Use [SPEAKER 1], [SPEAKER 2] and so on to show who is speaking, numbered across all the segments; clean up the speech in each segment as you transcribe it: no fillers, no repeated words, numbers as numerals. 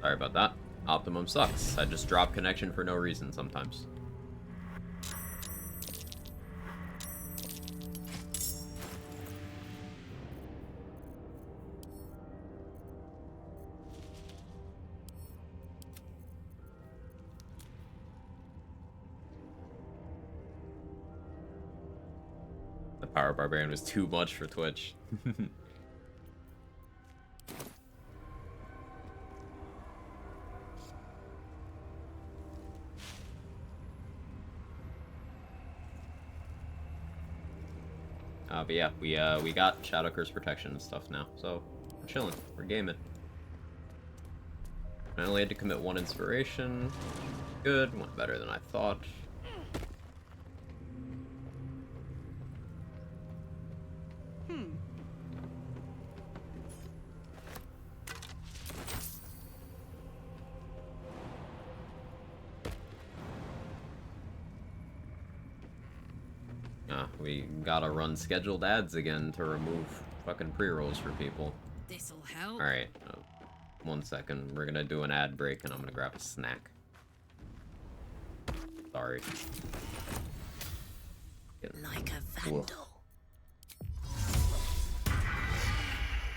[SPEAKER 1] Sorry about that. Optimum sucks. I just drop connection for no reason sometimes. The power Barbarian was too much for Twitch. But yeah, we got Shadow Curse protection and stuff now, so we're chilling. We're gaming. I only had to commit 1 inspiration. Good, went better than I thought. We gotta run scheduled ads again to remove fucking pre-rolls for people.
[SPEAKER 2] This'll help.
[SPEAKER 1] Alright, 1 second. We're gonna do an ad break and I'm gonna grab a snack. Sorry.
[SPEAKER 2] Like a vandal.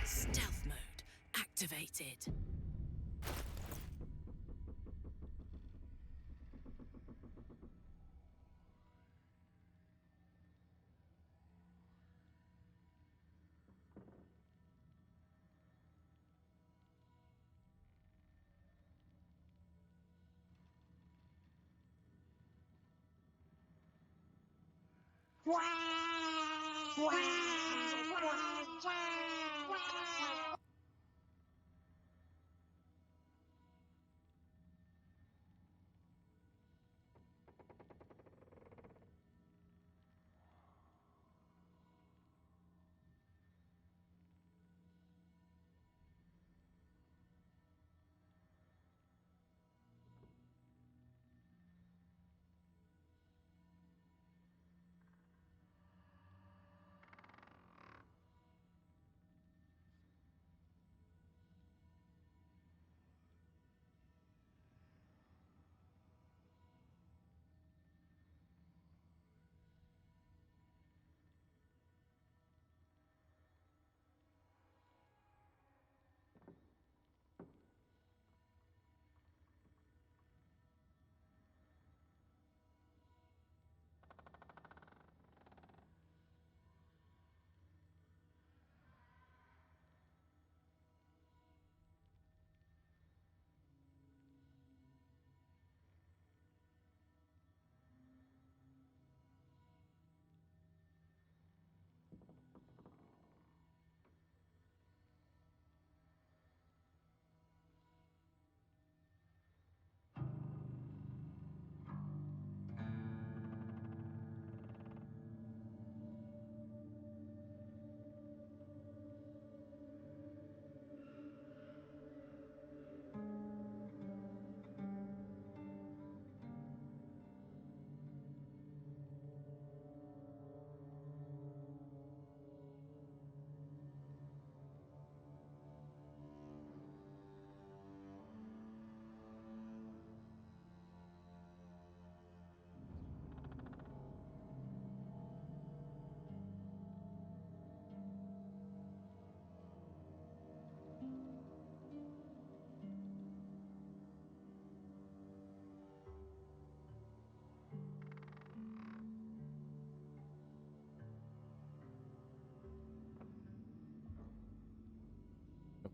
[SPEAKER 2] Stealth mode activated.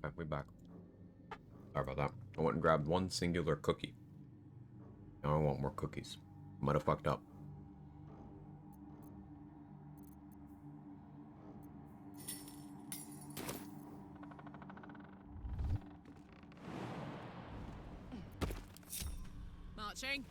[SPEAKER 2] Okay, we back. Sorry about that. I went and grabbed 1 singular cookie. Now I want more cookies. Might have fucked up. Marching.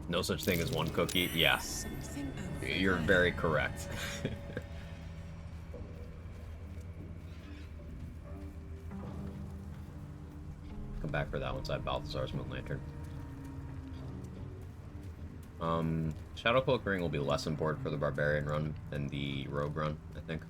[SPEAKER 1] No such thing as 1 cookie. Yeah.
[SPEAKER 2] Something over
[SPEAKER 1] You're
[SPEAKER 2] there.
[SPEAKER 1] very correct. come back for that once I have Balthazar's Moon Lantern. Shadow Cloak Ring will be less important for the Barbarian run than the Rogue run, I think.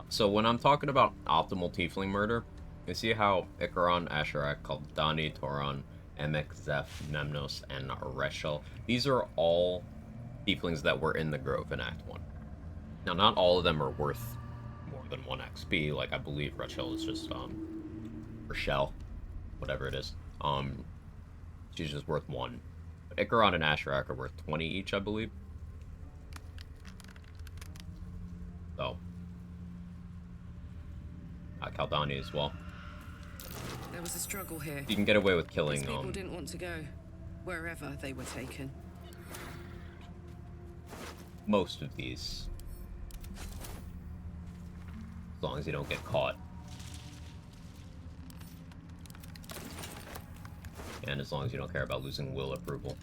[SPEAKER 1] So when I'm talking about optimal Tiefling murder, you see how Icaron, Asherak, Kaldani, Toron, Emek, Zeph, Memnos, and Reshel, these are all Tieflings that were in the Grove in Act 1. Now, not all of them are worth more than 1 XP, like I believe Reshel is just, Rochelle, whatever it is. She's just worth 1. But Icaron and Asherak are worth 20 each, I believe. So, Kaldani as well.
[SPEAKER 3] There was a struggle here.
[SPEAKER 1] You can get away with killing,
[SPEAKER 3] These people didn't want to go wherever they were taken.
[SPEAKER 1] Most of these. As long as you don't get caught. And as long as you don't care about losing will approval.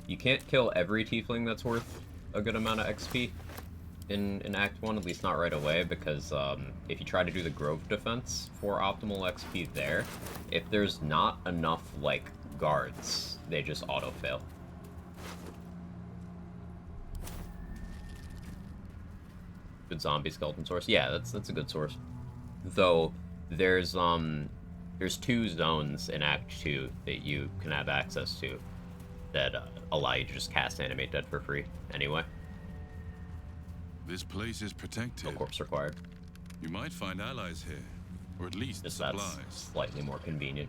[SPEAKER 1] You can't kill every Tiefling that's worth a good amount of XP in Act 1, at least not right away, because if you try to do the Grove defense for optimal XP there, if there's not enough, like, guards, they just auto-fail. Good zombie skeleton source? Yeah, that's a good source. Though, there's 2 zones in Act 2 that you can have access to that allow you to just cast Animate Dead for free anyway.
[SPEAKER 4] This place is protected.
[SPEAKER 1] No corpse required.
[SPEAKER 4] You might find allies here, or at least
[SPEAKER 1] Just
[SPEAKER 4] supplies.
[SPEAKER 1] that's slightly more convenient.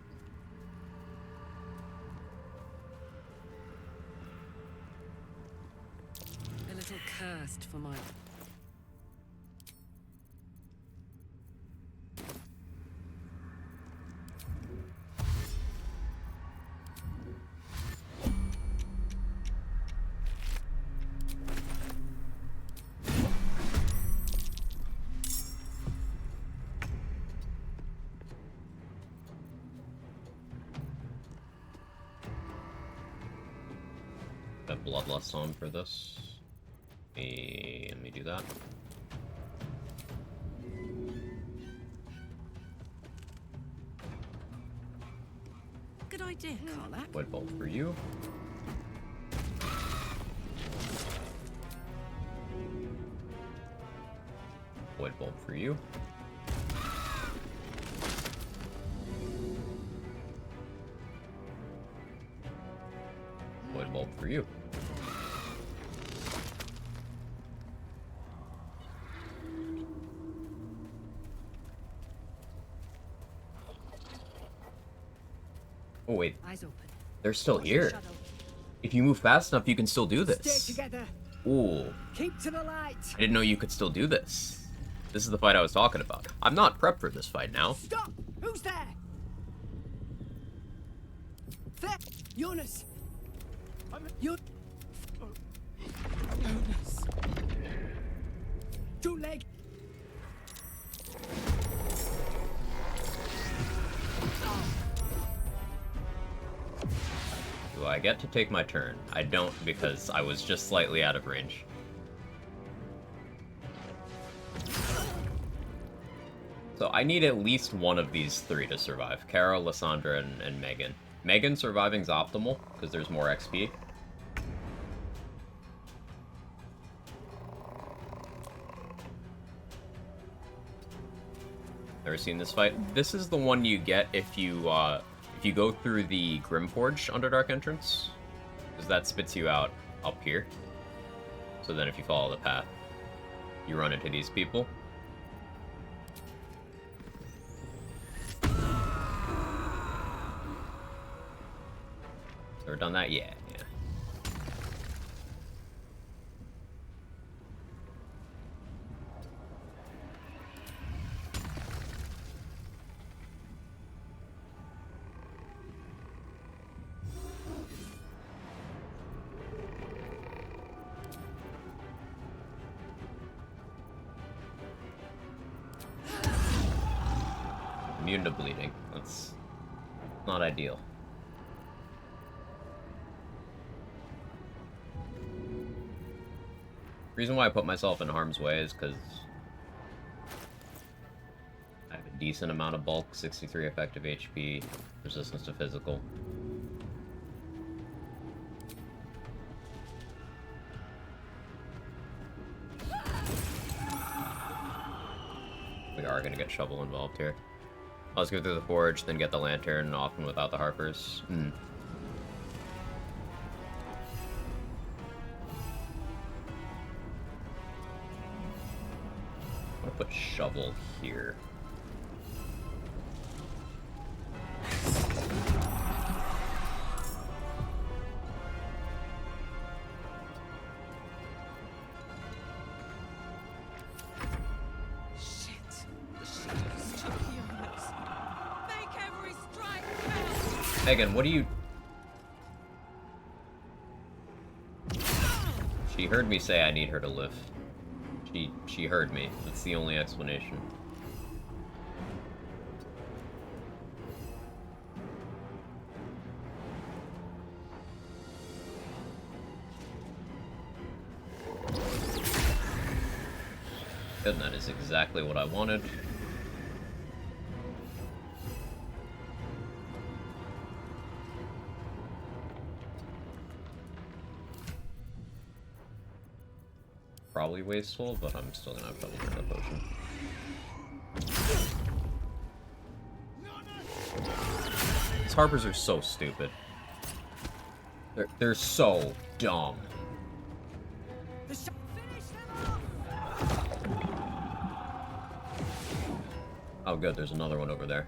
[SPEAKER 3] A little cursed for my...
[SPEAKER 1] Got Bloodlust on for this. Let me do that.
[SPEAKER 3] Good idea, Karlak.
[SPEAKER 1] Void Bolt for you. Void Bolt for you. Void Bolt for you. Oh wait,
[SPEAKER 3] Eyes open.
[SPEAKER 1] they're still here. If you move fast enough, you can still do
[SPEAKER 5] Stay
[SPEAKER 1] this.
[SPEAKER 5] together.
[SPEAKER 1] Ooh,
[SPEAKER 5] Keep to the light.
[SPEAKER 1] I didn't know you could still do this. This is the fight I was talking about. I'm not prepped for this fight now.
[SPEAKER 5] Stop. Who's there? There. Jonas. Jonas. Two leg.
[SPEAKER 1] Do I get to take my turn? I don't, because I was just slightly out of range. So I need at least one of these 3 to survive. Kara, Lysandra, and Megan. Megan surviving's optimal, because there's more XP. Never seen this fight. This is the one you get if you go through the Grimforge Underdark entrance, because that spits you out up here. So then if you follow the path, you run into these people. Ever done that? Yeah. Immune to bleeding. That's not ideal. The reason why I put myself in harm's way is because I have a decent amount of bulk, 63 effective HP, resistance to physical. We are going to get Shovel involved here. Let's go through the forge, then get the lantern, often without the Harpers. I'm gonna put Shovel here.
[SPEAKER 3] Shit. The shadows took Jonas. Make every strike count.
[SPEAKER 1] Megan, what do you... She heard me say I need her to lift. She heard me. That's the only explanation. Good, and that is exactly what I wanted. Probably wasteful, but I'm still gonna have trouble with a potion. These Harpers are so stupid. They're so dumb.
[SPEAKER 5] Finish them off!
[SPEAKER 1] Oh good, there's another one over there.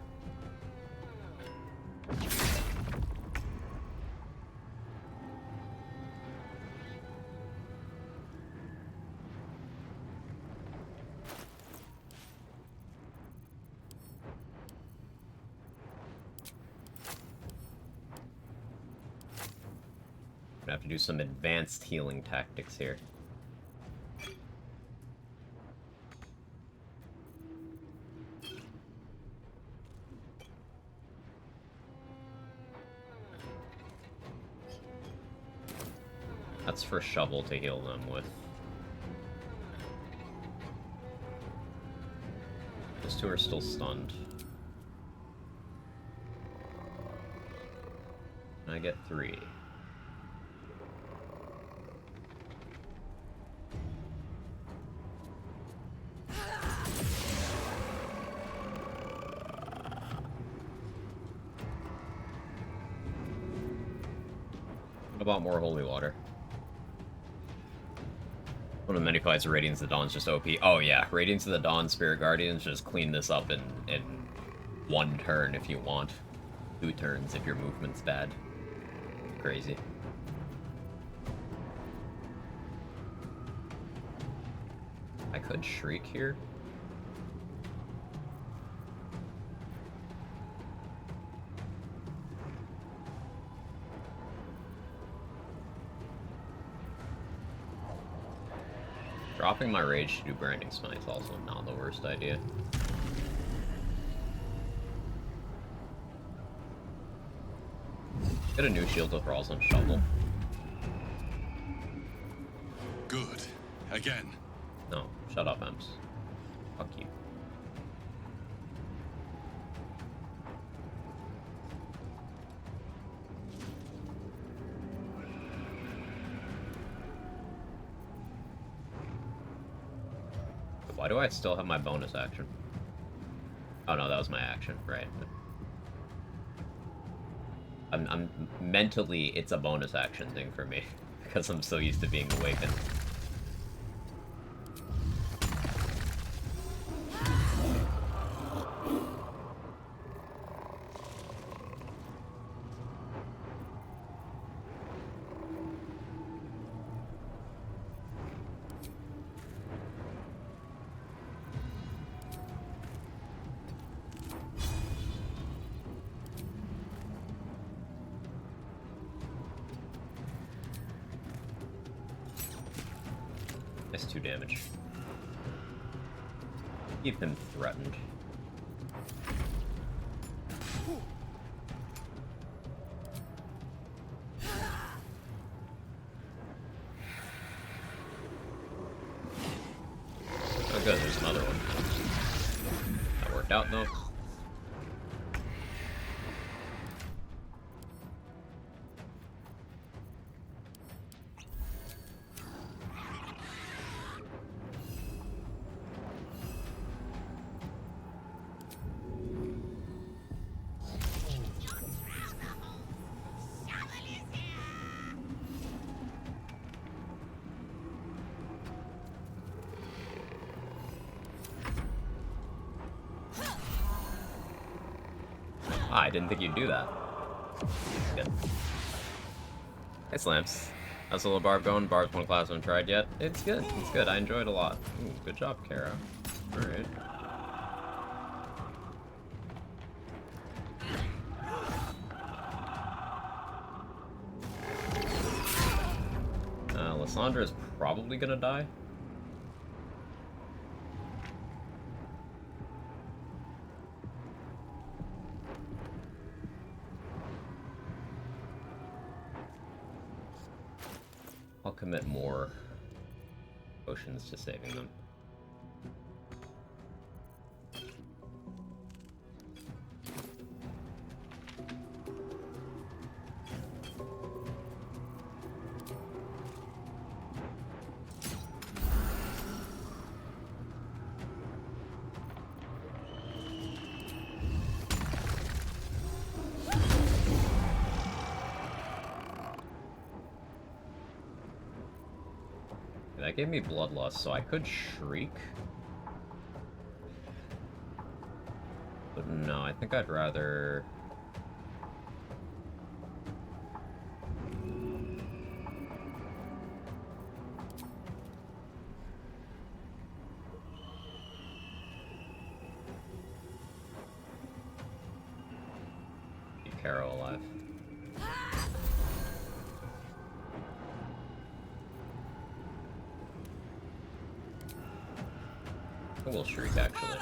[SPEAKER 1] Gonna have to do some advanced healing tactics here. That's for Shovel to heal them with. Those two are still stunned. And I get 3. What about more holy water? One of the many fights of Radiance of the Dawn's just OP. Oh yeah, Radiance of the Dawn, Spirit Guardians, just clean this up in 1 turn if you want. 2 turns if your movement's bad. Crazy. I could Shriek here. Dropping my rage to do Branding Smite's also not the worst idea. Get a new shield with Thralls and Shovel.
[SPEAKER 4] Good. Again.
[SPEAKER 1] No, shut up, Ems. Fuck you. Why do I still have my bonus action? Oh no, that was my action, right. I'm mentally, it's a bonus action thing for me, because I'm so used to being awakened. That's 2 damage. Keep him threatened. Oh good, there's another one. That worked out though. Ah, I didn't think you'd do that. Good. Hey, Slams. How's the little Barb going? Barb's one class I haven't tried yet. It's good. It's good. I enjoyed it a lot. Ooh, good job, Kara. Alright. Lysandra is probably gonna die. I'll commit more potions to saving them. That gave me bloodlust, so I could shriek. But no, I think I'd rather... keep Carol alive. I will shriek, actually.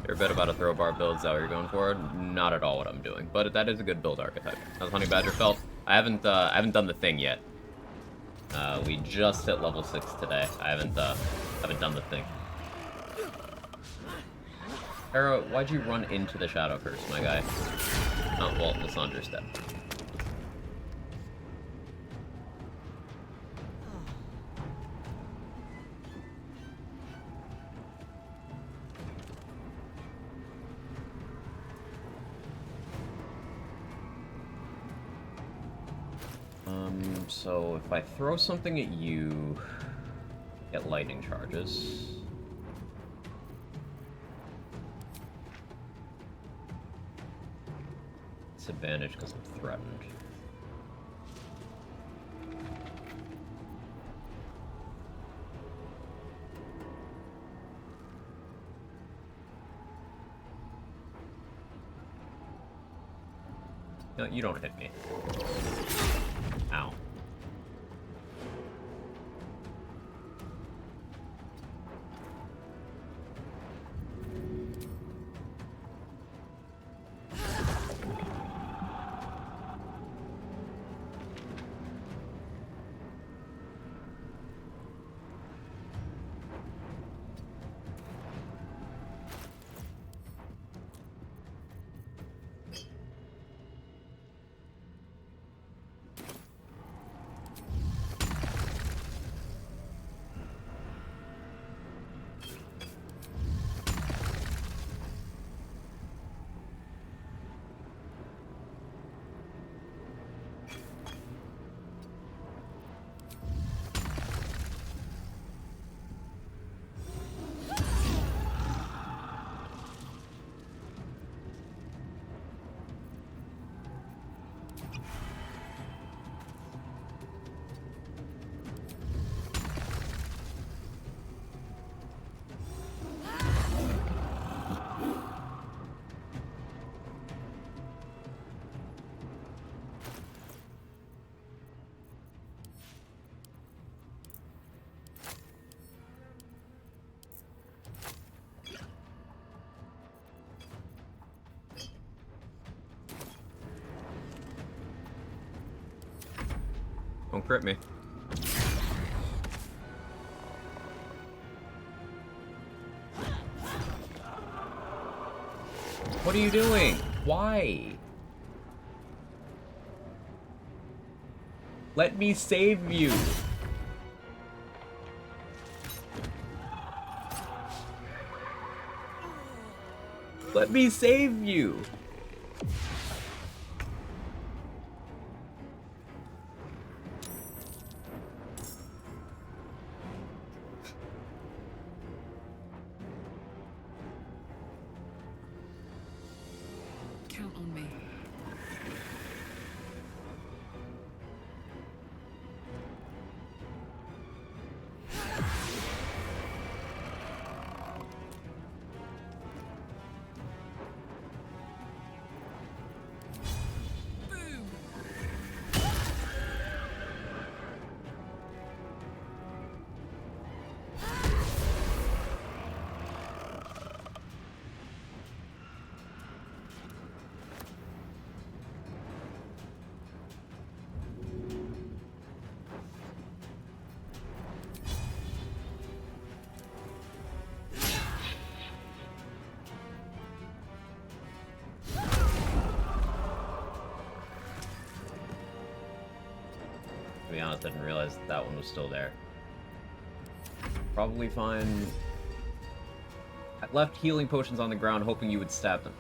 [SPEAKER 1] You're a bit about to throw bar build, is that what you're going for? Not at all what I'm doing, but that is a good build archetype. How's Honey Badger felt? I haven't done the thing yet. We just hit level 6 today. I haven't done the thing. Arrow, why'd you run into the Shadow Curse, my guy? Oh, well, Lysandra's dead. So if I throw something at you, get lightning charges. Disadvantage because I'm threatened. No, you don't hit me. Ow. Don't crit me. What are you doing? Why? Let me save you. Let me save you.
[SPEAKER 3] Count on me. Boom!
[SPEAKER 1] To be honest, I didn't realize that one was still there. Probably fine. I left healing potions on the ground, hoping you would stab them.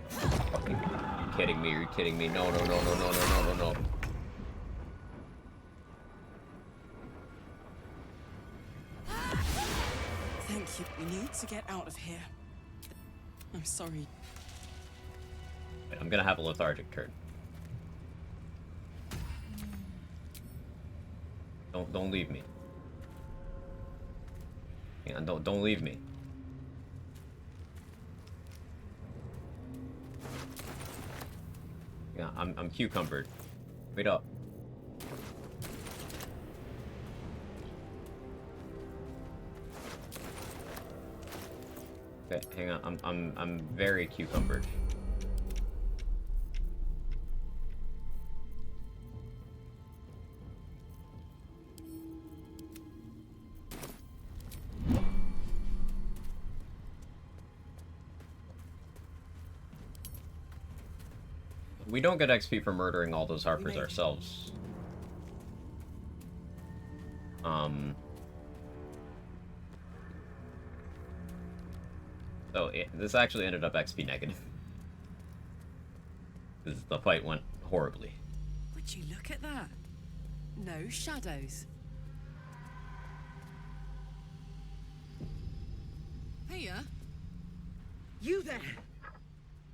[SPEAKER 1] Fucking, you kidding me? Are you kidding me? No, no, no, no, no, no, no, no, no.
[SPEAKER 3] Thank you. We need to get out of here. I'm sorry.
[SPEAKER 1] Wait, I'm gonna have a lethargic turn. Don't leave me. Yeah, don't leave me. Yeah, I'm cucumbered. Wait up. Okay, hang on. I'm very cucumbered. We don't get XP for murdering all those Harpers ourselves. So this actually ended up XP negative. Because the fight went horribly.
[SPEAKER 3] Would you look at that? No shadows. Hiya.
[SPEAKER 5] You there!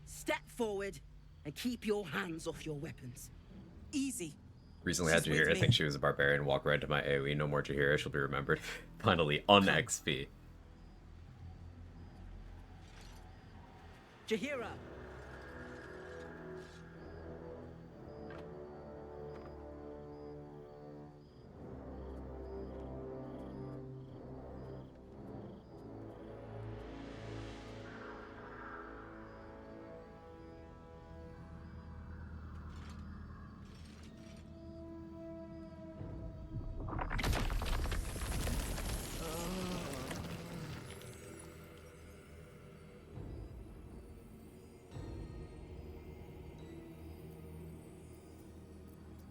[SPEAKER 5] Step forward and keep your hands off your weapons.
[SPEAKER 3] Easy.
[SPEAKER 1] Recently had
[SPEAKER 5] She's with
[SPEAKER 1] Jahira
[SPEAKER 5] me.
[SPEAKER 1] think she was a barbarian, walk right into my AoE, no more Jahira, she'll be remembered. Finally, on XP.
[SPEAKER 5] Jahira!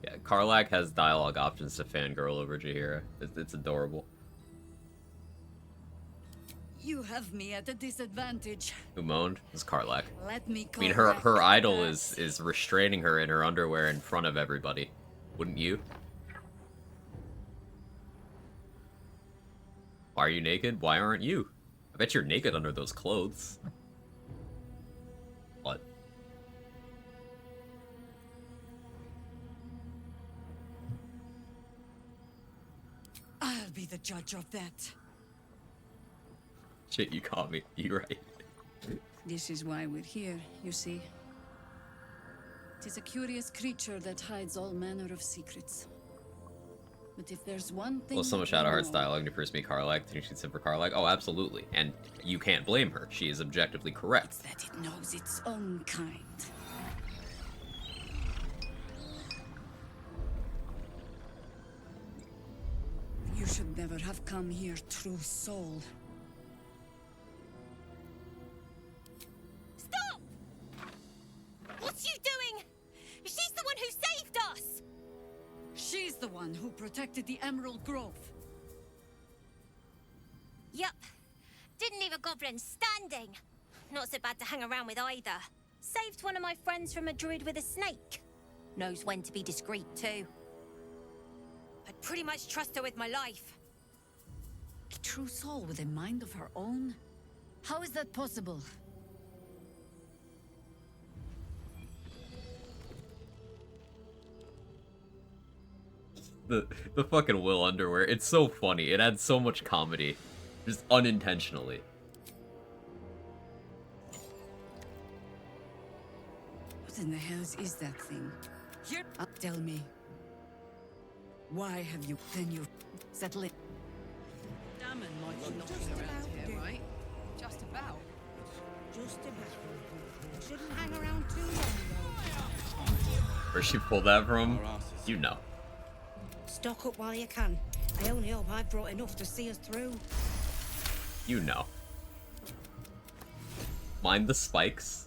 [SPEAKER 1] Yeah, Karlak has dialogue options to fangirl over Jahira. It's adorable.
[SPEAKER 6] You have me at a disadvantage.
[SPEAKER 1] Who moaned? It's Karlak.
[SPEAKER 6] Let me
[SPEAKER 1] I mean,
[SPEAKER 6] correct
[SPEAKER 1] her idol
[SPEAKER 6] that.
[SPEAKER 1] is restraining her in her underwear in front of everybody. Wouldn't you? Why are you naked? Why aren't you? I bet you're naked under those clothes. What?
[SPEAKER 6] I'll be the judge of that.
[SPEAKER 1] Shit, you caught me. You right.
[SPEAKER 6] This is why we're here, you see. It is a curious creature that hides all manner of secrets. But if there's one thing
[SPEAKER 1] Well, so much
[SPEAKER 6] that we
[SPEAKER 1] Shadowheart's
[SPEAKER 6] know-
[SPEAKER 1] dialogue to first meet Karlak, think she'd sit for Karlak? Oh, absolutely. And you can't blame her. She is objectively correct.
[SPEAKER 6] It's that it knows its own kind. You should never have come here, true soul.
[SPEAKER 3] Stop!
[SPEAKER 6] one who protected the Emerald Grove.
[SPEAKER 7] Yup. Didn't leave a goblin standing. Not so bad to hang around with either. Saved one of my friends from a druid with a snake. Knows when to be discreet, too. I'd pretty much trust her with my life.
[SPEAKER 6] A true soul with a mind of her own? How is that possible?
[SPEAKER 1] The fucking Will underwear. It's so funny. It adds so much comedy. Just unintentionally.
[SPEAKER 6] What in the hells is that thing? Here, tell me. Why have you... Then you... settle it.
[SPEAKER 5] Damn and like
[SPEAKER 3] Just
[SPEAKER 5] knocking around
[SPEAKER 3] about
[SPEAKER 5] here,
[SPEAKER 3] do.
[SPEAKER 5] right?
[SPEAKER 3] Just about.
[SPEAKER 5] Just about. Shouldn't hang around too long,
[SPEAKER 1] Where she pulled that from?
[SPEAKER 4] Our asses.
[SPEAKER 1] You know.
[SPEAKER 5] though. Stock up while you can. I only hope I've brought enough to see us through.
[SPEAKER 1] You know. Mind the spikes.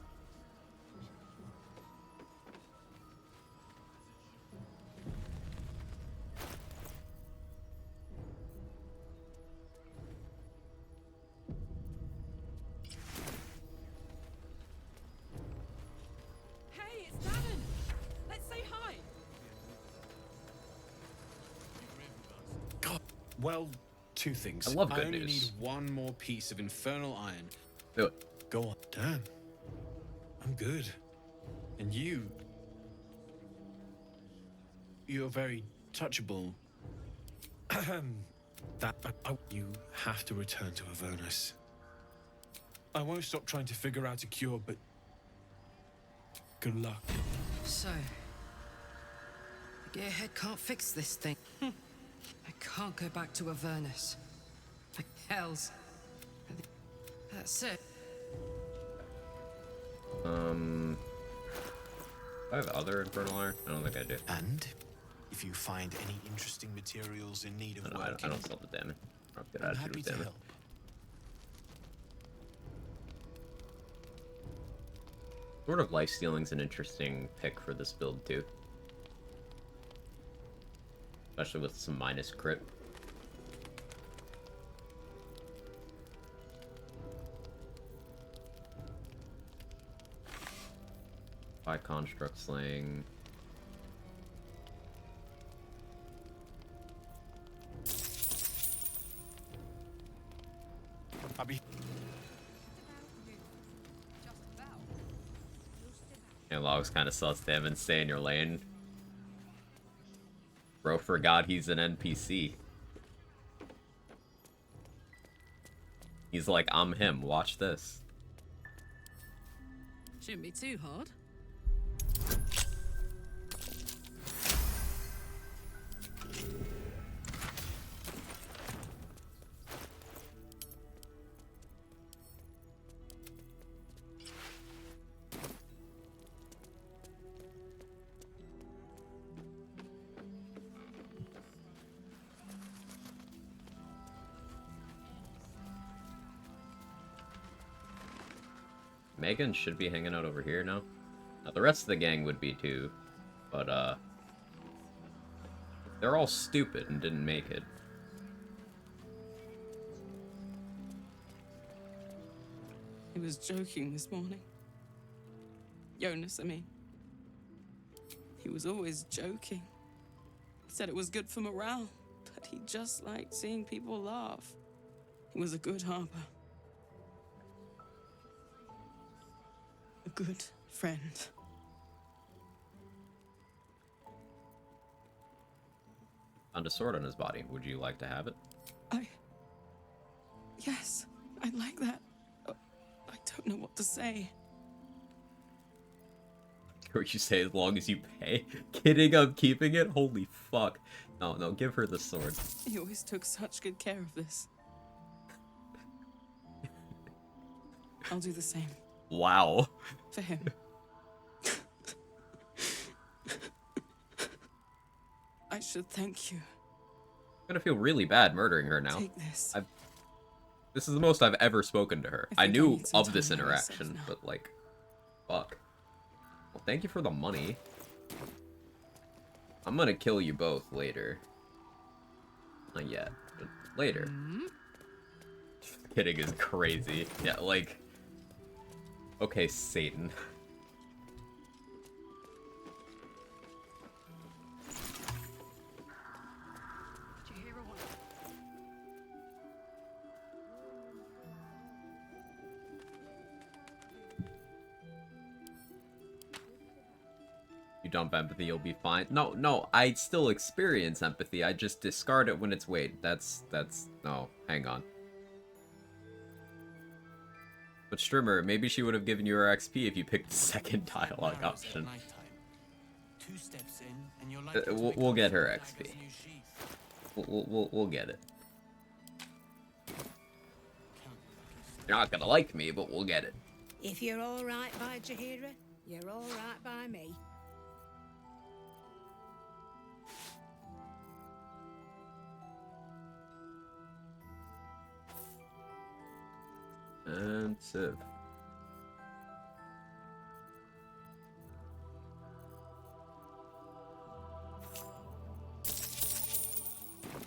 [SPEAKER 3] Hey, it's Davin. Let's say hi.
[SPEAKER 8] Well, two things.
[SPEAKER 1] I love good
[SPEAKER 8] only
[SPEAKER 1] news.
[SPEAKER 8] need one more piece of infernal iron.
[SPEAKER 1] Do it.
[SPEAKER 8] Go on. Damn. I'm good. And you... You're very touchable. You have to return to Avernus. I won't stop trying to figure out a cure, but... Good luck.
[SPEAKER 9] So, the gearhead can't fix this thing. I can't go back to Avernus. Like hells. That's it.
[SPEAKER 1] I have other infernal iron? I don't think I do.
[SPEAKER 8] And if you find any interesting materials in need of
[SPEAKER 1] No, I don't sell the damage. I'll get
[SPEAKER 8] I'm
[SPEAKER 1] attitude
[SPEAKER 8] happy
[SPEAKER 1] with
[SPEAKER 8] to
[SPEAKER 1] damage.
[SPEAKER 8] help.
[SPEAKER 1] Sort of life stealing's an interesting pick for this build too. Especially with some minus crit. By construct slaying.
[SPEAKER 8] I'll be...
[SPEAKER 3] Just about.
[SPEAKER 1] And Logs kind of sus to him and stay in your lane. Bro forgot he's an NPC. He's like, I'm him, watch this.
[SPEAKER 6] Shouldn't be too hard.
[SPEAKER 1] Megan should be hanging out over here now. Now, the rest of the gang would be too, but they're all stupid and didn't make it.
[SPEAKER 3] He was joking this morning. Jonas, I mean. He was always joking. He said it was good for morale, but he just liked seeing people laugh. He was a good harper. A good friend.
[SPEAKER 1] Found a sword on his body. Would you like to have it?
[SPEAKER 3] Yes, I'd like that. I don't know what to say.
[SPEAKER 1] Or you say as long as you pay? Kidding, I'm keeping it? Holy fuck. No, no, give her the sword.
[SPEAKER 3] He always took such good care of this. I'll do the same
[SPEAKER 1] Wow.
[SPEAKER 3] for him. I should thank you.
[SPEAKER 1] I'm gonna feel really bad murdering her now.
[SPEAKER 3] Take this.
[SPEAKER 1] This is the most I've ever spoken to her.
[SPEAKER 3] I
[SPEAKER 1] I
[SPEAKER 3] think I
[SPEAKER 1] knew
[SPEAKER 3] need some
[SPEAKER 1] of this
[SPEAKER 3] time by myself
[SPEAKER 1] interaction,
[SPEAKER 3] now.
[SPEAKER 1] but like, fuck. Well, thank you for the money. I'm gonna kill you both later. Not yet, but later. Kidding is crazy. Yeah, like... Okay, Satan. You dump empathy, you'll be fine. No, I still experience empathy. I just discard it when it's wait. That's no, hang on. But Strimmer, maybe she would have given you her XP if you picked the second dialogue option. We'll get her XP. We'll get it. You're not gonna like me, but we'll get it.
[SPEAKER 10] If you're all right by Jaheira, you're all right by me.
[SPEAKER 1] And Civ.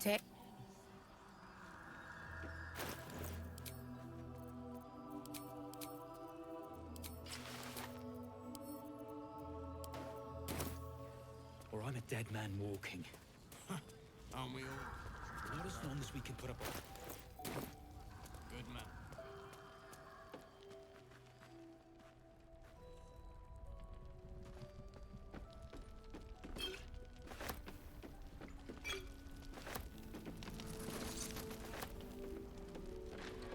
[SPEAKER 10] Take.
[SPEAKER 11] Or I'm a dead man walking. Aren't we all? Not as long as we can put up a... Good man.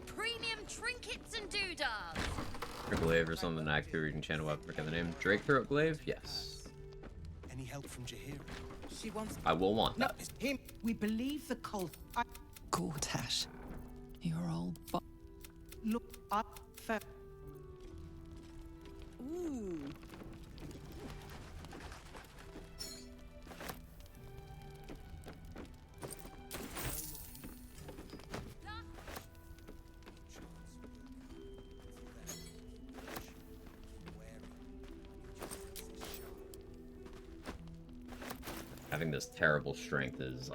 [SPEAKER 6] Premium trinkets and doodads.
[SPEAKER 1] Glaive or something active where you can channel up. Forget the name. Drake Throat Glaive? Yes.
[SPEAKER 11] Any help from Jaheira?
[SPEAKER 5] She wants.
[SPEAKER 1] I will want
[SPEAKER 5] No,
[SPEAKER 1] that.
[SPEAKER 5] it's him. We believe the cult.
[SPEAKER 3] Gortash, you're old but
[SPEAKER 5] Look up for. Ooh.
[SPEAKER 1] Having this terrible strength is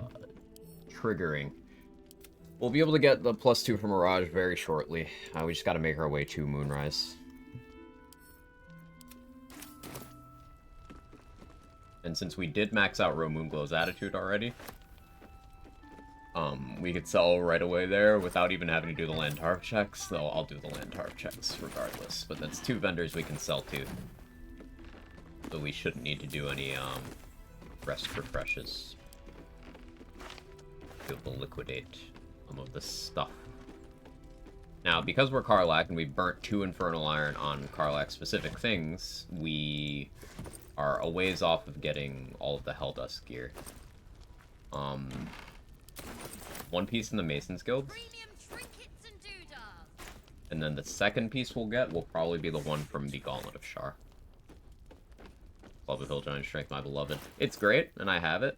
[SPEAKER 1] triggering. We'll be able to get the +2 from Mirage very shortly. We just gotta make our way to Moonrise. And since we did max out Moonglow's attitude already, we could sell right away there without even having to do the land tarf checks, though I'll do the land tarf checks regardless. But that's 2 vendors we can sell to. So we shouldn't need to do any rest refreshes. Be able to liquidate some of this stuff. Now, because we're Karlak and we burnt 2 Infernal Iron on Karlak specific things, we are a ways off of getting all of the Helldust gear. 1 piece in the Mason's Guild. And then the second piece we'll get will probably be the one from the Gauntlet of Shar. Club of Hill Giant Strength, my beloved. It's great, and I have it.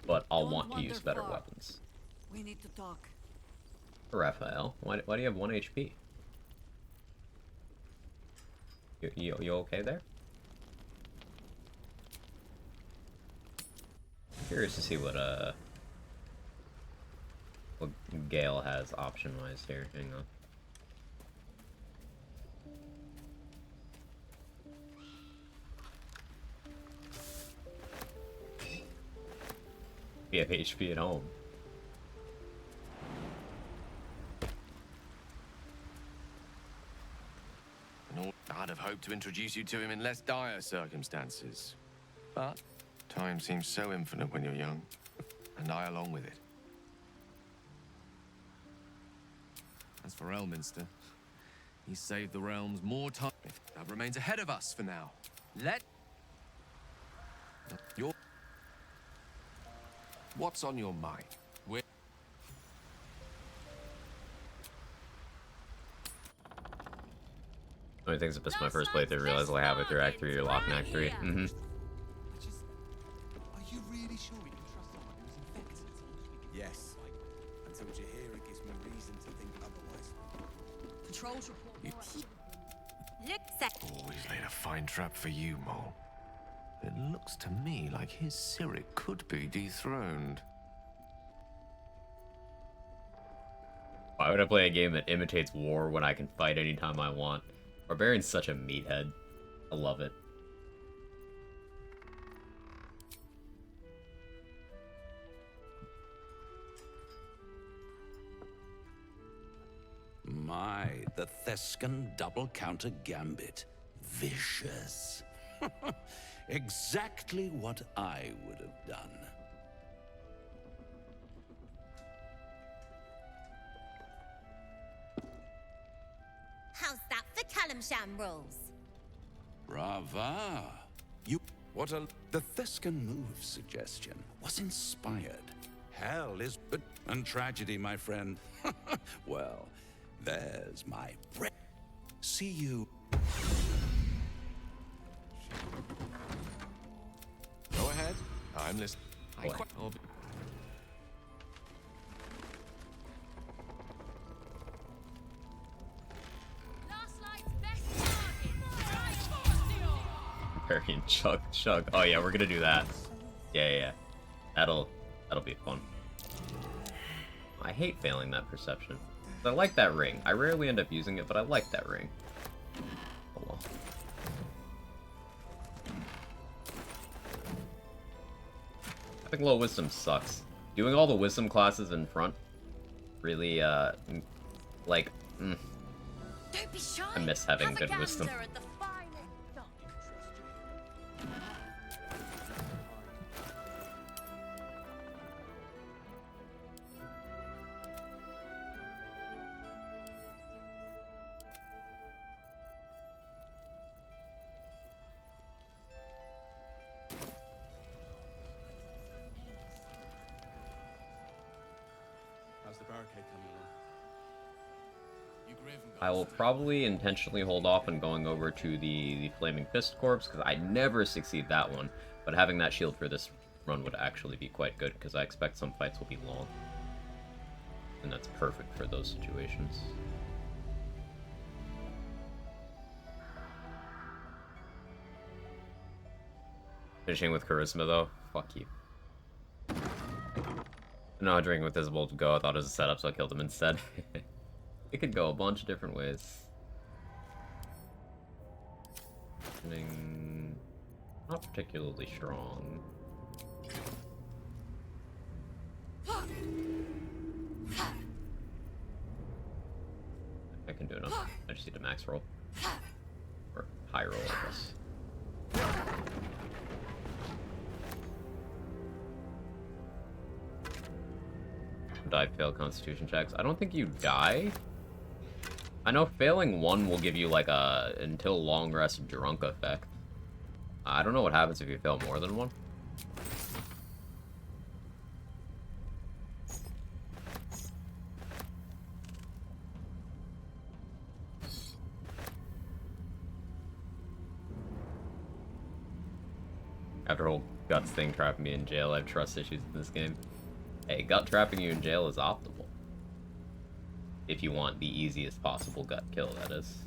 [SPEAKER 1] But I'll want to use better weapons.
[SPEAKER 10] We need to talk.
[SPEAKER 1] Raphael, why do you have 1 HP? You okay there? I'm curious to see what Gale has option-wise here. Hang on. We have HP at home.
[SPEAKER 12] I'd have hoped to introduce you to him in less dire circumstances. But time seems so infinite when you're young, and I along with it. As for Elminster, he saved the realms more time. That remains ahead of us for now. What's on your mind?
[SPEAKER 1] Only things that missed my first playthrough, realized I have it through Act 3 or Lock in Act 3.
[SPEAKER 11] Are you really sure we can trust someone who's infected? Yes. Until Jaheira gives me reason to think otherwise.
[SPEAKER 6] Controls report.
[SPEAKER 7] Looks at.
[SPEAKER 12] Always laid a fine trap for you, Mole. It looks to me like his Cyric could be dethroned.
[SPEAKER 1] Why would I play a game that imitates war when I can fight anytime I want? Barbarian's such a meathead. I love it.
[SPEAKER 13] My, the Thescan double counter gambit. Vicious. Exactly what I would have done.
[SPEAKER 7] How's that for Calamsham rules?
[SPEAKER 13] Brava. The Thescan move suggestion was inspired. Hell is but and tragedy, my friend. Well, there's my breath. See you.
[SPEAKER 12] Go ahead. I'm listening.
[SPEAKER 1] Barbarian chug. Oh yeah, we're gonna do that. Yeah. That'll be fun. I hate failing that perception. I like that ring. I rarely end up using it, but I like that ring. Oh well. I think low wisdom sucks. Doing all the wisdom classes in front really, like,
[SPEAKER 7] Don't be shy.
[SPEAKER 1] I miss having
[SPEAKER 7] Have a
[SPEAKER 1] good
[SPEAKER 7] gander
[SPEAKER 1] wisdom.
[SPEAKER 7] at the finest.
[SPEAKER 11] How's the barricade coming along?
[SPEAKER 1] I will probably intentionally hold off on going over to the Flaming Fist Corps, because I never succeed that one, but having that shield for this run would actually be quite good, because I expect some fights will be long. And that's perfect for those situations. Finishing with Charisma, though? Fuck you. I don't know how Drinking with Visible would go. I thought it was a setup, so I killed him instead. It could go a bunch of different ways. Not particularly strong. I can do enough. I just need a max roll. Or high roll, I guess. Die, fail constitution checks. I don't think you die. I know failing one will give you like a until long rest drunk effect. I don't know what happens if you fail more than one. After whole guts thing trapping me in jail, I have trust issues in this game. Hey, gut trapping you in jail is optimal. If you want the easiest possible gut kill, that is.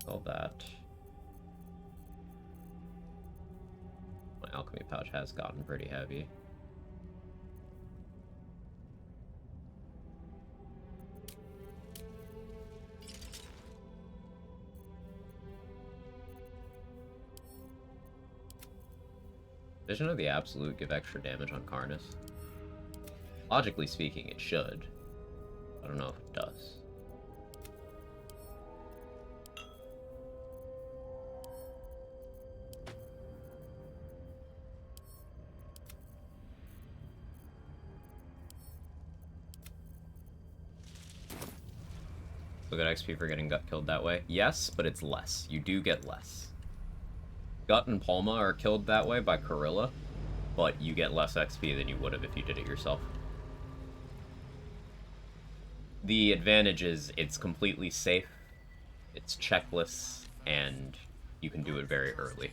[SPEAKER 1] All that. My alchemy pouch has gotten pretty heavy. Vision of the Absolute give extra damage on Karnas? Logically speaking, it should. I don't know if it does. Look at XP for getting gut killed that way. Yes, but it's less. You do get less. Gut and Palma are killed that way by Corilla, but you get less XP than you would have if you did it yourself. The advantage is it's completely safe, it's checkless, and you can do it very early.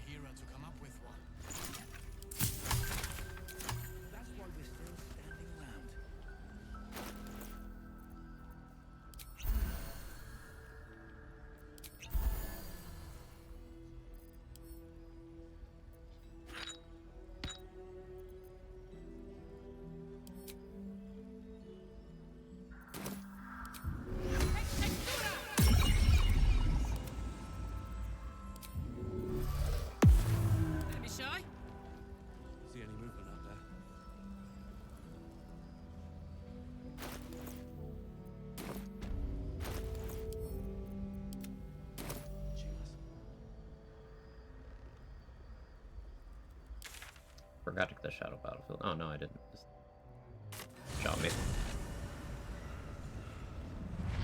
[SPEAKER 1] Forgot to get the Shadow Battlefield. Oh, no, I didn't. Just shot me.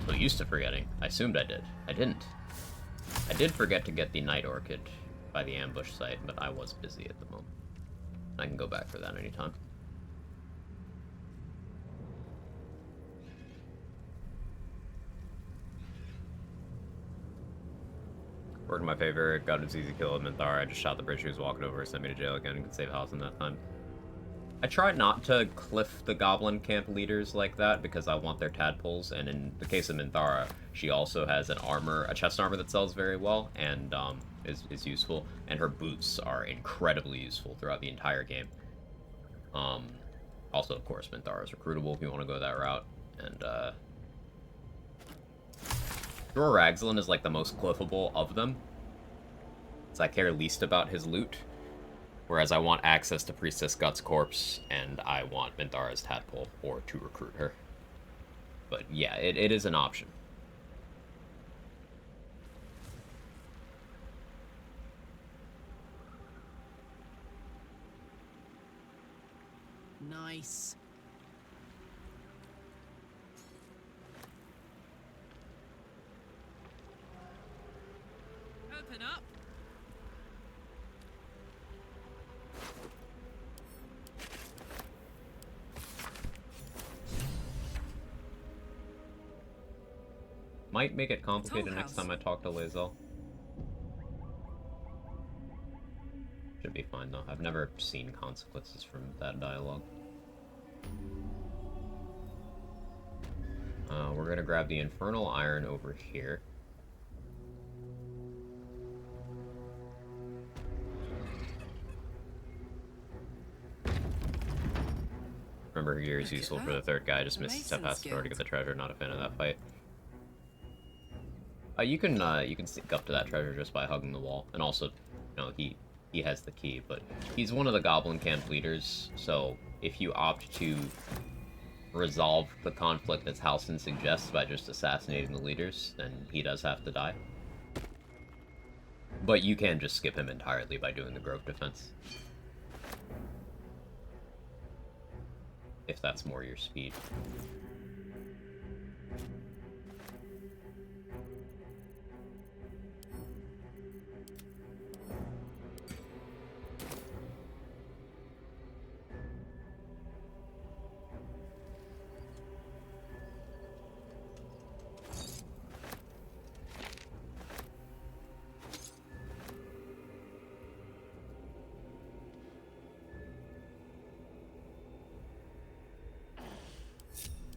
[SPEAKER 1] So used to forgetting. I assumed I did. I didn't. I did forget to get the Night Orchid by the ambush site, but I was busy at the moment. I can go back for that anytime. Word, my favorite got his easy kill at Minthara. I just shot the bridge he was walking over, sent me to jail again, and could save House in that time. I try not to cliff the goblin camp leaders like that because I want their tadpoles, and in the case of Minthara, she also has a chest armor that sells very well and is useful, and her boots are incredibly useful throughout the entire game. Also, of course, Minthara is recruitable if you want to go that route, and Jorah Ragzlin is like the most cliffable of them, so I care least about his loot. Whereas I want access to Priestess Gut's corpse, and I want Minthara's tadpole, or to recruit her. But yeah, it is an option.
[SPEAKER 10] Nice.
[SPEAKER 3] Open up.
[SPEAKER 1] Might make it complicated next time I talk to Lae'zel. Should be fine though. I've never seen consequences from that dialogue. We're gonna grab the Infernal Iron over here. Remember, her gear is useful for the third guy. Just missed a step past in order to get the treasure. Not a fan of that fight. You can sneak up to that treasure just by hugging the wall, and also, you know, he has the key, but he's one of the Goblin Camp leaders, so if you opt to resolve the conflict as Halsin suggests by just assassinating the leaders, then he does have to die. But you can just skip him entirely by doing the Grove Defense. If that's more your speed.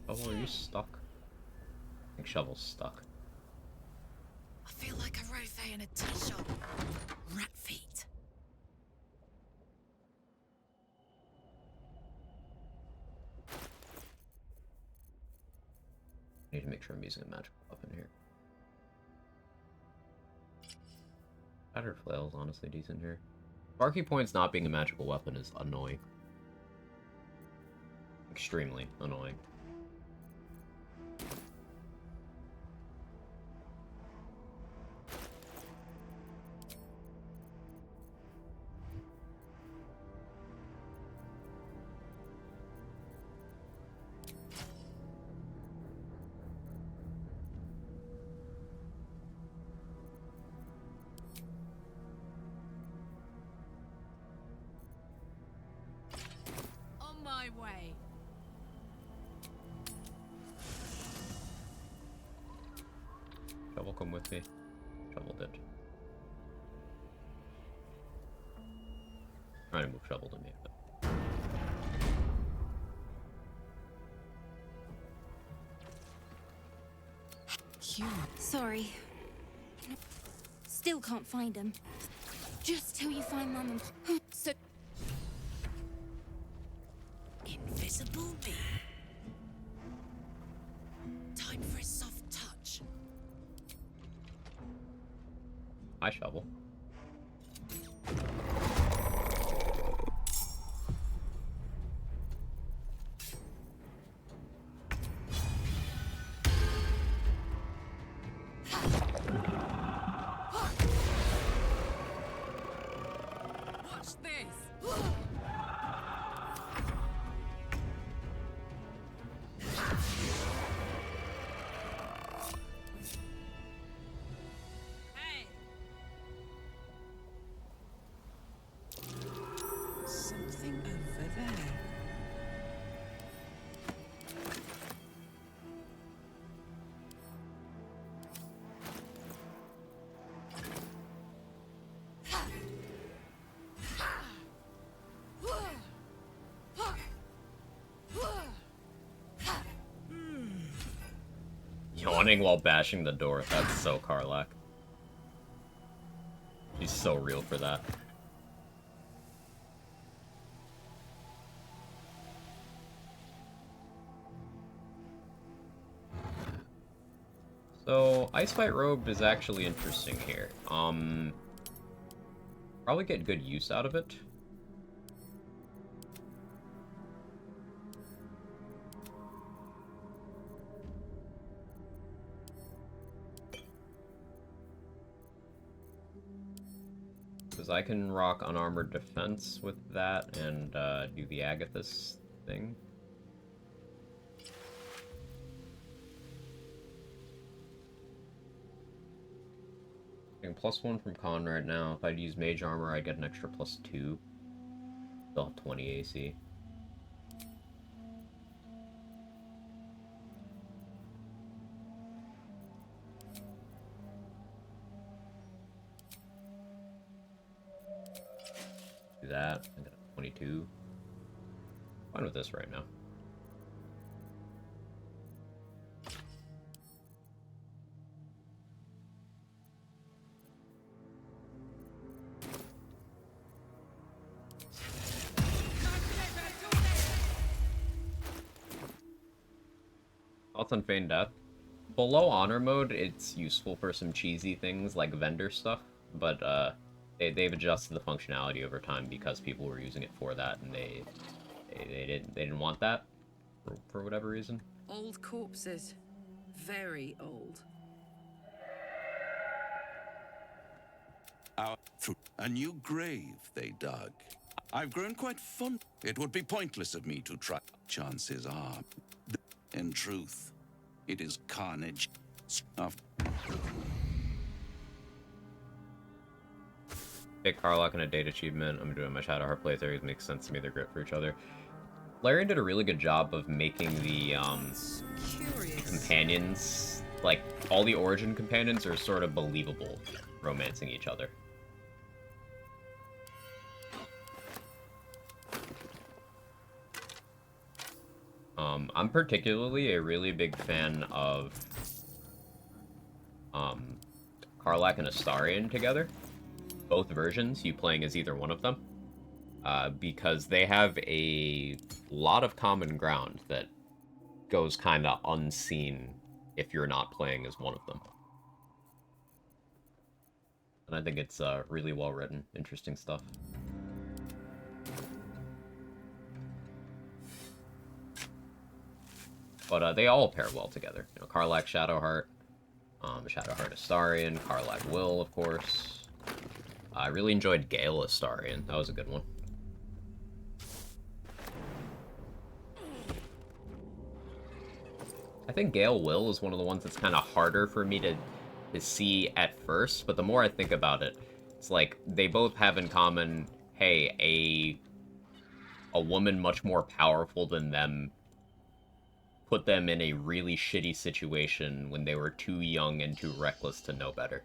[SPEAKER 1] Oh, are you stuck? I think Shovel's stuck.
[SPEAKER 10] I feel like a rothe in a tea shop. Rat feet.
[SPEAKER 1] I need to make sure I'm using a magical weapon here. Shattered Flail is honestly decent here. Sparky Points not being a magical weapon is annoying. Extremely annoying.
[SPEAKER 10] My way.
[SPEAKER 1] Shovel, come with me. Shovel did. Trying to move Shovel to me, but...
[SPEAKER 7] Sorry. Still can't find him. Just till you find Mum and... So...
[SPEAKER 10] Invisible bee. Time for a soft touch.
[SPEAKER 1] Hi, Shovel.
[SPEAKER 10] Watch this.
[SPEAKER 1] running while bashing the door. That's so Karlach. He's so real for that. So, Ice Fight Robe is actually interesting here. Probably get good use out of it. Because I can rock Unarmored Defense with that and do the Agathis thing. Getting +1 from Con right now. If I'd use Mage Armor, I'd get an extra +2. Still have 20 AC. Do that. I got a 22. Fine with this right now. Thoughts on Feigned Death? Below Honor mode, it's useful for some cheesy things like vendor stuff, but they've adjusted the functionality over time because people were using it for that, and they didn't want that for whatever reason.
[SPEAKER 9] Old corpses. Very old.
[SPEAKER 13] A new grave they dug. I've grown quite fond. It would be pointless of me to try. Chances are, in truth, it is carnage.
[SPEAKER 1] Pick Karlach and a date achievement. I'm doing my Shadowheart playthrough. It makes sense to me. They're great for each other. Larian did a really good job of making the companions, like, all the origin companions are sort of believable, romancing each other. I'm particularly a really big fan of Karlach and Astarion together. Both versions, you playing as either one of them. Because they have a lot of common ground that goes kind of unseen if you're not playing as one of them. And I think it's really well written, interesting stuff. But they all pair well together. You know, Karlach, Shadowheart, Shadowheart Astarion, Karlach Will, of course. I really enjoyed Gale Astarion. That was a good one. I think Gale Will is one of the ones that's kind of harder for me to see at first, but the more I think about it, it's like they both have in common, hey, a woman much more powerful than them put them in a really shitty situation when they were too young and too reckless to know better.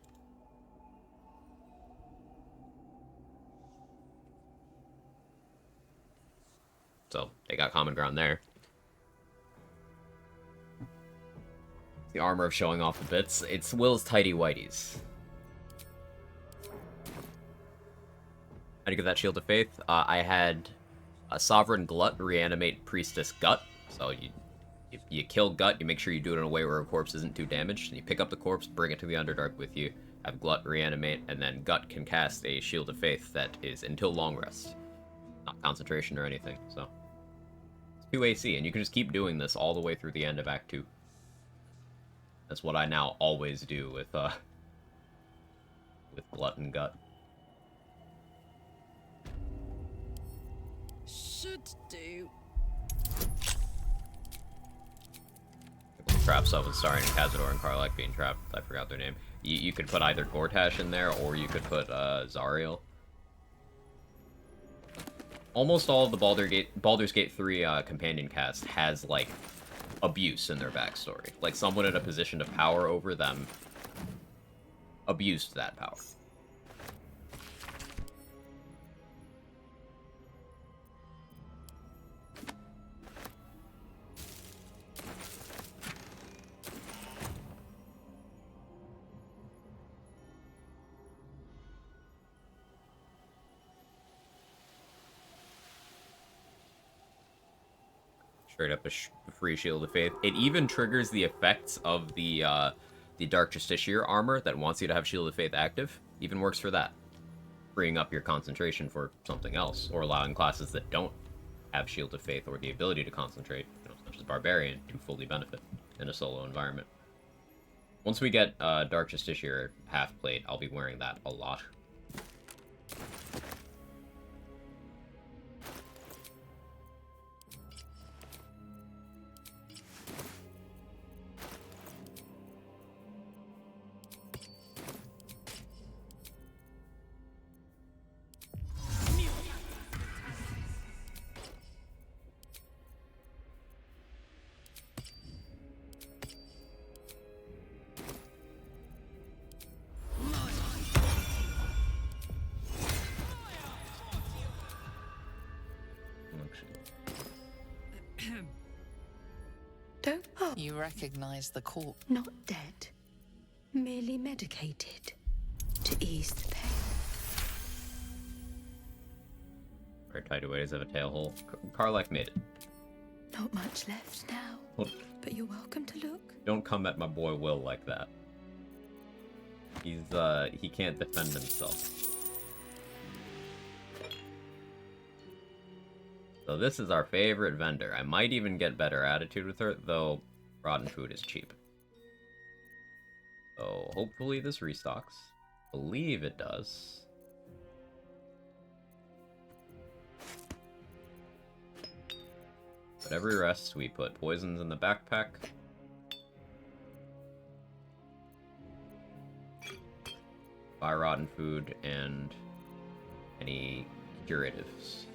[SPEAKER 1] So, they got common ground there. The armor of showing off the bits. It's Will's tidy whities. How to get that Shield of Faith? I had a Sovereign Glut reanimate Priestess Gut. So you kill Gut, you make sure you do it in a way where a corpse isn't too damaged, and you pick up the corpse, bring it to the Underdark with you, have Glut reanimate, and then Gut can cast a Shield of Faith that is until long rest. Not concentration or anything, so. It's 2 AC, and you can just keep doing this all the way through the end of Act 2. That's what I now always do with Glut and Gut.
[SPEAKER 9] Should do.
[SPEAKER 1] Traps up with Starion and Cazador and Karlach being trapped. I forgot their name. You could put either Gortash in there, or you could put Zariel. Almost all of the Baldur's Gate 3 companion cast has, like, abuse in their backstory. Like, someone in a position of power over them abused that power. Straight up a free Shield of Faith. It even triggers the effects of the Dark Justiciar armor that wants you to have Shield of Faith active. Even works for that. Freeing up your concentration for something else, or allowing classes that don't have Shield of Faith or the ability to concentrate, such as Barbarian, to fully benefit in a solo environment. Once we get Dark Justiciar half plate, I'll be wearing that a lot.
[SPEAKER 14] Don't oh,
[SPEAKER 10] You recognize the corpse?
[SPEAKER 14] not dead. Merely medicated to ease the pain.
[SPEAKER 1] Our Tideways have a tail hole. Karlach made it.
[SPEAKER 14] Not much left now,
[SPEAKER 1] Well,
[SPEAKER 14] but you're welcome to look.
[SPEAKER 1] don't come at my boy Will like that. He can't defend himself. So this is our favorite vendor. I might even get better attitude with her, though rotten food is cheap. So hopefully this restocks. Believe it does. But every rest we put poisons in the backpack. Buy rotten food and any curatives.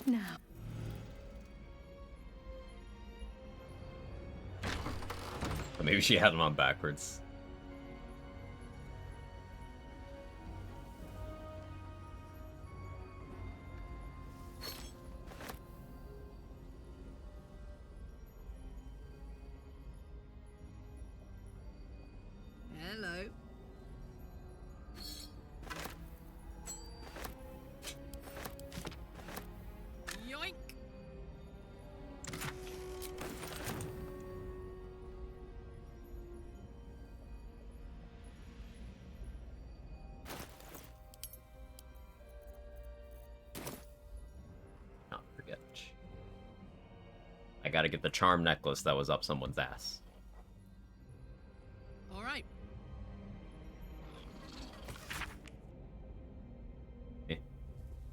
[SPEAKER 14] Now.
[SPEAKER 1] But maybe she had them on backwards.
[SPEAKER 9] Hello. Yoink.
[SPEAKER 1] Not forget. I gotta get the charm necklace that was up someone's ass.
[SPEAKER 9] All right.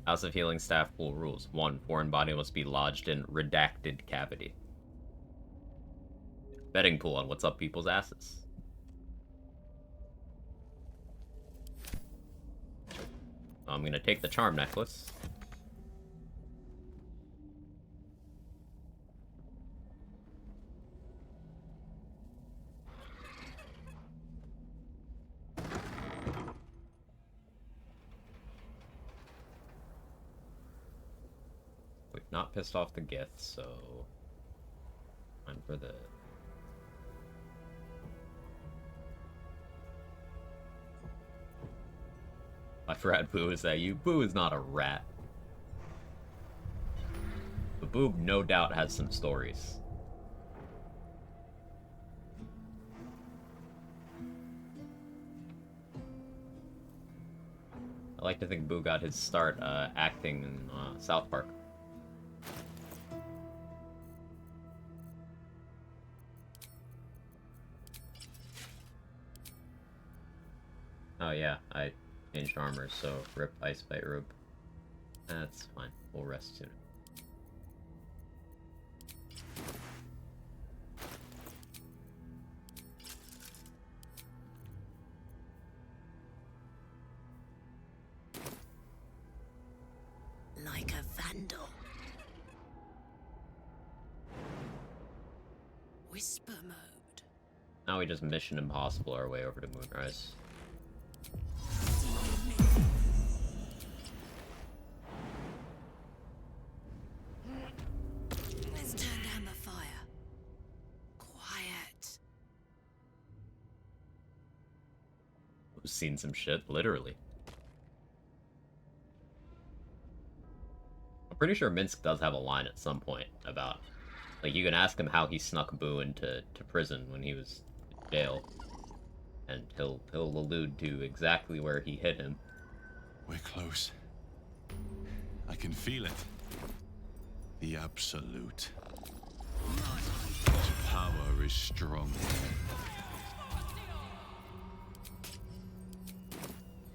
[SPEAKER 1] House of Healing Staff Pool rules. 1. Foreign body must be lodged in redacted cavity. Betting pool on what's up people's asses. I'm gonna take the charm necklace. We've not pissed off the Gith, so time for the Life rat Boo, is that you? Boo is not a rat. But Boo no doubt has some stories. I like to think Boo got his start acting in South Park. Oh yeah, I changed armor, so rip Ice Bite Robe. That's fine. We'll rest soon.
[SPEAKER 10] Like a vandal. Whisper mode.
[SPEAKER 1] Now we just Mission Impossible our way over to Moonrise.
[SPEAKER 10] Let's turn down the fire. Quiet.
[SPEAKER 1] We've seen some shit, literally. I'm pretty sure Minsk does have a line at some point about, like, you can ask him how he snuck Boo into prison when he was in jail, and he'll allude to exactly where he hid him.
[SPEAKER 4] We're close. I can feel it. The absolute. Its power is strong.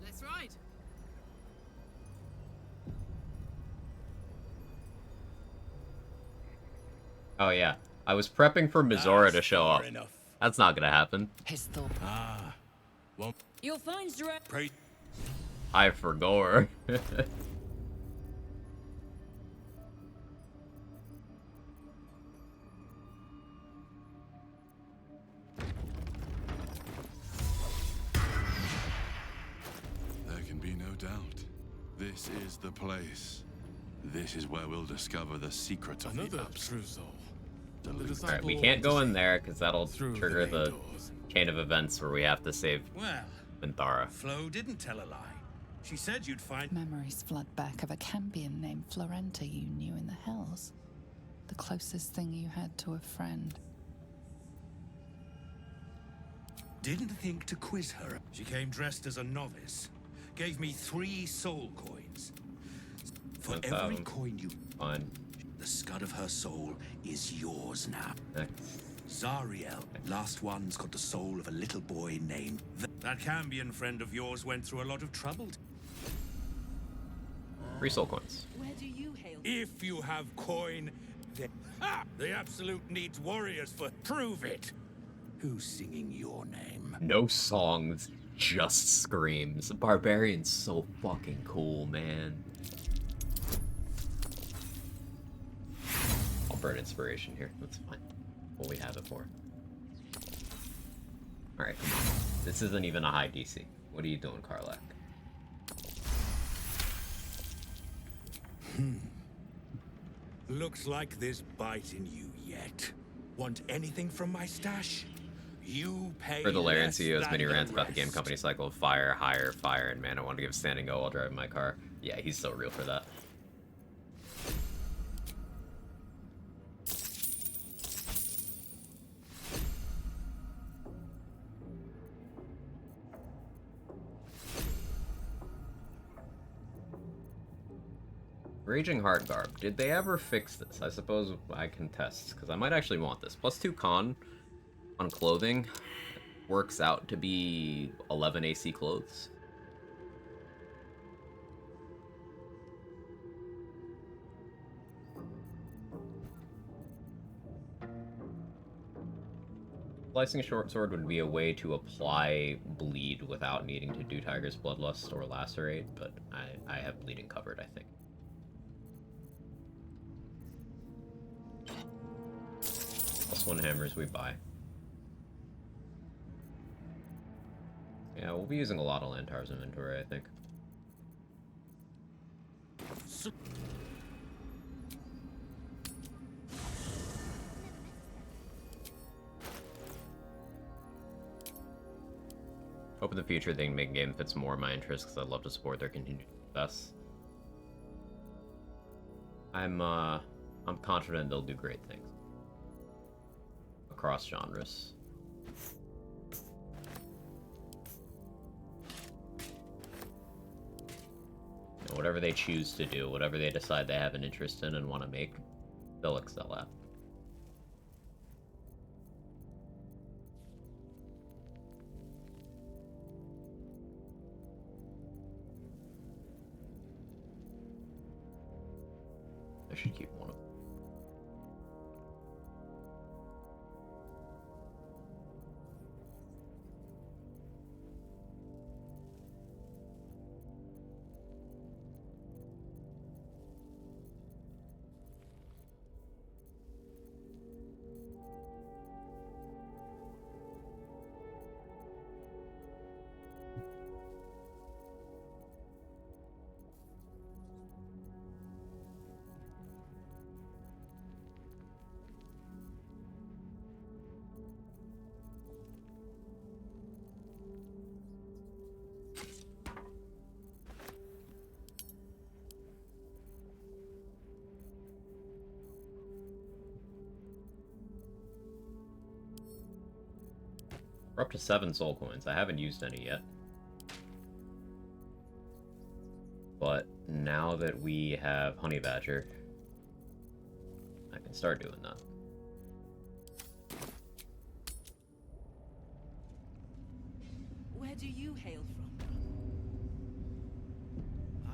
[SPEAKER 10] Let's ride.
[SPEAKER 1] Oh yeah, I was prepping for Mizora to show up. That's not gonna happen.
[SPEAKER 10] His thought.
[SPEAKER 4] Ah. Well,
[SPEAKER 10] You'll find direct.
[SPEAKER 4] pray.
[SPEAKER 1] I forgot.
[SPEAKER 4] There can be no doubt. This is the place. This is where we'll discover the secret of
[SPEAKER 8] Another
[SPEAKER 4] the absolute.
[SPEAKER 1] Alright, we can't go in there because that'll trigger the chain of events where we have to save
[SPEAKER 11] Well,
[SPEAKER 1] Minthara.
[SPEAKER 11] Flo didn't tell a lie. She said you'd find.
[SPEAKER 15] Memories flood back of a Cambion named Florenta you knew in the Hells. The closest thing you had to a friend.
[SPEAKER 11] Didn't think to quiz her. She came dressed as a novice. Gave me 3 soul coins. For every coin you
[SPEAKER 1] find,
[SPEAKER 11] the scud of her soul is yours now.
[SPEAKER 1] Next.
[SPEAKER 11] Zariel, last one's got the soul of a little boy named. That Cambion friend of yours went through a lot of trouble.
[SPEAKER 1] 3 soul coins.
[SPEAKER 5] Where do you hail?
[SPEAKER 11] If you have coin, then the absolute needs warriors for prove it. Who's singing your name?
[SPEAKER 1] No songs, just screams. Barbarian's so fucking cool, man. I'll burn inspiration here. That's fine. What we have it for. Alright, come on. This isn't even a high DC. What are you doing, Karlak?
[SPEAKER 11] Looks like there's bite in you yet. Want anything from my stash? You pay.
[SPEAKER 1] For the Larian
[SPEAKER 11] less
[SPEAKER 1] CEO's
[SPEAKER 11] than
[SPEAKER 1] mini
[SPEAKER 11] the
[SPEAKER 1] rants about the game
[SPEAKER 11] rest.
[SPEAKER 1] company cycle of fire, hire, fire, and man, I want to give standing go while driving my car. Yeah, he's so real for that. Raging Heart Garb. Did they ever fix this? I suppose I can test, because I might actually want this. +2 con on clothing works out to be 11 AC clothes. Slicing Short Sword would be a way to apply bleed without needing to do Tiger's Bloodlust or Lacerate, but I have bleeding covered, I think. +1 hammers we buy. Yeah, we'll be using a lot of Lantar's inventory, I think. Hope in the future they can make a game that fits more my interests, because I'd love to support their continued success. I'm confident they'll do great things across genres. You know, whatever they choose to do, whatever they decide they have an interest in and want to make, they'll excel at. I should keep one of them. We're up to 7 soul coins. I haven't used any yet. But now that we have Honey Badger, I can start doing that.
[SPEAKER 5] Where do you hail from?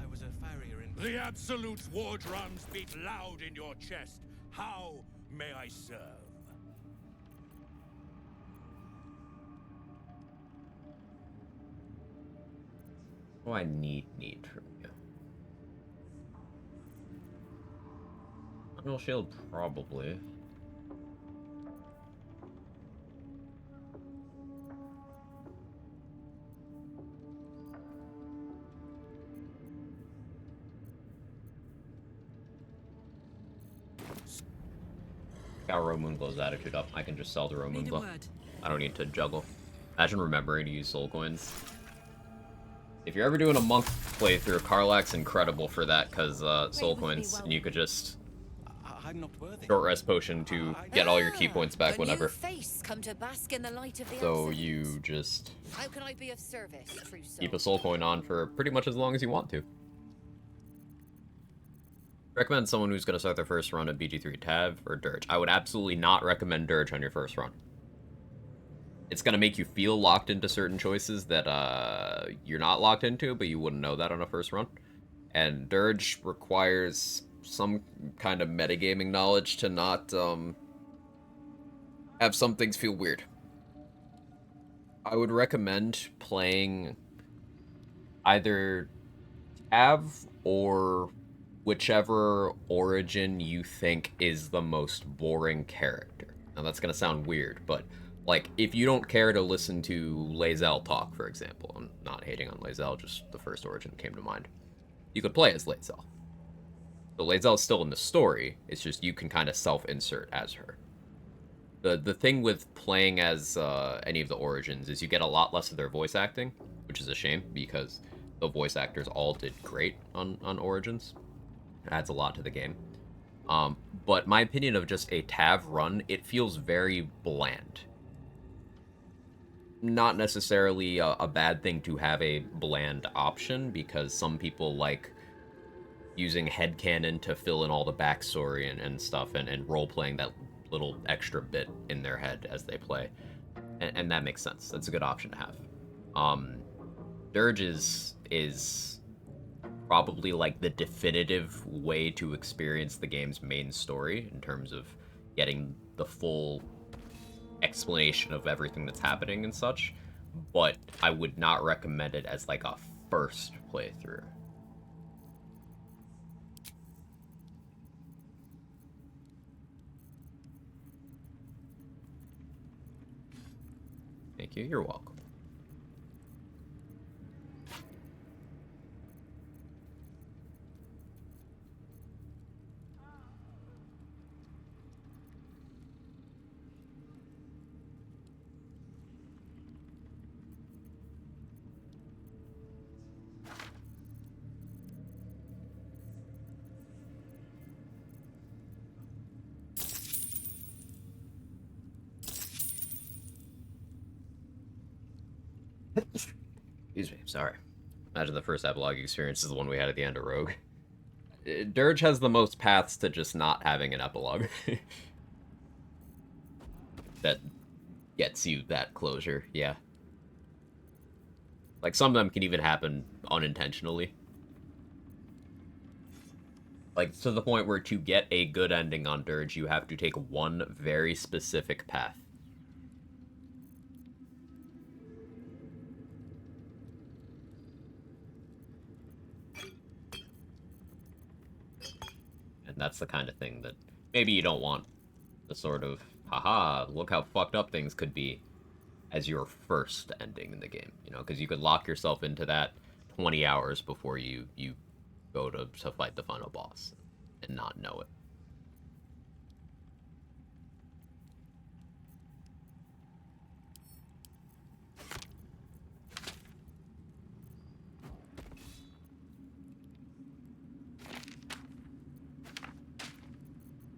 [SPEAKER 11] I was a farrier in... The Absolute's war drums beat loud in your chest. How may I serve?
[SPEAKER 1] What do I need from you? Unreal Shield, probably. Got Romunglow's attitude up. I can just sell the Romunglow. I don't need to juggle. Imagine remembering to use soul coins. If you're ever doing a monk playthrough, Karlach's incredible for that, because soul coins, and you could just short rest potion to get all your key points back whenever.
[SPEAKER 16] Face come to bask in the light of the
[SPEAKER 1] So
[SPEAKER 16] absolute.
[SPEAKER 1] you just
[SPEAKER 16] How can I be of service, true soul?
[SPEAKER 1] keep a soul coin on for pretty much as long as you want to. Recommend someone who's going to start their first run at BG3 Tav or Dirge. I would absolutely not recommend Dirge on your first run. It's going to make you feel locked into certain choices that you're not locked into, but you wouldn't know that on a first run. And Dirge requires some kind of metagaming knowledge to not have some things feel weird. I would recommend playing either Tav or whichever origin you think is the most boring character. Now that's gonna sound weird, but like if you don't care to listen to Lae'zel talk, for example, I'm not hating on Lae'zel, just the first origin came to mind. You could play as Lae'zel. So Lae'zel is still in the story, it's just you can kind of self-insert as her. The thing with playing as any of the origins is you get a lot less of their voice acting, which is a shame because the voice actors all did great on origins. It adds a lot to the game. But my opinion of just a Tav run, it feels very bland. Not necessarily a bad thing to have a bland option, because some people like using headcanon to fill in all the backstory and stuff, and role-playing that little extra bit in their head as they play. And that makes sense. That's a good option to have. Dirge is probably like the definitive way to experience the game's main story in terms of getting the full explanation of everything that's happening and such, but I would not recommend it as like a first playthrough. Thank you, you're welcome. Excuse me, sorry. Imagine the first epilogue experience is the one we had at the end of Rogue. Dirge has the most paths to just not having an epilogue. That gets you that closure, yeah. Like, some of them can even happen unintentionally. Like, to the point where to get a good ending on Dirge, you have to take one very specific path. And that's the kind of thing that maybe you don't want the sort of, haha, look how fucked up things could be as your first ending in the game, you know, because you could lock yourself into that 20 hours before you go to fight the final boss and not know it.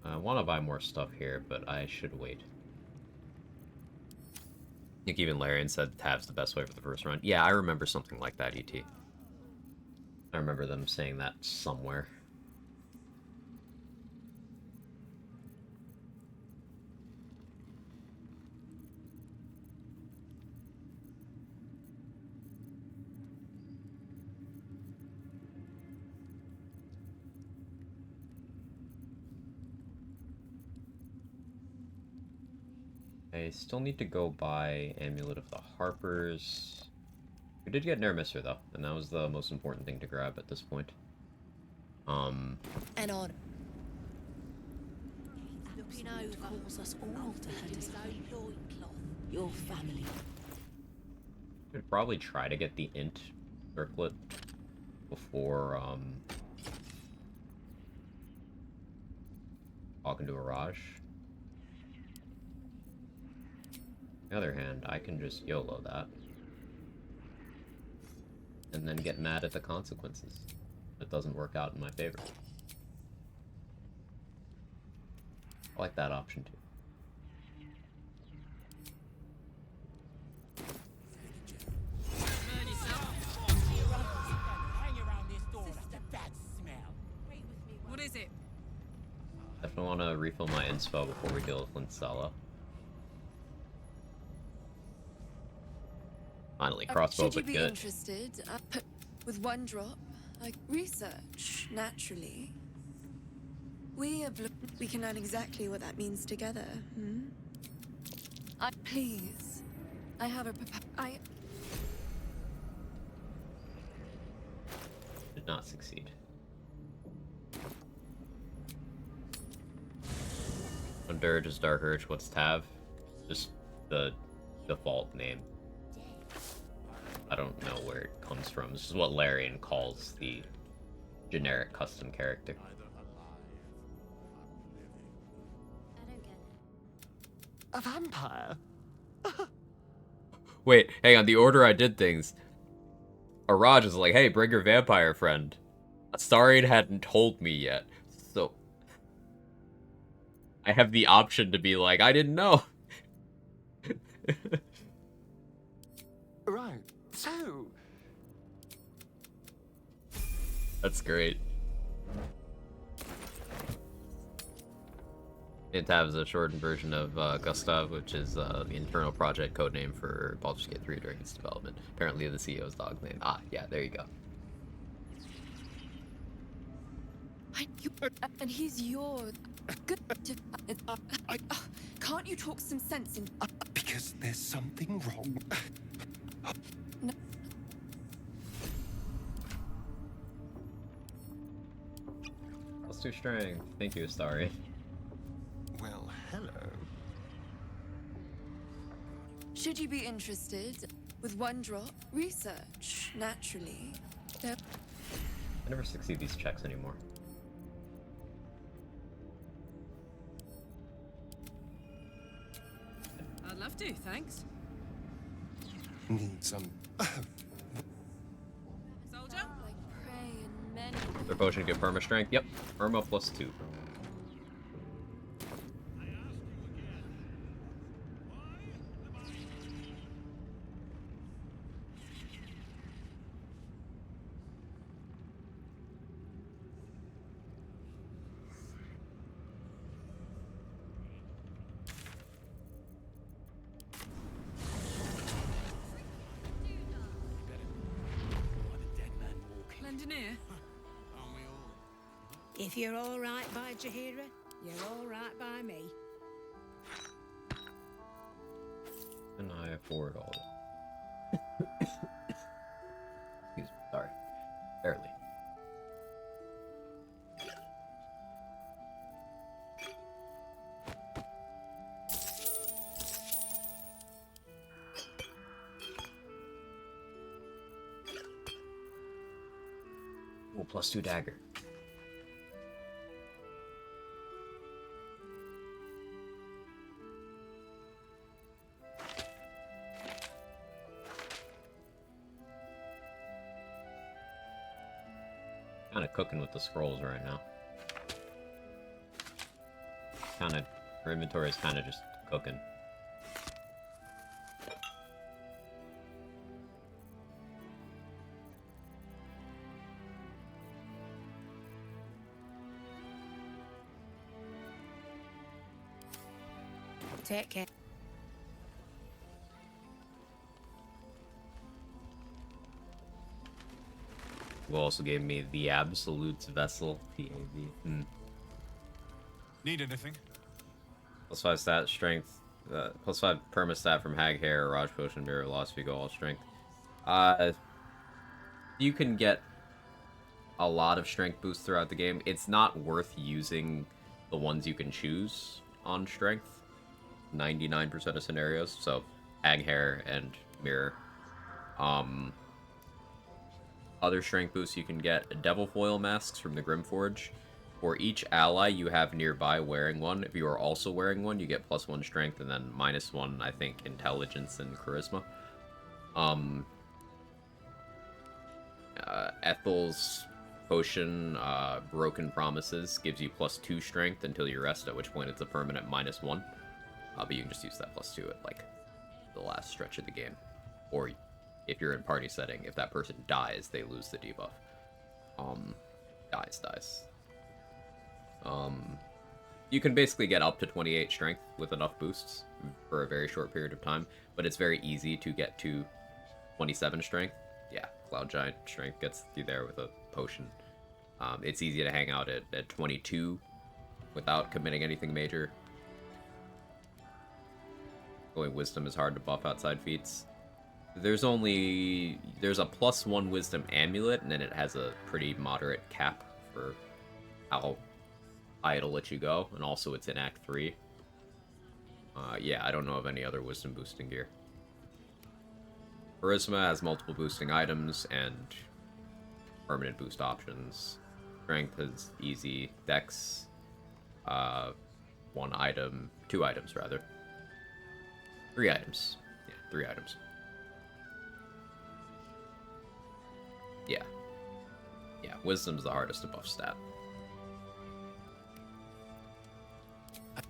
[SPEAKER 1] I want to buy more stuff here, but I should wait. think even Larian said Tav's the best way for the first run. Yeah, I remember something like that, ET. I remember them saying that somewhere. I still need to go buy Amulet of the Harpers. We did get Nermisser though, and that was the most important thing to grab at this point.
[SPEAKER 16] And on. Looking over calls us all to his loincloth. Your family.
[SPEAKER 1] Could probably try to get the int circlet before talking to Araj. On the other hand, I can just YOLO that. And then get mad at the consequences. It doesn't work out in my favor. I like that option too.
[SPEAKER 9] What is it?
[SPEAKER 1] Definitely want to refill my inspo before we deal with Linsella. Finally, crossbow,
[SPEAKER 17] Should you
[SPEAKER 1] but
[SPEAKER 17] be
[SPEAKER 1] good.
[SPEAKER 17] interested, with one drop, like research, naturally. We can learn exactly what that means together. Hmm? Please, I have a
[SPEAKER 1] Did not succeed. Dirge is Dark Urge. What's Tav? Just the default name. I don't know where it comes from. This is what Larian calls the generic custom character.
[SPEAKER 18] A vampire?
[SPEAKER 1] Wait, hang on. The order I did things. Araj is like, hey, bring your vampire friend. Astarion hadn't told me yet, so I have the option to be like, I didn't know.
[SPEAKER 18] Right. So...
[SPEAKER 1] That's great. Tav is a shortened version of Gustav, which is the internal project codename for Baldur's Gate 3 during its development. Apparently the CEO's dog's name. Ah, yeah, there you go.
[SPEAKER 17] And he's yours. Good. Can't you talk some sense in?
[SPEAKER 11] Because there's something wrong.
[SPEAKER 17] No.
[SPEAKER 1] +2 strength. Thank you, Astari.
[SPEAKER 11] Well, hello.
[SPEAKER 17] Should you be interested, with one drop, research, naturally. No.
[SPEAKER 1] I never succeed these checks anymore.
[SPEAKER 9] I'd love to, thanks.
[SPEAKER 11] Need some...
[SPEAKER 9] Soldier?
[SPEAKER 1] Their potion give perma strength. Yep, perma +2.
[SPEAKER 9] Lendoneer?
[SPEAKER 19] If you're all right by Jahira, you're all right by me.
[SPEAKER 1] And I afford all of it. Excuse me, sorry. Barely. Ooh, +2 dagger. Kind of cooking with the scrolls right now. Kind of, her inventory is kind of just cooking.
[SPEAKER 19] Take care.
[SPEAKER 1] Who also gave me the Absolute Vessel, PAV.
[SPEAKER 8] Need anything?
[SPEAKER 1] Plus 5 stat strength, plus 5 perma stat from Hag Hair, Raj Potion, Mirror, Philosophy, Go, all strength. You can get a lot of strength boosts throughout the game. It's not worth using the ones you can choose on strength 99% of scenarios. So Hag Hair and Mirror. Other strength boosts you can get Devil Foil masks from the Grimforge. For each ally you have nearby wearing one, if you are also wearing one, you get +1 strength and then -1, I think, intelligence and charisma. Ethel's potion, Broken Promises, gives you +2 strength until you rest, at which point it's a permanent -1. But you can just use that +2 at, like, the last stretch of the game. Or, if you're in party setting, if that person dies, they lose the debuff. Dies. You can basically get up to 28 strength with enough boosts for a very short period of time, but it's very easy to get to 27 strength. Yeah, Cloud Giant strength gets you there with a potion. It's easy to hang out at 22 without committing anything major. Going Wisdom is hard to buff outside feats. There's a +1 Wisdom amulet, and then it has a pretty moderate cap for how high it'll let you go, and also it's in Act 3. Yeah, I don't know of any other Wisdom boosting gear. Charisma has multiple boosting items and permanent boost options. Strength is easy. Dex, 1 item, 2 items rather. 3 items. Yeah, 3 items. Yeah. Yeah, Wisdom's the hardest to buff stat.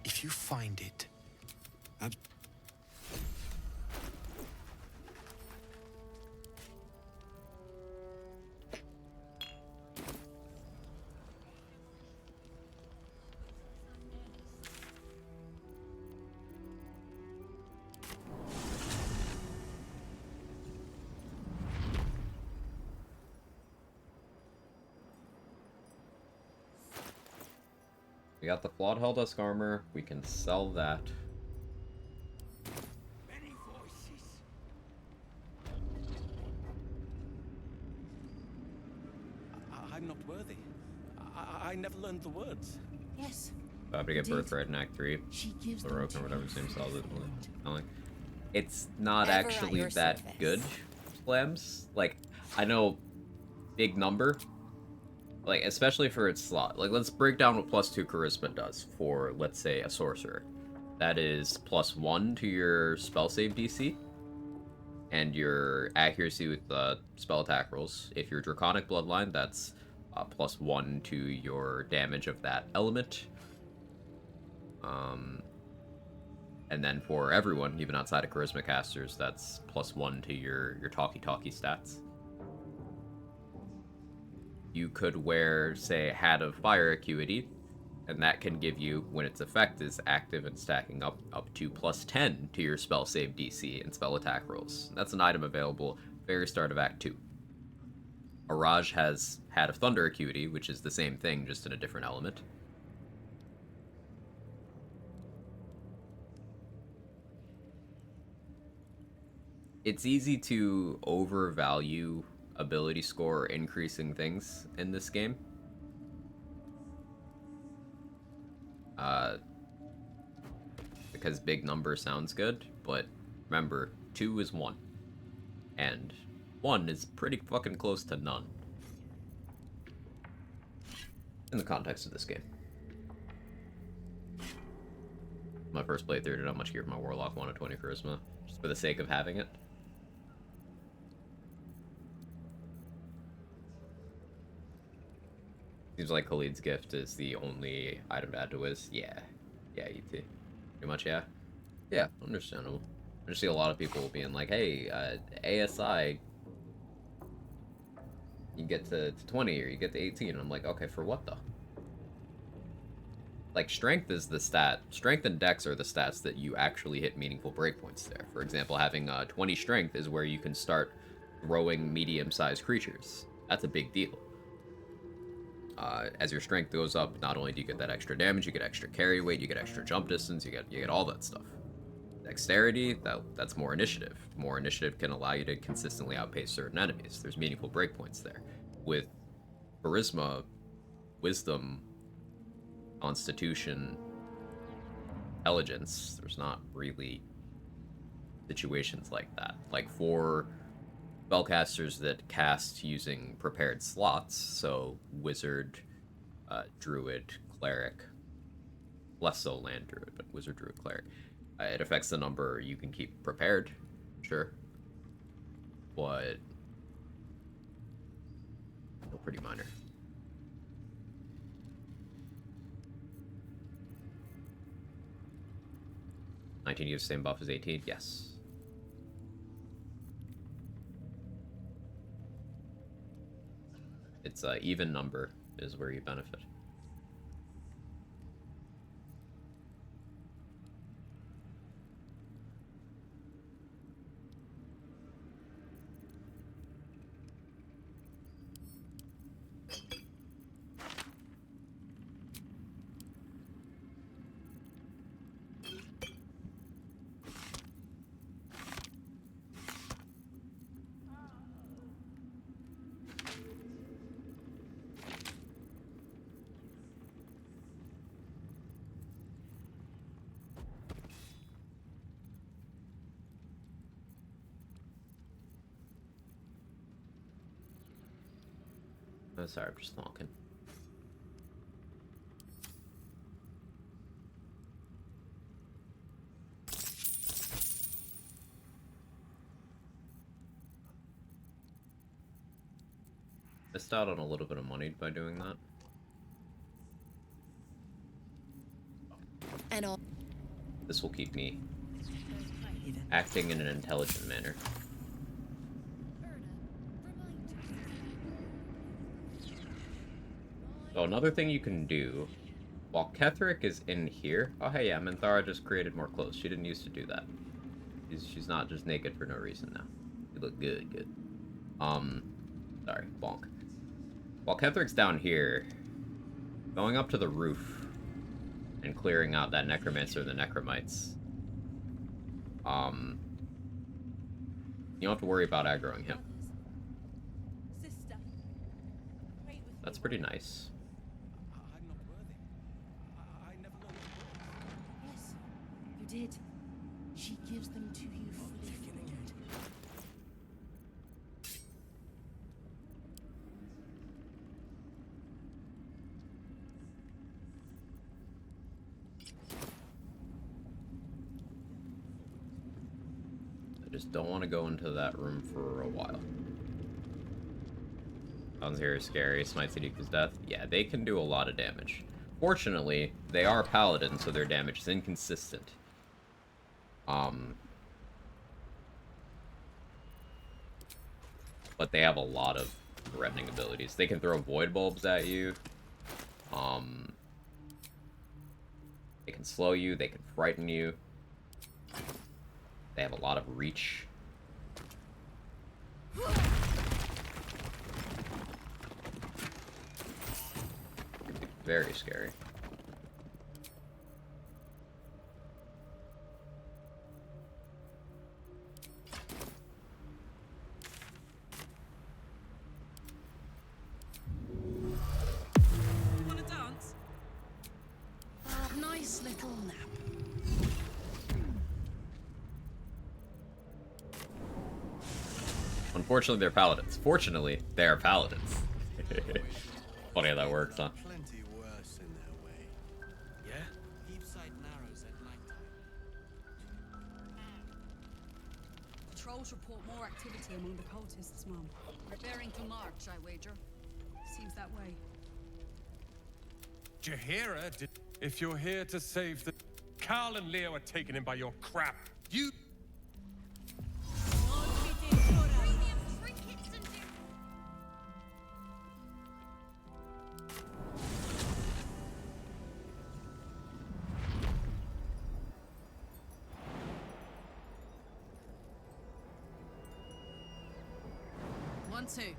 [SPEAKER 20] If you find it,
[SPEAKER 1] We got the Flawed Helldusk armor. We can sell that.
[SPEAKER 11] Many voices.
[SPEAKER 21] I'm not worthy. I never learned the words.
[SPEAKER 19] Yes.
[SPEAKER 1] About to get
[SPEAKER 19] Indeed.
[SPEAKER 1] Birthright in Act 3.
[SPEAKER 19] She gives them
[SPEAKER 1] Baroque or whatever his name solid. It's not
[SPEAKER 19] Ever at
[SPEAKER 1] actually
[SPEAKER 19] your
[SPEAKER 1] that
[SPEAKER 19] service.
[SPEAKER 1] good, Slams. Like, I know big number. Like, especially for its slot. Like, let's break down what +2 Charisma does for, let's say, a Sorcerer. That is +1 to your spell save DC. And your accuracy with the spell attack rolls. If you're Draconic Bloodline, that's +1 to your damage of that element. And then for everyone, even outside of Charisma casters, that's +1 to your talkie-talkie stats. You could wear, say, Hat of Fire Acuity, and that can give you, when its effect is active and stacking up to +10 to your spell save DC and spell attack rolls. That's an item available very start of Act 2. Araj has Hat of Thunder Acuity, which is the same thing, just in a different element. It's easy to overvalue ability score increasing things in this game. Because big number sounds good, but remember, 2 is 1. And 1 is pretty fucking close to none. In the context of this game. My first playthrough did not much gear for my Warlock, 1 of 20 Charisma, just for the sake of having it. Seems like Khalid's gift is the only item to add to Wiz. Yeah. Yeah, ET. Pretty much, yeah. Yeah, understandable. I just see a lot of people being like, hey, ASI, you get to 20 or you get to 18. And I'm like, okay, for what though? like strength is the stat. Strength and dex are the stats that you actually hit meaningful breakpoints there. For example, having 20 strength is where you can start throwing medium-sized creatures. That's a big deal. As your strength goes up, not only do you get that extra damage, you get extra carry weight, you get extra jump distance, you get all that stuff. Dexterity, that's more initiative. More initiative can allow you to consistently outpace certain enemies. There's meaningful breakpoints there. With charisma, wisdom, constitution, intelligence, there's not really situations like that. Like for spellcasters that cast using prepared slots, so wizard, druid, cleric, less so land druid, but wizard, druid, cleric, it affects the number you can keep prepared, sure, but still pretty minor. 19 gives the same buff as 18, yes. It's even number is where you benefit. Oh, sorry, I'm just talking. Missed out on a little bit of money by doing that.
[SPEAKER 10] And all.
[SPEAKER 1] This will keep me acting in an intelligent manner. So another thing you can do, while Ketherick is in here... Oh, hey, yeah, Minthara just created more clothes. She didn't used to do that. She's not just naked for no reason now. You look good. Sorry, bonk. While Ketherick's down here, going up to the roof and clearing out that Necromancer and the Necromites, you don't have to worry about aggroing him. That's pretty nice.
[SPEAKER 5] Yes, you did. She gives them to you fully formed.
[SPEAKER 1] I just don't want to go into that room for a while. Sounds very scary. Smites that equals death. Yeah, they can do a lot of damage. Fortunately, they are paladins, so their damage is inconsistent. But they have a lot of threatening abilities. They can throw void bulbs at you. They can slow you. They can frighten you. They have a lot of reach. Very scary.
[SPEAKER 6] Wanna dance? Nice little nap.
[SPEAKER 1] Unfortunately, they're paladins. Fortunately, they are paladins. Funny how that works, huh?
[SPEAKER 21] Plenty worse in their way. Yeah? Heapside narrows at nighttime.
[SPEAKER 6] Patrols report more activity among the cultists, Mum. Preparing to march, I wager. Seems that way.
[SPEAKER 8] Jaheira, if you're here to save the... Carl and Leo are taken in by your crap. You...
[SPEAKER 9] 1-2.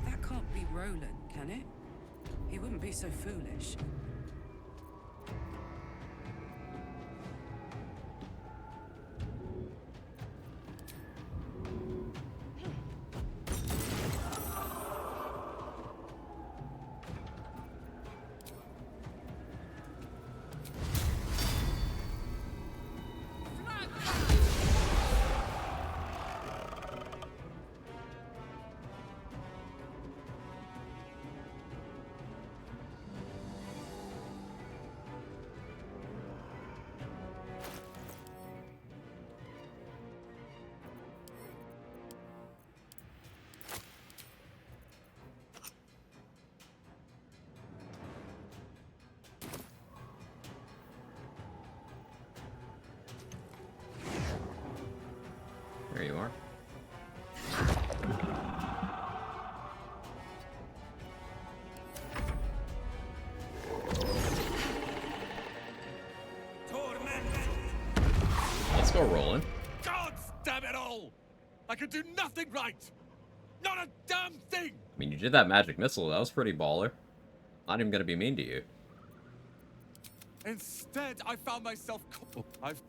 [SPEAKER 3] That can't be Roland, can it? He wouldn't be so foolish.
[SPEAKER 1] There you are. Let's go rolling.
[SPEAKER 21] God damn it all! I could do nothing right! Not a damn thing!
[SPEAKER 1] I mean, you did that magic missile. That was pretty baller. Not even gonna be mean to you.
[SPEAKER 21] Instead, I found myself I've...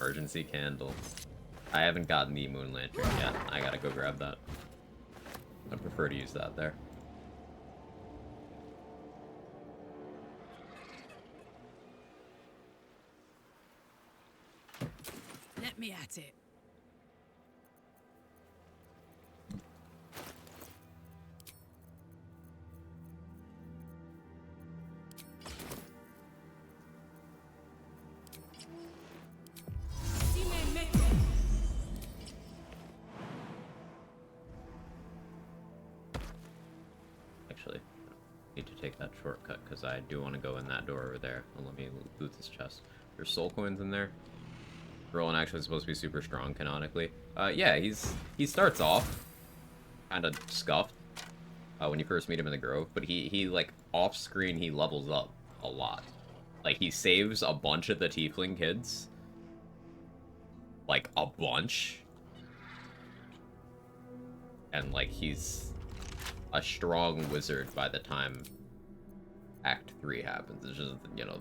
[SPEAKER 1] Emergency candle. I haven't gotten the moon lantern yet. I gotta go grab that. I'd prefer to use that there.
[SPEAKER 9] Let me at it.
[SPEAKER 1] Actually, I need to take that shortcut because I do want to go in that door over there. And let me loot this chest. There's soul coins in there. Roland actually is supposed to be super strong canonically. Yeah, he starts off kind of scuffed when you first meet him in the Grove, but he like off screen he levels up a lot. Like he saves a bunch of the tiefling kids, like a bunch, and like he's a strong wizard by the time Act 3 happens. It's just, you know,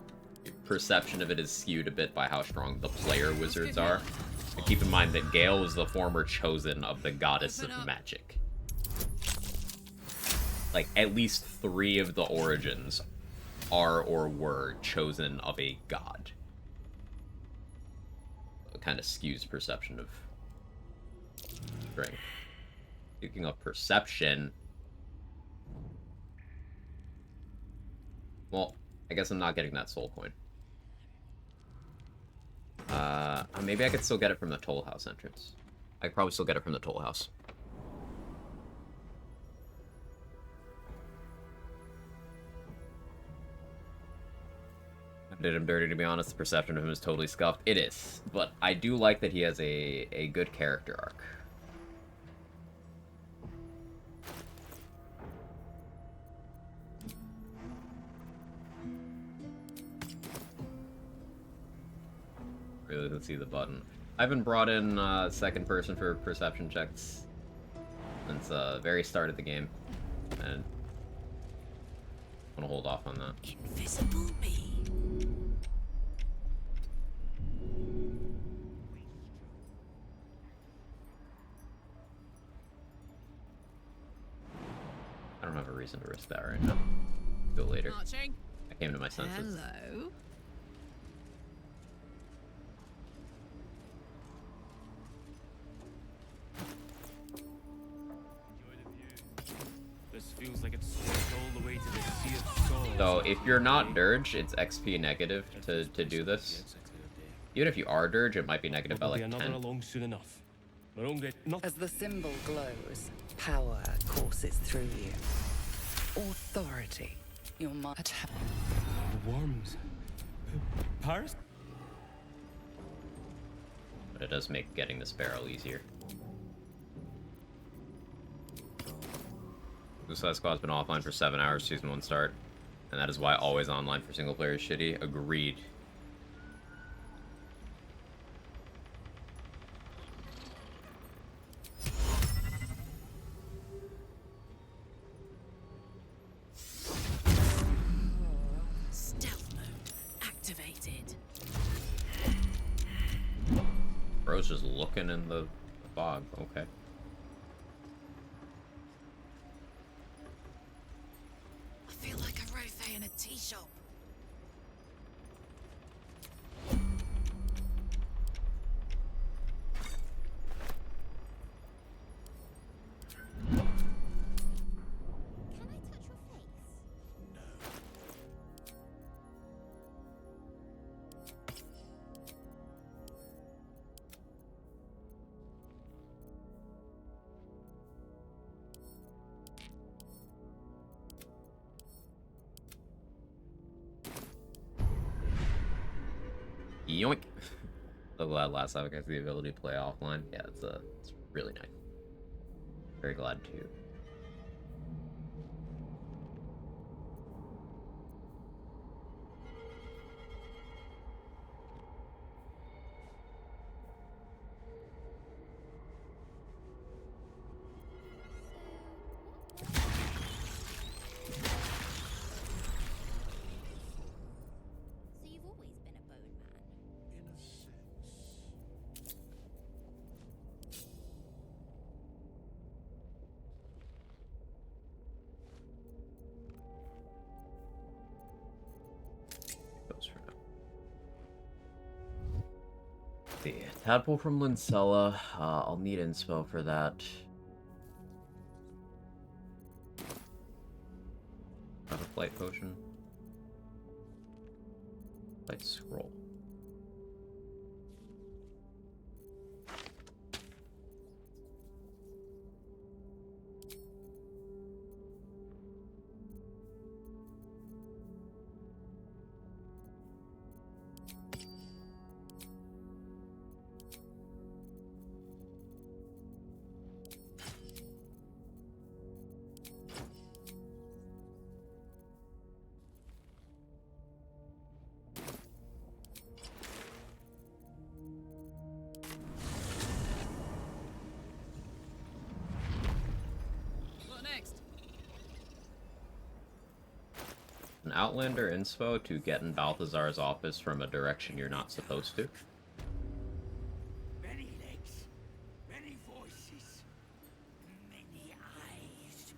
[SPEAKER 1] perception of it is skewed a bit by how strong the player wizards are. But keep in mind that Gale is the former chosen of the goddess of magic. Like, at least 3 of the origins are or were chosen of a god. It kind of skews perception of strength. Speaking of perception, well, I guess I'm not getting that soul coin. Maybe I could still get it from the Toll House entrance. I could probably still get it from the Toll House. I did him dirty, to be honest. The perception of him is totally scuffed. It is, but I do like that he has a good character arc. Really, let's see the button. I haven't brought in second person for perception checks since very start of the game, and I'm gonna hold off on that.
[SPEAKER 10] Invisible me.
[SPEAKER 1] reason to risk that right now. Do it later.
[SPEAKER 10] Marching.
[SPEAKER 1] I came to my senses.
[SPEAKER 10] Hello.
[SPEAKER 8] This feels like it's stretched all the way to the Sea of Souls.
[SPEAKER 1] So if you're not Dirge, it's XP negative to do this. Even if you are Dirge, it might be negative by like 10.
[SPEAKER 8] Along soon enough.
[SPEAKER 2] As the symbol glows, power courses through you. Authority. Your mind.
[SPEAKER 8] Worms. Paris?
[SPEAKER 1] But it does make getting this barrel easier. Suicide Squad's been offline for 7 hours, Season 1 start. And that is why always online for single player is shitty. Agreed.
[SPEAKER 10] Stealth mode activated.
[SPEAKER 1] Bro's just looking in the fog. Okay.
[SPEAKER 10] I feel like a rofé in a tea shop.
[SPEAKER 1] Yoink. So glad last time I got the ability to play offline. Yeah, it's really nice. Very glad to.
[SPEAKER 7] So you've always been a bone man?
[SPEAKER 11] In a sense.
[SPEAKER 1] Goes for now. The tadpole from Lincella. I'll need inspo for that. Have a flight potion. Flight scroll.
[SPEAKER 10] What next?
[SPEAKER 1] An Outlander inspo to get in Balthazar's office from a direction you're not supposed to.
[SPEAKER 11] Many legs, many voices, many eyes.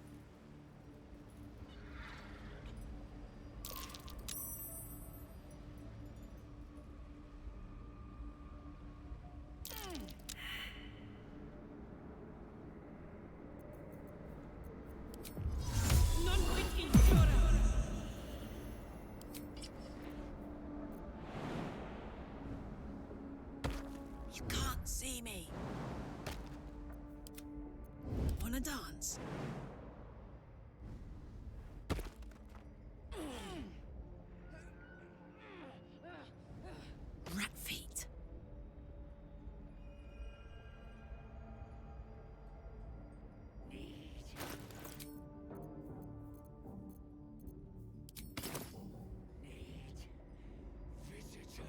[SPEAKER 10] You can't see me. Wanna dance? Rat feet.
[SPEAKER 11] Visitors.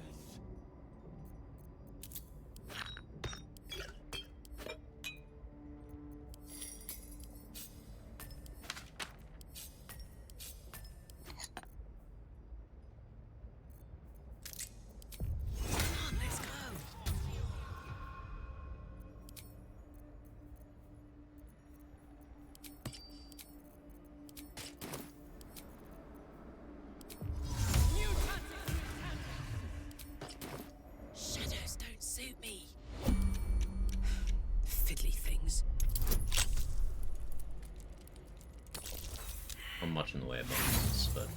[SPEAKER 1] much in the way of bonuses, but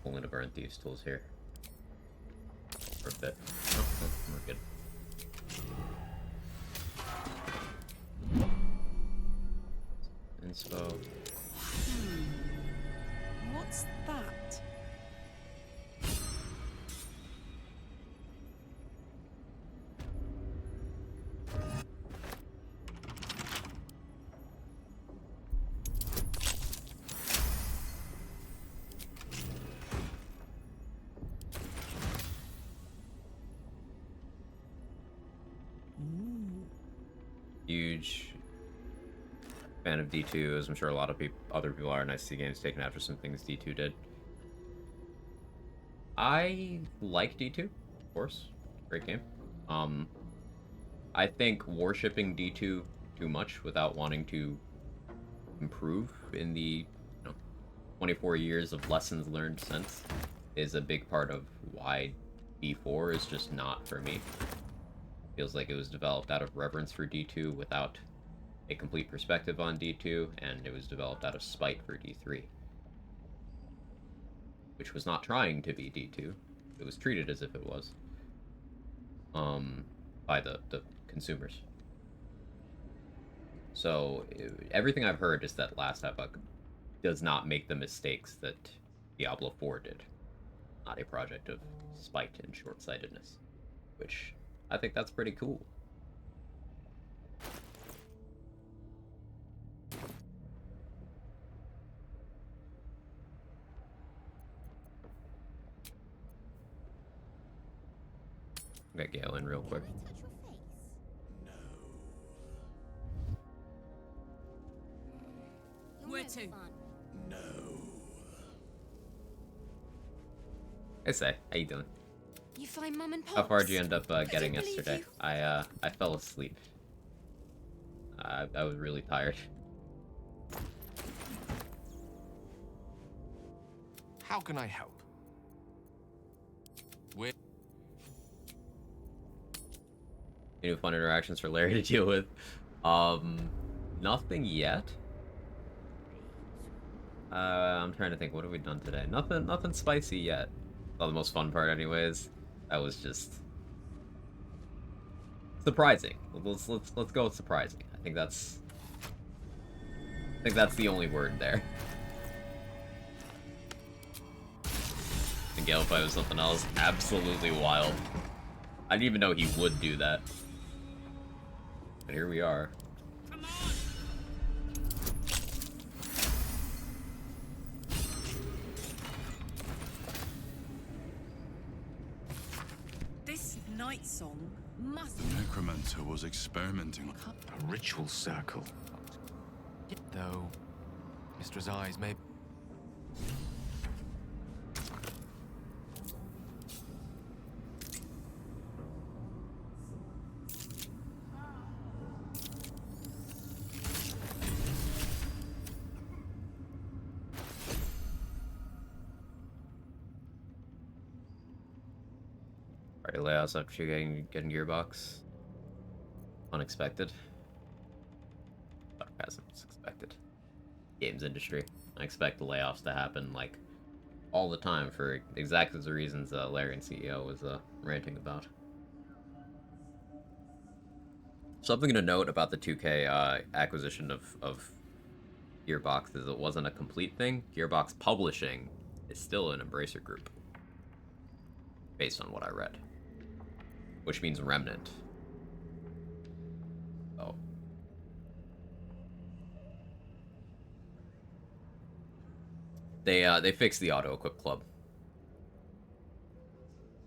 [SPEAKER 1] only to burn thieves' tools here. For a bit. Oh, we're good. Inspo.
[SPEAKER 3] What's that?
[SPEAKER 1] Huge fan of D2, as I'm sure a lot of other people are. Nice to see games taken after some things D2 did. I like D2, of course. Great game. I think worshipping D2 too much without wanting to improve in the 24 years of lessons learned since is a big part of why D4 is just not for me. Feels like it was developed out of reverence for D2 without a complete perspective on D2, and it was developed out of spite for D3. Which was not trying to be D2. It was treated as if it was. By the consumers. So, everything I've heard is that Last Epoch does not make the mistakes that Diablo 4 did. Not a project of spite and short-sightedness. Which I think that's pretty cool. Get Gale in real quick.
[SPEAKER 9] Where to?
[SPEAKER 11] No.
[SPEAKER 1] Hey, Say, how you doing?
[SPEAKER 17] You find Mum and Pops?
[SPEAKER 1] How far did you end up getting
[SPEAKER 17] believe
[SPEAKER 1] yesterday?
[SPEAKER 17] you.
[SPEAKER 1] I fell asleep. I was really tired.
[SPEAKER 21] How can I help? Where?
[SPEAKER 1] Any fun interactions for Larry to deal with? Nothing yet. I'm trying to think. What have we done today? Nothing spicy yet. Well, the most fun part, anyways. That was just surprising. Let's go with surprising. I think that's the only word there. And Gale fight was something else absolutely wild. I didn't even know he would do that. But here we are.
[SPEAKER 9] This night song must.
[SPEAKER 4] The necromancer was experimenting.
[SPEAKER 20] A ritual circle. Though, Mistress' eyes may.
[SPEAKER 1] Party layouts after you getting Gearbox. Unexpected. Sarcasm, it's expected. Games industry. I expect the layoffs to happen like all the time for exactly the reasons Larry and CEO was ranting about. Something to note about the 2K acquisition of Gearbox is it wasn't a complete thing. Gearbox Publishing is still an Embracer group, based on what I read, which means Remnant. Oh. They fixed the auto-equip club.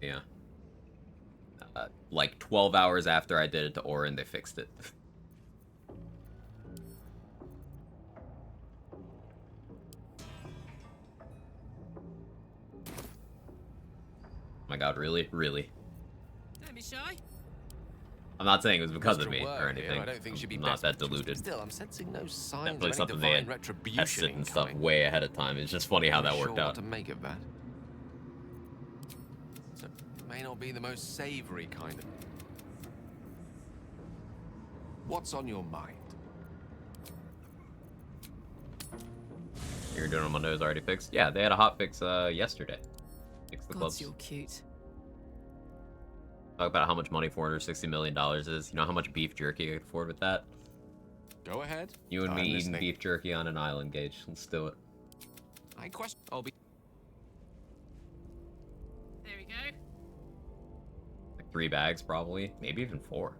[SPEAKER 1] Yeah. Like 12 hours after I did it to Orin, they fixed it. Oh my god, really? Really?
[SPEAKER 9] Don't be shy.
[SPEAKER 1] I'm not saying it was because of
[SPEAKER 20] Mr.
[SPEAKER 1] me
[SPEAKER 20] Work
[SPEAKER 1] or
[SPEAKER 20] here,
[SPEAKER 1] anything.
[SPEAKER 20] I don't think she'd be
[SPEAKER 1] I'm not
[SPEAKER 20] best-
[SPEAKER 1] that deluded.
[SPEAKER 20] Still, I'm sensing no signs
[SPEAKER 1] Definitely
[SPEAKER 20] of any
[SPEAKER 1] something they
[SPEAKER 20] divine
[SPEAKER 1] had
[SPEAKER 20] retribution
[SPEAKER 1] tested and stuff
[SPEAKER 20] incoming.
[SPEAKER 1] way ahead of time. It's just funny how that
[SPEAKER 20] Not
[SPEAKER 1] worked
[SPEAKER 20] sure
[SPEAKER 1] out.
[SPEAKER 20] What to make of that? So, it may not be the most savory kind of. What's on your mind?
[SPEAKER 1] You're doing on Monday was already fixed? Yeah, they had a hot fix yesterday. Fix the clubs.
[SPEAKER 9] You're cute.
[SPEAKER 1] Talk about how much money $460 million is. You know how much beef jerky you could afford with that?
[SPEAKER 20] Go ahead.
[SPEAKER 1] You and me
[SPEAKER 20] I'm
[SPEAKER 1] eating
[SPEAKER 20] listening.
[SPEAKER 1] beef jerky on an island, Gage. Let's do it.
[SPEAKER 20] I question. I'll be.
[SPEAKER 9] There we go.
[SPEAKER 1] Like 3 bags, probably. Maybe even 4.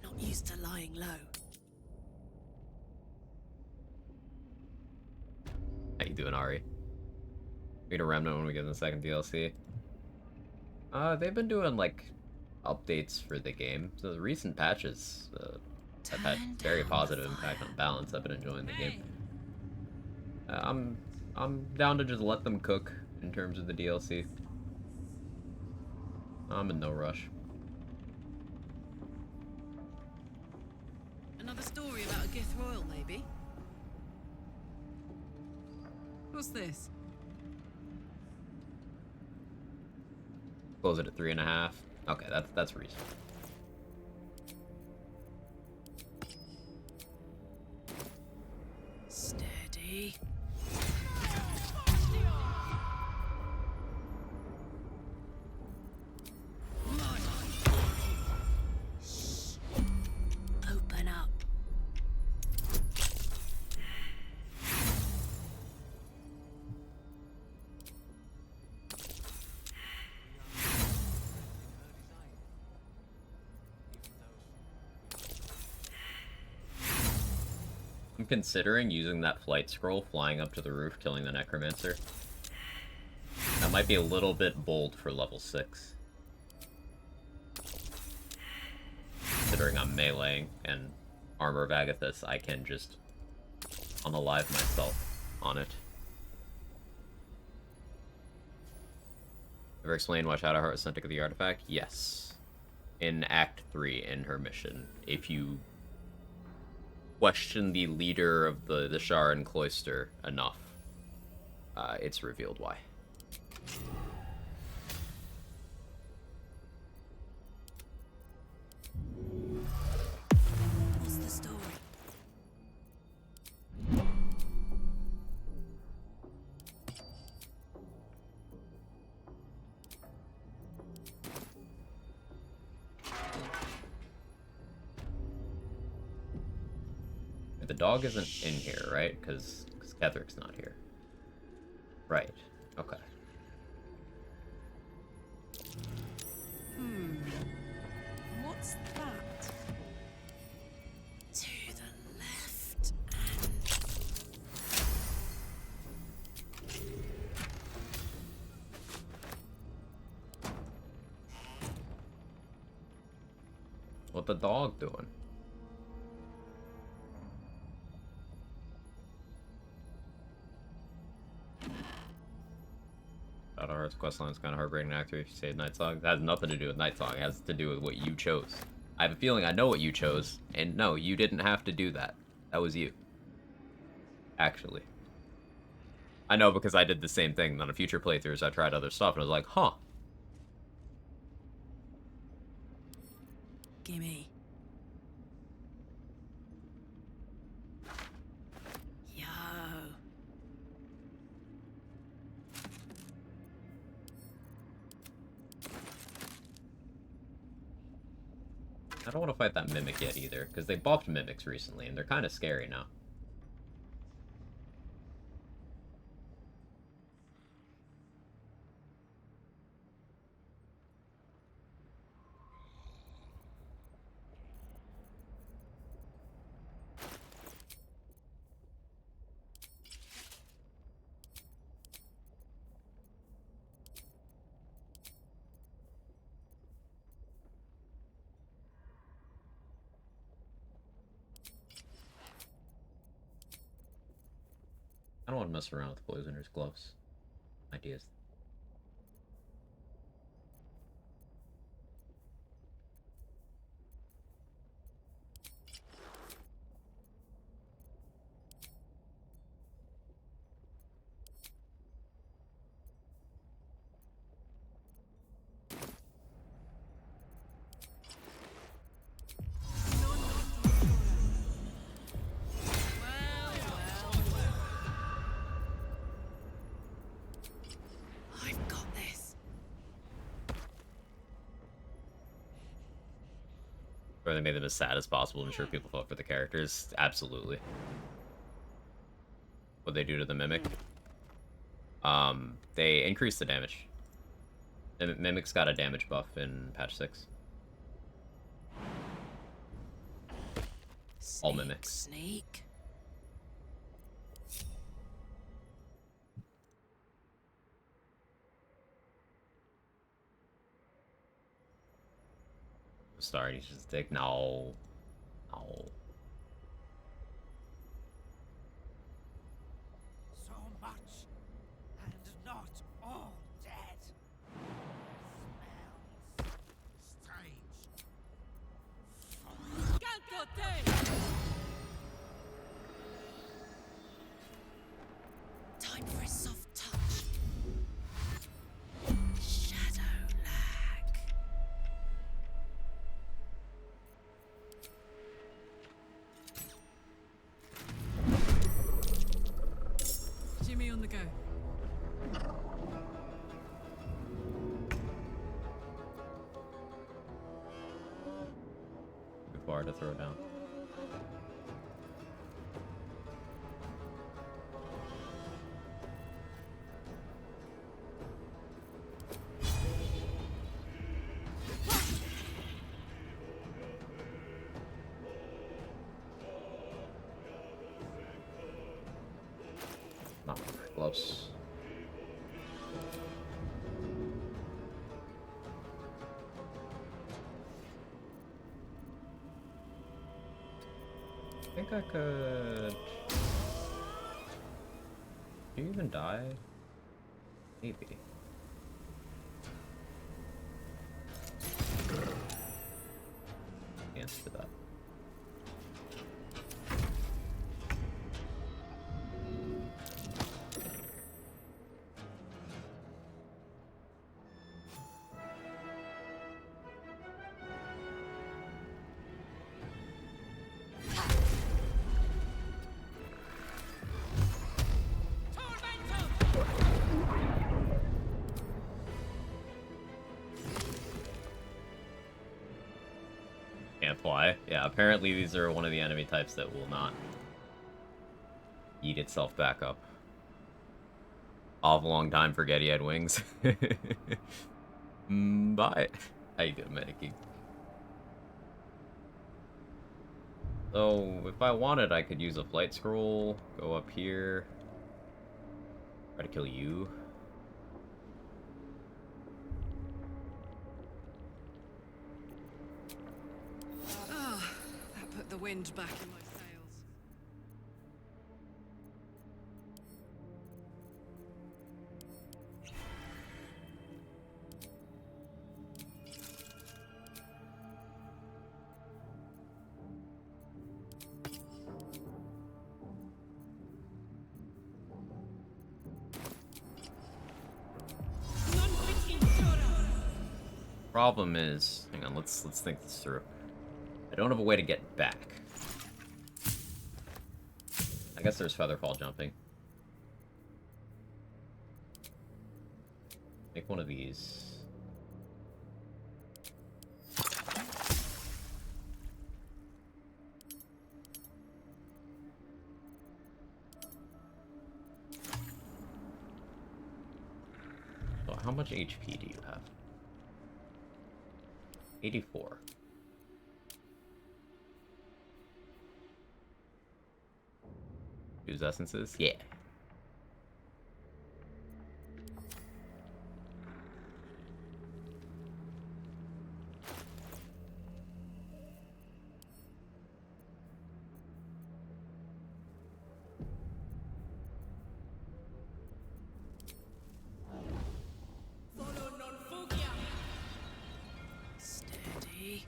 [SPEAKER 19] Not used to lying low.
[SPEAKER 1] How you doing, Ari? Read a remnant when we get in the second DLC. They've been doing, like, updates for the game. So the recent patches have had very positive impact on balance. I've been enjoying the game. I'm down to just let them cook in terms of the DLC. I'm in no rush.
[SPEAKER 9] Another story about a Gith Royal, maybe? What's this?
[SPEAKER 1] Close it at 3.5. Okay, that's reasonable.
[SPEAKER 19] Steady. Shh. Open up.
[SPEAKER 1] I'm considering using that flight scroll, flying up to the roof, killing the necromancer. That might be a little bit bold for level 6. Considering I'm meleeing and Armor of Agathis, I can just unalive myself on it. Ever explained why Shadowheart was sent to get the artifact? Yes. In Act 3, in her mission. If you question the leader of the Sharan cloister enough, it's revealed why.
[SPEAKER 19] What's the story?
[SPEAKER 1] The dog isn't in here, right? Because Ketherick's not here. Right. Okay.
[SPEAKER 19] What's that? To the left
[SPEAKER 1] What the dog doing? Shadowheart's questline is kind of heartbreaking actor if you say Night Song. That has nothing to do with Night Song. It has to do with what you chose. I have a feeling I know what you chose, and no, you didn't have to do that. That was you. Actually. I know because I did the same thing on a future playthroughs. I tried other stuff, and I was like, huh.
[SPEAKER 19] Gimme. Yo.
[SPEAKER 1] I don't want to fight that Mimic yet either, because they buffed Mimics recently, and they're kind of scary now. I don't want to mess around with Poisoner's gloves. Ideas. where they made them as sad as possible to ensure people vote for the characters. Absolutely. What they do to the Mimic? They increase the damage. The Mimic's got a damage buff in patch 6. All Mimics.
[SPEAKER 10] Sneak.
[SPEAKER 1] Sorry, he's just dick. No. No.
[SPEAKER 11] So much, and not all dead. Smells strange.
[SPEAKER 10] Time for a soft touch. Shadow lag.
[SPEAKER 3] Jimmy on the go.
[SPEAKER 1] Good bar to throw down. Not close. I think I could... Do you even die? Maybe. Answer that. Can't fly. Yeah, apparently these are one of the enemy types that will not eat itself back up. Awful long time for Getty had wings. Bye. How you doing, Medici? So, if I wanted, I could use a flight scroll, go up here, try to kill you.
[SPEAKER 9] That put the wind back in my sails.
[SPEAKER 1] Problem is, hang on, let's think this through. I don't have a way to get back. I guess there's featherfall jumping. Make one of these. So how much HP do you have? 84. Use essences? Yeah.
[SPEAKER 10] Steady.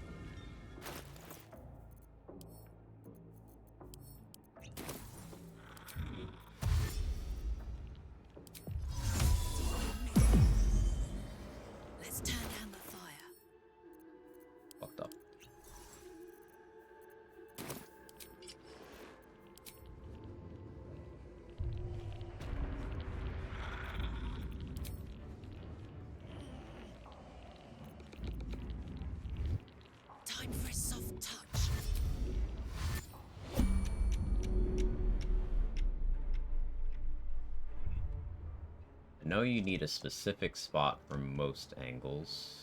[SPEAKER 1] I know you need a specific spot from most angles.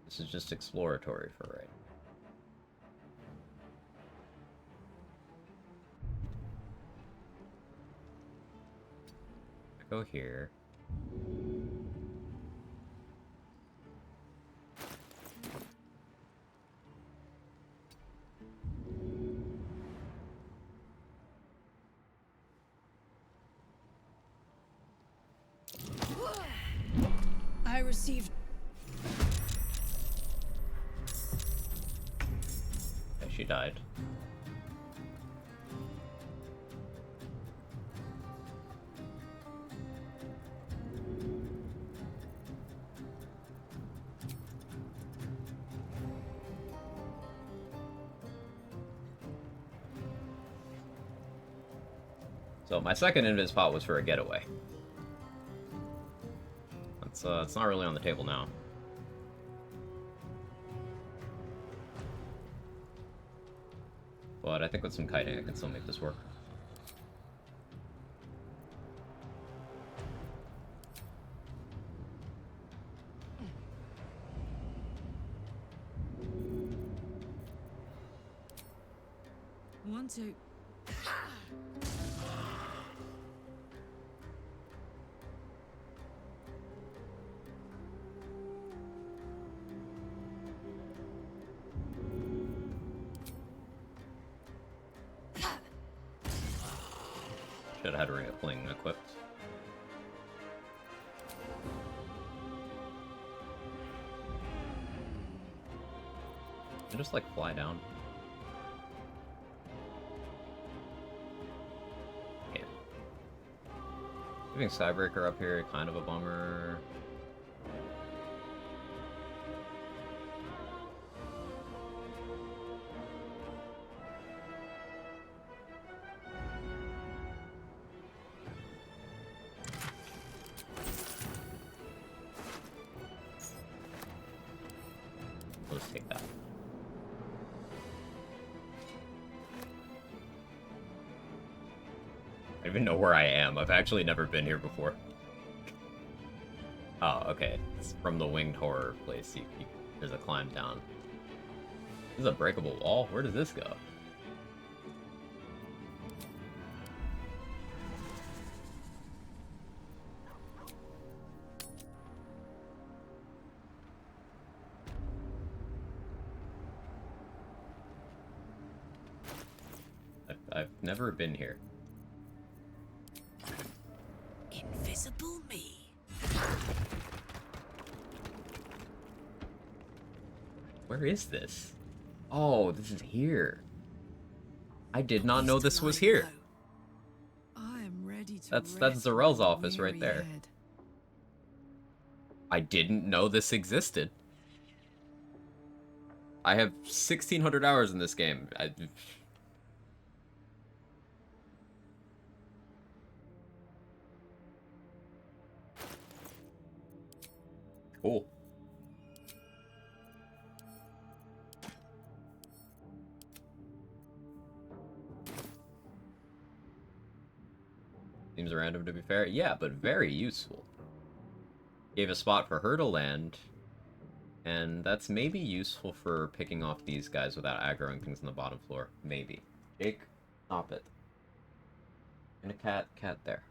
[SPEAKER 1] This is just exploratory for right now. Go here.
[SPEAKER 9] I received.
[SPEAKER 1] Okay, she died. So my second invis pot was for a getaway. It's not really on the table now. But I think with some kiting I can still make this work.
[SPEAKER 9] Want to.
[SPEAKER 1] Should have had Ring of Fling equipped. I just like fly down. Yeah. Leaving Skybreaker up here, kind of a bummer. Let's take that. I don't even know where I am. I've actually never been here before. Oh, okay. It's from the winged horror place. There's a climb down. This is a breakable wall? Where does this go? I've never been here.
[SPEAKER 10] Invisible me.
[SPEAKER 1] Where is this? Oh, this is here. I did not know this was here.
[SPEAKER 9] I am ready to.
[SPEAKER 1] That's Zarel's office right there. I didn't know this existed. I have 1,600 hours in this game. Cool. Seems random to be fair. Yeah, but very useful. Gave a spot for her to land, and that's maybe useful for picking off these guys without aggroing things on the bottom floor. Maybe. Jake, stop it. And a cat there.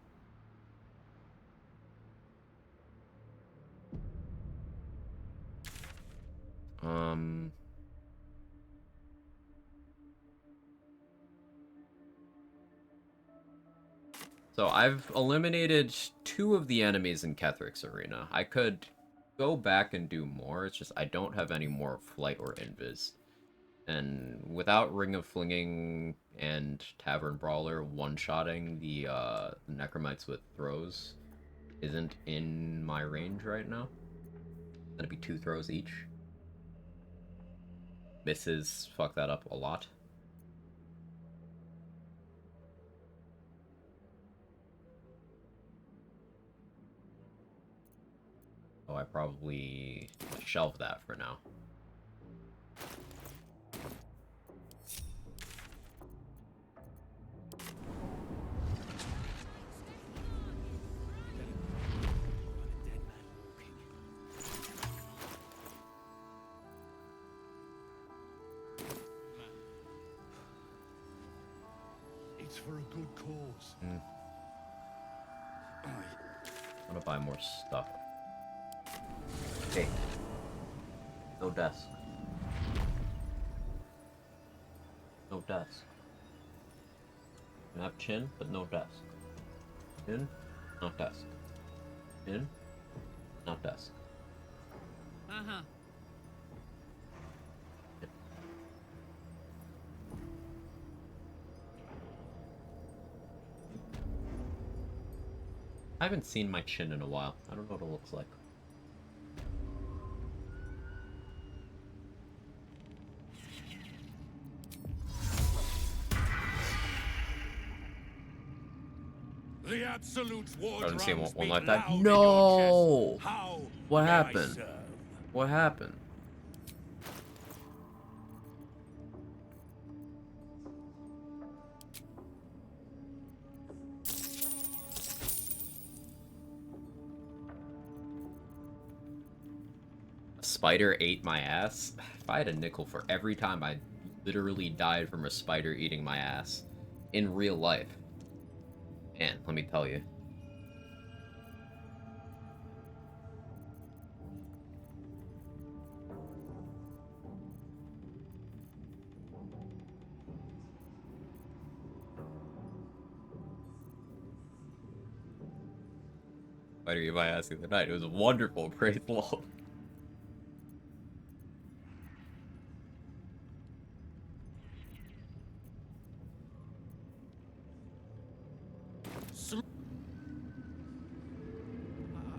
[SPEAKER 1] So I've eliminated 2 of the enemies in Kethric's arena. I could go back and do more, it's just I don't have any more flight or invis. And without Ring of Flinging and Tavern Brawler one-shotting the Necromites with throws isn't in my range right now. That'd be 2 throws each. Misses fuck that up a lot. So I probably shelve that for now.
[SPEAKER 11] It's for a good cause.
[SPEAKER 1] I want to buy more stuff. Hey. No desk. No desk. You have chin, but no desk. Chin, not desk. Chin, not desk.
[SPEAKER 10] Uh-huh.
[SPEAKER 1] I haven't seen my chin in a while. I don't know what it looks like.
[SPEAKER 11] The absolute war
[SPEAKER 1] I didn't see
[SPEAKER 11] drums
[SPEAKER 1] one
[SPEAKER 11] beat
[SPEAKER 1] like that.
[SPEAKER 11] loud in your
[SPEAKER 1] No!
[SPEAKER 11] chest. How
[SPEAKER 1] What
[SPEAKER 11] may I
[SPEAKER 1] happened?
[SPEAKER 11] serve?
[SPEAKER 1] What happened? A spider ate my ass? If I had a nickel for every time I literally died from a spider eating my ass in real life, man, let me tell you. Spider ate my ass the other night. It was wonderful. Praise the Lord.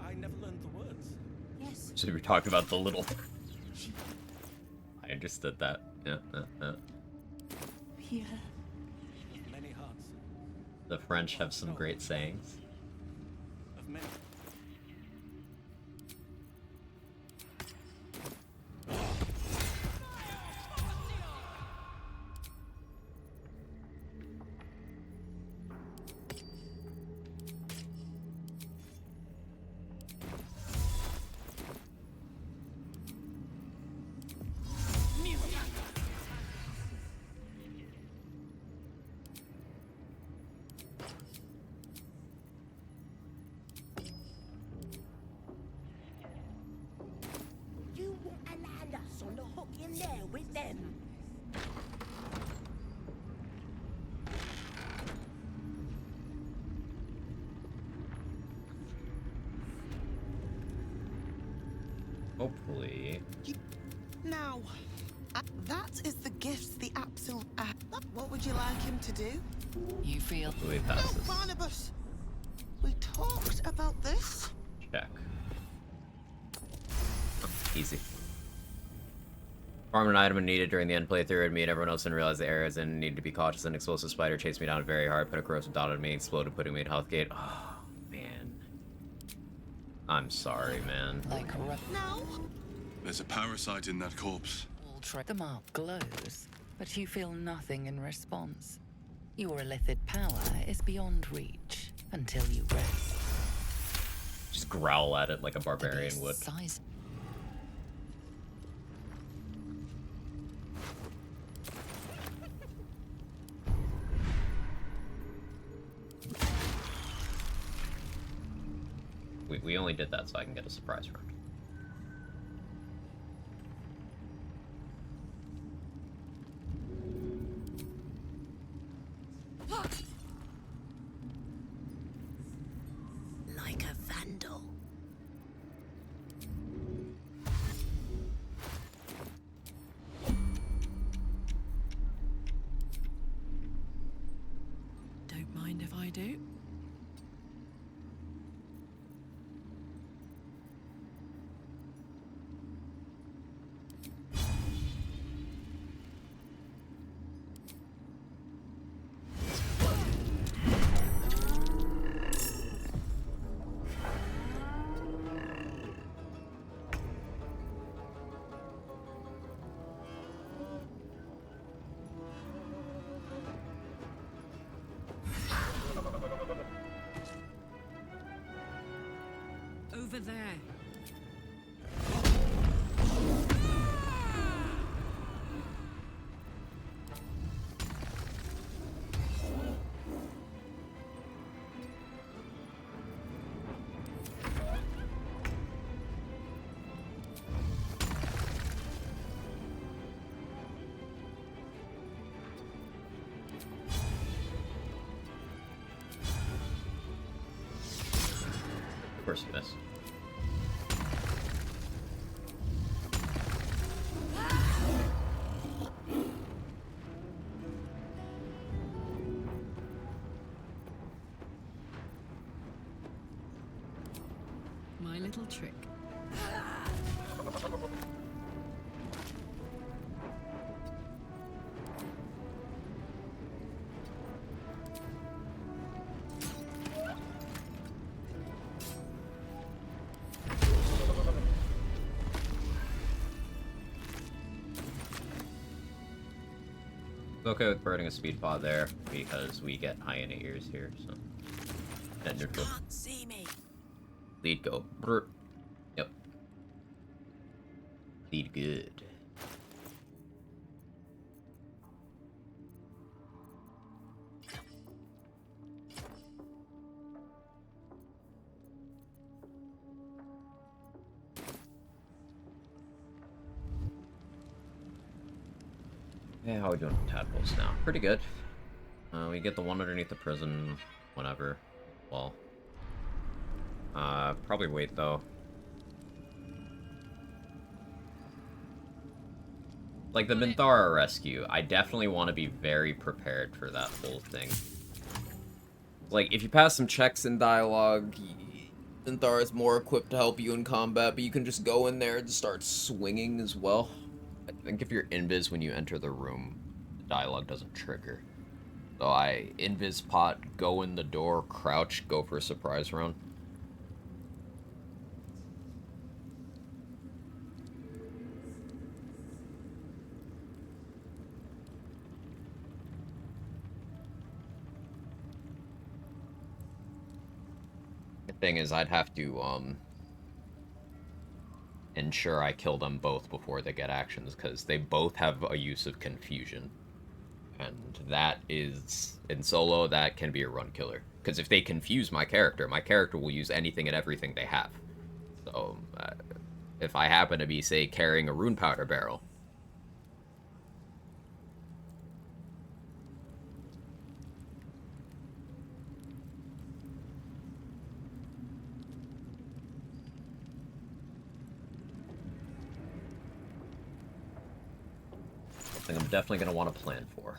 [SPEAKER 11] I never learned the words.
[SPEAKER 10] Yes.
[SPEAKER 1] Should we talk about the little... I understood that. Yeah.
[SPEAKER 10] Here.
[SPEAKER 11] Many hearts.
[SPEAKER 1] The French have some great sayings.
[SPEAKER 11] Of many.
[SPEAKER 16] You won't allow us on the hook in there with them.
[SPEAKER 1] Hopefully.
[SPEAKER 12] Now, that is the gift the absolute. What would you like him to do?
[SPEAKER 15] You feel.
[SPEAKER 1] Hopefully passes.
[SPEAKER 12] Barnabas, we talked about this.
[SPEAKER 1] Check. Easy. Farm an item needed during the end playthrough, and me and everyone else didn't realize the areas and needed to be cautious. An explosive spider chased me down very hard, put a corrosive dot on me, exploded, putting me in health gate. Oh, man. I'm sorry, man.
[SPEAKER 15] Like a rough.
[SPEAKER 12] No.
[SPEAKER 4] There's a parasite in that corpse.
[SPEAKER 15] The mark glows, but you feel nothing in response. Your illithid power is beyond reach until you rest.
[SPEAKER 1] Just growl at it like a barbarian would.
[SPEAKER 15] Size.
[SPEAKER 1] We only did that so I can get a surprise round.
[SPEAKER 16] Like a vandal.
[SPEAKER 10] Don't mind if I do. Over there.
[SPEAKER 1] course you miss.
[SPEAKER 6] My little trick.
[SPEAKER 1] Okay with burning a speed pod there because we get hyena ears here, so that neutral.
[SPEAKER 10] Can't see me.
[SPEAKER 1] Lead go. Brr. Yep. Lead good. Yeah, how are we doing with tadpoles now? Pretty good. We get the one underneath the prison whenever. Well. Probably wait though. Like the Minthara rescue, I definitely want to be very prepared for that whole thing. Like, if you pass some checks in dialogue, Minthara is more equipped to help you in combat, but you can just go in there and start swinging as well. I think if you're invis when you enter the room, the dialogue doesn't trigger. So I invis pot, go in the door, crouch, go for a surprise round. The thing is, I'd have to, ensure I kill them both before they get actions, because they both have a use of confusion. And that is, in solo, that can be a run killer. Because if they confuse my character will use anything and everything they have. So, if I happen to be, say, carrying a rune powder barrel, something I'm definitely going to want to plan for.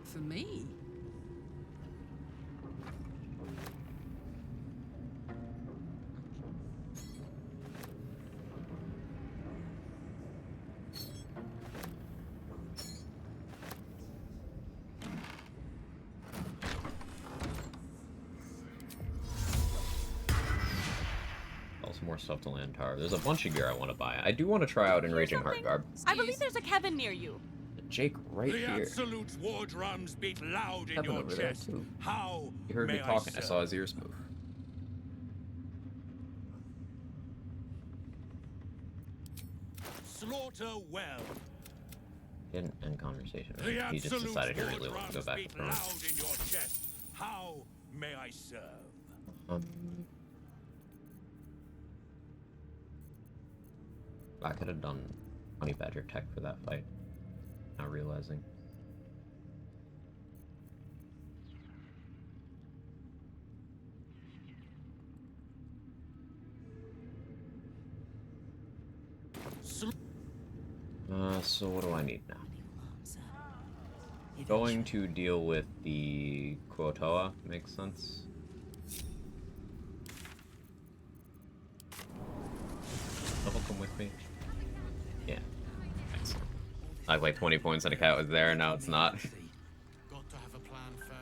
[SPEAKER 6] For me?
[SPEAKER 1] Also more stuff to land tower. There's a bunch of gear I want to buy. I do want to try out Enraging Heartgarb.
[SPEAKER 13] I believe there's a Kevin near you.
[SPEAKER 1] Jake right
[SPEAKER 11] the
[SPEAKER 1] here.
[SPEAKER 11] absolute war drums beat loud in
[SPEAKER 1] Kevin
[SPEAKER 11] your
[SPEAKER 1] over there
[SPEAKER 11] chest.
[SPEAKER 1] too.
[SPEAKER 11] How
[SPEAKER 1] He heard me
[SPEAKER 11] may
[SPEAKER 1] talking. I
[SPEAKER 11] serve?
[SPEAKER 1] saw his ears move.
[SPEAKER 11] Slaughter well.
[SPEAKER 1] Didn't end conversation.
[SPEAKER 11] The
[SPEAKER 1] Right? He just
[SPEAKER 11] absolute
[SPEAKER 1] decided he
[SPEAKER 11] war
[SPEAKER 1] really wanted to go
[SPEAKER 11] drums
[SPEAKER 1] back
[SPEAKER 11] beat
[SPEAKER 1] to front.
[SPEAKER 11] loud in your chest. How may I serve?
[SPEAKER 1] I could have done Honey Badger tech for that fight. Not realizing. So what do I need now? Going to deal with the Kuotoa makes sense. Double come with me. Yeah. Thanks. I like 20 points and a cat was there, and now it's not.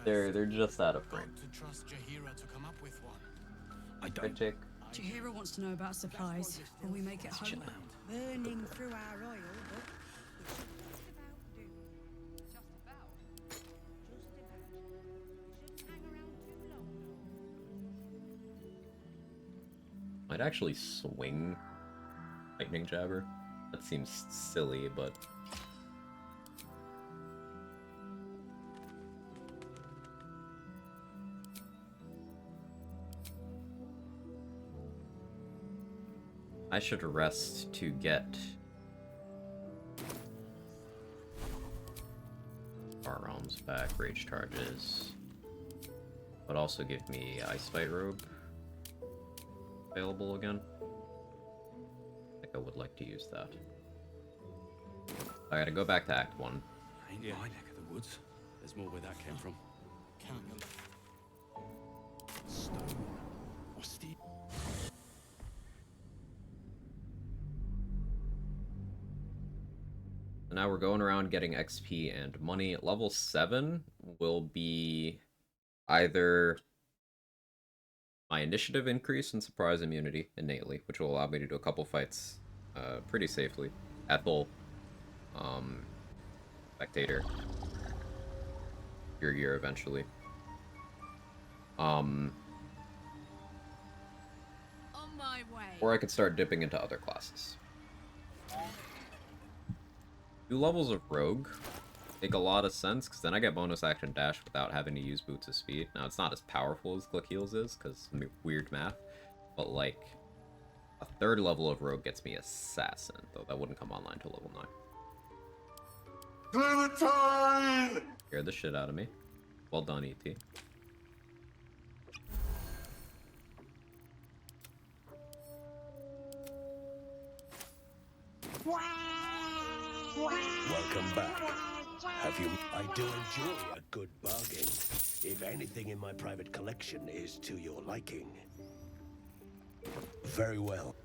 [SPEAKER 1] They're just out of frame. Right, Jake?
[SPEAKER 14] Chihiro wants to know about supplies when we make it home.
[SPEAKER 16] Burning through our oil, but
[SPEAKER 1] Might actually swing Lightning Jabber. That seems silly, but I should rest to get our realms back, rage charges, but also give me Ice Fight Robe available again. I think I would like to use that. I gotta go back to Act 1.
[SPEAKER 21] Ain't my neck of the woods. There's more where that came from. Can't stone or steel.
[SPEAKER 1] So now we're going around getting XP and money. Level 7 will be either my initiative increase and surprise immunity innately, which will allow me to do a couple fights pretty safely. Ethel, Spectator, your gear eventually.
[SPEAKER 10] On my way.
[SPEAKER 1] Or I could start dipping into other classes. 2 levels of Rogue make a lot of sense, because then I get bonus action dash without having to use Boots of Speed. Now, it's not as powerful as Glick Heals is, because weird math, but like, a 3rd level of Rogue gets me Assassin, though that wouldn't come online till level 9. Clementine! Scared the shit out of me. Well done, E.T.
[SPEAKER 18] Welcome back. Have you... I do enjoy a good bargain. If anything in my private collection is to your liking. Very well.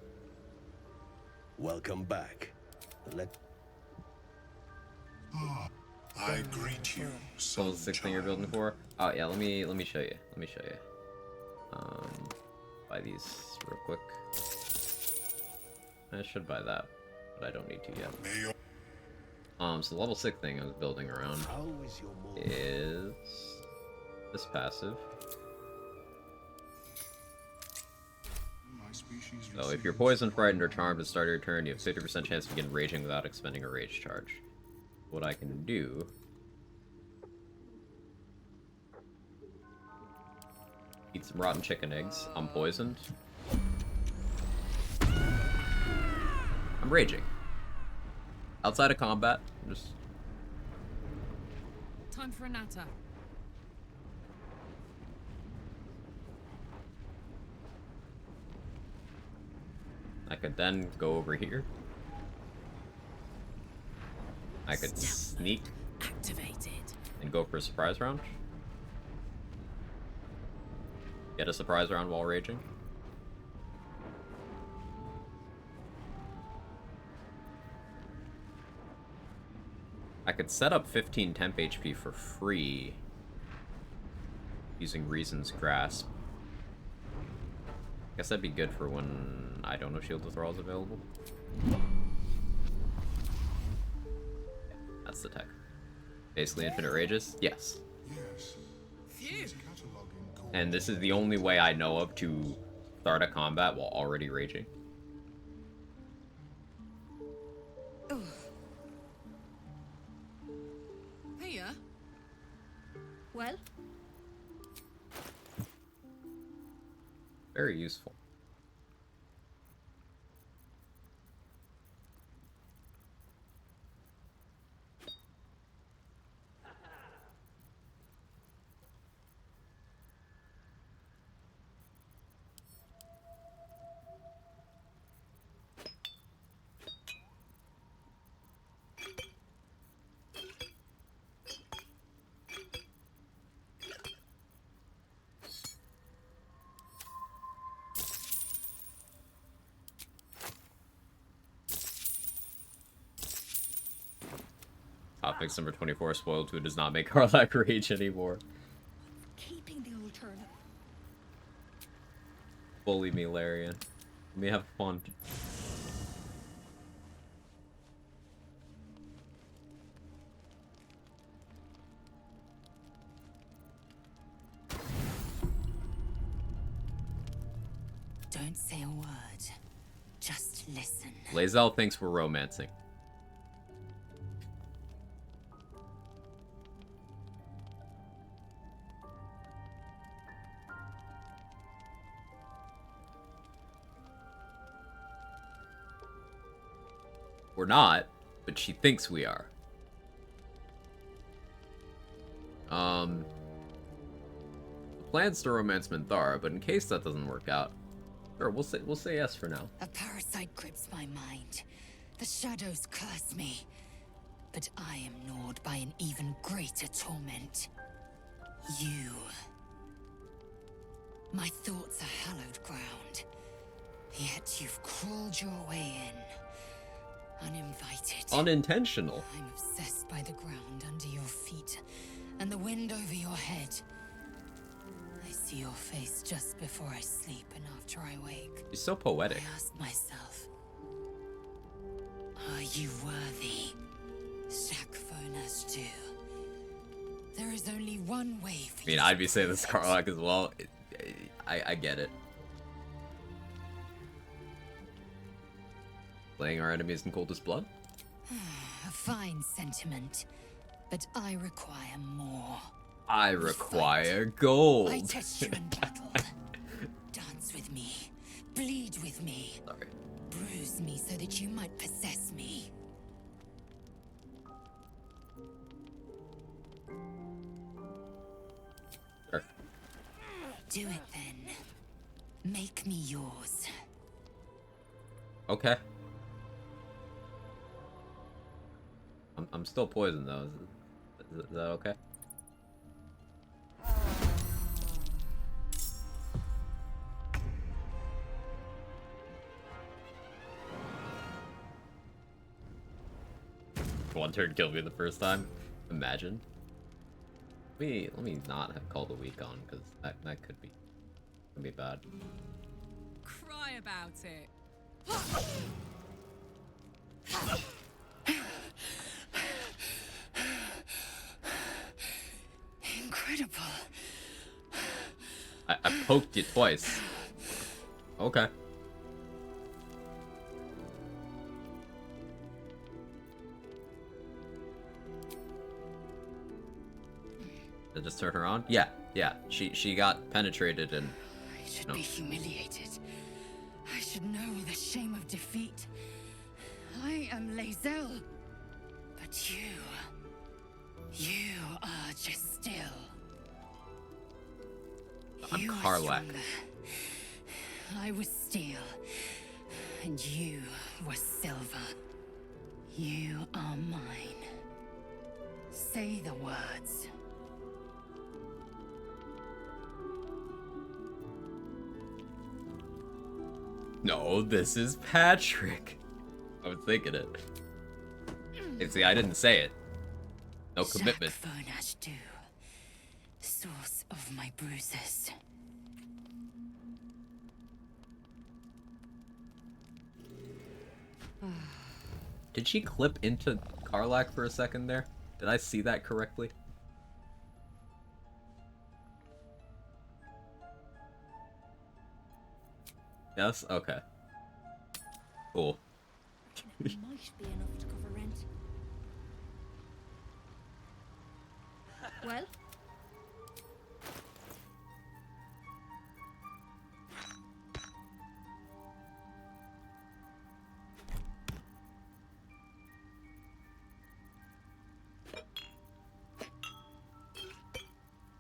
[SPEAKER 18] Welcome back.
[SPEAKER 1] I greet you. So the 6th thing you're building for? Oh yeah, let me show you. Let me show you. Buy these real quick. I should buy that, but I don't need to yet. So the level 6 thing I was building around is this passive. So if you're poisoned, frightened, or charmed at the start of your turn, you have 50% chance to begin raging without expending a rage charge. What I can do... Eat some rotten chicken eggs. I'm poisoned. I'm raging. Outside of combat, I'm just...
[SPEAKER 10] Time for a natter.
[SPEAKER 1] I could then go over here. I could sneak
[SPEAKER 10] activated
[SPEAKER 1] and go for a surprise round. Get a surprise round while raging. I could set up 15 temp HP for free using Reason's Grasp. Guess that'd be good for when I don't know Shield of Thrall is available. Yeah, that's the tech. Basically infinite rages? Yes. And this is the only way I know of to start a combat while already raging.
[SPEAKER 10] Hiya.
[SPEAKER 6] Well?
[SPEAKER 1] Very useful. Topics number 24, Spoiled Food does not make Karlach rage anymore.
[SPEAKER 6] Keeping the alternative.
[SPEAKER 1] Bully me, Larian. Let me have fun.
[SPEAKER 7] Don't say a word. Just listen.
[SPEAKER 1] Lae'zel thinks we're romancing. We're not, but she thinks we are. The plan's to romance Minthara, but in case that doesn't work out, sure, we'll say yes for now.
[SPEAKER 5] A parasite grips my mind. The shadows curse me. But I am gnawed by an even greater torment. You. My thoughts are hallowed ground. Yet you've crawled your way in. Uninvited.
[SPEAKER 1] Unintentional.
[SPEAKER 5] I'm obsessed by the ground under your feet and the wind over your head. I see your face just before I sleep and after I wake.
[SPEAKER 1] She's so poetic.
[SPEAKER 5] I ask myself, are you worthy? Shakfonas do. There is only one way for
[SPEAKER 1] I mean, I'd be saying this Karlach as well. I get it. Playing our enemies in coldest blood?
[SPEAKER 5] A fine sentiment, but I require more.
[SPEAKER 1] I require gold.
[SPEAKER 5] I test you in battle. Dance with me. Bleed with me.
[SPEAKER 1] Sorry.
[SPEAKER 5] Bruise me so that you might possess me.
[SPEAKER 1] Sure.
[SPEAKER 5] Do it then. Make me yours.
[SPEAKER 1] Okay. I'm still poisoned though. Is that okay? One turn killed me the first time. Imagine. Let me not have called a week on, because that could be bad.
[SPEAKER 9] Cry about it.
[SPEAKER 5] Incredible.
[SPEAKER 1] I poked you twice. Okay. Did I just turn her on? Yeah. She got penetrated and...
[SPEAKER 5] I should be humiliated. I should know the shame of defeat. I am Lae'zel. But you are just still.
[SPEAKER 1] I'm
[SPEAKER 5] You are
[SPEAKER 1] Karlach.
[SPEAKER 5] stronger. I was steel, and you were silver. You are mine. Say the words.
[SPEAKER 1] No, this is Patrick. I was thinking it. And see, I didn't say it. No commitment.
[SPEAKER 5] Shakfonas do. Source of my bruises.
[SPEAKER 1] Did she clip into Karlach for a second there? Did I see that correctly? Yes? Okay. Cool.
[SPEAKER 16] Might be enough to cover rent. Well?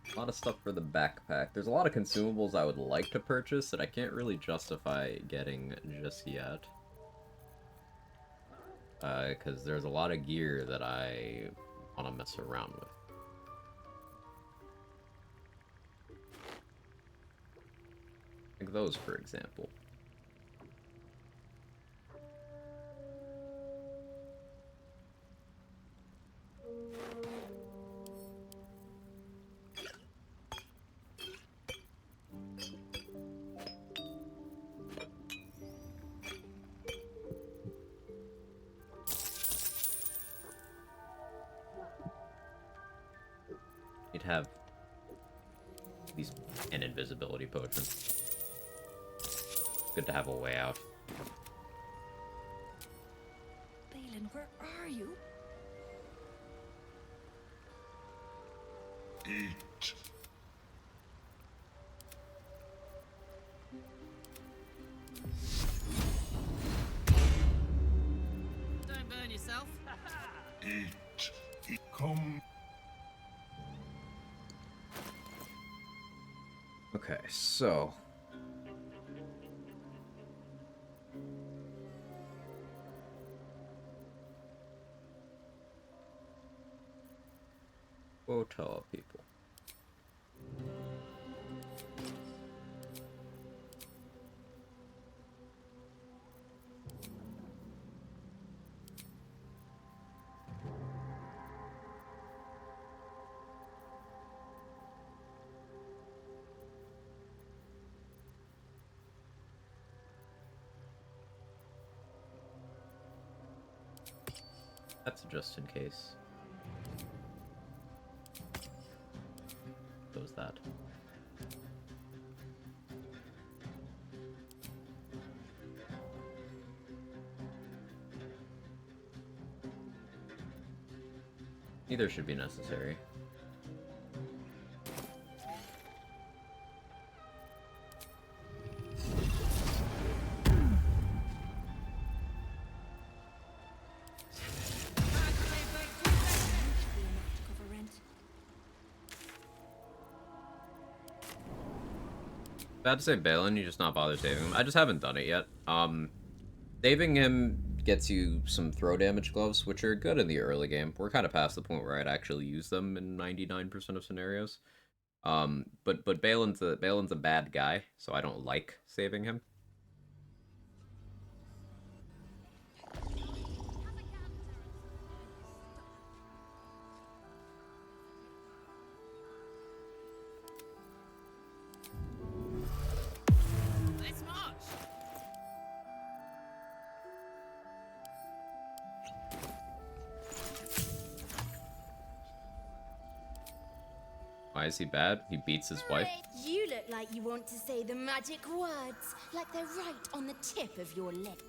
[SPEAKER 1] A lot of stuff for the backpack. There's a lot of consumables I would like to purchase that I can't really justify getting just yet. Because there's a lot of gear that I want to mess around with. Like those, for example. You'd have these an invisibility potion. Good to have a way out.
[SPEAKER 16] Balin, where are you?
[SPEAKER 4] Eat.
[SPEAKER 9] Don't
[SPEAKER 11] Eat. Come.
[SPEAKER 1] Okay, so Wotal people. That's just in case. Close that. Neither should be necessary. Bad to say Balin, you just not bother saving him. I just haven't done it yet. Saving him gets you some throw damage gloves, which are good in the early game. We're kind of past the point where I'd actually use them in 99% of scenarios. But Balin's a bad guy, so I don't like saving him.
[SPEAKER 10] Let's march.
[SPEAKER 1] Why is he bad? He beats his wife.
[SPEAKER 2] You look like you want to say the magic words, like they're right on the tip of your lip.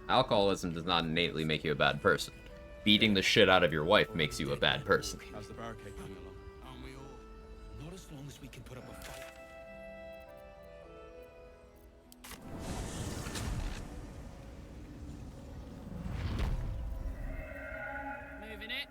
[SPEAKER 1] Alcoholism does not innately make you a bad person. Beating the shit out of your wife makes you a bad person.
[SPEAKER 21] How's the barricade coming along?
[SPEAKER 11] Aren't we all? Not as long as we can put up a fight.
[SPEAKER 10] Moving it.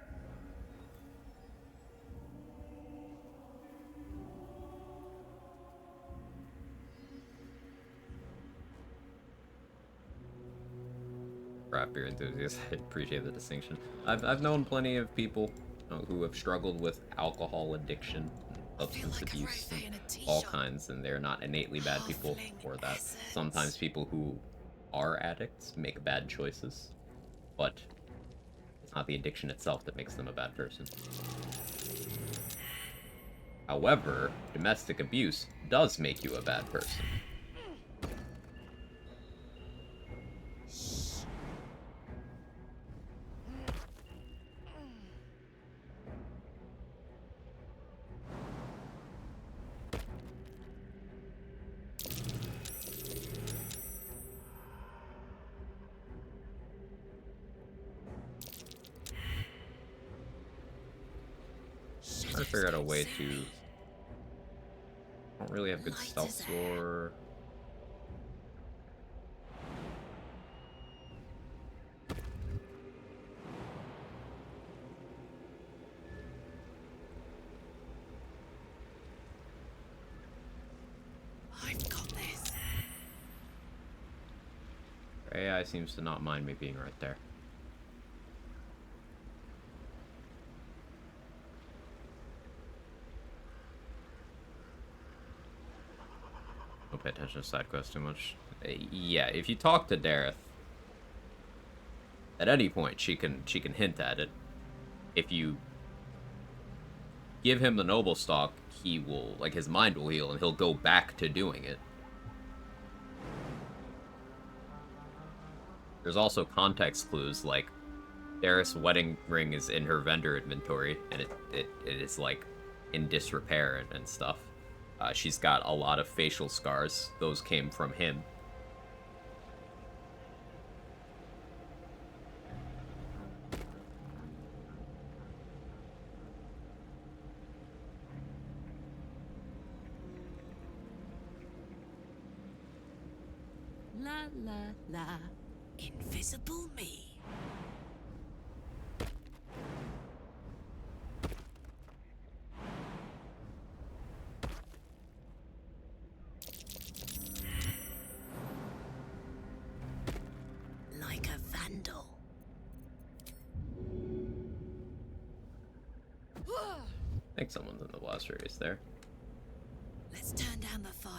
[SPEAKER 1] Craft beer enthusiast. I appreciate the distinction. I've known plenty of people who have struggled with alcohol addiction, substance abuse, and all kinds, and they're not innately bad people for that. Sometimes people who are addicts make bad choices, but it's not the addiction itself that makes them a bad person. However, domestic abuse does make you a bad person. Trying to figure out a way to... I don't really have good stealth score.
[SPEAKER 10] I've got this.
[SPEAKER 1] AI seems to not mind me being right there. Don't pay attention to side quests too much. Yeah, if you talk to Dareth, at any point she can hint at it. If you give him the noble stock, he will, like, his mind will heal and he'll go back to doing it. There's also context clues, like Dareth's wedding ring is in her vendor inventory and it is like in disrepair and stuff. She's got a lot of facial scars. Those came from him.
[SPEAKER 10] La la la. Invisible me.
[SPEAKER 1] think someone's in the blast radius there.
[SPEAKER 10] Let's turn down the fire.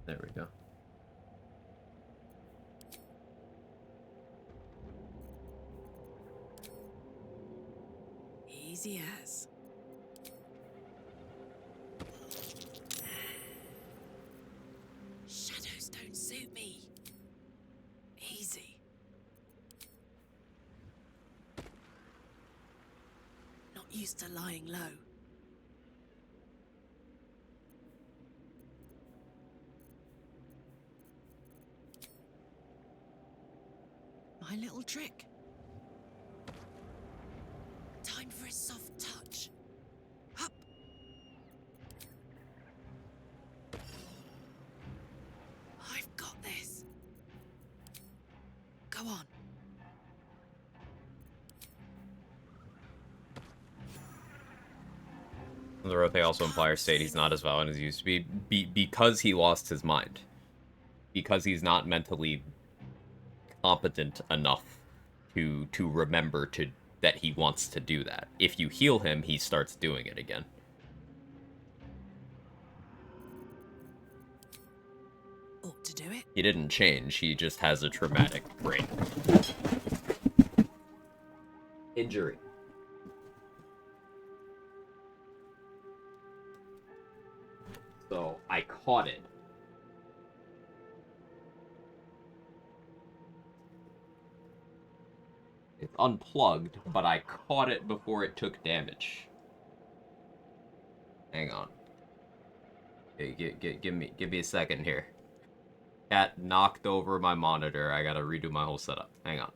[SPEAKER 1] There we go.
[SPEAKER 10] Easy as. Shadows don't suit me. Easy. Not used to lying low. My little trick. Time for a soft touch. Up. I've got this. Go on.
[SPEAKER 1] The Rote also implies state he's not as violent as he used to be, because he lost his mind. Because he's not mentally competent enough to remember that he wants to do that. If you heal him, he starts doing it again.
[SPEAKER 10] Ought to do it.
[SPEAKER 1] He didn't change, he just has a traumatic brain injury. So I caught it. It's unplugged, but I caught it before it took damage. Hang on. Okay, give me a second here. Cat knocked over my monitor. I gotta redo my whole setup. Hang on.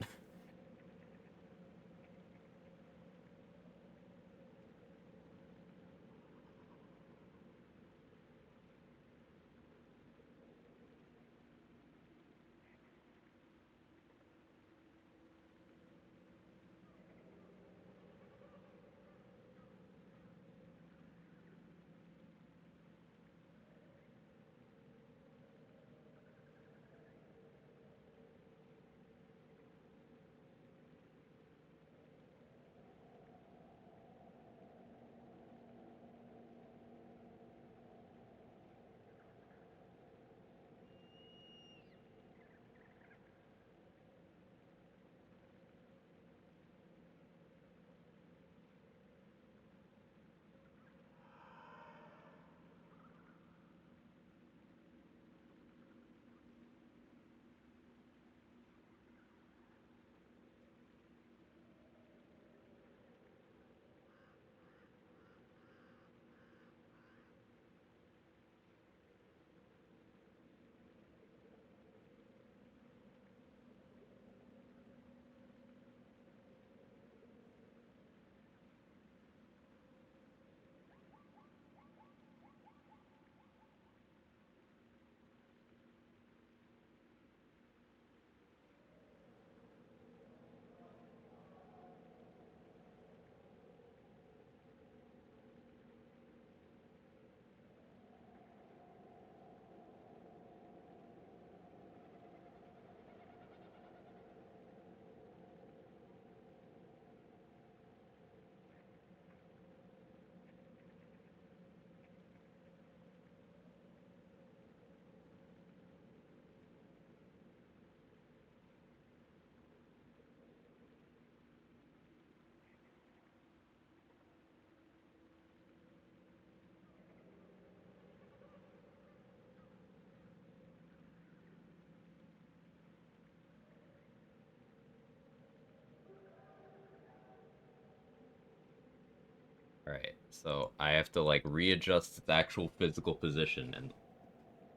[SPEAKER 1] Alright, so I have to, like, readjust its actual physical position, and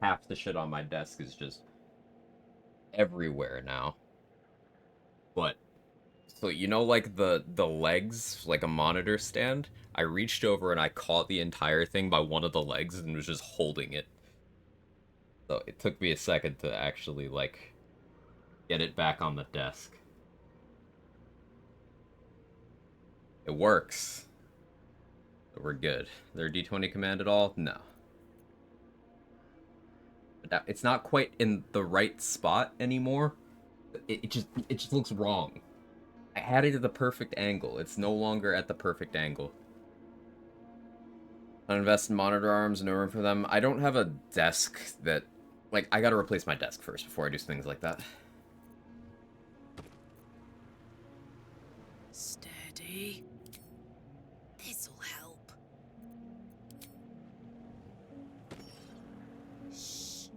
[SPEAKER 1] half the shit on my desk is just everywhere now. But, so, you know, like, the legs, like a monitor stand? I reached over and I caught the entire thing by one of the legs and was just holding it. So it took me a second to actually, like, get it back on the desk. It works. We're good. Their D20 command at all? No. But it's not quite in the right spot anymore. It just looks wrong. I had it at the perfect angle. It's no longer at the perfect angle. Uninvest in monitor arms, no room for them. I don't have a desk that... Like, I gotta replace my desk first before I do things like that.
[SPEAKER 10] Steady. This'll help. Shh.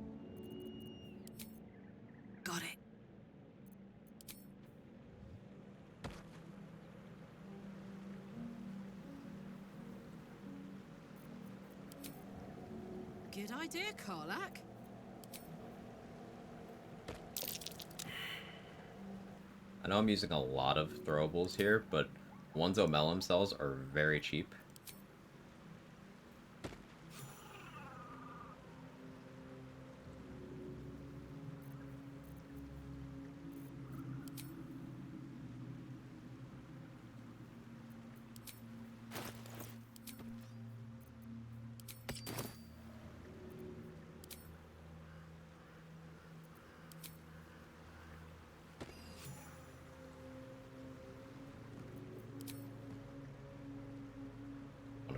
[SPEAKER 10] Got it.
[SPEAKER 19] Good idea, Karlak.
[SPEAKER 1] I know I'm using a lot of throwables here, but ones Omelum sells are very cheap.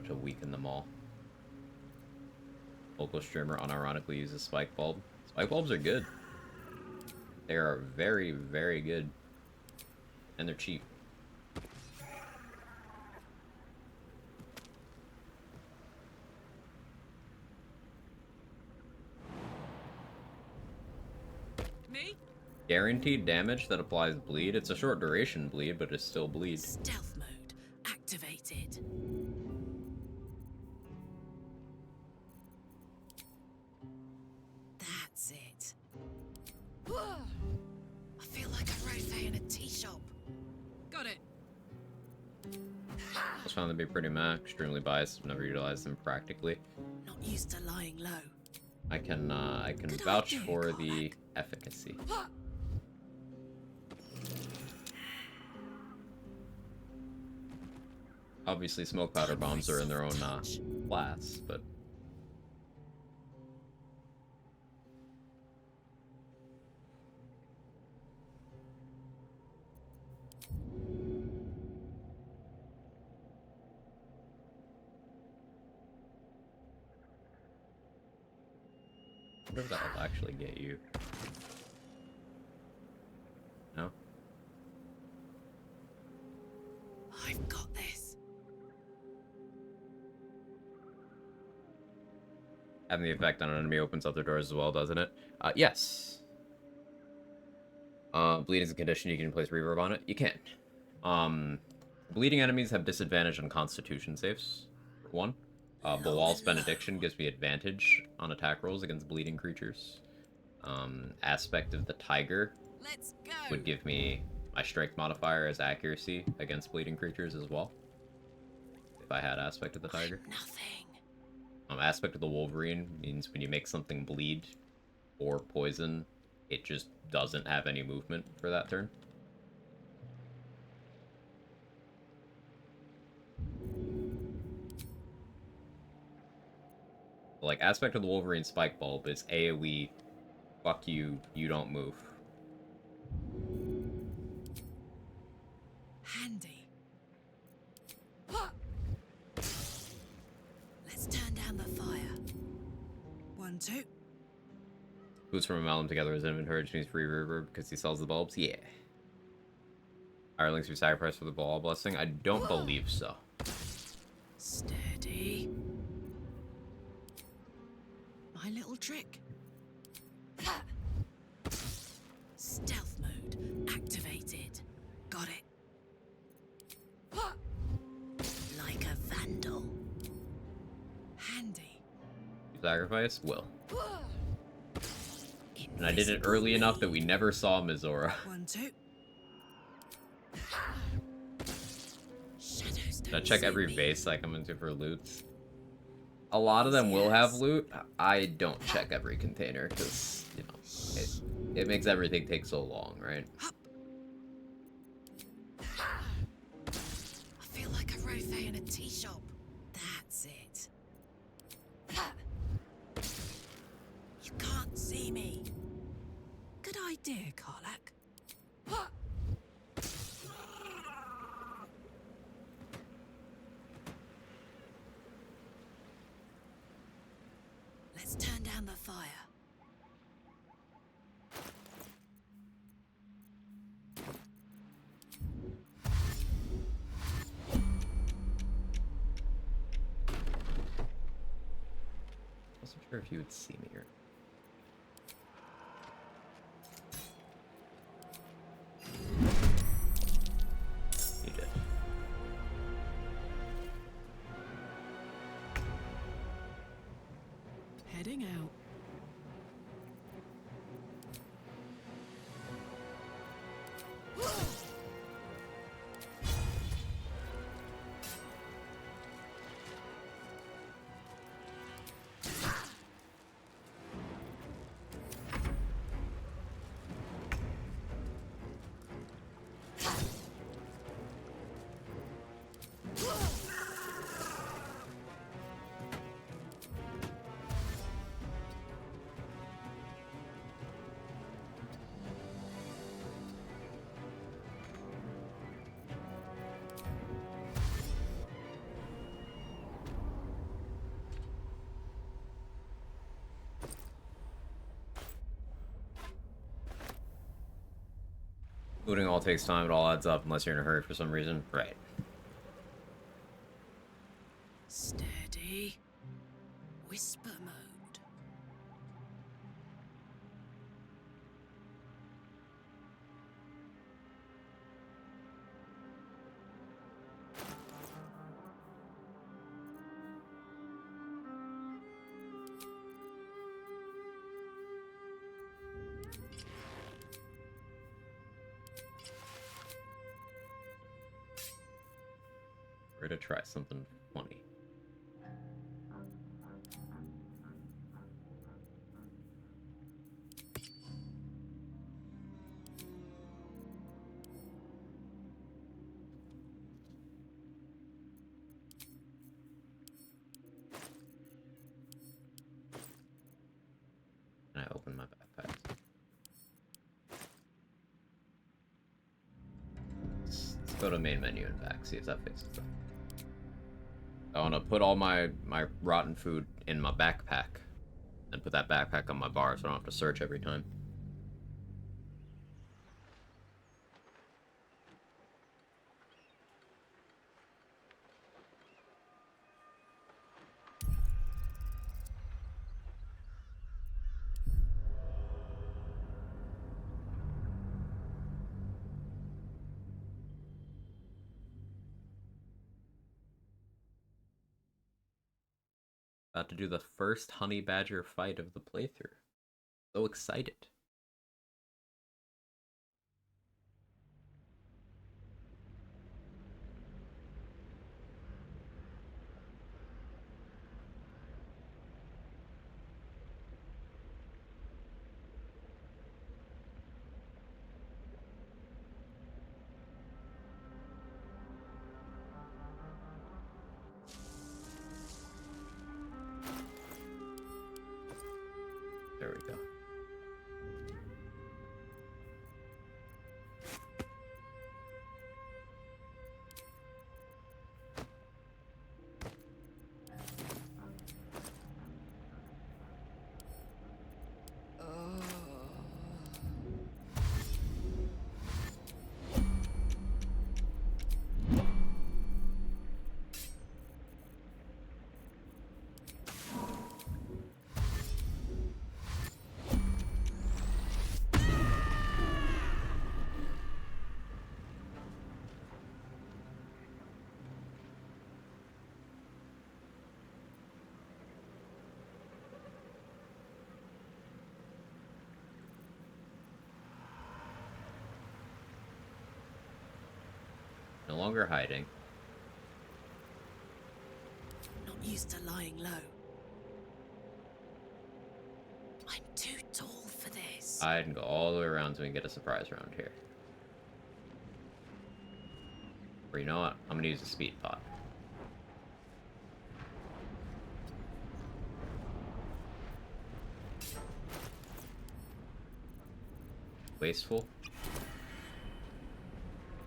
[SPEAKER 1] To weaken them all. Local streamer unironically uses spike bulb. Spike bulbs are good. They are very, very good. And they're cheap.
[SPEAKER 19] Me?
[SPEAKER 10] Guaranteed damage that applies bleed. It's a short duration bleed, but it's still bleed.
[SPEAKER 19] Stealth mode activated. That's it. I feel like a rofe in a tea shop. Got it.
[SPEAKER 10] I found them to be pretty meh. Extremely biased. Never utilized them practically.
[SPEAKER 19] Not used to lying low.
[SPEAKER 10] I can vouch for the efficacy. Obviously, smoke powder bombs are in their own class, but I wonder if that'll actually get you. No?
[SPEAKER 19] I've got this.
[SPEAKER 10] Having the effect on an enemy opens other doors as well, doesn't it? Yes. Bleeding is a condition. You can place reverb on it. You can. Bleeding enemies have disadvantage on Constitution saves. For one. Bawal's Benediction gives me advantage on attack rolls against bleeding creatures. Aspect of the Tiger would give me my strength modifier as accuracy against bleeding creatures as well. If I had Aspect of the Tiger. Aspect of the Wolverine means when you make something bleed or poison, it just doesn't have any movement for that turn. Like, Aspect of the Wolverine Spike Bulb is AoE, fuck you, you don't move.
[SPEAKER 19] Handy. Let's turn down the fire. 1, 2.
[SPEAKER 10] Boots from a Malum together as inventory, which means free reverb because he sells the bulbs? Yeah. Hirelings who sacrifice for the ball blessing? I don't believe so.
[SPEAKER 19] Steady. My little trick. Stealth mode activated. Got it. Like a vandal. Handy.
[SPEAKER 10] Sacrifice? Will. And I did it early enough that we never saw Mizora.
[SPEAKER 19] 1, 2.
[SPEAKER 10] I check every base I come into for loots. A lot of them will have loot. I don't check every container because, you know, it makes everything take so long, right?
[SPEAKER 19] I feel like a rofe in a tea shop. That's it. You can't see me. Good idea, Karlak. down the fire.
[SPEAKER 10] Wasn't sure if you would see me here. You did.
[SPEAKER 3] Heading out.
[SPEAKER 10] Looting all takes time, it all adds up unless you're in a hurry for some reason. Right.
[SPEAKER 19] Steady. Whisper mode.
[SPEAKER 10] We're to try something funny. And I open my backpack. Let's go to main menu and back, see if that fixes it. I want to put all my rotten food in my backpack and put that backpack on my bar so I don't have to search every time. About to do the first honey badger fight of the playthrough. So excited. There we go. No longer hiding.
[SPEAKER 19] Not used to lying low. I'm too tall for this.
[SPEAKER 10] Hide and go all the way around so we can get a surprise round here. Or you know what? I'm gonna use a speed pot. Wasteful.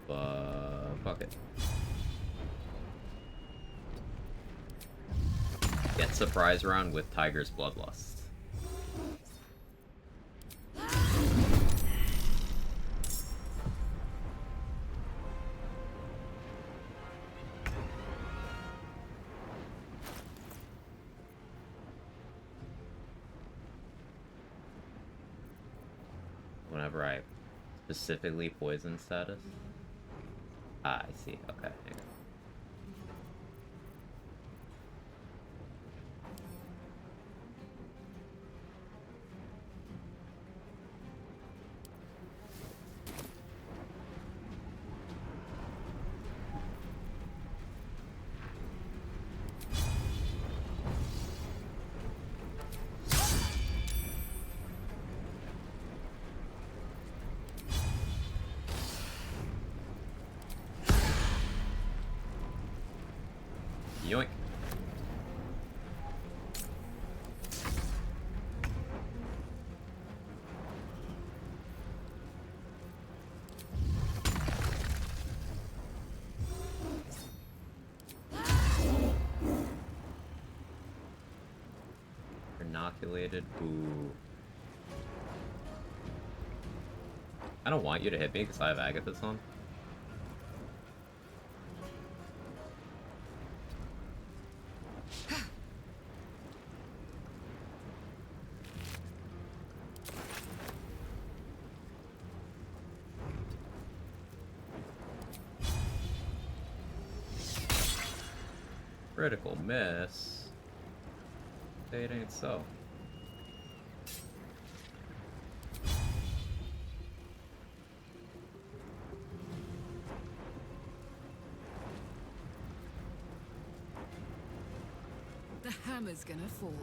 [SPEAKER 10] But fuck it. Get surprise round with Tiger's Bloodlust. whenever I specifically poison status. Ah, I see. Okay. Hang on. Yoink. Inoculated. Boo. I don't want you to hit me because I have Agathis on. Critical miss. It ain't so.
[SPEAKER 6] The hammer's gonna fall.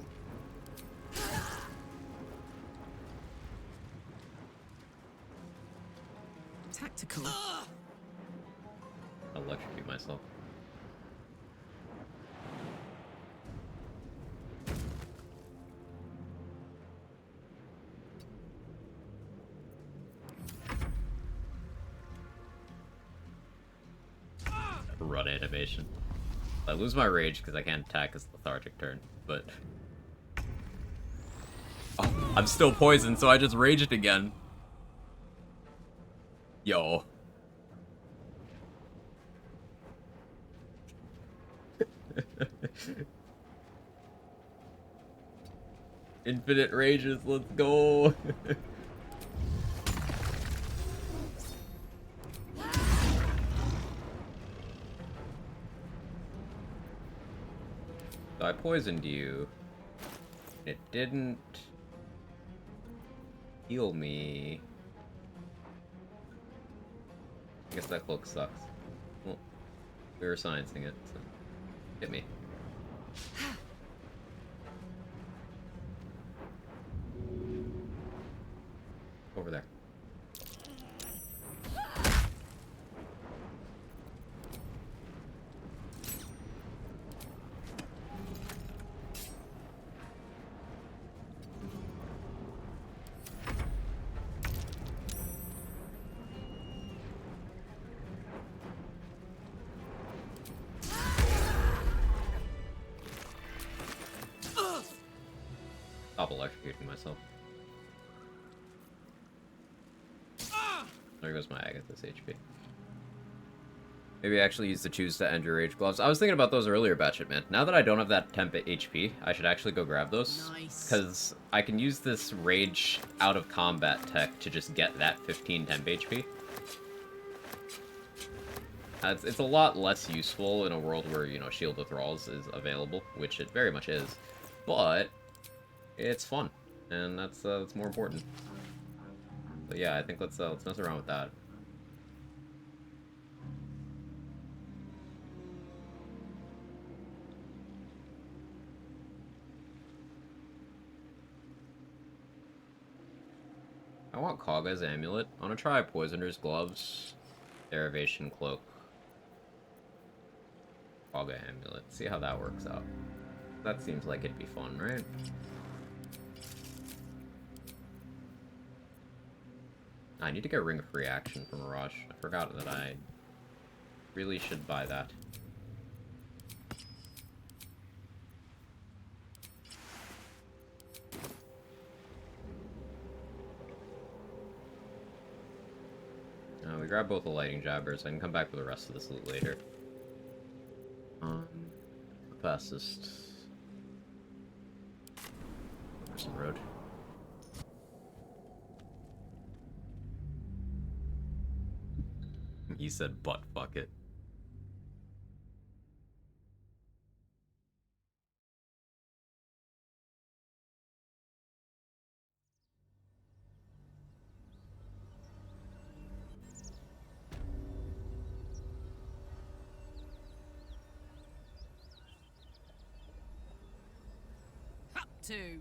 [SPEAKER 6] Tactical.
[SPEAKER 10] I'll electrocute myself. Run animation. I lose my rage because I can't attack as lethargic turn, but... Oh, I'm still poisoned, so I just raged again. Yo. Infinite rages, let's go. So I poisoned you. It didn't heal me. I guess that cloak sucks. Well, we were sciencing it, so hit me. Over there. Stop electrocuting myself. There goes my Agathis HP. Maybe I actually use the choose to end your rage gloves. I was thinking about those earlier, Batshit Man. Now that I don't have that temp HP, I should actually go grab those. Because I can use this rage out of combat tech to just get that 15 temp HP. It's a lot less useful in a world where, you know, Shield Withdrawals is available, which it very much is. But it's fun, and that's more important. But yeah, I think let's mess around with that. I want Kaga's Amulet. I want to try Poisoner's Gloves, Derivation Cloak, Kaga Amulet. See how that works out. That seems like it'd be fun, right? I need to get Ring of Reaction from Mirage. I forgot that I really should buy that. We grab both the Lightning Jabbers. I can come back with the rest of this loot later. The fastest. There's some road.
[SPEAKER 1] He said butt fuck it.
[SPEAKER 9] Up to.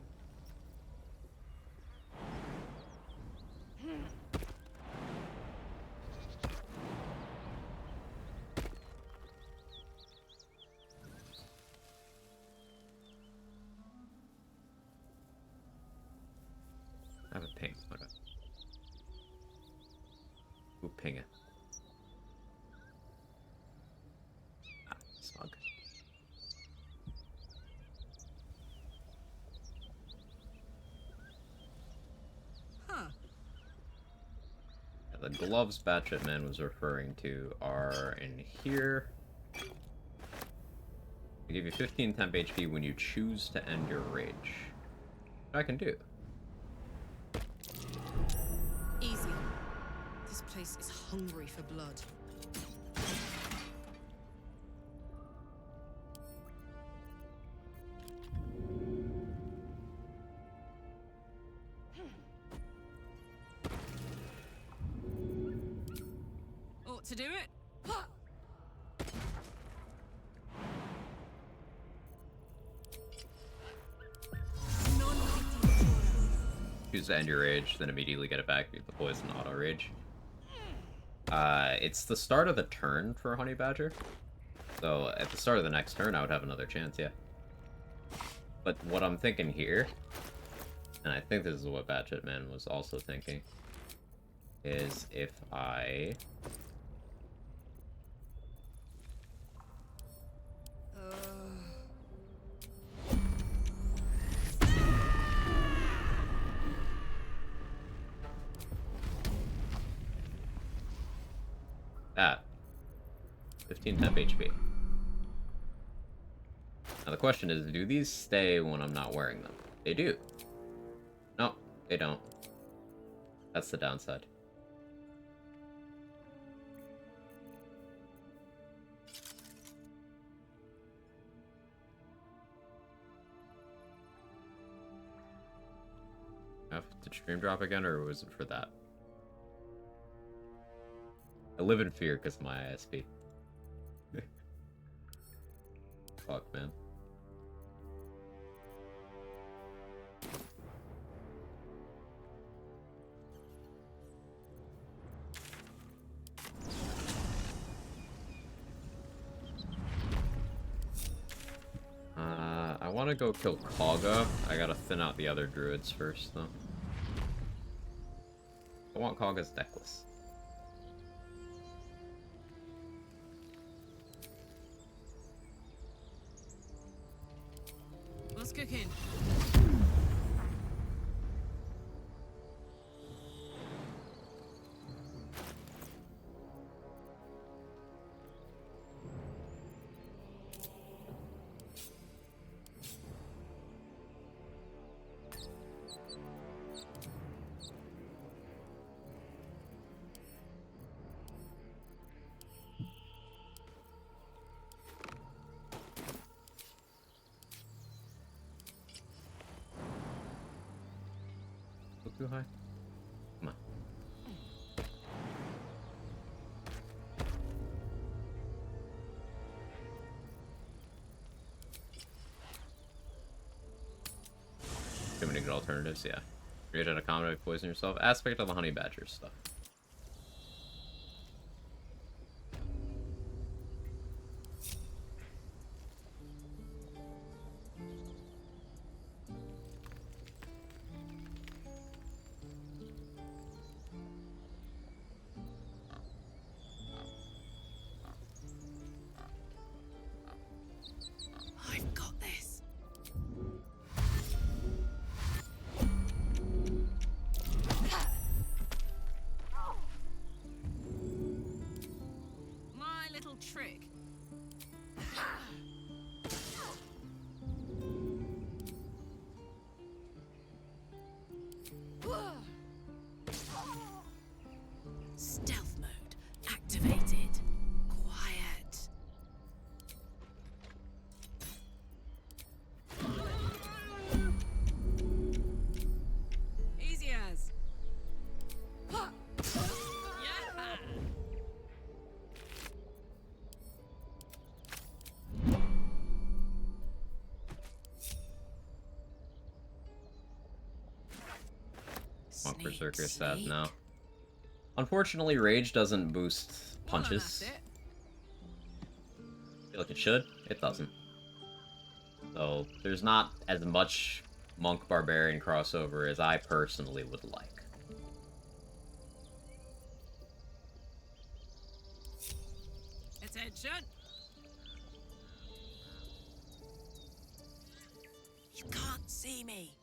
[SPEAKER 1] I have a ping. Okay. Ooh, ping it. Ah, smug.
[SPEAKER 9] Huh.
[SPEAKER 1] Yeah, the gloves Batchet Man was referring to are in here. They give you 15 temp HP when you choose to end your rage. Which I can do.
[SPEAKER 9] Easy. This place is hungry for blood. Ought to do it.
[SPEAKER 1] Choose to end your rage, then immediately get it back with the poison auto rage. It's the start of the turn for Honey Badger. So at the start of the next turn, I would have another chance, yeah. But what I'm thinking here, and I think this is what Batchet Man was also thinking, is if I... That. 15 temp HP. Now the question is, do these stay when I'm not wearing them? They do. No, they don't. That's the downside. Have to stream drop again, or was it for that? I live in fear because of my ISP. Fuck, man. I want to go kill Kagha. I gotta thin out the other druids first, though. I want Kagha's necklace.
[SPEAKER 9] What's cooking?
[SPEAKER 1] Too high? Come on. Too many good alternatives, yeah. Rage out of combat, poison yourself. Aspect of the Honey Badger stuff.
[SPEAKER 9] I've got this. My little trick. Stealth mode activated.
[SPEAKER 10] Berserker stats now. Unfortunately, Rage doesn't boost punches. I feel like it should. It doesn't. So there's not as much Monk Barbarian crossover as I personally would like.
[SPEAKER 19] Attention! You can't see me.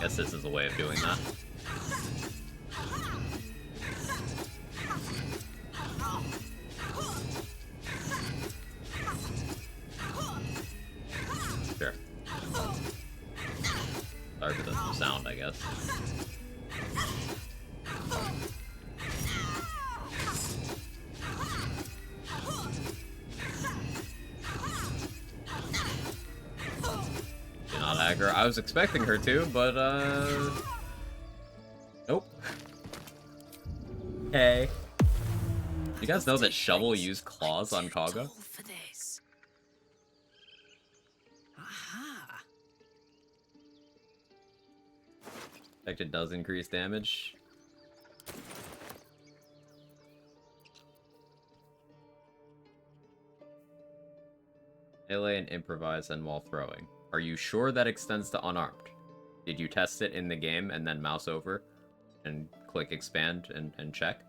[SPEAKER 10] Guess this is a way of doing that. Sure. Sorry for the sound, I guess. You're not aggro. I was expecting her to, but nope. Hey. You guys know that Shovel used claws on Kaga?
[SPEAKER 19] For this. Aha.
[SPEAKER 10] Fact, it does increase damage. Melee and improvise and while throwing. Are you sure that extends to unarmed? Did you test it in the game and then mouse over and click expand and check?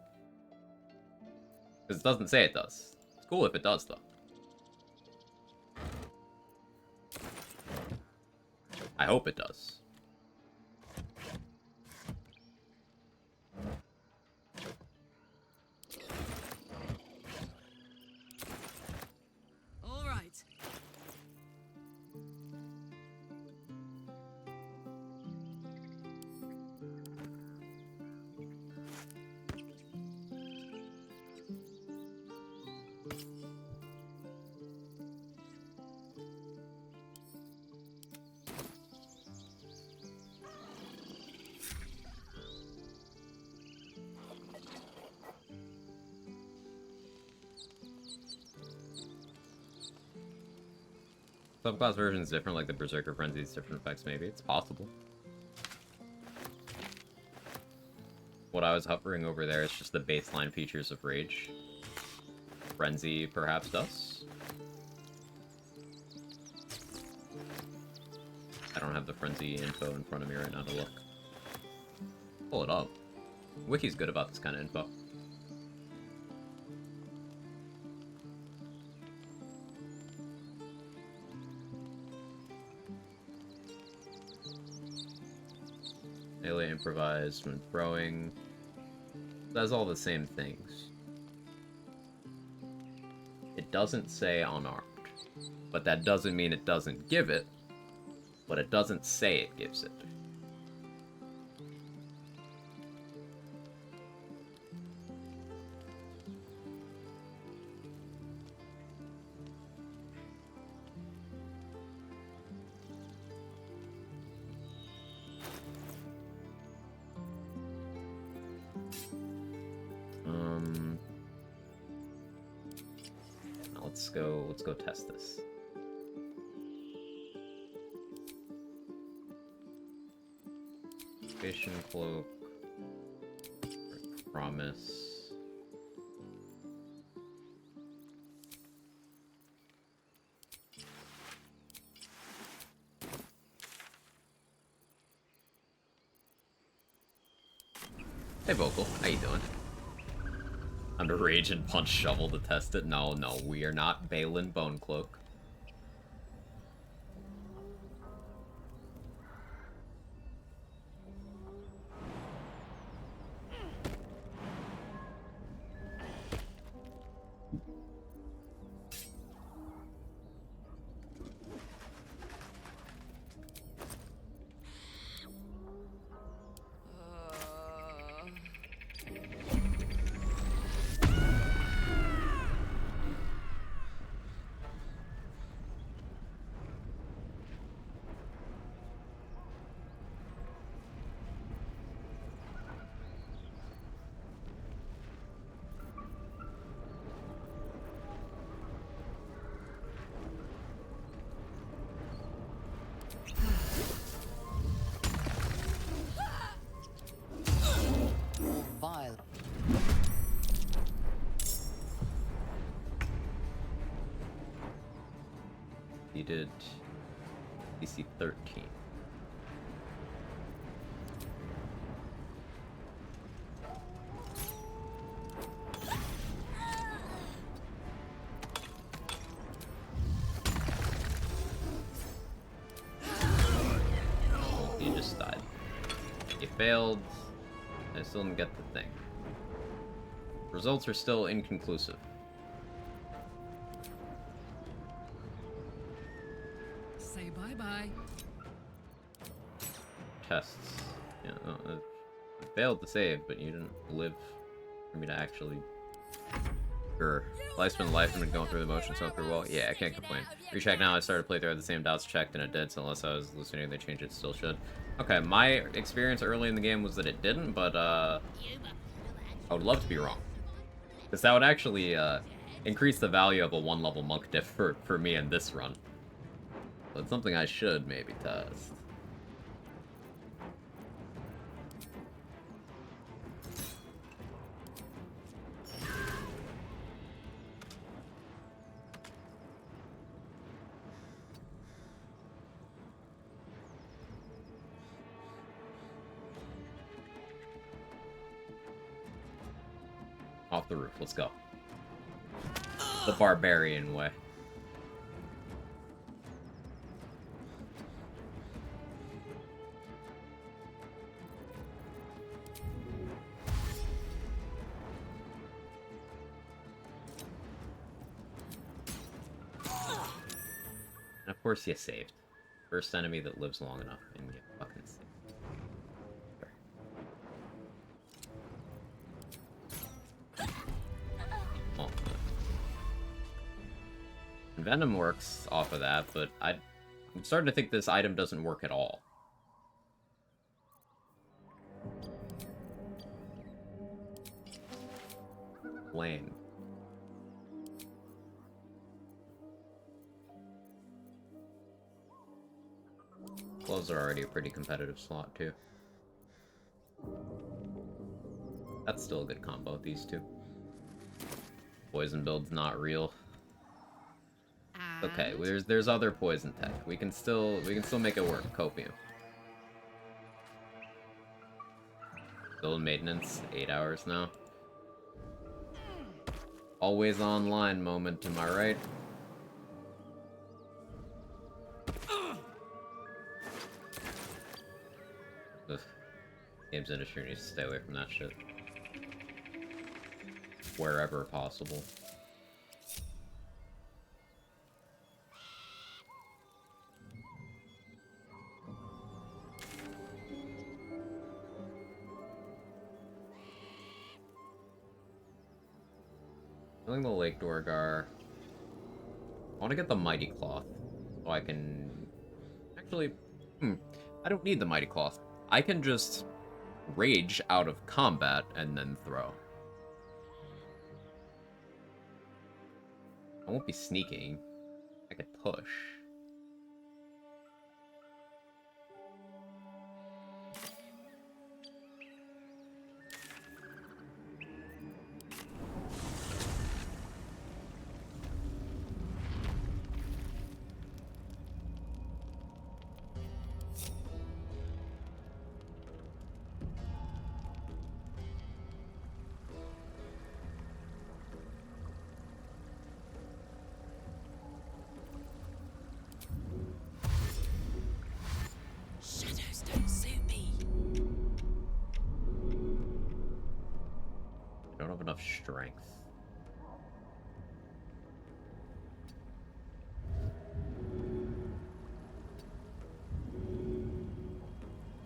[SPEAKER 10] Because it doesn't say it does. It's cool if it does, though. I hope it does.
[SPEAKER 19] All right.
[SPEAKER 10] Subclass version is different, like the Berserker Frenzy's different effects, maybe. It's possible. What I was hovering over there is just the baseline features of Rage. Frenzy perhaps does. I don't have the Frenzy info in front of me right now to look. Pull it up. Wiki's good about this kind of info. Melee improvise when throwing. Does all the same things. It doesn't say unarmed. But that doesn't mean it doesn't give it. But it doesn't say it gives it. Let's go test this. Vision cloak. Promise. Hey Vocal, how you doing? Under Rage and Punch Shovel to test it? No, we are not Balin Bonecloak. did DC 13. You just died. You failed. I still didn't get the thing. Results are still inconclusive.
[SPEAKER 9] Say bye-bye.
[SPEAKER 10] Tests. Yeah, I failed to save, but you didn't live for me to actually... Sure. Life's been life and been going through the motions so pretty well. Yeah, I can't complain. Recheck now, I started to play through the same dots checked and it did, so unless I was hallucinating, they changed it, still should. Okay, my experience early in the game was that it didn't, but I would love to be wrong. Because that would actually increase the value of a 1-level monk diff for me in this run. So it's something I should maybe test. Off the roof, let's go. The Barbarian way. And of course you saved. First enemy that lives long enough, and you fucking saved. Well, Venom works off of that, but I'm starting to think this item doesn't work at all. Lame. Gloves are already a pretty competitive slot, too. That's still a good combo, these two. Poison build's not real. Okay, there's other poison tech. We can still make it work. Copium. Still in maintenance, 8 hours now. Always online moment, am I right? Ugh. Games industry needs to stay away from that shit. Wherever possible. Killing the Lake Dorgar. I want to get the Mighty Cloth, so I can... Actually, I don't need the Mighty Cloth. I can just rage out of combat and then throw. I won't be sneaking. I could push.
[SPEAKER 16] Shadows don't suit me.
[SPEAKER 10] I don't have enough strength.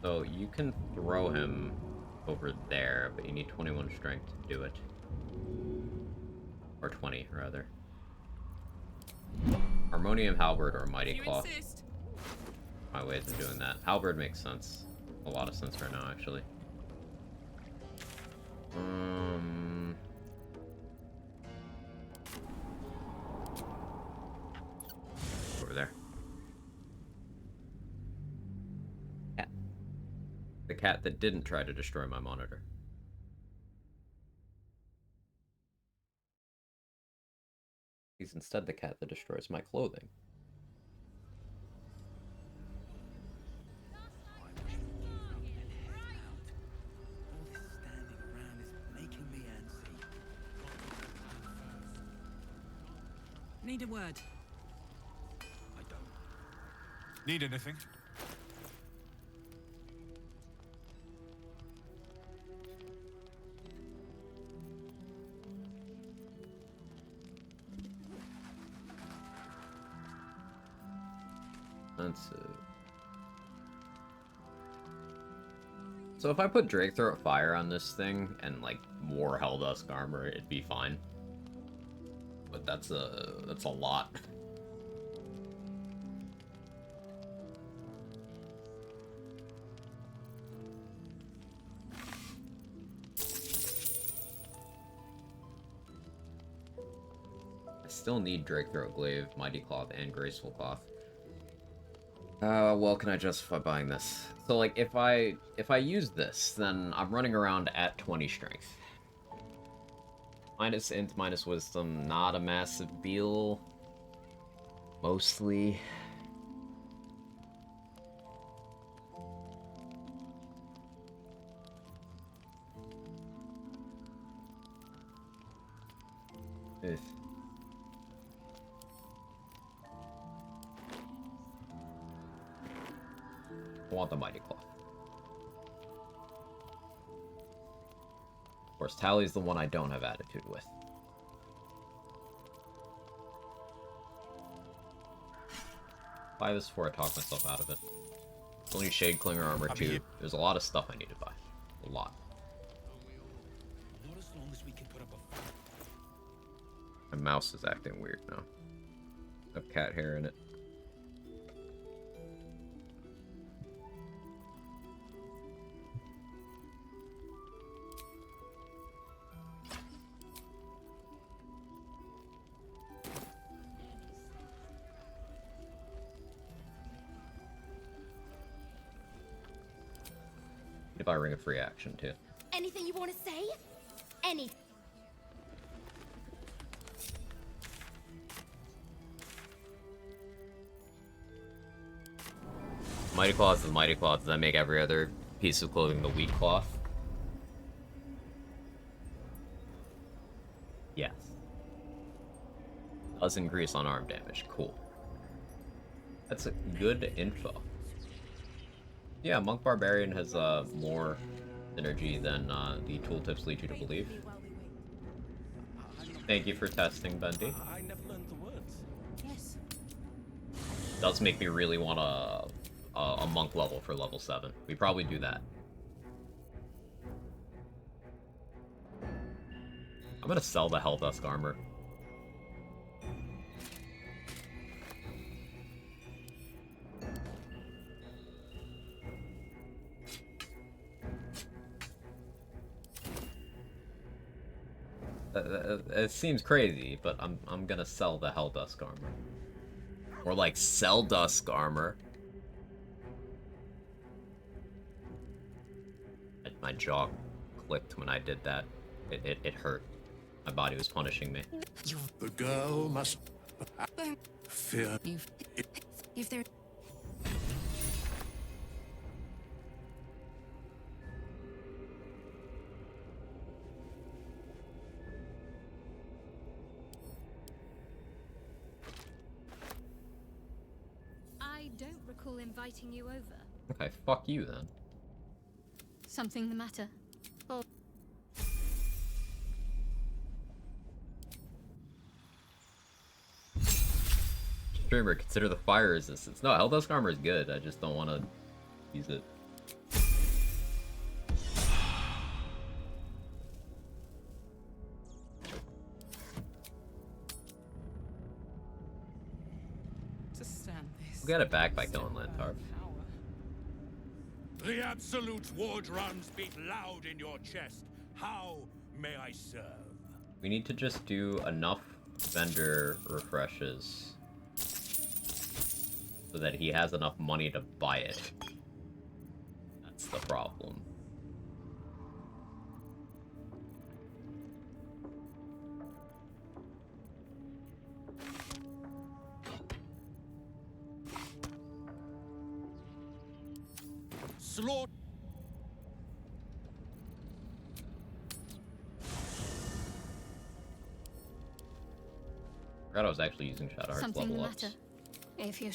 [SPEAKER 10] So you can throw him over there, but you need 21 strength to do it. Or 20, rather. Harmonium Halberd or Mighty Cloth. My ways of doing that. Halberd makes sense. A lot of sense right now, actually. Over there. Cat. The cat that didn't try to destroy my monitor. He's instead the cat that destroys my clothing.
[SPEAKER 19] need a word.
[SPEAKER 11] I don't. Need anything?
[SPEAKER 10] That's it. So if I put Drake Throat Fire on this thing and like more Helldusk armor, it'd be fine. But that's a lot. I still need Drake Throat Glaive, Mighty Cloth, and Graceful Cloth. Well, can I justify buying this? So, like, if I use this, then I'm running around at 20 strength. Minus int, minus wisdom, not a massive deal. Mostly. Ugh. I want the Mighty Cloth. Of course, Tally's the one I don't have attitude with. Buy this before I talk myself out of it. Only Shade Clinger armor too. There's a lot of stuff I need to buy. A lot.
[SPEAKER 11] Not as long as we can put up a fight.
[SPEAKER 10] My mouse is acting weird now. I have cat hair in it. If I ring a free action too.
[SPEAKER 2] Anything you want to say? Any.
[SPEAKER 10] Mighty Cloth is Mighty Cloth. Does that make every other piece of clothing the weak cloth? Yes. Does increase on arm damage. Cool. That's a good info. Yeah, Monk Barbarian has more synergy than the tooltips lead you to believe. Thank you for testing, Bendy.
[SPEAKER 21] I never learned the words.
[SPEAKER 19] Yes.
[SPEAKER 10] Does make me really want a monk level for level 7. We probably do that. I'm gonna sell the Helldusk armor. It seems crazy, but I'm gonna sell the Helldusk armor. Or like sell Dusk armor. My jaw clicked when I did that. It hurt. My body was punishing me.
[SPEAKER 18] The girl must fear.
[SPEAKER 5] If there.
[SPEAKER 8] I don't recall inviting you over.
[SPEAKER 10] Okay, fuck you then.
[SPEAKER 8] Something the matter? Or
[SPEAKER 10] Streamer, consider the fire resistance. No, Helldusk armor is good. I just don't want to use it.
[SPEAKER 3] To stand this.
[SPEAKER 10] We'll get it back by killing Lantarp.
[SPEAKER 11] The Absolute war drums beat loud in your chest. How may I serve?
[SPEAKER 10] We need to just do enough vendor refreshes so that he has enough money to buy it. That's the problem.
[SPEAKER 11] Slaughter.
[SPEAKER 10] forgot I was actually using Shadow Heart's
[SPEAKER 8] Something the
[SPEAKER 10] level
[SPEAKER 8] matter.
[SPEAKER 10] ups.
[SPEAKER 8] If you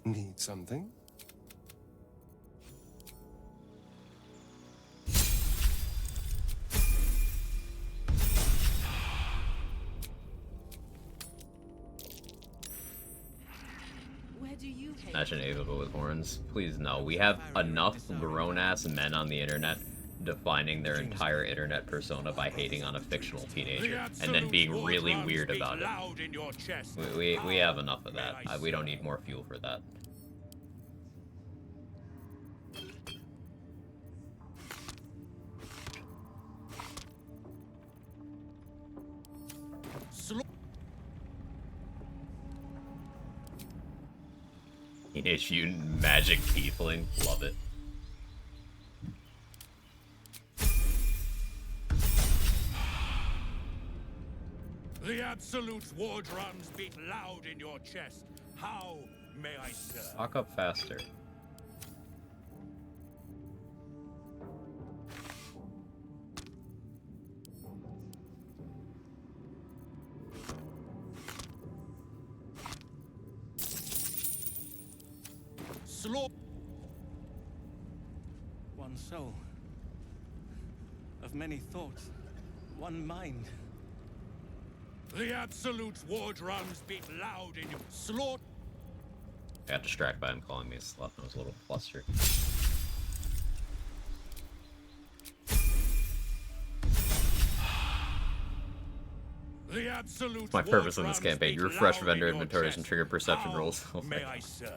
[SPEAKER 17] Need something?
[SPEAKER 19] Where do you head?
[SPEAKER 10] Imagine Ava but with horns. Please no. We have enough grown-ass men on the internet defining their entire internet persona by hating on a fictional teenager and then being really weird about it. We have enough of that. We don't need more fuel for that. Teenage Mutant Magic Tiefling. Love it.
[SPEAKER 11] The Absolute war drums beat loud in your chest. How may I serve?
[SPEAKER 10] Walk up faster.
[SPEAKER 11] Slow.
[SPEAKER 22] One soul. Of many thoughts. One mind.
[SPEAKER 11] The Absolute war drums beat loud in your slaughter.
[SPEAKER 10] I got distracted by him calling me a slut. I was a little flustered.
[SPEAKER 11] The Absolute
[SPEAKER 10] My purpose in this campaign. You refresh vendor inventories and trigger perception
[SPEAKER 11] How
[SPEAKER 10] rolls. Oh
[SPEAKER 11] may
[SPEAKER 10] my
[SPEAKER 11] I
[SPEAKER 10] God.
[SPEAKER 11] serve?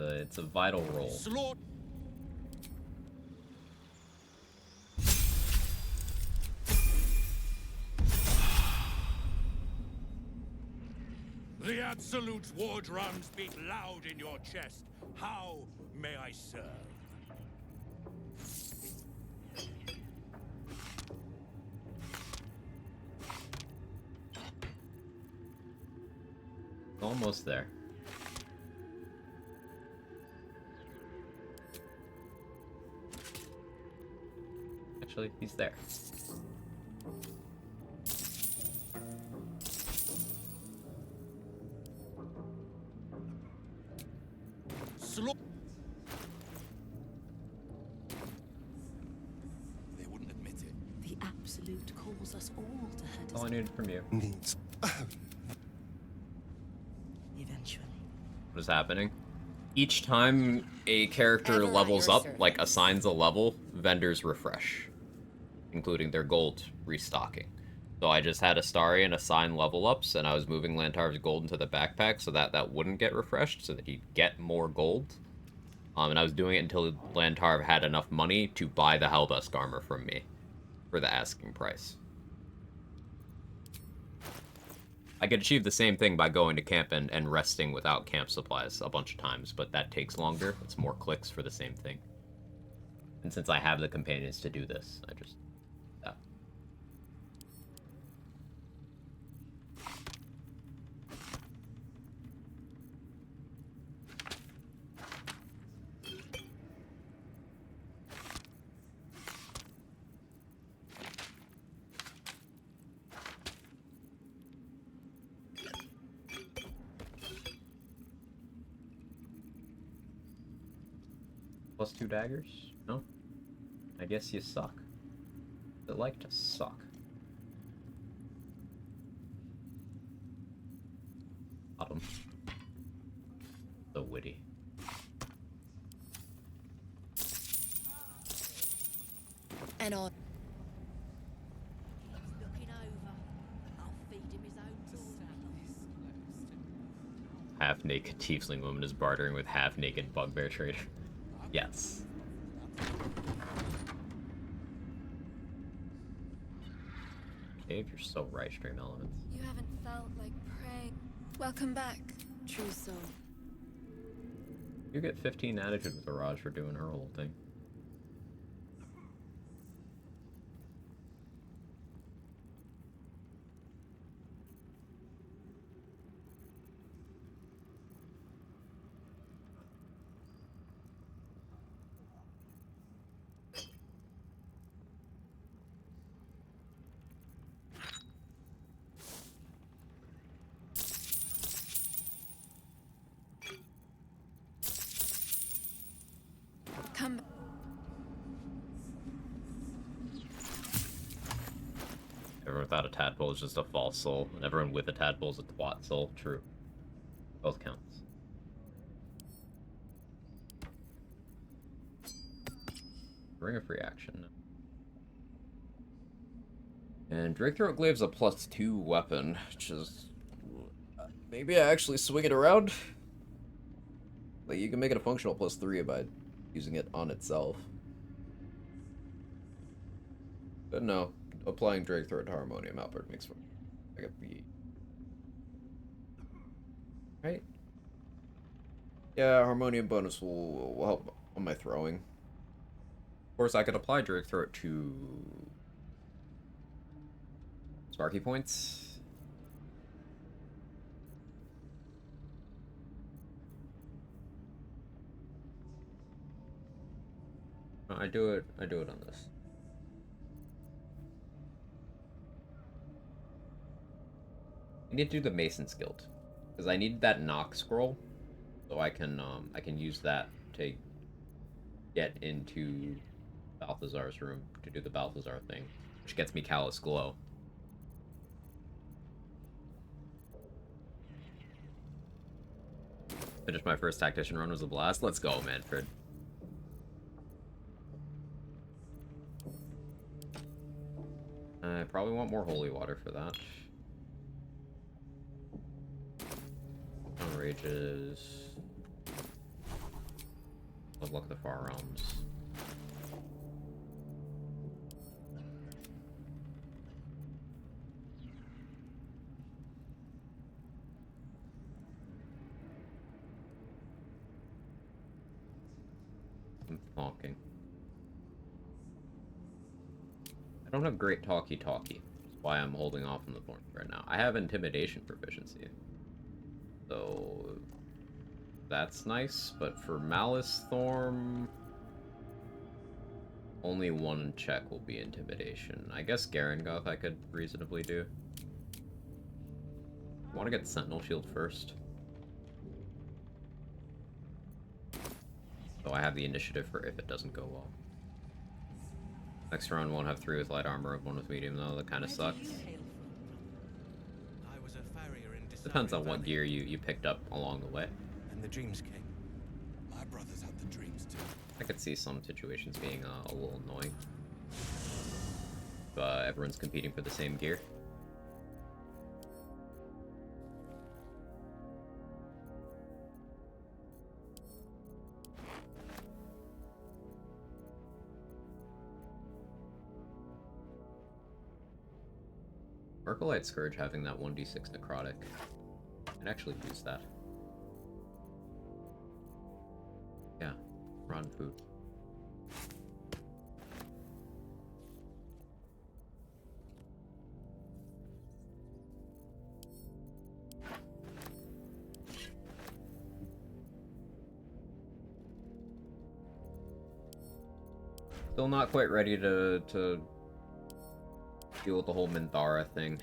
[SPEAKER 10] It's a vital role.
[SPEAKER 11] Slaughter. The Absolute war drums beat loud in your chest. How may I serve?
[SPEAKER 10] Almost there. Actually, he's there.
[SPEAKER 11] Slow.
[SPEAKER 21] They wouldn't admit it.
[SPEAKER 19] The Absolute calls us all to her
[SPEAKER 10] That's all I needed from you.
[SPEAKER 17] Needs.
[SPEAKER 19] eventually.
[SPEAKER 10] What is happening? Each time a character
[SPEAKER 19] Ever at
[SPEAKER 10] levels
[SPEAKER 19] your
[SPEAKER 10] up,
[SPEAKER 19] service.
[SPEAKER 10] like assigns a level, vendors refresh, including their gold restocking. So I just had Astarion assign level ups, and I was moving Lantarv's gold into the backpack so that that wouldn't get refreshed, so that he'd get more gold. And I was doing it until Lantarv had enough money to buy the Helldusk armor from me for the asking price. I could achieve the same thing by going to camp and resting without camp supplies a bunch of times, but that takes longer. It's more clicks for the same thing. And since I have the companions to do this, I just... Yeah. Plus 2 daggers? No? I guess you suck. They like to suck. Autumn. So witty.
[SPEAKER 19] And on.
[SPEAKER 16] Looking over. I'll feed him his own
[SPEAKER 10] Half-naked tiefling woman is bartering with half-naked bugbear trader. Yes. Dave, you're so right, Stream Elements.
[SPEAKER 23] You haven't felt like praying. Welcome back, true soul.
[SPEAKER 10] You get 15 attitude with Raj for doing her whole thing.
[SPEAKER 1] without a tadpole is just a false soul, and everyone with a tadpole is a twat soul. True. Both counts. Ring of free action. And Drake Throat Glaive's a +2 weapon, which is... maybe I actually swing it around? Like, you can make it a functional +3 by using it on itself. But no, applying Drake Throat to Harmonium Outward makes for like a B. Right? Yeah, Harmonium bonus will help on my throwing. Of course, I could apply Drake Throat to Sparky points. I do it on this. I need to do the Mason's Guild because I need that knock scroll, so I can use that to get into Balthazar's room to do the Balthazar thing, which gets me Callous Glow. Finished my first Tactician run, was a blast. Let's go, Manfred. I probably want more holy water for that. Rages. Let's look at the Far Realms. I'm talking. I don't have great talkie-talkie. That's why I'm holding off on the thorns right now. I have intimidation proficiency. So that's nice, but for Malice Thorn, only one check will be intimidation. I guess Garangoth I could reasonably do. I want to get Sentinel Shield first. So I have the initiative for if it doesn't go well. Next round won't have 3 with light armor and 1 with medium though, that kind of sucks. Depends on what gear you picked up along the way.
[SPEAKER 11] And the dreams came. My brothers had the dreams too.
[SPEAKER 1] I could see some situations being a little annoying. But everyone's competing for the same gear. Arclight Scourge having that 1d6 necrotic. I'd actually use that. Yeah, rotten food. Still not quite ready to deal with the whole Minthara thing.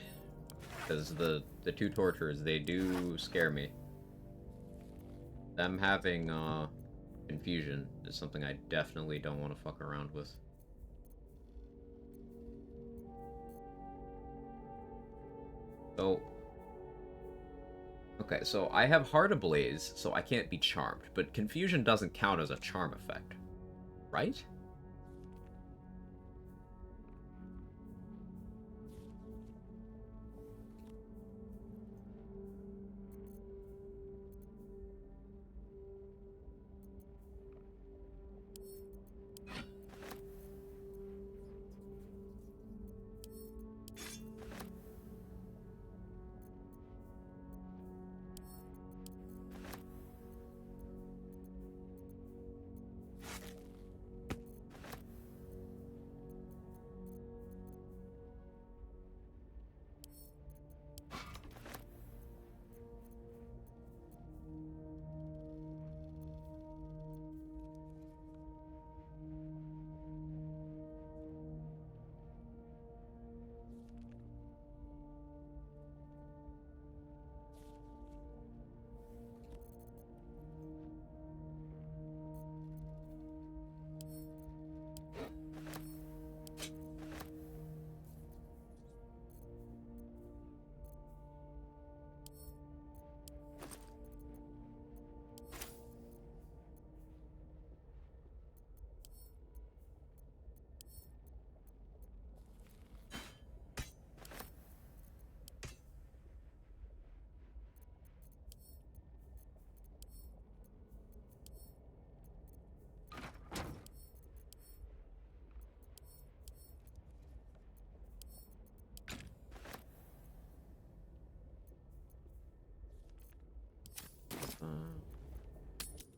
[SPEAKER 1] Because the 2 torturers, they do scare me. Them having confusion is something I definitely don't want to fuck around with. So, okay, so I have Heart Ablaze, so I can't be charmed, but confusion doesn't count as a charm effect, right?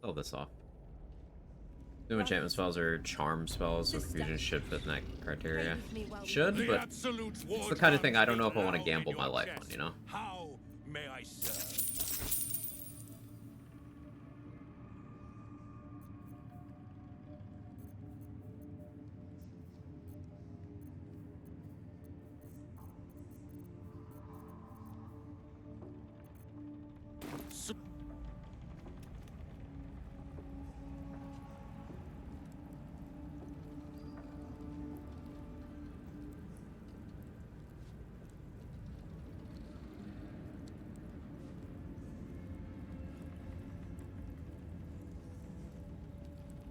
[SPEAKER 10] Sell this off. New enchantment spells are charm spells, so fusion should fit in that criteria. Should, but it's the kind of thing I don't know if I want to gamble my life on, you know?
[SPEAKER 11] How may I serve?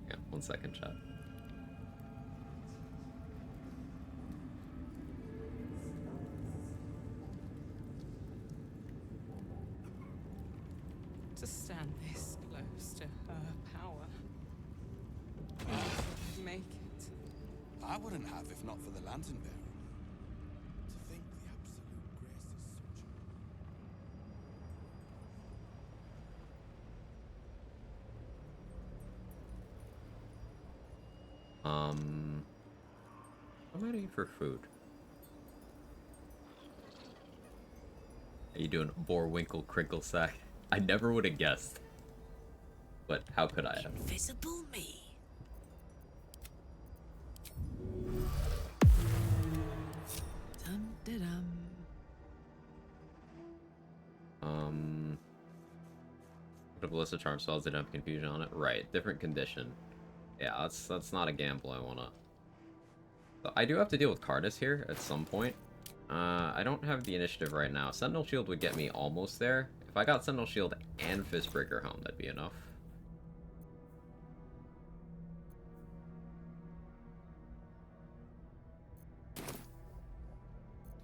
[SPEAKER 10] Yeah, 1 second, chat.
[SPEAKER 3] To stand this close to her power. I'd make it.
[SPEAKER 21] I wouldn't have if not for the lantern bearer. To think the absolute grace is such.
[SPEAKER 10] What am I eating for food? How you doing, Boarwinkle Crinkle Sack? I never would have guessed. But how could I have?
[SPEAKER 16] Invisible me. Dum-de-dum.
[SPEAKER 10] The Ballista Charm spells didn't have confusion on it. Right, different condition. Yeah, that's not a gamble I wanna. So I do have to deal with Cardis here at some point. I don't have the initiative right now. Sentinel Shield would get me almost there. If I got Sentinel Shield and Fistbreaker home, that'd be enough.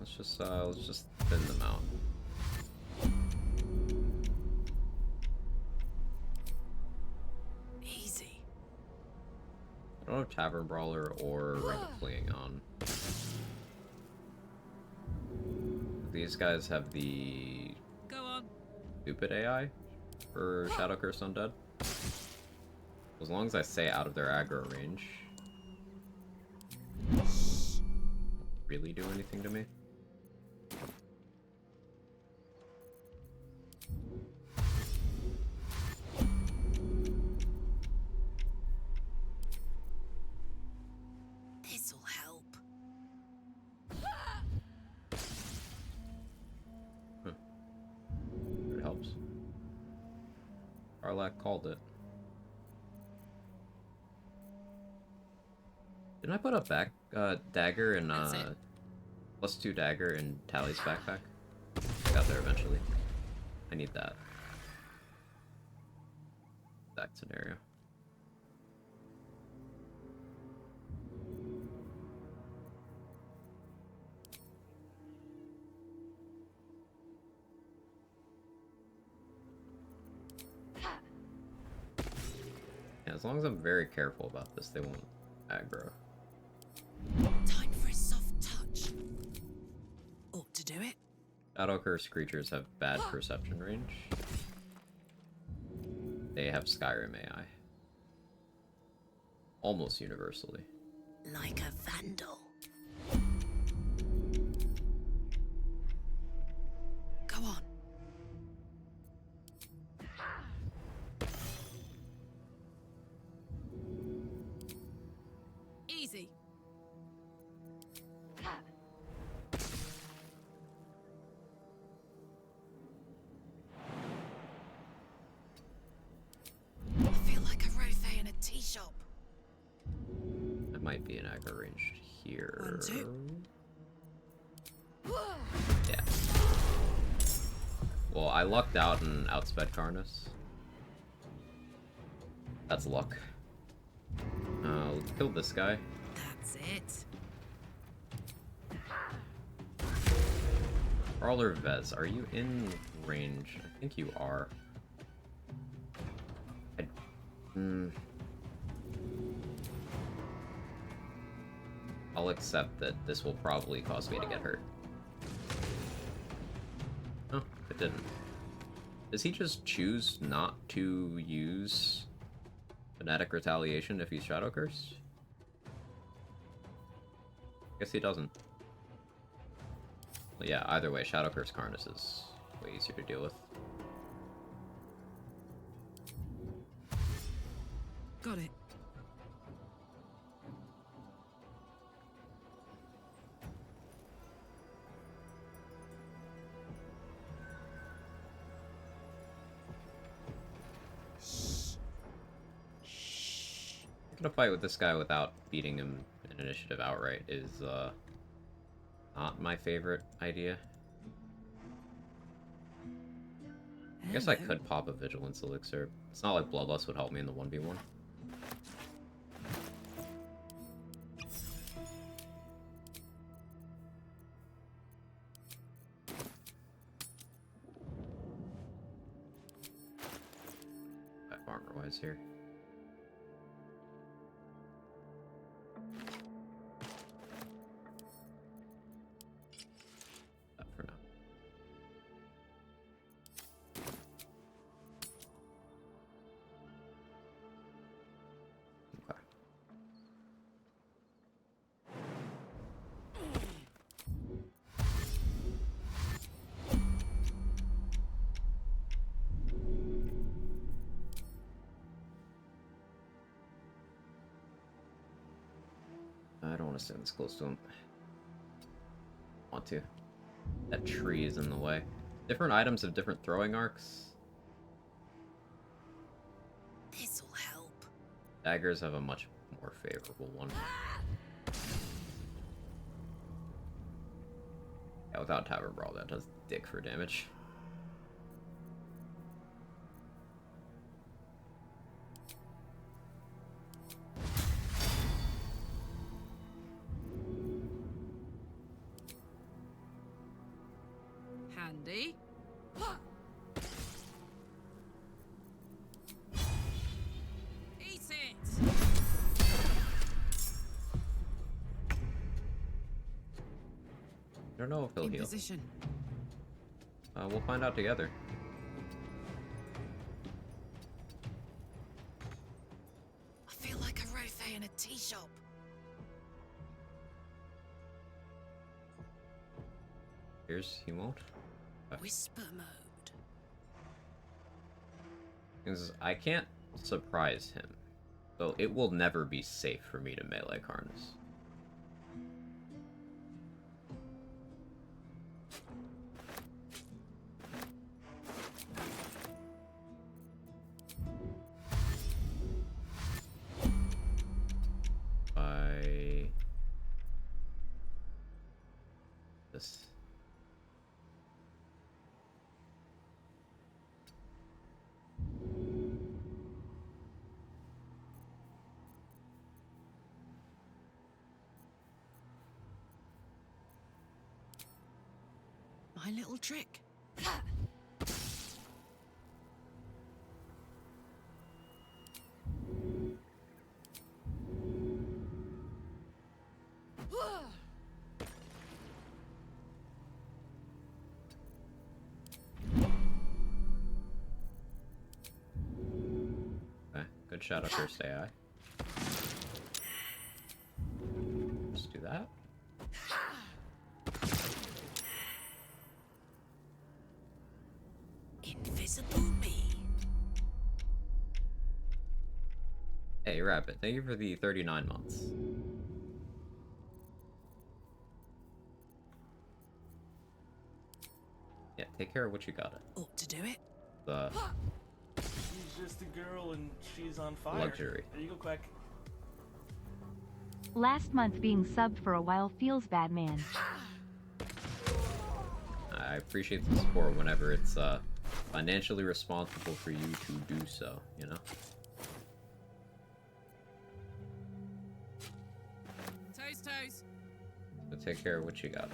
[SPEAKER 10] Let's just thin them out.
[SPEAKER 16] Easy.
[SPEAKER 10] I don't have Tavern Brawler or Ring of Fleeing on. These guys have the
[SPEAKER 16] Go on.
[SPEAKER 10] stupid AI for Shadow Curse Undead. As long as I stay out of their aggro range. Really do anything to me?
[SPEAKER 16] This'll help.
[SPEAKER 10] It helps. Arlak called it. Didn't I put a back dagger and +2 dagger in Tally's backpack? Got there eventually. I need that. That scenario. Yeah, as long as I'm very careful about this, they won't aggro.
[SPEAKER 16] Time for a soft touch. Ought to do it.
[SPEAKER 10] Shadow Curse creatures have bad perception range. They have Skyrim AI. Almost universally.
[SPEAKER 16] Like a vandal. Go on. Easy. I feel like a rothe in a tea shop.
[SPEAKER 10] That might be an aggro range here.
[SPEAKER 16] 1, 2.
[SPEAKER 10] Yeah. Well, I lucked out and outsped Karnas. That's luck. Let's kill this guy.
[SPEAKER 16] That's it.
[SPEAKER 10] Brawler Vez, are you in range? I think you are. I'll accept that this will probably cause me to get hurt. Oh, it didn't. Does he just choose not to use Fanatic Retaliation if he's Shadow Cursed? Guess he doesn't. Well, yeah, either way, Shadow Curse Karnas is way easier to deal with.
[SPEAKER 16] Got it.
[SPEAKER 10] Gonna fight with this guy without beating him in initiative outright is not my favorite idea. I guess I could pop a Vigilance Elixir. It's not like Bloodlust would help me in the 1v1. Armor-wise here. For now. Okay. I don't want to stand this close to him. Want to. That tree is in the way. Different items have different throwing arcs.
[SPEAKER 16] This'll help.
[SPEAKER 10] Daggers have a much more favorable one. Yeah, without Tower Brawl, that does dick for damage.
[SPEAKER 16] Handy. Eat it.
[SPEAKER 10] I don't know if he'll
[SPEAKER 16] In
[SPEAKER 10] heal.
[SPEAKER 16] position.
[SPEAKER 10] We'll find out together.
[SPEAKER 16] I feel like a Rothe in a tea shop.
[SPEAKER 10] Here's he won't.
[SPEAKER 16] Whisper mode.
[SPEAKER 10] Because I can't surprise him, so it will never be safe for me to melee Karnas. By this.
[SPEAKER 16] My little trick.
[SPEAKER 10] Okay, good Shadow Curse AI. Let's do that.
[SPEAKER 16] Invisible me.
[SPEAKER 10] Hey, Rabbit, thank you for the 39 months. Yeah, take care of what you got.
[SPEAKER 16] Ought to do it.
[SPEAKER 10] The
[SPEAKER 12] She's just a girl and she's on fire.
[SPEAKER 10] luxury.
[SPEAKER 12] There you go, Quack.
[SPEAKER 17] Last month being subbed for a while feels bad, man.
[SPEAKER 10] I appreciate the support whenever it's financially responsible for you to do so, you know?
[SPEAKER 16] Toes.
[SPEAKER 10] So take care of what you got.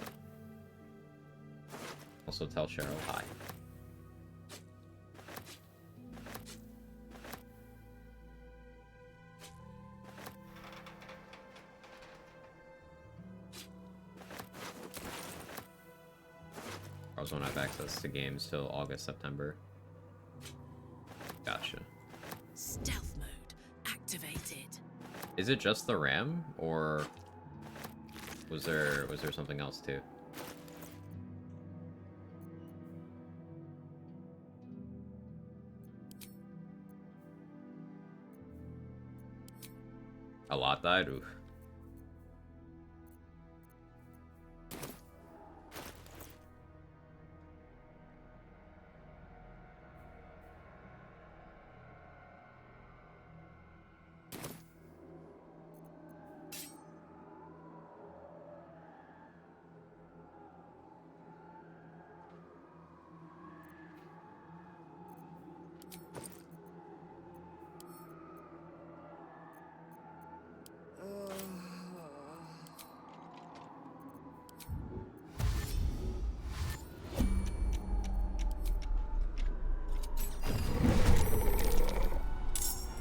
[SPEAKER 10] Also tell Cheryl hi. I also won't have access to games till August, September. Gotcha.
[SPEAKER 16] Stealth mode activated.
[SPEAKER 10] Is it just the ram, or was there something else too? A lot died? Oof.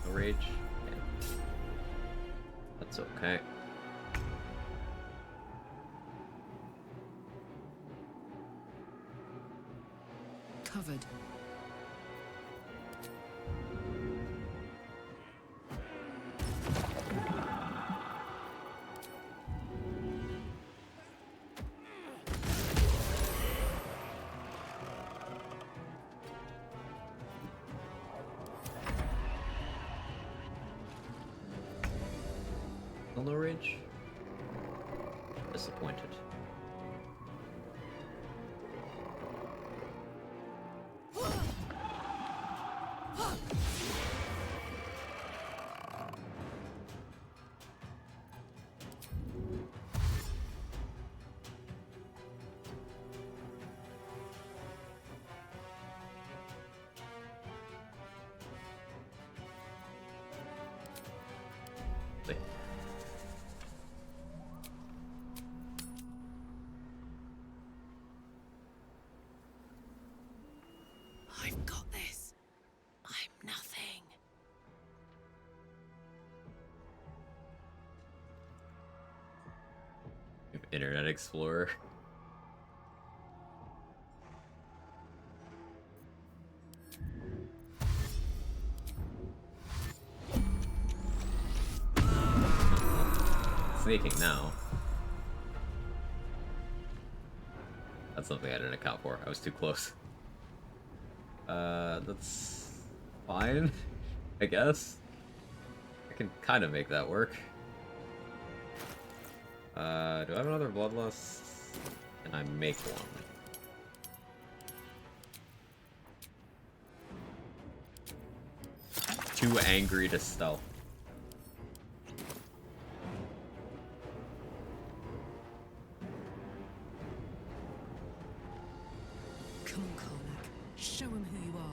[SPEAKER 10] No rage? Yeah. That's okay.
[SPEAKER 9] Covered.
[SPEAKER 10] Still no rage? Disappointed. See.
[SPEAKER 16] I've got this. I'm nothing.
[SPEAKER 10] Internet Explorer. Sneaking now. That's something I didn't account for. I was too close. That's fine, I guess. I can kind of make that work. Do I have another Bloodlust? Can I make one? Too angry to stealth.
[SPEAKER 9] Come on, Karnak. Show him who you are.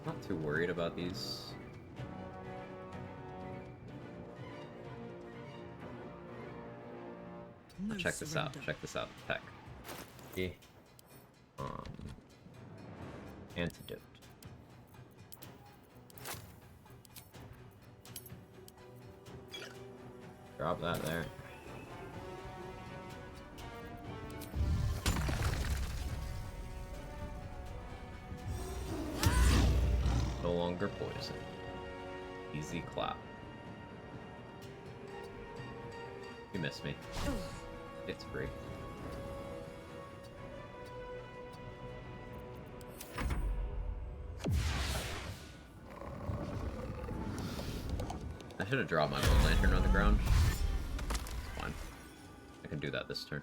[SPEAKER 10] Not too worried about these.
[SPEAKER 9] No
[SPEAKER 10] Check this out.
[SPEAKER 9] surrender.
[SPEAKER 10] Check this out. Tech. Okay. Antidote. Drop that there. No longer poison. Easy clap. You miss me. It's free. I should have dropped my own lantern on the ground. It's fine. I can do that this turn.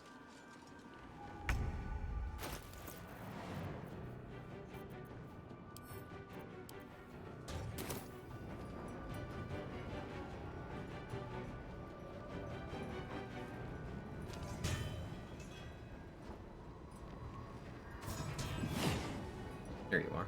[SPEAKER 10] There you are.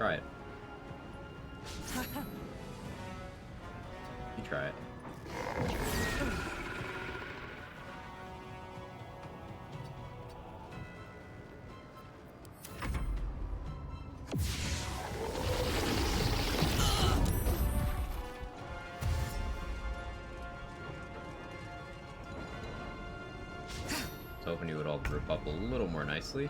[SPEAKER 10] try it. You try it. I was hoping you would all group up a little more nicely.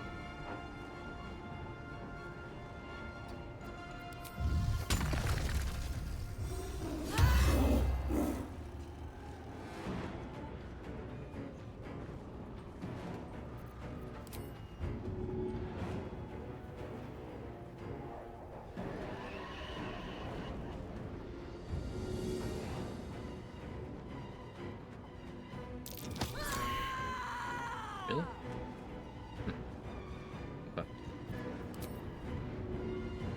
[SPEAKER 10] Really? Okay.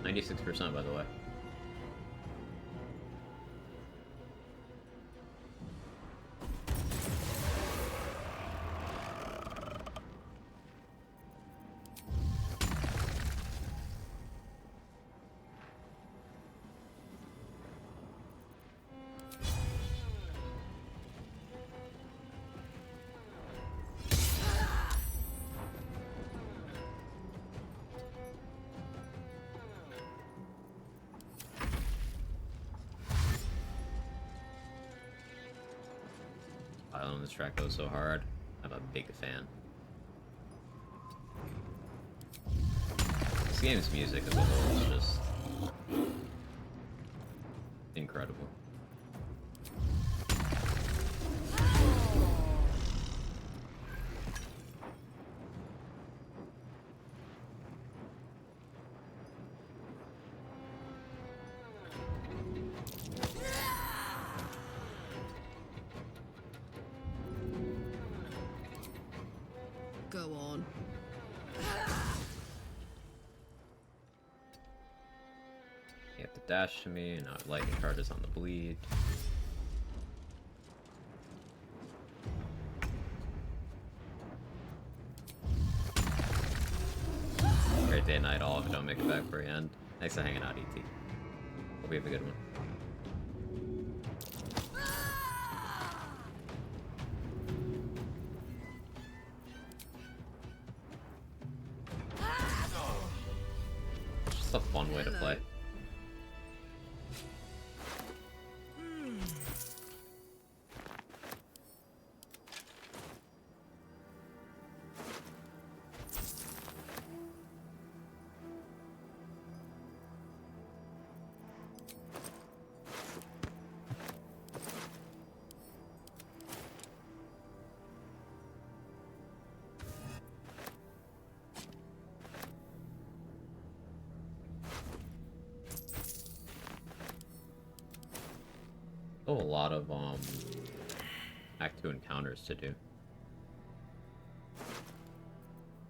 [SPEAKER 10] 96%, by the way. On this track goes so hard. I'm a big fan. This game's music as a whole is just incredible.
[SPEAKER 9] Go on.
[SPEAKER 10] You have to dash to me, and now lightning charges on the bleed. Great day, night, all if you don't make it back for the end. Thanks for hanging out, ET. Hope you have a good one. It's a fun way to play. Oh, a lot of Act 2 encounters to do.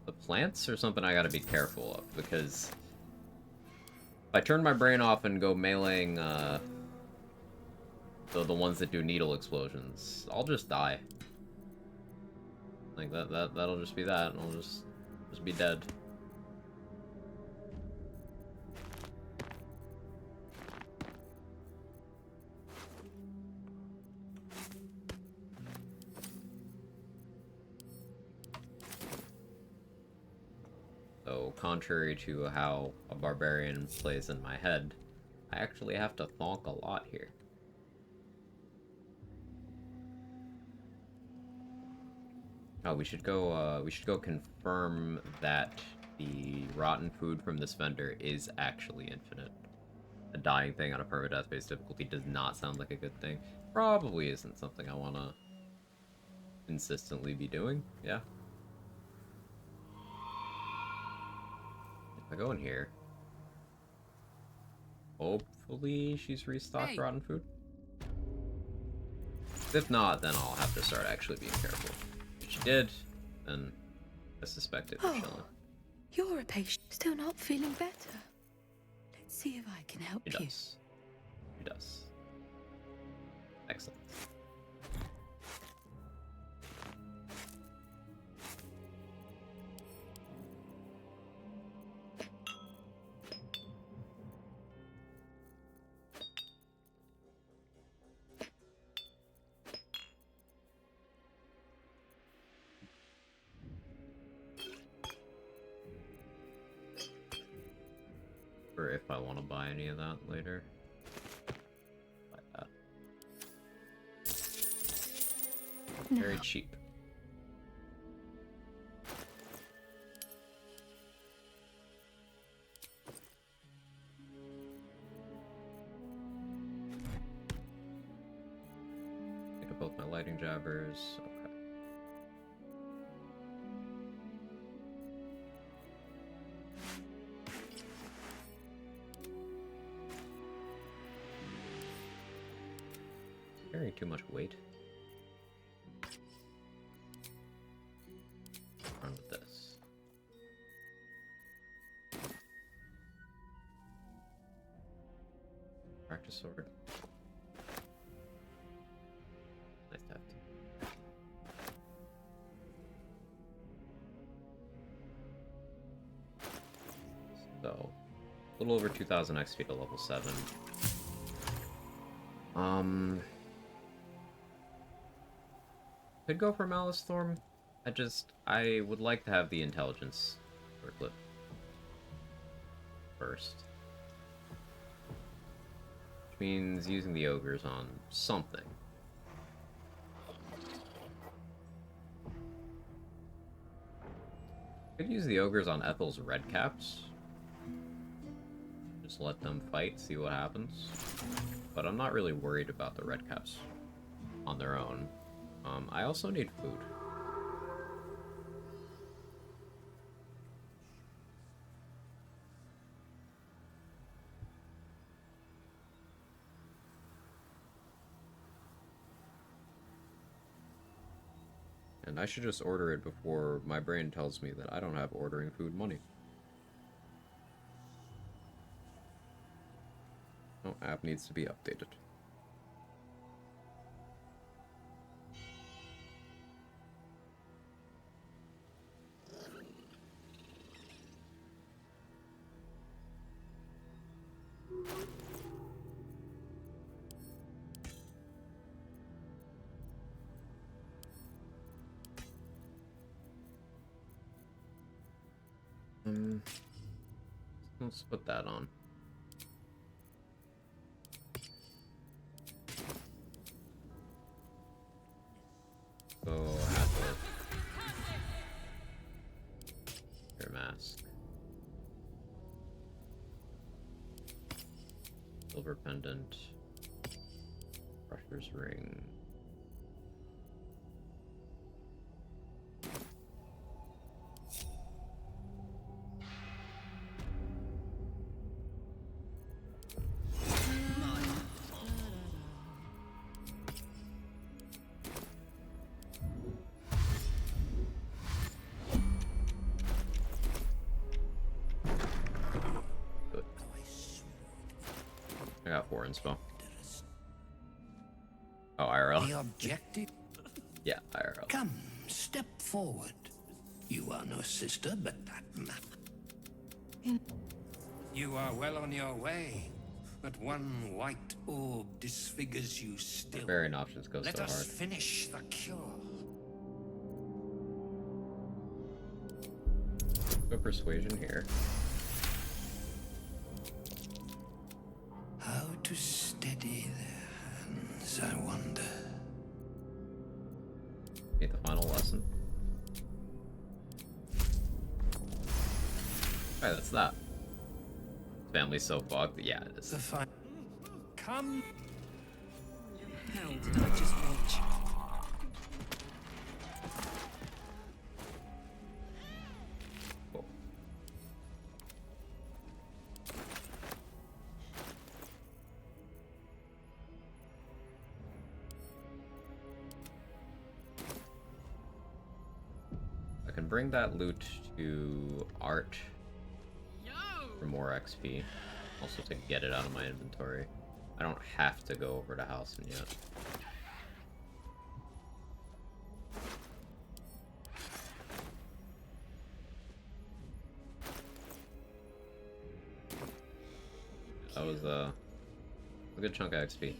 [SPEAKER 10] The plants are something I gotta be careful of, because if I turn my brain off and go meleeing the ones that do needle explosions, I'll just die. Like that'll just be that, and I'll just be dead. So, contrary to how a barbarian plays in my head, I actually have to thonk a lot here. Oh, we should go confirm that the rotten food from this vendor is actually infinite. A dying thing on a permadeath based difficulty does not sound like a good thing. Probably isn't something I want to consistently be doing. Yeah. If I go in here, hopefully she's restocked rotten food. If not, then I'll have to start actually being careful. If she did, then I suspect it was chilling.
[SPEAKER 14] You're a patient. Still not feeling better. Let's see if I can help you.
[SPEAKER 10] She does. She does. Excellent. want to buy any of that later. Buy that. Very cheap. Think of both my lighting jabbers. Okay. Carrying too much weight. Run with this. Practice sword. Nice to have two. So, a little over 2,000 XP to level 7. Could go for Malice Storm. I would like to have the intelligence circlet first. Which means using the ogres on something. Could use the ogres on Ethel's red caps. Just let them fight, see what happens. But I'm not really worried about the red caps on their own. I also need food. And I should just order it before my brain tells me that I don't have ordering food money. Oh, app needs to be updated. Let's put that on. So, Apple. Your mask. Silver pendant. Crusher's ring. I got 4 inspo. Oh, IRL.
[SPEAKER 18] The objective?
[SPEAKER 10] Yeah, IRL.
[SPEAKER 18] Come, step forward. You are no sister, but that matters. You are well on your way, but one white orb disfigures you still.
[SPEAKER 10] Barbarian options go
[SPEAKER 18] Let
[SPEAKER 10] so
[SPEAKER 18] us
[SPEAKER 10] hard.
[SPEAKER 18] finish the cure.
[SPEAKER 10] Go persuasion here.
[SPEAKER 18] How to steady their hands, I wonder.
[SPEAKER 10] Get the final lesson. Alright, that's that. Family's so fucked. Yeah, it is.
[SPEAKER 18] Come.
[SPEAKER 16] Hell did I just reach?
[SPEAKER 10] Cool. I can bring that loot to Art for more XP. Also to get it out of my inventory. I don't have to go over to Halcyon yet. That was a good chunk of XP.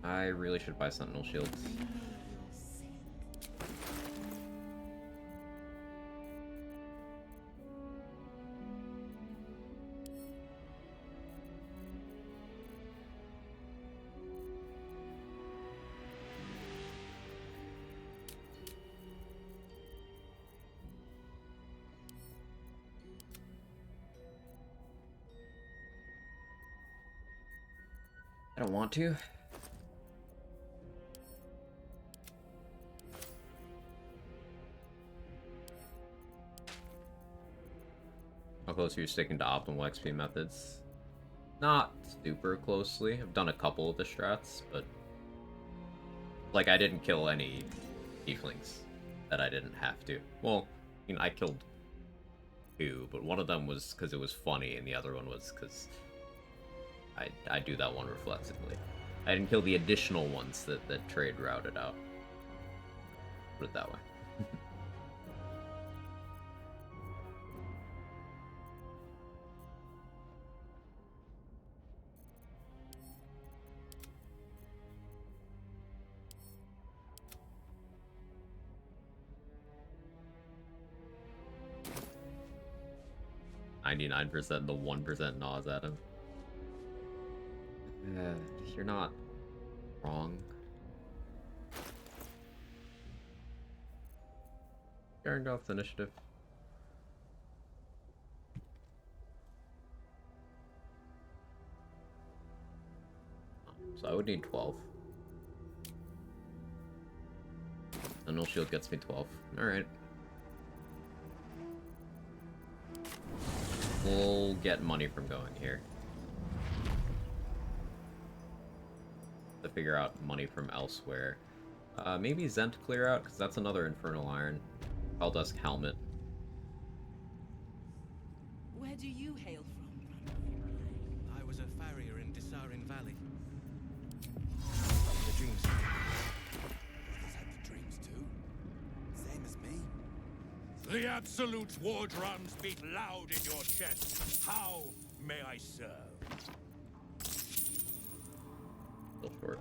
[SPEAKER 10] I really should buy Sentinel Shields. I don't want to. How close are you sticking to optimal XP methods? Not super closely. I've done a couple of the strats, but like I didn't kill any tieflings that I didn't have to. Well, I mean, I killed 2, but one of them was because it was funny, and the other one was because I do that one reflexively. I didn't kill the additional ones that trade routed out. Put it that way. %, the 1% gnaws at him. You're not wrong. Garandalf's initiative. So I would need 12. And no shield gets me 12. Alright. We'll get money from going here. To figure out money from elsewhere. Maybe Zent clear out, because that's another Infernal Iron. Dusk Helmet.
[SPEAKER 22] Where do you hail from, I was a farrier in Dissarin Valley. The dreams.
[SPEAKER 21] Brothers had the dreams too. Same as me.
[SPEAKER 11] The Absolute's war drums beat loud in your chest. How may I serve?
[SPEAKER 10] Still short.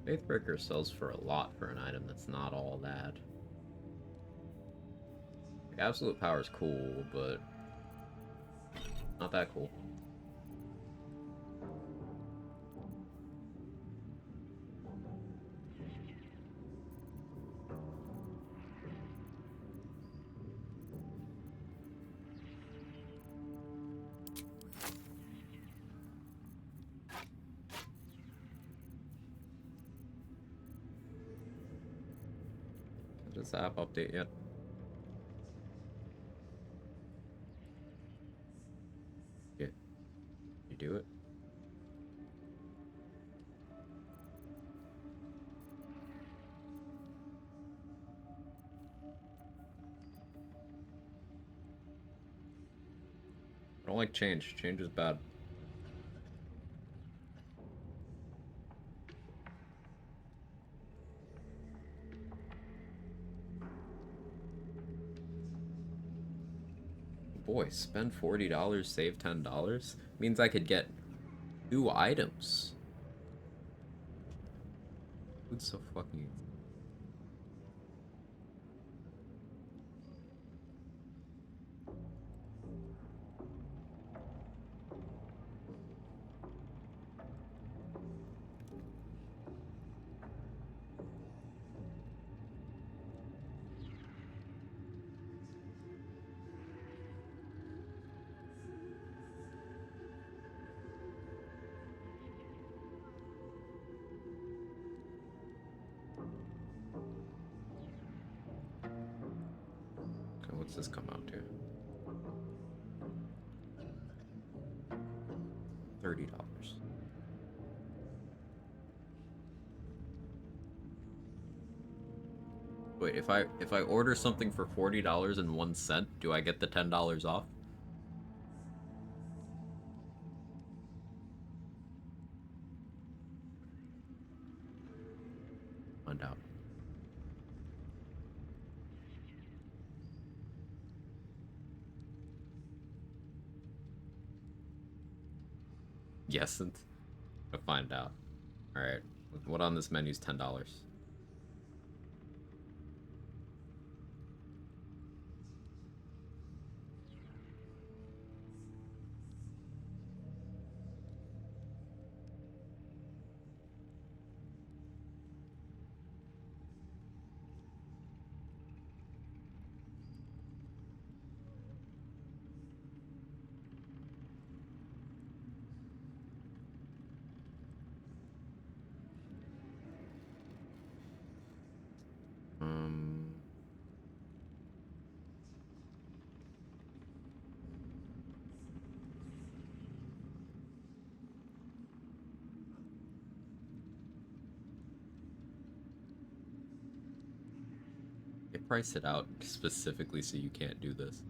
[SPEAKER 10] Faithbreaker sells for a lot for an item that's not all that. Like, Absolute Power is cool, but not that cool. Does the app update yet? Yeah. You do it? I don't like change. Change is bad. Boy, spend $40, save $10? Means I could get 2 items. Food's so fucking... What's this come out to? $30. Wait, if I order something for $40.01, do I get the $10 off? find out. Yes, and I'll find out. Alright. What on this menu is $10? They price it out specifically so you can't do this.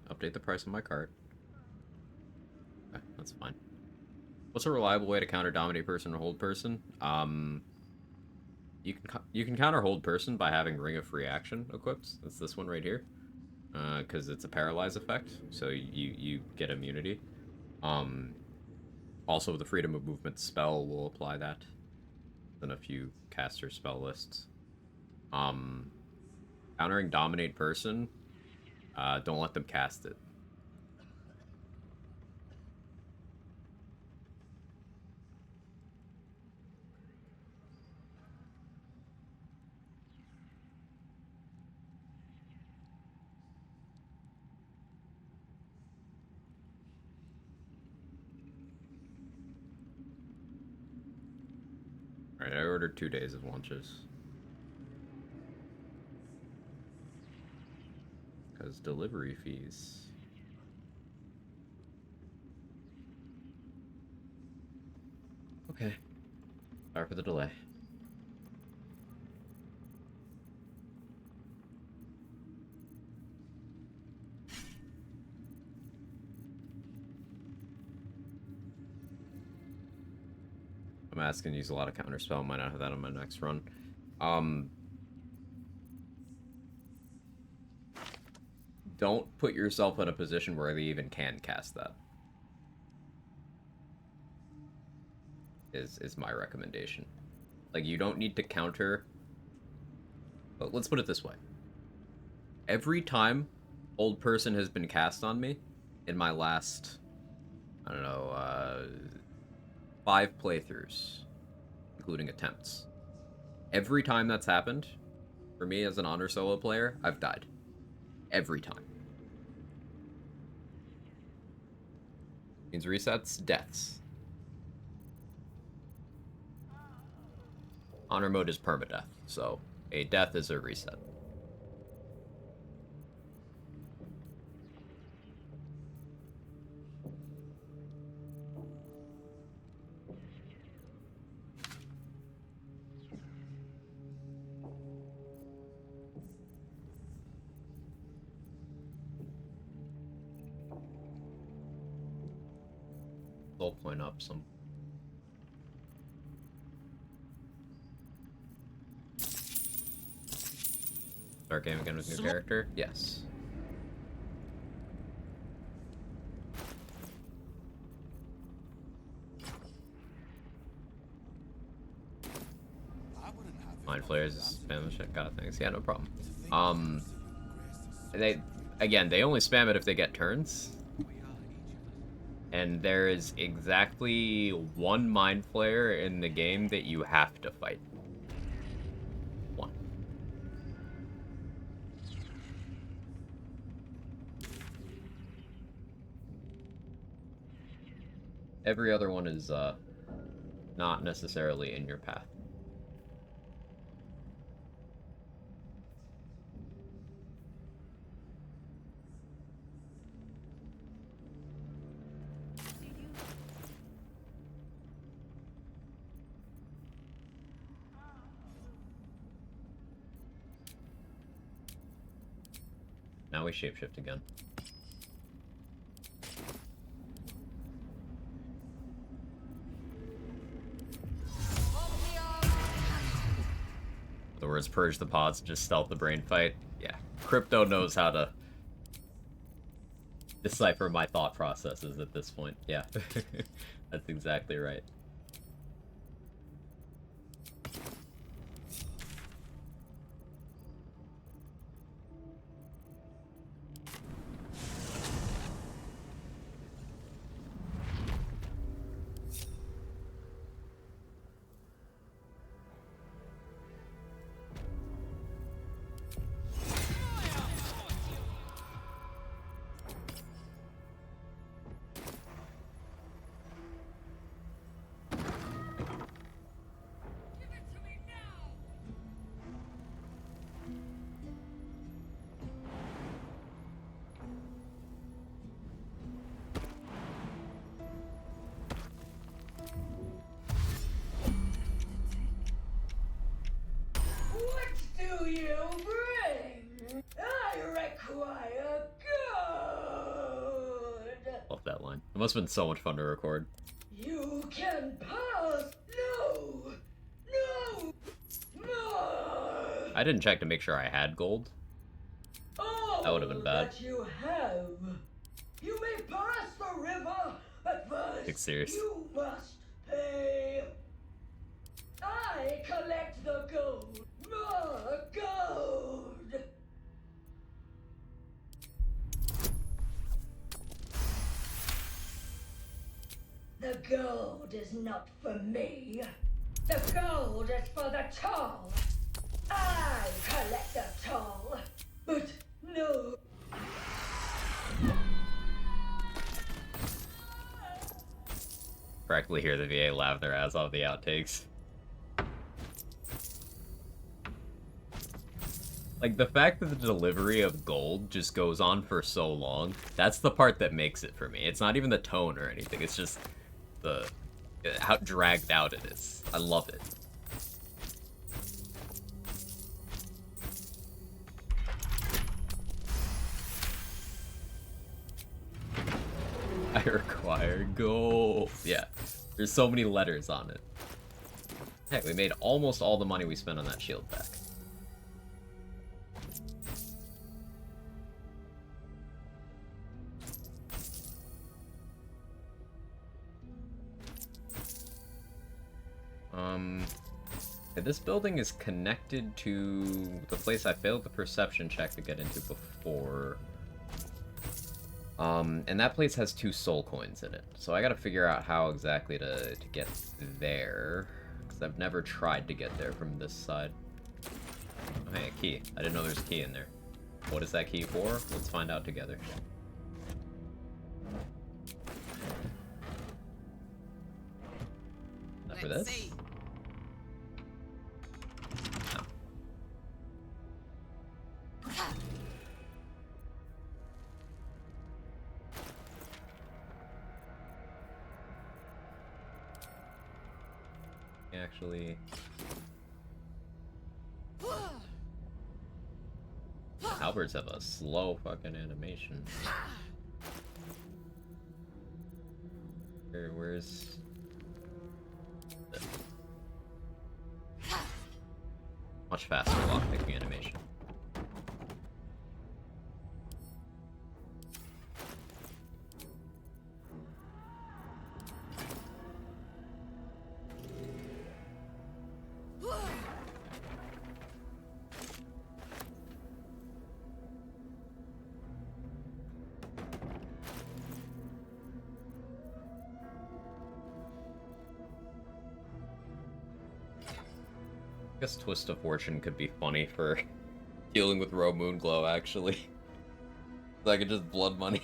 [SPEAKER 10] Update the price on my cart. Okay, that's fine. What's a reliable way to counter dominate person or hold person? You can counter hold person by having Ring of Free Action equipped. That's this one right here. Because it's a paralyze effect, so you get immunity. Also, the freedom of movement spell will apply that. In a few caster spell lists. Countering dominate person. Don't let them cast it. Alright, I ordered 2 days of lunches. Because delivery fees. Okay. Sorry for the delay. I'm asking to use a lot of counterspell. Might not have that on my next run. Don't put yourself in a position where they even can cast that. Is my recommendation. Like, you don't need to counter. But let's put it this way. Every time old person has been cast on me in my last, I don't know, 5 playthroughs, including attempts. Every time that's happened, for me as an honor solo player, I've died. Every time. Means resets, deaths. Honor mode is permadeath, so a death is a reset. They'll point up some. Start game again with new character? Yes. Mind flares, spam the shit. God, thanks. Yeah, no problem. They only spam it if they get turns. And there is exactly 1 mind flayer in the game that you have to fight. 1. Every other one is not necessarily in your path.
[SPEAKER 1] now we shapeshift again. In other words, purge the pods, just stealth the brain fight. Yeah, Crypto knows how to decipher my thought processes at this point. Yeah, that's exactly right.
[SPEAKER 13] What do you bring? I require good.
[SPEAKER 1] Love that line. It must have been so much fun to record.
[SPEAKER 13] You can pass. No. No. No.
[SPEAKER 1] I didn't check to make sure I had gold. That would have been bad.
[SPEAKER 13] That you have. You may pass the river, but first
[SPEAKER 1] Like, serious.
[SPEAKER 13] you must pay. I collect the gold. More gold. The gold is not for me. The gold is for the tall. I collect the tall. But no.
[SPEAKER 1] Practically hear the VA laugh their ass off the outtakes. Like, the fact that the delivery of gold just goes on for so long, that's the part that makes it for me. It's not even the tone or anything, it's just how dragged out it is. I love it. I require gold. Yeah, there's so many letters on it. Heck, we made almost all the money we spent on that shield back. Okay, this building is connected to the place I failed the perception check to get into before. And that place has 2 soul coins in it. So I gotta figure out how exactly to get there. Because I've never tried to get there from this side. Oh, hey, a key. I didn't know there's a key in there. What is that key for? Let's find out together. Not for this?
[SPEAKER 9] See.
[SPEAKER 1] Actually, halberds have a slow fucking animation. Where's the... much faster lockpicking animation? I guess Twist of Fortune could be funny for dealing with Roe Moonglow, actually. So I could just blood money.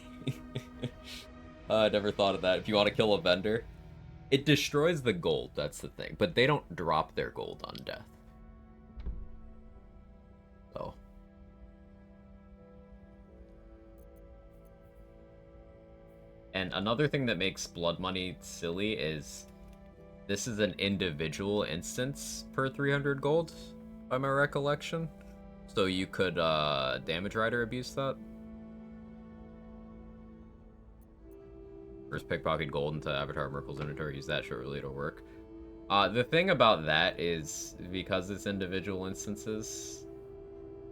[SPEAKER 1] I never thought of that. If you want to kill a vendor, it destroys the gold, that's the thing. But they don't drop their gold on death. So. And another thing that makes blood money silly is this is an individual instance per 300 gold, by my recollection. So you could damage rider abuse that.
[SPEAKER 10] First pickpocket gold into Avatar Merkel's inventory, use that shortly, it'll work. The thing about that is, because it's individual instances,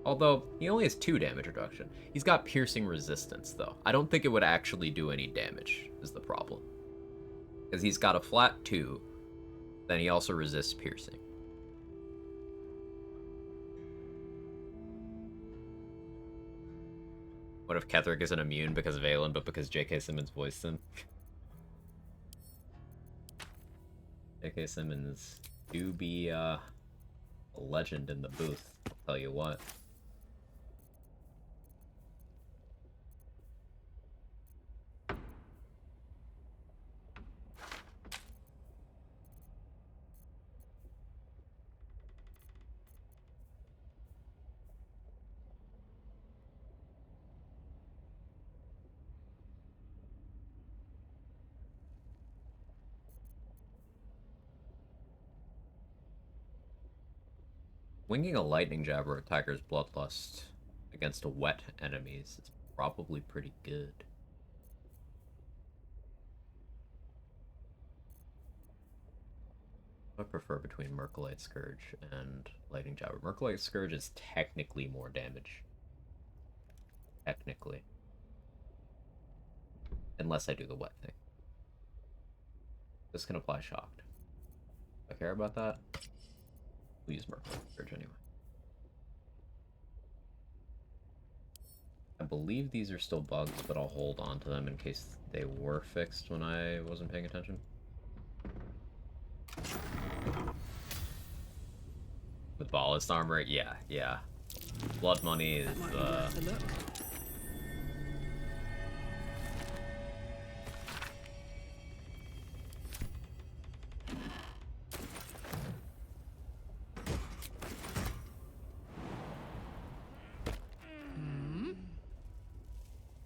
[SPEAKER 10] although he only has 2 damage reduction, he's got piercing resistance, though. I don't think it would actually do any damage, is the problem. Because he's got a flat 2, then he also resists piercing. What if Ketherick isn't immune because of Aelin, but because J.K. Simmons voiced him? J.K. Simmons do be a legend in the booth, I'll tell you what. Winging a lightning jab or attacker's bloodlust against wet enemies is probably pretty good. I prefer between Merkelite Scourge and Lightning Jab. Merkelite Scourge is technically more damage. Technically. Unless I do the wet thing. This can apply Shocked. If I care about that, we'll use Merkelite Scourge anyway. I believe these are still bugs, but I'll hold on to them in case they were fixed when I wasn't paying attention. With ballast armor, yeah. Blood money is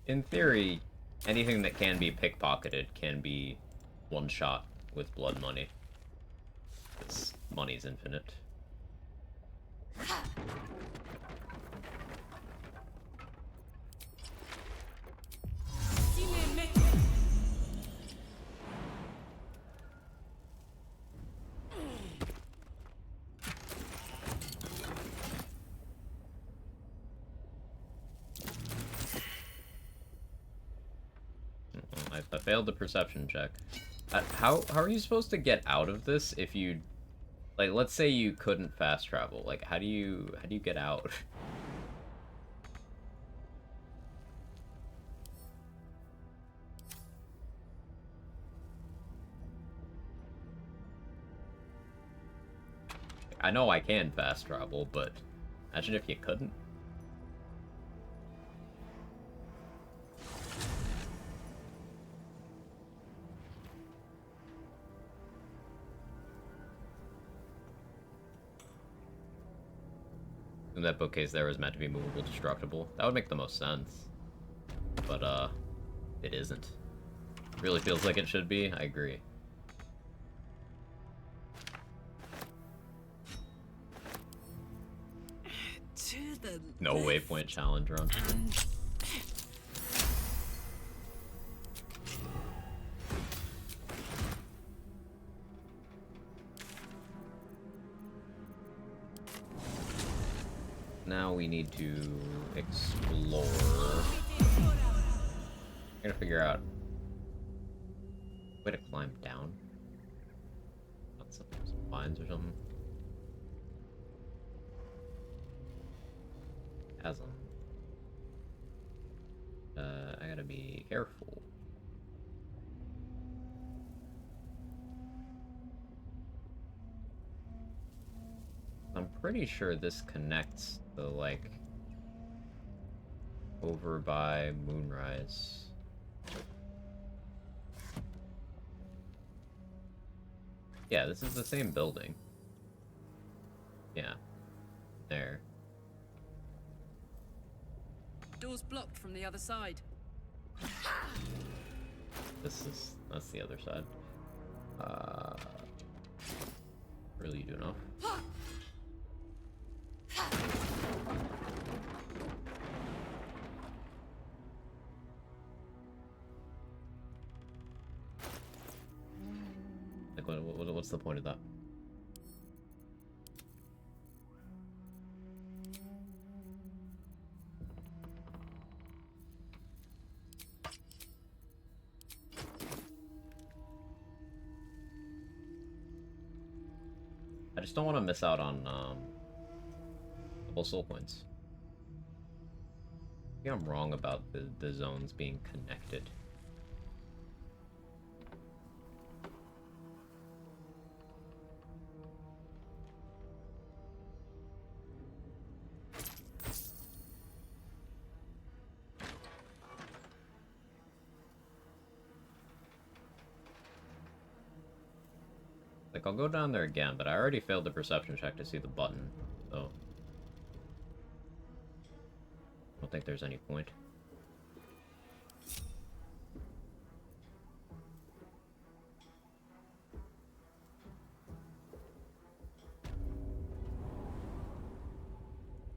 [SPEAKER 10] in theory, anything that can be pickpocketed can be one shot with blood money. Because money's infinite. I failed the perception check. How are you supposed to get out of this if you, like, let's say you couldn't fast travel? Like, how do you get out? I know I can fast travel, but imagine if you couldn't. And that bookcase there was meant to be movable, destructible. That would make the most sense. But, it isn't. It really feels like it should be. I agree. No waypoint challenge run. Now we need to explore. I'm gonna figure out a way to climb down. Not some vines or something. Chasm. I gotta be careful. I'm pretty sure this connects to, like, over by Moonrise. Yeah, this is the same building. Yeah. There.
[SPEAKER 6] Door's blocked from the other side.
[SPEAKER 10] That's the other side. Really do enough. what's the point of that? I just don't want to miss out on couple soul coins. I think I'm wrong about the zones being connected. Like, I'll go down there again, but I already failed the perception check to see the button, so... I don't think there's any point.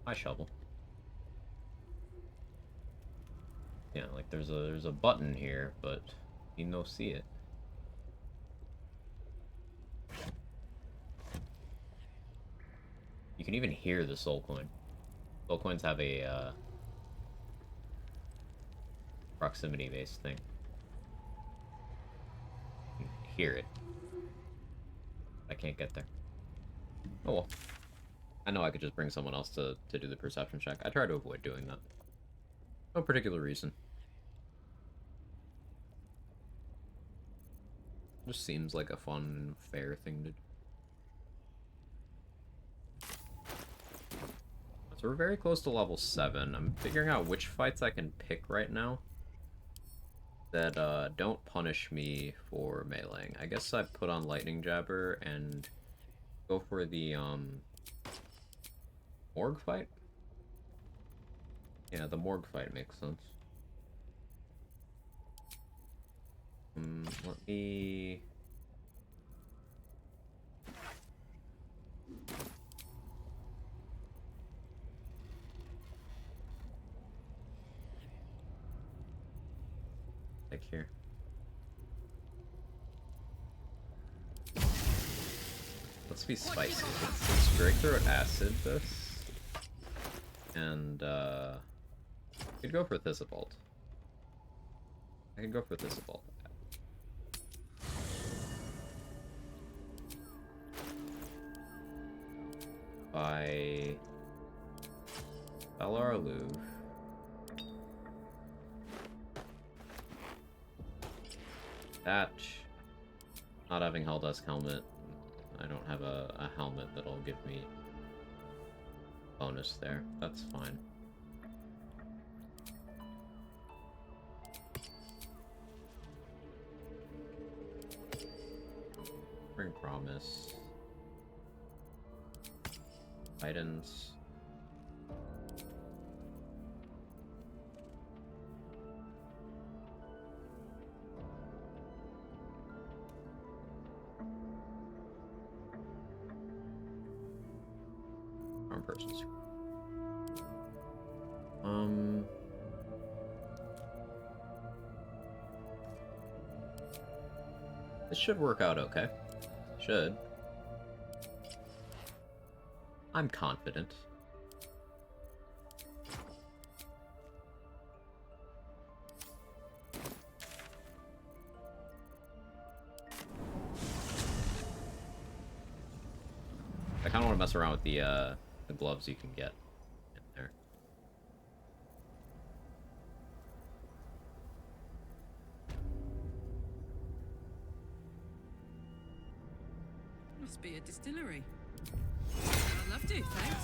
[SPEAKER 10] Hi, shovel. Yeah, like there's a button here, but you no see it. You can even hear the soul coin. Soul coins have a proximity-based thing. You can hear it. I can't get there. Oh well. I know I could just bring someone else to do the perception check. I try to avoid doing that. No particular reason. Just seems like a fun, fair thing to do. So we're very close to level 7. I'm figuring out which fights I can pick right now that don't punish me for meleeing. I guess I put on Lightning Jabber and go for the Morgue fight? Yeah, the Morgue fight makes sense. Let me... like here. Let's be spicy. Let's Drake Throat Acid this. And, I could go for Thistlebolt. I can go for Thistlebolt. By Valar Louvre. Thatch. Not having Helldusk helmet. I don't have a helmet that'll give me bonus there. That's fine. Bring Promise. Titans. Wrong person's. This should work out okay. Should. I'm confident. I kind of want to mess around with the gloves you can get in there.
[SPEAKER 3] Must be a distillery. I'd love to, thanks.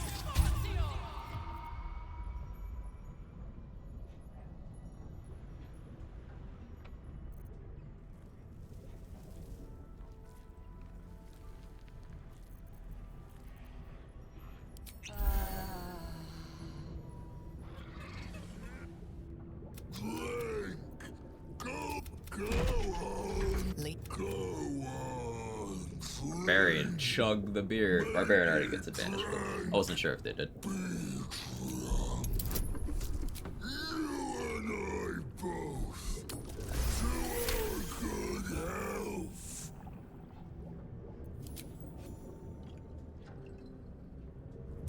[SPEAKER 10] Barbarian, chug the beer. Barbarian already gets advantage, but I wasn't sure if they did.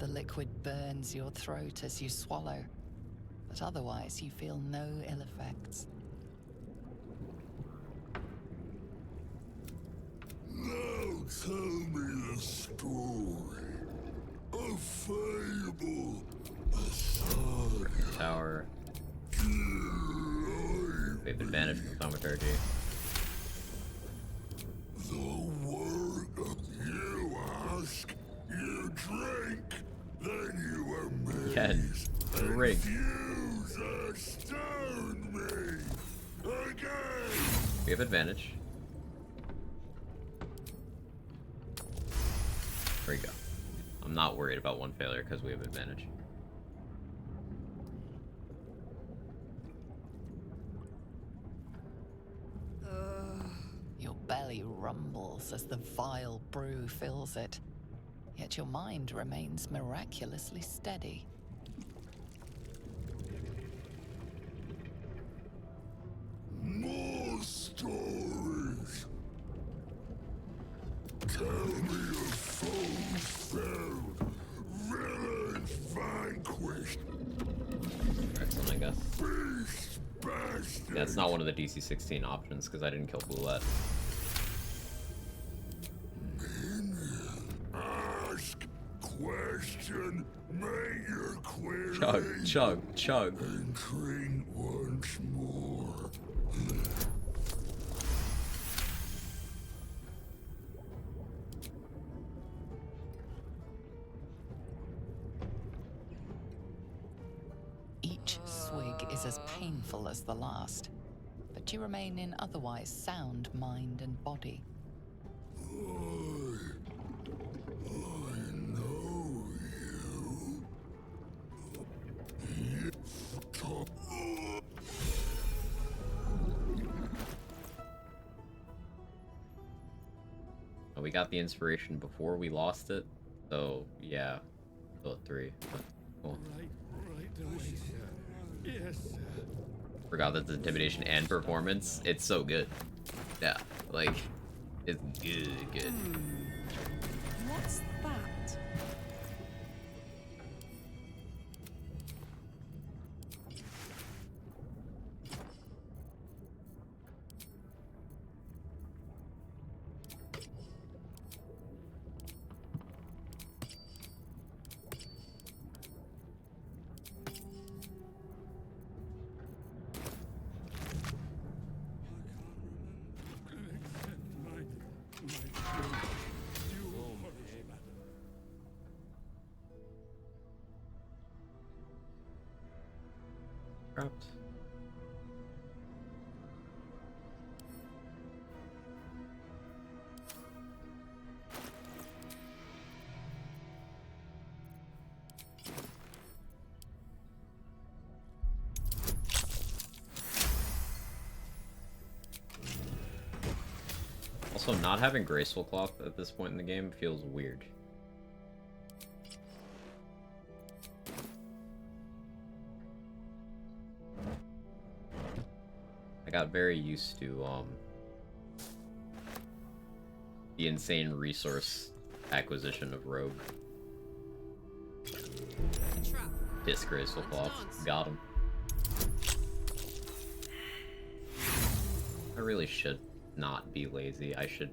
[SPEAKER 7] liquid burns your throat as you swallow, but otherwise you feel no ill effects.
[SPEAKER 4] Now tell me the story. A fable, a saga.
[SPEAKER 10] Tower. We have advantage from thaumaturgy.
[SPEAKER 4] The word you ask, you drink, then you amaze.
[SPEAKER 10] Yeah, drink.
[SPEAKER 4] Refuse, astound me. Again.
[SPEAKER 10] We have advantage. There we go. I'm not worried about one failure because we have advantage.
[SPEAKER 7] Your belly rumbles as the vile brew fills it, yet your mind remains miraculously steady.
[SPEAKER 4] More stories. Tell me of foes felled, villains vanquished.
[SPEAKER 10] Excellent, I guess.
[SPEAKER 4] Beast bastard.
[SPEAKER 10] Yeah, it's not one of the DC-16 options because I didn't kill Boulette.
[SPEAKER 4] Ask, question, make your query.
[SPEAKER 10] Chug, chug, chug.
[SPEAKER 4] And drink once more.
[SPEAKER 7] Each swig is as painful as the last, but you remain in otherwise sound mind and body.
[SPEAKER 4] I know you.
[SPEAKER 10] Oh, we got the inspiration before we lost it, so yeah, still at 3. But cool.
[SPEAKER 11] Yes, sir.
[SPEAKER 10] Forgot that the intimidation and performance, it's so good. Yeah, like, it's good.
[SPEAKER 3] What's that?
[SPEAKER 10] Trapped. Also, not having Graceful Cloth at this point in the game feels weird. I got very used to, the insane resource acquisition of Rogue. Disgraceful Cloth. Got him. I really should not be lazy. I should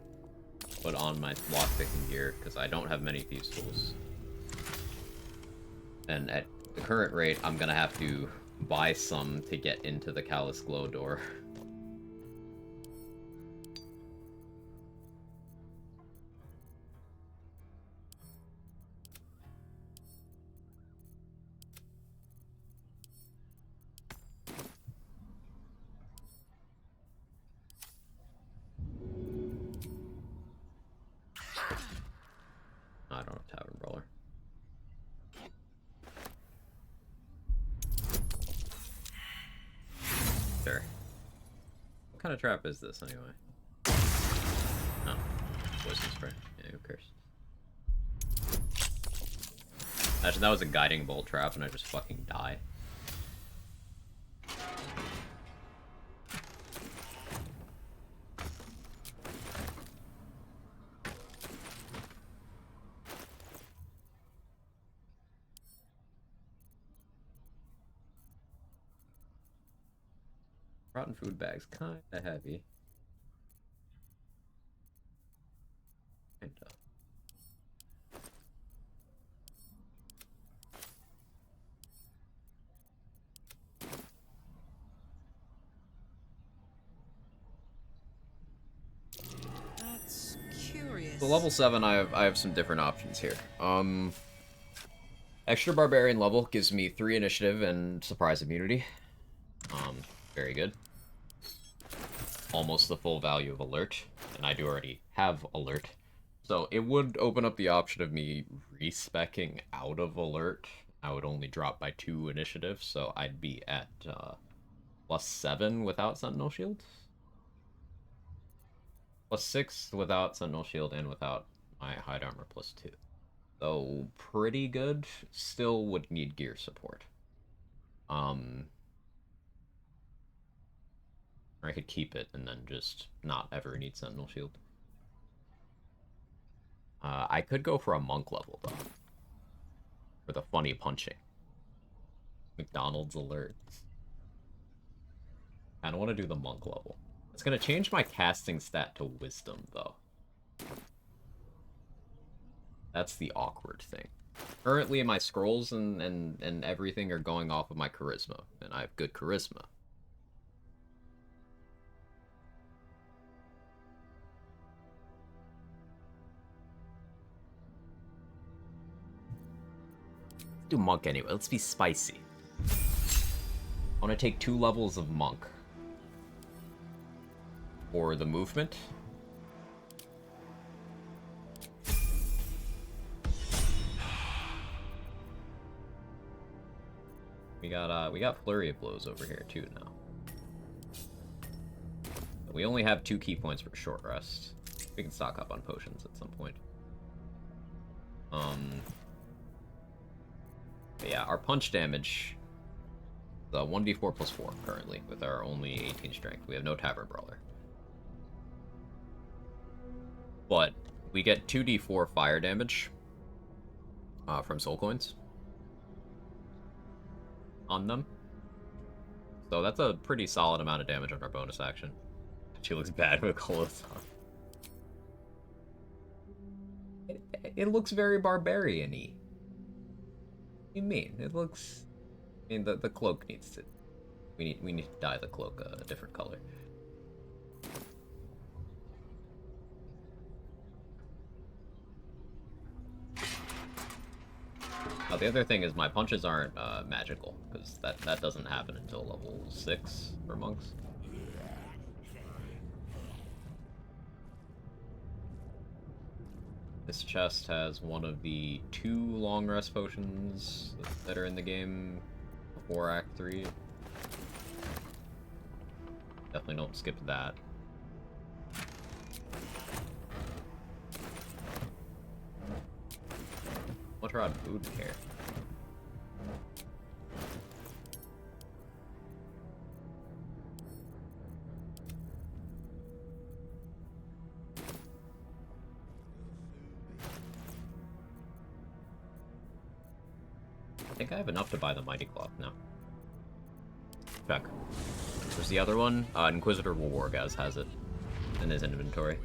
[SPEAKER 10] put on my lockpicking gear, because I don't have many thieves' tools. And at the current rate, I'm gonna have to buy some to get into the Callous Glow door. I don't have Tavern Brawler. Sure. What kind of trap is this, anyway? Oh. Poison spray. Yeah, who cares? Actually, that was a guiding bolt trap, and I just fucking die. Rotten food bag's kinda heavy. Kinda.
[SPEAKER 9] That's curious.
[SPEAKER 10] So level 7, I have some different options here. Extra Barbarian level gives me 3 initiative and surprise immunity. Very good. Almost the full value of alert, and I do already have alert. So it would open up the option of me respecking out of alert. I would only drop by 2 initiative, so I'd be at +7 without Sentinel Shield. +6 without Sentinel Shield and without my hide armor +2. So pretty good. Still would need gear support. Or I could keep it and then just not ever need Sentinel Shield. I could go for a monk level, though. For the funny punching. McDonald's alert. I don't want to do the monk level. It's going to change my casting stat to wisdom, though. That's the awkward thing. Currently, my scrolls and everything are going off of my charisma, and I have good charisma. Do monk anyway. Let's be spicy. I want to take 2 levels of monk. For the movement. We got Flurry of Blows over here too now. But we only have 2 key points for short rest. We can stock up on potions at some point. But yeah, our punch damage, the 1d4 plus 4 currently, with our only 18 strength. We have no Tavern Brawler. But we get 2d4 fire damage from soul coins on them. So that's a pretty solid amount of damage on our bonus action. She looks bad with clothes on. It looks very barbarian-y. What do you mean? It looks... I mean, the cloak needs to... We need to dye the cloak a different color. The other thing is my punches aren't magical, because that doesn't happen until level 6 for monks. This chest has one of the 2 long rest potions that are in the game before Act 3. Definitely don't skip that. Much rod food care. I think I have enough to buy the Mighty Cloth now. Check. There's the other one. Inquisitor Wargaz has it in his inventory.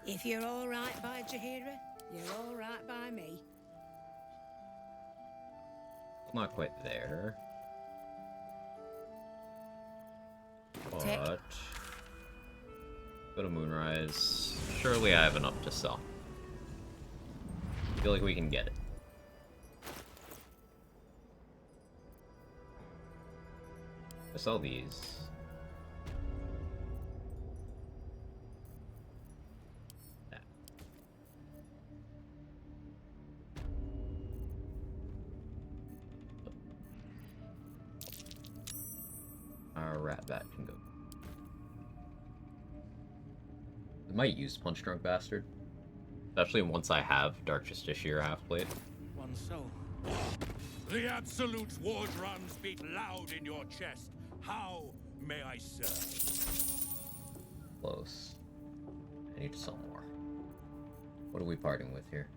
[SPEAKER 19] If you're all right by Jaheira, you're all right by me.
[SPEAKER 10] Not quite there. But... go to Moonrise. Surely I have enough to sell. I feel like we can get it. I sell these. Rat Bat can go. I might use Punch Drunk Bastard. Especially once I have Dark Justiciar half-plate.
[SPEAKER 11] One soul. The Absolute's war drums beat loud in your chest. How may I serve?
[SPEAKER 10] Close. I need some more. What are we parting with here?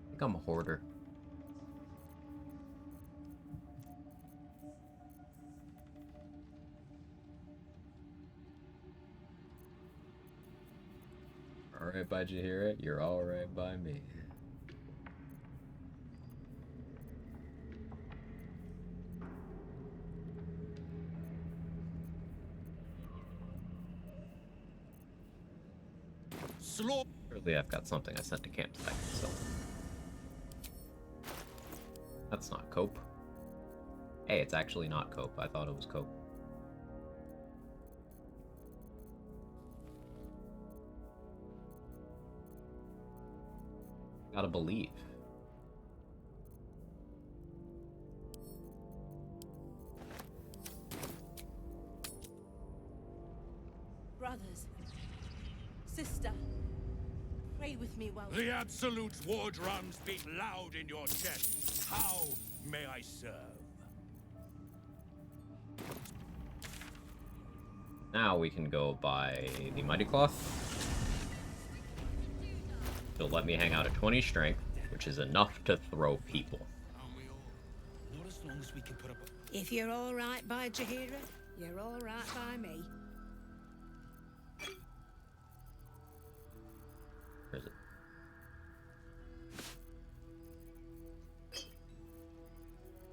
[SPEAKER 10] I think I'm a hoarder. Alright by Jahira, you're alright by me. Surely I've got something I sent to camp tonight, so. That's not cope. Hey, it's actually not cope. I thought it was cope. Gotta believe.
[SPEAKER 19] Brothers, sister, pray with me while
[SPEAKER 11] The Absolute's war drums beat loud in your chest. How may I serve?
[SPEAKER 10] Now we can go by the Mighty Cloth. It'll let me hang out at 20 strength, which is enough to throw people.
[SPEAKER 11] Not as long as we can put up.
[SPEAKER 19] If you're all right by Jahira, you're all right by me.
[SPEAKER 10] Where is it?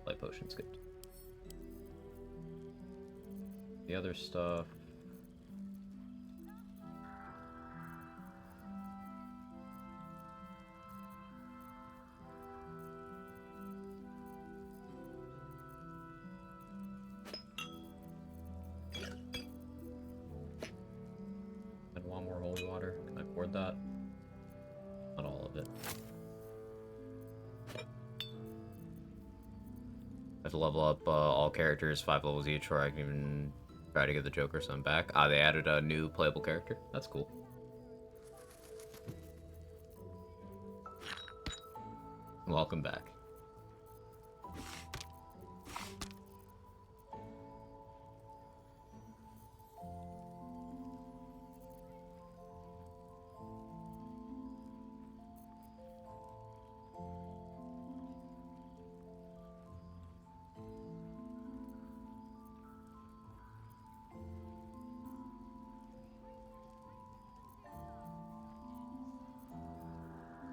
[SPEAKER 10] Light potion's good. The other stuff. And one more holy water. Can I afford that? Not all of it. I have to level up all characters 5 levels each, or I can even try to get the Joker son back. Ah, they added a new playable character. That's cool. Welcome back.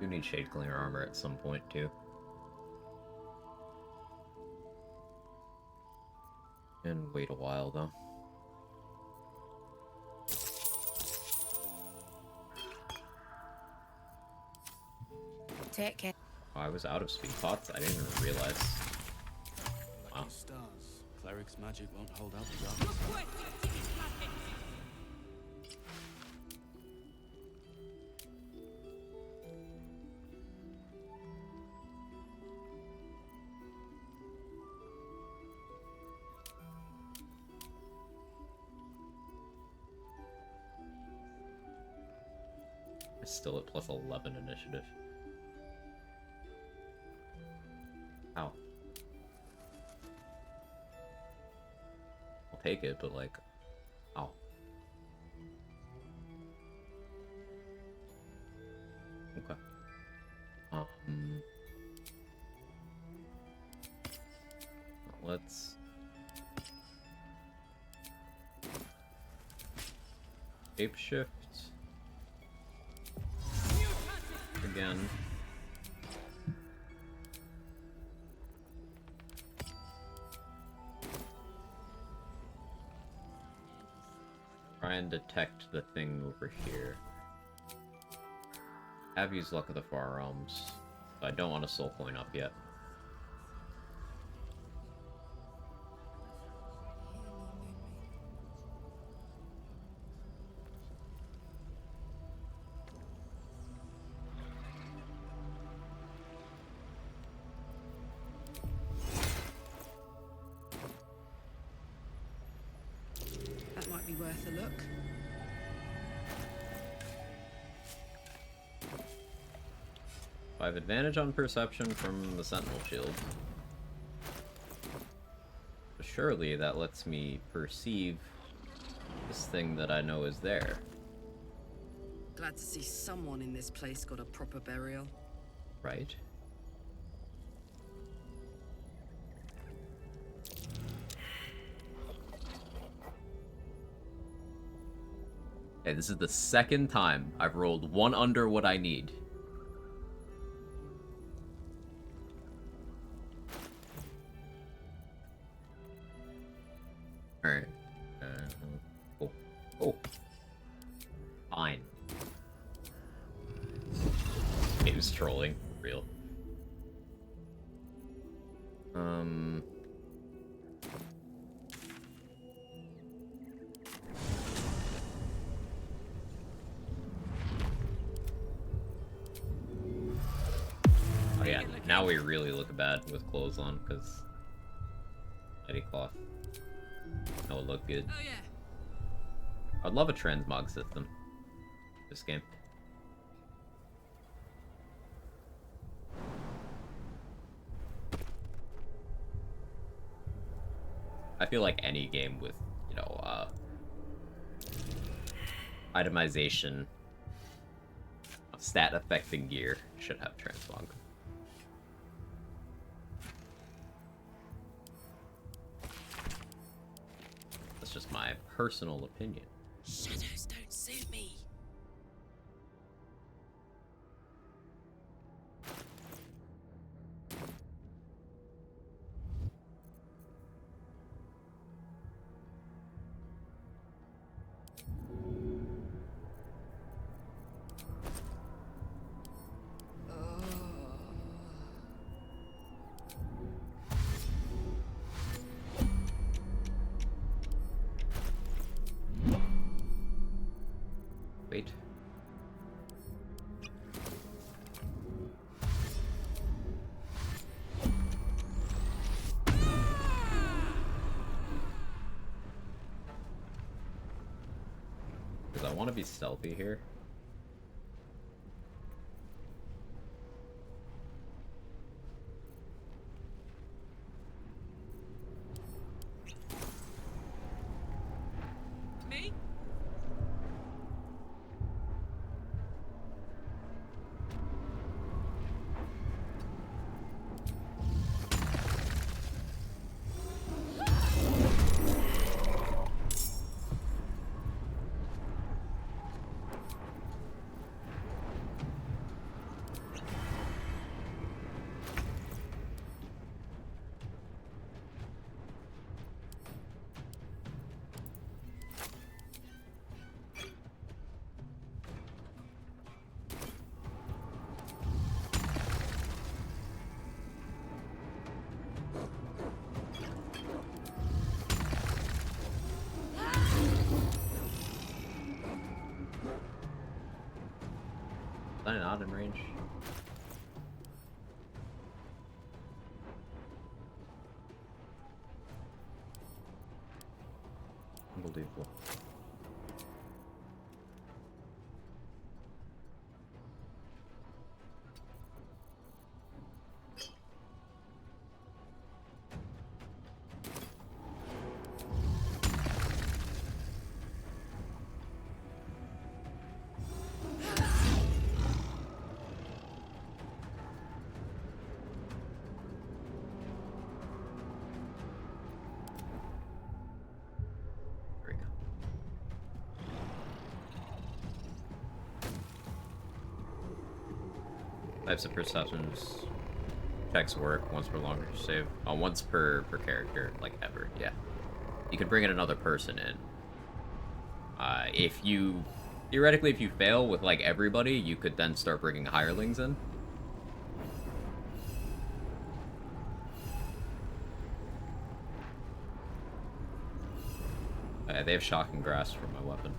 [SPEAKER 10] You need Shade Cleaner armor at some point, too. And wait a while, though.
[SPEAKER 19] Take care.
[SPEAKER 10] Oh, I was out of speed pots? I didn't even realize. Wow.
[SPEAKER 21] Stars. Cleric's magic won't hold out the darkness.
[SPEAKER 10] Still at plus 11 initiative. Ow. I'll take it, but like, ow. Okay. Let's shape shift again. try and detect the thing over here. Have used Luck of the Far Realms, so I don't want a soul coin up yet.
[SPEAKER 9] That might be worth a look.
[SPEAKER 10] I have advantage on perception from the Sentinel Shield. But surely that lets me perceive this thing that I know is there.
[SPEAKER 9] Glad to see someone in this place got a proper burial.
[SPEAKER 10] Right? Hey, this is the second time I've rolled one under what I need. Alright. Oh. Oh. Fine. He was trolling. Real. Oh yeah, now we really look bad with clothes on, because lady cloth. That would look good.
[SPEAKER 9] Oh yeah.
[SPEAKER 10] I'd love a transmog system. This game. I feel like any game with, you know, itemization of stat affecting gear should have transmog. That's just my personal opinion.
[SPEAKER 16] Shadows don't suit me.
[SPEAKER 10] Wait. Because I want to be stealthy here.
[SPEAKER 9] Me?
[SPEAKER 10] Is that not in range? Unbelievable. There we go. Types of perceptions. Checks work once per longer save. Once per character, like ever, yeah. You can bring in another person in.
[SPEAKER 1] If you theoretically, if you fail with like everybody, you could then start bringing hirelings in. They have shocking grasp for my weapon.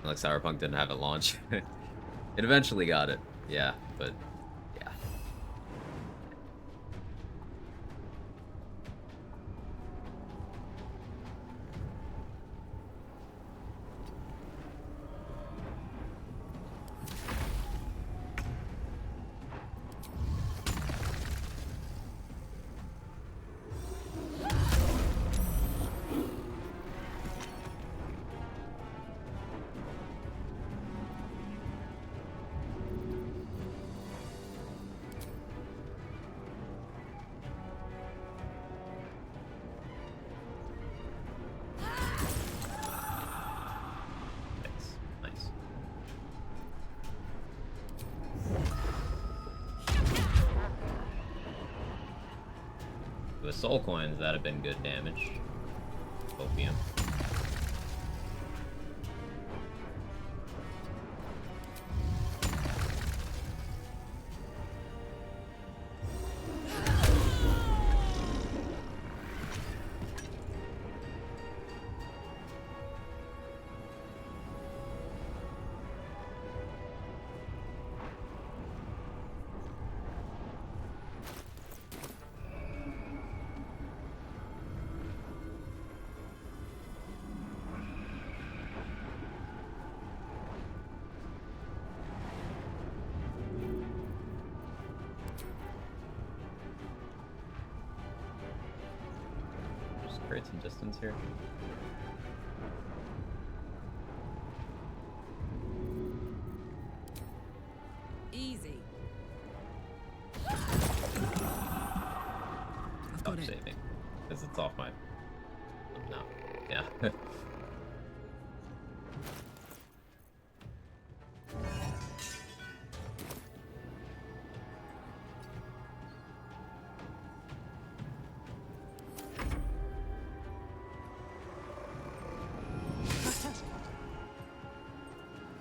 [SPEAKER 1] Like Cyberpunk didn't have it launch. It eventually got it, yeah, but yeah. With soul coins, that'd have been good damage. Opium. Create some distance here.
[SPEAKER 9] Easy.
[SPEAKER 1] Stop saving. Because it's off my... No. Yeah.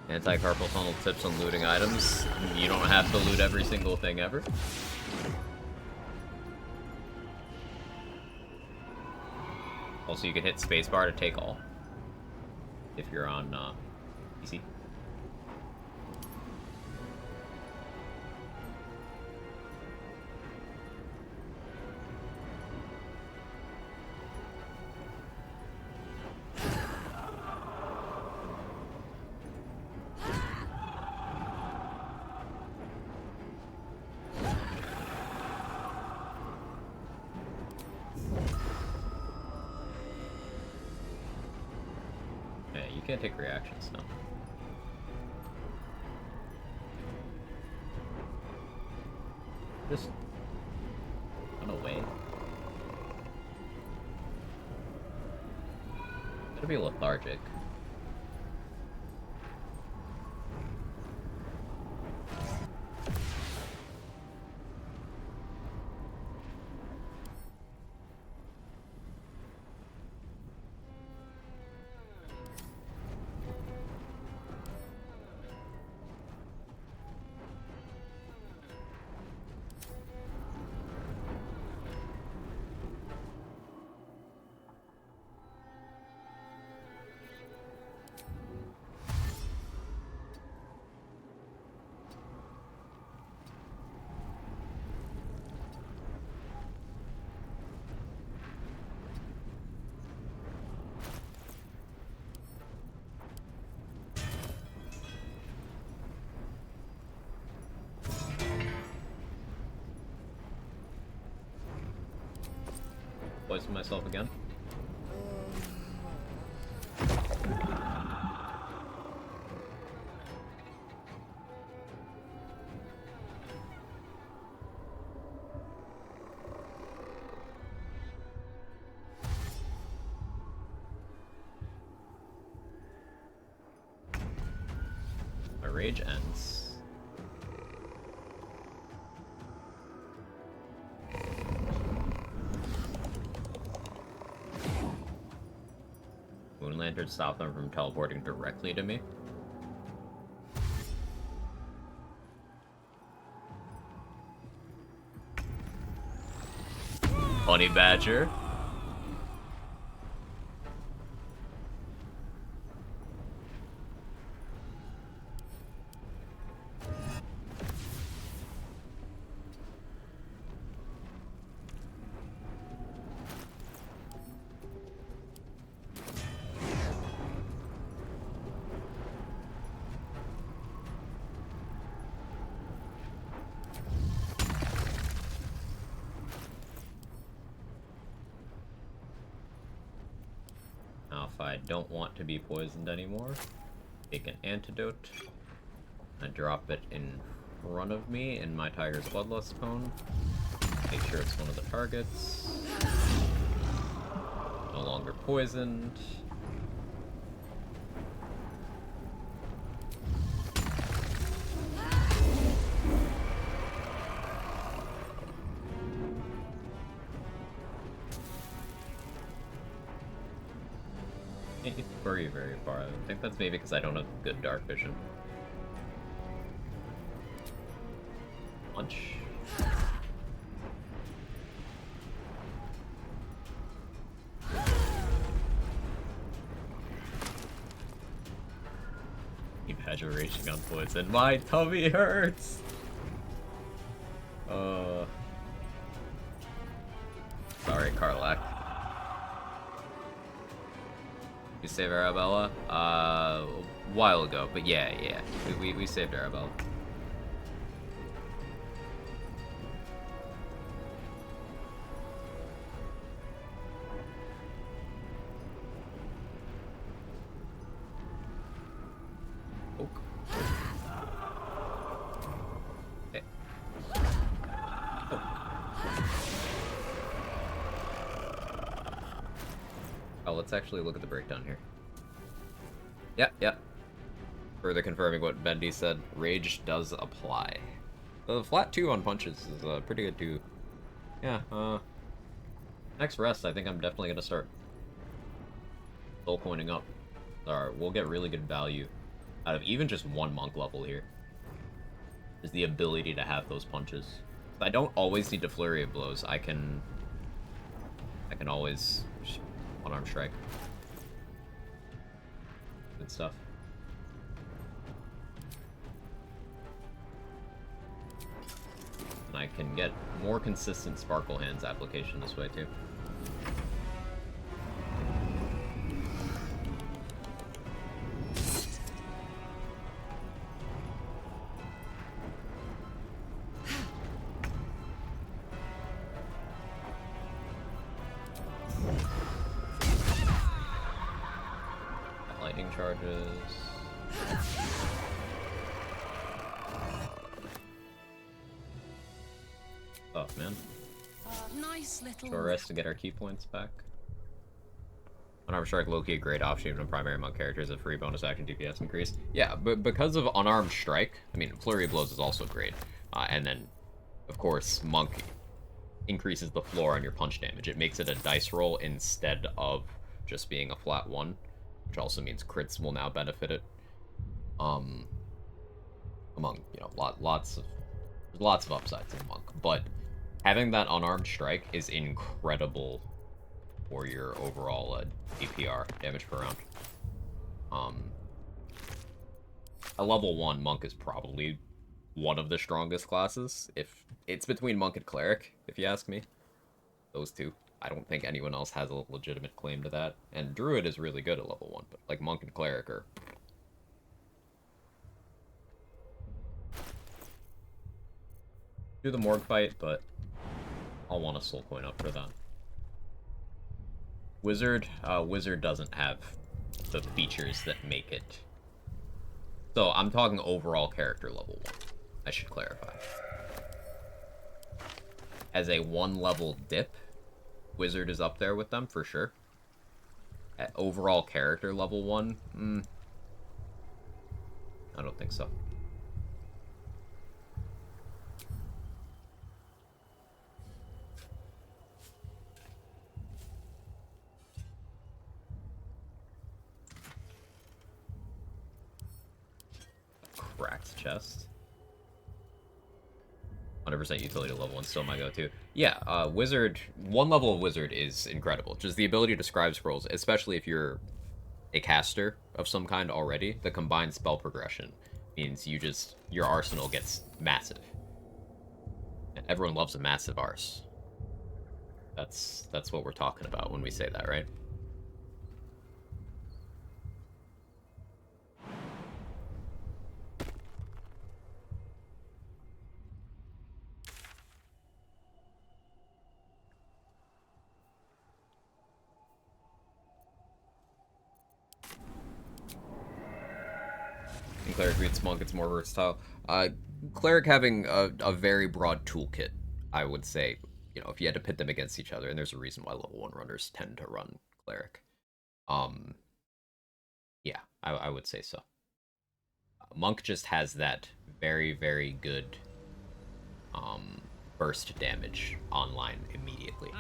[SPEAKER 1] Anti-carpal tunnel tips on looting items. You don't have to loot every single thing ever. Also, you can hit spacebar to take all. If you're on PC. You can't take reactions, no. Just run away. Gotta be lethargic. Poison myself again.
[SPEAKER 10] rage ends. Moon Lantern stopped them from teleporting directly to me. Honey Badger. Now, if I don't want to be poisoned anymore, take an antidote and drop it in front of me in my Tiger's Bloodlust cone. Make sure it's one of the targets. No longer poisoned. Can't get very, very far. I think that's maybe because I don't have good dark vision. Punch. Exaggeration on poison. My tummy hurts! Sorry, Karlak. We saved Arabella? A while ago, but yeah. We saved Arabella. Let's actually look at the breakdown here. Yep. Further confirming what Bendy said, rage does apply. The flat 2 on punches is pretty good too. Yeah, next rest, I think I'm definitely gonna start soul coining up. We'll get really good value out of even just one monk level here. Is the ability to have those punches. I don't always need to flurry of blows. I can always one-arm strike. Good stuff. And I can get more consistent Sparkle Hands application this way too. Lightning charges. Oh man.
[SPEAKER 16] Nice little.
[SPEAKER 10] Short rest to get our key points back. Unarmed Strike, low-key a great option even on primary monk characters, a free bonus action DPS increase. Yeah, but because of Unarmed Strike, I mean, Flurry of Blows is also great. And then, of course, Monk increases the floor on your punch damage. It makes it a dice roll instead of just being a flat 1. Which also means crits will now benefit it. Among, you know, lots of upsides in Monk. But having that unarmed strike is incredible for your overall DPR, damage per round. A level 1 Monk is probably one of the strongest classes. If it's between Monk and Cleric, if you ask me. Those two. I don't think anyone else has a legitimate claim to that. And Druid is really good at level 1, but like Monk and Cleric are... Do the Morgue fight, but I'll want a soul coin up for that. Wizard? Wizard doesn't have the features that make it. So I'm talking overall character level 1. I should clarify. As a 1 level dip, Wizard is up there with them, for sure. At overall character level 1, I don't think so.
[SPEAKER 1] This chest. 100% utility level and still my go-to. Yeah, wizard, one level of wizard is incredible. Just the ability to scribe scrolls, especially if you're a caster of some kind already, the combined spell progression means your arsenal gets massive. Everyone loves a massive arse. That's what we're talking about when we say that, right? And cleric beats monk, it's more versatile. Cleric having a very broad toolkit, I would say. You know, if you had to pit them against each other, and there's a reason why level 1 runners tend to run cleric. Yeah, I would say so. Monk just has that very, very good burst damage online immediately.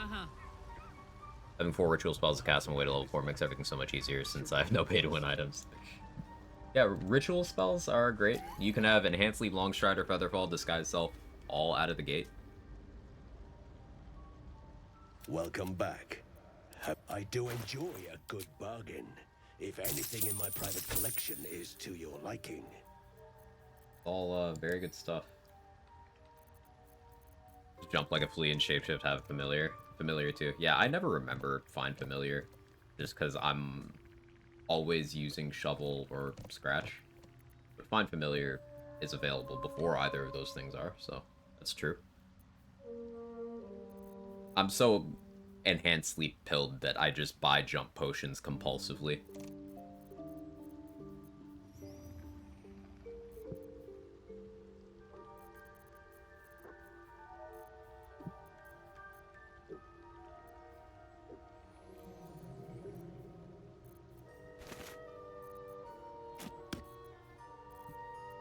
[SPEAKER 1] Having 4 ritual spells to cast on my way to level 4 makes everything so much easier since I have no pay-to-win items. Yeah, ritual spells are great. You can have Enhanced Leap, Longstrider, Featherfall, Disguise Self all out of the gate.
[SPEAKER 2] Welcome back. I do enjoy a good bargain, if anything in my private collection is to your liking.
[SPEAKER 1] All very good stuff. Jump like a flea and shapeshift, have familiar. Familiar too. Yeah, I never remember find familiar, just because I'm always using shovel or scratch. But find familiar is available before either of those things are, so that's true. I'm so enhanced sleep pilled that I just buy jump potions compulsively.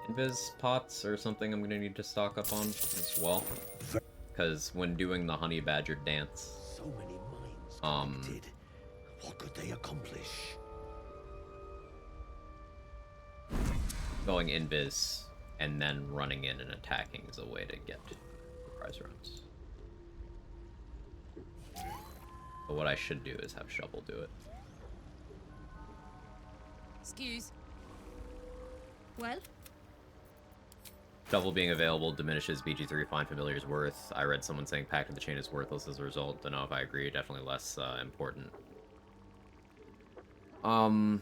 [SPEAKER 1] Invis pots or something I'm gonna need to stock up on as well. Because when doing the honey badger dance,
[SPEAKER 2] so many minds connected. What could they accomplish?
[SPEAKER 1] Going invis and then running in and attacking is a way to get prize runs. But what I should do is have Shovel do it.
[SPEAKER 8] Excuse. Well?
[SPEAKER 1] Shovel being available diminishes BG3 Find Familiar's worth. I read someone saying Pact of the Chain is worthless as a result. Don't know if I agree. Definitely less important. I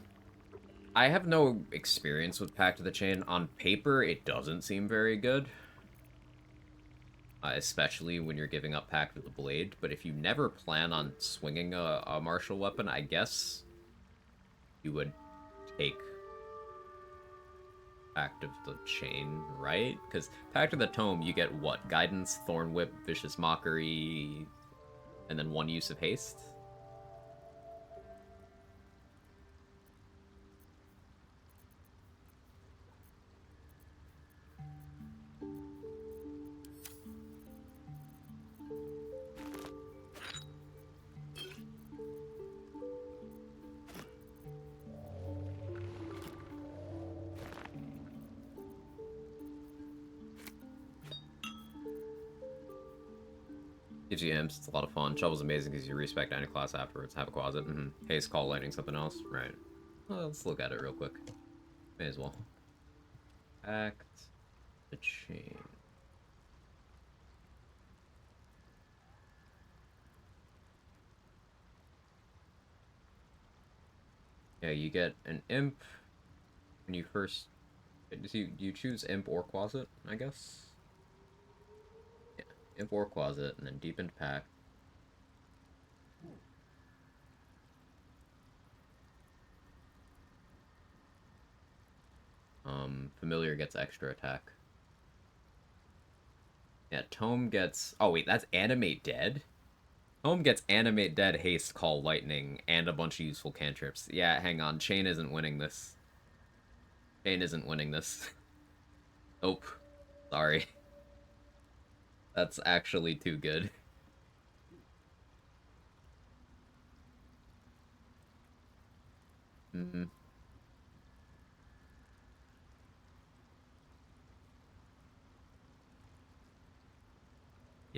[SPEAKER 1] have no experience with Pact of the Chain. On paper, it doesn't seem very good. Especially when you're giving up Pact of the Blade. But if you never plan on swinging a martial weapon, I guess you would take Pact of the Chain, right? Because Pact of the Tome, you get what? Guidance, Thorn Whip, Vicious Mockery, and then 1 use of haste? Gives you imps, it's a lot of fun. Shovel's amazing because you respect any class afterwards. Have a closet. Haste, Call Lightning, something else. Right. Well, let's look at it real quick. May as well. Pact the Chain. Yeah, you get an imp when you first... Do you choose imp or closet, I guess? Yeah, imp or closet, and then deepened pact. Familiar gets extra attack. Yeah, Tome gets... Oh, wait, that's Animate Dead? Tome gets Animate Dead, Haste, Call Lightning, and a bunch of useful cantrips. Yeah, hang on. Chain isn't winning this. Chain isn't winning this. Nope. Sorry. That's actually too good.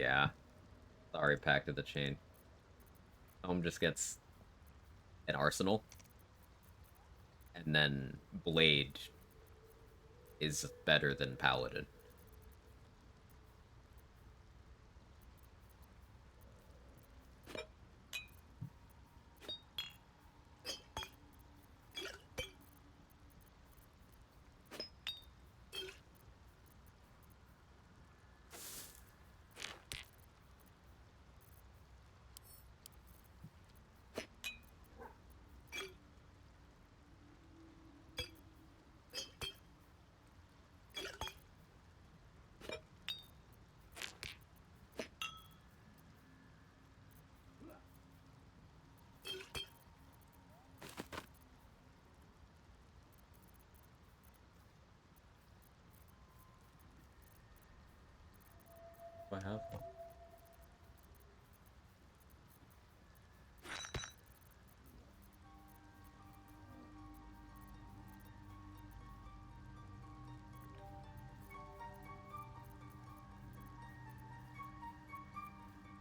[SPEAKER 10] Yeah. Sorry, Pact of the Chain. Home just gets an arsenal. And then Blade is better than Paladin. I have.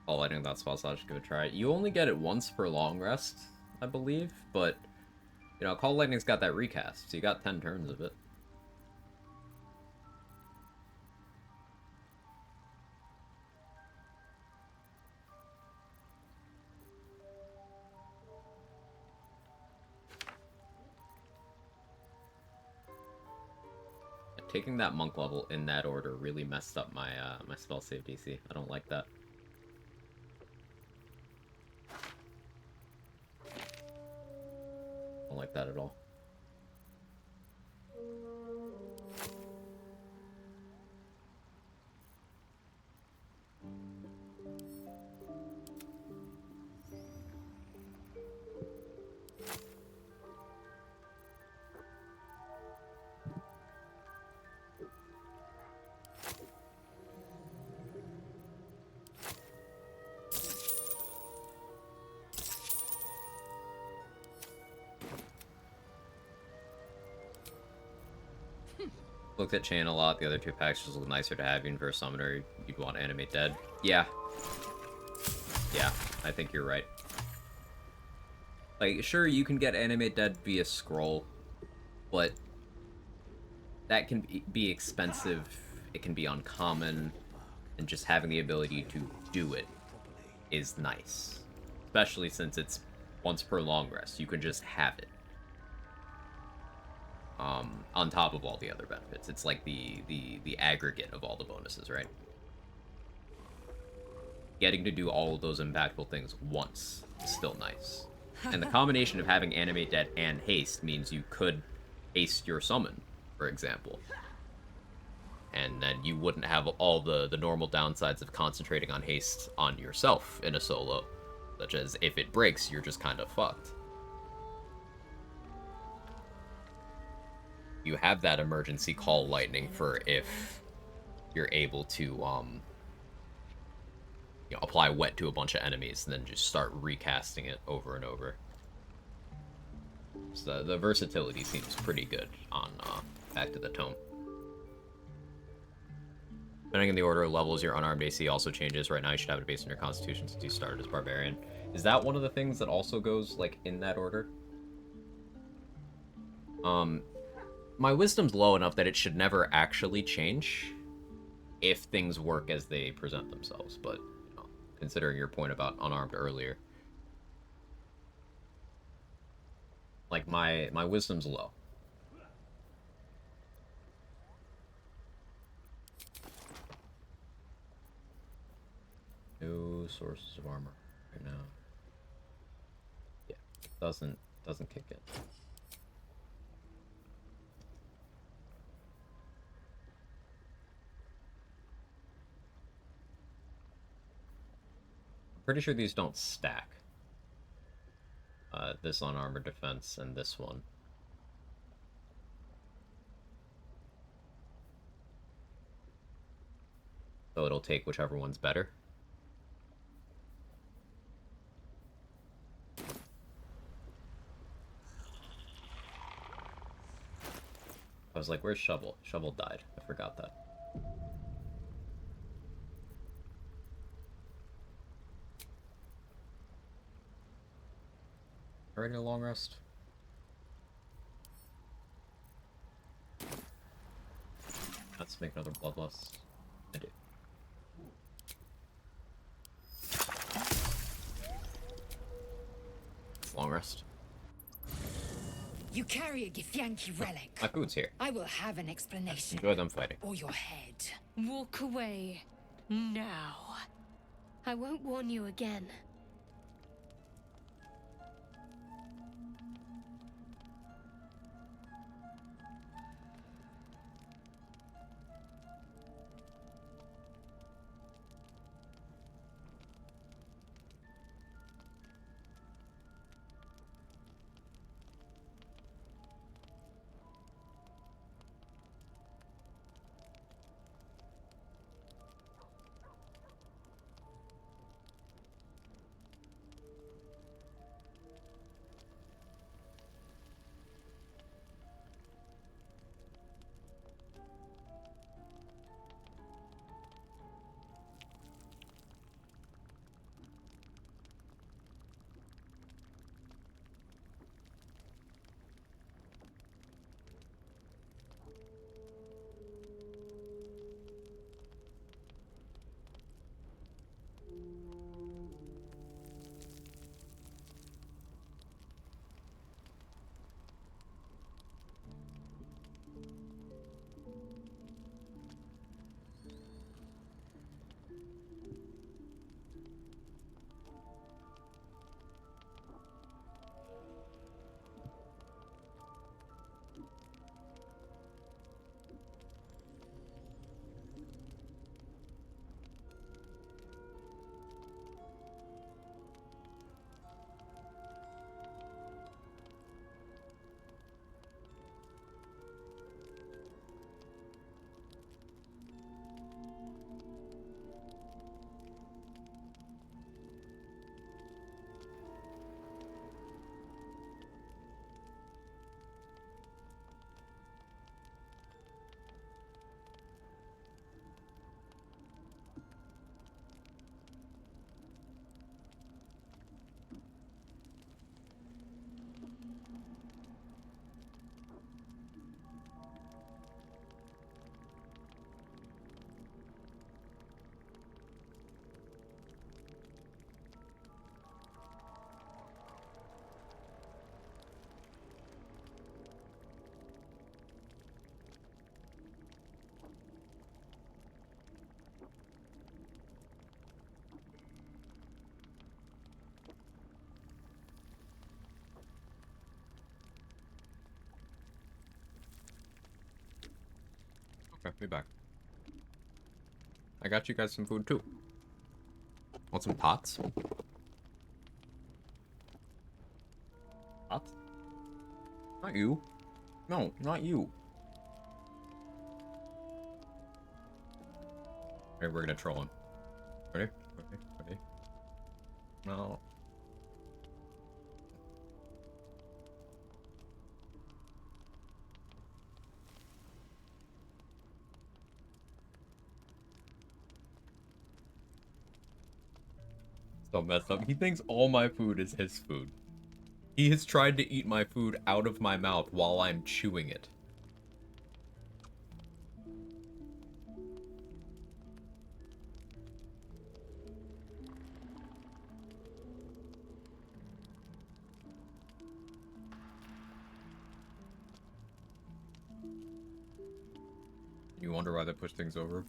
[SPEAKER 10] Oh, lighting that spell slot, just give it a try. You only get it once per long rest, I believe, but you know, Call Lightning's got that recast, so you got 10 turns of it. Taking that monk level in that order really messed up my my spell save DC. I don't like that. Don't like that at all. Looked at Chain a lot. The other two packs just look nicer to have. Even for a summoner, you'd want Animate Dead. Yeah. Yeah, I think you're right. Like, sure, you can get Animate Dead via scroll, but that can be expensive. It can be uncommon, and just having the ability to do it is nice. Especially since it's once per long rest. You can just have it. On top of all the other benefits. It's like the aggregate of all the bonuses, right? Getting to do all of those impactful things once is still nice. And the combination of having Animate Dead and Haste means you could haste your summon, for example. And then you wouldn't have all the normal downsides of concentrating on Haste on yourself in a solo. Such as, if it breaks, you're just kind of fucked. You have that emergency call lightning for if you're able to, you know, apply wet to a bunch of enemies and then just start recasting it over and over. So the versatility seems pretty good on Back to the Tome. Depending on the order of levels, your unarmed AC also changes. Right now, you should have it based on your constitution since you started as Barbarian. Is that one of the things that also goes, like, in that order? My wisdom's low enough that it should never actually change if things work as they present themselves, but you know, considering your point about unarmed earlier, like my wisdom's low. No sources of armor right now. Yeah, doesn't kick in. Pretty sure these don't stack. This unarmored defense and this one. So it'll take whichever one's better. I was like, where's Shovel? Shovel died. I forgot that.
[SPEAKER 1] Already a long rest. Let's make another bloodlust. I do. Long rest.
[SPEAKER 5] You carry a Githyanki relic.
[SPEAKER 1] My food's here.
[SPEAKER 5] I will have an explanation.
[SPEAKER 1] Enjoy them fighting.
[SPEAKER 5] Or your head.
[SPEAKER 15] Walk away. Now. I won't warn you again.
[SPEAKER 1] Okay, be back. I got you guys some food too. Want some pots? Pots? Not you. No, not you. Alright, we're gonna troll him. Ready? Ready? Ready? No. So messed up. He thinks all my food is his food. He has tried to eat my food out of my mouth while I'm chewing it. You wonder why they push things over?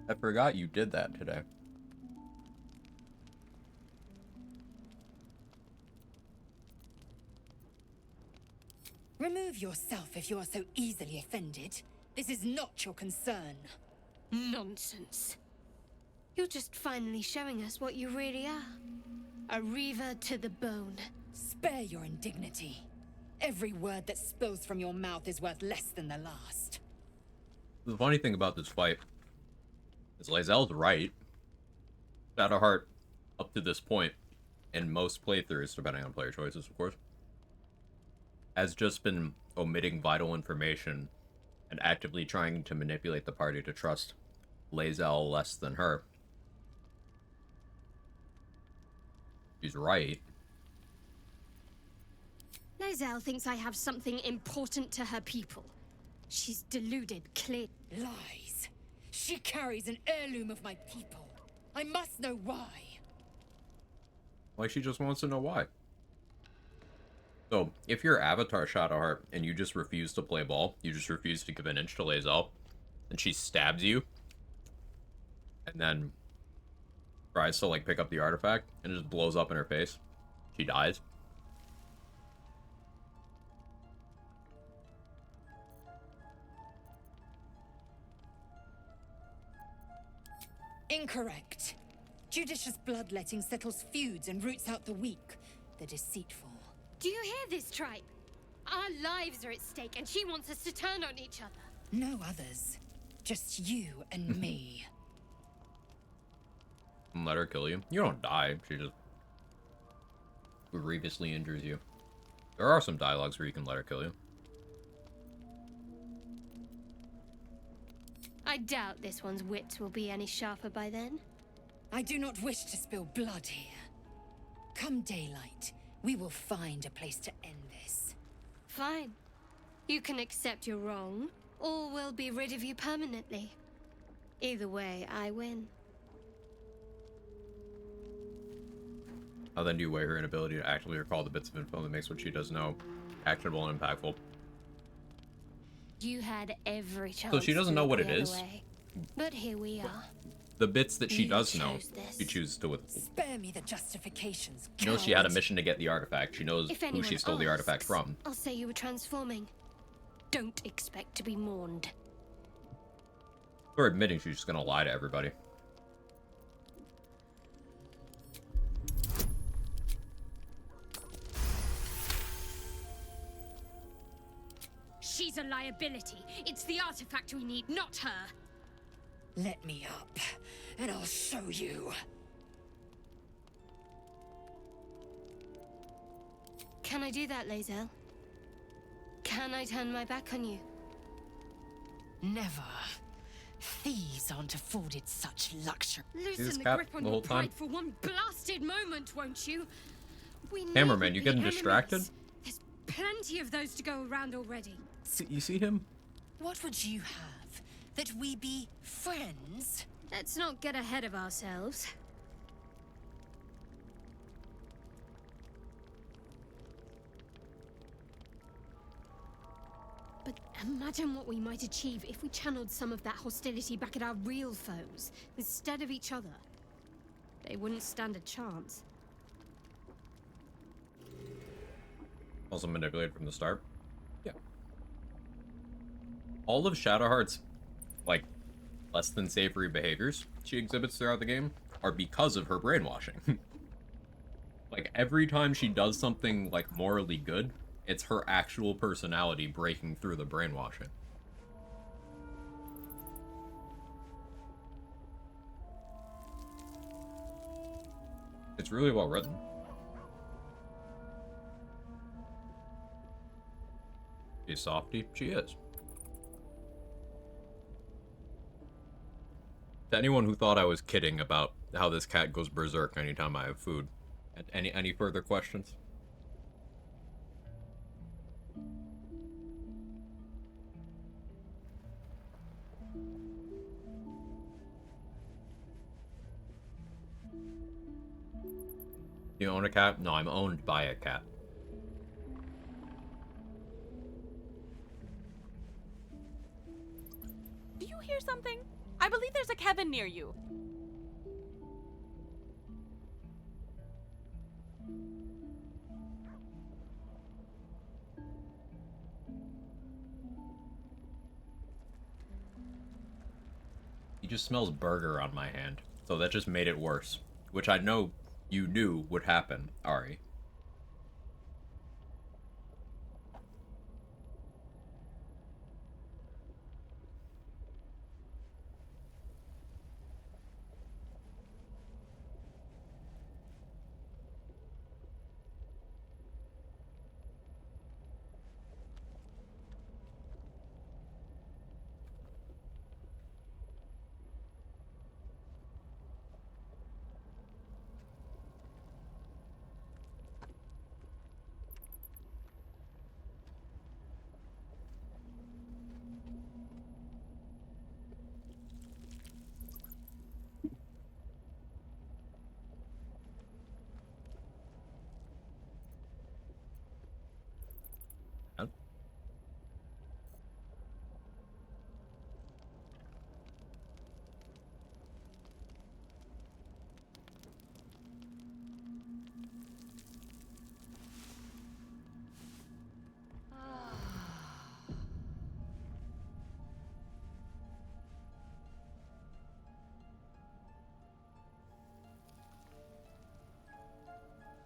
[SPEAKER 1] I forgot you did that today.
[SPEAKER 5] Remove yourself if you are so easily offended. This is not your concern.
[SPEAKER 15] Nonsense. You're just finally showing us what you really are. A reaver to the bone.
[SPEAKER 5] Spare your indignity. Every word that spills from your mouth is worth less than the last.
[SPEAKER 1] The funny thing about this fight is Lae'zel's right. Shadowheart, up to this point, and most playthroughs, depending on player choices, of course, has just been omitting vital information and actively trying to manipulate the party to trust Lae'zel less than her. She's right.
[SPEAKER 15] Lozelle thinks I have something important to her people. She's deluded, clear.
[SPEAKER 5] Lies. She carries an heirloom of my people. I must know why.
[SPEAKER 1] Like, she just wants to know why. So, if you're Avatar Shadowheart and you just refuse to play ball, you just refuse to give an inch to Lozelle, and she stabs you, and then tries to, like, pick up the artifact, and it just blows up in her face, she dies.
[SPEAKER 5] Incorrect. Judicious bloodletting settles feuds and roots out the weak, the deceitful.
[SPEAKER 15] Do you hear this, tribe? Our lives are at stake, and she wants us to turn on each other.
[SPEAKER 5] No others. Just you and me.
[SPEAKER 1] Let her kill you. You don't die. She just grievously injures you. There are some dialogues where you can let her kill you.
[SPEAKER 15] I doubt this one's wits will be any sharper by then.
[SPEAKER 5] I do not wish to spill blood here. Come daylight, we will find a place to end this.
[SPEAKER 15] Fine. You can accept you're wrong, or we'll be rid of you permanently. Either way, I win.
[SPEAKER 1] How then do you weigh her inability to actually recall the bits of info that makes what she does know actionable and impactful?
[SPEAKER 15] You had every chance.
[SPEAKER 1] So she doesn't know what it is?
[SPEAKER 15] Way. But here we are.
[SPEAKER 1] The bits that she
[SPEAKER 15] You
[SPEAKER 1] does know,
[SPEAKER 15] chose this.
[SPEAKER 1] she chooses to withhold.
[SPEAKER 5] Spare me the justifications.
[SPEAKER 1] She knows she had a mission to get the artifact. She knows
[SPEAKER 15] If
[SPEAKER 1] who
[SPEAKER 15] anyone
[SPEAKER 1] she stole the artifact
[SPEAKER 15] asks,
[SPEAKER 1] from.
[SPEAKER 15] I'll say you were transforming. Don't expect to be mourned.
[SPEAKER 1] Or admitting she's just gonna lie to everybody.
[SPEAKER 15] She's a liability. It's the artifact we need, not her.
[SPEAKER 5] Let me up, and I'll show you.
[SPEAKER 15] Can I do that, Lozelle? Can I turn my back on you?
[SPEAKER 5] Never. Thieves aren't afforded such luxury.
[SPEAKER 15] Loosen the grip on your pride for one blasted moment, won't you? We
[SPEAKER 1] Cameraman, you
[SPEAKER 15] needn't
[SPEAKER 1] getting
[SPEAKER 15] be
[SPEAKER 1] distracted?
[SPEAKER 15] enemies. There's plenty of those to go around already.
[SPEAKER 1] You see him?
[SPEAKER 5] What would you have? That we be friends?
[SPEAKER 15] Let's not get ahead of ourselves. But imagine what we might achieve if we channeled some of that hostility back at our real foes, instead of each other. They wouldn't stand a chance.
[SPEAKER 1] Also manipulated from the start. Yeah. All of Shadowheart's, like, less than savory behaviors she exhibits throughout the game are because of her brainwashing. Like, every time she does something, like, morally good, it's her actual personality breaking through the brainwashing. It's really well written. She's softy? She is. To anyone who thought I was kidding about how this cat goes berserk anytime I have food, any further questions? You own a cat? No, I'm owned by a cat.
[SPEAKER 12] Do you hear something? I believe there's a Kevin near you.
[SPEAKER 1] He just smells burger on my hand, so that just made it worse. Which I know you knew would happen, Ari.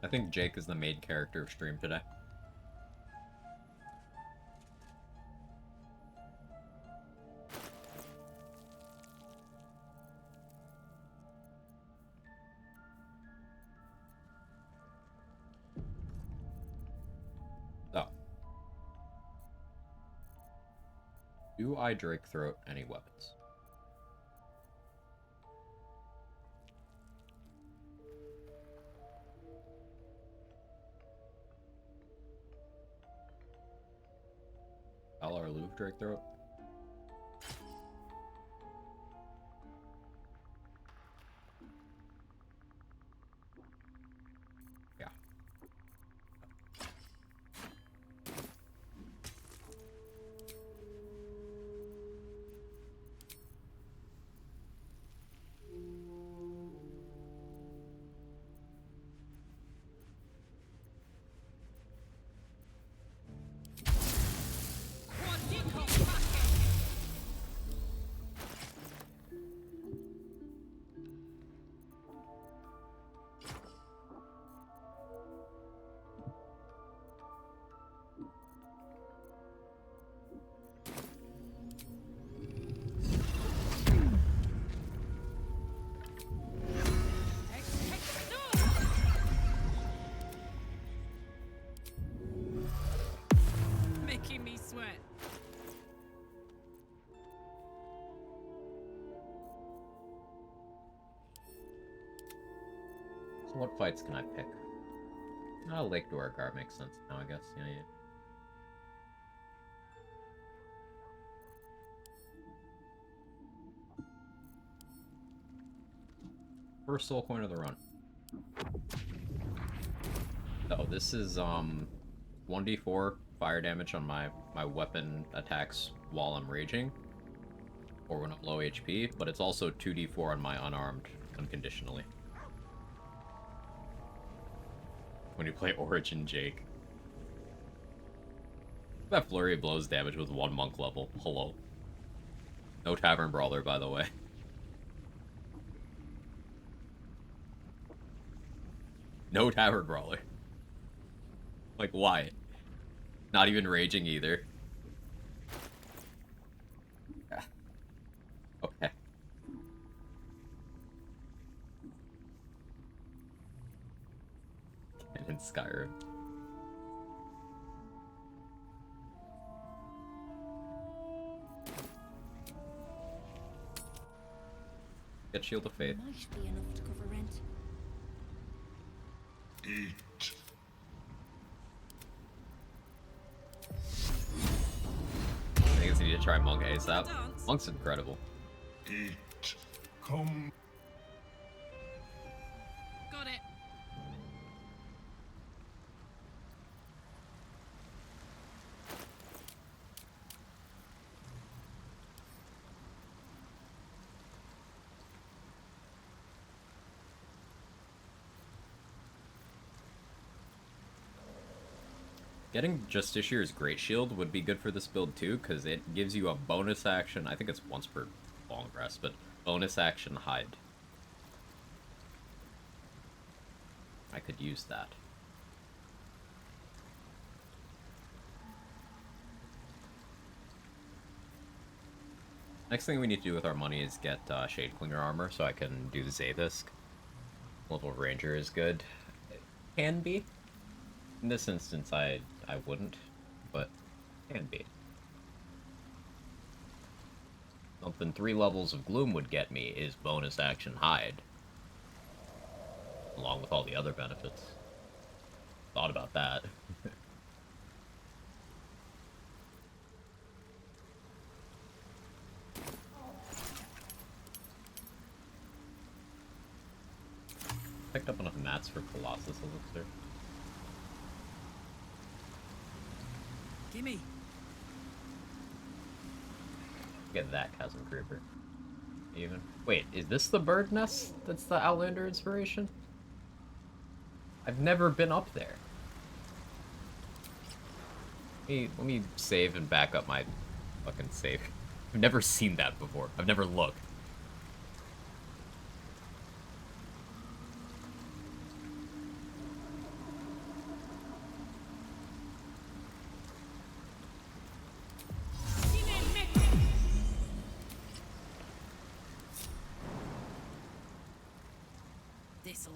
[SPEAKER 10] I think Jake is the main character of stream today. So. Do I Drake throat any weapons? Or Luke Drake throat? Yeah.
[SPEAKER 9] Making me sweat.
[SPEAKER 10] So what fights can I pick? Lake Duergar makes sense now, I guess. Yeah. First soul coin of the run. Oh, this is 1d4 fire damage on my weapon attacks while I'm raging, or when I'm low HP, but it's also 2d4 on my unarmed unconditionally. When you play Origin Jake. That flurry of blows damage with 1 monk level. Hello. No Tavern Brawler, by the way. No Tavern Brawler. Like, why? Not even raging either. Yeah. Okay. And in Skyrim. Get Shield of Faith.
[SPEAKER 13] Might be enough to cover rent.
[SPEAKER 4] Eat.
[SPEAKER 10] I think it's need to try Monk ASAP. Monk's incredible.
[SPEAKER 4] Eat. Come.
[SPEAKER 9] Got it.
[SPEAKER 10] Getting Justicier's Great Shield would be good for this build too, because it gives you a bonus action, I think it's once per long rest, but bonus action hide. I could use that. Next thing we need to do with our money is get Shade Clinger armor so I can do the Zavisk. Level Ranger is good. It can be. In this instance, I wouldn't, but can be. Something 3 levels of Gloom would get me is bonus action hide. Along with all the other benefits. Thought about that. Picked up enough mats for Colossus Elixir.
[SPEAKER 9] Gimme.
[SPEAKER 10] Get that Chasm Creeper. Even. Wait, is this the bird nest that's the Outlander inspiration? I've never been up there. Let me save and back up my fucking save. I've never seen that before. I've never looked.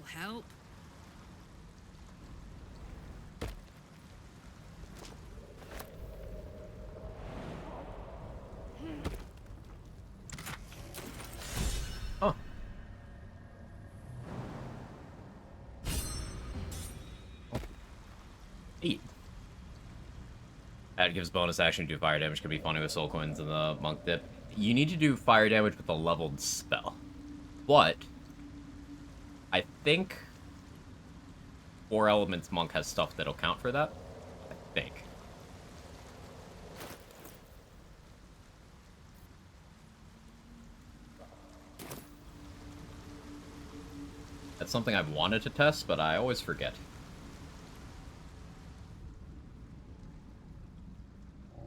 [SPEAKER 16] help.
[SPEAKER 1] Oh. Eight. That gives bonus action to do fire damage. Could be funny with soul coins and the monk dip. You need to do fire damage with a leveled spell. But I think 4 Elements monk has stuff that'll count for that. I think. That's something I've wanted to test, but I always forget.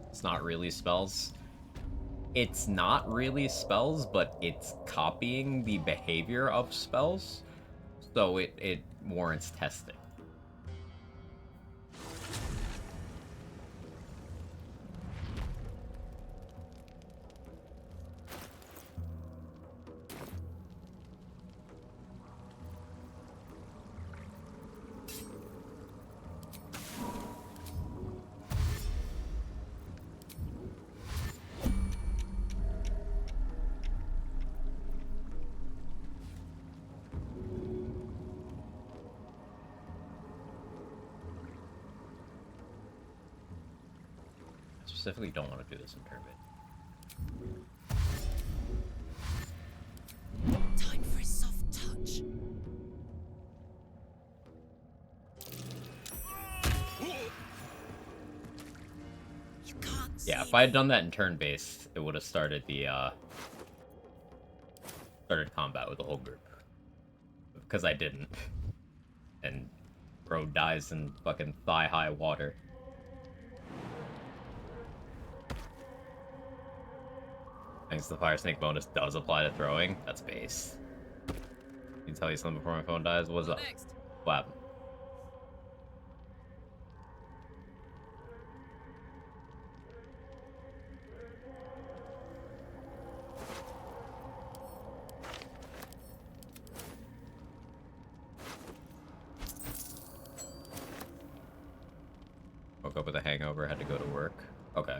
[SPEAKER 1] It's not really spells. It's not really spells, but it's copying the behavior of spells, so it warrants testing. Specifically don't want to do this in turn bit.
[SPEAKER 16] Time for a soft touch. You can't
[SPEAKER 1] Yeah, if I had done that in turn based, it would have started the started combat with the whole group. Because I didn't. And bro dies in fucking thigh-high water. Thanks to the Fire Snake bonus does apply to throwing. That's base. Can tell you something before my phone dies? What's up? What happened? Woke up with a hangover, had to go to work. Okay.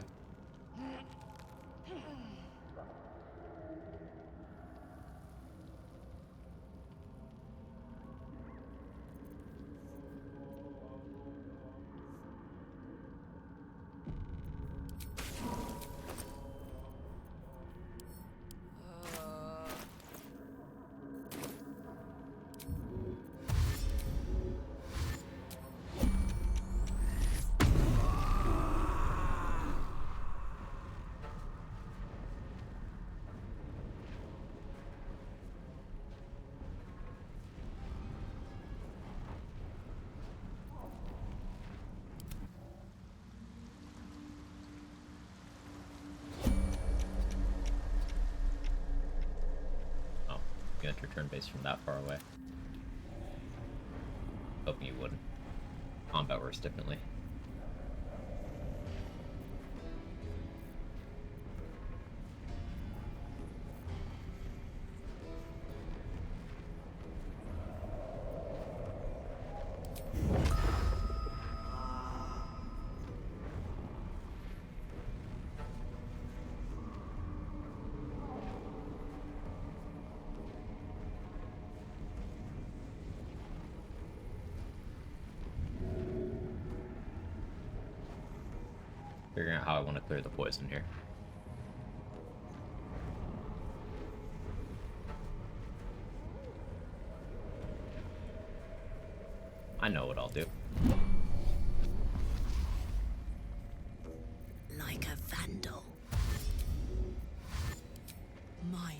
[SPEAKER 1] You enter turn base from that far away. Hoping you wouldn't. Combat works differently. Figuring out how I want to clear the poison here. I know what I'll do.
[SPEAKER 16] Like a vandal. Mine.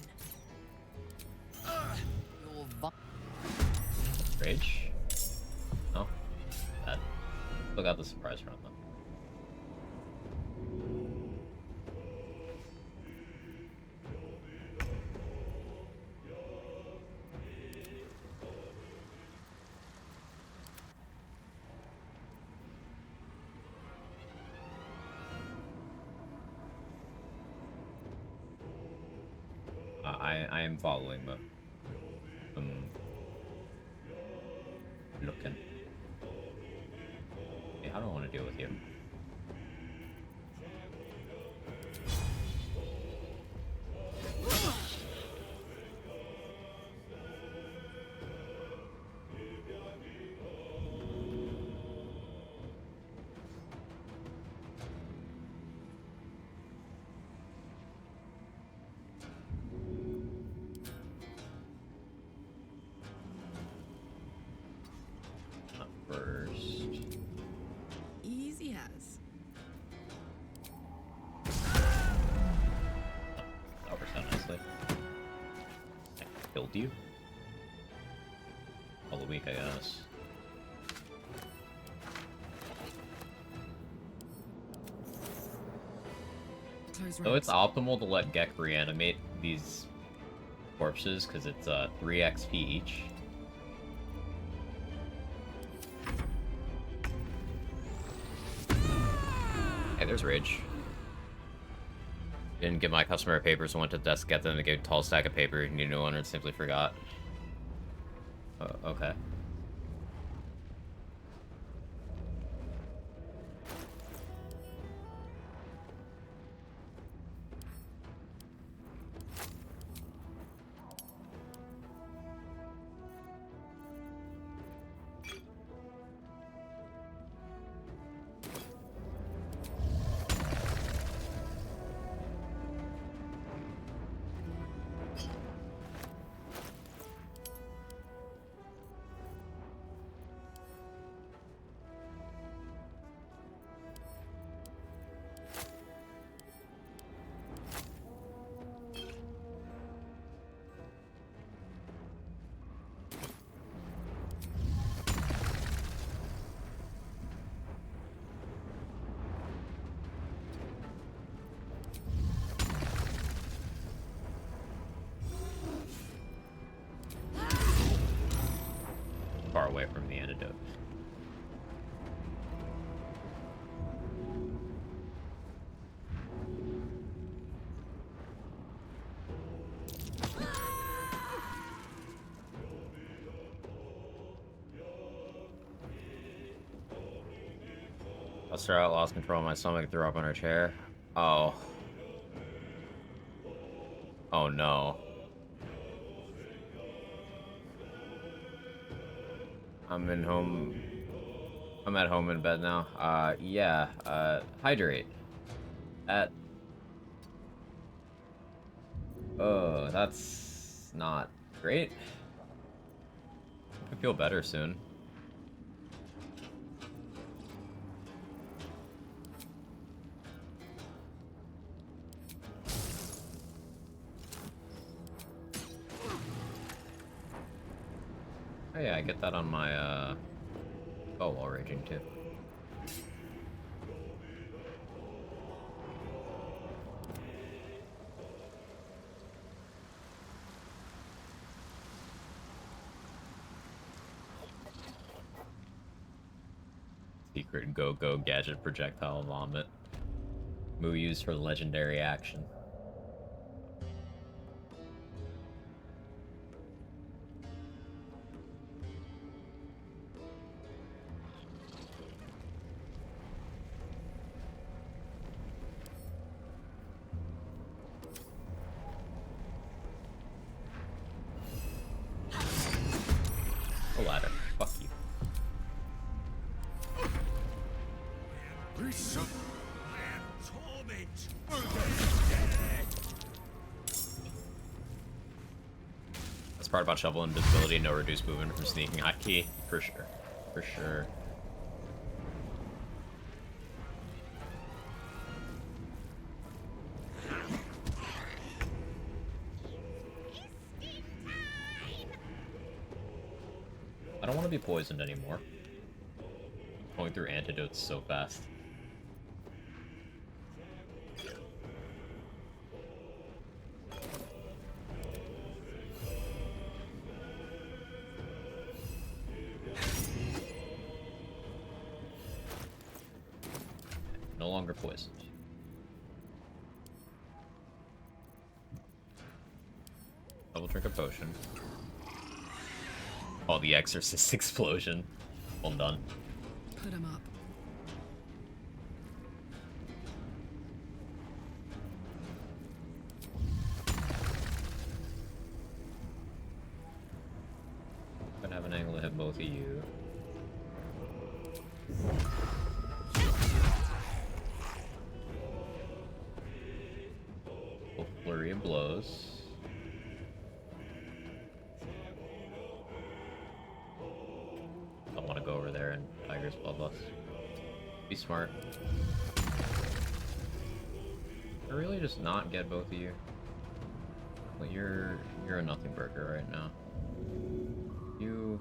[SPEAKER 1] Rage? Oh. That. Still got the surprise round though. I am following the
[SPEAKER 10] Yeah, I don't want to deal with you.
[SPEAKER 16] Easy as.
[SPEAKER 10] That works out nicely. I killed you? All the week, I guess. So it's optimal to let Gek reanimate these corpses because it's 3 XP each. Hey, there's Rage. Didn't get my customer papers, went to the desk to get them, they gave a tall stack of paper, need a new one, and simply forgot. Okay. Far away from the antidote. Buster out, lost control of my stomach, threw up on her chair. Oh. Oh no. I'm at home in bed now. Yeah, hydrate. Oh, that's not great. I feel better soon. Oh yeah, I get that on my, oh, while raging too. Secret go-go gadget projectile vomit. Move used for legendary action. A ladder. Fuck you. That's part about shovel invisibility, no reduced movement from sneaking hotkey. For sure. For sure. I don't want to be poisoned anymore. Going through antidotes so fast. No longer poisoned. Double drink a potion. Oh, the Exorcist explosion. Well done.
[SPEAKER 6] Put him up.
[SPEAKER 10] both of you. Full flurry of blows. Don't want to go over there and Tiger's Bloodlust. Be smart. I really just not get both of you. Well, you're a nothing burger right now. You.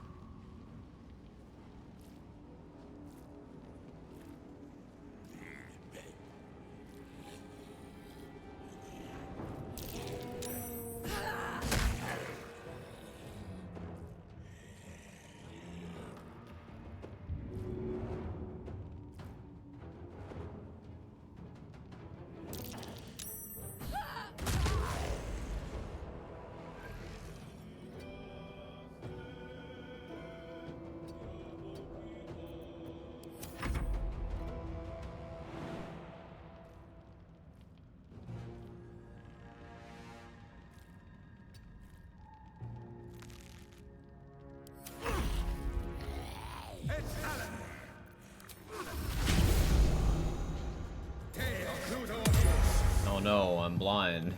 [SPEAKER 10] Oh no, I'm blind.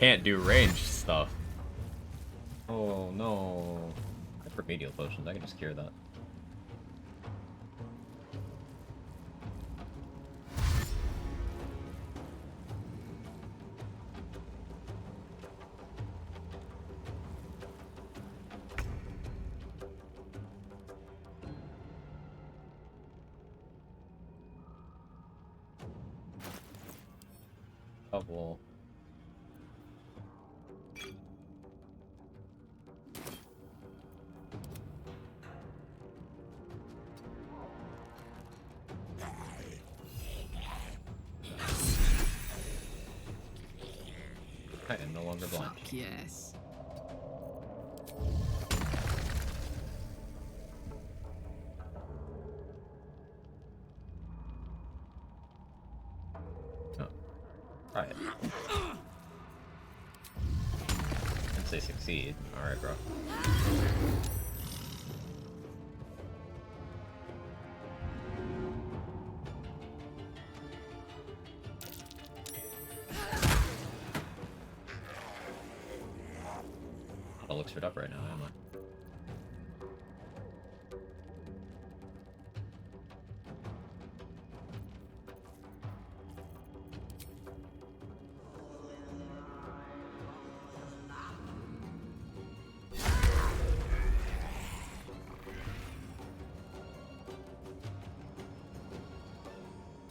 [SPEAKER 10] Can't do ranged stuff. Oh no. I have remedial potions, I can just cure that. Couple. I am no longer blind.
[SPEAKER 9] Fuck yes.
[SPEAKER 10] Oh. Try it. I'd say succeed. Alright, bro. Not elixired up right now, am I?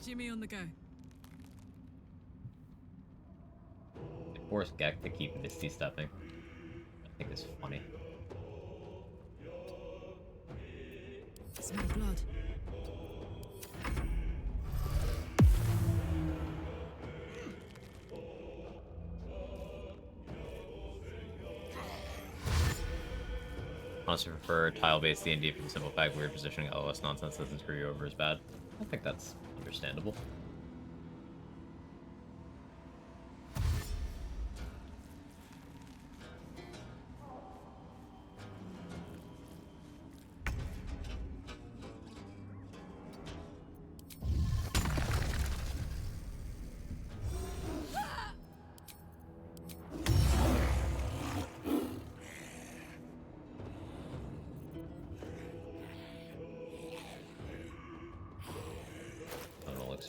[SPEAKER 9] Jimmy on the go.
[SPEAKER 10] Force Gek to keep Misty stepping. I think it's funny.
[SPEAKER 9] Smell blood.
[SPEAKER 10] Honestly prefer tile-based D&D for the simple fact weird positioning LOS nonsense doesn't screw you over as bad. I think that's understandable.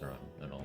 [SPEAKER 10] Around at all.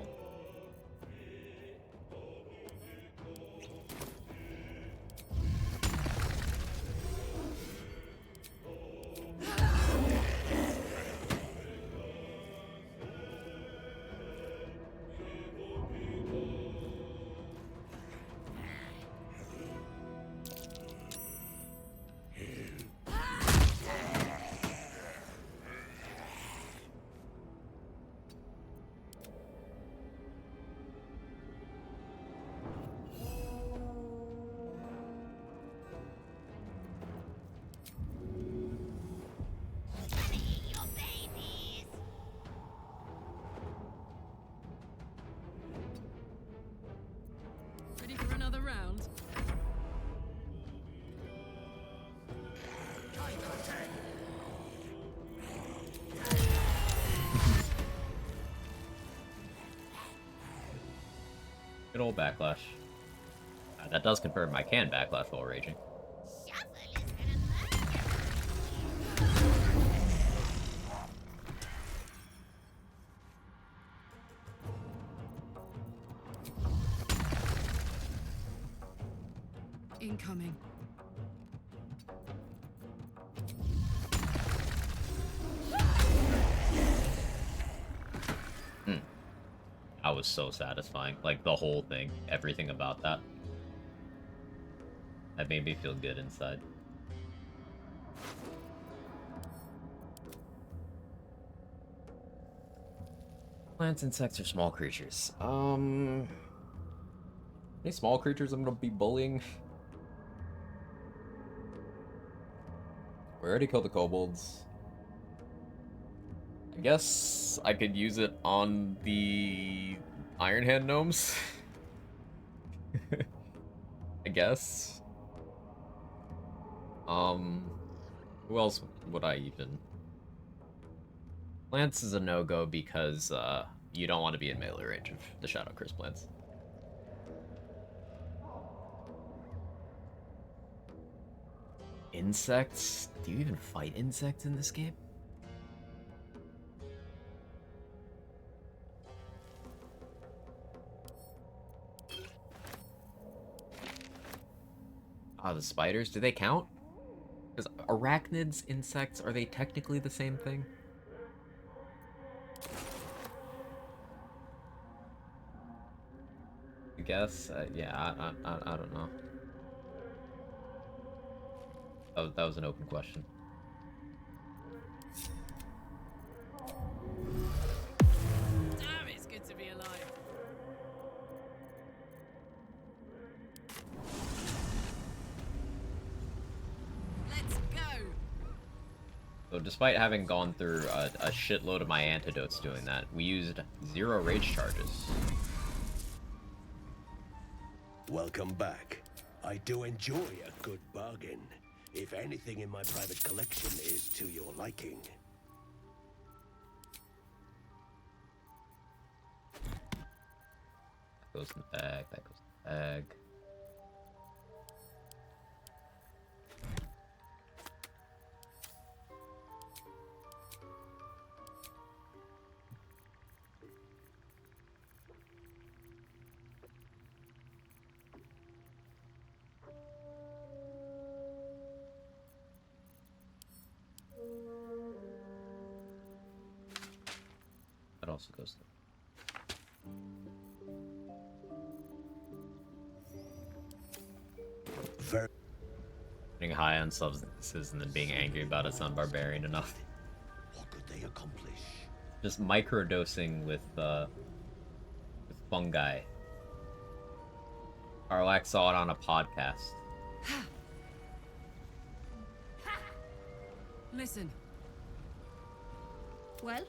[SPEAKER 10] No backlash. That does confirm I can backlash while raging.
[SPEAKER 9] Incoming.
[SPEAKER 10] That was so satisfying. Like, the whole thing. Everything about that. That made me feel good inside. Plants, insects, or small creatures? Any small creatures I'm gonna be bullying? We already killed the kobolds. I guess I could use it on the Iron Hand gnomes. I guess. Who else would I even? Lance is a no-go because you don't want to be in melee range of the Shadow Curse plants. Insects? Do you even fight insects in this game? Ah, the spiders, do they count? Because arachnids, insects, are they technically the same thing? I guess, yeah, I don't know. That was an open question.
[SPEAKER 9] Damn, it's good to be alive. Let's go.
[SPEAKER 10] So despite having gone through a shitload of my antidotes doing that, we used 0 rage charges.
[SPEAKER 2] Welcome back. I do enjoy a good bargain. If anything in my private collection is to your liking.
[SPEAKER 10] That goes in the bag, that goes in the bag. That also goes there. Getting high on substances and then being angry about it's not barbarian enough.
[SPEAKER 2] What could they accomplish?
[SPEAKER 10] Just microdosing with fungi. Arlac saw it on a podcast.
[SPEAKER 9] Listen.
[SPEAKER 8] Well?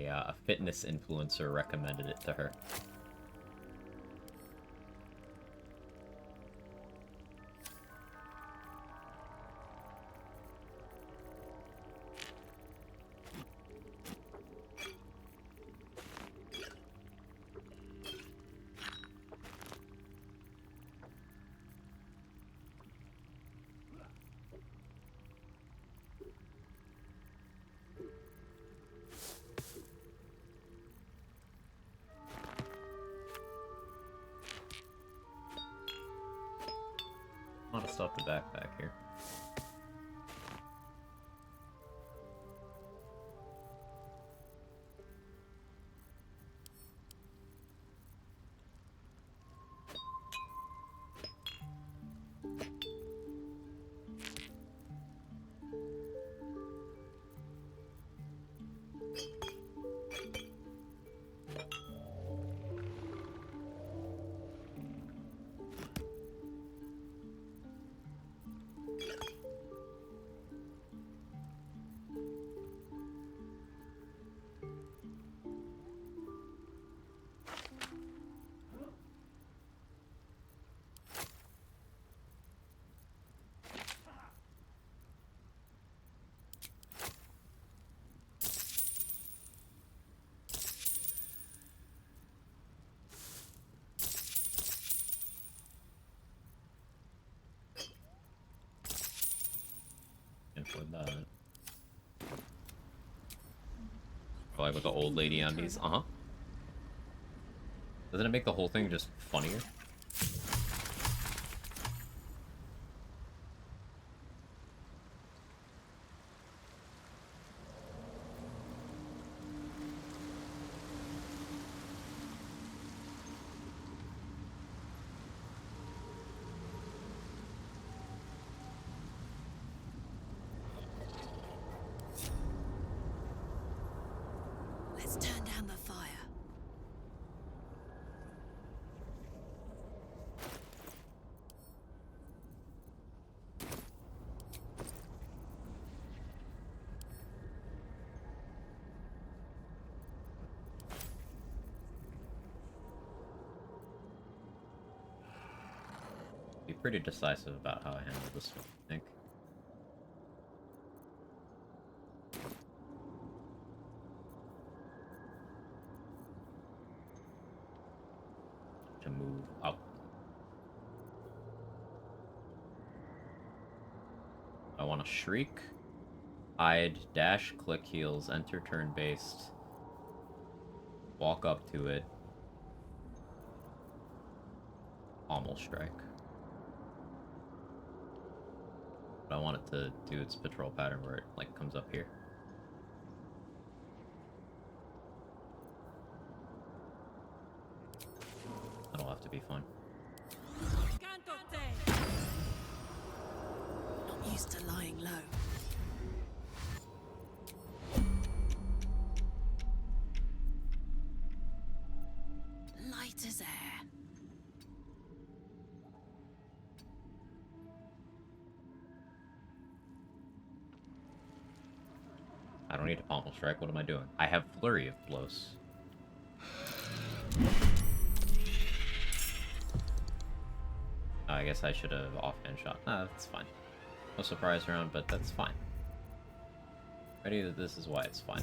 [SPEAKER 10] A fitness influencer recommended it to her. A lot of stuff to backpack here. afford that. Like with the old lady undies. Uh-huh. Doesn't it make the whole thing just funnier?
[SPEAKER 16] Let's turn down the fire.
[SPEAKER 10] Be pretty decisive about how I handle this one, I think. To move up. I want to shriek, hide, dash, click heals, enter turn based, walk up to it, almost strike. But I want it to do its patrol pattern where it like comes up here. That'll have to be fun.
[SPEAKER 16] Not used to lying low. Light as air.
[SPEAKER 10] I don't need to pommel strike. What am I doing? I have flurry of blows. I guess I should have offhand shot. Nah, that's fine. No surprise round, but that's fine. Ready? This is why it's fine.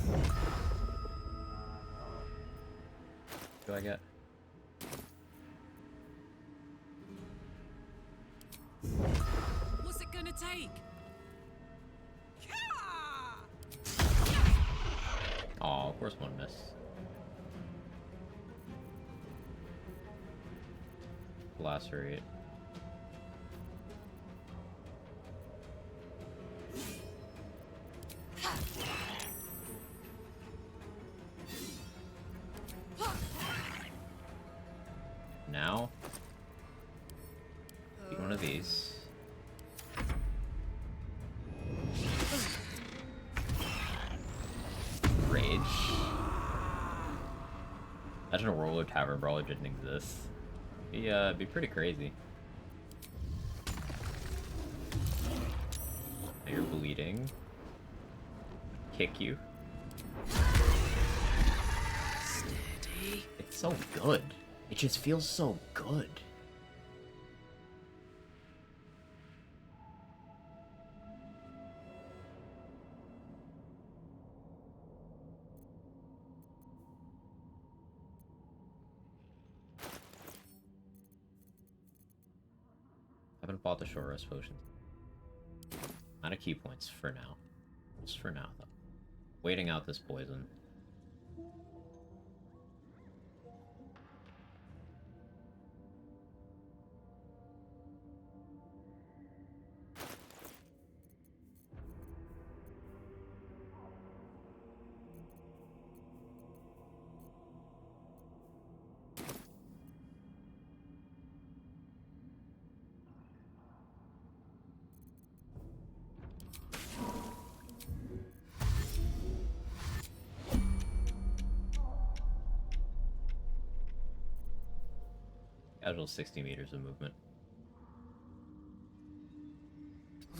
[SPEAKER 10] What do I get?
[SPEAKER 16] What's it gonna take?
[SPEAKER 10] Oh, of course one missed. Lacerate. Now, eat one of these. Rage. Imagine a roller tavern brawler didn't exist. Be pretty crazy. Now you're bleeding. Kick you.
[SPEAKER 16] Steady.
[SPEAKER 10] It's so good. It just feels so good. I haven't bought the short rest potions. Not a key points for now. Just for now, though. Waiting out this poison. Casual 60 meters of movement.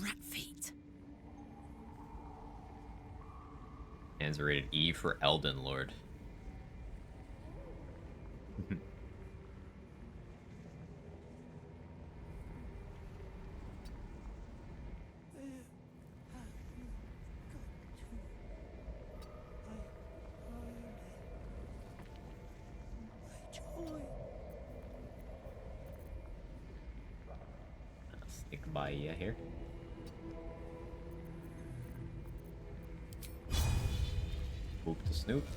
[SPEAKER 16] Rat feet.
[SPEAKER 10] Hands are rated E for Elden Lord. Sneak by you here.
[SPEAKER 1] Spook the Snoop.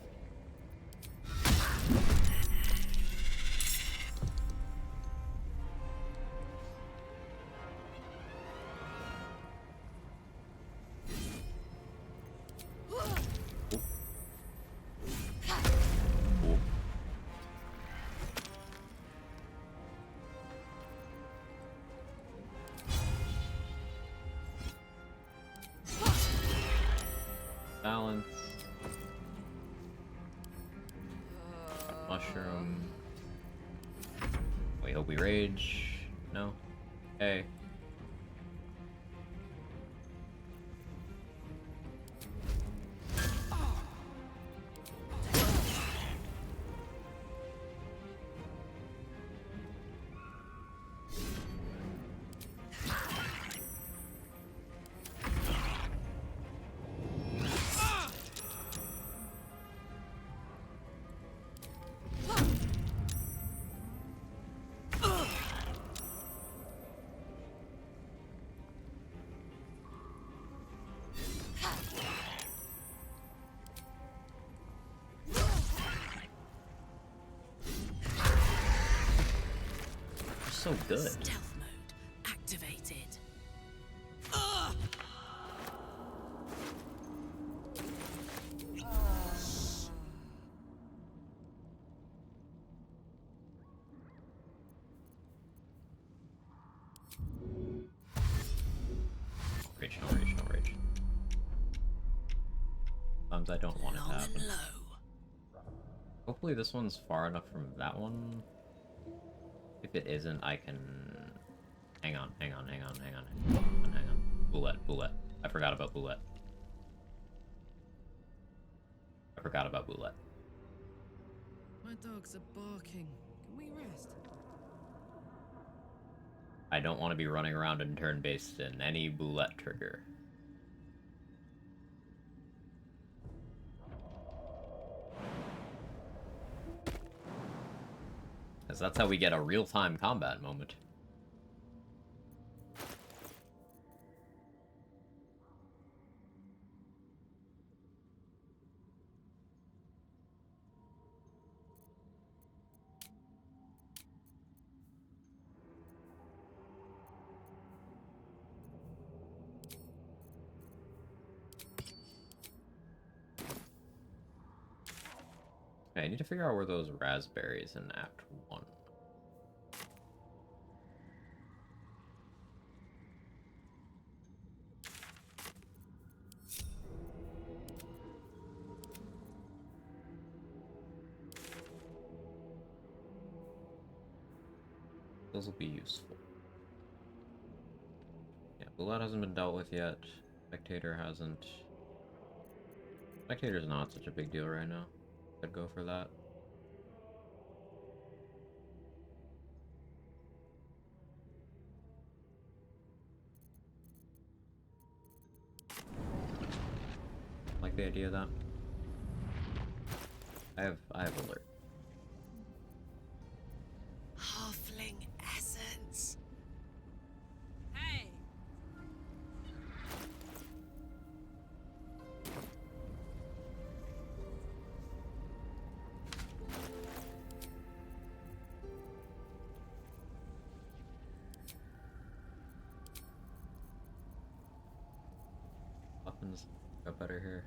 [SPEAKER 1] Balance. Mushroom. We hope we rage. No? Okay. So good.
[SPEAKER 16] Stealth mode activated.
[SPEAKER 1] Rage, no rage, no rage. Sometimes I don't want it to happen. Hopefully this one's far enough from that one. If it isn't, I can... Hang on. Boulette. I forgot about Boulette.
[SPEAKER 9] My dogs are barking. Can we rest?
[SPEAKER 1] I don't want to be running around and turn-based in any Boulette trigger. Because that's how we get a real-time combat moment. Okay, I need to figure out where those raspberries in Act 1. Those will be useful. Yeah, Bullet hasn't been dealt with yet. Spectator hasn't. Spectator's not such a big deal right now. I'd go for that. Like the idea of that. I have alert.
[SPEAKER 16] Halfling essence.
[SPEAKER 9] Hey!
[SPEAKER 1] Weapons got better here.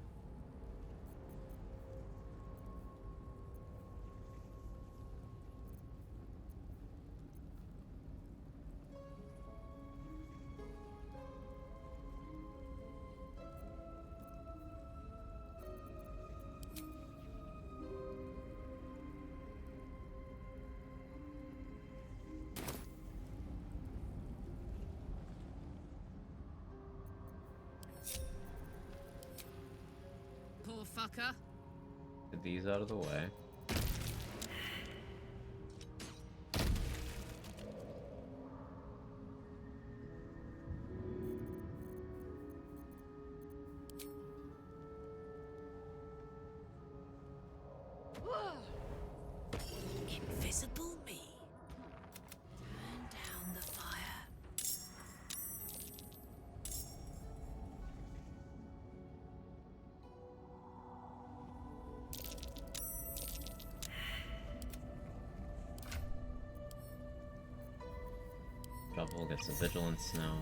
[SPEAKER 9] Poor fucker.
[SPEAKER 1] Get these out of the way.
[SPEAKER 16] Invisible me. Turn down the fire.
[SPEAKER 10] We'll get some vigilance now.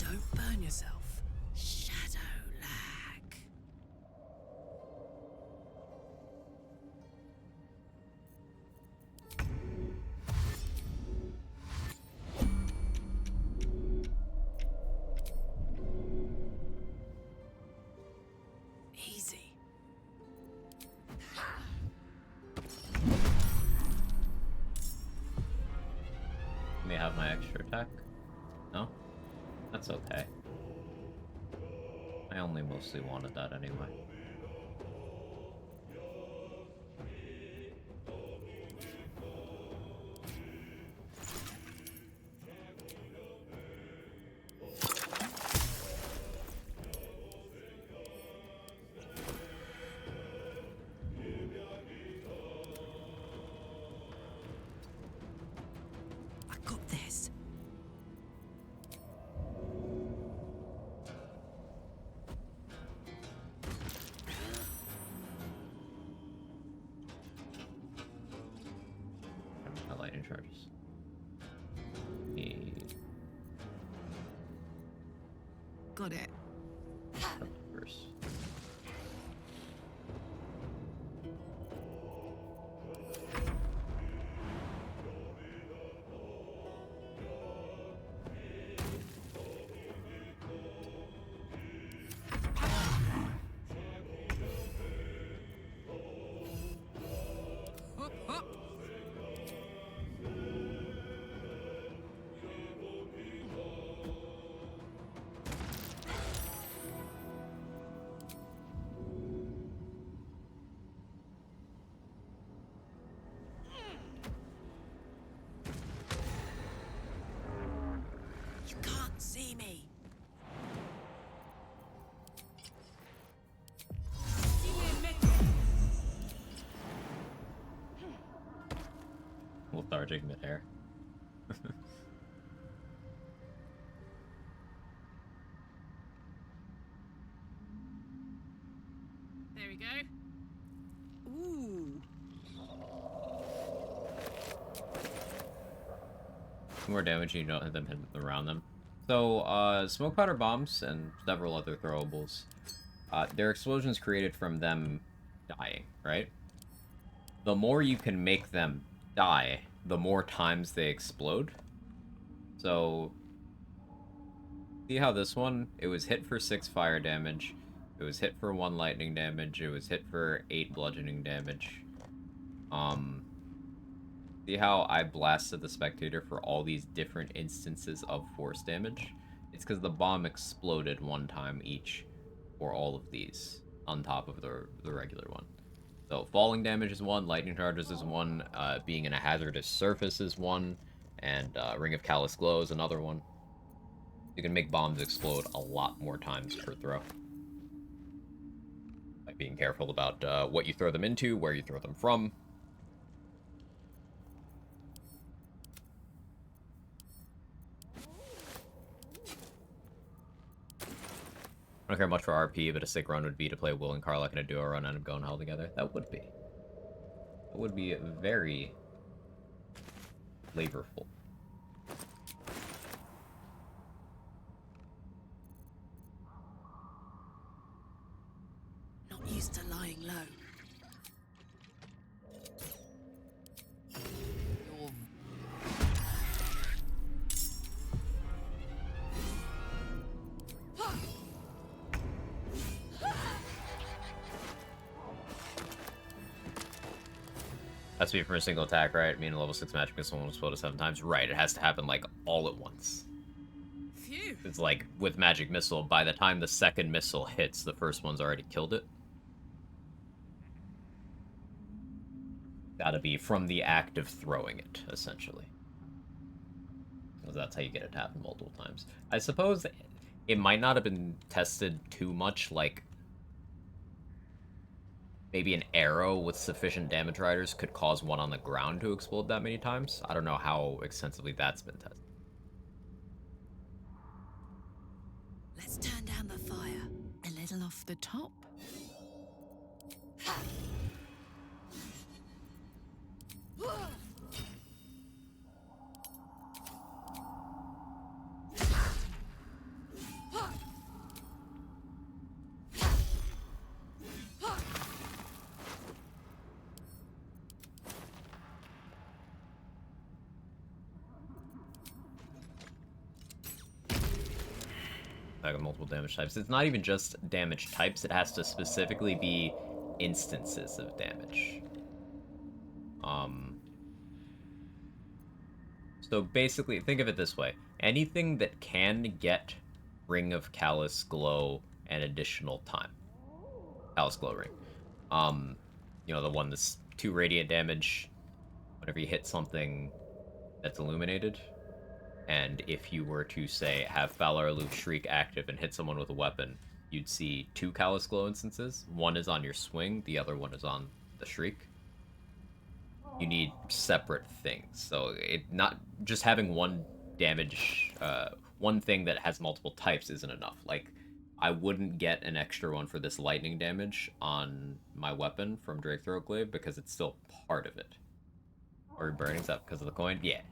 [SPEAKER 16] Don't burn yourself. Shadow lag. Easy.
[SPEAKER 10] May have my extra attack. No? That's okay. I only mostly wanted that anyway.
[SPEAKER 16] I got this.
[SPEAKER 10] My lightning charges. The
[SPEAKER 16] Got it.
[SPEAKER 10] first.
[SPEAKER 16] Hop, hop. You can't see me. See you in mid.
[SPEAKER 10] Lethargic midair.
[SPEAKER 16] There we go. Ooh.
[SPEAKER 10] More damage, you don't hit them around them. So, smoke powder bombs and several other throwables. Their explosions created from them dying, right? The more you can make them die, the more times they explode. So, see how this one, it was hit for 6 fire damage, it was hit for 1 lightning damage, it was hit for 8 bludgeoning damage. See how I blasted the spectator for all these different instances of force damage? It's because the bomb exploded 1 time each for all of these, on top of the regular one. So falling damage is 1, lightning charges is 1, being in a hazardous surface is 1, and Ring of Callous Glow is another one. You can make bombs explode a lot more times per throw. By being careful about what you throw them into, where you throw them from. I don't care much for RP, but a sick run would be to play Will and Karlach in a duo run and end up going hell together. That would be. That would be very flavorful.
[SPEAKER 16] Not used to lying low.
[SPEAKER 10] Has to be from a single attack, right? I mean, a level 6 magic missile will explode 7 times. Right, it has to happen, like, all at once.
[SPEAKER 16] Phew.
[SPEAKER 10] It's like, with magic missile, by the time the second missile hits, the first one's already killed it. Gotta be from the act of throwing it, essentially. So that's how you get it to happen multiple times. I suppose it might not have been tested too much, like,
[SPEAKER 1] maybe an arrow with sufficient damage riders could cause one on the ground to explode that many times. I don't know how extensively that's been tested.
[SPEAKER 16] Let's turn down the fire a little off the top.
[SPEAKER 1] Like multiple damage types. It's not even just damage types, it has to specifically be instances of damage. So basically, think of it this way. Anything that can get Ring of Callous Glow an additional time. Callous Glow Ring. You know, the one that's 2 radiant damage whenever you hit something that's illuminated. And if you were to, say, have Valor Aloof Shriek active and hit someone with a weapon, you'd see 2 Callous Glow instances. One is on your swing, the other one is on the Shriek. You need separate things. So it not just having one damage, one thing that has multiple types isn't enough. Like, I wouldn't get an extra one for this lightning damage on my weapon from Drake Throatglaive because it's still part of it. Are you burning stuff because of the coin? Yeah.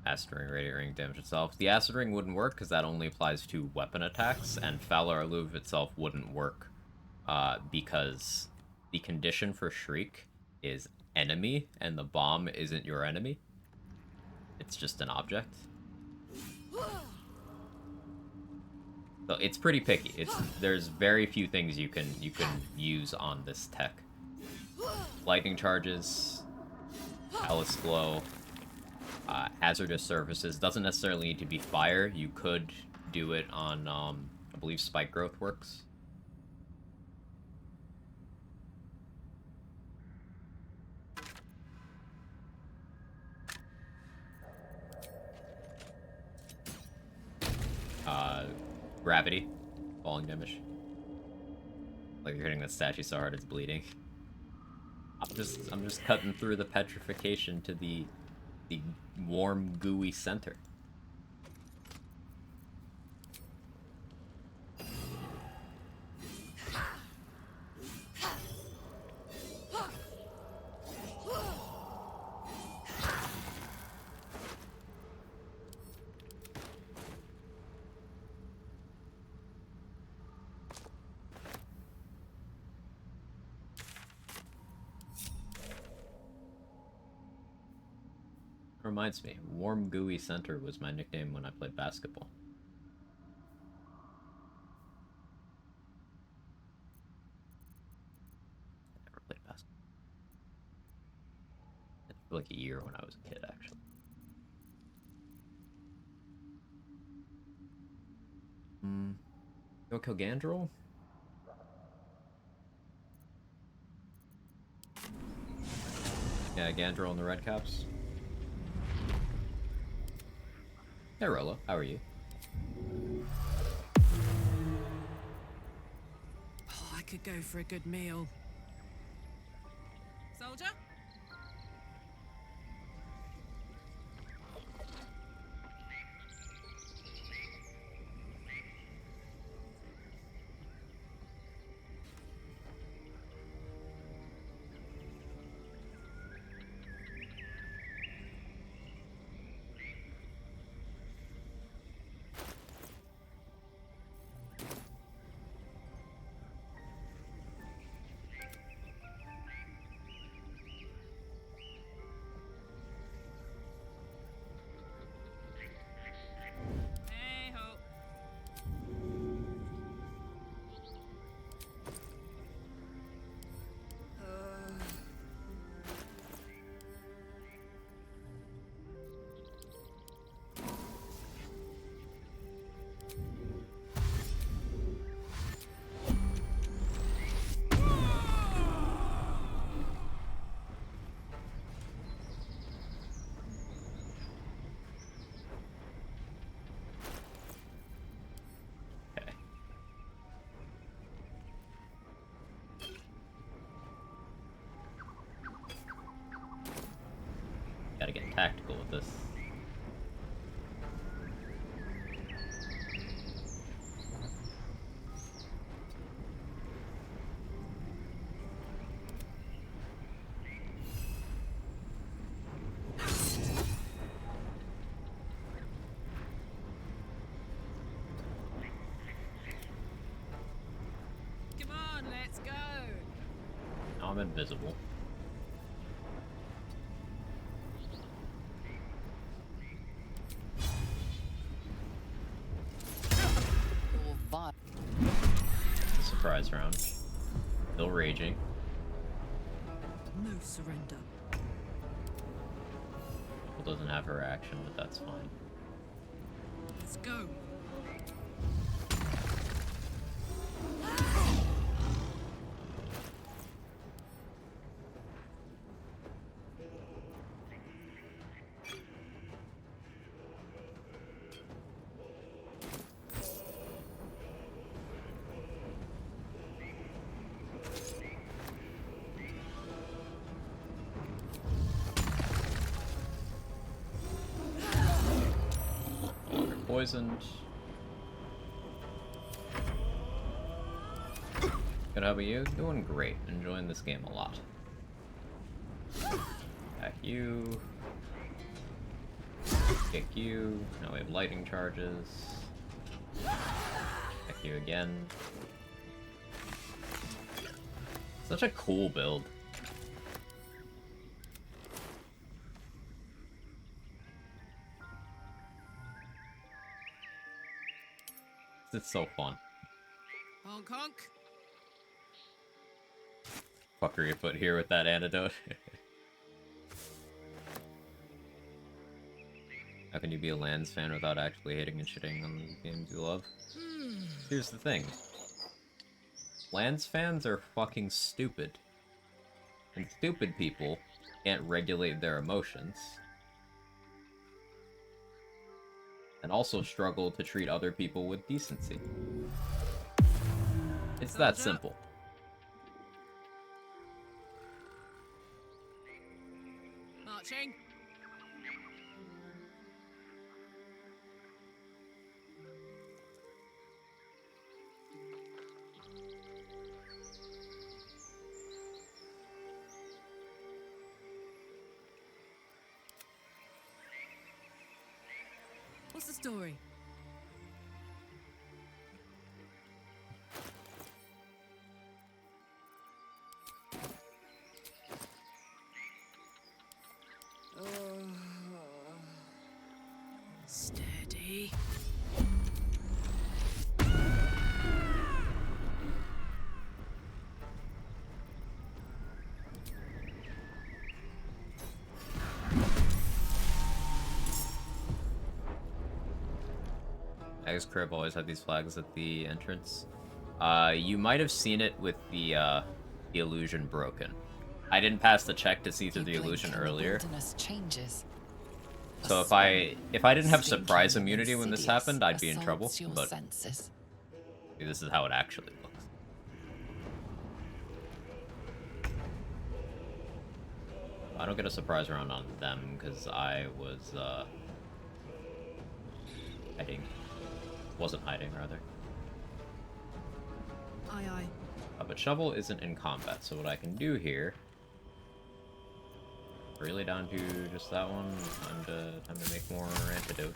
[SPEAKER 1] Acid Ring, Radiant Ring damage itself. The Acid Ring wouldn't work because that only applies to weapon attacks, and Valor Aloof itself wouldn't work because the condition for Shriek is enemy, and the bomb isn't your enemy. It's just an object. So it's pretty picky. There's very few things you can use on this tech. Lightning charges, Callous Glow, hazardous surfaces. Doesn't necessarily need to be fire. You could do it on, I believe Spike Growth works. Gravity, falling damage. Like you're hitting the statue so hard it's bleeding. I'm just cutting through the petrification to the warm, gooey center. Reminds me, Warm Gooey Center was my nickname when I played basketball. I never played basketball. For like a year when I was a kid, actually. Go kill Gandrel? Yeah, Gandrel and the Red Caps. Hey Rolo, how are you?
[SPEAKER 9] Oh, I could go for a good meal.
[SPEAKER 3] Soldier?
[SPEAKER 10] tactical with this.
[SPEAKER 19] Come on, let's go.
[SPEAKER 10] Now I'm invisible. Surprise round. Still raging.
[SPEAKER 19] No surrender.
[SPEAKER 10] Well, doesn't have her action, but that's fine.
[SPEAKER 19] Let's go.
[SPEAKER 10] Poisoned. Good, how about you? Doing great. Enjoying this game a lot. Attack you. Kick you. Now we have lightning charges. Attack you again. Such a cool build. It's so fun.
[SPEAKER 19] Honk honk.
[SPEAKER 10] Fucker you put here with that antidote. How can you be a Lands fan without actually hating and shitting on the games you love? Here's the thing. Lands fans are fucking stupid. And stupid people can't regulate their emotions. And also struggle to treat other people with decency. It's that simple.
[SPEAKER 19] Marching. What's the story? Steady.
[SPEAKER 10] Ag's Crib always had these flags at the entrance. You might have seen it with the illusion broken. I didn't pass the check to see through the illusion earlier.
[SPEAKER 7] Changes.
[SPEAKER 10] So if I didn't have surprise immunity when this happened, I'd be in trouble. But
[SPEAKER 7] senses.
[SPEAKER 10] see, this is how it actually looks. I don't get a surprise round on them because I was hiding. Wasn't hiding, rather.
[SPEAKER 19] Aye, aye.
[SPEAKER 10] But Shovel isn't in combat, so what I can do here... Really down to just that one. Time to make more antidote.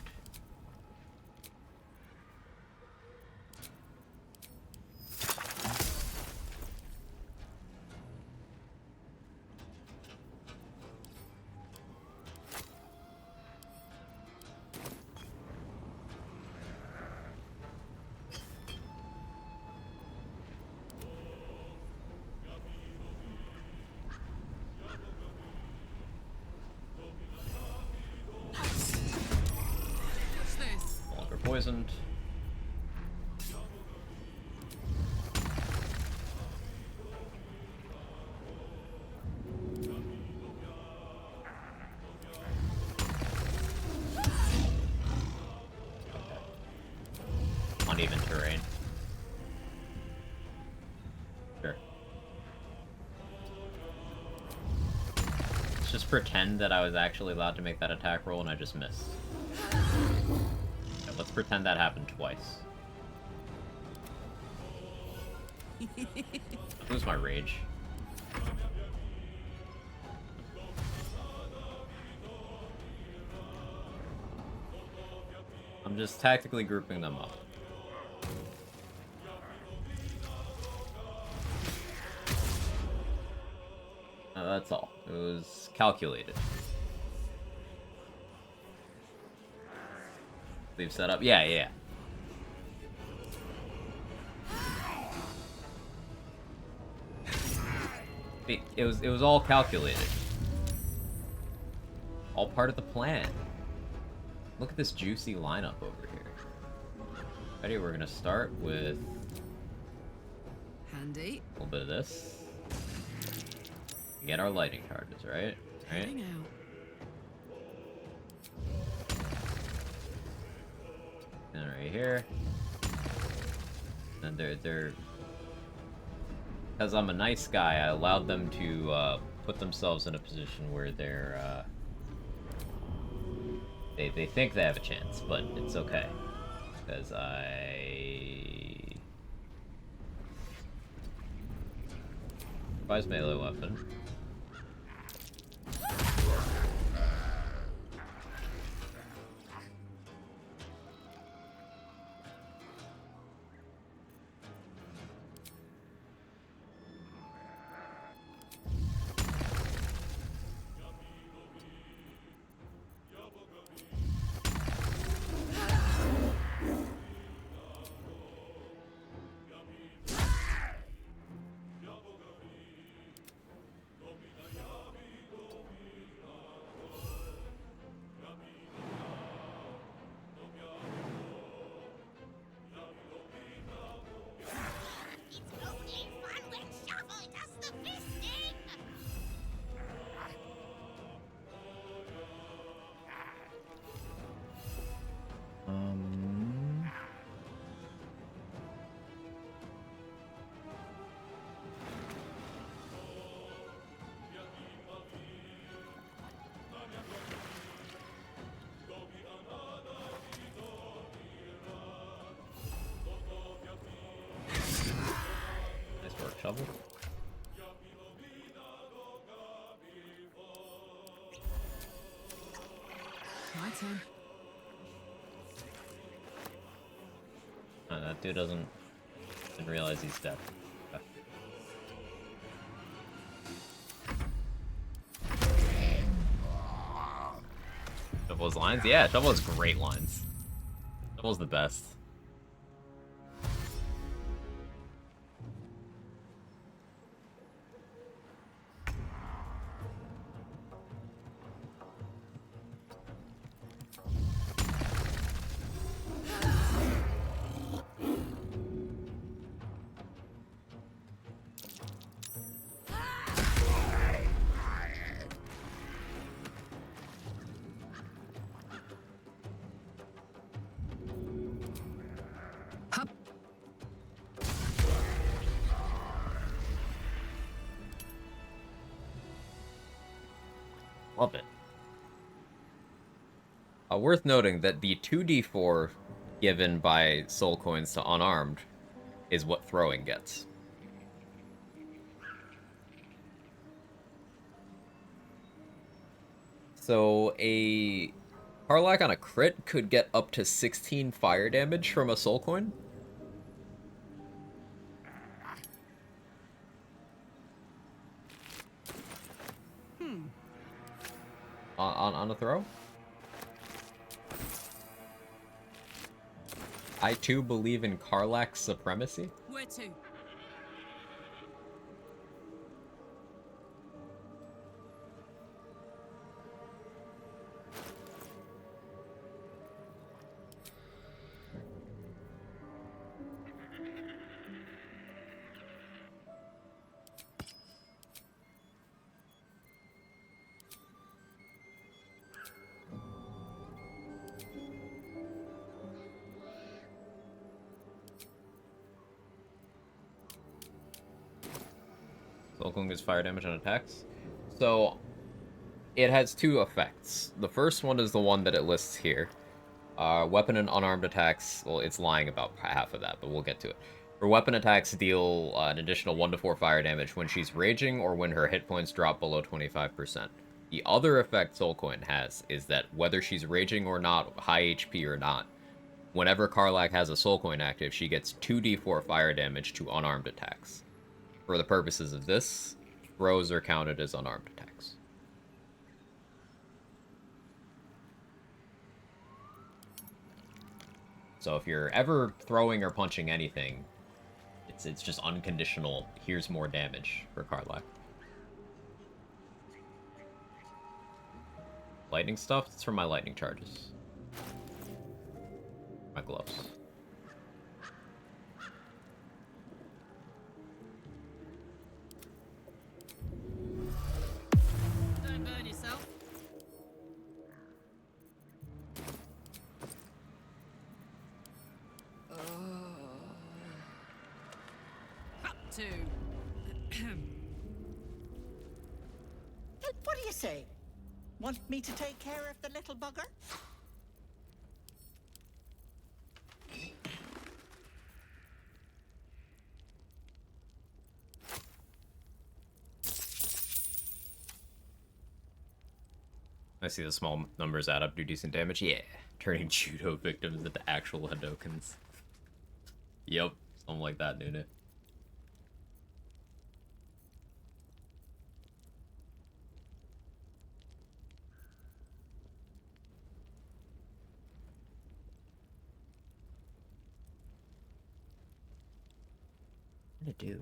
[SPEAKER 10] Poisoned. Uneven terrain. Sure. Let's just pretend that I was actually allowed to make that attack roll and I just missed. Okay, let's pretend that happened twice. Lose my rage. I'm just tactically grouping them up. That's all. It was calculated. Leave setup. Yeah. It was all calculated. All part of the plan. Look at this juicy lineup over here. Ready? We're gonna start with
[SPEAKER 9] handy.
[SPEAKER 10] A little bit of this. Get our lighting charges, right?
[SPEAKER 9] Heading out.
[SPEAKER 10] And right here. And they're because I'm a nice guy, I allowed them to put themselves in a position where they're they think they have a chance, but it's okay. Because Buys melee weapon. Shovel.
[SPEAKER 9] My turn.
[SPEAKER 10] That dude didn't realize he's dead. Okay. Shovel's lines? Yeah, Shovel has great lines. Shovel's the best. Love it. Worth noting that the 2d4 given by soul coins to unarmed is what throwing gets. So a Karlach on a crit could get up to 16 fire damage from a soul coin. On a throw? I too believe in Karlach's supremacy.
[SPEAKER 9] Where to?
[SPEAKER 10] Soul Coin gives fire damage on attacks. So,
[SPEAKER 1] it has two effects. The first one is the one that it lists here. Weapon and unarmed attacks, well, it's lying about half of that, but we'll get to it. Her weapon attacks deal an additional 1 to 4 fire damage when she's raging or when her hit points drop below 25%. The other effect Soulcoin has is that whether she's raging or not, high HP or not, whenever Karlach has a Soulcoin active, she gets 2d4 fire damage to unarmed attacks. For the purposes of this, throws are counted as unarmed attacks. So if you're ever throwing or punching anything, it's just unconditional, here's more damage for Karlach. Lightning stuff? It's from my lightning charges. My gloves.
[SPEAKER 9] Don't burn yourself. Up to.
[SPEAKER 17] What do you say? Want me to take care of the little bugger?
[SPEAKER 1] I see the small numbers add up, do decent damage. Yeah, turning judo victims into actual Hadokens. Yep, something like that, Nuna. What to do?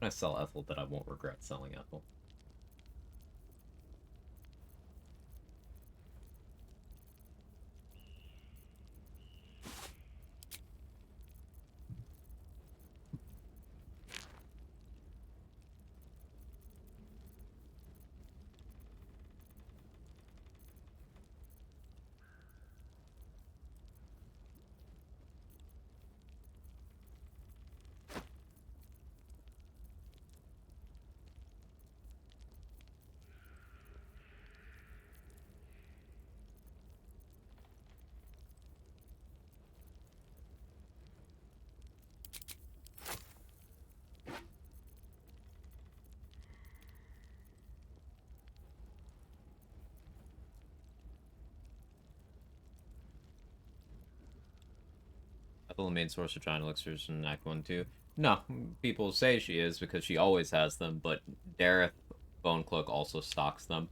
[SPEAKER 1] I sell Ethel that I won't regret selling Ethel. Ethel, the main source of giant elixirs in Act 1 2. No, people say she is because she always has them, but Dareth Bonecloak also stocks them.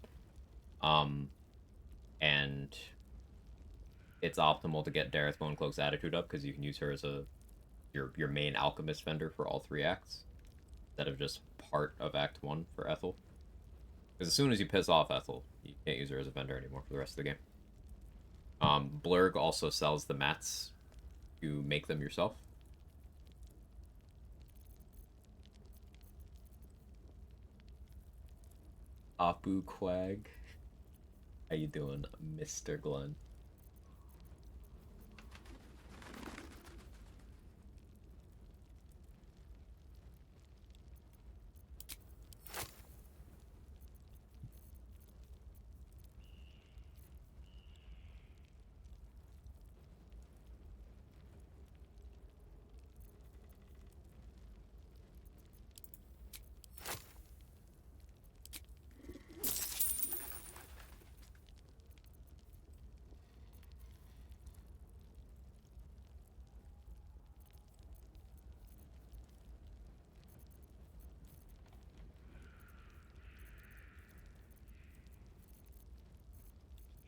[SPEAKER 1] And it's optimal to get Dareth Bonecloak's attitude up because you can use her as your main alchemist vendor for all 3 acts instead of just part of Act 1 for Ethel. Because as soon as you piss off Ethel, you can't use her as a vendor anymore for the rest of the game. Blurg also sells the mats to make them yourself. Apu Quag. How you doing, Mr. Glenn?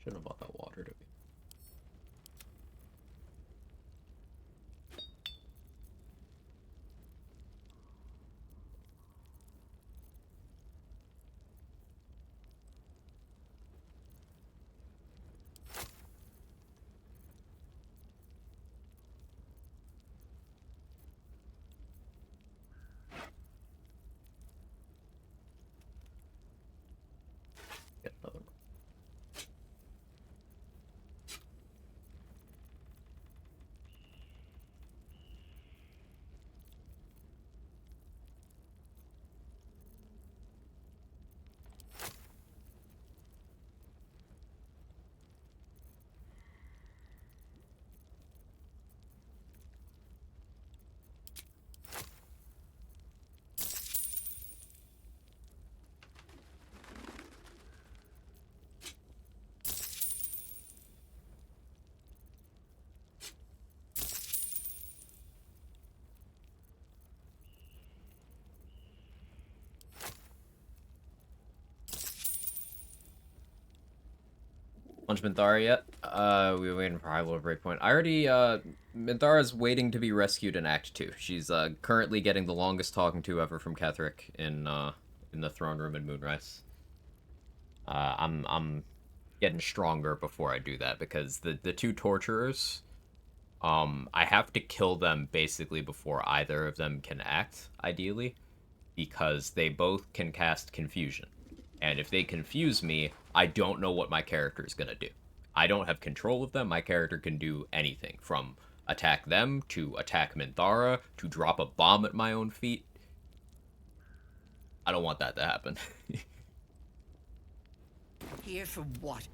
[SPEAKER 1] Shouldn't have bought that water to me. Get another one. Launch Minthara yet? We're waiting for high level breakpoint. I already, Minthara's waiting to be rescued in Act 2. She's, currently getting the longest talking to ever from Ketheric in the throne room in Moonrise. I'm getting stronger before I do that, because the two torturers, I have to kill them basically before either of them can act, ideally, because they both can cast confusion. And if they confuse me, I don't know what my character is gonna do. I don't have control of them. My character can do anything, from attack them, to attack Minthara, to drop a bomb at my own feet. I don't want that to happen.
[SPEAKER 17] Here for what?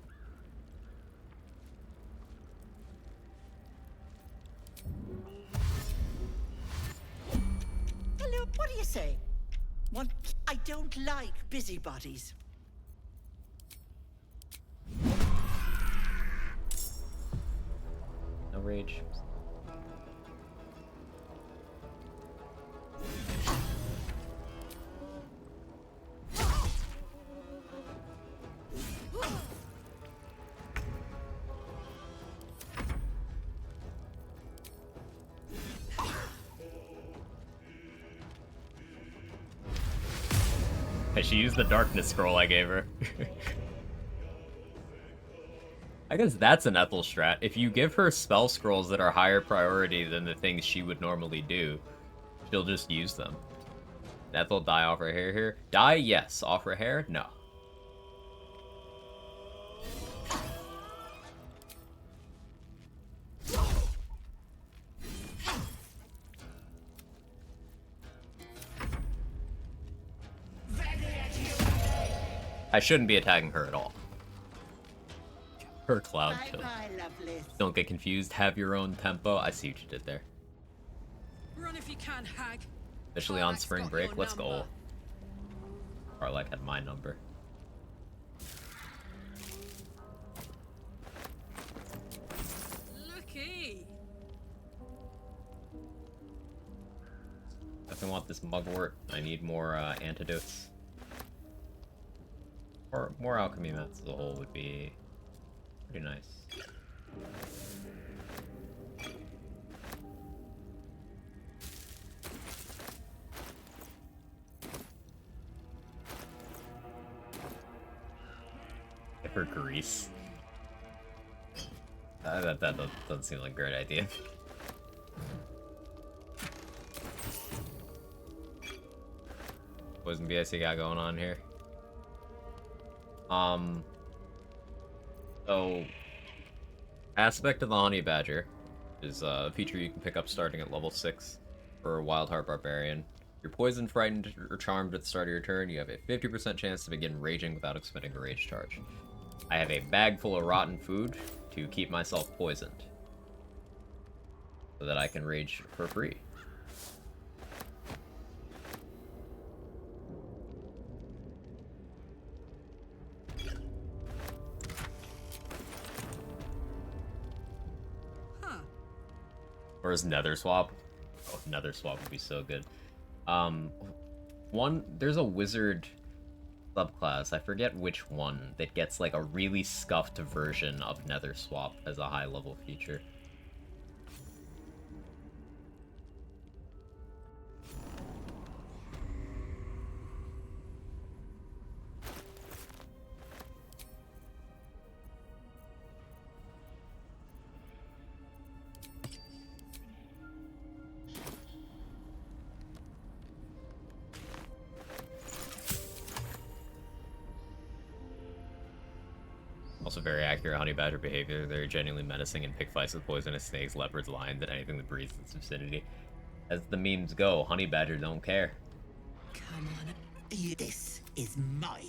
[SPEAKER 17] Hello, what do you say? I don't like busybodies.
[SPEAKER 1] No rage. She used the darkness scroll I gave her. I guess that's an Ethel strat. If you give her spell scrolls that are higher priority than the things she would normally do, she'll just use them. Ethel die off her hair here? Die, yes. Off her hair? No. I shouldn't be attacking her at all. Her cloud kill. Don't get confused. Have your own tempo. I see what you did there.
[SPEAKER 9] Run if you can, hag.
[SPEAKER 1] Officially on spring break. Let's go. Karlach had my number.
[SPEAKER 9] Looky.
[SPEAKER 1] Definitely want this mugwort. I need more antidotes. Or more alchemy mats as a whole would be pretty nice. For grease. That doesn't seem like a great idea. Poison BSC got going on here? So, Aspect of the Honey Badger is a feature you can pick up starting at level 6 for Wildheart Barbarian. You're poisoned, frightened, or charmed at the start of your turn. You have a 50% chance to begin raging without expending a rage charge. I have a bag full of rotten food to keep myself poisoned, so that I can rage for free. Or is Nether Swap? Oh, Nether Swap would be so good. There's a wizard subclass, I forget which one, that gets like a really scuffed version of Nether Swap as a high level feature. Also very accurate honey badger behavior. They're genuinely menacing and pick fights with poisonous snakes, leopards, lions, and anything that breathes in its vicinity. As the memes go, honey badger don't care.
[SPEAKER 17] Come on. This is my...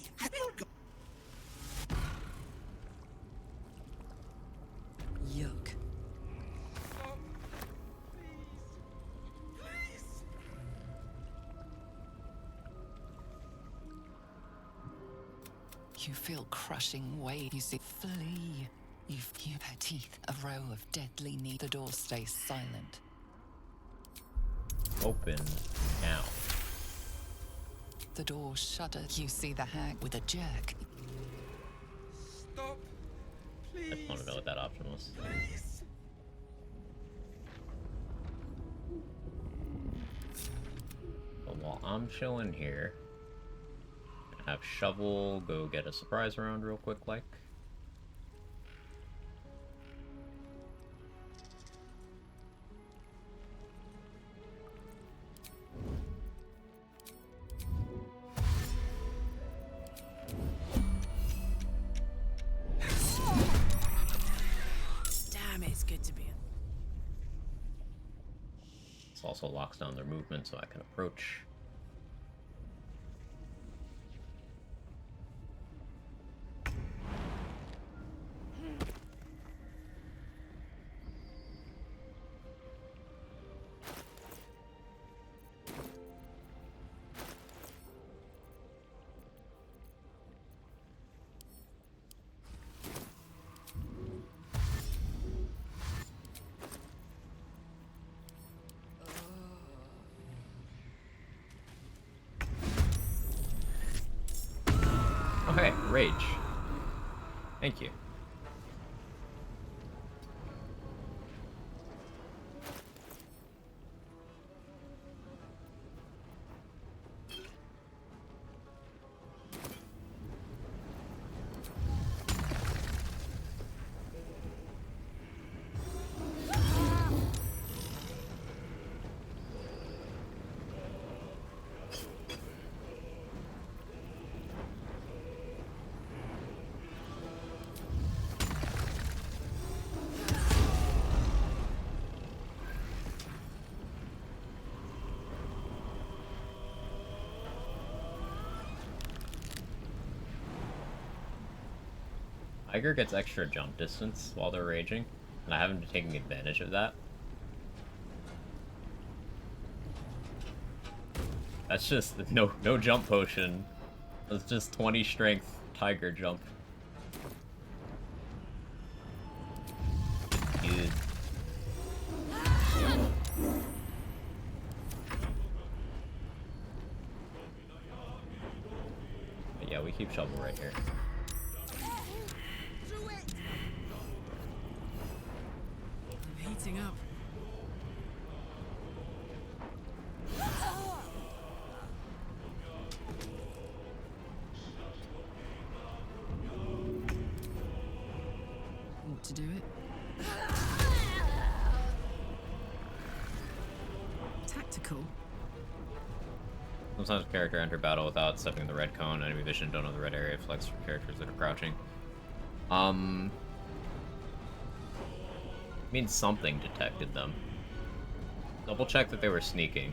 [SPEAKER 9] Yuck.
[SPEAKER 7] You feel crushing weight. You see, flee. You feel her teeth. A row of deadly needles. The door stays silent.
[SPEAKER 1] Open now.
[SPEAKER 7] The door shudders. You see the hag with a jerk.
[SPEAKER 22] Stop, please.
[SPEAKER 10] I just want to know what that option was. But while I'm chilling here, have Shovel go get a surprise round real quick, like.
[SPEAKER 16] Damn, it's good to be.
[SPEAKER 10] This also locks down their movement so I can approach. Okay, rage. Thank you. Tiger gets extra jump distance while they're raging, and I haven't been taking advantage of that. That's just no jump potion. That's just 20 strength Tiger jump. Good. But yeah, we keep Shovel right here.
[SPEAKER 16] Heating up.
[SPEAKER 9] Want to do it? Tactical.
[SPEAKER 10] Sometimes a character enter battle without stepping in the red cone. Enemy vision don't know the red area flex for characters that are crouching. Means something detected them. Double check that they were sneaking.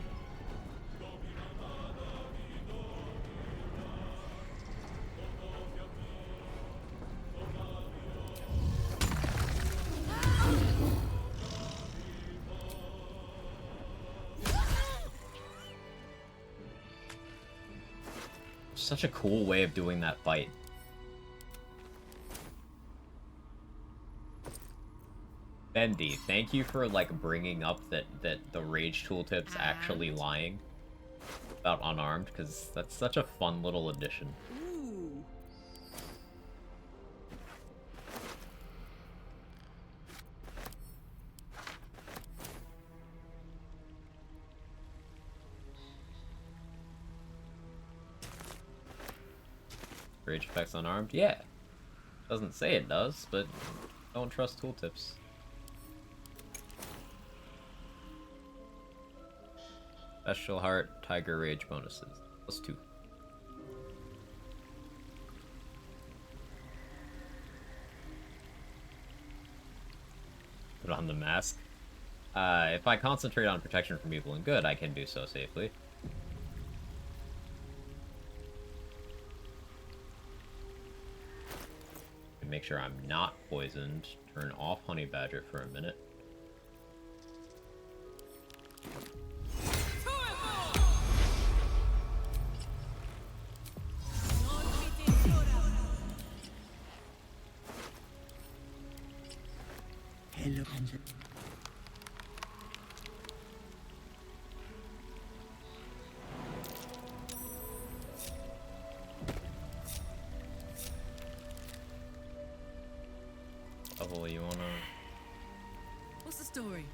[SPEAKER 10] Such a cool way of doing that fight. Bendy, thank you for like bringing up that the rage tooltip's actually lying about unarmed, because that's such a fun little addition.
[SPEAKER 16] Ooh.
[SPEAKER 10] Rage effects unarmed? Yeah. Doesn't say it does, but don't trust tooltips. Special Heart, Tiger Rage bonuses. +2. Put on the mask. If I concentrate on protection from evil and good, I can do so safely. And make sure I'm not poisoned. Turn off Honey Badger for a minute.
[SPEAKER 17] Hello, Angel.
[SPEAKER 1] you wanna...
[SPEAKER 9] What's the story?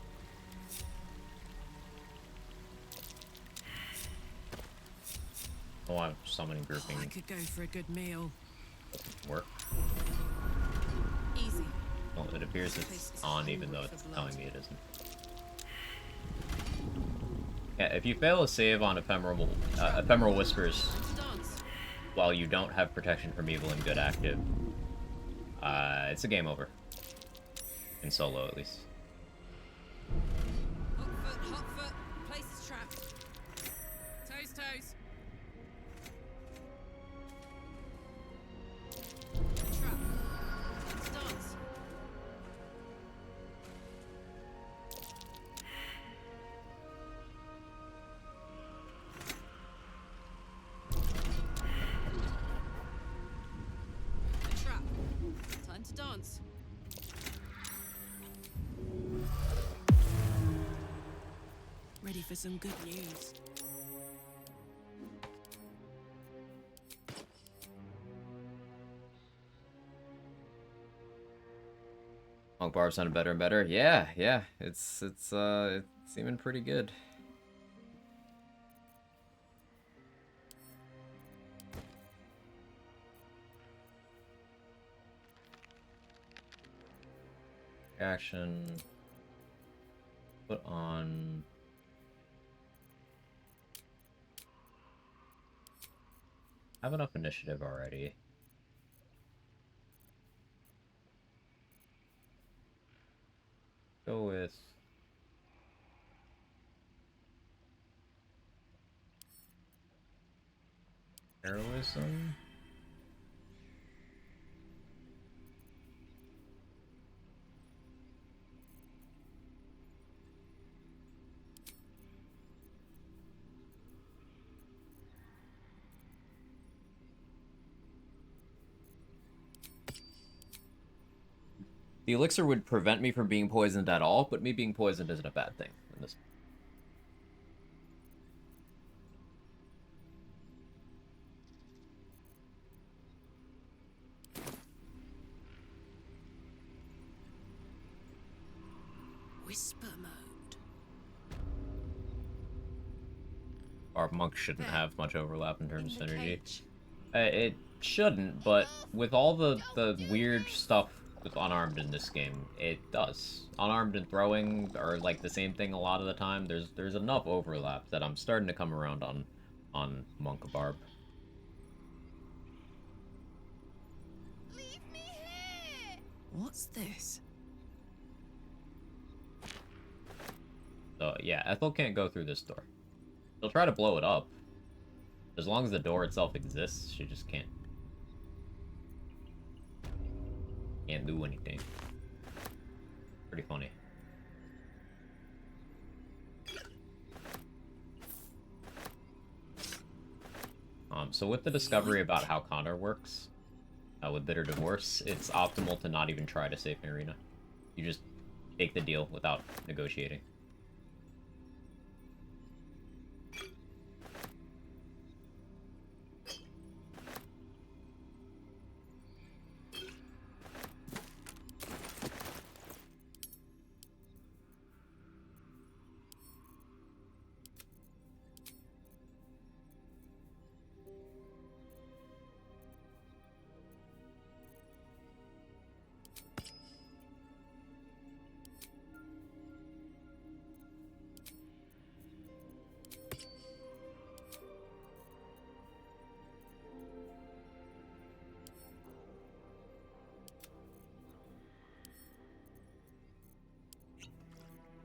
[SPEAKER 1] Oh, I'm summoning grouping.
[SPEAKER 9] I could go for a good meal.
[SPEAKER 1] Work.
[SPEAKER 9] Easy.
[SPEAKER 1] Well, it appears it's on even though it's telling me it isn't. Yeah, if you fail a save on Ephemeral Whispers while you don't have protection from evil and good active, it's a game over. In solo, at least.
[SPEAKER 9] Hot foot. Place is trapped. Toes. Trap. Stance. Trap. Time to dance. Ready for some good news.
[SPEAKER 1] Monk Barb sounded better and better. Yeah. It's seeming pretty good. Action. Put on. I have enough initiative already. Go with heroism. The elixir would prevent me from being poisoned at all, but me being poisoned isn't a bad thing in this.
[SPEAKER 9] Whisper mode.
[SPEAKER 1] Our monk shouldn't have much overlap in terms of synergy. It shouldn't, but with all the weird stuff with unarmed in this game, it does. Unarmed and throwing are like the same thing a lot of the time. There's enough overlap that I'm starting to come around on Monk Barb.
[SPEAKER 9] Leave me here. What's this?
[SPEAKER 1] So yeah, Ethel can't go through this door. She'll try to blow it up. As long as the door itself exists, she just can't do anything. Pretty funny. So with the discovery about how Connor works, with Bitter Divorce, it's optimal to not even try to save Marina. You just take the deal without negotiating.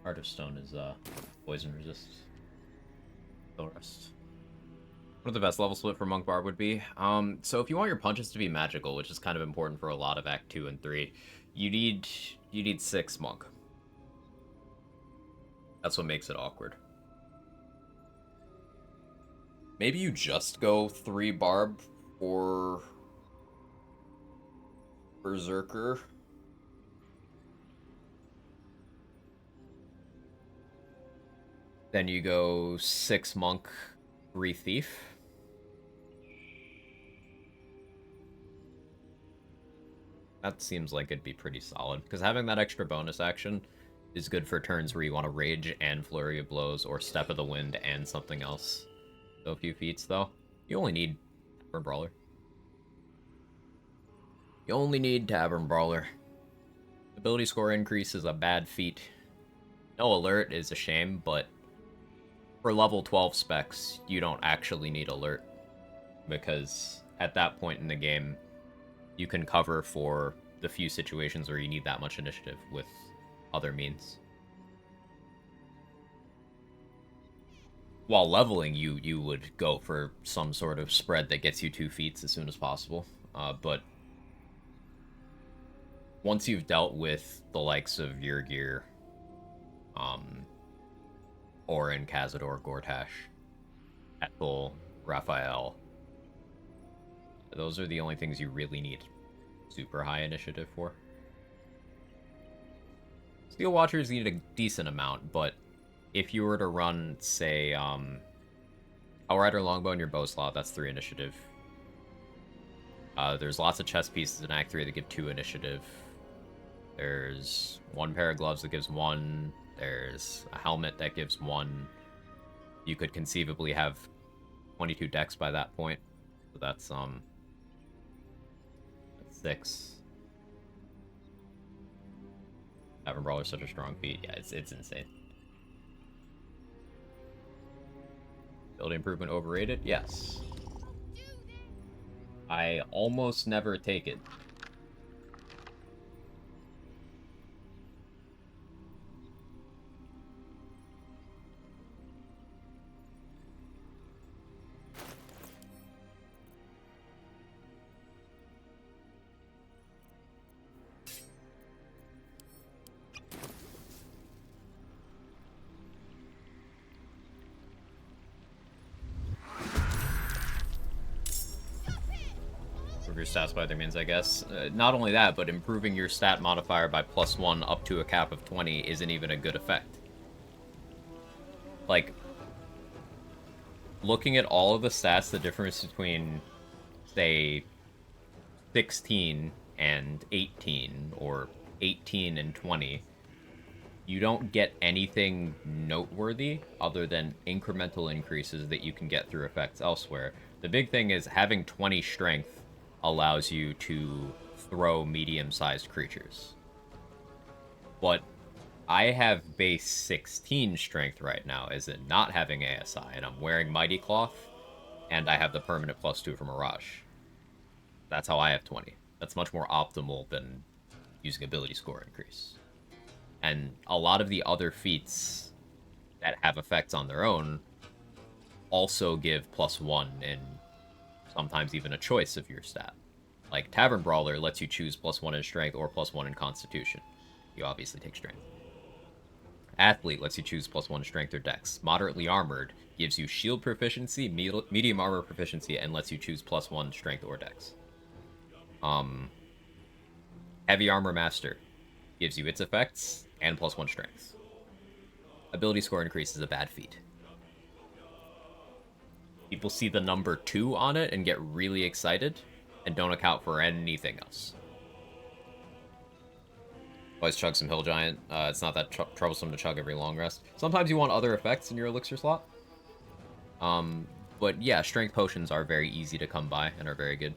[SPEAKER 1] Heart of Stone is poison resist. The rest. What the best level split for Monk Barb would be? So if you want your punches to be magical, which is kind of important for a lot of Act 2 and 3, you need 6 Monk. That's what makes it awkward. Maybe you just go 3 Barb for Berserker. Then you go 6 Monk, 3 Thief.
[SPEAKER 10] That seems like it'd be pretty solid, because having that extra bonus action is good for turns where you want to Rage and Flurry of Blows, or Step of the Wind and something else. So a few feats, though. You only need Tavern Brawler. You only need Tavern Brawler. Ability score increase is a bad feat. No alert is a shame, but for level 12 specs, you don't actually need alert. Because at that point in the game, you can cover for the few situations where you need that much initiative with other means. While leveling, you would go for some sort of spread that gets you 2 feats as soon as possible. But once you've dealt with the likes of Yrgir, Orin, Cazador, Gortash, Ethel, Raphael, those are the only things you really need super high initiative for. Steel Watchers need a decent amount, but if you were to run, say, Outrider Longbow in your bow slot, that's 3 initiative. There's lots of chest pieces in Act 3 that give 2 initiative. There's 1 pair of gloves that gives 1. There's a helmet that gives 1. You could conceivably have 22 decks by that point. So that's 6. Tavern Brawler's such a strong feat. Yeah, it's insane. Building improvement overrated? Yes. I almost never take it. Your stats by other means, I guess. Not only that, but improving your stat modifier by +1 up to a cap of 20 isn't even a good effect. Like, looking at all of the stats, the difference between, say, 16 and 18, or 18 and 20, you don't get anything noteworthy other than incremental increases that you can get through effects elsewhere. The big thing is having 20 strength allows you to throw medium-sized creatures. But I have base 16 strength right now, as in not having ASI, and I'm wearing Mighty Cloth, and I have the permanent +2 from Mirage. That's how I have 20. That's much more optimal than using ability score increase. And a lot of the other feats that have effects on their own also give +1 in sometimes even a choice of your stat. Like, Tavern Brawler lets you choose +1 in Strength or +1 in Constitution. You obviously take Strength. Athlete lets you choose +1 in Strength or Dex. Moderately Armored gives you Shield Proficiency, Medium Armor Proficiency, and lets you choose +1 in Strength or Dex. Heavy Armor Master gives you its effects and +1 Strength. Ability score increase is a bad feat. People see the number 2 on it and get really excited and don't account for anything else. Always chug some Hill Giant. It's not that troublesome to chug every long rest. Sometimes you want other effects in your elixir slot. But yeah, strength potions are very easy to come by and are very good.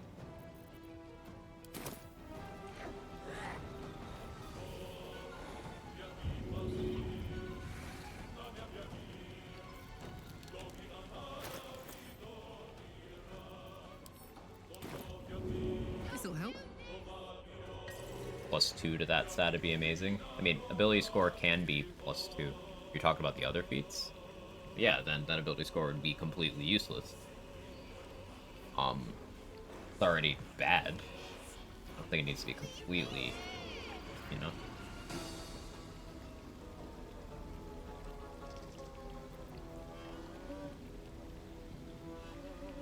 [SPEAKER 10] +2 to that stat would be amazing. I mean, ability score can be +2. If you're talking about the other feats, yeah, then that ability score would be completely useless. It's already bad. I don't think it needs to be completely, you know?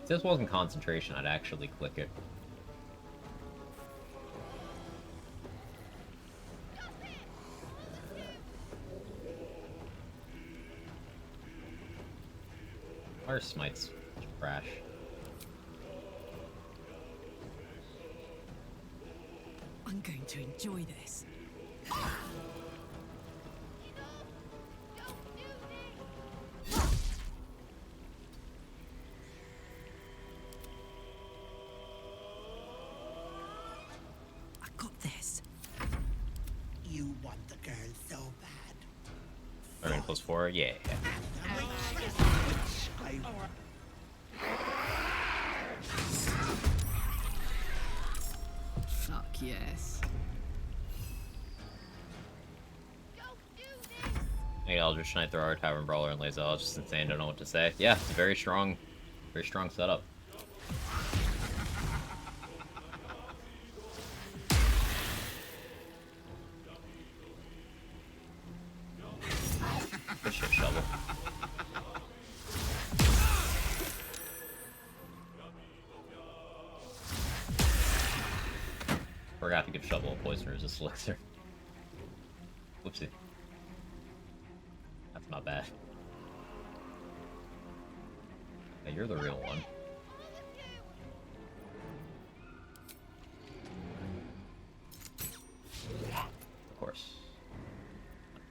[SPEAKER 10] If this wasn't concentration, I'd actually click it. Our smite's trash.
[SPEAKER 16] I'm going to enjoy this. I got this.
[SPEAKER 17] You want the girl so bad.
[SPEAKER 1] Learning +4, yeah.
[SPEAKER 9] Fuck yes.
[SPEAKER 1] Hey, Eldritch Knight, Thrower, Tavern Brawler, and Laser. It's just insane. Don't know what to say. Yeah, it's a very strong setup. Good shit, Shovel. Forgot to give Shovel a poison resist elixir. Whoopsie. That's not bad. Hey, you're the real one. Of course.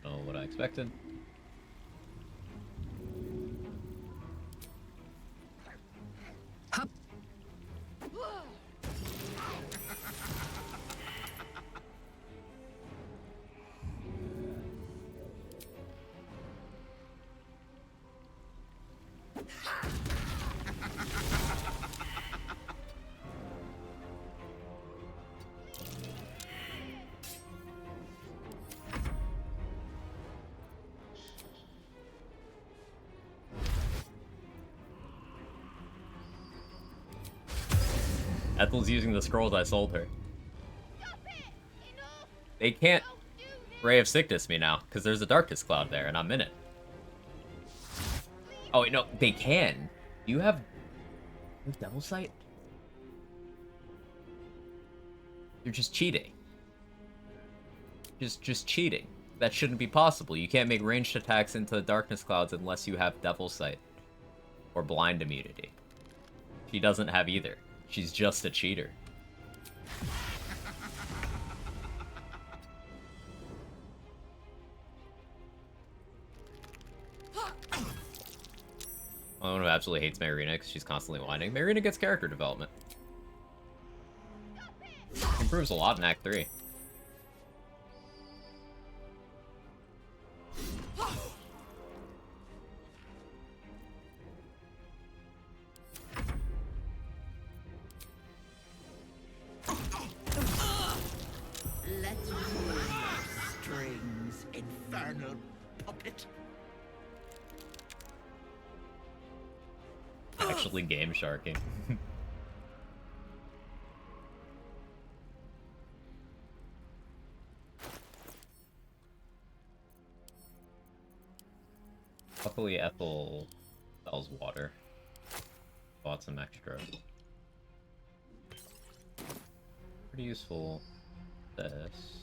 [SPEAKER 1] I don't know what I expected. Ethel's using the scrolls I sold her. They can't Ray of Sickness me now, because there's a Darkness Cloud there, and I'm in it. Oh, wait, no, they can. You have Devil Sight? You're just cheating. Just cheating. That shouldn't be possible. You can't make ranged attacks into Darkness Clouds unless you have Devil Sight. Or Blind Immunity. She doesn't have either. She's just a cheater. One who absolutely hates Marina because she's constantly whining. Marina gets character development. Improves a lot in Act 3.
[SPEAKER 17] Let's pull strings, infernal puppet.
[SPEAKER 1] Actually game sharking. Luckily Ethel sells water. Bought some extra. Pretty useful. This.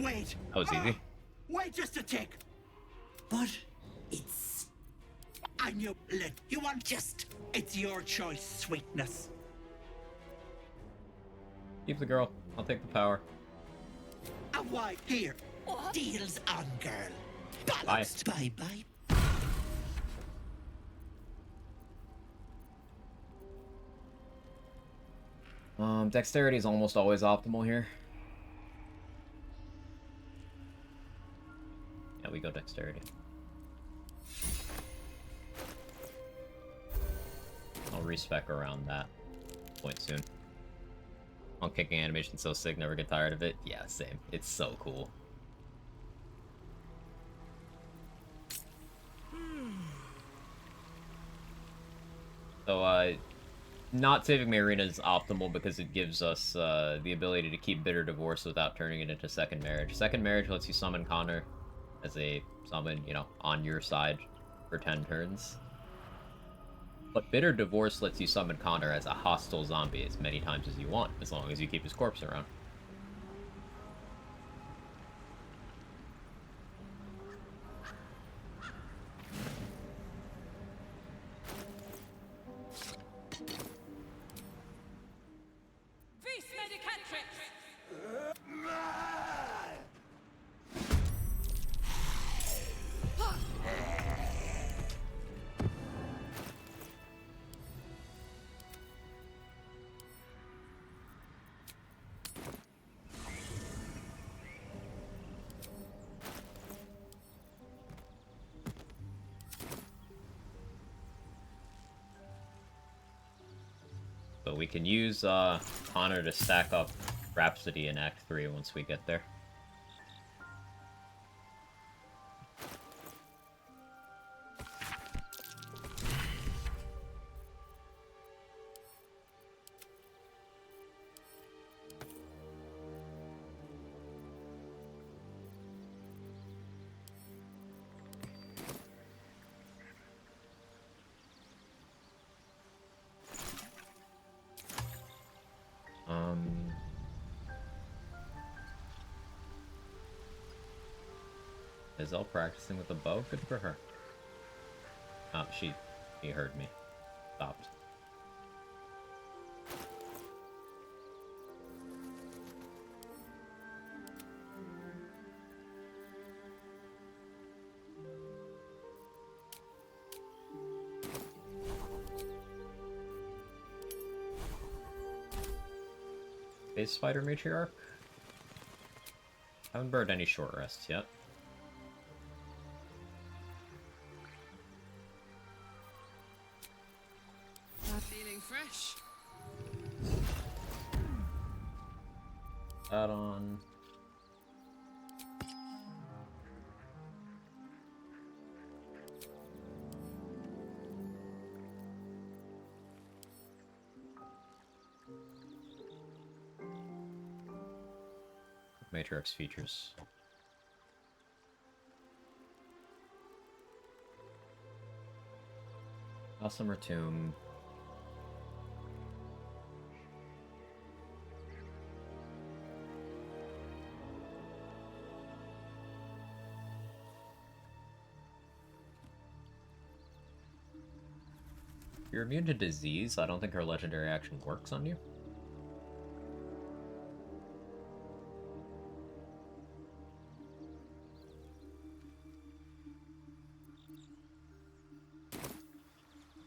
[SPEAKER 17] Wait!
[SPEAKER 1] That was easy.
[SPEAKER 17] Wait just a tick! But it's... I knew... Look, you want just... It's your choice, sweetness.
[SPEAKER 1] Keep the girl. I'll take the power.
[SPEAKER 17] A wife here. Deals on, girl. Balanced. Bye-bye.
[SPEAKER 1] Dexterity is almost always optimal here. Yeah, we go dexterity. I'll respec around that point soon. On kicking animation so sick, never get tired of it. Yeah, same. It's so cool. So, not saving Marina is optimal because it gives us the ability to keep Bitter Divorce without turning it into Second Marriage. Second Marriage lets you summon Connor as a summon, you know, on your side for 10 turns. But Bitter Divorce lets you summon Connor as a hostile zombie as many times as you want, as long as you keep his corpse around.
[SPEAKER 10] So we can use Connor to stack up Rhapsody in Act 3 once we get there. Iselle practicing with the bow? Good for her. Oh, she heard me. Stopped. Is Spider Matriarch? Haven't burned any short rests yet.
[SPEAKER 9] Feeling fresh.
[SPEAKER 10] That on. Matrix features. Summer Tomb. If you're immune to disease, I don't think her legendary action works on you.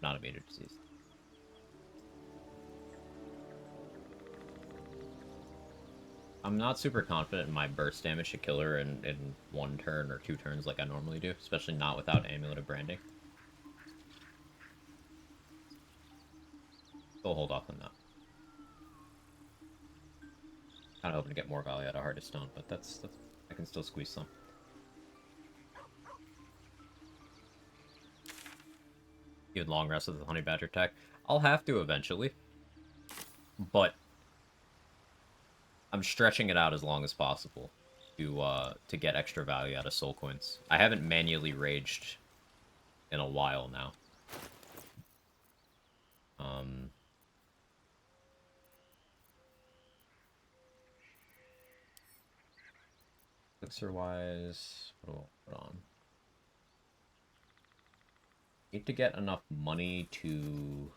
[SPEAKER 10] Not immune to disease. I'm not super confident in my burst damage to kill her in one turn or 2 turns like I normally do, especially not without Amulet of Branding. Still hold off on that. Kind of hoping to get more value out of Heart of Stone, but that's I can still squeeze some. Even long rest with the Honey Badger tech. I'll have to eventually, but I'm stretching it out as long as possible to get extra value out of soul coins. I haven't manually raged in a while now. Elixir wise, what do I put on? Need to get enough money to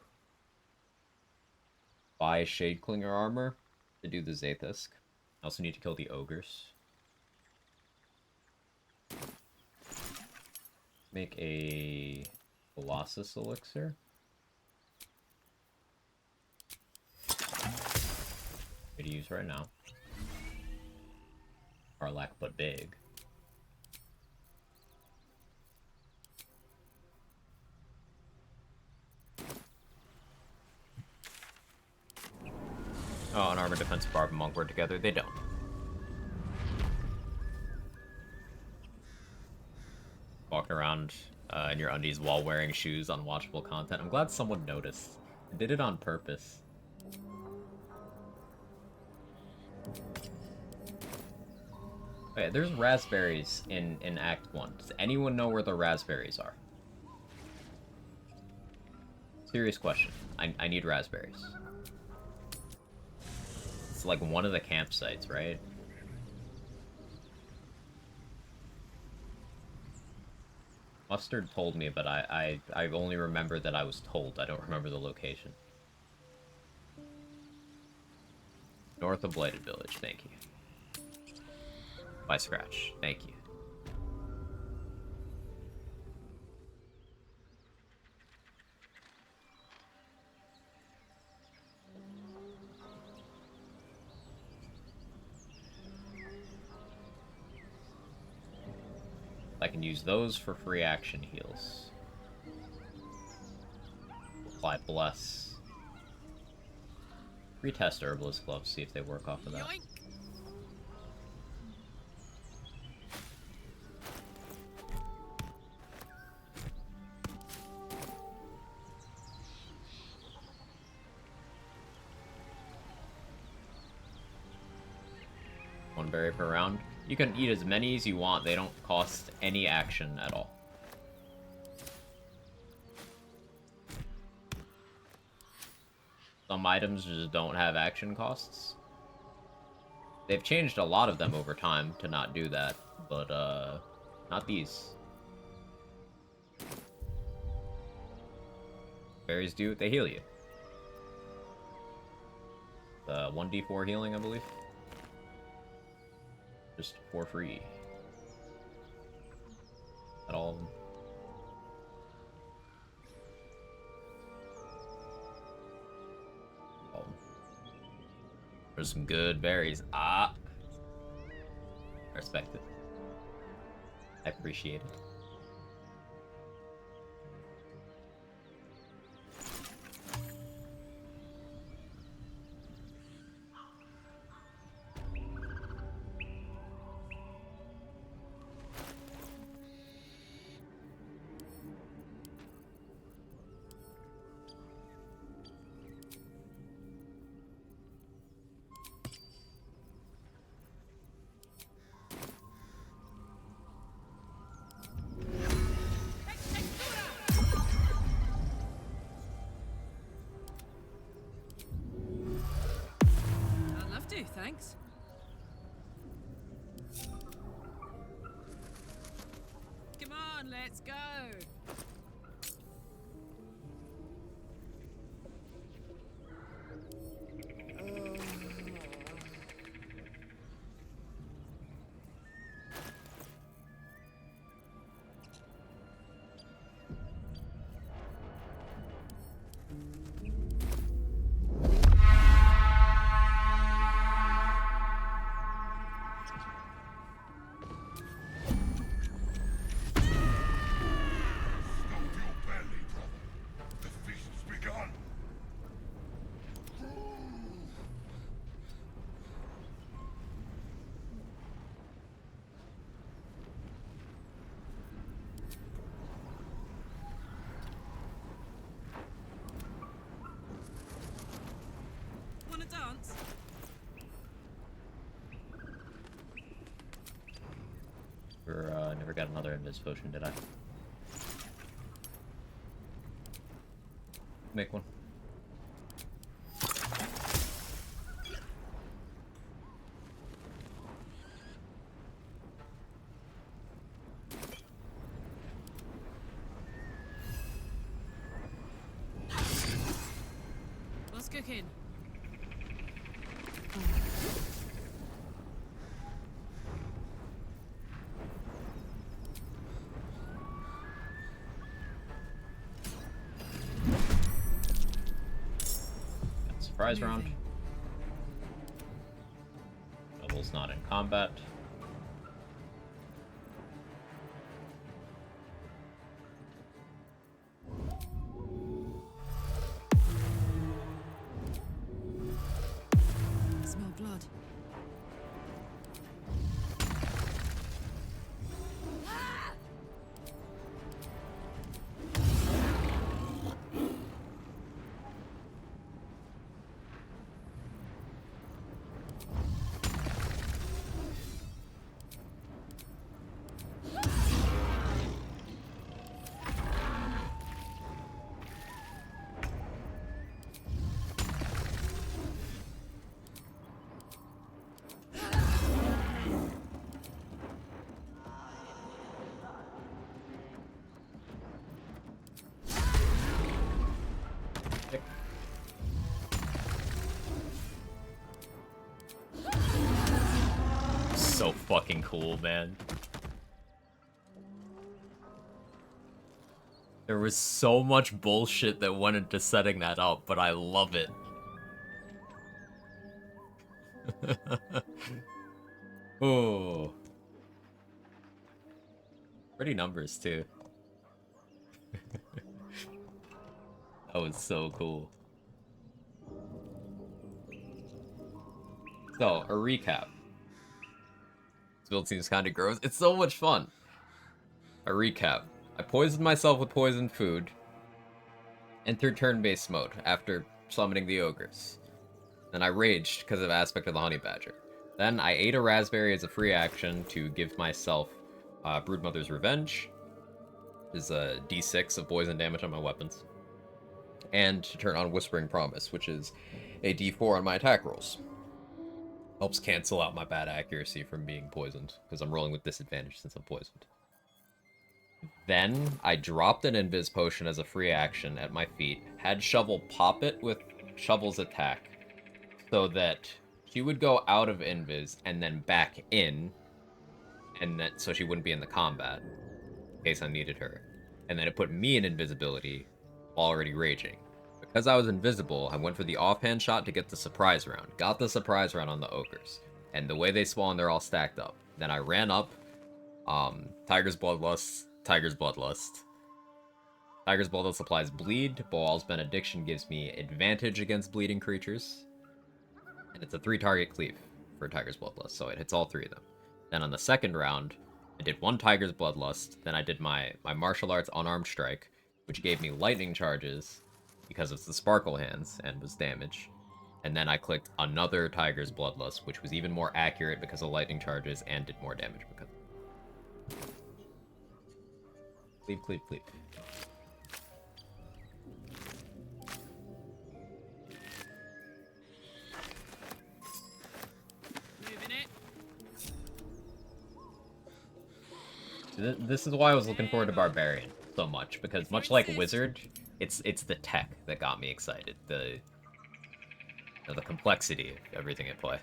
[SPEAKER 10] buy Shade Clinger armor to do the Zathis. I also need to kill the ogres. Make a Colossus elixir. To use right now. Arlac but big. Oh, an armor defense barb and monk work together. They don't. Walking around in your undies while wearing shoes, unwatchable content. I'm glad someone noticed. I did it on purpose. Okay, there's raspberries in Act 1. Does anyone know where the raspberries are? Serious question. I need raspberries. It's like one of the campsites, right? Mustard told me, but I only remember that I was told. I don't remember the location. North of Blighted Village, thank you. By Scratch, thank you. I can use those for free action heals. Apply Bless. Retest Herbalist Gloves, see if they work off of that.
[SPEAKER 9] Yoink.
[SPEAKER 10] One berry per round. You can eat as many as you want. They don't cost any action at all. Some items just don't have action costs. They've changed a lot of them over time to not do that, but not these. Berries do, they heal you. 1d4 healing, I believe. Just for free. At all of them. Oh. There's some good berries. Ah! I respect it. I appreciate it.
[SPEAKER 9] I'd love to, thanks. Come on, let's go. Wanna dance?
[SPEAKER 10] Never got another Invis potion, did I? Make one.
[SPEAKER 9] What's cooking?
[SPEAKER 10] Surprise round. Double's not in combat.
[SPEAKER 9] Smell blood.
[SPEAKER 10] So fucking cool, man. There was so much bullshit that went into setting that up, but I love it. Oh. Pretty numbers, too. That was so cool.
[SPEAKER 1] So, a recap. This build seems kind of gross. It's so much fun. A recap. I poisoned myself with poisoned food. Entered turn-based mode after summoning the ogres. Then I raged because of aspect of the honey badger. Then I ate a raspberry as a free action to give myself Broodmother's Revenge. Which is a d6 of poison damage on my weapons. And to turn on Whispering Promise, which is a d4 on my attack rolls. Helps cancel out my bad accuracy from being poisoned, because I'm rolling with disadvantage since I'm poisoned. Then, I dropped an Invis Potion as a free action at my feet, had Shovel pop it with Shovel's attack, so that she would go out of Invis and then back in, and that so she wouldn't be in the combat, in case I needed her. And then it put me in invisibility, while already raging. Because I was invisible, I went for the offhand shot to get the surprise round. Got the surprise round on the ogres. And the way they spawn, they're all stacked up. Then I ran up, Tiger's Bloodlust, Tiger's Bloodlust. Tiger's Bloodlust applies bleed. Boal's Benediction gives me advantage against bleeding creatures. And it's a 3-target cleave for Tiger's Bloodlust, so it hits all 3 of them. Then on the second round, I did 1 Tiger's Bloodlust. Then I did my martial arts unarmed strike, which gave me lightning charges, because it's the Sparkle Hands, and was damage. And then I clicked another Tiger's Bloodlust, which was even more accurate because of lightning charges, and did more damage because... Cleave, cleave, cleave. This is why I was looking forward to Barbarian so much, because much like Wizard, it's the tech that got me excited. The complexity of everything at play.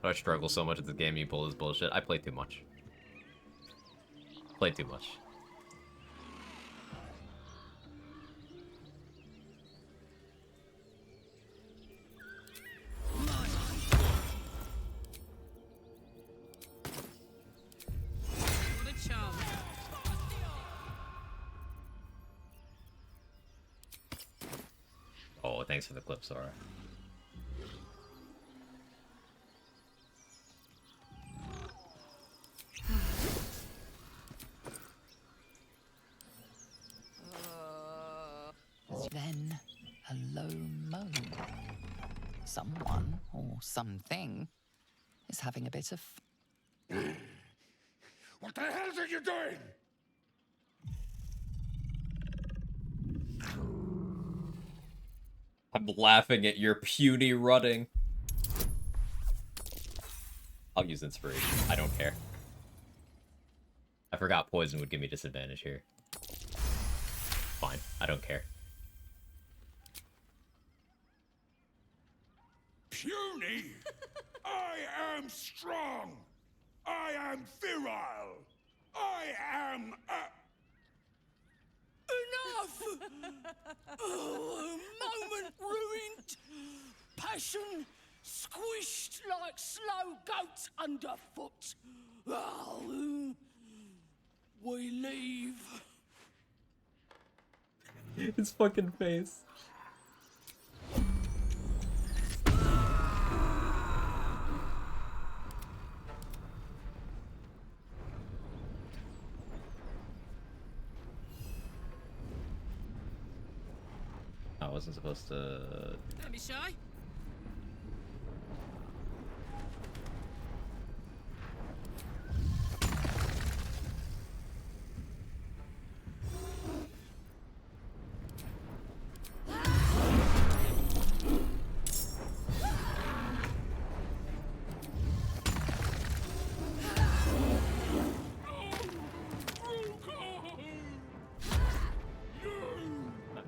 [SPEAKER 1] I struggle so much with the game you pull this bullshit. I play too much. Play too much. Oh, thanks for the clip, Sora.
[SPEAKER 7] Then a low moan. Someone, or something, is having a bit of...
[SPEAKER 2] What the hell are you doing?
[SPEAKER 1] I'm laughing at your puny rutting. I'll use inspiration. I don't care. I forgot poison would give me disadvantage here. Fine. I don't care.
[SPEAKER 2] Puny? I am strong. I am virile. I am
[SPEAKER 17] Enough! Oh, a moment ruined. Passion squished like slow goats underfoot. Oh, we leave.
[SPEAKER 1] His fucking face. I wasn't supposed to...
[SPEAKER 9] Don't be shy.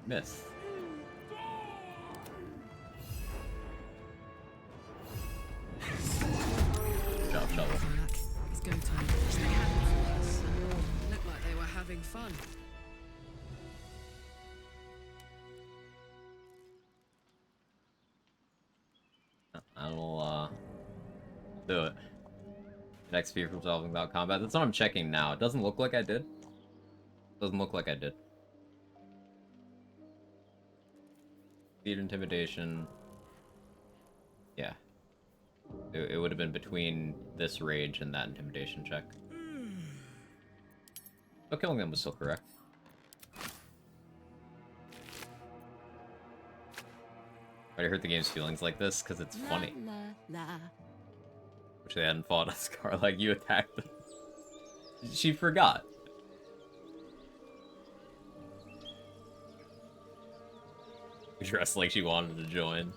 [SPEAKER 1] Miss. Job, Shovel.
[SPEAKER 9] It's go time. They had before us. Looked like they were having fun.
[SPEAKER 1] I'll do it. Next fear from solving about combat. That's what I'm checking now. It doesn't look like I did. Doesn't look like I did. Speed intimidation.
[SPEAKER 10] It would have been between this rage and that intimidation check. But killing them was still correct. I hurt the game's feelings like this because it's funny.
[SPEAKER 8] La, la.
[SPEAKER 10] Wish they hadn't fought a Scar like you attacked them. She forgot. Dressed like she wanted to join.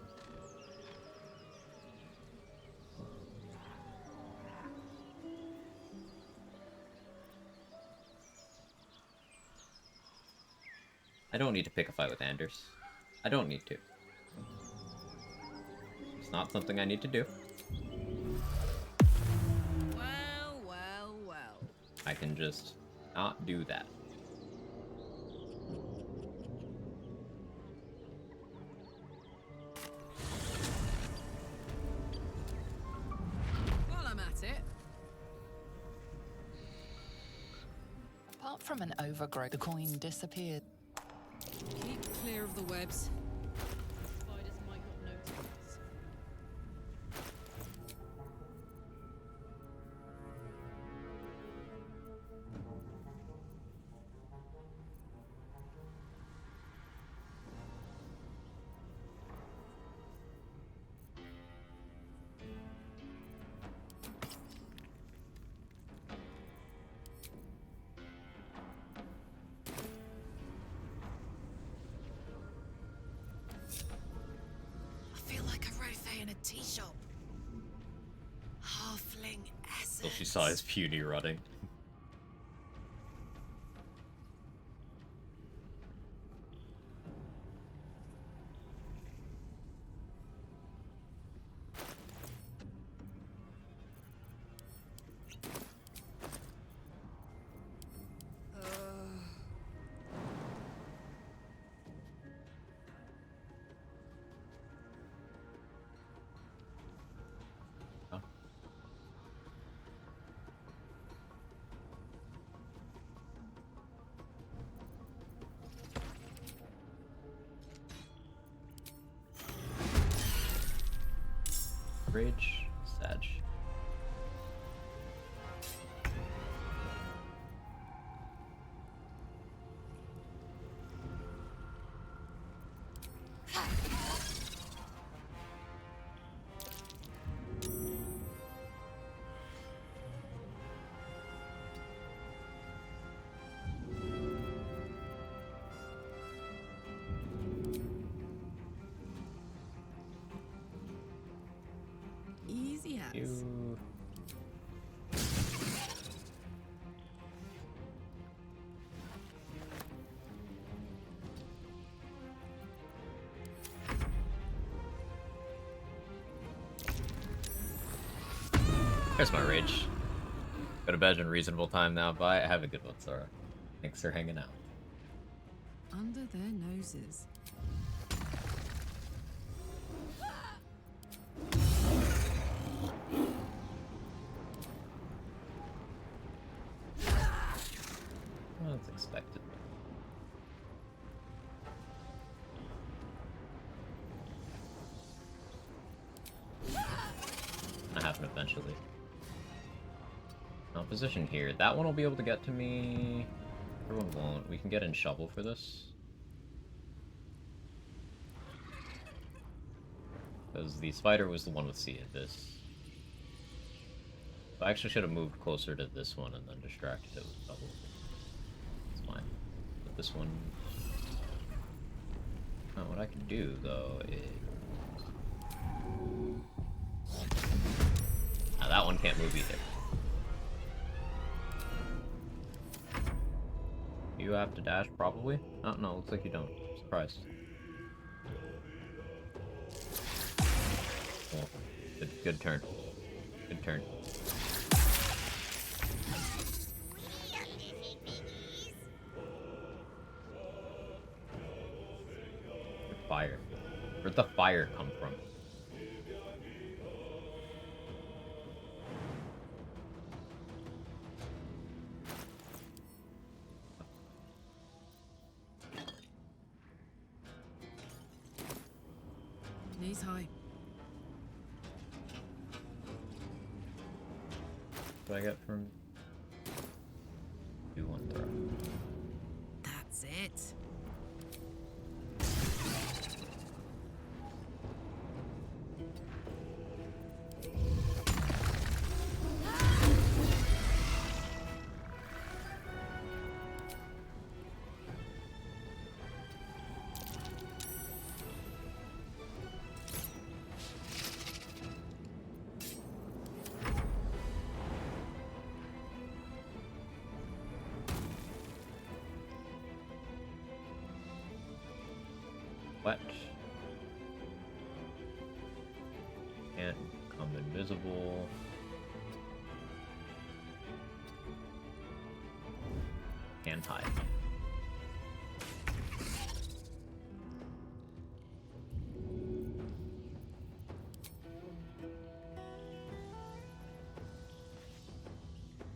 [SPEAKER 10] I don't need to pick a fight with Anders. I don't need to. It's not something I need to do.
[SPEAKER 8] Well, well, well.
[SPEAKER 10] I can just not do that.
[SPEAKER 9] While I'm at it.
[SPEAKER 7] Apart from an overgrowth, the coin disappeared.
[SPEAKER 9] Keep clear of the webs.
[SPEAKER 8] Spiders might not notice.
[SPEAKER 16] I feel like a rothe in a tea shop. Halfling essence.
[SPEAKER 10] Till she saw his puny rotting. Rage, Sag.
[SPEAKER 9] Easy as.
[SPEAKER 10] You... There's my rage. Go to bed in reasonable time now. Bye. Have a good one, Sora. Thanks for hanging out.
[SPEAKER 9] Under their noses.
[SPEAKER 10] Well, that's expected. Gonna happen eventually. Now, position here. That one will be able to get to me. Everyone won't. We can get in shovel for this. Because the spider was the one with C at this. So I actually should have moved closer to this one and then distracted it with shovel. It's fine. But this one... what I can do, though, is... Now, that one can't move either. You have to dash, probably? Oh, no, looks like you don't. Surprised. Oh, good turn. Good turn. Fire. Where'd the fire come from?
[SPEAKER 9] Knees high.
[SPEAKER 10] do I get from... Do one throw.
[SPEAKER 16] That's it.
[SPEAKER 10] What? Can't become invisible. Can't hide.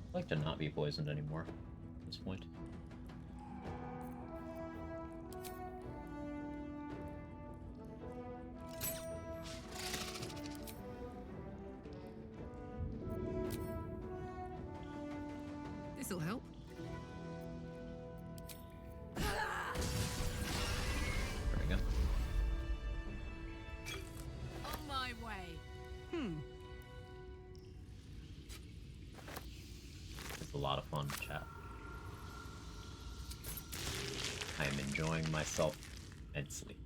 [SPEAKER 10] I'd like to not be poisoned anymore at this point.
[SPEAKER 9] This'll help.
[SPEAKER 10] There we go.
[SPEAKER 16] On my way.
[SPEAKER 10] It's a lot of fun, chat. I am enjoying myself immensely.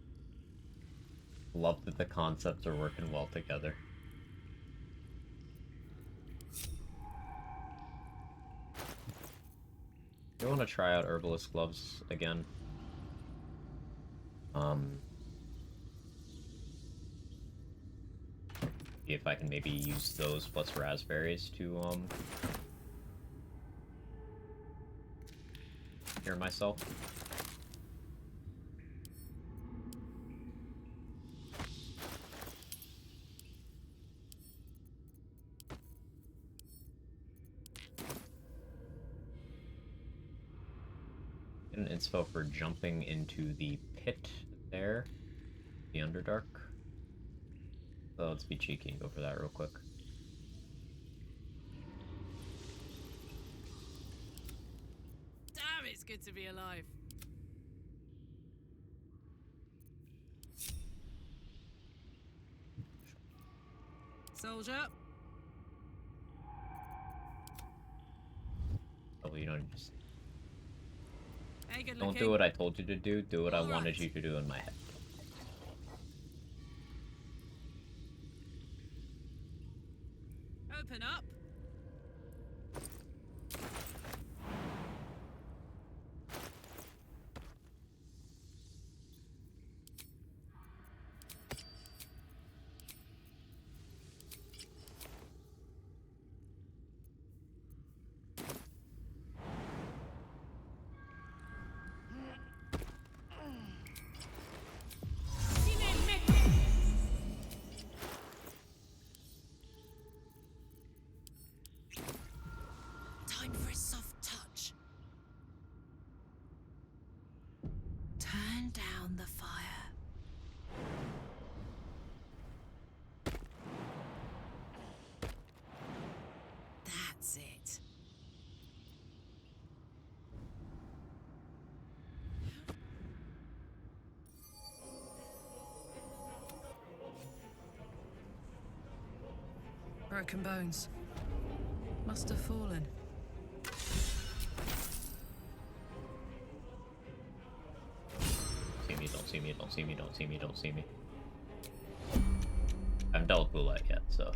[SPEAKER 10] Love that the concepts are working well together. I want to try out Herbalist Gloves again. See if I can maybe use those plus raspberries to, cure myself. Get an inspo for jumping into the pit there, the Underdark. So let's be cheeky and go for that real quick.
[SPEAKER 16] Damn, it's good to be alive. Soldier.
[SPEAKER 10] Oh, you don't just...
[SPEAKER 16] Hey, good
[SPEAKER 10] Don't
[SPEAKER 16] looking.
[SPEAKER 10] do what I told you to do, do what I
[SPEAKER 16] All
[SPEAKER 10] wanted
[SPEAKER 16] right.
[SPEAKER 10] you to do in my head.
[SPEAKER 16] Open up.
[SPEAKER 19] Time for a soft touch. Turn down the fire. That's it.
[SPEAKER 9] Broken bones. Must have fallen.
[SPEAKER 10] See me, don't see me, don't see me, don't see me, don't see me. I haven't dealt with Boulette yet, so...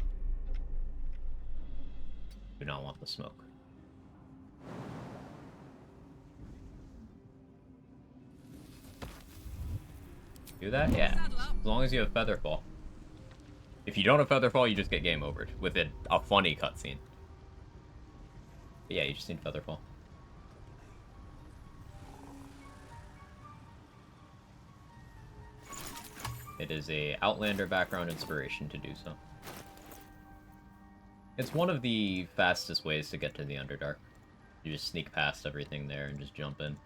[SPEAKER 10] Do not want the smoke. Do that? Yeah. As long as you have Featherfall. If you don't have Featherfall, you just get game overed with a funny cutscene. But yeah, you just need Featherfall. It is a Outlander background inspiration to do so. It's one of the fastest ways to get to the Underdark. You just sneak past everything there and just jump in.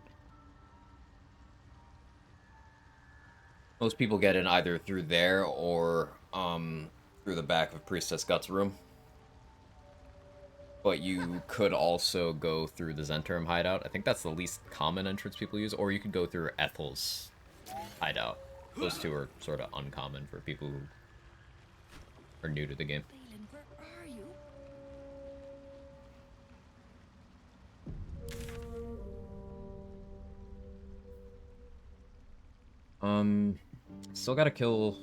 [SPEAKER 10] Most people get in either through there or through the back of Priestess Gut's room. But you could also go through the Zentrum hideout. I think that's the least common entrance people use, or you could go through Ethel's hideout. Those two are sort of uncommon for people who are new to the game.
[SPEAKER 16] Balin, where are you?
[SPEAKER 10] Still gotta kill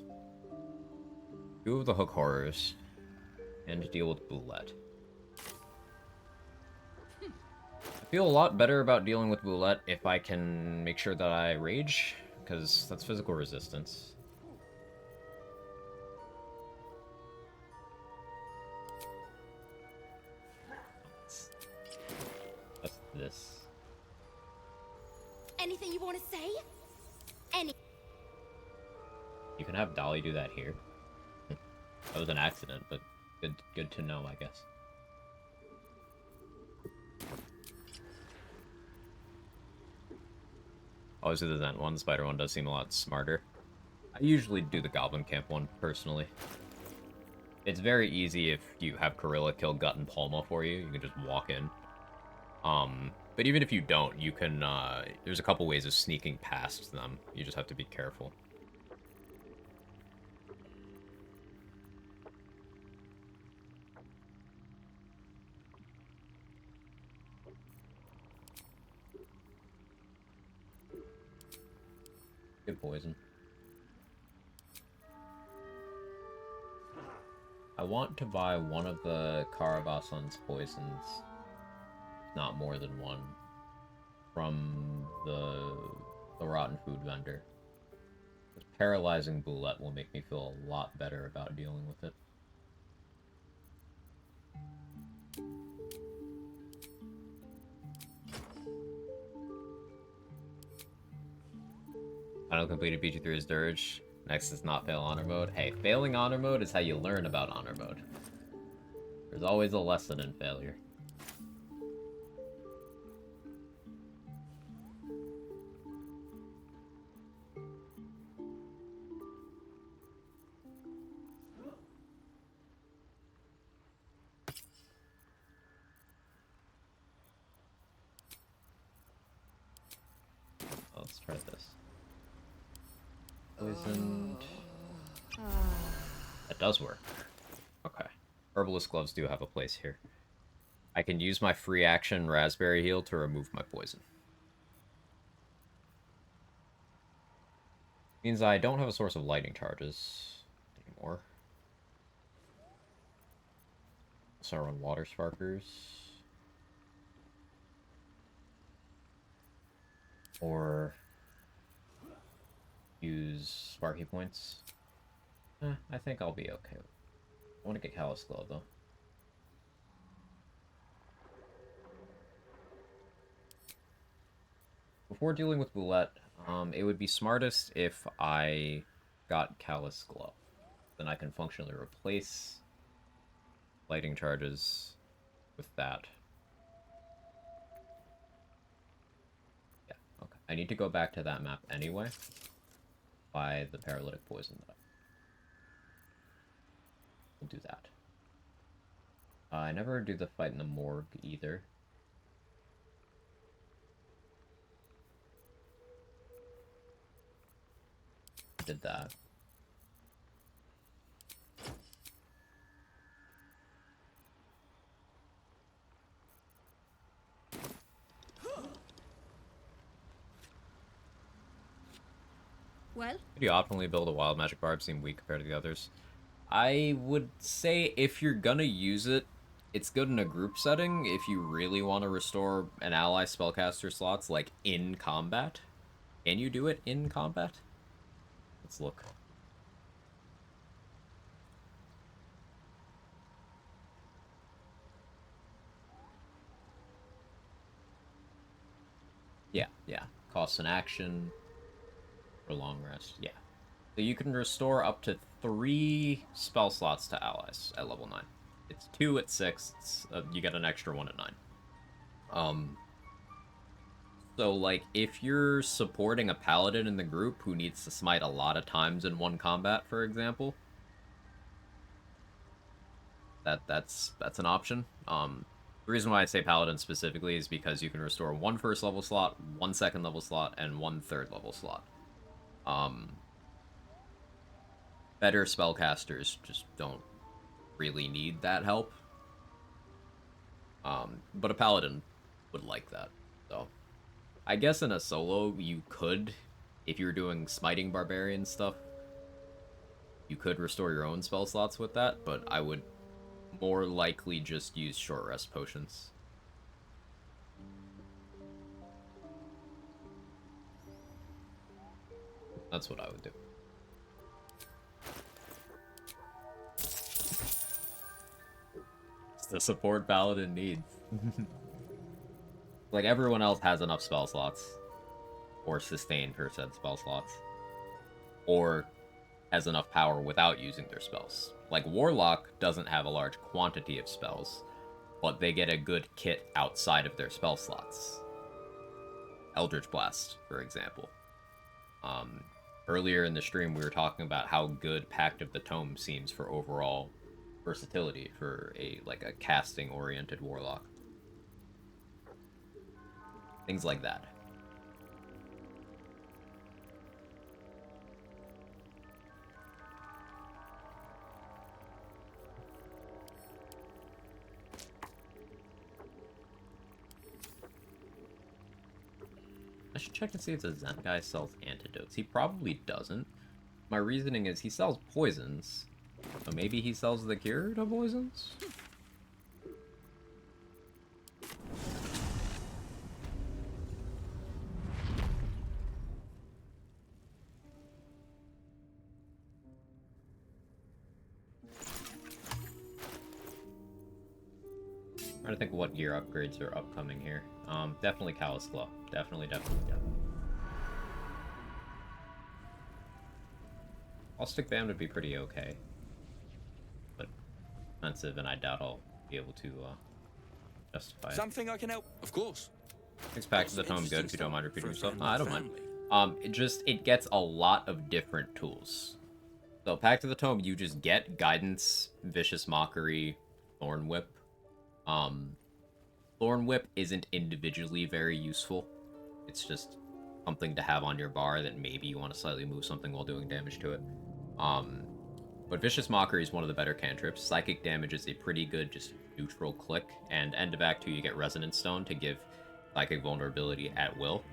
[SPEAKER 10] 2 of the hook horrors and deal with Boulette. I feel a lot better about dealing with Boulette if I can make sure that I rage, because that's physical resistance. That's this.
[SPEAKER 14] Anything you want to say? Any.
[SPEAKER 10] You can have Dolly do that here. That was an accident, but good to know, I guess. Obviously the Zent one, the Spider one does seem a lot smarter. I usually do the Goblin Camp one, personally. It's very easy if you have Corilla kill Gut and Palma for you. You can just walk in. But even if you don't, you can, there's a couple ways of sneaking past them. You just have to be careful. Good poison. I want to buy one of the Caravasan's poisons, not more than one, from the rotten food vendor. This paralyzing Boulette will make me feel a lot better about dealing with it. Final completed PG3's Dirge. Next is not fail honor mode. Hey, failing honor mode is how you learn about honor mode. There's always a lesson in failure. Let's try this. Poisoned. That does work. Okay. Herbalist gloves do have a place here. I can use my free action raspberry heal to remove my poison. Means I don't have a source of lightning charges anymore. So I run water sparkers. Or use Sparky points. I think I'll be okay. I want to get Callous Glow, though. Before dealing with Boulette, it would be smartest if I got Callous Glow. Then I can functionally replace lighting charges with that. Yeah, okay. I need to go back to that map anyway. By the paralytic poison though. We'll do that. I never do the fight in the morgue either. Did that.
[SPEAKER 14] Well?
[SPEAKER 10] Could you optimally build a wild magic barb seem weak compared to the others? I would say if you're gonna use it, it's good in a group setting if you really want to restore an ally spellcaster slots, like in combat. Can you do it in combat? Let's look. Yeah. Costs an action. For long rest, yeah. So you can restore up to 3 spell slots to allies at level 9. It's 2 at 6, you get an extra 1 at 9. So, like, if you're supporting a paladin in the group who needs to smite a lot of times in one combat, for example, that's an option. The reason why I say Paladin specifically is because you can restore 1 first level slot, 1 second level slot, and 1 third level slot. Better spellcasters just don't really need that help. But a Paladin would like that. So, I guess in a solo, you could, if you're doing smiting Barbarian stuff, you could restore your own spell slots with that, but I would more likely just use short rest potions. That's what I would do. It's the support Paladin needs. Like, everyone else has enough spell slots. Or sustain per said spell slots. Or has enough power without using their spells. Like, Warlock doesn't have a large quantity of spells, but they get a good kit outside of their spell slots. Eldritch Blast, for example. Earlier in the stream, we were talking about how good Pact of the Tome seems for overall versatility for a casting-oriented Warlock. Things like that. I should check and see if the Zen guy sells antidotes. He probably doesn't. My reasoning is he sells poisons. So maybe he sells the cure to poisons? Trying to think of what gear upgrades are upcoming here. Definitely Callous Claw. Definitely. Caustic Band would be pretty okay. But expensive, and I doubt I'll be able to justify it.
[SPEAKER 21] Something I can help. Of course.
[SPEAKER 10] Six packs of the tome good if you don't mind repeating yourself. I don't mind. It gets a lot of different tools. So Pact of the Tome, you just get Guidance, Vicious Mockery, Thorn Whip. Thorn Whip isn't individually very useful. It's just something to have on your bar that maybe you want to slightly move something while doing damage to it. But Vicious Mockery is one of the better cantrips. Psychic damage is a pretty good, just neutral click. And end of Act 2, you get Resonance Stone to give Psychic Vulnerability at will.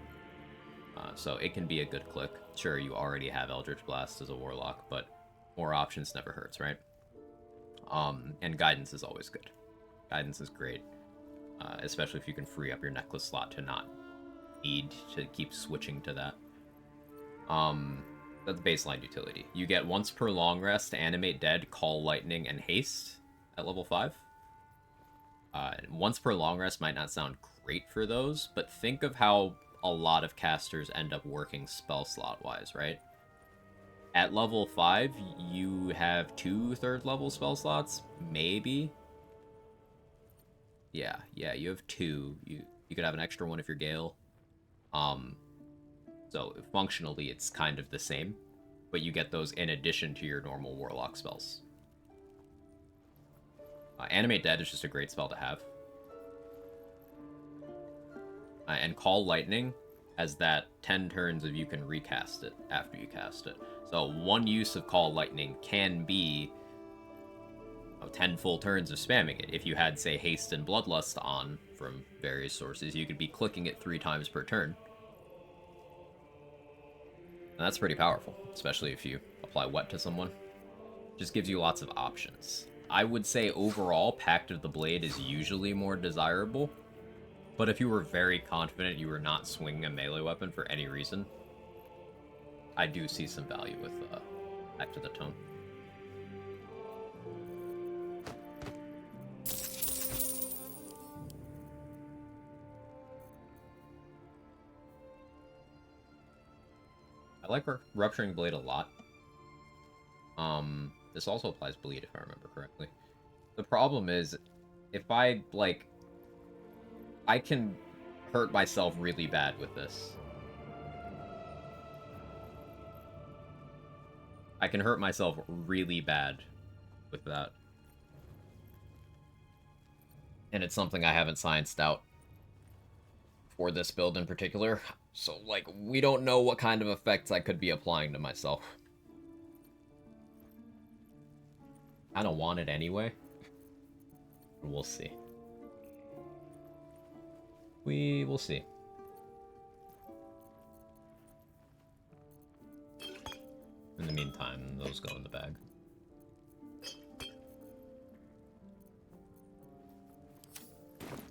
[SPEAKER 10] So it can be a good click. Sure, you already have Eldritch Blast as a Warlock, but more options never hurts, right? And Guidance is always good. Guidance is great. Especially if you can free up your necklace slot to not need to keep switching to that. That's baseline utility. You get once per long rest, Animate Dead, Call Lightning, and Haste at level 5. Once per long rest might not sound great for those, but think of how a lot of casters end up working spell slot-wise, right? At level 5, you have 2 third-level spell slots, maybe. Yeah, you have 2. You could have an extra one if you're Gale. So functionally, it's kind of the same, but you get those in addition to your normal Warlock spells. Animate Dead is just a great spell to have. And Call Lightning has that 10 turns of you can recast it after you cast it. So one use of Call Lightning can be 10 full turns of spamming it. If you had, say, Haste and Bloodlust on from various sources, you could be clicking it 3 times per turn. And that's pretty powerful, especially if you apply Wet to someone. Just gives you lots of options. I would say overall, Pact of the Blade is usually more desirable, but if you were very confident you were not swinging a melee weapon for any reason, I do see some value with Pact of the Tome. I like Rupturing Blade a lot. This also applies Bleed, if I remember correctly. The problem is, if I can hurt myself really bad with this. I can hurt myself really bad with that. And it's something I haven't scienced out for this build in particular. So, like, we don't know what kind of effects I could be applying to myself. I don't want it anyway. We'll see. We will see. In the meantime, those go in the bag.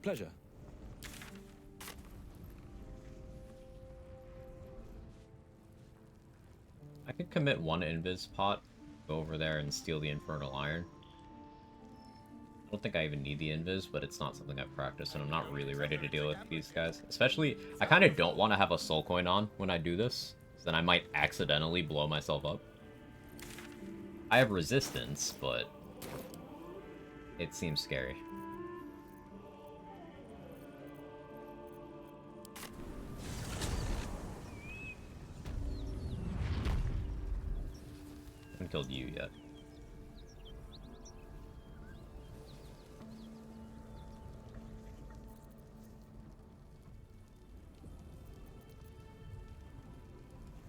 [SPEAKER 18] Pleasure.
[SPEAKER 10] I could commit one invis pot, go over there and steal the infernal iron. I don't think I even need the invis, but it's not something I've practiced, and I'm not really ready to deal with these guys. Especially, I kind of don't want to have a soul coin on when I do this, because then I might accidentally blow myself up. I have resistance, but it seems scary. I haven't killed you yet.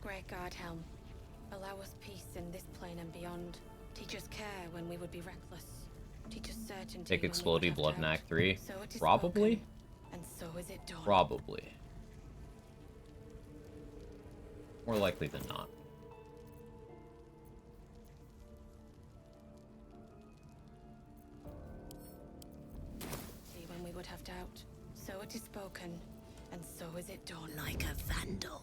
[SPEAKER 20] Great God, Helm. Allow us peace in this plane and beyond. Teach us care when we would be reckless. Teach us certainty.
[SPEAKER 10] Take Explodey Blood in Act 3?
[SPEAKER 20] So it is
[SPEAKER 10] Probably?
[SPEAKER 20] spoken, and so is it done.
[SPEAKER 10] Probably. More likely than not.
[SPEAKER 20] See when we would have doubt. So it is spoken, and so is it done.
[SPEAKER 16] Like a vandal.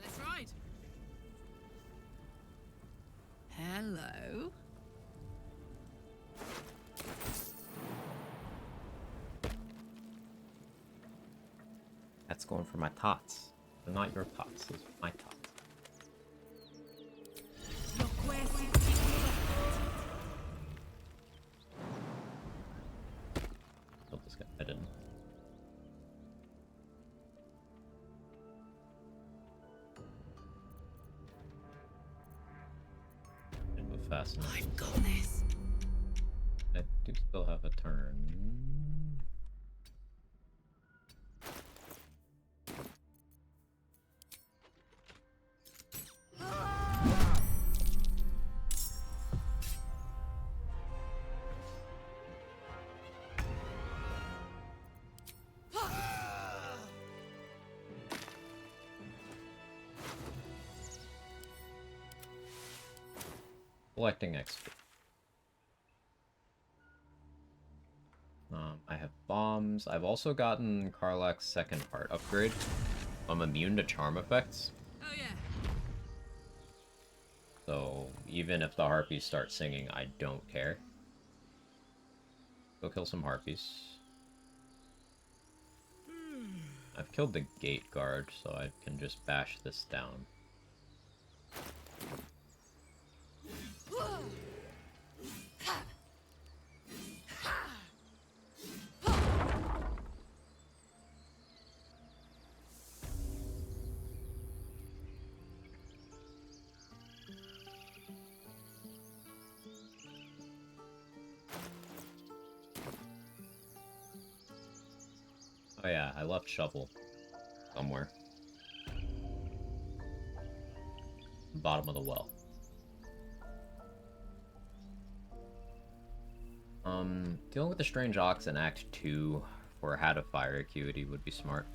[SPEAKER 9] Let's ride.
[SPEAKER 16] Hello.
[SPEAKER 10] That's going for my tots. They're not your tots, those are my tots. Killed this guy. I didn't. Didn't move fast enough.
[SPEAKER 16] I've got this.
[SPEAKER 10] I do still have a turn. Collecting XP. I have bombs. I've also gotten Karlach's second heart upgrade. I'm immune to charm effects.
[SPEAKER 9] Oh yeah.
[SPEAKER 10] So even if the harpies start singing, I don't care. Go kill some harpies. I've killed the gate guard, so I can just bash this down. Oh yeah, I left shovel somewhere. Bottom of the well. Dealing with the strange ox in Act 2 for a hat of fire acuity would be smart.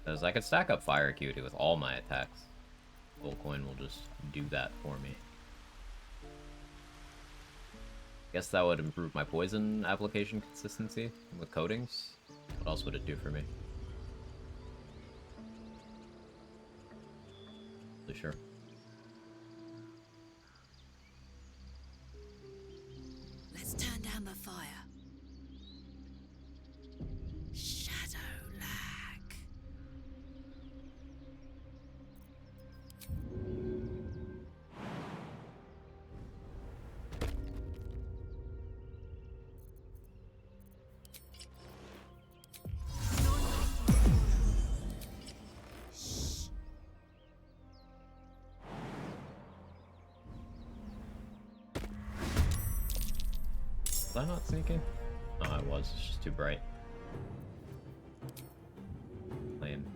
[SPEAKER 10] Because I could stack up fire acuity with all my attacks. Gold coin will just do that for me. Guess that would improve my poison application consistency with coatings. What else would it do for me? Really sure.
[SPEAKER 16] Let's turn down the fire.
[SPEAKER 10] Was I not sneaking? No, I was. It's just too bright. Lame.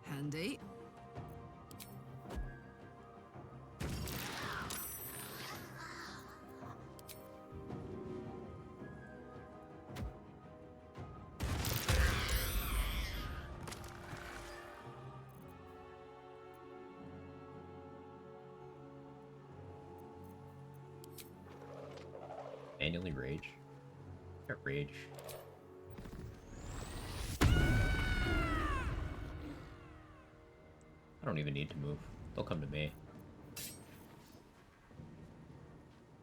[SPEAKER 9] Handy.
[SPEAKER 10] Manually rage? Get rage. I don't even need to move. They'll come to me.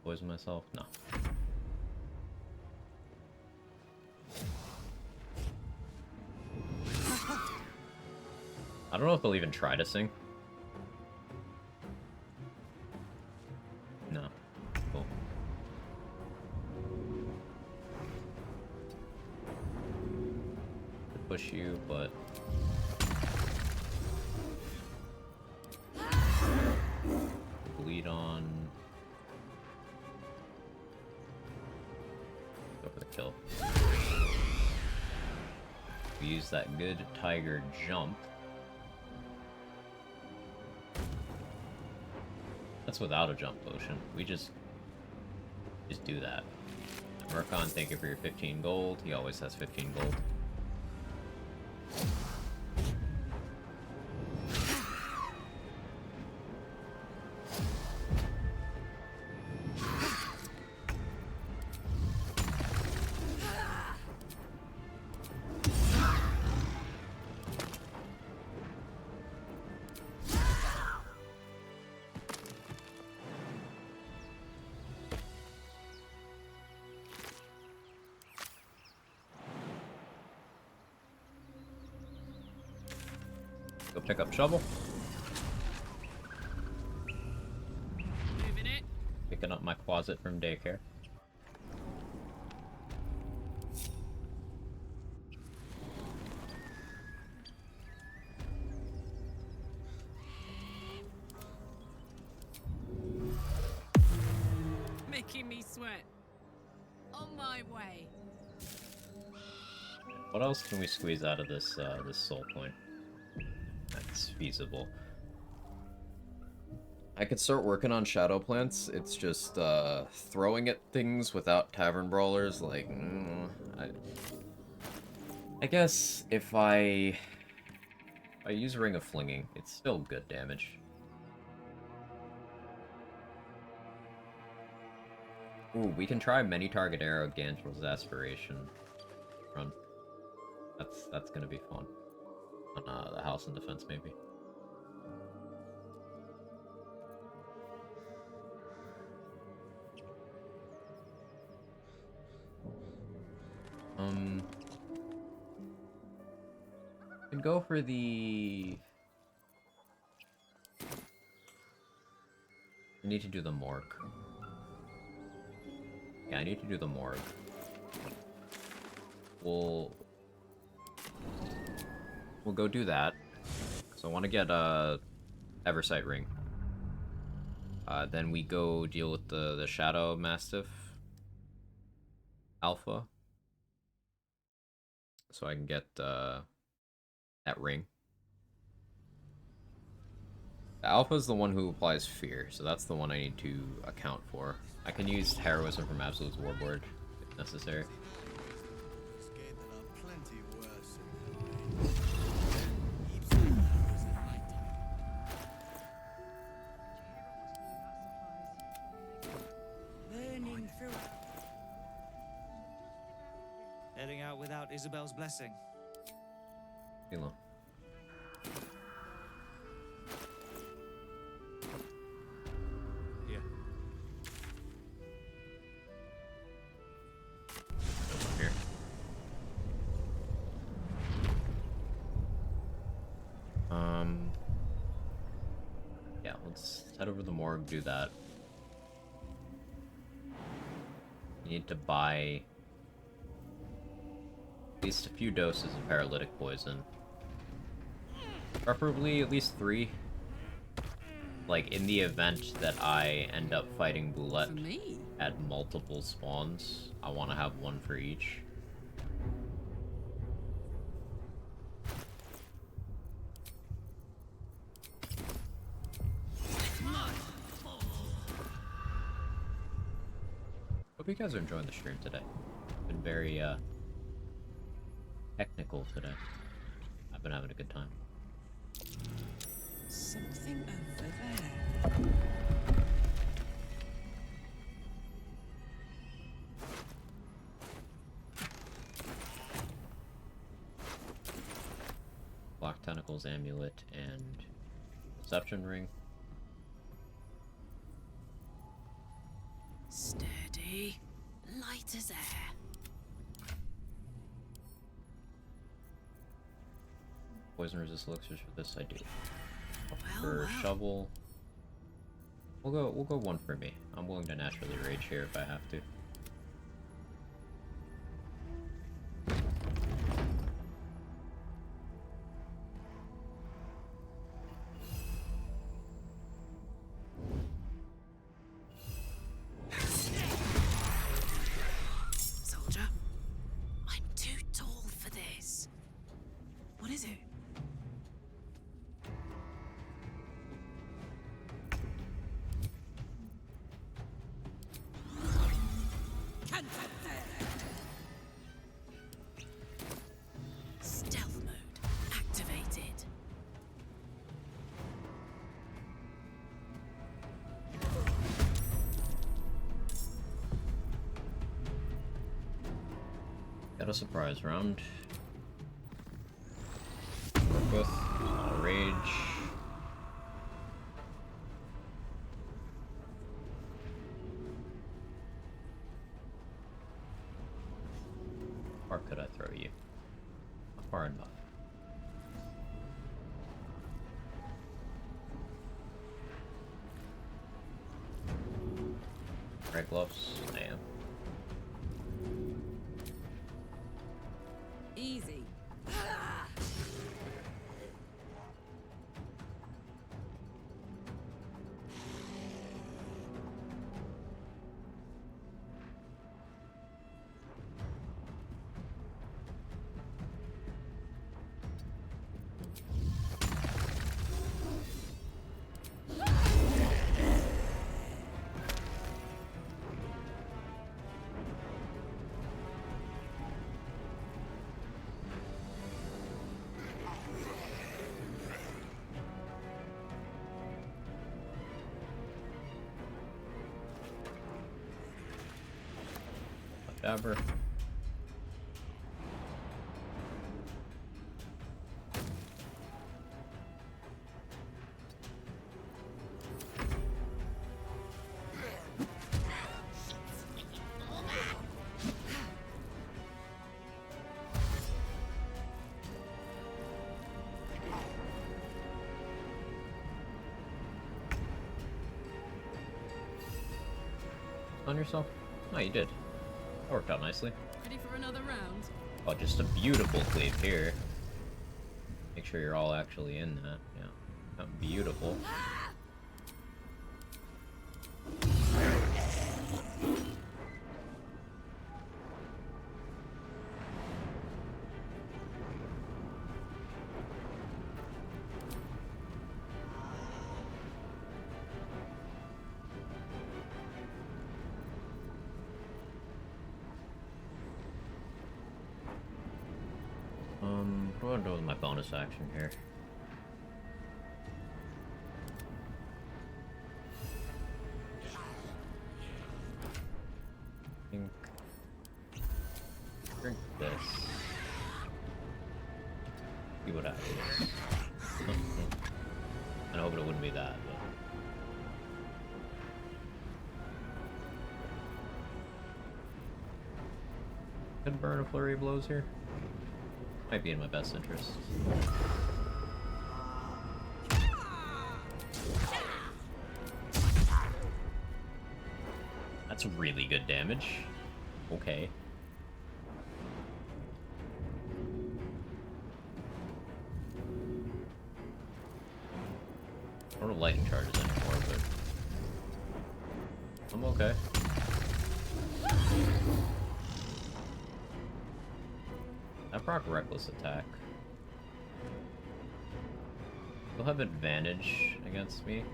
[SPEAKER 10] Poison myself? No. I don't know if they'll even try to sing. No. Cool. Push you, but bleed on. Go for the kill. We use that good tiger jump. That's without a jump potion. We just do that. Murkon, thank you for your 15 gold. He always has 15 gold. Go pick up shovel.
[SPEAKER 8] Moving it.
[SPEAKER 10] Picking up my closet from daycare.
[SPEAKER 8] Making me sweat. On my way.
[SPEAKER 10] What else can we squeeze out of this this soul coin? That's feasible. I could start working on shadow plants. It's just throwing at things without tavern brawlers. Like, I guess if I use Ring of Flinging, it's still good damage. Ooh, we can try many target arrow Gantel's aspiration run. That's gonna be fun. On the house and defense, maybe. Could go for the. I need to do the morgue. Yeah, I need to do the morgue. We'll go do that. So I want to get a Eversight ring. Then we go deal with the Shadow Mastiff Alpha. So I can get that ring. The Alpha is the one who applies fear, so that's the one I need to account for. I can use Heroism from Absolute's Warboard if necessary.
[SPEAKER 11] Burning through. Heading out without Isabel's blessing.
[SPEAKER 10] Halo.
[SPEAKER 11] Yeah.
[SPEAKER 10] Here. Yeah, let's head over to the morgue, do that. You need to buy at least a few doses of paralytic poison. Preferably at least 3. Like, in the event that I end up fighting Boulette at multiple spawns, I want to have 1 for each. Hope you guys are enjoying the stream today. Been very, technical today. I've been having a good time.
[SPEAKER 3] Something over there.
[SPEAKER 10] Black Tentacles Amulet and Perception Ring.
[SPEAKER 16] Sturdy, light as air.
[SPEAKER 10] Poison resist elixirs for this I do.
[SPEAKER 16] Well,
[SPEAKER 10] For shovel, we'll go 1 for me. I'm willing to naturally rage here if I have to.
[SPEAKER 16] Soldier, I'm too tall for this. What is it? Stealth mode activated.
[SPEAKER 10] Got a surprise round. Work with rage. How far could I throw you? Not far enough. Red gloves? I am.
[SPEAKER 3] Easy.
[SPEAKER 10] Whatever. On yourself? No, you did. That worked out nicely.
[SPEAKER 3] Ready for another round?
[SPEAKER 10] Oh, just a beautiful cleave here. Make sure you're all actually in that. Yeah. Oh, beautiful. What do I do with my bonus action here? Think. Drink this. See what happens. I hope it wouldn't be that, but. Could burn a flurry of blows here. Might be in my best interest. That's really good damage. Okay. don't have lightning charges anymore, but I'm okay. I proc reckless attack. You'll have advantage against me.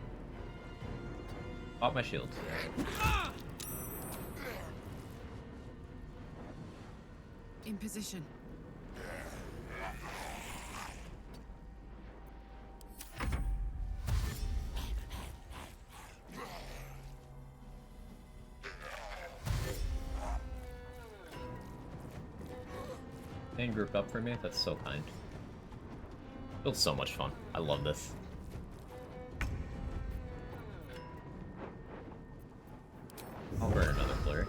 [SPEAKER 10] Pop my shield.
[SPEAKER 9] In position.
[SPEAKER 10] Staying grouped up for me? That's so kind. Feels so much fun. I love this. I'll burn another flurry.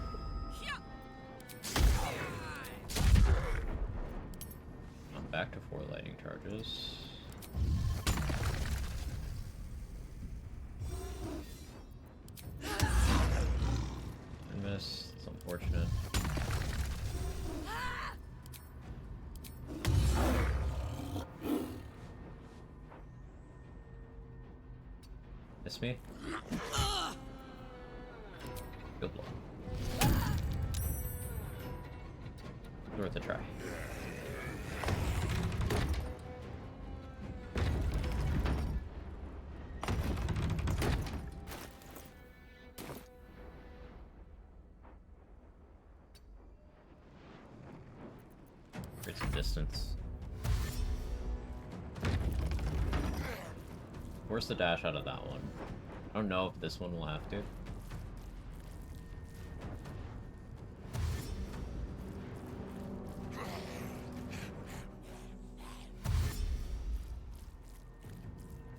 [SPEAKER 10] I'm back to 4 lightning charges. I missed. It's unfortunate. Miss me? Good luck. Worth a try. Create some distance. Force the dash out of that one. I don't know if this one will have to.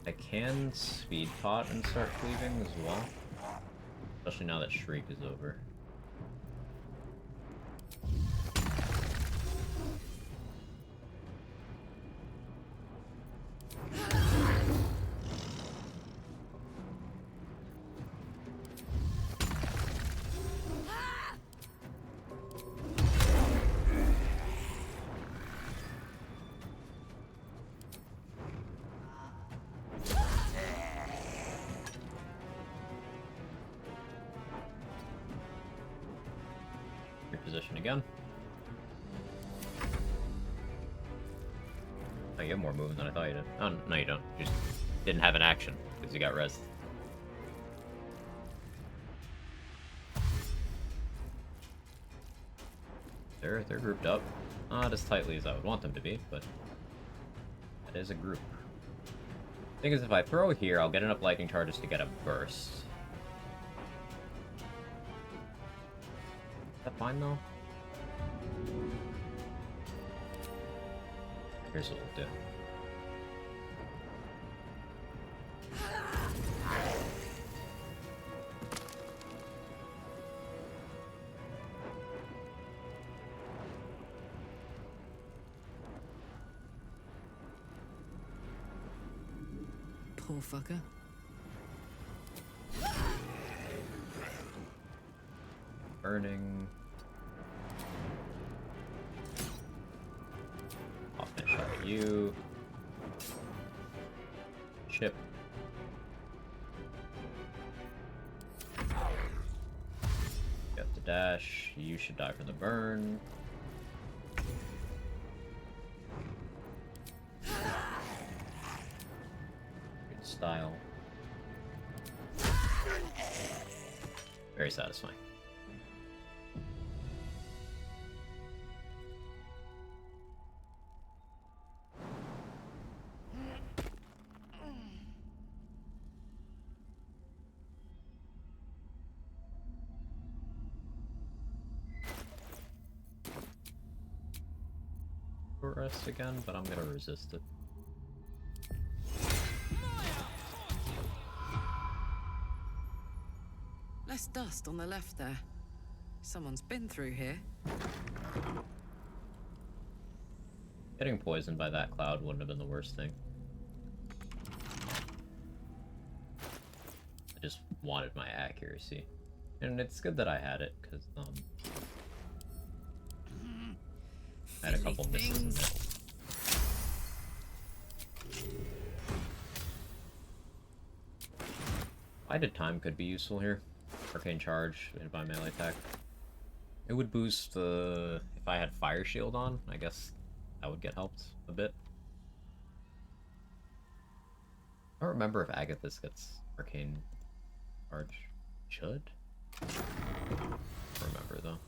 [SPEAKER 10] I can speed pot and start cleaving as well. Especially now that Shriek is over. Reposition again. Oh, you have more movement than I thought you did. Oh, no you don't. You just didn't have an action, because you got res. They're grouped up. Not as tightly as I would want them to be, but that is a group. Thing is, if I throw here, I'll get enough lightning charges to get a burst. Is that fine, though? Here's what we'll do.
[SPEAKER 9] Poor fucker.
[SPEAKER 10] Burning. I'll finish shot at you. Chip. Get the dash. You should die from the burn. Good style. Very satisfying. Rest again, but I'm gonna resist it.
[SPEAKER 9] Less dust on the left there. Someone's been through here.
[SPEAKER 10] Getting poisoned by that cloud wouldn't have been the worst thing. I just wanted my accuracy. And it's good that I had it, because, I had a couple misses in there. Bided time could be useful here. Arcane Charge, hit by melee attack. It would boost the... if I had Fire Shield on, I guess that would get helped a bit. I don't remember if Agathis gets Arcane Charge. Should? I don't remember, though.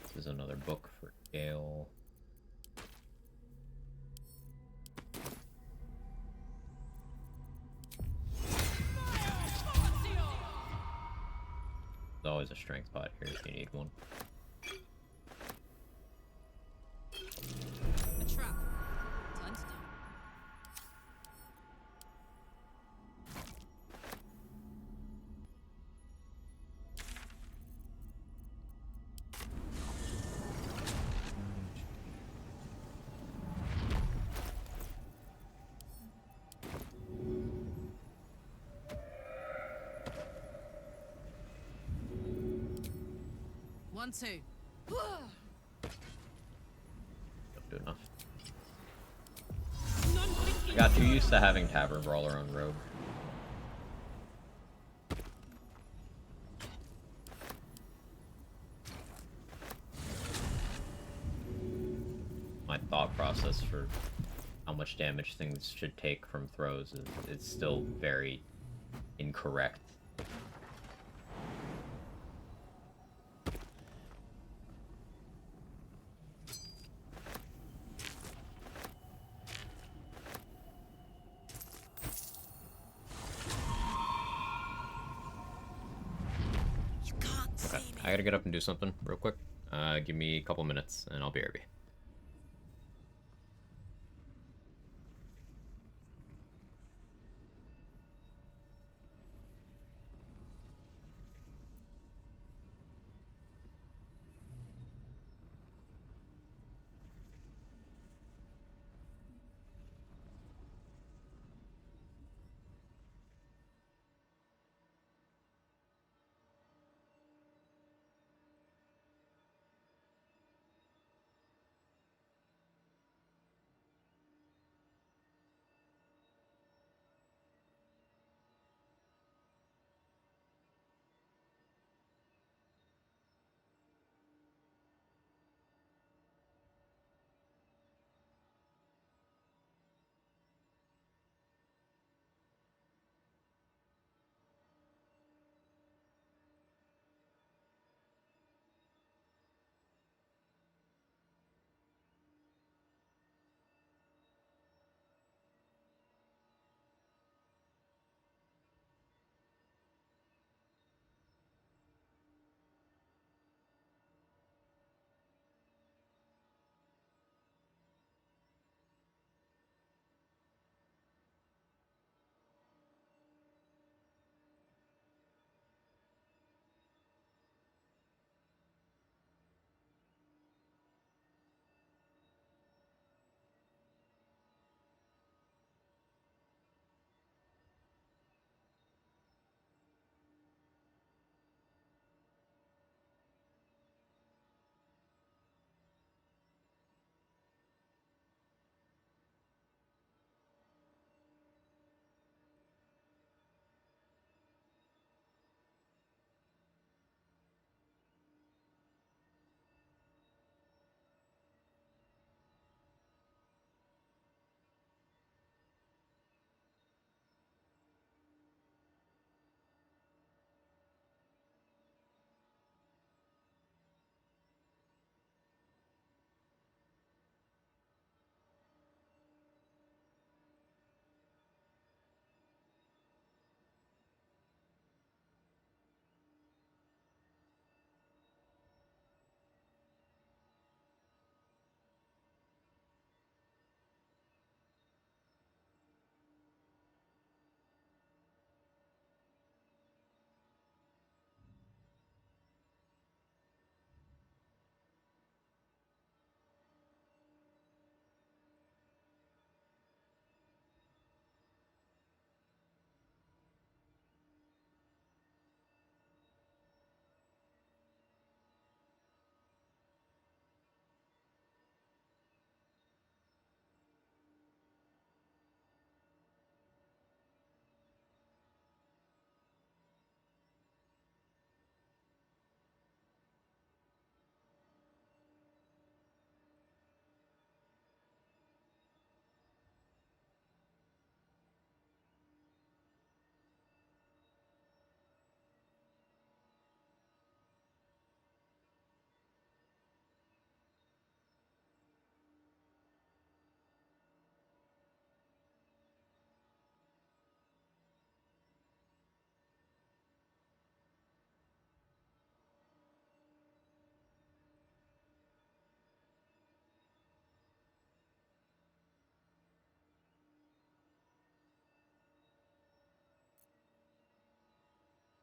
[SPEAKER 10] This is another book for Gale. There's always a strength pot here if you need one.
[SPEAKER 9] A trap. Time to die. One, two.
[SPEAKER 10] Don't do enough. I got too used to having Tavern Brawler on Rogue. My thought process for how much damage things should take from throws is still very incorrect. Okay, I gotta get up and do something real quick. Give me a couple minutes and I'll be RB.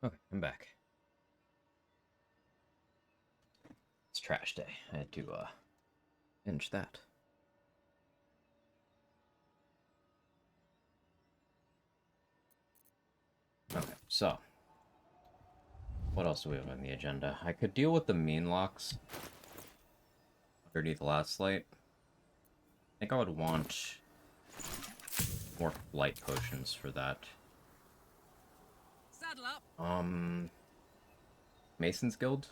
[SPEAKER 10] Okay, I'm back. It's trash day. I had to, finish that. Okay, so. What else do we have on the agenda? I could deal with the mean locks underneath Last Light. I think I would want more light potions for that.
[SPEAKER 9] Saddle up.
[SPEAKER 10] Mason's Guild?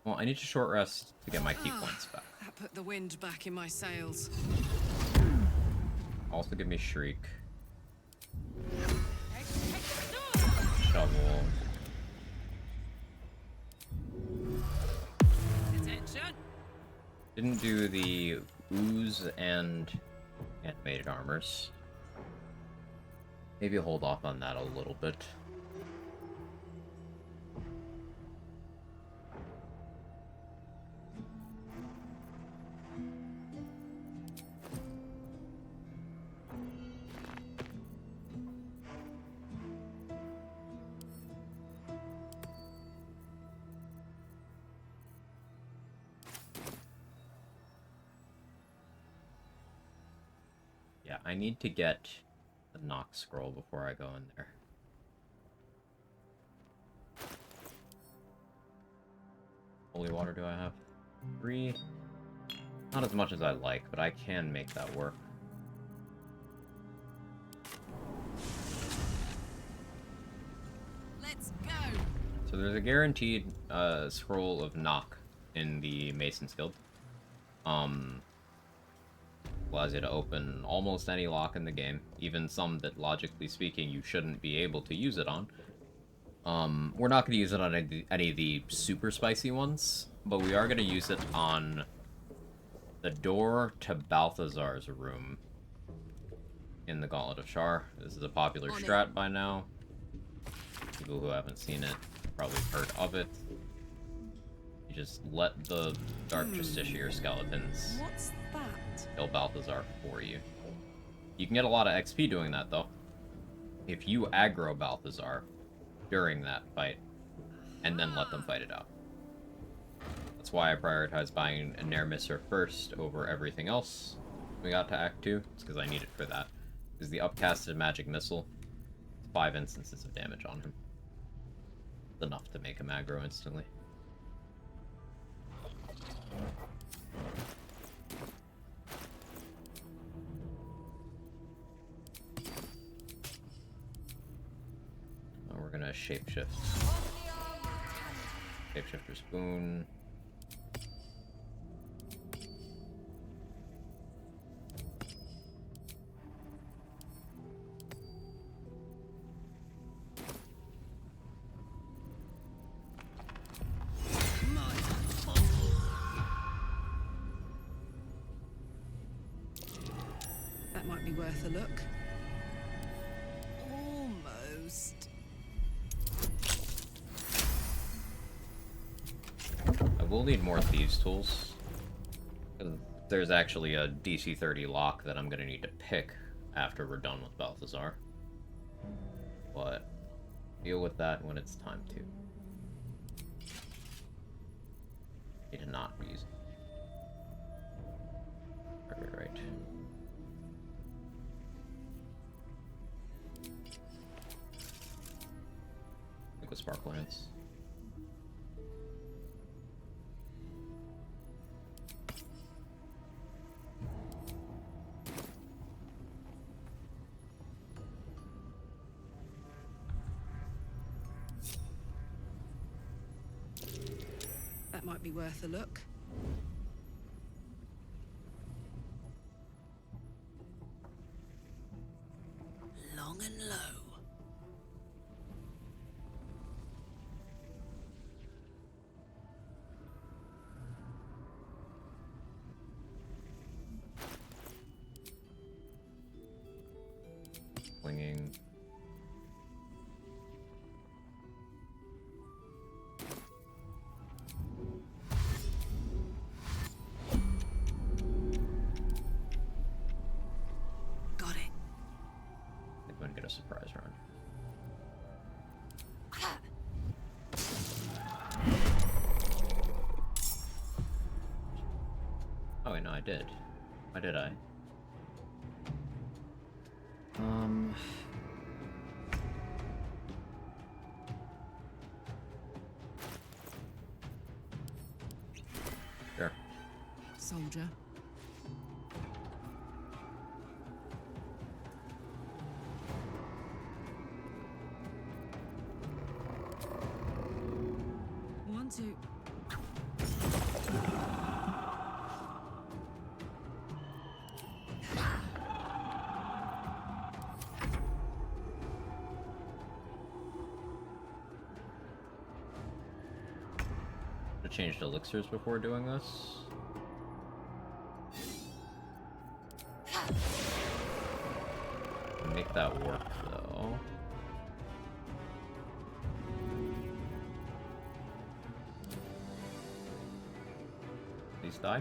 [SPEAKER 10] Well, I need a short rest to get my key points back.
[SPEAKER 9] That put the wind back in my sails.
[SPEAKER 10] Also give me Shriek. Shovel.
[SPEAKER 9] Attention.
[SPEAKER 10] Didn't do the ooze and animated armors. Maybe hold off on that a little bit. Yeah, I need to get the Nox scroll before I go in there. Holy water do I have? 3. Not as much as I like, but I can make that work.
[SPEAKER 9] Let's go.
[SPEAKER 10] So there's a guaranteed scroll of Knock in the Mason's Guild. Allows you to open almost any lock in the game, even some that, logically speaking, you shouldn't be able to use it on. We're not going to use it on any of the super spicy ones, but we are going to use it on the door to Balthazar's room in the Gauntlet of Shar. This is a popular strat by now. People who haven't seen it probably heard of it. You just let the Dark Justiciar skeletons
[SPEAKER 9] What's that?
[SPEAKER 10] kill Balthazar for you. You can get a lot of XP doing that, though. If you aggro Balthazar during that fight, and then let them fight it out. That's why I prioritize buying a Nair Misser first over everything else we got to Act 2. It's because I need it for that. Because the upcasted magic missile, 5 instances of damage on him. It's enough to make him aggro instantly. We're gonna shapeshift. Shapeshifter spoon.
[SPEAKER 9] That might be worth a look. Almost.
[SPEAKER 10] I will need more Thieves' Tools. There's actually a DC 30 lock that I'm going to need to pick after we're done with Balthazar. But deal with that when it's time to. Need to not use it. Right. Liquid Spark Lance.
[SPEAKER 9] That might be worth a look.
[SPEAKER 16] Long and low.
[SPEAKER 10] Clinging.
[SPEAKER 16] Got it.
[SPEAKER 10] I think I'm gonna get a surprise run. I did. Why did I? Sure.
[SPEAKER 9] Soldier. Want to.
[SPEAKER 10] I changed elixirs before doing this. Make that work though. Please die.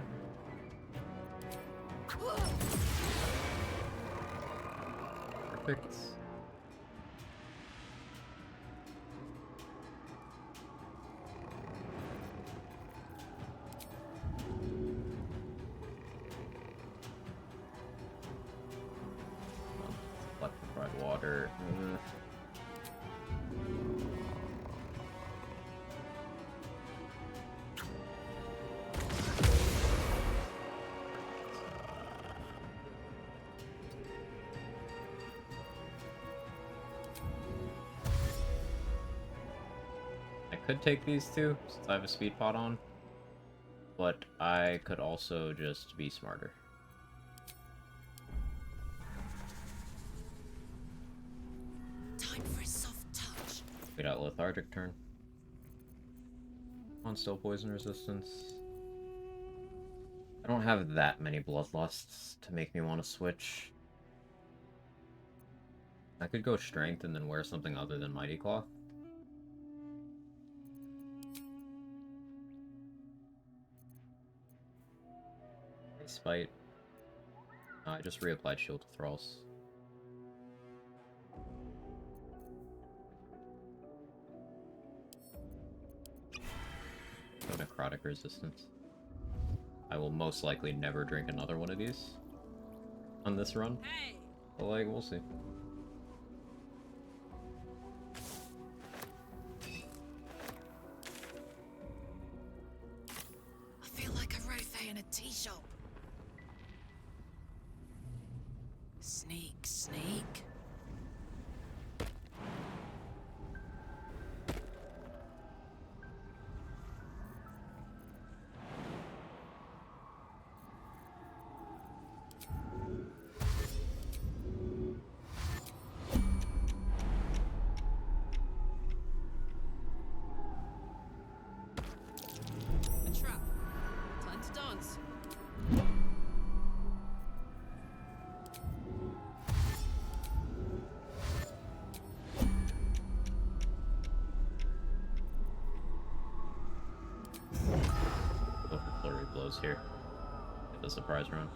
[SPEAKER 10] Perfect. Electrified water. I could take these two since I have a speed pot on, but I could also just be smarter.
[SPEAKER 16] Time for a soft touch.
[SPEAKER 10] Wait out lethargic turn. On still poison resistance. I don't have that many bloodlusts to make me want to switch. I could go strength and then wear something other than Mighty Claw. Spite. I just reapplied Shield to Thralls. No necrotic resistance. I will most likely never drink another one of these on this run.
[SPEAKER 8] Hey.
[SPEAKER 10] But like, we'll see.
[SPEAKER 16] I feel like a rothe in a tea shop. Sneak, sneak.
[SPEAKER 3] A trap. Time to dance.
[SPEAKER 10] Go for flurry blows here. Get the surprise run.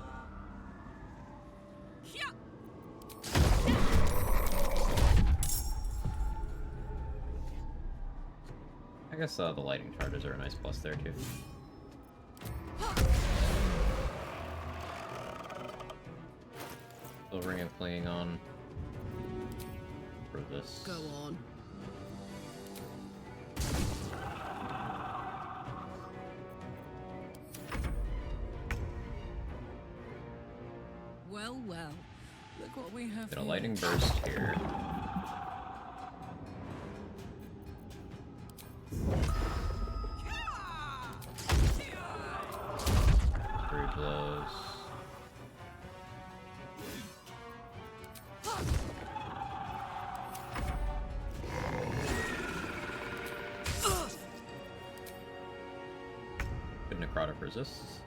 [SPEAKER 10] I guess the lightning charges are a nice plus there too. Still ring of clinging on for this.
[SPEAKER 9] Go on. Well, well. Look what we have
[SPEAKER 10] Get a
[SPEAKER 9] here.
[SPEAKER 10] lightning burst here. Three blows. Good necrotic resists.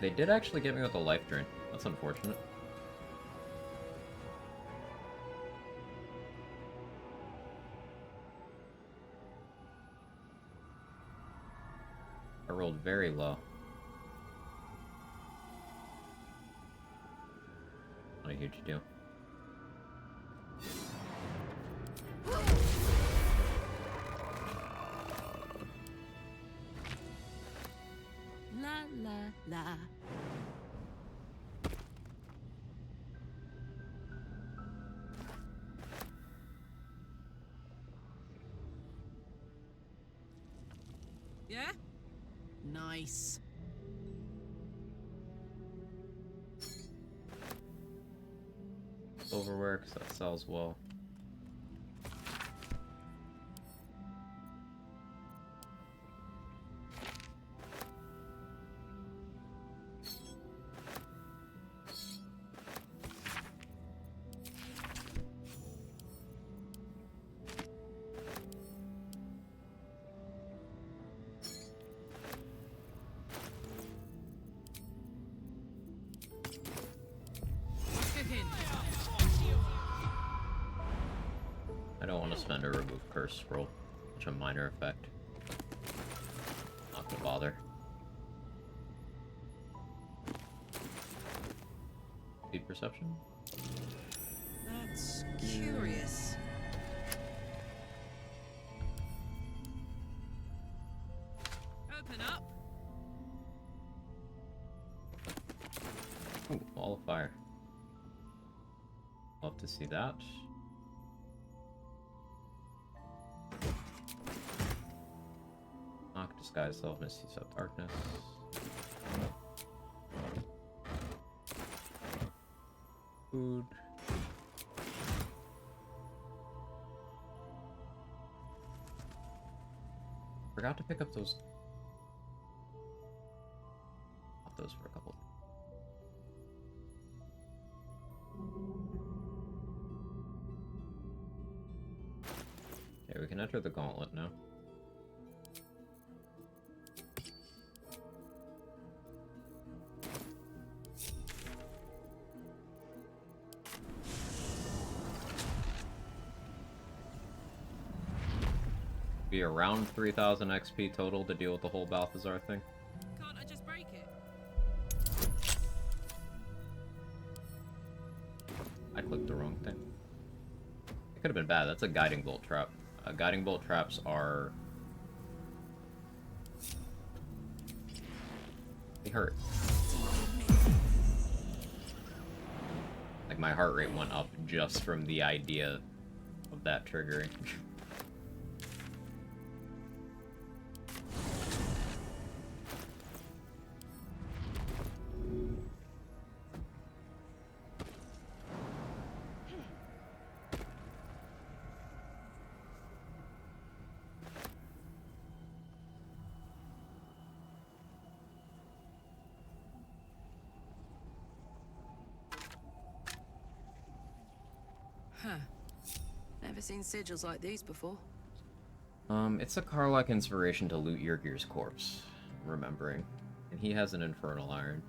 [SPEAKER 10] They did actually get me with a life drain. That's unfortunate. I rolled very low. Not a huge deal.
[SPEAKER 9] La la la. Yeah? Nice.
[SPEAKER 10] Silverware, because that sells well. I don't want to spend a remove curse scroll. Such a minor effect. Not to bother. Speed perception?
[SPEAKER 9] That's curious. Open up.
[SPEAKER 10] Ooh, wall of fire. Love to see that. Knock, disguise self, misty self, darkness. Food. Forgot to pick up those. Pop those for a couple. Okay, we can enter the gauntlet now. Be around 3,000 XP total to deal with the whole Balthazar thing.
[SPEAKER 9] Can't I just break it?
[SPEAKER 10] I clicked the wrong thing. It could have been bad. That's a guiding bolt trap. Guiding bolt traps are... they hurt. Like, my heart rate went up just from the idea of that triggering.
[SPEAKER 9] Huh. Never seen sigils like these before.
[SPEAKER 10] It's a Karlach inspiration to loot Yrgir's corpse. I'm remembering. And he has an infernal iron.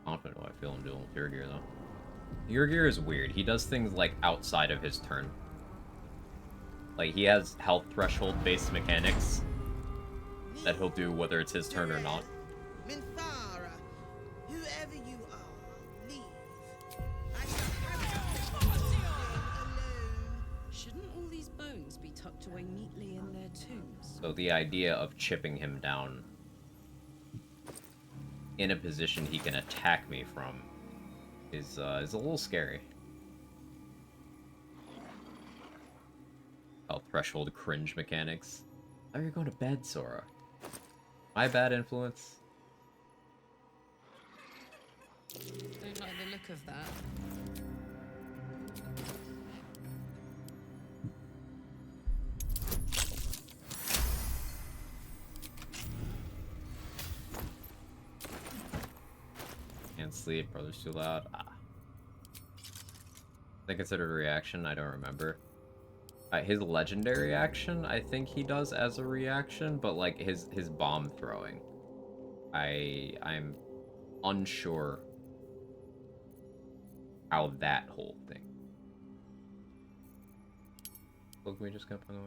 [SPEAKER 10] Confident what I feel in dueling with Yrgir, though. Yrgir is weird. He does things, like, outside of his turn. Like, he has health threshold-based mechanics that he'll do whether it's his turn or not.
[SPEAKER 16] Minthara, whoever you are, leave.
[SPEAKER 9] Shouldn't all these bones be tucked away neatly in their tombs?
[SPEAKER 10] So the idea of chipping him down in a position he can attack me from is a little scary. Oh, threshold cringe mechanics. Oh, you're going to bed, Sora. My bad influence.
[SPEAKER 9] Don't like the look of that.
[SPEAKER 10] Can't sleep, brother's too loud. Ah. They considered a reaction, I don't remember. His legendary action, I think he does as a reaction, but like his bomb throwing, I'm unsure how that whole thing. Look, we just got by the way.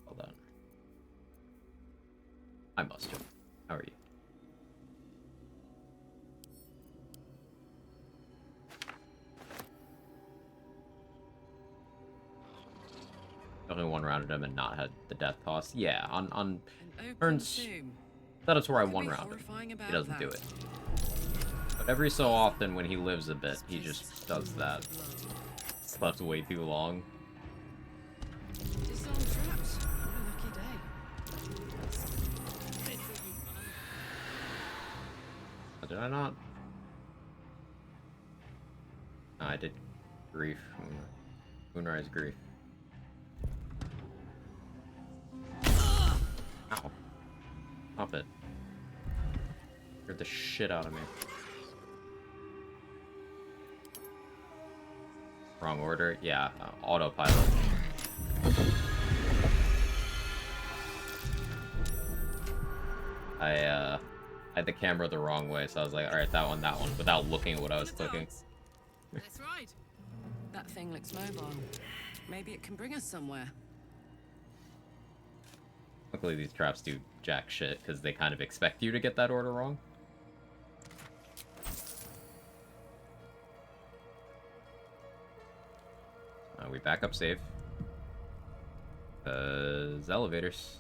[SPEAKER 10] Hold on. I must have. How are you? Definitely one-rounded him and not had the death toss. Yeah, on turns. That is where I one-round him. He doesn't do it. But every so often, when he lives a bit, he just does that. Slept way too long. Did I not? No, I did grief. Moonrise grief. Ow. Stop it. Scared the shit out of me. Wrong order? Yeah, autopilot. I had the camera the wrong way, so I was like, alright, that one, without looking at what I was clicking.
[SPEAKER 9] That's right. That thing looks mobile. Maybe it can bring us somewhere.
[SPEAKER 10] Luckily, these traps do jack shit, because they kind of expect you to get that order wrong. We back up safe. Elevators.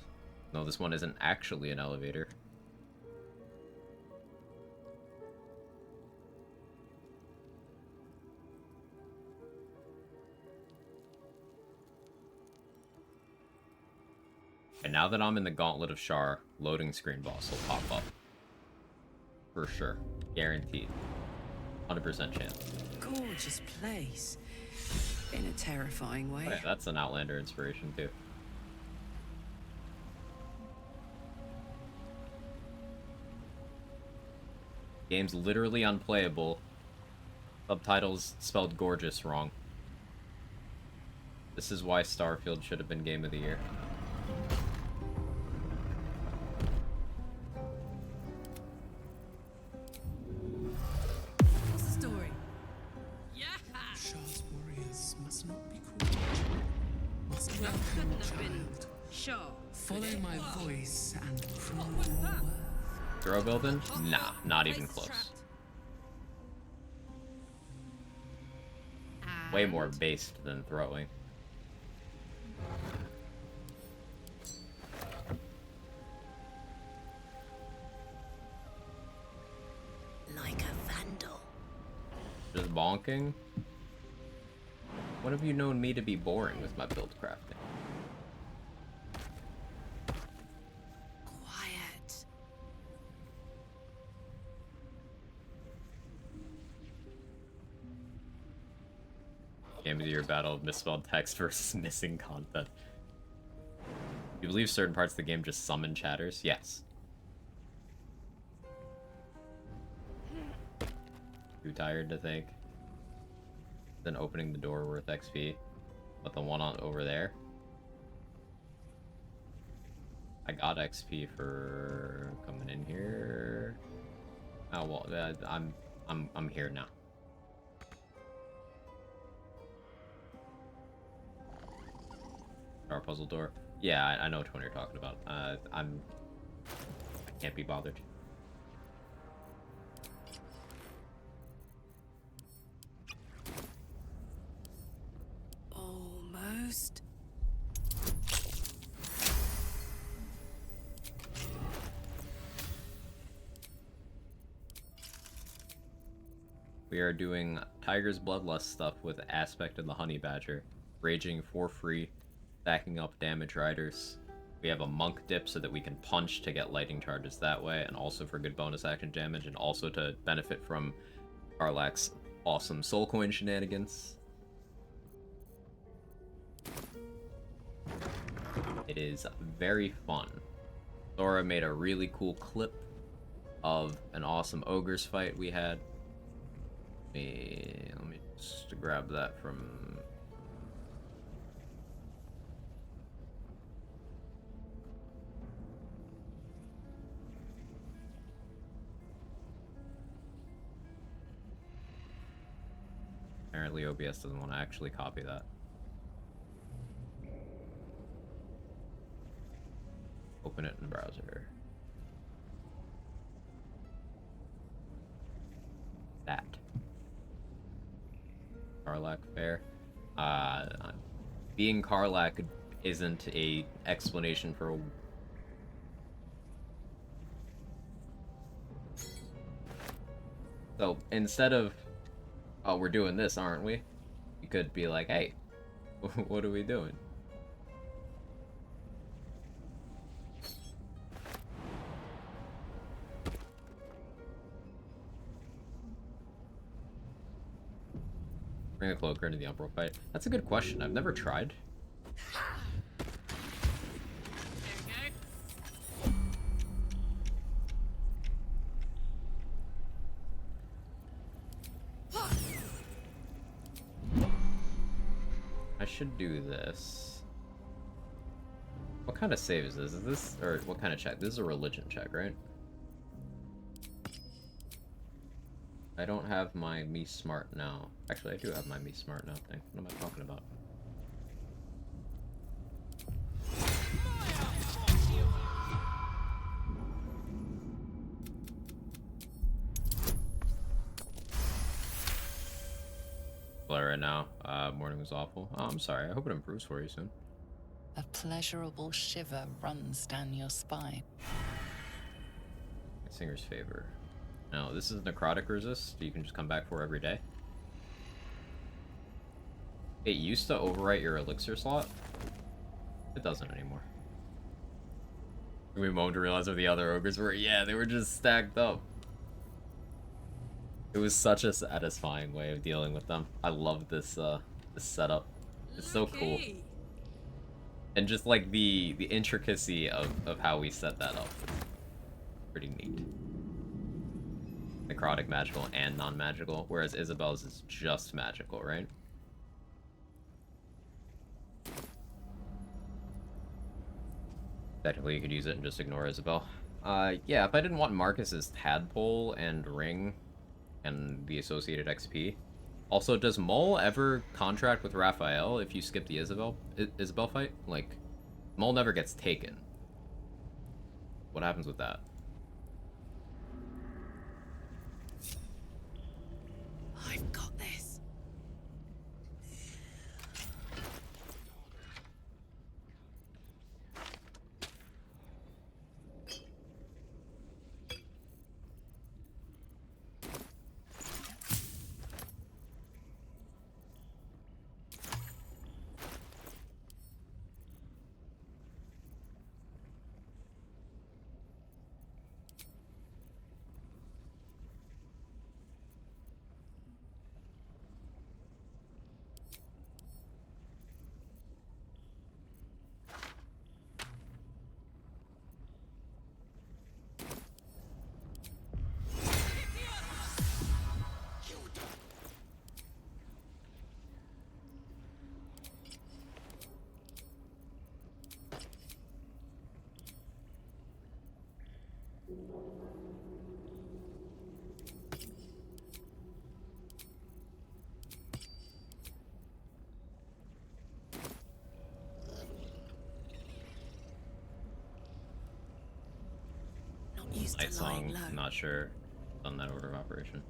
[SPEAKER 10] No, this one isn't actually an elevator. And now that I'm in the Gauntlet of Shar, loading screen boss will pop up. For sure. Guaranteed. 100% chance.
[SPEAKER 9] Gorgeous place. In a terrifying way.
[SPEAKER 10] Oh, yeah, that's an Outlander inspiration, too. Game's literally unplayable. Subtitles spelled gorgeous wrong. This is why Starfield should have been Game of the Year.
[SPEAKER 9] What's the story?
[SPEAKER 8] Yeah.
[SPEAKER 5] Shar's warriors must not be called. Must
[SPEAKER 9] Well,
[SPEAKER 5] not
[SPEAKER 9] couldn't
[SPEAKER 5] be
[SPEAKER 9] have been
[SPEAKER 5] child.
[SPEAKER 9] Shaw.
[SPEAKER 5] Follow my voice and prove your worth.
[SPEAKER 10] Throw building? Nah, not even close. Way more based than throwing.
[SPEAKER 16] Like a vandal.
[SPEAKER 10] Just bonking? When have you known me to be boring with my build crafting?
[SPEAKER 16] Quiet.
[SPEAKER 10] Game of the Year battle of misspelled text versus missing content. You believe certain parts of the game just summon chatters? Yes. Too tired to think. Then opening the door worth XP. But the one on over there. I got XP for coming in here. Oh well, I'm here now. Our puzzle door. Yeah, I know which one you're talking about. I can't be bothered.
[SPEAKER 9] Almost.
[SPEAKER 10] We are doing Tiger's Bloodlust stuff with Aspect of the Honey Badger, raging for free, stacking up damage riders. We have a monk dip so that we can punch to get lightning charges that way, and also for good bonus action damage, and also to benefit from Karlach's awesome soul coin shenanigans. It is very fun. Thora made a really cool clip of an awesome ogres fight we had. Let me just grab that from... Apparently OBS doesn't want to actually copy that. Open it in the browser. That. Karlach fair. Being Karlach isn't a explanation for so instead of oh, we're doing this, aren't we? You could be like, hey, what are we doing? Bring a cloaker into the Umbral fight. That's a good question. I've never tried. I should do this. What kind of save is this? Is this, or what kind of check? This is a religion check, right? I don't have my Me Smart now. Actually, I do have my Me Smart now thing. What am I talking about? Right now. Morning was awful. Oh, I'm sorry. I hope it improves for you soon.
[SPEAKER 7] A pleasurable shiver runs down your spine.
[SPEAKER 10] Singer's favor. No, this is necrotic resist. You can just come back for every day. It used to overwrite your elixir slot. It doesn't anymore. We moaned to realize what the other ogres were. Yeah, they were just stacked up. It was such a satisfying way of dealing with them. I love this this setup. It's so cool. And just like the intricacy of how we set that up. Pretty neat. Necrotic magical and non-magical, whereas Isabel's is just magical, right? Technically you could use it and just ignore Isabel. Yeah, if I didn't want Marcus's tadpole and ring and the associated XP. Also, does Mole ever contract with Raphael if you skip the Isabel fight? Like, Mole never gets taken. What happens with that?
[SPEAKER 16] I've got this.
[SPEAKER 10] Night Song, I'm not sure on that order of operation.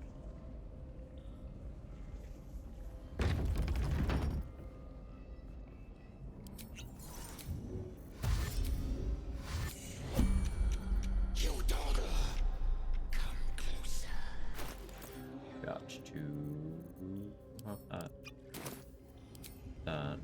[SPEAKER 2] You dogger, come closer.
[SPEAKER 10] Got to have that. That.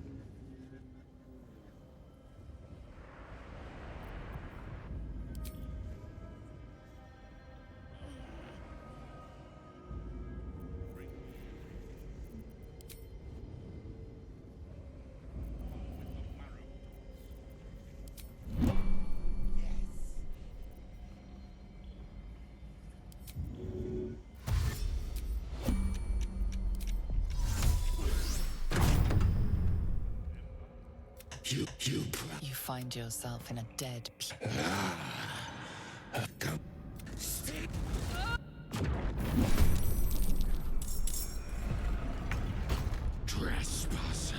[SPEAKER 7] You find yourself in a dead
[SPEAKER 2] Come. Trespasser.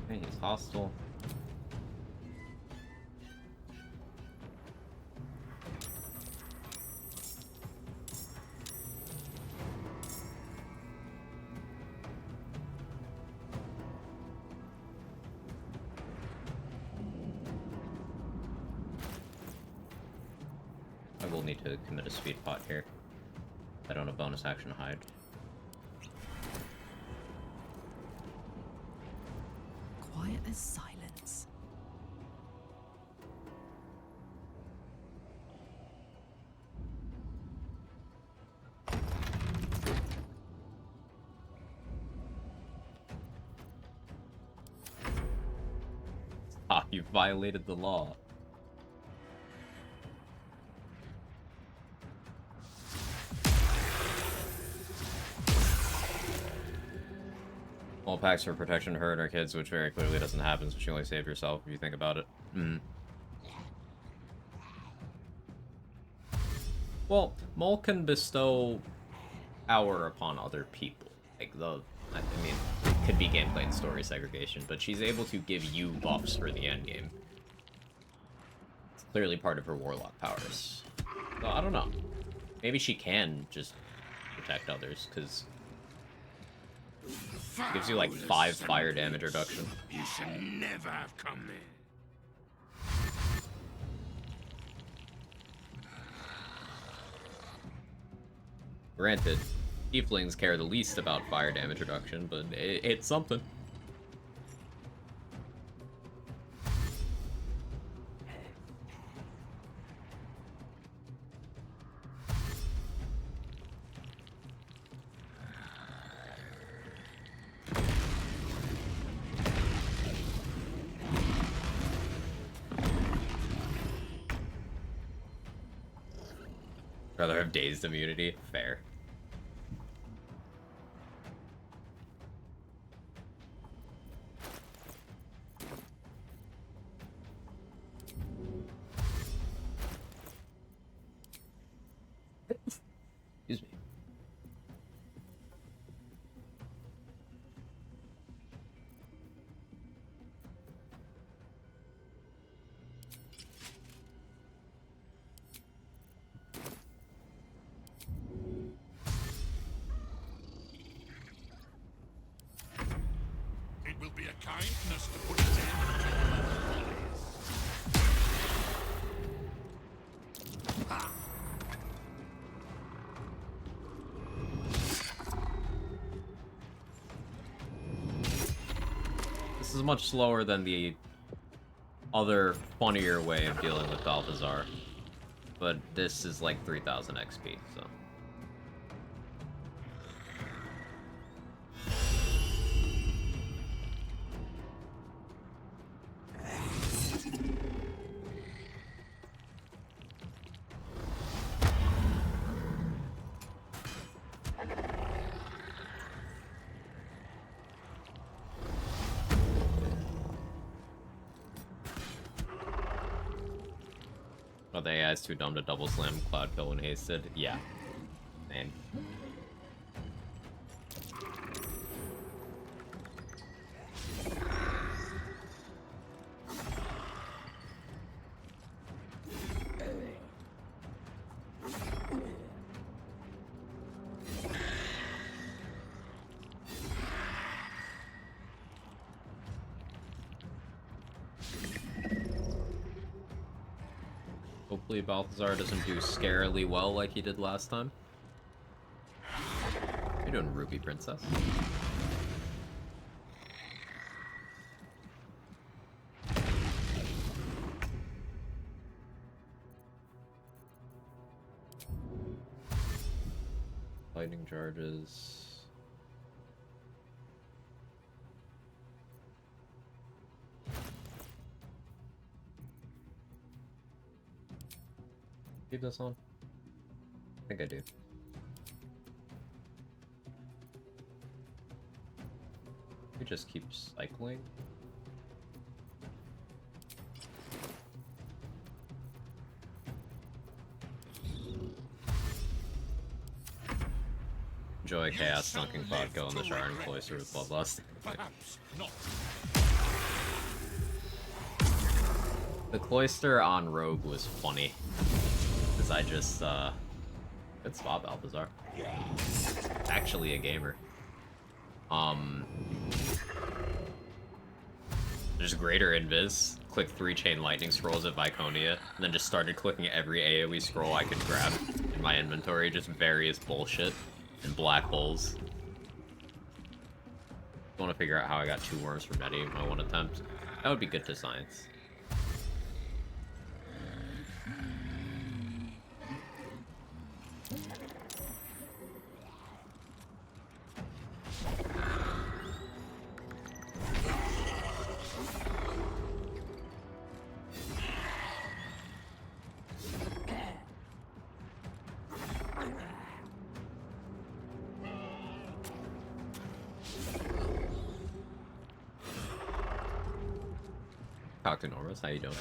[SPEAKER 10] Hey, he's hostile. I will need to commit a speed pot here. I don't have bonus action to hide.
[SPEAKER 16] Quiet as silence.
[SPEAKER 10] You violated the law. All packs for protection hurt our kids, which very clearly doesn't happen, so you only save yourself if you think about it. Well, Mole can bestow power upon other people. Like, I mean, it could be gameplay and story segregation, but she's able to give you buffs for the endgame. It's clearly part of her warlock powers. So, I don't know. Maybe she can just protect others, because it gives you like 5 fire damage reduction.
[SPEAKER 4] You should never have come there.
[SPEAKER 10] Granted, tieflings care the least about fire damage reduction, but it's something. Rather have dazed immunity? Fair. Excuse me.
[SPEAKER 4] It will be a kindness to put it in.
[SPEAKER 10] This is much slower than the other, funnier way of dealing with Balthazar. But this is like 3000 XP, so... Oh, the AI is too dumb to double slam Cloud Kill when hasted? Yeah. Man. Hopefully Balthazar doesn't do scarily well like he did last time. You're doing Ruby Princess. Lightning charges. Keep this on? I think I do. We just keep cycling. Enjoy chaos, dunking vodka on the Shire and Cloister with Bloodlust.
[SPEAKER 4] Perhaps not.
[SPEAKER 10] The Cloister on Rogue was funny. Because I just, good spot, Balthazar. Actually a gamer. There's greater invis. Click 3 chain lightning scrolls at Viconia, and then just started clicking every AoE scroll I could grab in my inventory, just various bullshit and black holes. I want to figure out how I got 2 worms from Nettie in my one attempt. That would be good to science. Coctinormus, how you doing?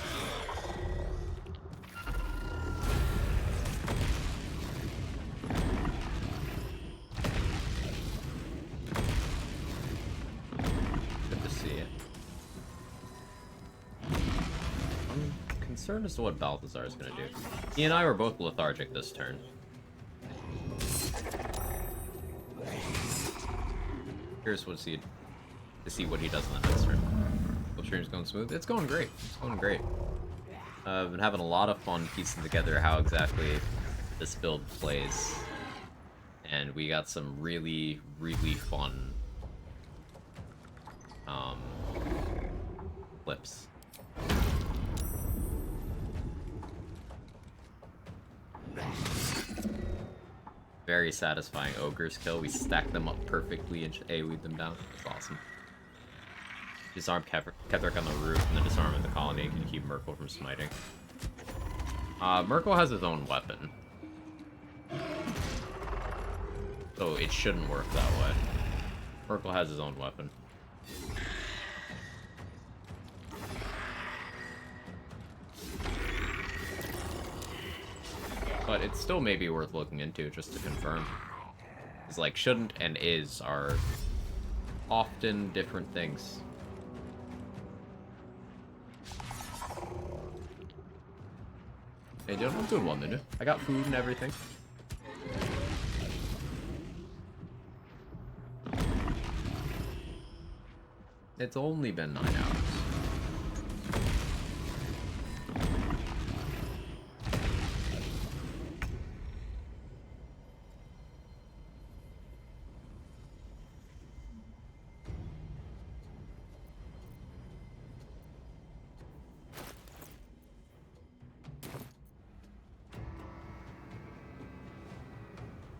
[SPEAKER 10] Good to see you. I'm concerned as to what Balthazar is going to do. He and I were both lethargic this turn. Curious to see what he does in the next turn. Hope stream's going smooth. It's going great. It's going great. I've been having a lot of fun piecing together how exactly this build plays. And we got some really, really fun clips. Very satisfying ogres kill. We stacked them up perfectly and AoE'd them down. It's awesome. Disarm Ketherick on the roof and then disarm in the colony can keep Merkel from smiting. Merkel has his own weapon. So it shouldn't work that way. Merkel has his own weapon. But it's still maybe worth looking into just to confirm. It's like shouldn't and is are often different things. Hey, dude, I'm doing 1 minute. I got food and everything. It's only been 9 hours.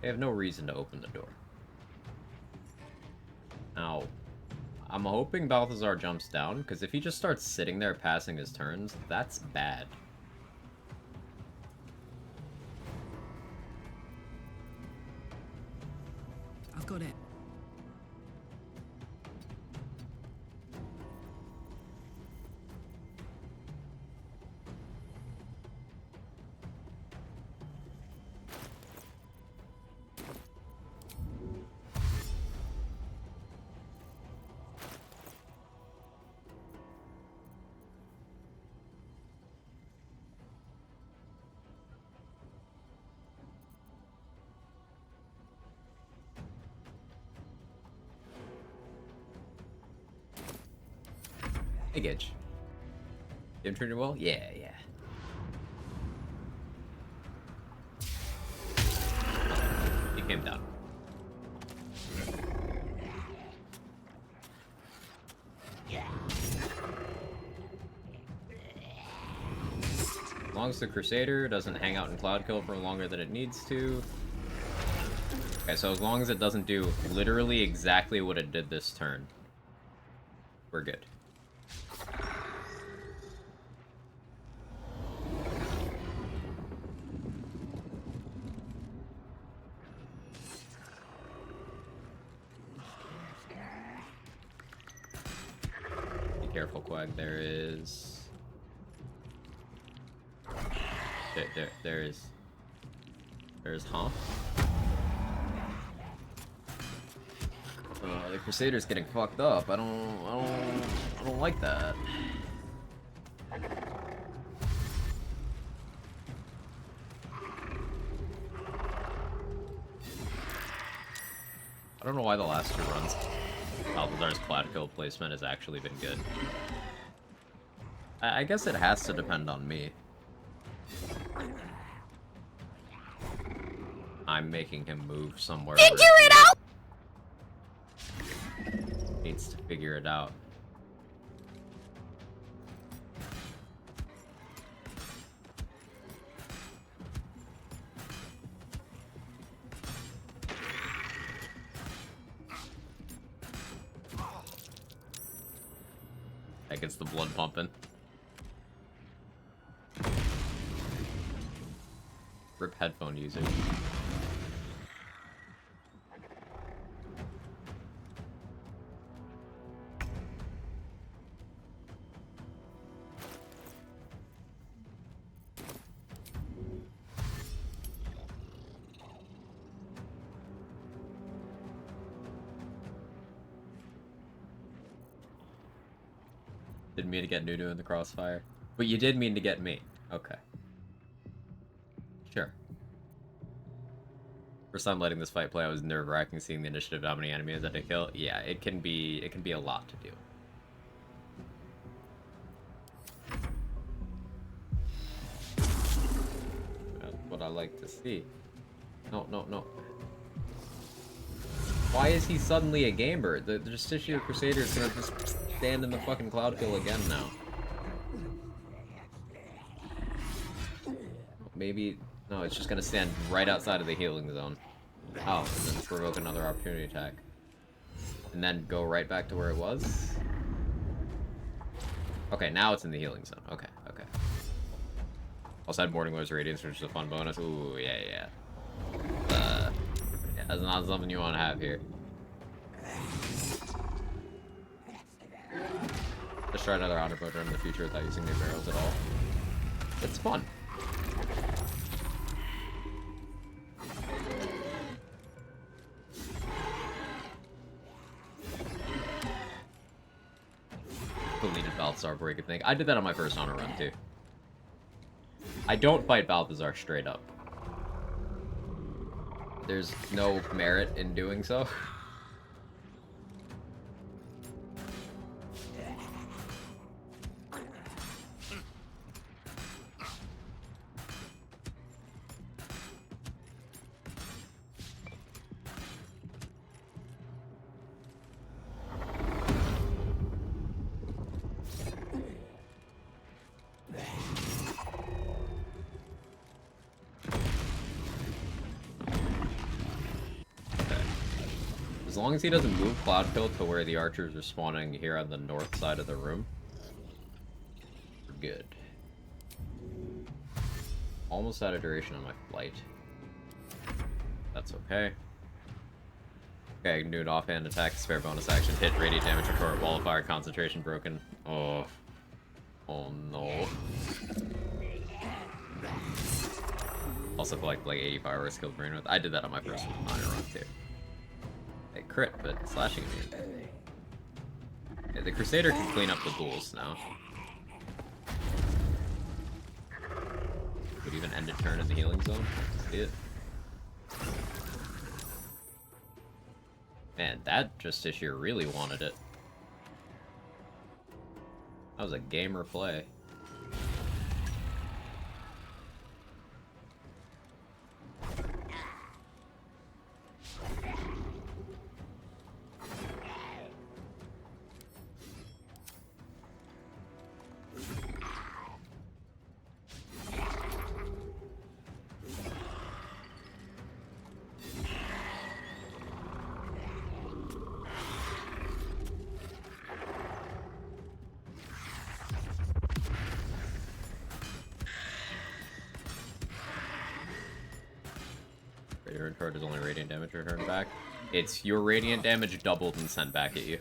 [SPEAKER 10] They have no reason to open the door. Now, I'm hoping Balthazar jumps down, because if he just starts sitting there passing his turns, that's bad.
[SPEAKER 9] I've got it.
[SPEAKER 10] Hey, Gidge. Game treated well? Yeah, yeah. He came down. As long as the Crusader doesn't hang out in Cloud Kill for longer than it needs to. Okay, so as long as it doesn't do literally exactly what it did this turn, we're good. Careful, Quag. There is... There is... Huh? The Crusader's getting fucked up. I don't like that. I don't know why the last 2 runs Balthazar's Cloud Kill placement has actually been good. I guess it has to depend on me. I'm making him move somewhere. Figure it out! Needs to figure it out. That gets the blood pumping. Rip headphone user. Didn't mean to get Nudu in the crossfire. But you did mean to get me. Okay. Sure. First time letting this fight play, I was nerve-wracking seeing the initiative of how many enemies I had to kill. Yeah, it can be a lot to do. That's what I like to see. No, no, no. Why is he suddenly a gamer? The Justiciar Crusader is gonna just stand in the fucking Cloudkill again now. Maybe... No, it's just gonna stand right outside of the healing zone. Oh, and then provoke another opportunity attack. And then go right back to where it was? Okay, now it's in the healing zone. Okay, okay. Also had Morning Glory's Radiance, which is a fun bonus. Ooh, yeah, yeah. Yeah, that's not something you want to have here. Let's try another honor boat in the future without using new barrels at all. It's fun. Deleted Balthazar before you could think. I did that on my first honor run too. I don't fight Balthazar straight up. There's no merit in doing so. As long as he doesn't move Cloudkill to where the archers are spawning here on the north side of the room, we're good. Almost out of duration on my flight. That's okay. Okay, I can do an offhand attack, spare bonus action, hit, radiant damage, recover, wall of fire, concentration broken. Oh. Oh no. Also collect like 80 fireworks killed brain with. I did that on my first honor run too. Hey, crit, but slashing immune. Yeah, the Crusader can clean up the ghouls now. Would even end a turn in the healing zone. See it. Man, that Justiciar really wanted it. That was a gamer play. Your card is only radiant damage returned back. It's your radiant damage doubled and sent back at you.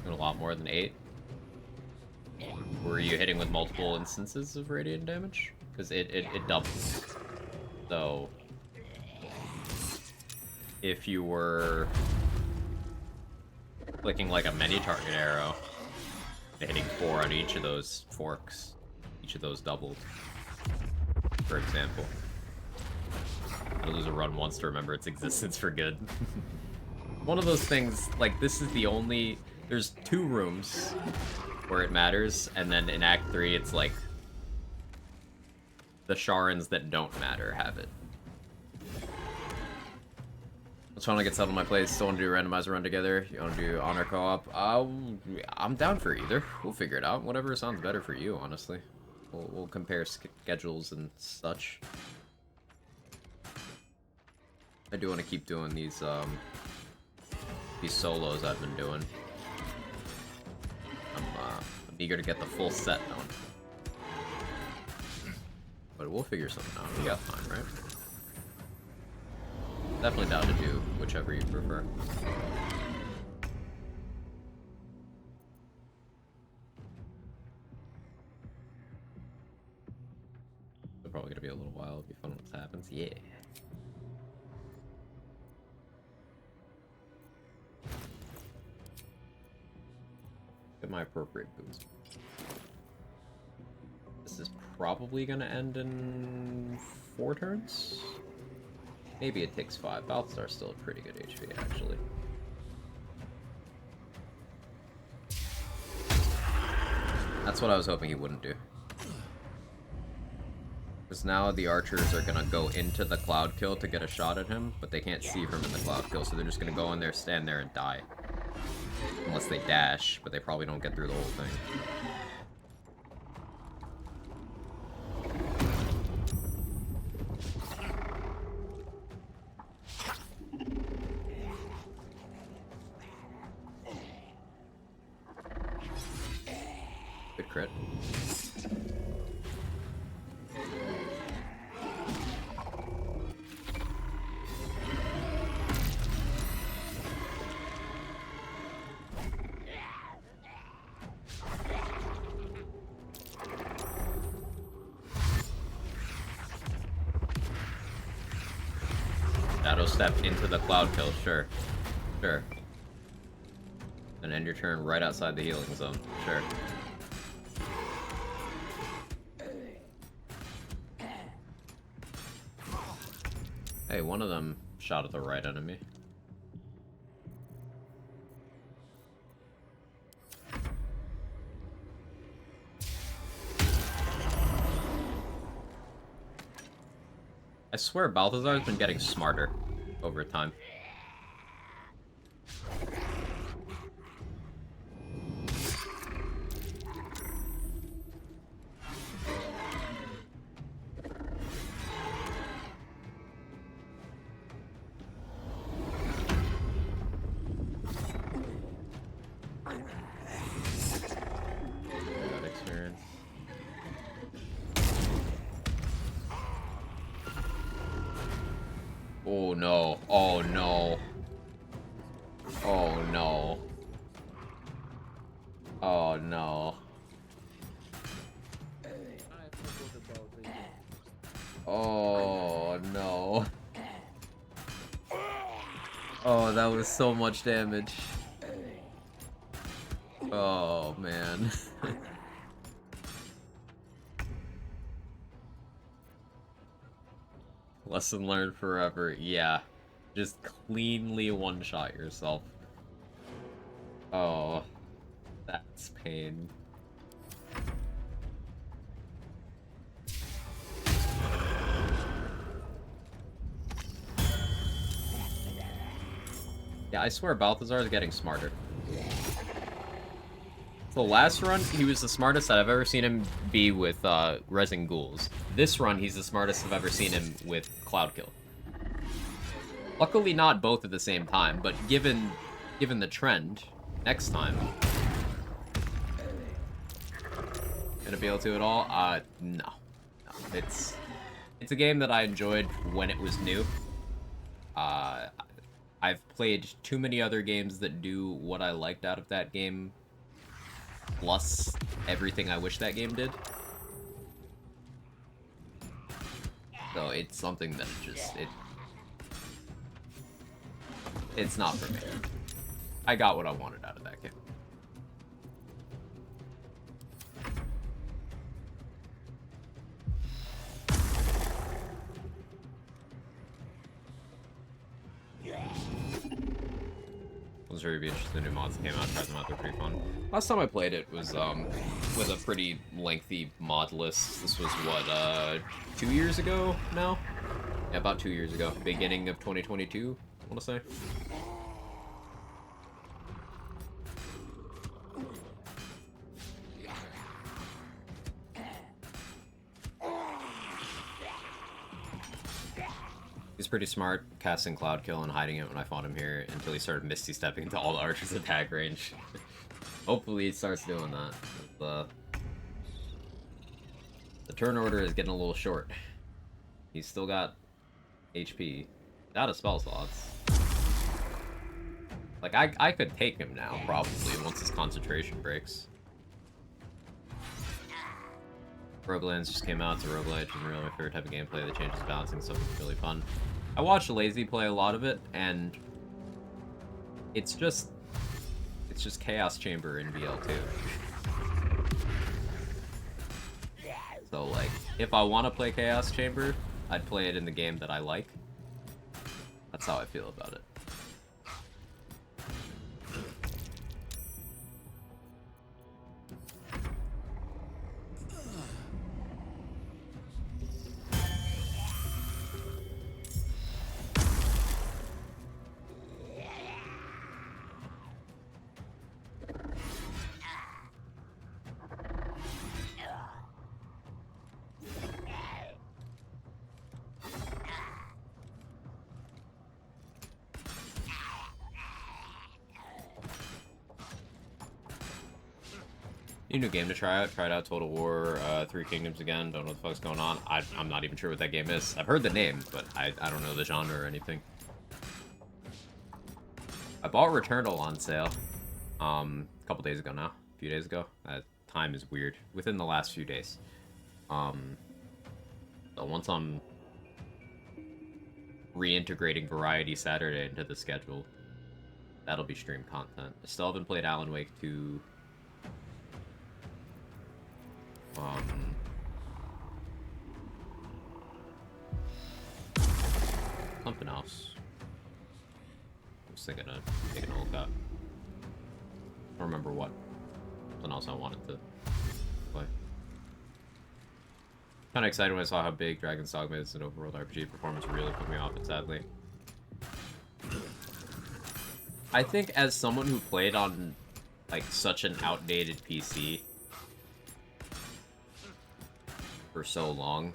[SPEAKER 10] A lot more than 8. Were you hitting with multiple instances of radiant damage? Because it doubles. So if you were clicking like a many target arrow, hitting 4 on each of those forks, each of those doubled, for example. I lose a run once to remember its existence for good. One of those things, like, this is the only... There's 2 rooms where it matters, and then in Act 3, it's like the Sharans that don't matter have it. Let's try to get settled in my place. Still want to do a randomizer run together? You want to do honor co-op? I'm down for either. We'll figure it out. Whatever sounds better for you, honestly. We'll compare schedules and such. I do want to keep doing these solos I've been doing. I'm Eager to get the full set done. But we'll figure something out. We got time, right? Definitely down to do whichever you prefer. It's probably gonna be a little while. It'll be fun when this happens. Yeah. Get my appropriate boots. This is probably gonna end in 4 turns? Maybe it takes 5. Balthazar's still a pretty good HP, actually. That's what I was hoping he wouldn't do. Because now the archers are gonna go into the cloud kill to get a shot at him, but they can't see from in the cloud kill, so they're just gonna go in there, stand there, and die. Unless they dash, but they probably don't get through the whole thing. Good crit. Shadow step into the cloud kill, sure. Sure. And end your turn right outside the healing zone, sure. Hey, one of them shot at the right enemy. I swear Balthazar's been getting smarter over time. That experience. Oh no, oh no. Oh no. Oh no. Oh no. Oh, that was so much damage. Oh man. Lesson learned forever. Yeah. Just cleanly one-shot yourself. Oh. That's pain. Yeah, I swear Balthazar is getting smarter. The last run, he was the smartest that I've ever seen him be with resin ghouls. This run, he's the smartest I've ever seen him with Cloud Kill. Luckily not both at the same time, but given the trend, next time... Gonna be able to at all? No. No. It's a game that I enjoyed when it was new. I've played too many other games that do what I liked out of that game, plus everything I wish that game did. So it's something that it's not for me. I got what I wanted out of that game. I was very interested in new mods that came out, tried them out, they're pretty fun. Last time I played it was with a pretty lengthy mod list. This was what, 2 years ago now? Yeah, about 2 years ago. Beginning of 2022, I wanna say. He's pretty smart, casting Cloud Kill and hiding it when I fought him here until he started Misty Stepping into all the archers' attack range. Hopefully he starts doing that. The turn order is getting a little short. He's still got HP. Out of spell slots. Like, I could take him now, probably, once his concentration breaks. Roguelands just came out. It's a roguelite. It's really my favorite type of gameplay that changes balancing, so it's really fun. I watched Lazy play a lot of it, and it's just Chaos Chamber in BL2. So, like, if I want to play Chaos Chamber, I'd play it in the game that I like. That's how I feel about it. New game to try out. Tried out Total War, Three Kingdoms again. Don't know what the fuck's going on. I'm not even sure what that game is. I've heard the name, but I don't know the genre or anything. I bought Returnal on sale, a couple days ago now. A few days ago. Time is weird. Within the last few days. So once I'm reintegrating Variety Saturday into the schedule, that'll be stream content. I still haven't played Alan Wake 2. Something else. I was thinking of taking a look at. I don't remember what. Something else I wanted to play. Kind of excited when I saw how big Dragon's Dogma is an overworld RPG. Performance really put me off it, sadly. I think as someone who played on like such an outdated PC for so long,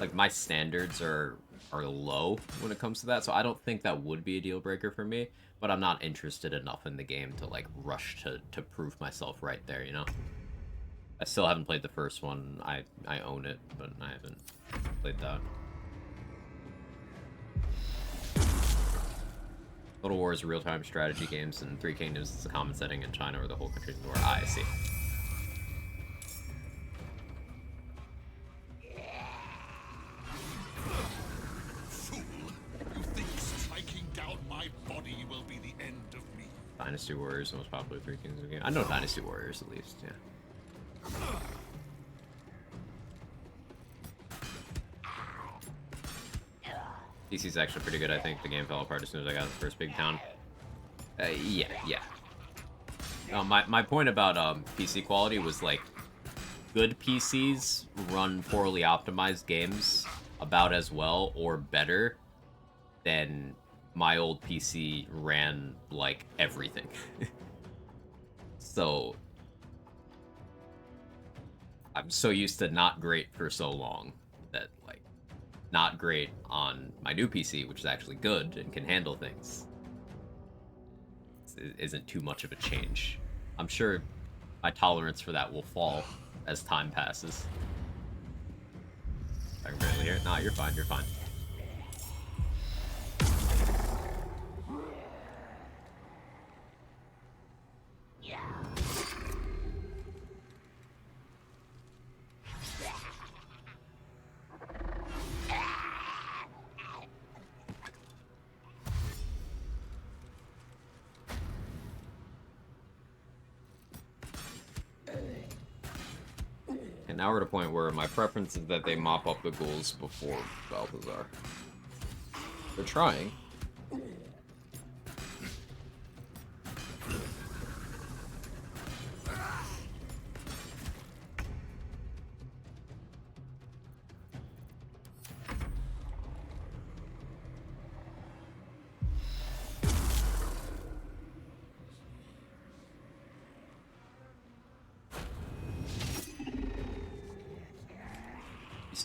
[SPEAKER 10] like my standards are low when it comes to that, so I don't think that would be a deal breaker for me, but I'm not interested enough in the game to like rush to prove myself right there, you know? I still haven't played the first one. I own it, but I haven't played that. Total War is real-time strategy games, and Three Kingdoms is a common setting in China or the whole country in the world. I see. Dynasty Warriors, the most popular Three Kingdoms game. I know Dynasty Warriors at least, yeah. DC's actually pretty good, I think. The game fell apart as soon as I got the first big town. Yeah. My point about PC quality was like, good PCs run poorly optimized games about as well or better than my old PC ran, like, everything. So, I'm so used to not great for so long that, like, not great on my new PC, which is actually good and can handle things, isn't too much of a change. I'm sure my tolerance for that will fall as time passes. I can barely hear it. Nah, you're fine, you're fine. And now we're at a point where my preference is that they mop up the ghouls before Balthazar. They're trying.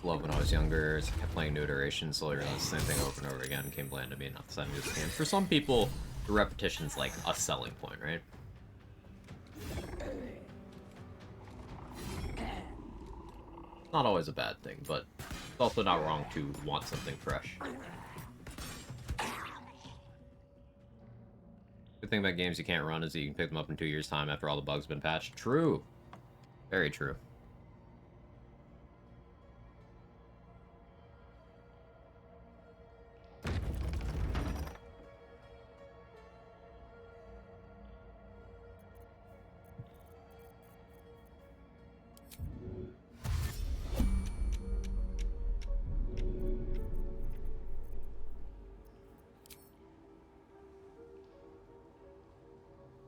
[SPEAKER 10] Love when I was younger, so I kept playing new iterations, slowly realized the same thing over and over again, came bland to me, not deciding to game. For some people, the repetition's like a selling point, right?
[SPEAKER 1] not always a bad thing, but it's also not wrong to want something fresh. Good thing about games you can't run is that you can pick them up in 2 years' time after all the bugs have been patched. True. Very true.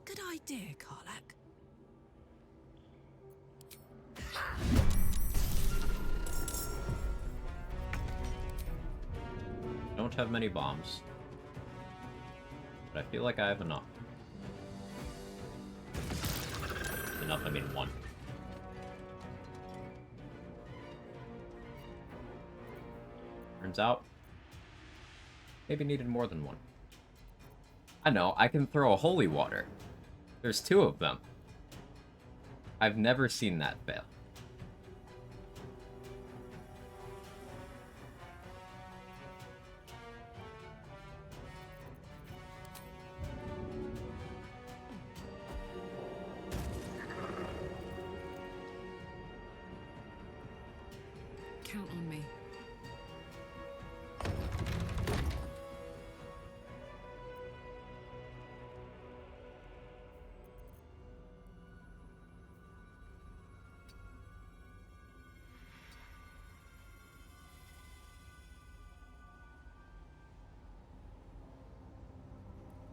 [SPEAKER 16] Good idea, Karlak.
[SPEAKER 1] Don't have many bombs, but I feel like I have enough. Enough, I mean one. Turns out, maybe needed more than one. I know, I can throw a holy water. There's 2 of them. I've never seen that fail.
[SPEAKER 9] Count on me.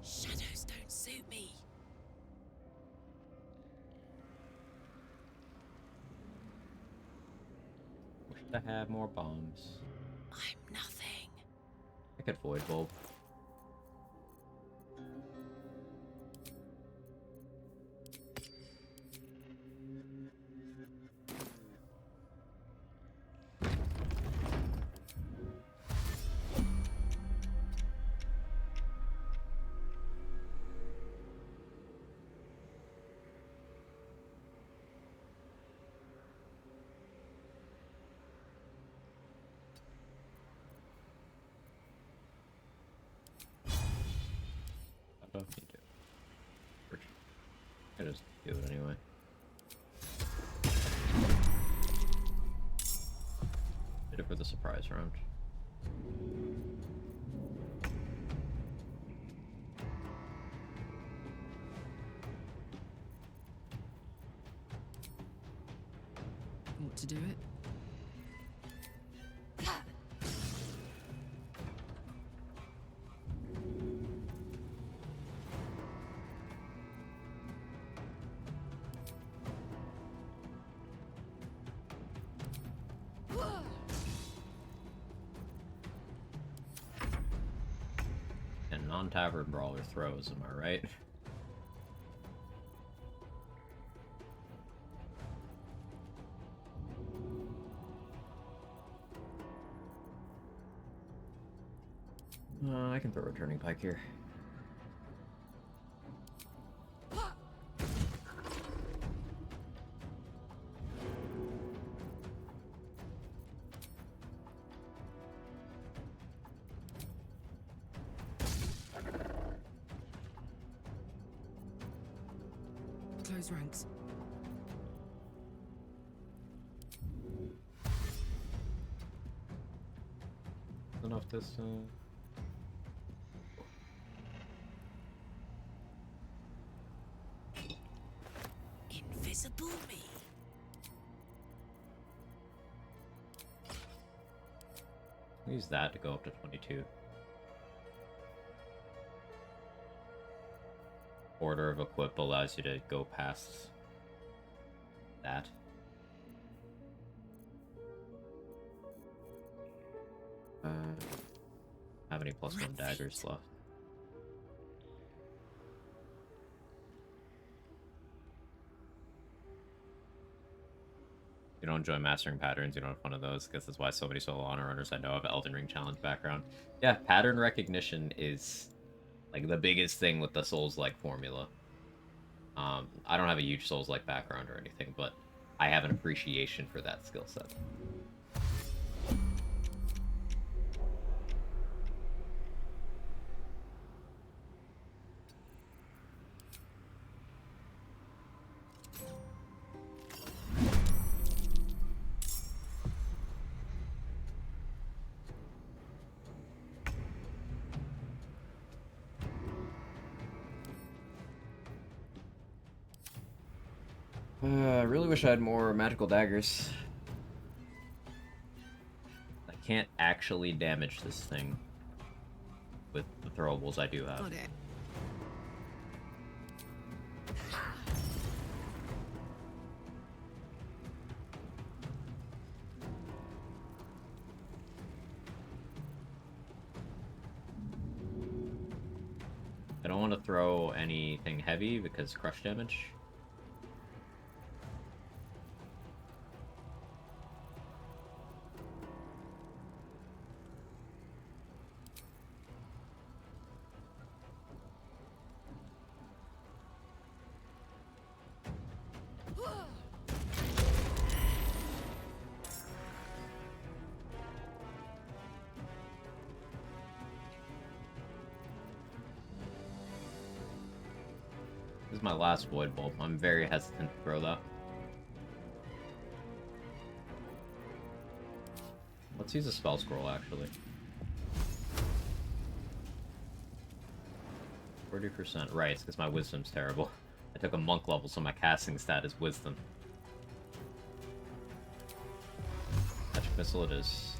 [SPEAKER 16] Shadows don't suit me.
[SPEAKER 1] Wish I had more bombs.
[SPEAKER 16] I'm nothing.
[SPEAKER 1] I could void bulb. I don't need to. I just do it anyway. Did it for the surprise round.
[SPEAKER 9] Want to do it?
[SPEAKER 1] And non-tavern brawler throws, am I right? I can throw a turning pike here.
[SPEAKER 9] Close ranks.
[SPEAKER 1] Enough this.
[SPEAKER 16] Invisible me.
[SPEAKER 1] Use that to go up to 22. Order of equip allows you to go past that. Have any +1 daggers left? You don't enjoy mastering patterns, you don't have fun of those. I guess that's why so many solo honor runners I know have Elden Ring challenge background. Yeah, pattern recognition is like the biggest thing with the Souls-like formula. I don't have a huge Souls-like background or anything, but I have an appreciation for that skill set. I really wish I had more magical daggers. I can't actually damage this thing with the throwables I do have.
[SPEAKER 9] Got it.
[SPEAKER 1] I don't want to throw anything heavy because crush damage. This is my last void bulb. I'm very hesitant to throw that. Let's use a spell scroll, actually. 40%. Right, it's because my wisdom's terrible. I took a monk level, so my casting stat is wisdom. Magic missile it is.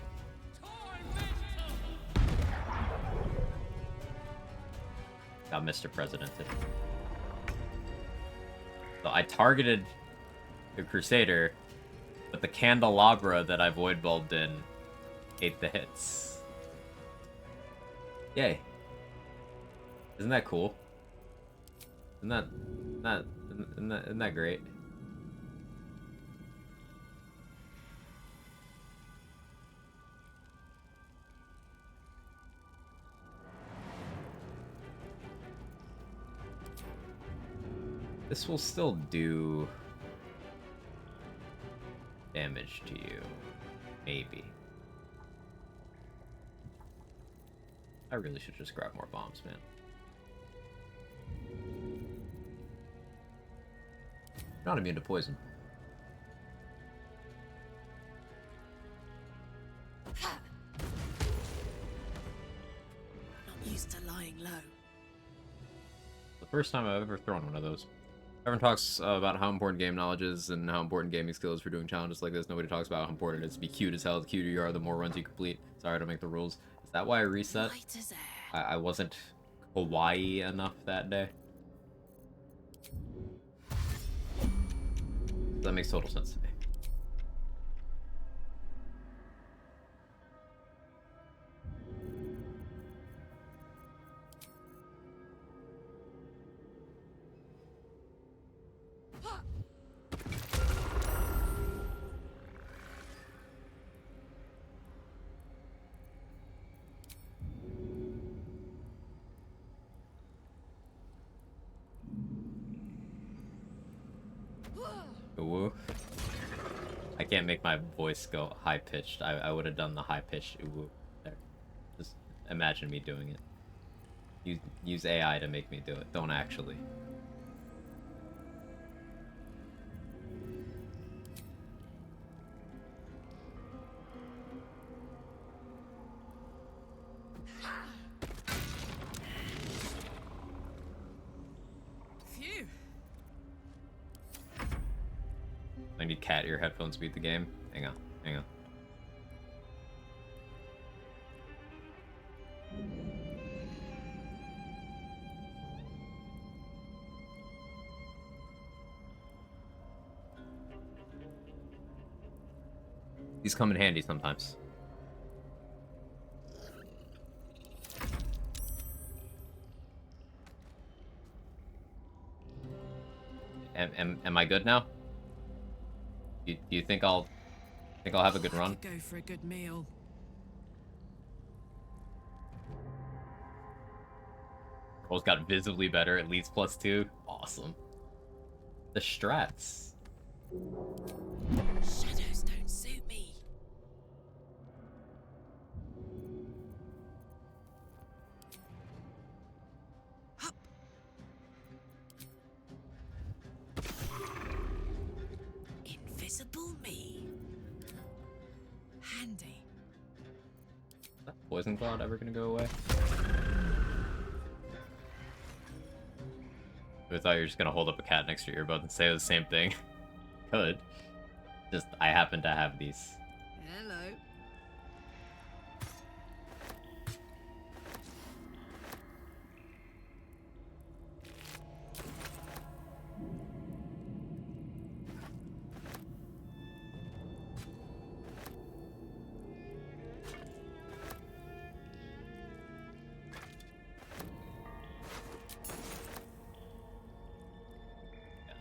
[SPEAKER 1] Got Mr. Presidented. So I targeted the Crusader, but the candelabra that I void bulbed in ate the hits. Yay. Isn't that cool? Isn't that great? This will still do damage to you. Maybe. I really should just grab more bombs, man. Not immune to poison.
[SPEAKER 16] Not used to lying low.
[SPEAKER 1] The first time I've ever thrown one of those. Everyone talks about how important game knowledge is and how important gaming skill is for doing challenges like this. Nobody talks about how important it is to be cute as hell. The cuter you are, the more runs you complete. Sorry, I don't make the rules. Is that why I reset? I wasn't kawaii enough that day. That makes total sense to me. Ooh. I can't make my voice go high-pitched. I would have done the high-pitched ooh there. Just imagine me doing it. Use AI to make me do it. Don't actually.
[SPEAKER 9] Phew.
[SPEAKER 1] I need cat ear headphones to beat the game. Hang on, hang on. These come in handy sometimes. Am I good now? Do you think I'll have a good run?
[SPEAKER 9] Go for a good meal.
[SPEAKER 1] Rolls got visibly better, at least +2. Awesome. The strats.
[SPEAKER 16] Shadows don't suit me. Hup. Invisible me. Handy.
[SPEAKER 10] Is that poison cloud ever gonna go away? I thought you were just gonna hold up a cat next to your earbud and say the same thing. Could. Just, I happen to have these.
[SPEAKER 16] Hello.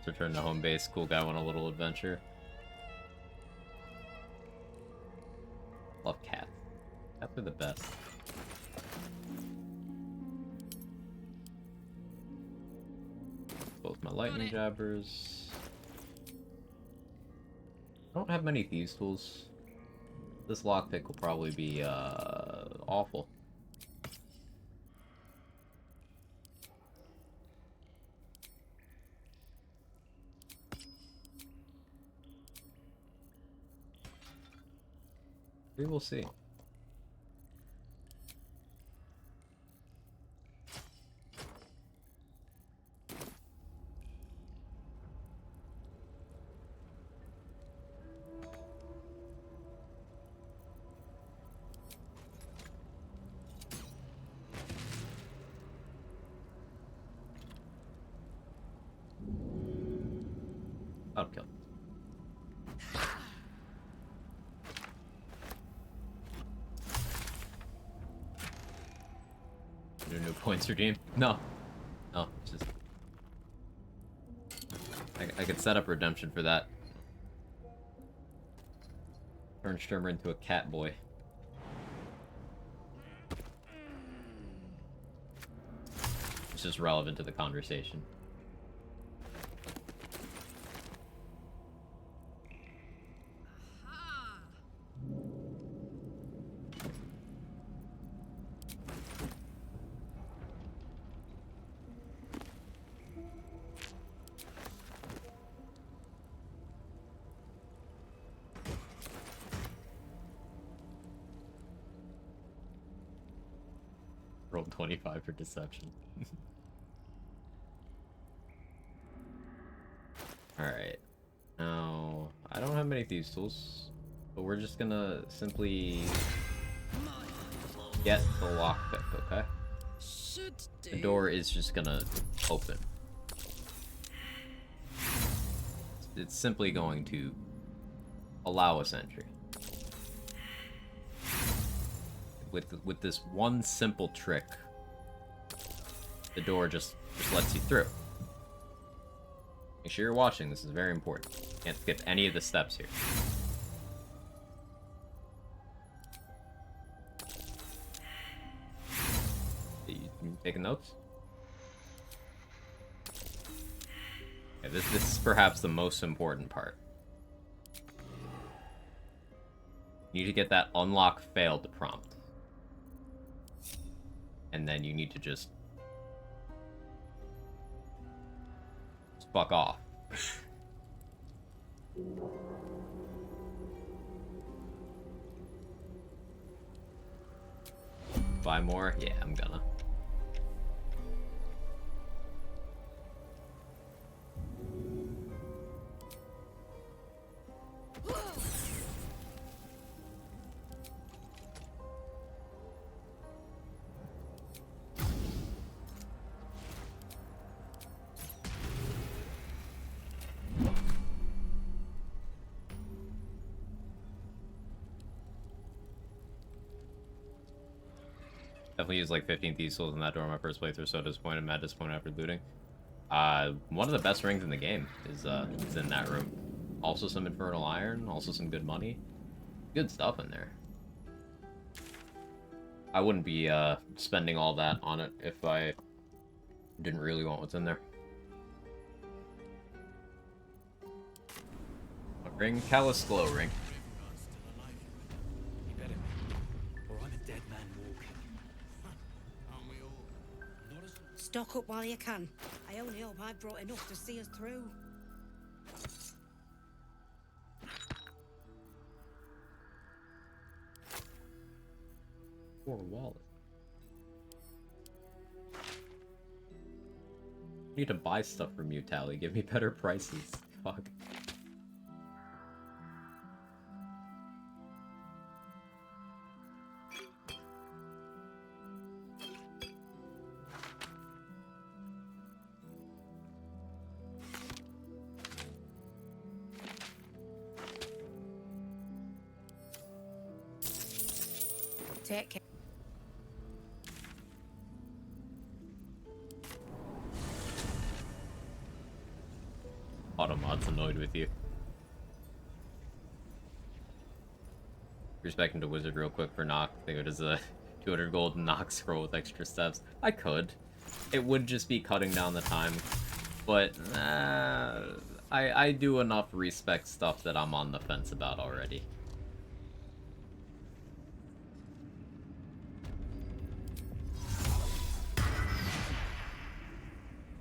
[SPEAKER 10] Return to home base. Cool guy went a little adventure. Love cats. Cats are the best. Both my lightning jabbers. I don't have many thieves tools. This lockpick will probably be awful. We will see. I'll kill. No points redeemed? No. No, it's just... I could set up redemption for that. Turn Strimmer into a cat boy. It's just relevant to the conversation. Rolled 25 for deception. Alright. Now, I don't have many thieves tools, but we're just gonna simply get the lockpick, okay? The door is just gonna open. It's simply going to allow us entry. With this one simple trick, the door just lets you through. Make sure you're watching, this is very important. Can't skip any of the steps here. You taking notes? Okay, this is perhaps the most important part. You need to get that unlock failed prompt. And then you need to just fuck off. 5 more? Yeah, I'm gonna. Definitely used like 15 Thieves Tools in that door in my first playthrough, so disappointed, mad disappointed after looting. One of the best rings in the game is in that room. Also some Infernal Iron, also some good money. Good stuff in there. I wouldn't be spending all that on it if I didn't really want what's in there. Ring Callus Glow Ring.
[SPEAKER 22] You better be, or I'm a dead man walking.
[SPEAKER 4] Aren't we all?
[SPEAKER 22] Not as
[SPEAKER 16] Stock up while you can. I only hope I've brought enough to see us through.
[SPEAKER 10] Poor wallet. I need to buy stuff from you, Tally. Give me better prices. Fuck.
[SPEAKER 16] Take care.
[SPEAKER 10] Automod's annoyed with you. Respecting to Wizard real quick for Nock. Think of it as a 200 gold Nock scroll with extra steps. I could. It would just be cutting down the time. But, I do enough respec stuff that I'm on the fence about already.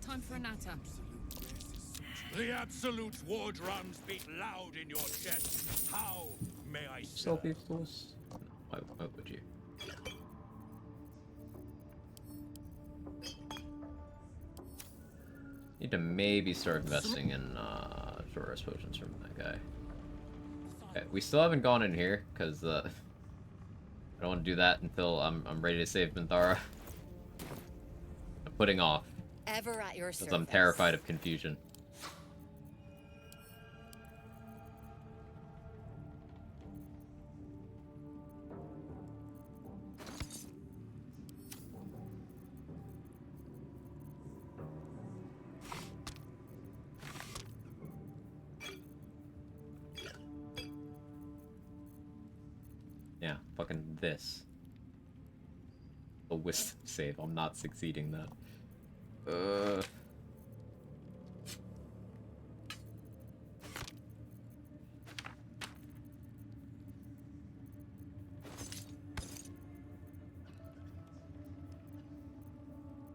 [SPEAKER 9] Time for a natter.
[SPEAKER 2] The Absolute war drums beat loud in your chest. How may I serve?
[SPEAKER 10] Selfie tools? Why would you? Need to maybe start investing in Thoros potions from that guy. Okay, we still haven't gone in here because I don't want to do that until I'm ready to save Minthara. I'm putting off
[SPEAKER 14] Ever at your
[SPEAKER 10] because
[SPEAKER 14] service.
[SPEAKER 10] I'm terrified of confusion. Yeah, fucking this. A wisdom save. I'm not succeeding that.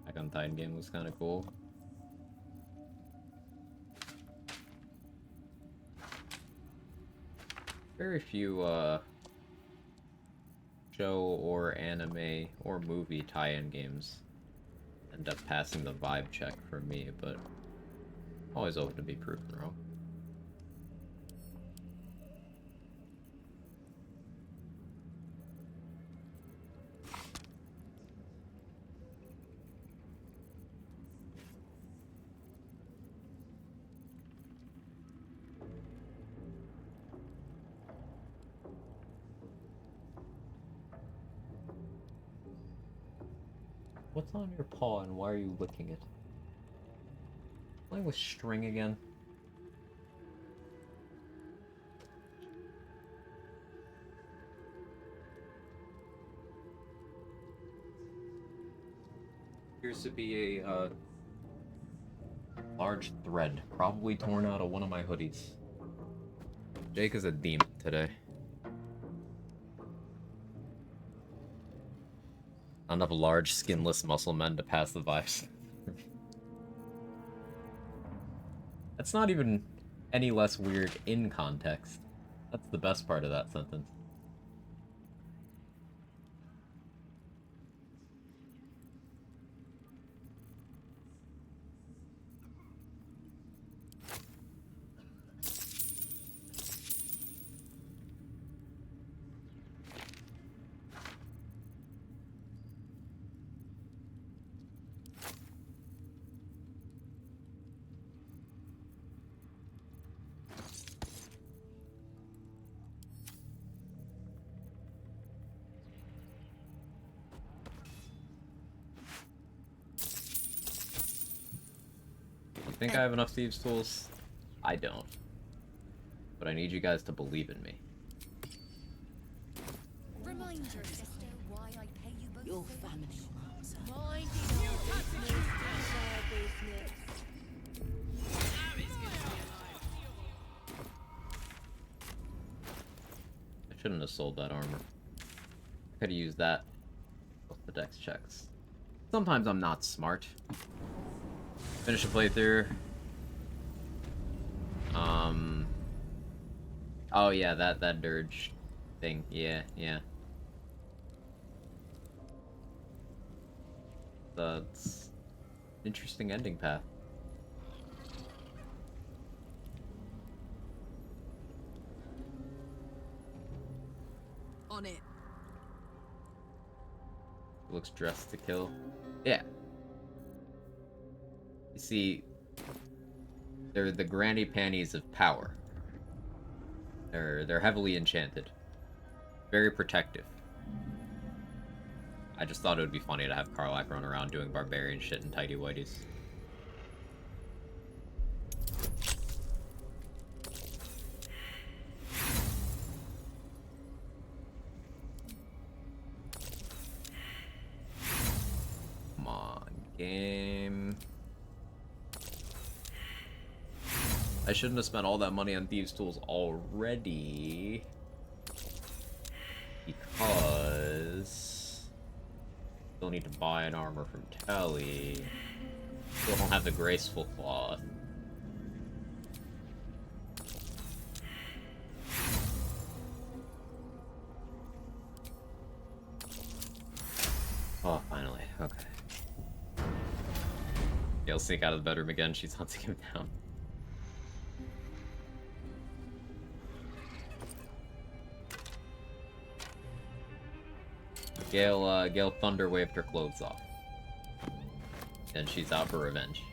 [SPEAKER 10] Back on Titan game was kind of cool. Very few show or anime or movie tie-in games end up passing the vibe check for me, but always open to be proven wrong. What's on your paw and why are you licking it? Playing with string again? Appears to be a large thread, probably torn out of one of my hoodies. Jake is a demon today. Enough large, skinless muscle men to pass the vibes. That's not even any less weird in context. That's the best part of that sentence. Think I have enough thieves tools? I don't. But I need you guys to believe in me.
[SPEAKER 14] Remind your sister why I pay you both.
[SPEAKER 16] Your family will answer.
[SPEAKER 14] Minding our business is our business.
[SPEAKER 10] Shouldn't have sold that armor. Could have used that with the dex checks. Sometimes I'm not smart. Finish a playthrough. Oh yeah, that dirge thing. Yeah. That's an interesting ending path.
[SPEAKER 16] On it.
[SPEAKER 10] Looks dressed to kill. Yeah. You see, they're the granny panties of power. They're heavily enchanted. Very protective. I just thought it would be funny to have Karlach run around doing barbarian shit in tighty whities. Come on, game. I shouldn't have spent all that money on Thieves' Tools already. Because... still need to buy an armor from Tally. Still don't have the Graceful Cloth. Oh, finally. Okay. He'll sneak out of the bedroom again. She's hunting him down. Gale thunder waved her clothes off. And she's out for revenge.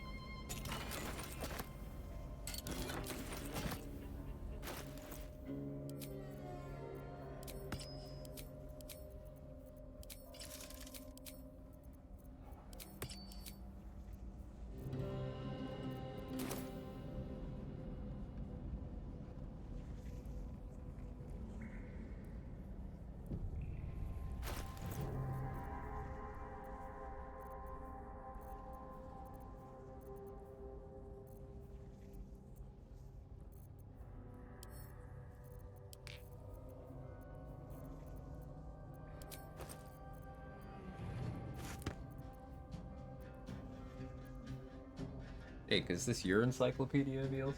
[SPEAKER 10] Hey, is this your encyclopedia, Veals?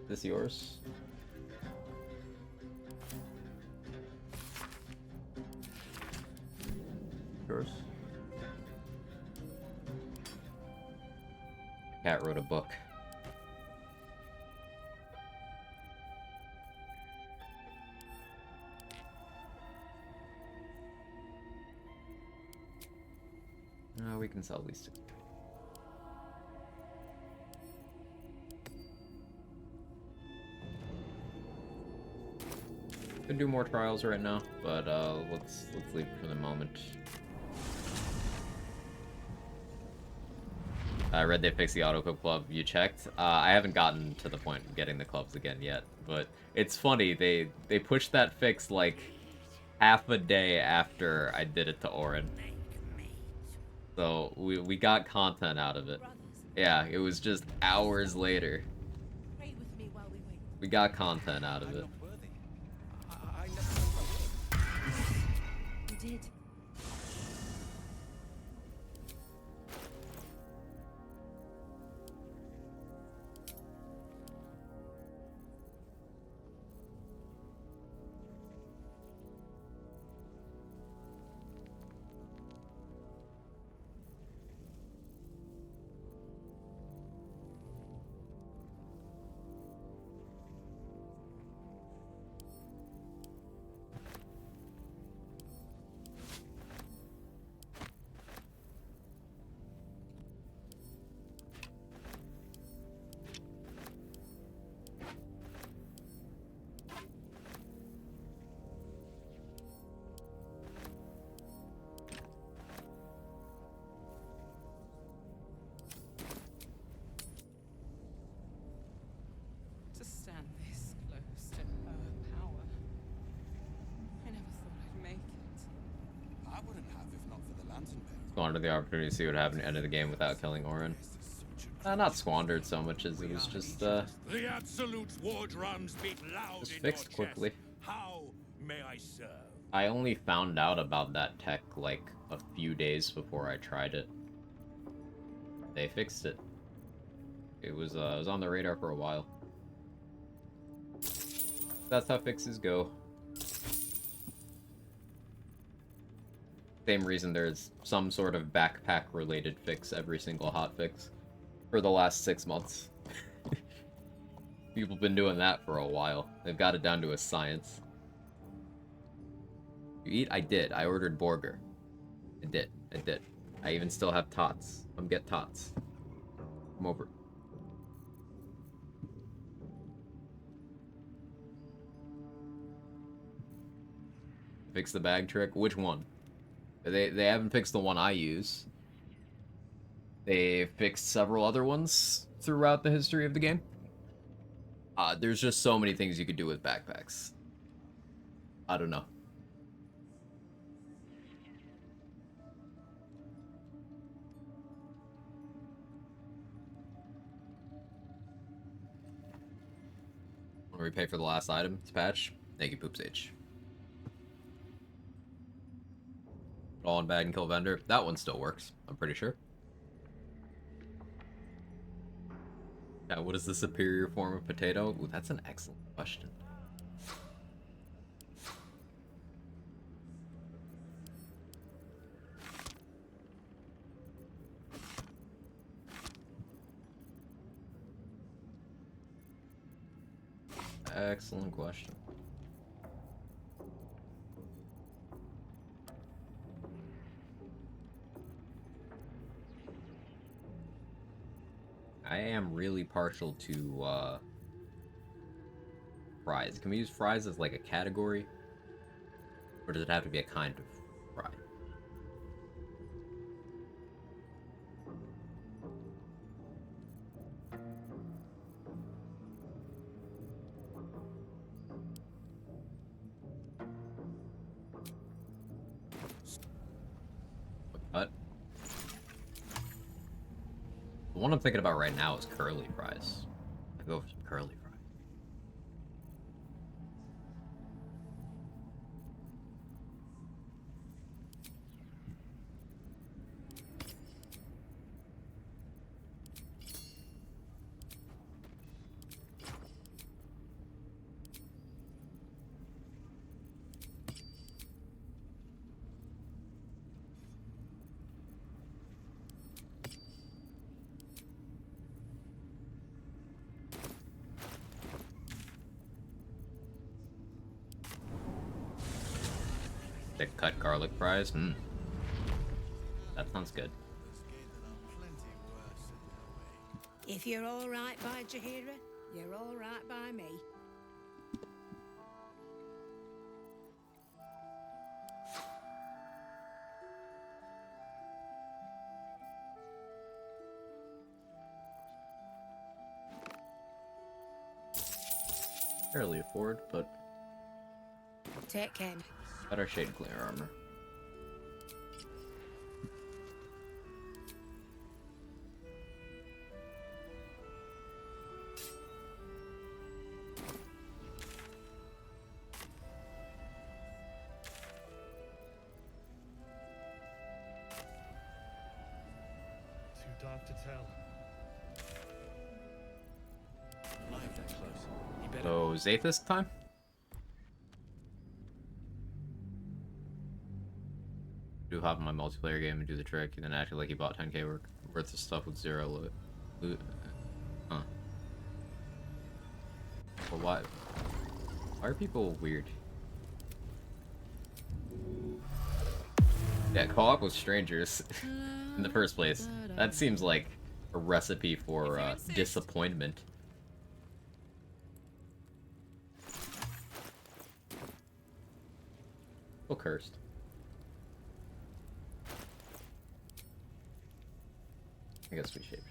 [SPEAKER 10] Is this yours? Yours? Cat wrote a book. We can sell these two. Could do more trials right now, but let's leave for the moment. I read they fixed the auto-equip club. You checked? I haven't gotten to the point of getting the clubs again yet, but it's funny, they pushed that fix like half a day after I did it to Orin. So we got content out of it. Yeah, it was just hours later. We got content out of it.
[SPEAKER 14] You did.
[SPEAKER 3] To stand this close to her power. I never thought I'd make it.
[SPEAKER 21] I wouldn't have if not for the lantern bearer.
[SPEAKER 10] Squandered the opportunity to see what happened at the end of the game without killing Orin. Not squandered so much as it was just
[SPEAKER 2] The Absolute's war drums beat loud
[SPEAKER 10] just
[SPEAKER 2] in
[SPEAKER 10] fixed
[SPEAKER 2] your
[SPEAKER 10] quickly.
[SPEAKER 2] chest. How may I serve?
[SPEAKER 10] I only found out about that tech like a few days before I tried it. They fixed it. It was on the radar for a while. That's how fixes go. Same reason there's some sort of backpack-related fix every single hotfix for the last 6 months. People have been doing that for a while. They've got it down to a science. You eat? I did. I ordered burger. I did. I did. I even still have tots. Come get tots. Come over. Fix the bag trick? Which one? They haven't fixed the one I use. They fixed several other ones throughout the history of the game. There's just so many things you could do with backpacks. I don't know. Want to repay for the last item? It's patch. Thank you, Poops H. All in bag and kill vendor. That one still works, I'm pretty sure. Yeah, what is the superior form of potato? Ooh, that's an excellent question. Excellent question. I am really partial to fries. Can we use fries as like a category? Or does it have to be a kind of fry? What? The one I'm thinking about right now is curly fries. I go for some curly fries. Thick cut garlic fries? That sounds good.
[SPEAKER 19] If you're all right by Jahira, you're all right by me.
[SPEAKER 10] Barely afford, but
[SPEAKER 19] Take care.
[SPEAKER 10] better shade clear armor.
[SPEAKER 15] Too dark to tell.
[SPEAKER 11] Live that close. You better.
[SPEAKER 10] So, Zathis time? Do hop in my multiplayer game and do the trick, and then acted like he bought 10k worth of stuff with zero loot. Huh. But why are people weird? Yeah, co-op with strangers in the first place. That seems like a recipe for disappointment. Feel cursed. I guess we shaped.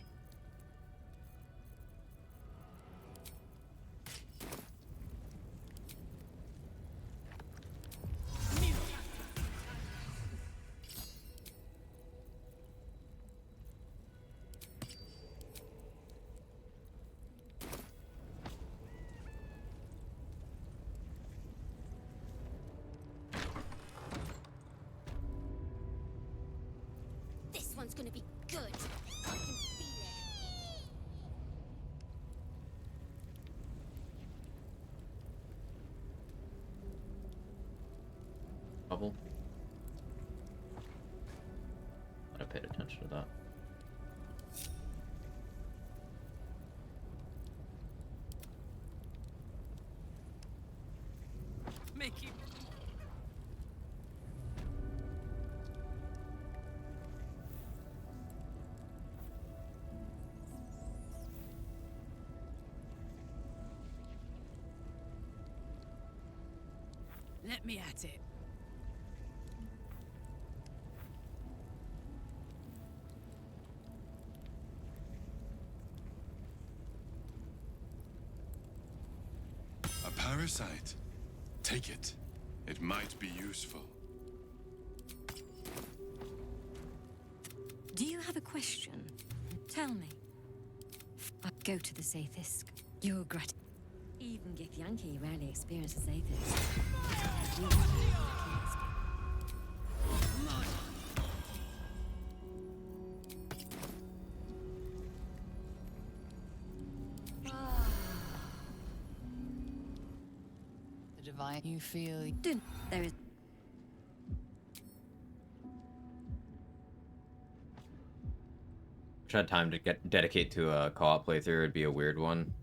[SPEAKER 10] Trouble. I paid attention to that.
[SPEAKER 8] Mickey. Let me at it.
[SPEAKER 4] A parasite. Take it. It might be useful.
[SPEAKER 14] Do you have a question? Tell me. I go to the Zaithisk. Your Even Githyanki rarely experiences Zaithisk.
[SPEAKER 7] The divine you feel.
[SPEAKER 14] There is.
[SPEAKER 10] Wish I had time to dedicate to a co-op playthrough. It'd be a weird one.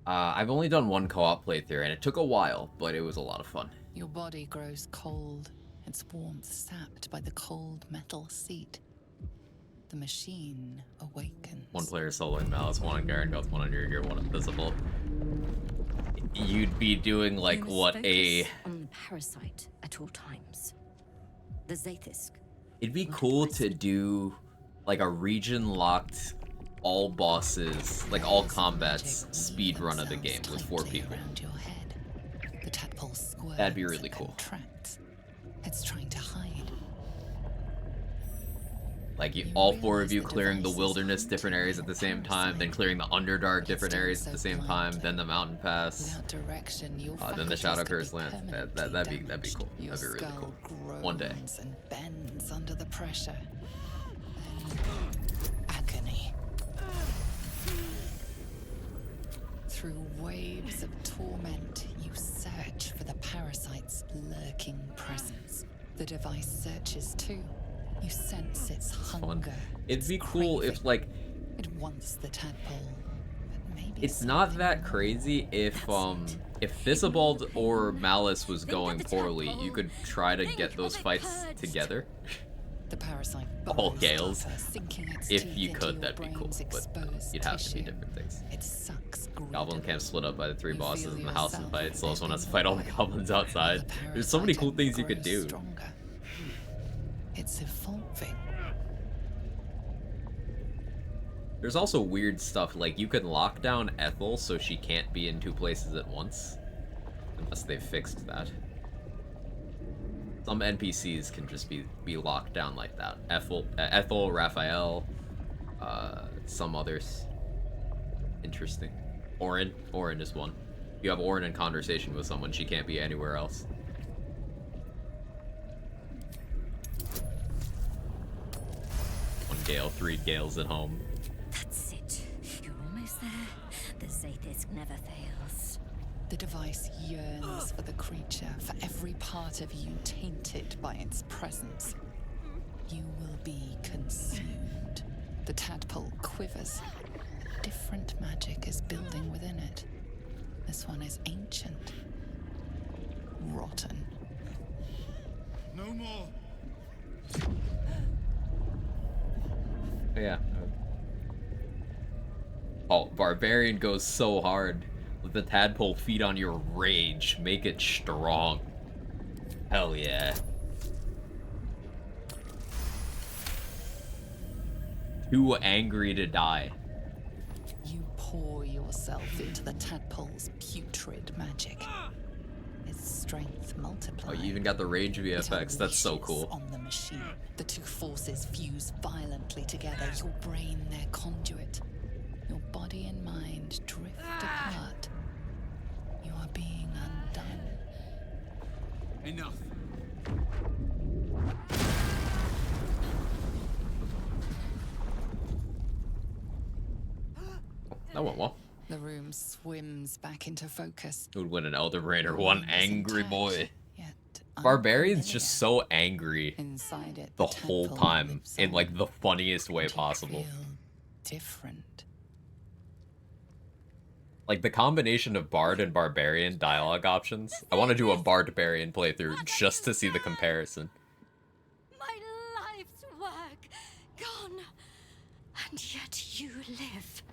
[SPEAKER 10] I've only done one co-op playthrough, and it took a while, but it was a lot of fun.
[SPEAKER 7] Your body grows cold, its warmth sapped by the cold metal seat. The machine awakens.
[SPEAKER 10] One player soloing Malice, one on Garen Goth, one on your one invisible. You'd be doing like what a.
[SPEAKER 14] On the parasite at all times. The Zaithisk.
[SPEAKER 10] It'd be cool to do like a region-locked, all bosses, like all combats, speed run of the game with 4 people.
[SPEAKER 7] The tadpole squirms.
[SPEAKER 10] That'd be really cool.
[SPEAKER 7] Contracts. It's trying to hide.
[SPEAKER 10] Like all 4 of you clearing the wilderness different areas at the same time, then clearing the Underdark different areas at the same time, then the mountain pass, then the Shadow Curse land. That'd be cool. That'd be really cool. One day.
[SPEAKER 7] And bends under the pressure. Then agony. Through waves of torment, you search for the parasite's lurking presence. The device searches too. You sense its hunger.
[SPEAKER 10] It'd be cool if like
[SPEAKER 7] it wants the tadpole, but maybe
[SPEAKER 10] it's not that crazy if Thisibald or Malice was going poorly, you could try to get those fights together.
[SPEAKER 7] The parasite
[SPEAKER 10] all Gales.
[SPEAKER 7] Its
[SPEAKER 10] If you could, that'd be cool, but you'd have to be different things.
[SPEAKER 7] It sucks
[SPEAKER 10] Goblin camp split up by the 3 bosses in the house and fight. So one has to fight all the goblins outside. There's so many cool things you could do.
[SPEAKER 7] It's evolving.
[SPEAKER 10] There's also weird stuff, like you can lock down Ethel so she can't be in 2 places at once. Unless they've fixed that. Some NPCs can just be locked down like that. Ethel, Raphael, some others. Interesting. Orin is one. If you have Orin in conversation with someone, she can't be anywhere else. One Gale, 3 Gales at home.
[SPEAKER 14] That's it. You're almost there. The Zaithisk never fails.
[SPEAKER 7] The device yearns for the creature, for every part of you tainted by its presence. You will be consumed. The tadpole quivers. A different magic is building within it. This one is ancient. Rotten.
[SPEAKER 4] No more.
[SPEAKER 10] Yeah. Oh, Barbarian goes so hard. Let the tadpole feed on your rage. Make it strong. Hell yeah. Too angry to die.
[SPEAKER 7] You pour yourself into the tadpole's putrid magic. Its strength multiplies.
[SPEAKER 10] Oh, you even got the rage VFX. That's so cool.
[SPEAKER 7] On the machine, the 2 forces fuse violently together. Your brain, their conduit. Your body and mind drift apart. You are being undone.
[SPEAKER 21] Enough.
[SPEAKER 10] That went well.
[SPEAKER 7] The room swims back into focus.
[SPEAKER 10] Who would win an Elder Brain or one angry boy?
[SPEAKER 7] Yet
[SPEAKER 1] Barbarian's just so angry
[SPEAKER 7] Inside it,
[SPEAKER 1] the whole
[SPEAKER 7] tadpole
[SPEAKER 1] time
[SPEAKER 7] lives
[SPEAKER 1] in
[SPEAKER 7] on.
[SPEAKER 1] like the funniest way possible.
[SPEAKER 7] Different.
[SPEAKER 1] Like the combination of Bard and Barbarian dialogue options. I want to do a Barbarian playthrough just to see the comparison.
[SPEAKER 14] My life's work gone, and yet you live,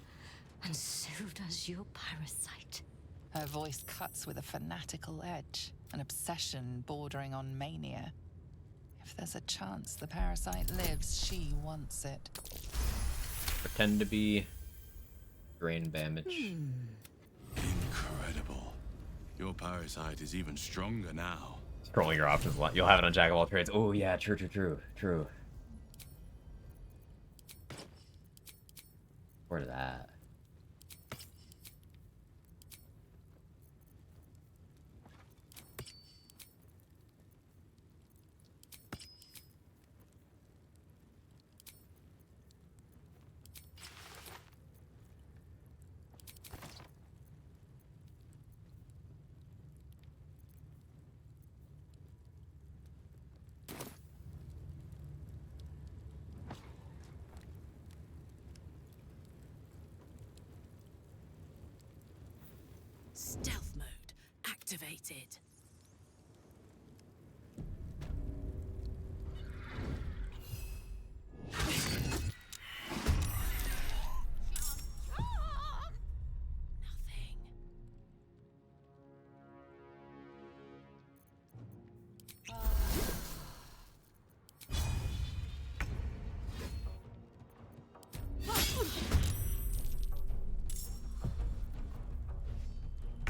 [SPEAKER 14] and so does your parasite.
[SPEAKER 7] Her voice cuts with a fanatical edge, an obsession bordering on mania. If there's a chance the parasite lives, she wants it.
[SPEAKER 1] Pretend to be drain damage.
[SPEAKER 4] Incredible. Your parasite is even stronger now.
[SPEAKER 1] Scrolling your options a lot. You'll have it on Jack of all trades. Oh yeah, true. Where's that?
[SPEAKER 16] Stealth mode activated.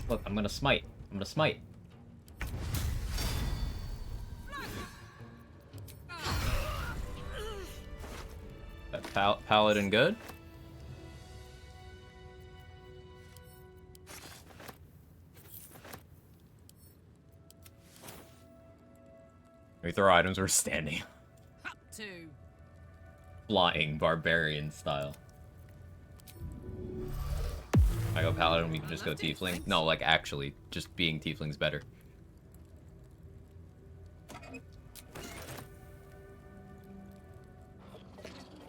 [SPEAKER 1] Look, I'm gonna smite. That paladin good? We throw items, we're standing.
[SPEAKER 8] Up to.
[SPEAKER 1] Flying barbarian style. I go paladin, we can just go tiefling. No, like actually, just being tiefling's better.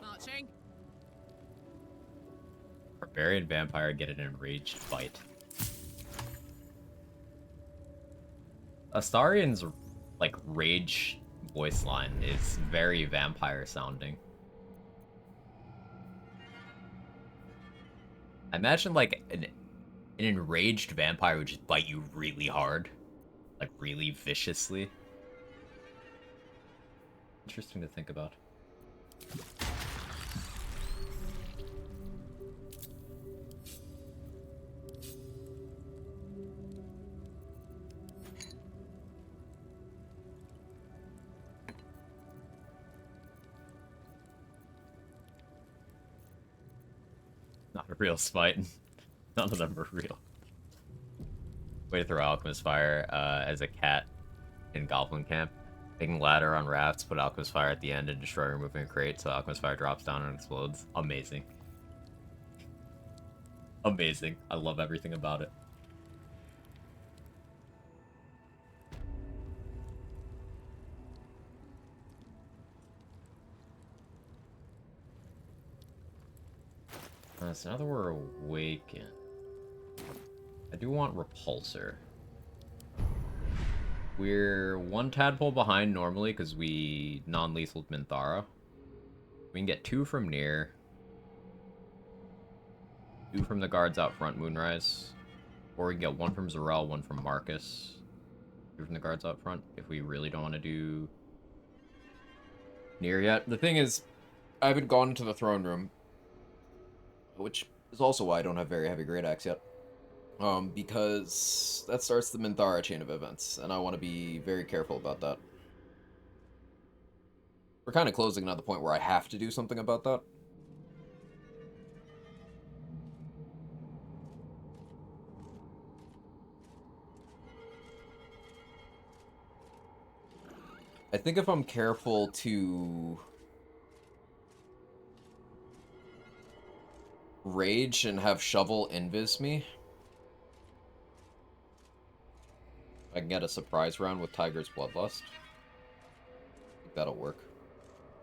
[SPEAKER 8] Marching.
[SPEAKER 1] Barbarian vampire get an enraged fight. Astarian's like rage voice line is very vampire sounding. I imagine like an enraged vampire would just bite you really hard, like really viciously. Interesting to think about. Not a real spite. None of them are real. Way to throw Alchemist Fire as a cat in Goblin Camp. Making ladder on rafts, put Alchemist Fire at the end and destroy removing a crate so Alchemist Fire drops down and explodes. Amazing. Amazing. I love everything about it. So now that we're awakened, I do want Repulsor. We're one tadpole behind normally because we non-lethal Minthara. We can get 2 from near, 2 from the guards out front, Moonrise, or we can get 1 from Zarel, 1 from Marcus, 2 from the guards out front if we really don't want to do near yet. The thing is, I haven't gone into the throne room, which is also why I don't have very heavy great axe yet. Because that starts the Minthara chain of events, and I want to be very careful about that. We're kind of closing on the point where I have to do something about that. I think if I'm careful to rage and have shovel invis me,
[SPEAKER 10] I can get a surprise round with Tiger's Bloodlust. I think that'll work.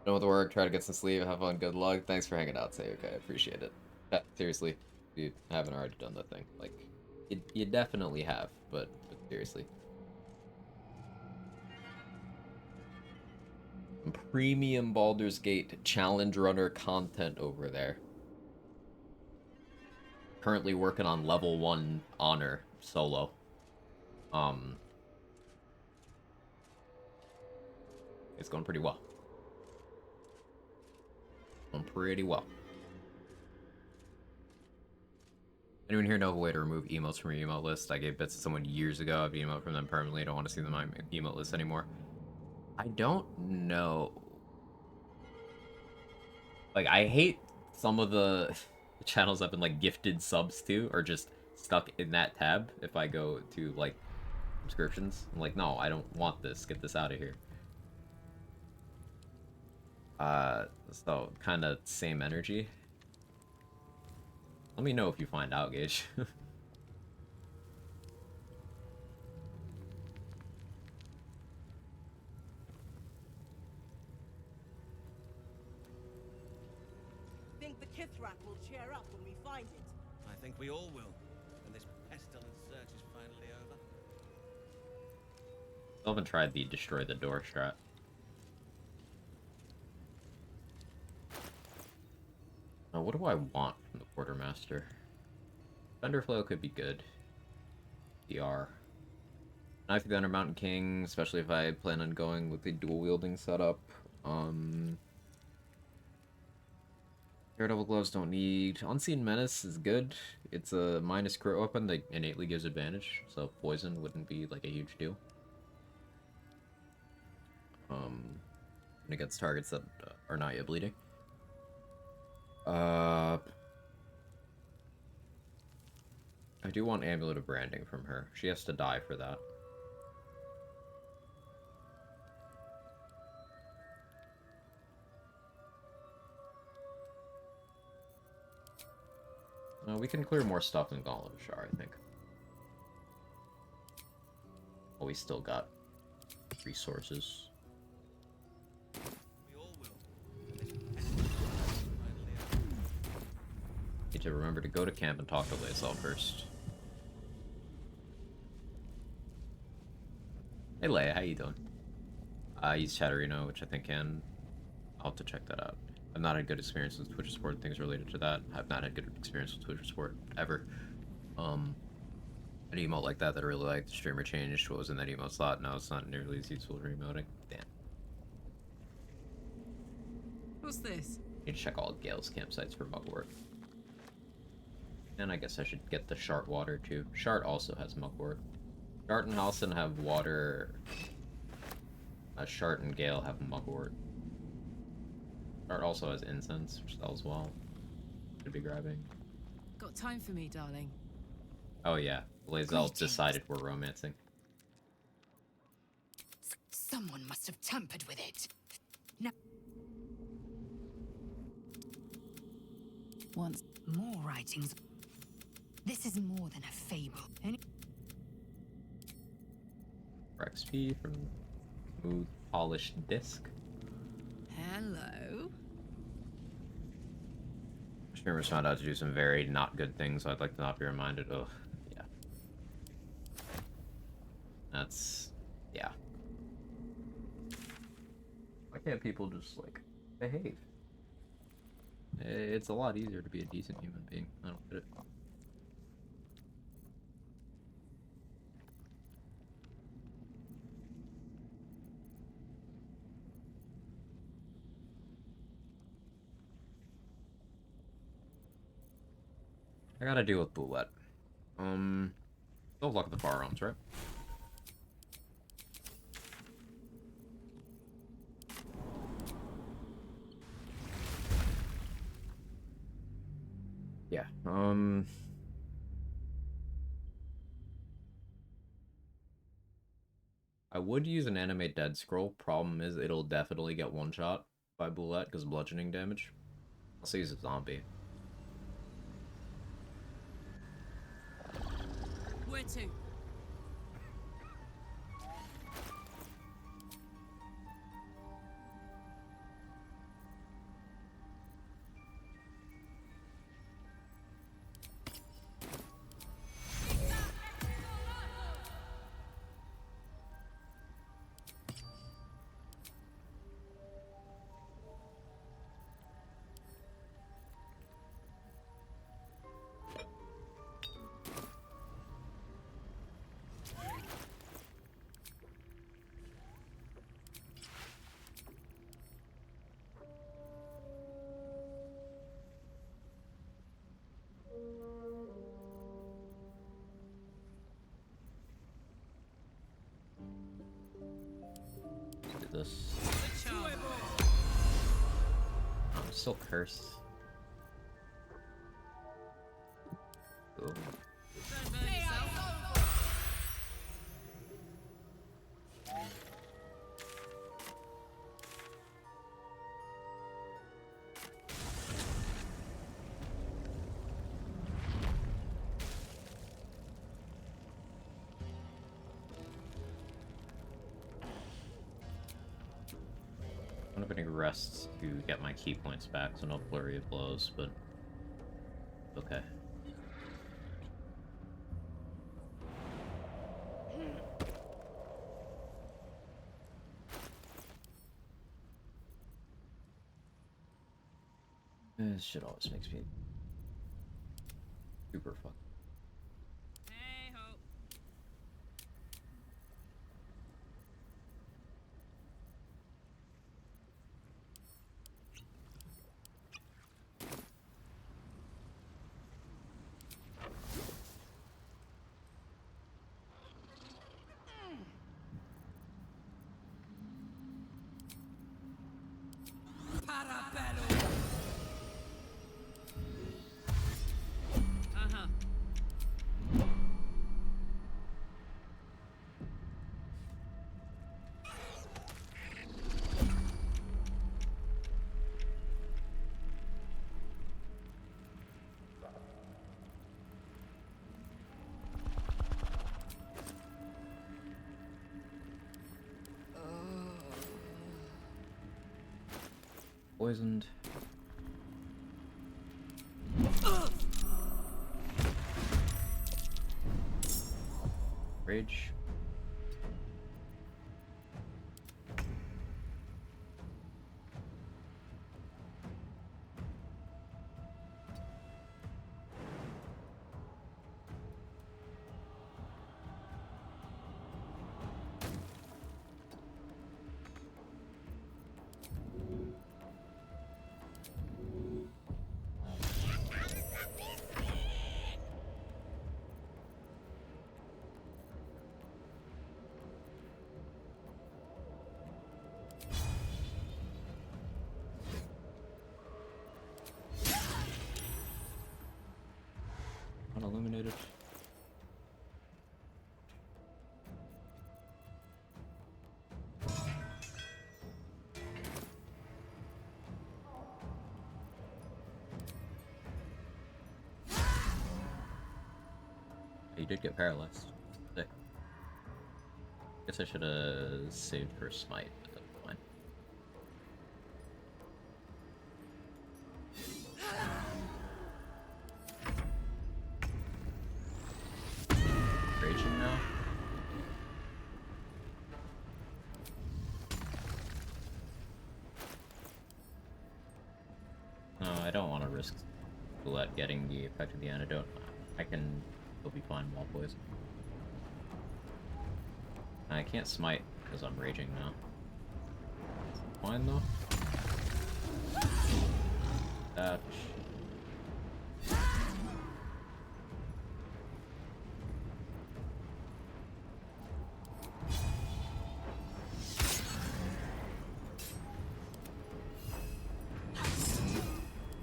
[SPEAKER 10] Done with the work, try to get some sleep, have fun, good luck. Thanks for hanging out, Sayuka. I appreciate it. Yeah, seriously, if you haven't already done that thing. Like, you definitely have, but seriously. Premium Baldur's Gate Challenge Runner content over there. Currently working on level 1 honor solo. It's going pretty well. Going pretty well. Anyone here know of a way to remove emotes from your emote list? I gave bits to someone years ago. I've emote from them permanently. I don't want to see them on my emote list anymore. I don't know. Like, I hate some of the channels I've been, like, gifted subs to are just stuck in that tab if I go to, like, subscriptions. I'm like, no, I don't want this. Get this out of here. So, kind of same energy. Let me know if you find out, Gage.
[SPEAKER 12] Think the Kithrak will cheer up when we find it?
[SPEAKER 22] I think we all will, when this pestilent search is finally over.
[SPEAKER 10] I haven't tried the destroy the door strat. Now, what do I want from the Quartermaster? Thunderflow could be good. DR. Knife of the Under Mountain King, especially if I plan on going with the dual wielding setup. Daredevil gloves don't need. Unseen Menace is good. It's a minus crit weapon that innately gives advantage, so poison wouldn't be like a huge deal. Against targets that are not yet bleeding. I do want Amulet of Branding from her. She has to die for that. We can clear more stuff in Gauntlet of Shar, I think. Oh, we still got resources. Need to remember to go to camp and talk to Lae'zel first. Hey Leia, how you doing? I use Chatterino, which I think I'll have to check that out. I've not had good experience with Twitch support and things related to that. I've not had good experience with Twitch support ever. An emote like that I really liked. The streamer changed what was in that emote slot. Now it's not nearly as useful for emoting. Damn.
[SPEAKER 9] What's this?
[SPEAKER 10] Need to check all Gale's campsites for mugwort. And I guess I should get the Shart water too. Shart also has mugwort. Shart and Halson have water. Shart and Gale have mugwort. Shart also has incense, which sells well. Should be grabbing.
[SPEAKER 9] Got time for me, darling?
[SPEAKER 10] Oh yeah, Lae'zel decided we're romancing.
[SPEAKER 16] Someone must have tampered with it. No. Once more writings. This is more than a fable.
[SPEAKER 10] XP from smooth polished disc.
[SPEAKER 9] Hello.
[SPEAKER 10] Streamers found out to do some very not good things, so I'd like to not be reminded of. Yeah. That's. Yeah. Why can't people just, like, behave? It's a lot easier to be a decent human being. I don't get it. I gotta deal with Boulette. Still have luck at the firearms, right? Yeah, I would use an animate dead scroll. Problem is, it'll definitely get one shot by Boulette because bludgeoning damage. I'll also use a zombie.
[SPEAKER 9] Where to?
[SPEAKER 10] this. I'm still cursed. Ooh. I don't have any rests to get my key points back, so no flurry of blows, but okay. This shit always makes me super fucked. Poisoned. Rage. Unilluminated. You did get paralyzed. Sick. Guess I should have saved for smite, but that's fine. Raging now? No, I don't want to risk Bullet getting the effect of the antidote. I can still be fine while poisoned. I can't smite because I'm raging now. It's fine though. Thatch.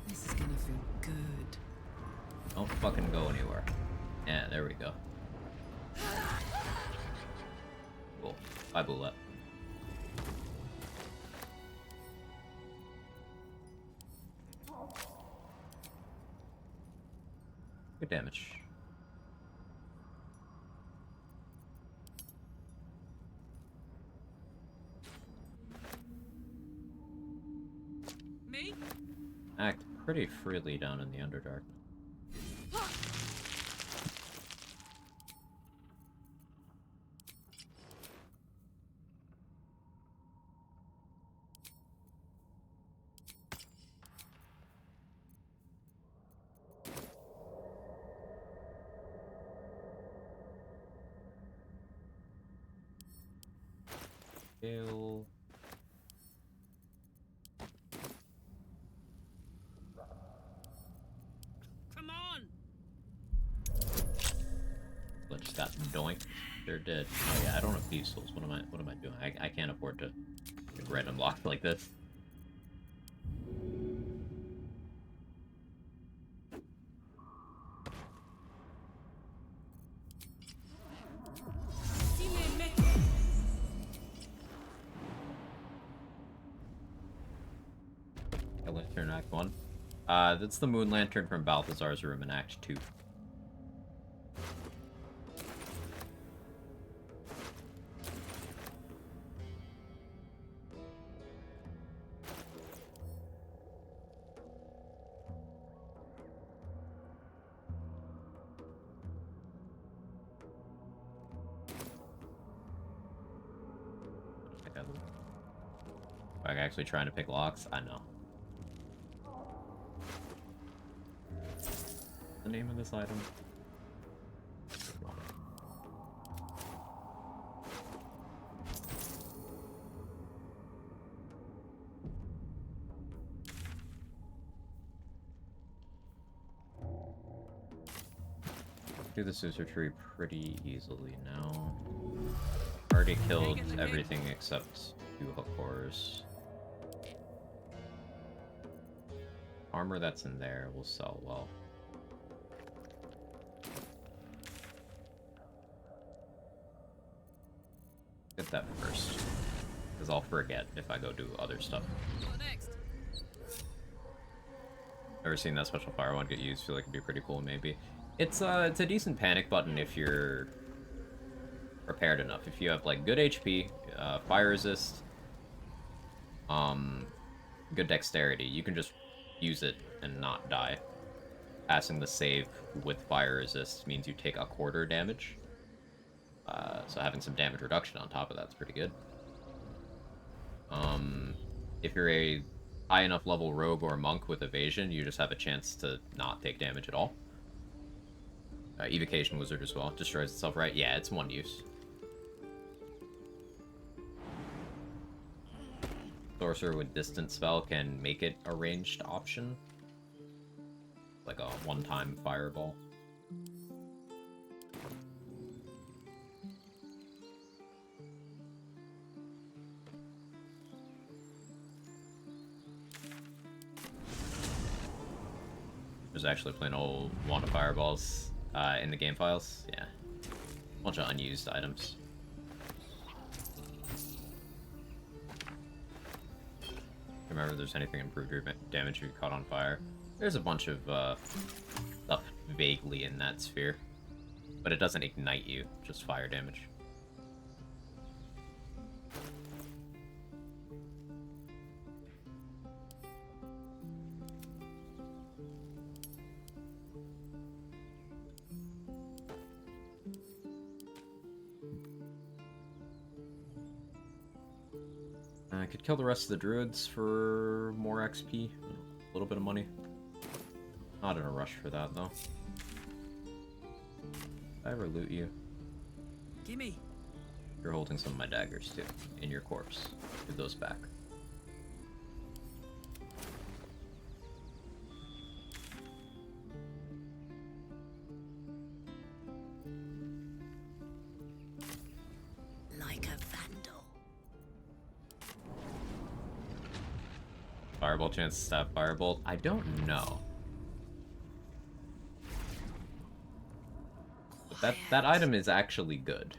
[SPEAKER 9] This is gonna feel good.
[SPEAKER 10] Don't fucking go anywhere. Yeah, there we go. Cool. Bye, Bullet. Good damage.
[SPEAKER 8] Me?
[SPEAKER 10] Act pretty freely down in the Underdark. Gale.
[SPEAKER 8] Come on!
[SPEAKER 10] But just got doinked. They're dead. Oh yeah, I don't have pistols. What am I doing? I can't afford to random lock like this. A lantern Act 1. That's the moon lantern from Balthazar's room in Act 2. Like actually trying to pick locks? I know. The name of this item? Do the scissor tree pretty easily now. Already killed everything except 2 hook horrors. Armor that's in there will sell well. Get that first, because I'll forget if I go do other stuff. Never seen that special fire one get used. Feel like it'd be pretty cool. Maybe it's a decent panic button if you're prepared enough. If you have like good HP, fire resist, good dexterity, you can just use it and not die. Passing the save with fire resist means you take 1/4 damage. So having some damage reduction on top of that's pretty good. If you're a high enough level rogue or monk with evasion, you just have a chance to not take damage at all. Evocation wizard as well. Destroys itself, right? Yeah, it's 1 use. Sorcerer with distant spell can make it a ranged option. Like a one-time fireball. There's actually plain old wand of fireballs in the game files. Yeah. Bunch of unused items. Remember if there's anything improved your damage if you caught on fire. There's a bunch of stuff vaguely in that sphere. But it doesn't ignite you, just fire damage. I could kill the rest of the druids for more XP, a little bit of money. Not in a rush for that, though. Did I ever loot you?
[SPEAKER 9] Gimme.
[SPEAKER 10] You're holding some of my daggers, too, in your corpse. Give those back.
[SPEAKER 19] Like a vandal.
[SPEAKER 10] Fireball chance to stab firebolt? I don't know. But that item is actually good.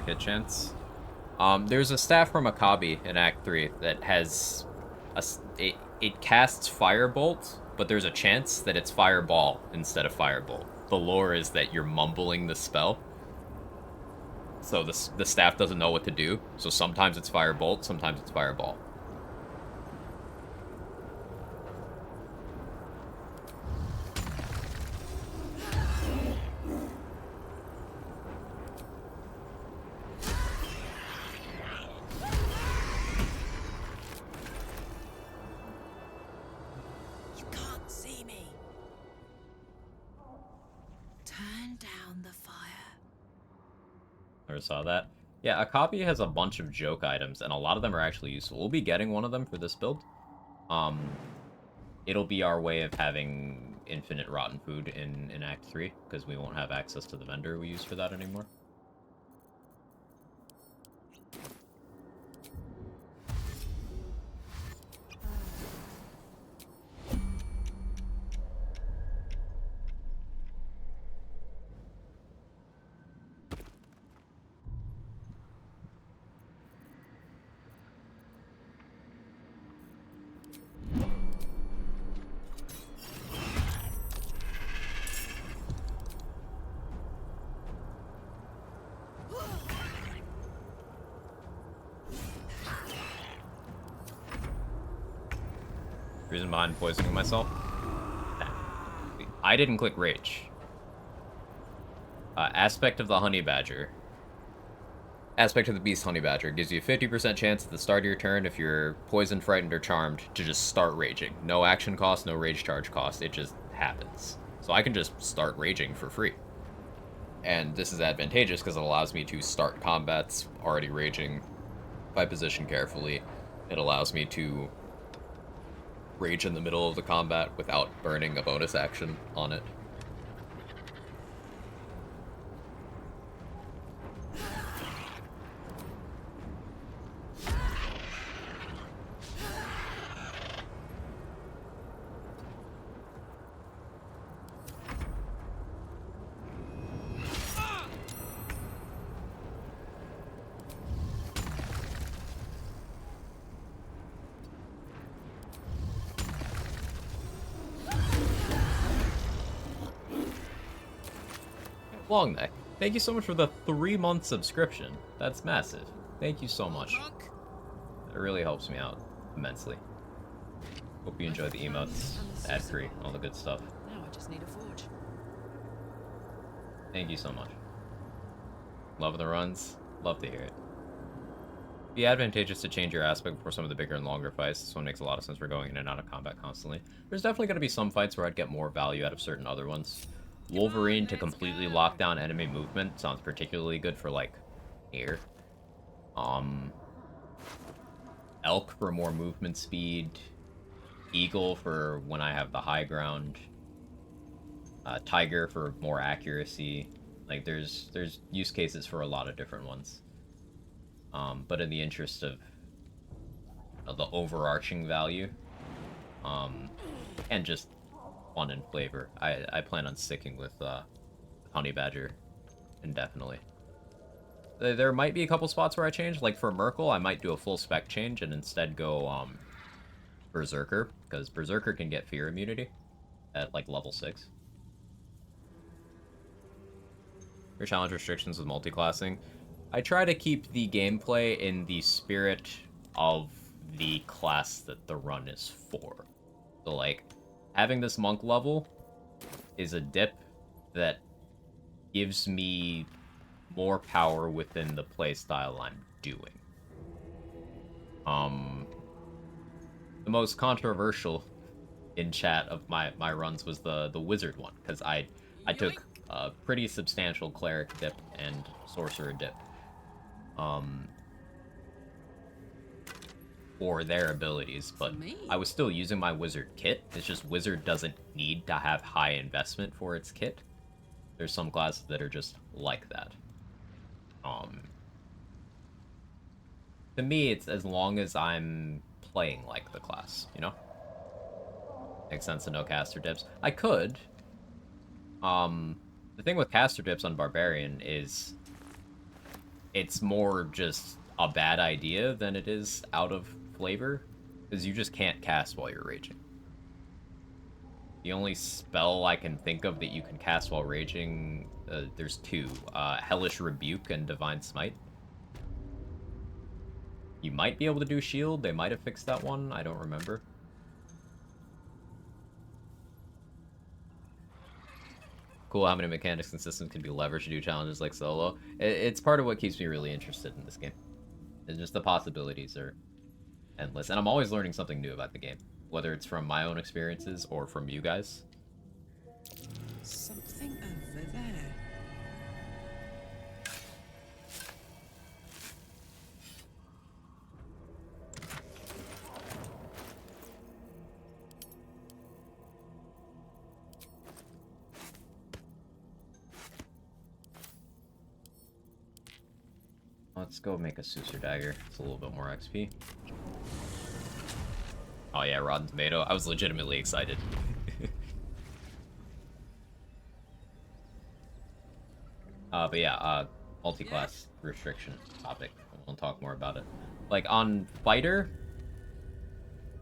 [SPEAKER 10] Hit chance. There's a staff from Akabi in Act 3 that has it casts Firebolt, but there's a chance that it's Fireball instead of Firebolt. The lore is that you're mumbling the spell, so the staff doesn't know what to do. So sometimes it's Firebolt, sometimes it's Fireball.
[SPEAKER 16] See me. Turn down the fire.
[SPEAKER 10] Never saw that. Yeah, a copy has a bunch of joke items, and a lot of them are actually useful. We'll be getting one of them for this build. It'll be our way of having infinite rotten food in Act 3, because we won't have access to the vendor we use for that anymore. Reason behind poisoning myself? I didn't click rage. Aspect of the honey badger. Aspect of the beast honey badger gives you a 50% chance at the start of your turn if you're poisoned, frightened, or charmed to just start raging. No action cost, no rage charge cost. It just happens. So I can just start raging for free. And this is advantageous because it allows me to start combats already raging. If I position carefully, it allows me to rage in the middle of the combat without burning a bonus action on it. Long neck, thank you so much for the 3-month subscription. That's massive. Thank you so much. It really helps me out immensely. Hope you enjoy the emotes, ad-free, all the good stuff.
[SPEAKER 9] Now I just need a forge.
[SPEAKER 10] Thank you so much. Love the runs. Love to hear it. Be advantageous to change your aspect for some of the bigger and longer fights. This one makes a lot of sense for going in and out of combat constantly. There's definitely going to be some fights where I'd get more value out of certain other ones. Wolverine to completely lock down enemy movement sounds particularly good for, like, here. Elk for more movement speed. Eagle for when I have the high ground. Tiger for more accuracy. Like, there's use cases for a lot of different ones. But in the interest of the overarching value, and just fun and flavor, I plan on sticking with Honey Badger indefinitely. There might be a couple spots where I change, like for Merkel, I might do a full spec change and instead go Berserker, because Berserker can get fear immunity at like level 6. Your challenge restrictions with multiclassing. I try to keep the gameplay in the spirit of the class that the run is for. So like, having this monk level is a dip that gives me more power within the playstyle I'm doing. The most controversial in chat of my runs was the wizard one, because I took a pretty substantial cleric dip and sorcerer dip for their abilities, but I was still using my wizard kit. It's just wizard doesn't need to have high investment for its kit. There's some classes that are just like that. To me, it's as long as I'm playing like the class, you know? Makes sense to no caster dips. I could. The thing with caster dips on Barbarian is it's more just a bad idea than it is out of flavor, because you just can't cast while you're raging. The only spell I can think of that you can cast while raging, there's two, Hellish Rebuke and Divine Smite. You might be able to do shield, they might have fixed that one, I don't remember. Cool how many mechanics and systems can be leveraged to do challenges like solo. It's part of what keeps me really interested in this game. It's just the possibilities are endless, and I'm always learning something new about the game.
[SPEAKER 1] whether it's from my own experiences or from you guys.
[SPEAKER 9] Something over there.
[SPEAKER 1] Let's go make a Sucer Dagger. It's a little bit more XP. Oh yeah, Rotten Tomato. I was legitimately excited. But yeah, multi-class restriction topic. We'll talk more about it. Like, on Fighter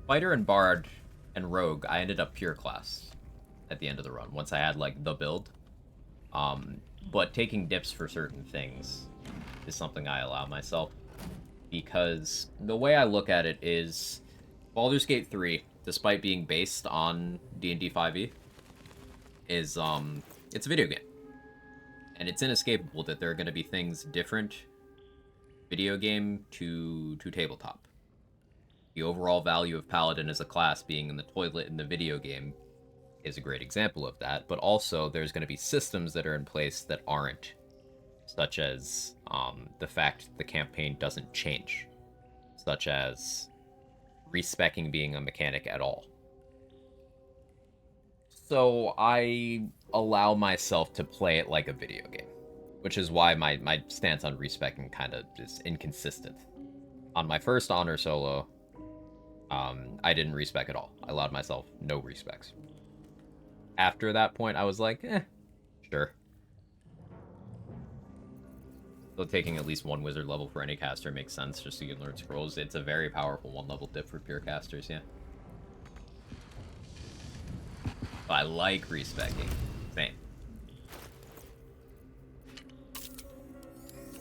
[SPEAKER 1] and Bard and Rogue, I ended up pure class at the end of the run, once I had, like, the build. But taking dips for certain things is something I allow myself. Because the way I look at it is, Baldur's Gate 3, despite being based on D&D 5e, is, it's a video game. And it's inescapable that there are going to be things different video game to tabletop. The overall value of Paladin as a class being in the toilet in the video game is a great example of that, but also there's going to be systems that are in place that aren't, such as the fact the campaign doesn't change, such as respecking being a mechanic at all. So I allow myself to play it like a video game, which is why my stance on respecking kind of is inconsistent. On my first Honor solo, I didn't respec at all. I allowed myself no respecs. After that point, I was like, sure. So taking at least one wizard level for any caster makes sense, just so you can learn scrolls. It's a very powerful one level dip for pure casters, yeah. But I like respecking. Same.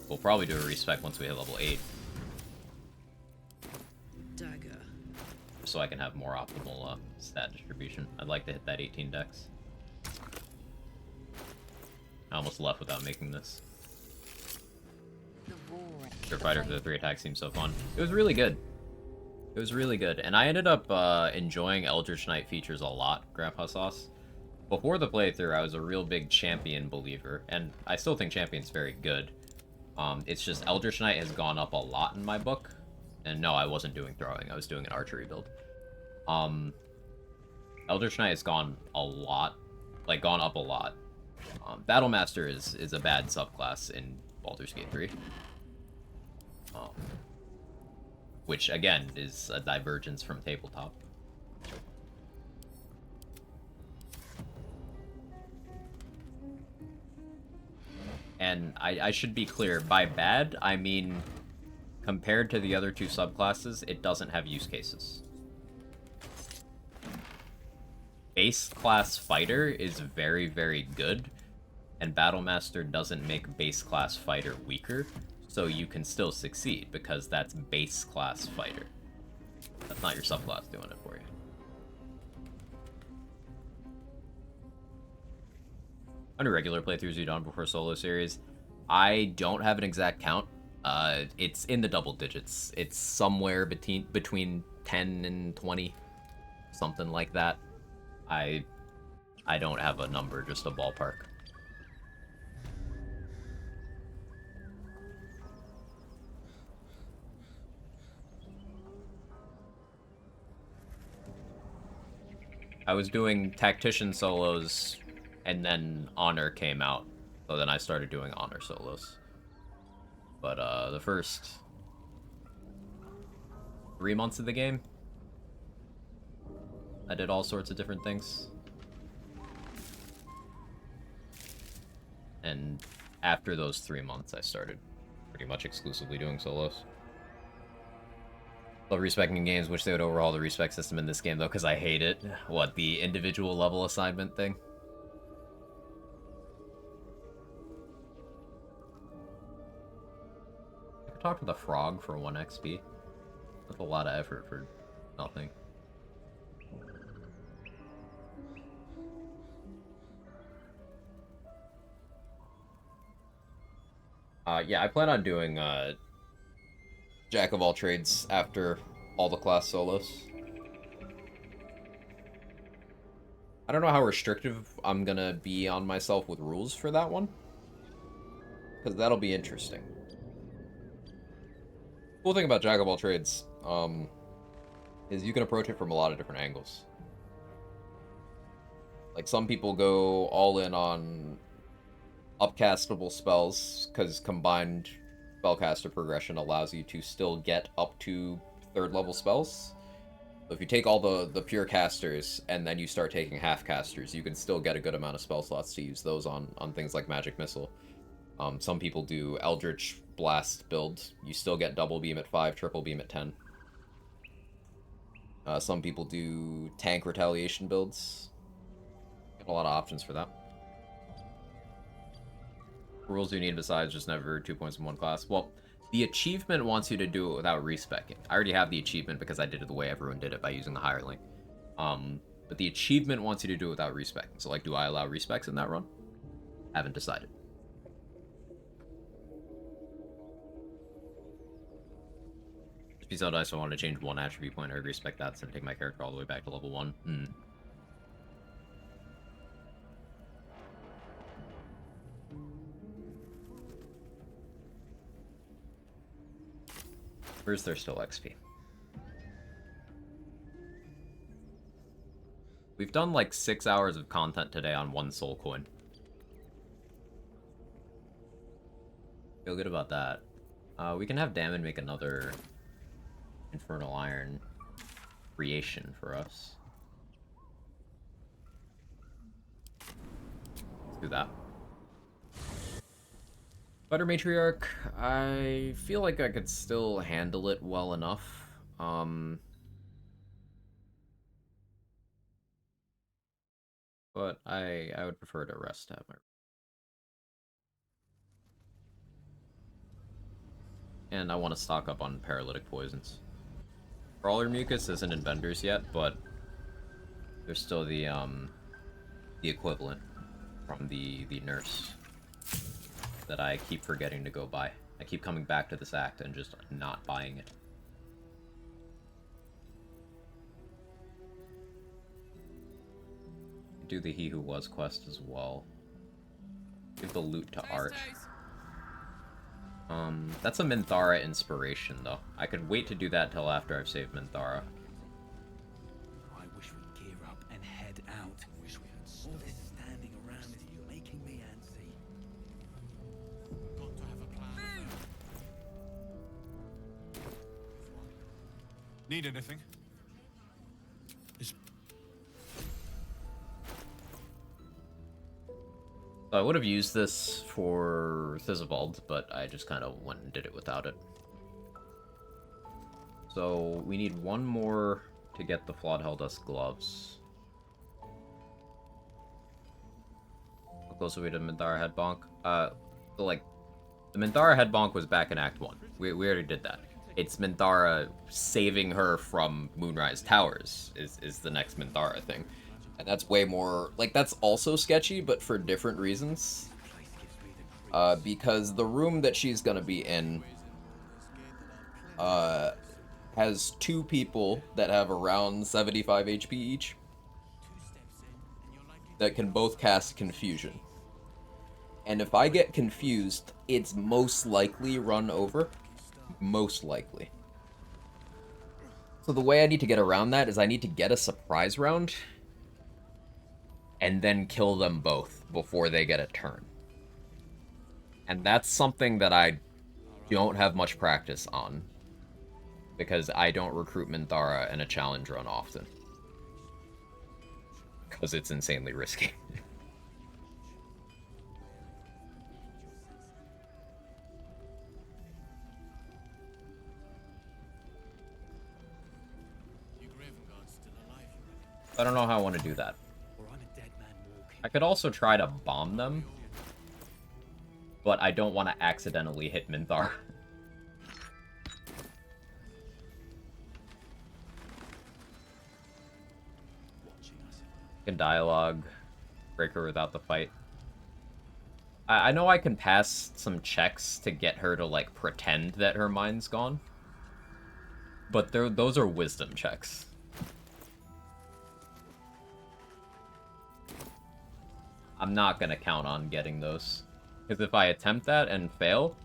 [SPEAKER 1] We'll probably do a respec once we hit level 8.
[SPEAKER 9] Dagger.
[SPEAKER 1] So I can have more optimal stat distribution. I'd like to hit that 18 dex. I almost left without making this. Your Fighter for the 3 attack seems so fun. It was really good. It was really good. And I ended up enjoying Eldritch Knight features a lot, Grandpa Sauce. Before the playthrough, I was a real big Champion believer, and I still think Champion's very good. It's just Eldritch Knight has gone up a lot in my book. And no, I wasn't doing throwing, I was doing an archery build. Eldritch Knight has gone a lot, like gone up a lot. Battlemaster is a bad subclass in Baldur's Gate 3. Which, again, is a divergence from tabletop. And I should be clear, by bad, I mean, compared to the other two subclasses, it doesn't have use cases. Base class fighter is very, very good, and Battlemaster doesn't make base class fighter weaker, so you can still succeed, because that's base class fighter. That's not your subclass doing it for you. Under regular playthroughs you've done before solo series, I don't have an exact count. It's in the double digits. It's somewhere between 10 and 20, something like that. I don't have a number, just a ballpark. I was doing Tactician solos, and then Honor came out, so then I started doing Honor solos. But the first 3 months of the game, I did all sorts of different things. And after those 3 months, I started pretty much exclusively doing solos. Love respecing in games, wish they would overhaul the respec system in this game, though, because I hate it. What, the individual level assignment thing? Ever talk to the frog for 1 XP? That's a lot of effort for nothing. Yeah, I plan on doing, Jack of all trades after all the class solos. don't know how restrictive I'm gonna be on myself with rules for that one. Because that'll be interesting. Cool thing about Jack of all trades, is you can approach it from a lot of different angles. Like, some people go all in on upcastable spells, because combined spellcaster progression allows you to still get up to 3rd level spells. So if you take all the pure casters, and then you start taking half casters, you can still get a good amount of spell slots to use those on things like Magic Missile. Some people do Eldritch Blast build. You still get double beam at 5, triple beam at 10. Some people do tank retaliation builds. Got a lot of options for that. Rules you need besides just never 2 points in one class. Well, the achievement wants you to do it without respecing. I already have the achievement because I did it the way everyone did it by using the hirelink. But the achievement wants you to do it without respecing. So, like, do I allow respecs in that run? Haven't decided. Just be so nice, I want to change one attribute point or respect that and take my character all the way back to level 1. Where's there still XP? We've done like 6 hours of content today on 1 soul coin. Feel good about that. We can have Damon make another Infernal Iron creation for us. Let's do that. Butter Matriarch, I feel like I could still handle it well enough. But I would prefer to rest at my... And I want to stock up on paralytic poisons. Brawler Mucus isn't in vendors yet, but there's still the equivalent from the nurse that I keep forgetting to go buy. I keep coming back to this act and just not buying it. Do the He Who Was quest as well. Give the loot to Art. That's a Minthara inspiration, though. I could wait to do that till after I've saved Minthara.
[SPEAKER 11] I wish we'd gear up and head out. Wish we had all this standing around is making me antsy. Got to have a plan.
[SPEAKER 4] Need anything?
[SPEAKER 1] I would have used this for Thizabald, but I just kind of went and did it without it. So we need one more to get the Flawed Helldust gloves. How close are we to Minthara Head Bonk? So like, the Minthara Head Bonk was back in Act 1. We already did that. It's Minthara saving her from Moonrise Towers is the next Minthara thing. And that's way more... Like, that's also sketchy, but for different reasons. Because the room that she's gonna be in... has 2 people that have around 75 HP each. That can both cast Confusion. And if I get confused, it's most likely run over. Most likely. So the way I need to get around that is I need to get a surprise round... and then kill them both before they get a turn. And that's something that I don't have much practice on, because I don't recruit Minthara in a challenge run often. Because it's insanely risky. I don't know how I want to do that. I could also try to bomb them, but I don't want to accidentally hit Minthara. Can dialogue, break her without the fight. I know I can pass some checks to get her to, like, pretend that her mind's gone, but those are wisdom checks. I'm not gonna count on getting those. Because if I attempt that and fail,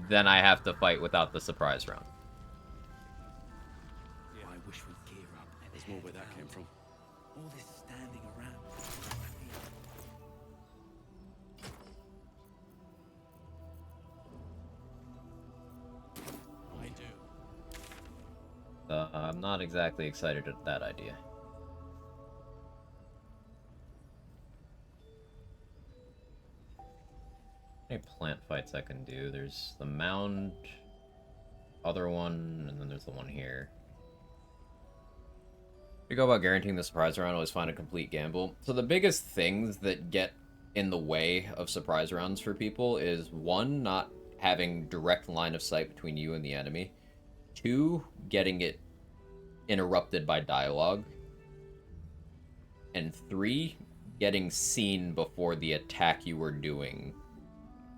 [SPEAKER 1] then I have to fight without the surprise round.
[SPEAKER 11] Yeah, I wish we'd gear up.
[SPEAKER 2] There's more where that came from.
[SPEAKER 11] All this standing around.
[SPEAKER 2] I do.
[SPEAKER 1] I'm not exactly excited at that idea. Any plant fights I can do? There's the mound, other one, and then there's the one here. We go about guaranteeing the surprise round, always find a complete gamble. So the biggest things that get in the way of surprise rounds for people is, one, not having direct line of sight between you and the enemy. Two, getting it interrupted by dialogue. And three, getting seen before the attack you were doing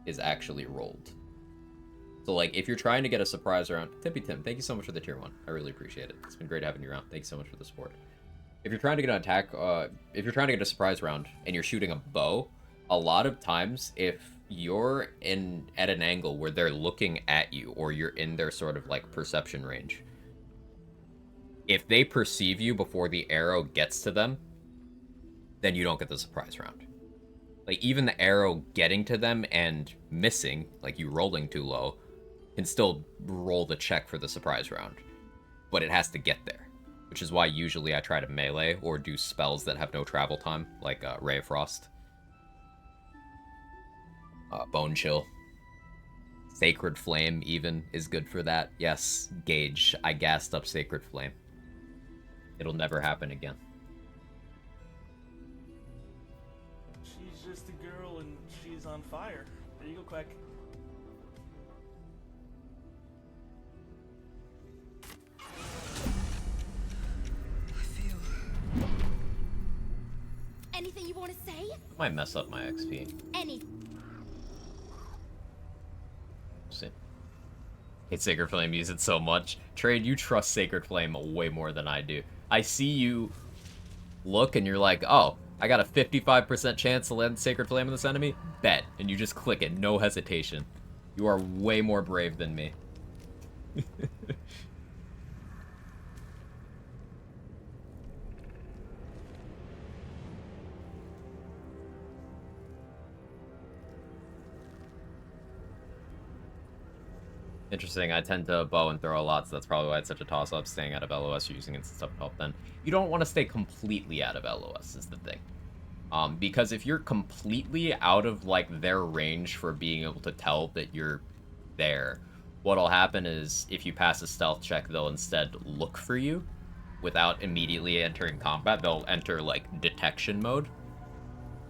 [SPEAKER 1] is actually rolled. So, like, if you're trying to get a surprise round... Tippy Tim, thank you so much for the tier 1. I really appreciate it. It's been great having you around. Thank you so much for the support. If you're trying to get an attack... if you're trying to get a surprise round and you're shooting a bow, a lot of times, if you're at an angle where they're looking at you, or you're in their sort of, like, perception range, if they perceive you before the arrow gets to them, then you don't get the surprise round. Like, even the arrow getting to them and missing, like you rolling too low, can still roll the check for the surprise round. But it has to get there. Which is why usually I try to melee or do spells that have no travel time, like Ray of Frost. Bone Chill. Sacred Flame, even, is good for that. Yes, Gage, I gassed up Sacred Flame. It'll never happen again.
[SPEAKER 15] She's just a girl and she's on fire. There you go, Quack.
[SPEAKER 13] Anything you want to say?
[SPEAKER 1] Might mess up my XP.
[SPEAKER 13] Any.
[SPEAKER 1] See. Hate Sacred Flame, use it so much. Trade, you trust Sacred Flame way more than I do. I see you look and you're like, oh, I got a 55% chance to land Sacred Flame on this enemy? Bet. And you just click it, no hesitation. You are way more brave than me. Interesting, I tend to bow and throw a lot, so that's probably why it's such a toss-up, staying out of LOS or using instant stuff to help then. You don't want to stay completely out of LOS, is the thing. Because if you're completely out of, like, their range for being able to tell that you're there, what'll happen is, if you pass a stealth check, they'll instead look for you without immediately entering combat. They'll enter, like, detection mode,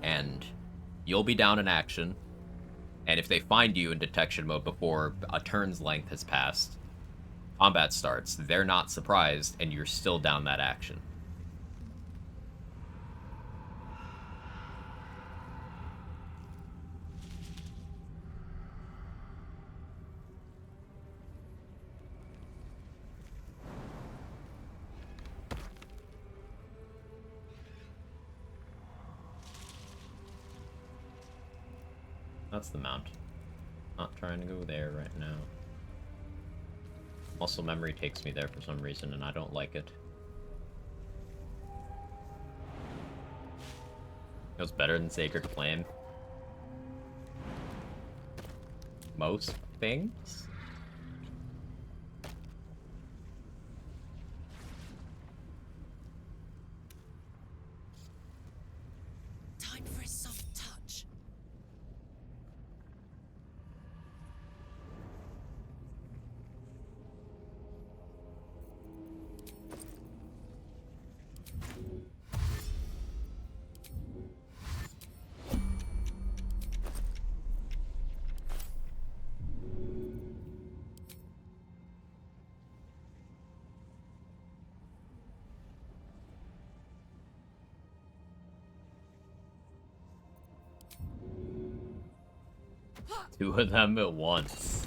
[SPEAKER 1] and you'll be down in action. And if they find you in detection mode before a turn's length has passed, combat starts, they're not surprised, and you're still down that action. That's the mount. Not trying to go there right now. Muscle memory takes me there for some reason, and I don't like it. It was better than Sacred Flame. Most things?
[SPEAKER 16] Time for a soft touch.
[SPEAKER 1] Two of them at once.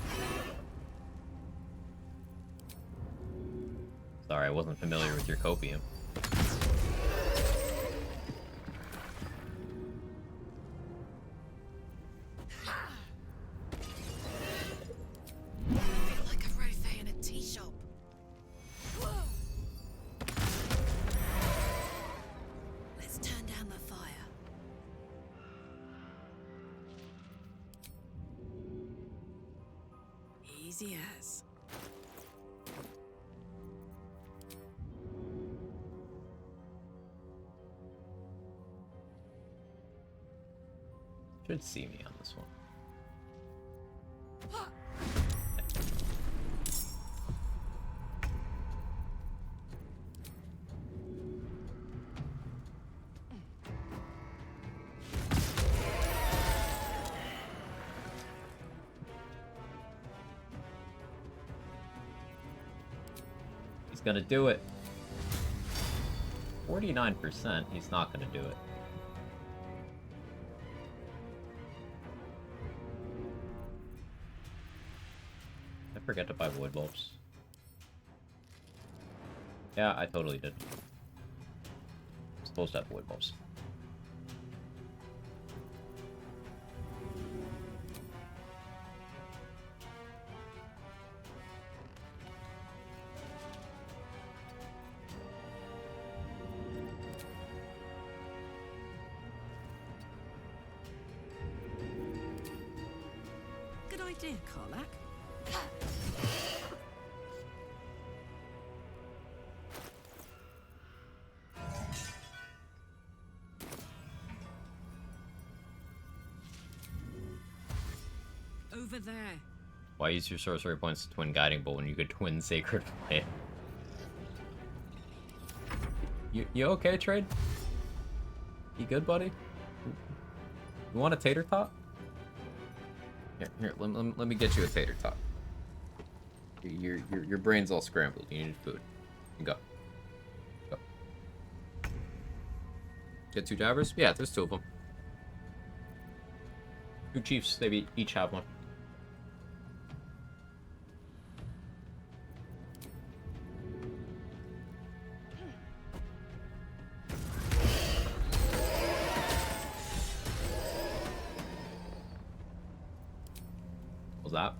[SPEAKER 1] Sorry, I wasn't familiar with your copium.
[SPEAKER 16] easy as.
[SPEAKER 10] Should see me on this one. He's gonna do it. 49%, he's not gonna do it. I forget to buy void bulbs. Yeah, I totally did. I'm supposed to have void bulbs.
[SPEAKER 16] Good idea, Karlak. Over there.
[SPEAKER 10] Why use your sorcery points to twin guiding bolt when you could twin sacred flame? You okay, Trade? You good, buddy? You want a tater tot? Here, let me get you a tater tot. Your brain's all scrambled. You need food. Go. Go. Get 2 dabbers? Yeah, there's 2 of them. 2 chiefs, they each have one. What was that?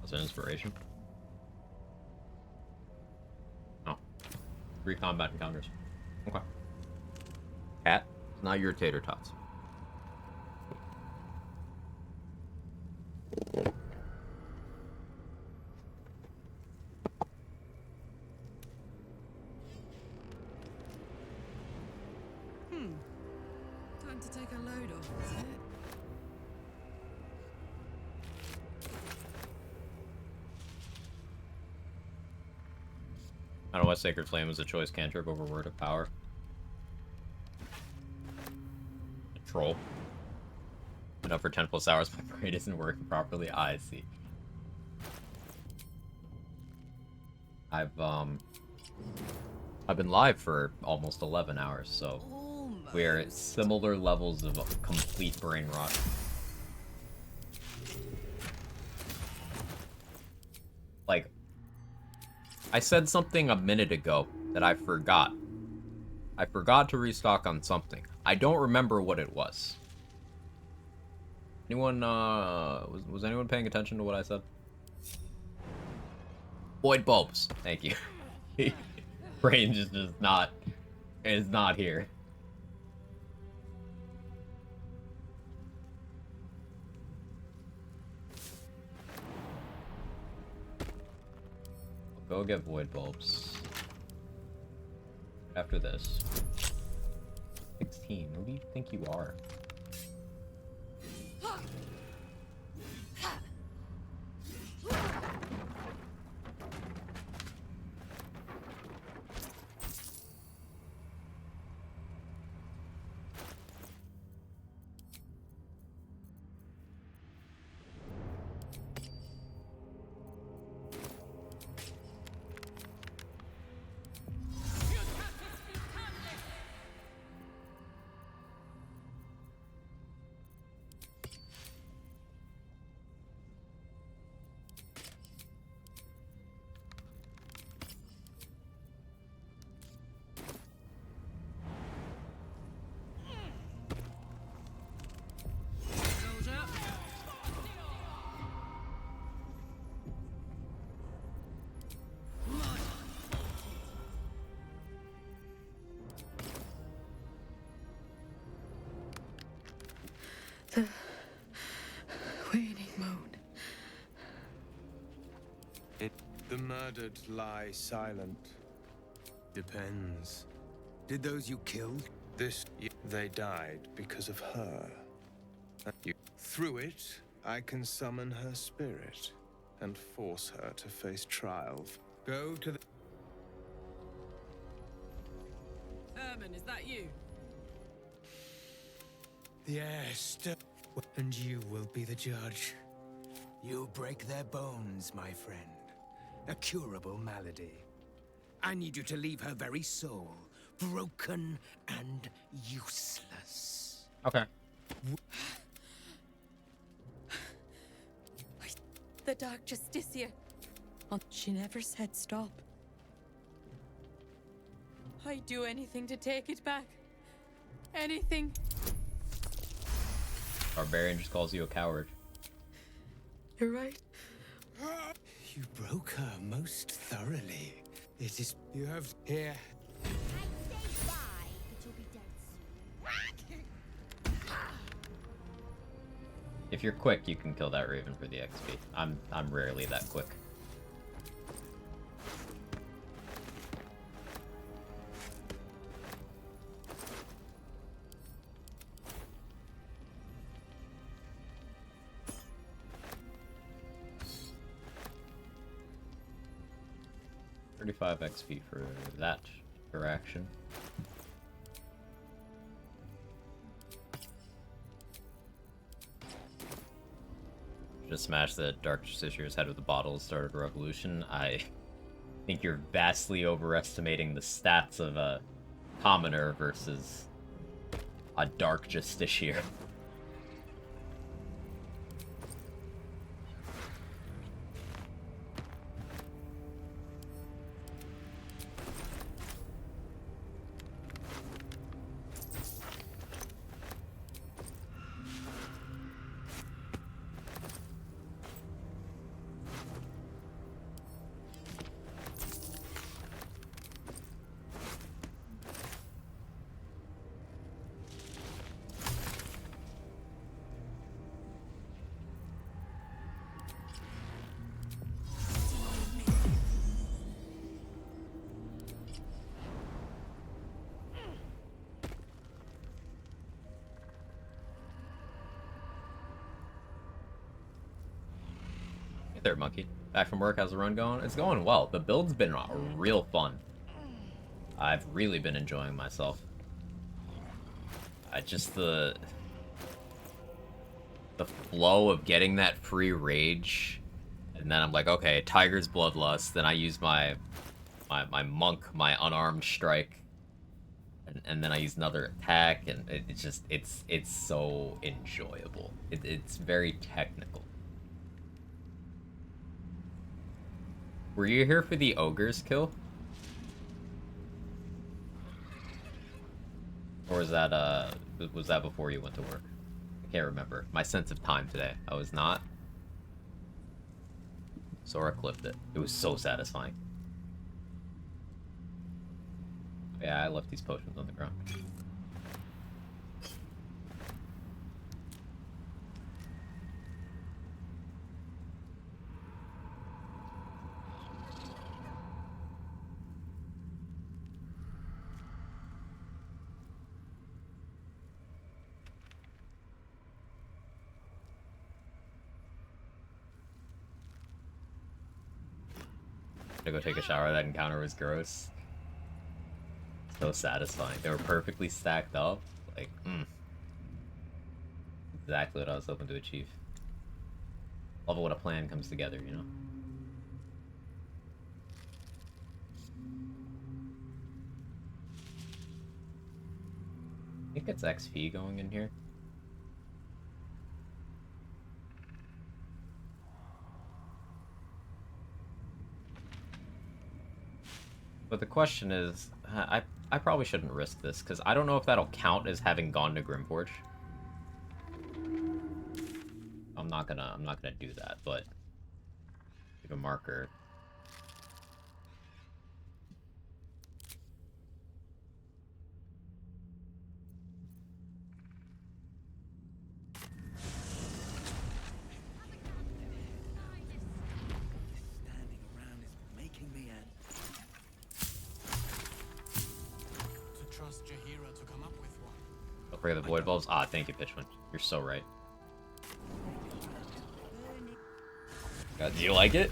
[SPEAKER 10] Was an inspiration? Oh. 3 combat encounters. Okay. Cat, it's not your tater tots.
[SPEAKER 9] Time to take a load off, isn't it?
[SPEAKER 10] I don't know why Sacred Flame is a choice cantrip over Word of Power. A troll. Been up for 10 plus hours, my brain isn't working properly. I see. I've been live for almost 11 hours, so we're at similar levels of complete brain rot. Like, I said something a minute ago that I forgot. I forgot to restock on something. I don't remember what it was. Anyone, was anyone paying attention to what I said? Void bulbs. Thank you. Brain just is not here. I'll go get void bulbs. After this. 16. Who do you think you are?
[SPEAKER 13] The waning moon. The murdered lie silent.
[SPEAKER 2] Depends. Did those you killed?
[SPEAKER 13] They died because of her. Through it, I can summon her spirit and force her to face trial.
[SPEAKER 2] Go to the...
[SPEAKER 9] Herman, is that you?
[SPEAKER 2] Yes, and you will be the judge. You break their bones, my friend. A curable malady. I need you to leave her very soul broken and useless.
[SPEAKER 10] Okay.
[SPEAKER 20] The Dark Justicia. She never said stop. I'd do anything to take it back. Anything.
[SPEAKER 10] Barbarian just calls you a coward.
[SPEAKER 20] You're right.
[SPEAKER 2] You broke her most thoroughly. It is... You have... Here.
[SPEAKER 10] If you're quick, you can kill that Raven for the XP. I'm rarely that quick. $35 XP for that interaction. Just smash the Dark Justiciar's head with the bottle and started a revolution. I think you're vastly overestimating the stats of a commoner versus a Dark Justiciar. There, monkey. Back from work, how's the run going? It's going well. The build's been real fun. I've really been enjoying myself. The flow of getting that free rage, and then I'm like, okay, Tiger's Bloodlust. Then I use my monk, my unarmed strike, and then I use another attack, and it's so enjoyable. It's very technical. Were you here for the ogre's kill? Or was that before you went to work? I can't remember. My sense of time today. I was not. Sora clipped it. It was so satisfying. Yeah, I left these potions on the ground. To go take a shower. That encounter was gross. So satisfying. They were perfectly stacked up. Like, exactly what I was hoping to achieve. Love it when a plan comes together, you know? I think it's XP going in here. But the question is, I probably shouldn't risk this, because I don't know if that'll count as having gone to Grimforge. I'm not gonna do that, but give a marker. Pray the Void Bulbs. Ah, thank you, Pitchman. You're so right. God, do you like it?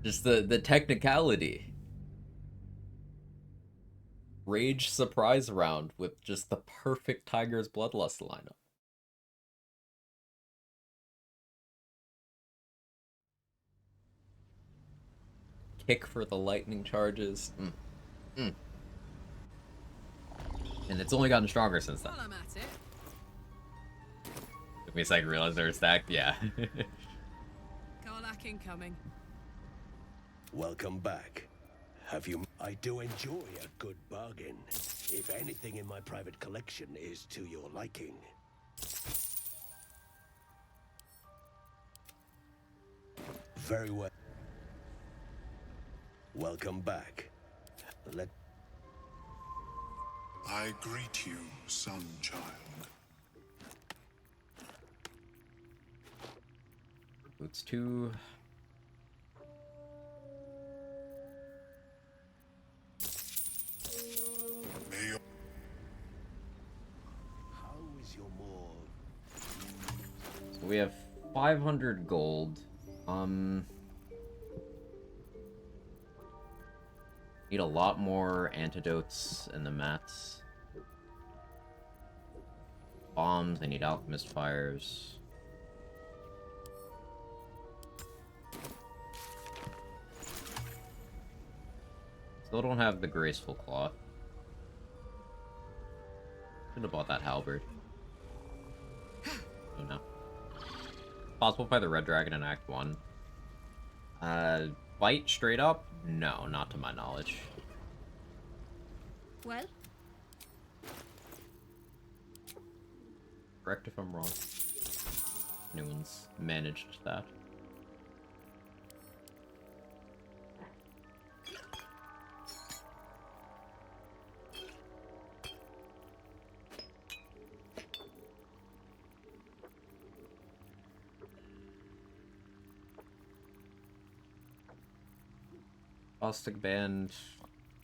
[SPEAKER 10] Just the technicality. Rage surprise round with just the perfect Tiger's Bloodlust lineup. Kick for the lightning charges. And it's only gotten stronger since then.
[SPEAKER 8] While I'm at it.
[SPEAKER 10] Took me a second to realize they were stacked. Yeah.
[SPEAKER 8] Karlak incoming.
[SPEAKER 6] Welcome back. Have you... I do enjoy a good bargain. If anything in my private collection is to your liking. Very well. Welcome back.
[SPEAKER 21] I greet you, son child.
[SPEAKER 10] Boots 2.
[SPEAKER 6] How is your more...
[SPEAKER 10] So we have 500 gold. Need a lot more antidotes in the mats. Bombs, I need alchemist fires. Still don't have the graceful cloth. Should have bought that halberd. Oh no. Possible to fight the red dragon in Act 1. Fight straight up? No, not to my knowledge.
[SPEAKER 14] Well?
[SPEAKER 10] Correct if I'm wrong. Anyone's managed that. Caustic Band,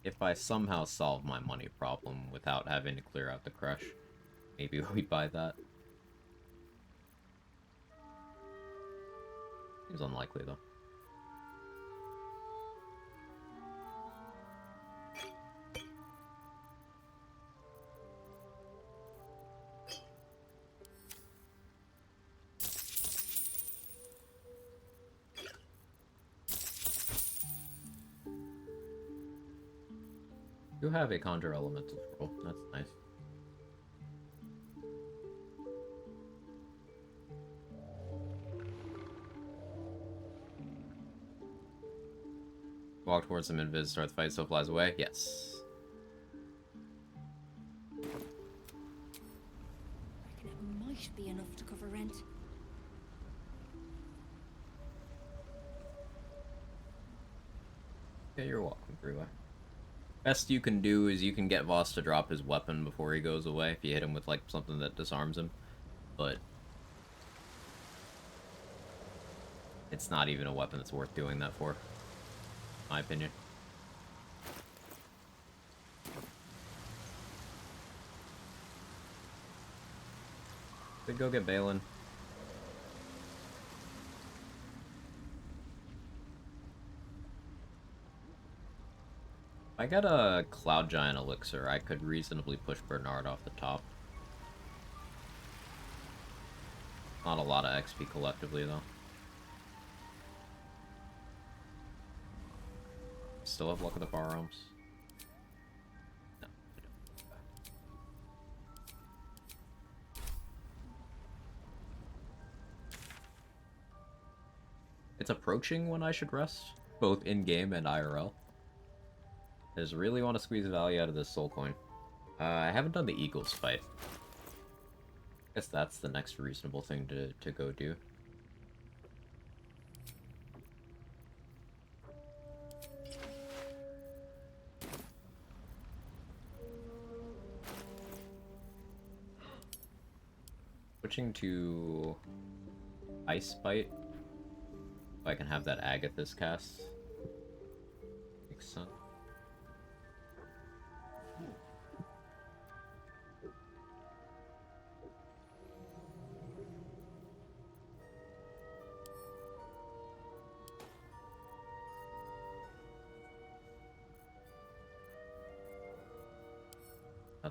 [SPEAKER 10] if I somehow solve my money problem without having to clear out the crush, maybe we buy that. Seems unlikely though. You have a Conjure Elemental Scroll. That's nice. Walk towards him, invis, start the fight, so flies away. Yes.
[SPEAKER 14] Reckon it might be enough to cover rent.
[SPEAKER 10] Yeah, you're welcome, Freeway. Best you can do is you can get Voss to drop his weapon before he goes away if you hit him with like something that disarms him. But it's not even a weapon that's worth doing that for, in my opinion. Could go get Balin. If I got a Cloud Giant Elixir, I could reasonably push Bernard off the top. Not a lot of XP collectively, though. Still have luck with the firearms. No, I don't. It's approaching when I should rest, both in-game and IRL. I just really want to squeeze value out of this soul coin. I haven't done the Eagles fight. Guess that's the next reasonable thing to go do. Switching to Ice Bite. If I can have that Agathis cast. Makes sense.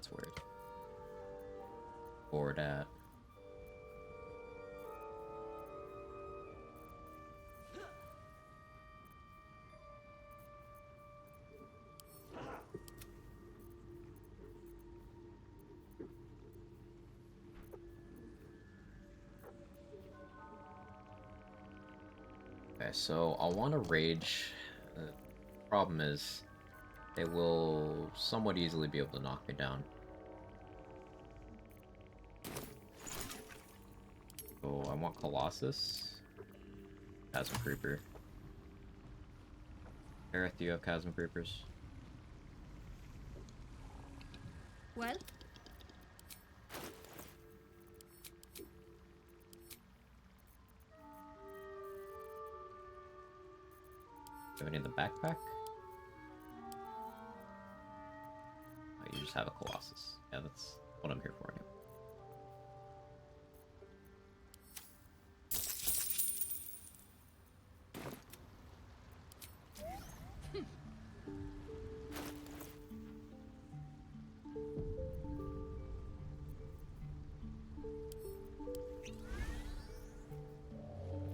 [SPEAKER 10] That's weird. Forward at. Okay, so I'll want to rage. The problem is, they will somewhat easily be able to knock me down. So I want Colossus. Chasm Creeper. Gareth, do you have Chasm Creepers?
[SPEAKER 14] Well?
[SPEAKER 10] Do you have any in the backpack? Oh, you just have a Colossus. Yeah, that's what I'm here for anyway.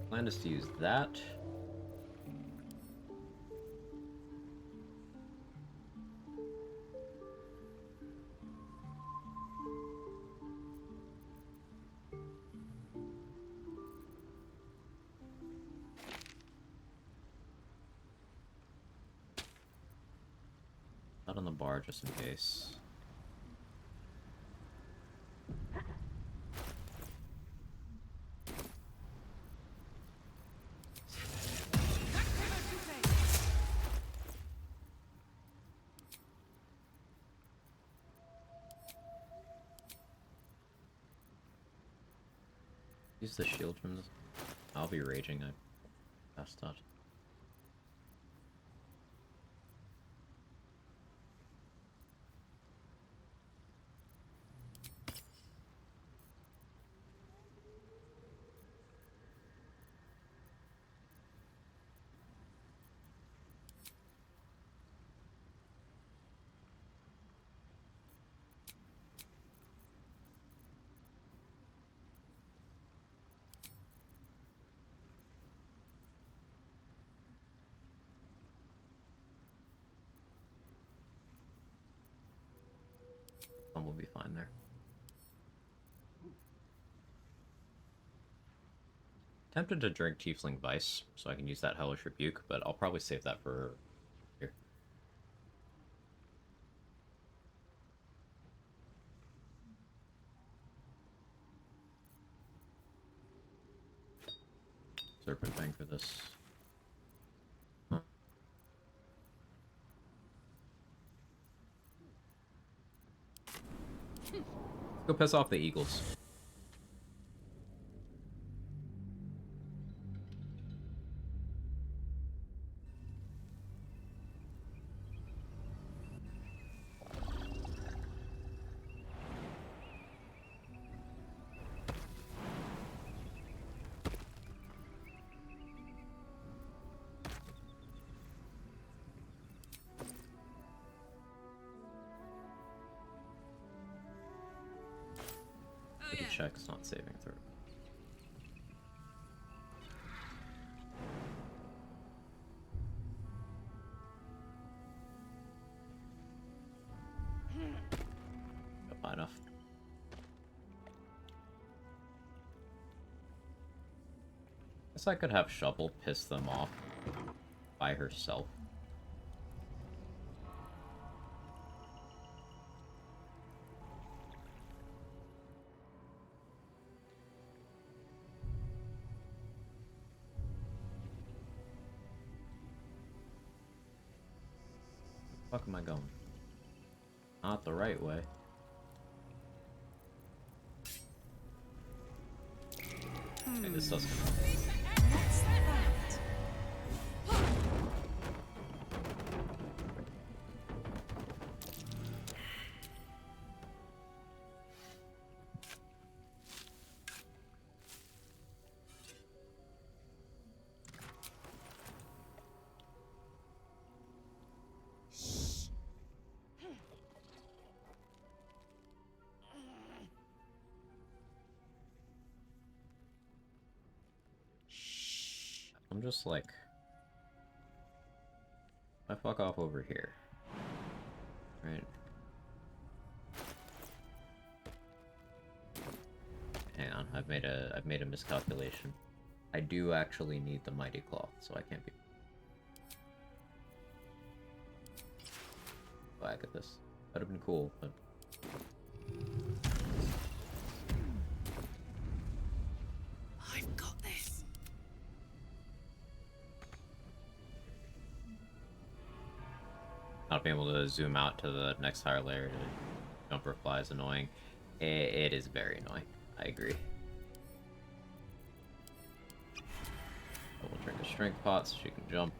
[SPEAKER 10] Plan is to use that. Not on the bar, just in case. Use the shield from this. I'll be raging. I passed out. We'll be fine there. Tempted to drink Tiefling Vice, so I can use that Hellish Rebuke, but I'll probably save that for here. Serpent Fang for this. Huh. Go piss off the Eagles. Check's not saving through. High enough. Guess I could have Shovel piss them off by herself. Where the fuck am I going? Not the right way. Okay, this doesn't help. I'm just like... I fuck off over here. Right. Hang on, I've made a miscalculation. I do actually need the mighty cloth, so I can't be back at this. That'd have been cool, but
[SPEAKER 16] I've got this.
[SPEAKER 10] not being able to zoom out to the next higher layer to jumper fly is annoying. It is very annoying. I agree. We'll drink a strength pot so she can jump.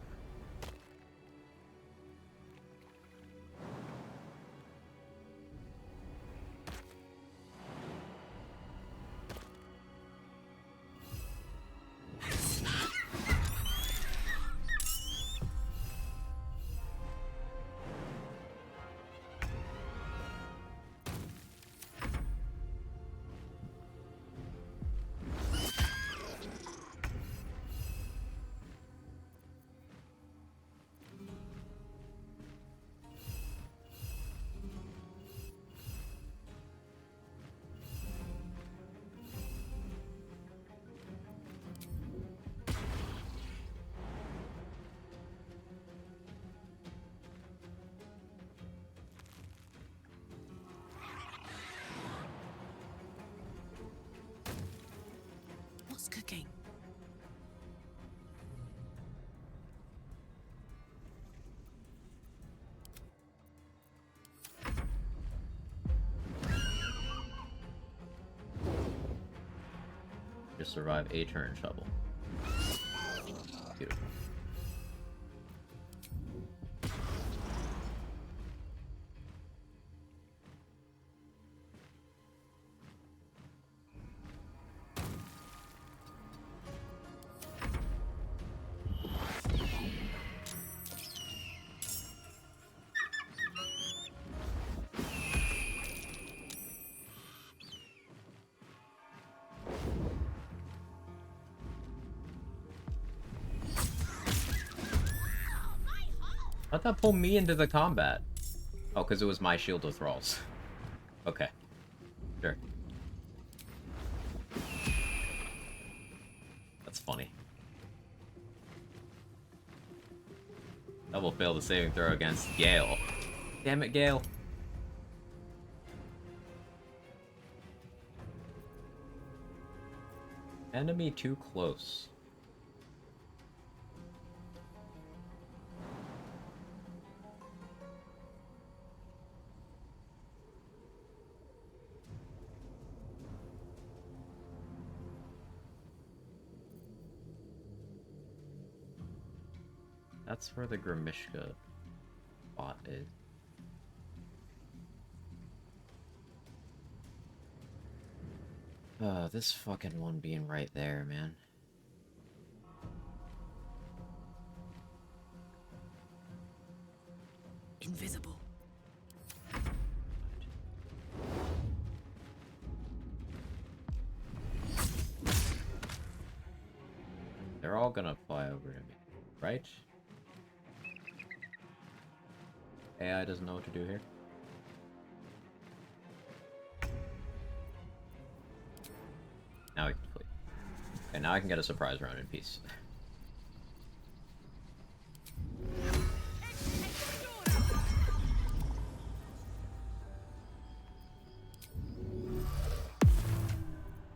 [SPEAKER 16] What's cooking?
[SPEAKER 10] Just survive a turn shovel. Beautiful. How'd that pull me into the combat? Oh, because it was my shield of thralls. Okay. Sure. That's funny. That will fail the saving throw against Gale. Damn it, Gale. Enemy too close. That's where the Grimishka bot is. This fucking one being right there, man.
[SPEAKER 16] Invisible.
[SPEAKER 10] They're all gonna fly over to me, right? AI doesn't know what to do here. Now I can flee. Okay, now I can get a surprise round in peace.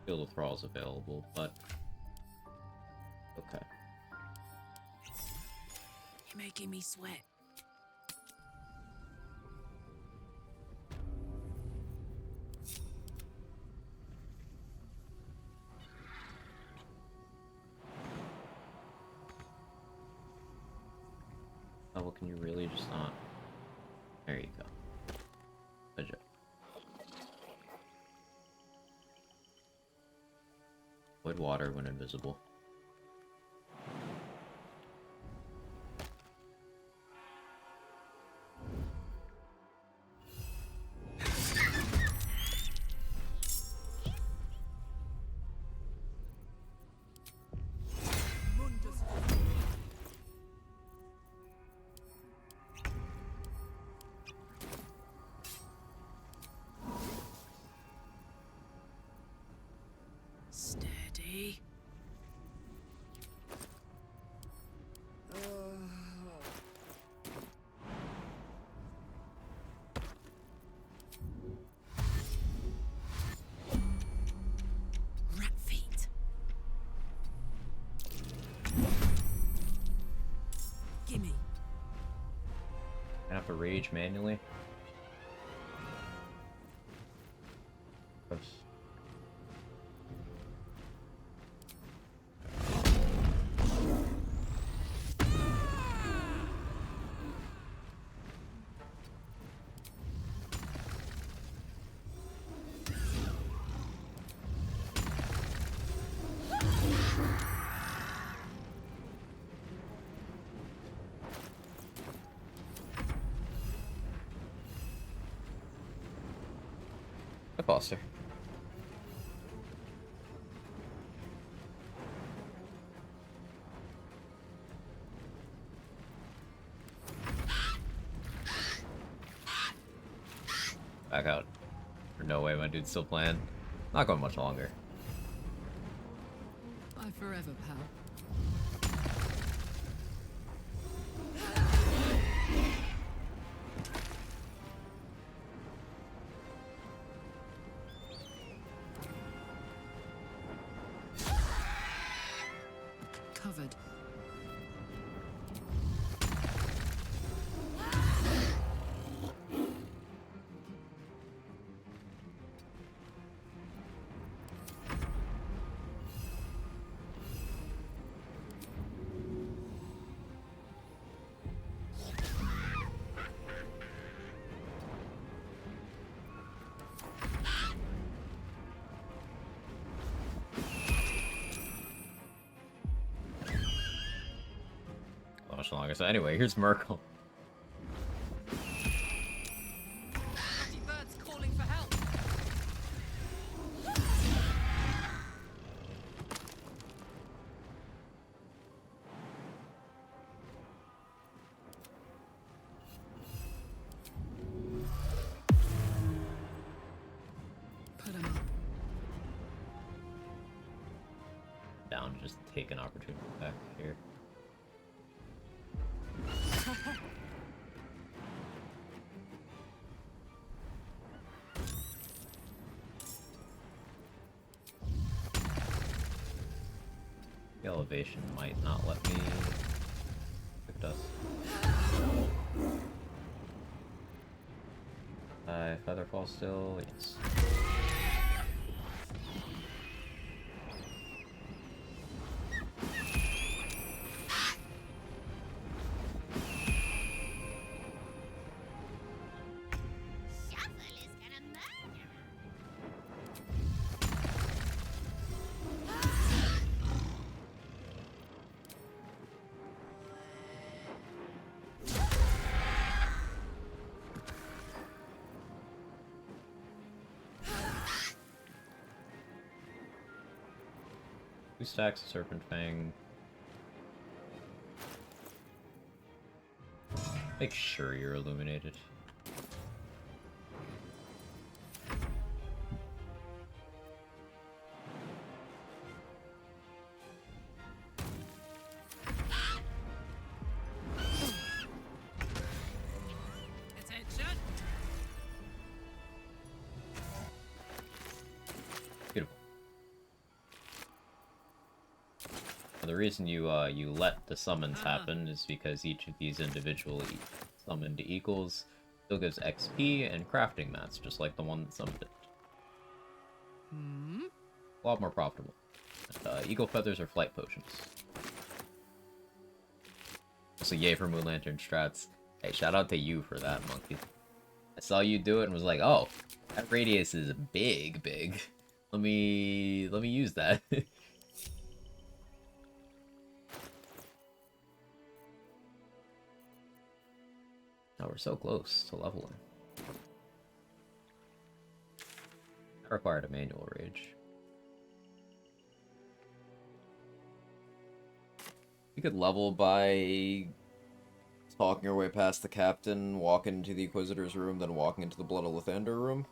[SPEAKER 10] Field of Thralls available, but okay.
[SPEAKER 16] You're making me sweat.
[SPEAKER 10] Oh, well, can you really just not? There you go. Good job. Avoid water when invisible. rage manually. Oops. Foster. Back out. No way, my dude's still playing. Not going much longer.
[SPEAKER 9] Bye forever, pal. Covered.
[SPEAKER 10] Much longer. So anyway, here's Merkel.
[SPEAKER 9] Birds calling for help. Put him up.
[SPEAKER 10] Down, just take an opportunity back here. The elevation might not let me. It does. Featherfall still, yes. Two stacks of Serpent Fang. Make sure you're illuminated.
[SPEAKER 9] Attention.
[SPEAKER 10] Beautiful. The reason you let the summons happen is because each of these individually summoned eagles still gives XP and crafting mats, just like the one that summoned it. A lot more profitable. And, eagle feathers are flight potions. So yay for Moon Lantern strats. Hey, shout out to you for that, Monkey. I saw you do it and was like, oh, that radius is big. Let me use that. Oh, we're so close to leveling. That required a manual rage. You could level by talking your way past the captain, walking into the Inquisitor's room, then walking into the Blood of Lathander room.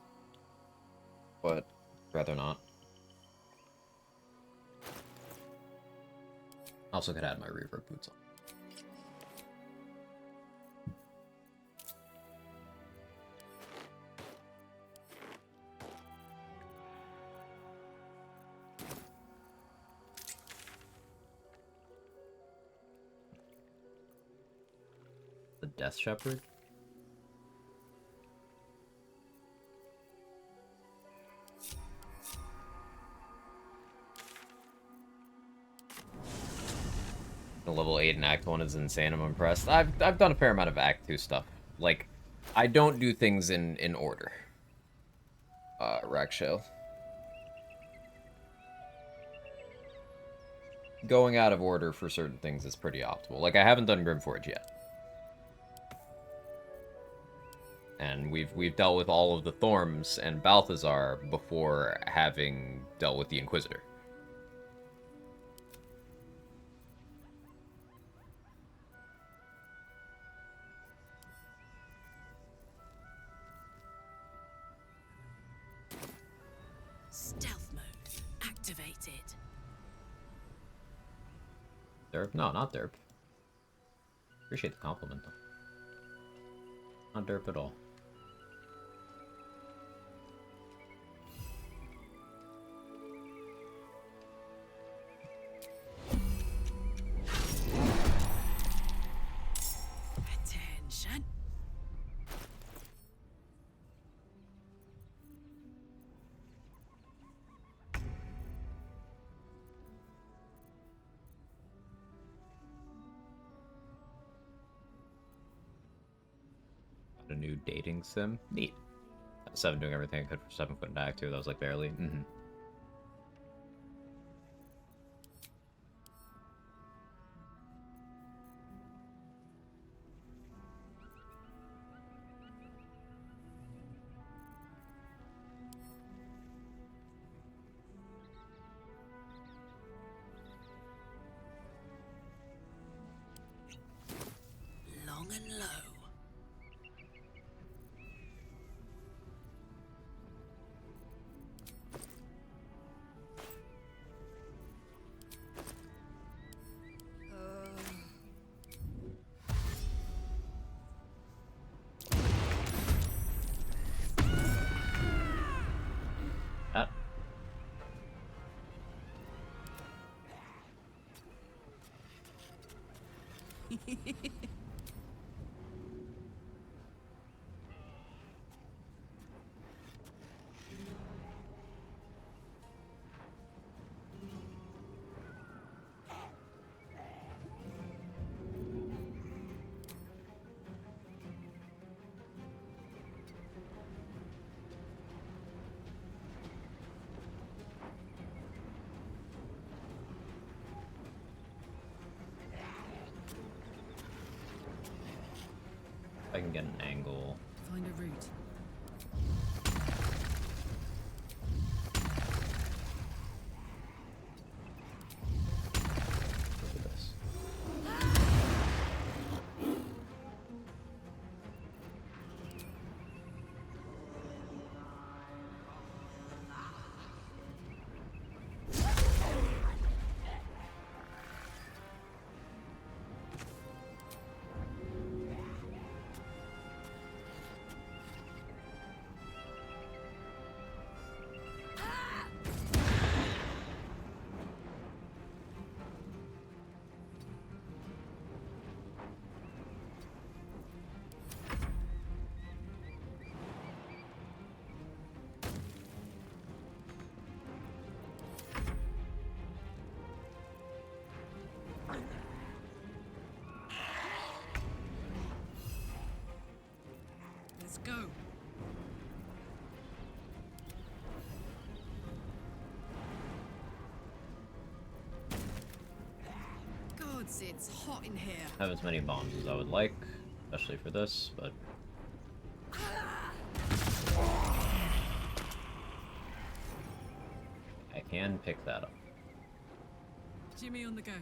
[SPEAKER 10] But rather not. Also could add my reverb boots on. The Death Shepherd? The level 8 in Act 1 is insane. I'm impressed. I've done a fair amount of Act 2 stuff. Like, I don't do things in order. Rack Shell. Going out of order for certain things is pretty optimal. Like, I haven't done Grimforge yet. And we've dealt with all of the Thorms and Balthazar before having dealt with the Inquisitor.
[SPEAKER 16] Stealth mode activated.
[SPEAKER 10] Derp? No, not Derp. Appreciate the compliment, though. Not Derp at all.
[SPEAKER 16] Attention.
[SPEAKER 10] A new dating sim? Neat. 7 doing everything I could for 7 foot into Act 2. That was like barely.
[SPEAKER 16] Long and low.
[SPEAKER 10] That. If I can get an angle.
[SPEAKER 16] Find a route.
[SPEAKER 10] Look at this.
[SPEAKER 16] Let's go. Gods, it's hot in here.
[SPEAKER 10] I have as many bombs as I would like, especially for this, but I can pick that up.
[SPEAKER 16] Jimmy on the go.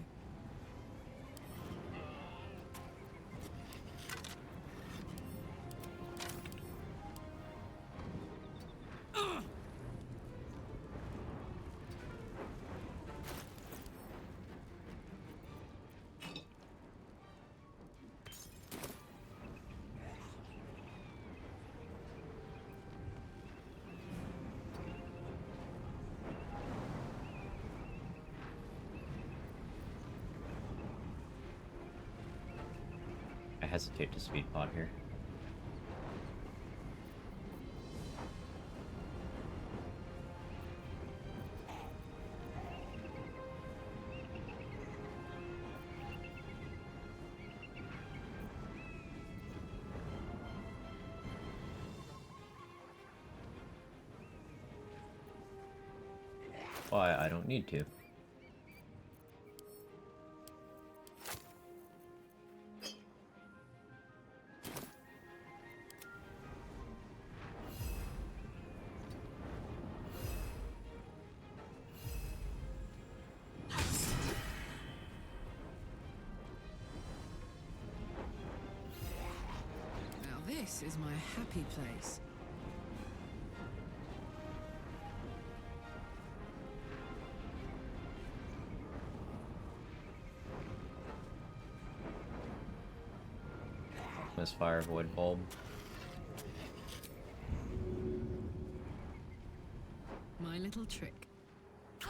[SPEAKER 10] I hesitate to speed pod here. why I don't need to.
[SPEAKER 9] Now this is my happy place.
[SPEAKER 10] Misfire void bulb.
[SPEAKER 9] My little trick.
[SPEAKER 10] At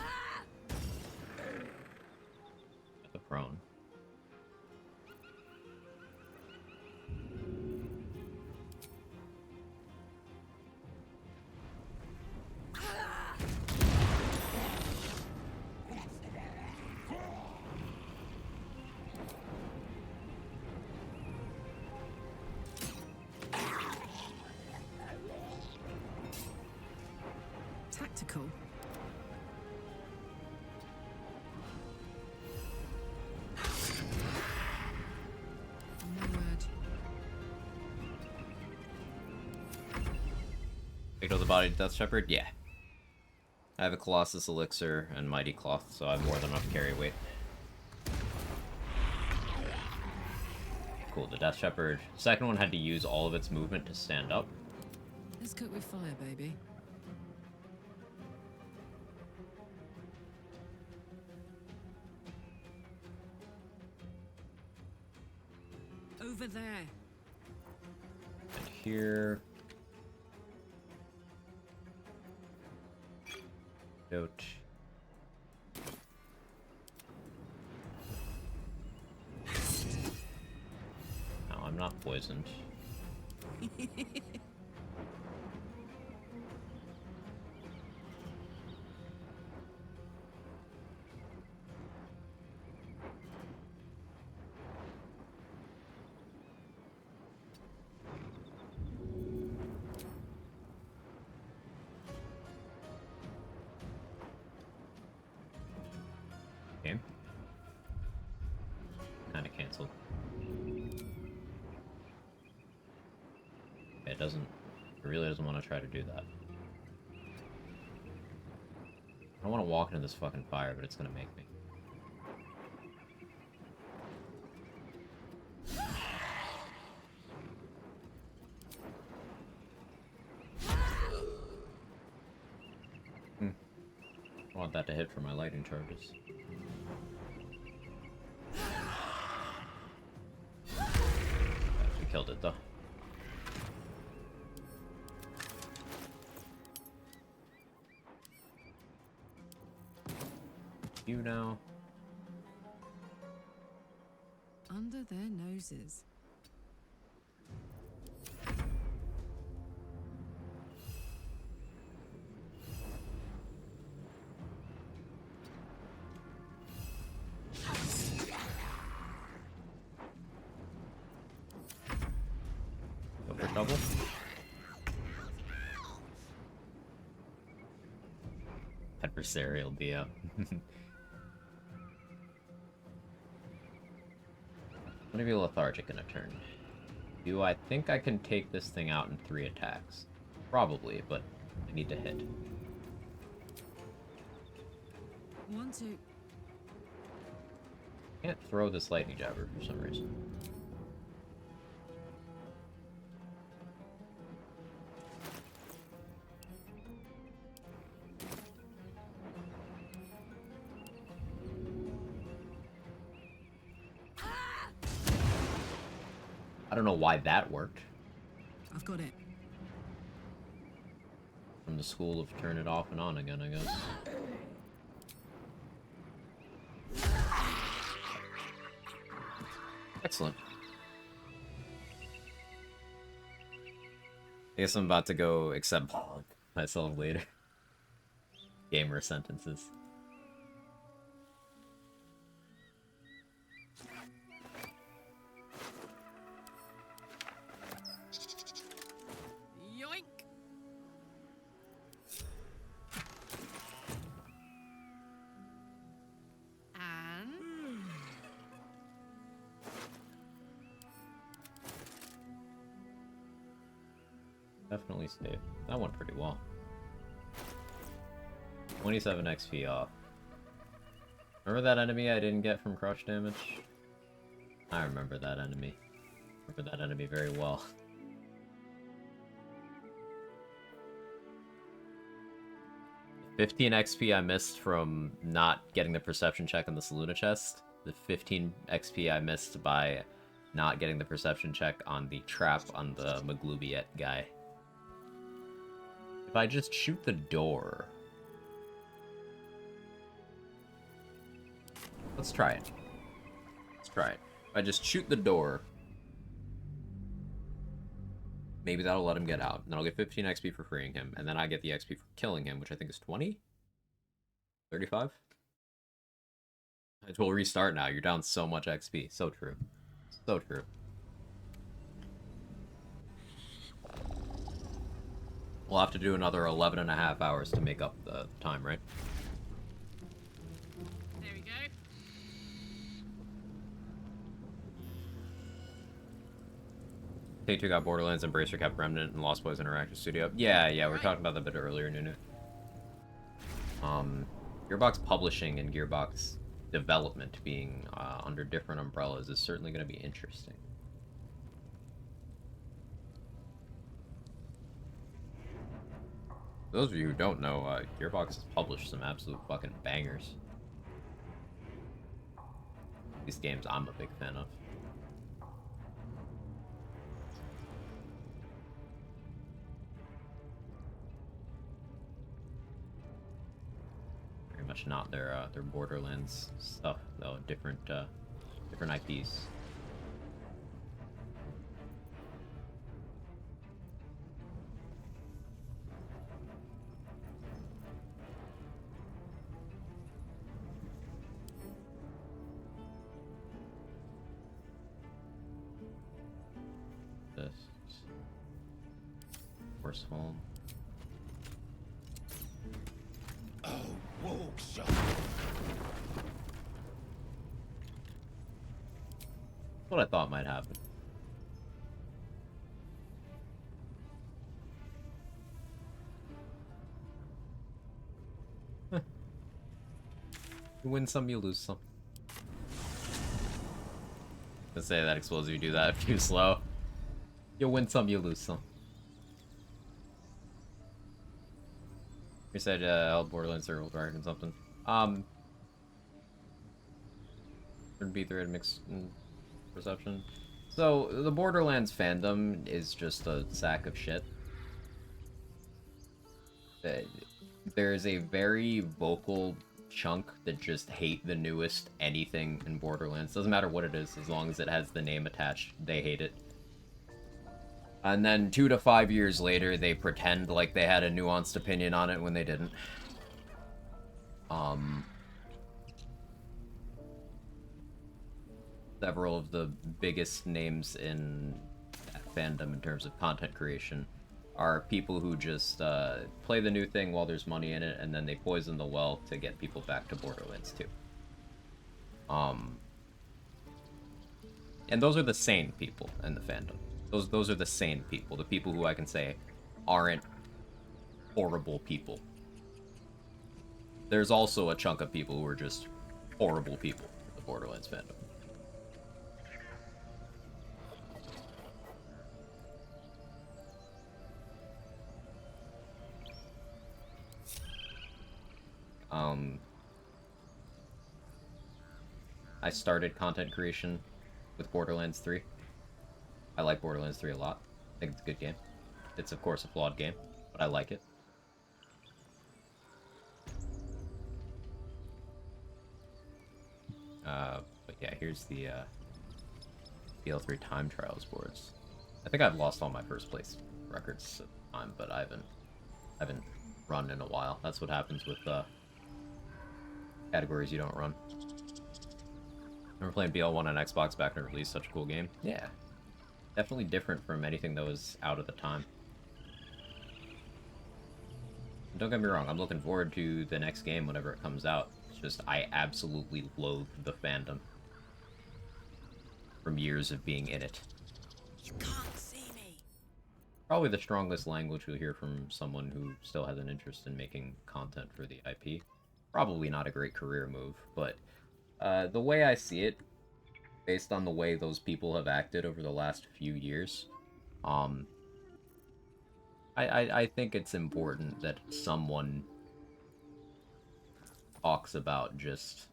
[SPEAKER 10] the prone.
[SPEAKER 9] Tactical. No word.
[SPEAKER 10] Signal the body Death Shepherd? Yeah. I have a Colossus Elixir and Mighty Cloth, so I have more than enough carry weight. Cool, the Death Shepherd. Second one had to use all of its movement to stand up.
[SPEAKER 9] Let's cook with fire, baby. Over there.
[SPEAKER 10] And here. Goat. No, I'm not poisoned. Game. Kinda canceled. It doesn't. It really doesn't want to try to do that. I don't want to walk into this fucking fire, but it's gonna make me. I want that to hit for my lightning charges. We killed it though. You now.
[SPEAKER 9] Under their noses.
[SPEAKER 10] Go for double. Adversarial BO. I'm gonna be lethargic in a turn. Do I think I can take this thing out in 3 attacks? Probably, but I need to hit.
[SPEAKER 9] 1, 2.
[SPEAKER 10] Can't throw this lightning jabber for some reason. I don't know why that worked.
[SPEAKER 9] I've got it.
[SPEAKER 10] From the school of turn it off and on again, I guess. Excellent. I guess I'm about to go accept myself later. Gamer sentences.
[SPEAKER 9] Yoink!
[SPEAKER 10] Definitely safe. That went pretty well. 27 XP off. Remember that enemy I didn't get from crush damage? I remember that enemy. Remember that enemy very well. The 15 XP I missed from not getting the perception check on the Saluna chest. The 15 XP I missed by not getting the perception check on the trap on the Maglubiet guy. If I just shoot the door... Let's try it. Let's try it. If I just shoot the door... Maybe that'll let him get out. Then I'll get 15 XP for freeing him, and then I get the XP for killing him, which I think is 20? 35? It will restart now. You're down so much XP. So true. So true. We'll have to do another 11.5 hours to make up the time, right?
[SPEAKER 8] There we go.
[SPEAKER 10] Take-Two got Borderlands, Embracer kept Remnant, and Lost Boys Interactive Studio. Yeah, we were talking about that a bit earlier, Nunu. Gearbox Publishing and Gearbox Development being under different umbrellas is certainly going to be interesting. For those of you who don't know, Gearbox has published some absolute fucking bangers. These games I'm a big fan of. Very much not their Borderlands stuff though. Different IPs. This forceful.
[SPEAKER 6] Oh, walk shot.
[SPEAKER 10] What I thought might happen. Huh. You win some, you lose some. Let's say that explosive, you do that too slow. You win some, you lose some. You said held Borderlands Circle Dragon something. Would be thread mixed perception. So the Borderlands fandom is just a sack of shit. There's a very vocal chunk that just hate the newest anything in Borderlands. Doesn't matter what it is, as long as it has the name attached, they hate it. And then 2 to 5 years later, they pretend like they had a nuanced opinion on it when they didn't. Several of the biggest names in that fandom in terms of content creation are people who just play the new thing while there's money in it, and then they poison the well to get people back to Borderlands 2. And those are the sane people in the fandom. Those are the sane people, the people who I can say aren't horrible people. There's also a chunk of people who are just horrible people in the Borderlands fandom. I started content creation with Borderlands 3. I like Borderlands 3 a lot. I think it's a good game. It's, of course, a flawed game, but I like it. But yeah, here's the BL3 time trials boards. I think I've lost all my first place records at the time, but I haven't run in a while. That's what happens with categories you don't run. Remember playing BL1 on Xbox back when it released? Such a cool game. Yeah. Definitely different from anything that was out at the time. Don't get me wrong, I'm looking forward to the next game whenever it comes out. It's just, I absolutely loathe the fandom. From years of being in it.
[SPEAKER 19] You can't see me.
[SPEAKER 10] Probably the strongest language you'll hear from someone who still has an interest in making content for the IP. Probably not a great career move, but the way I see it, based on the way those people have acted over the last few years, I think it's important that someone talks about just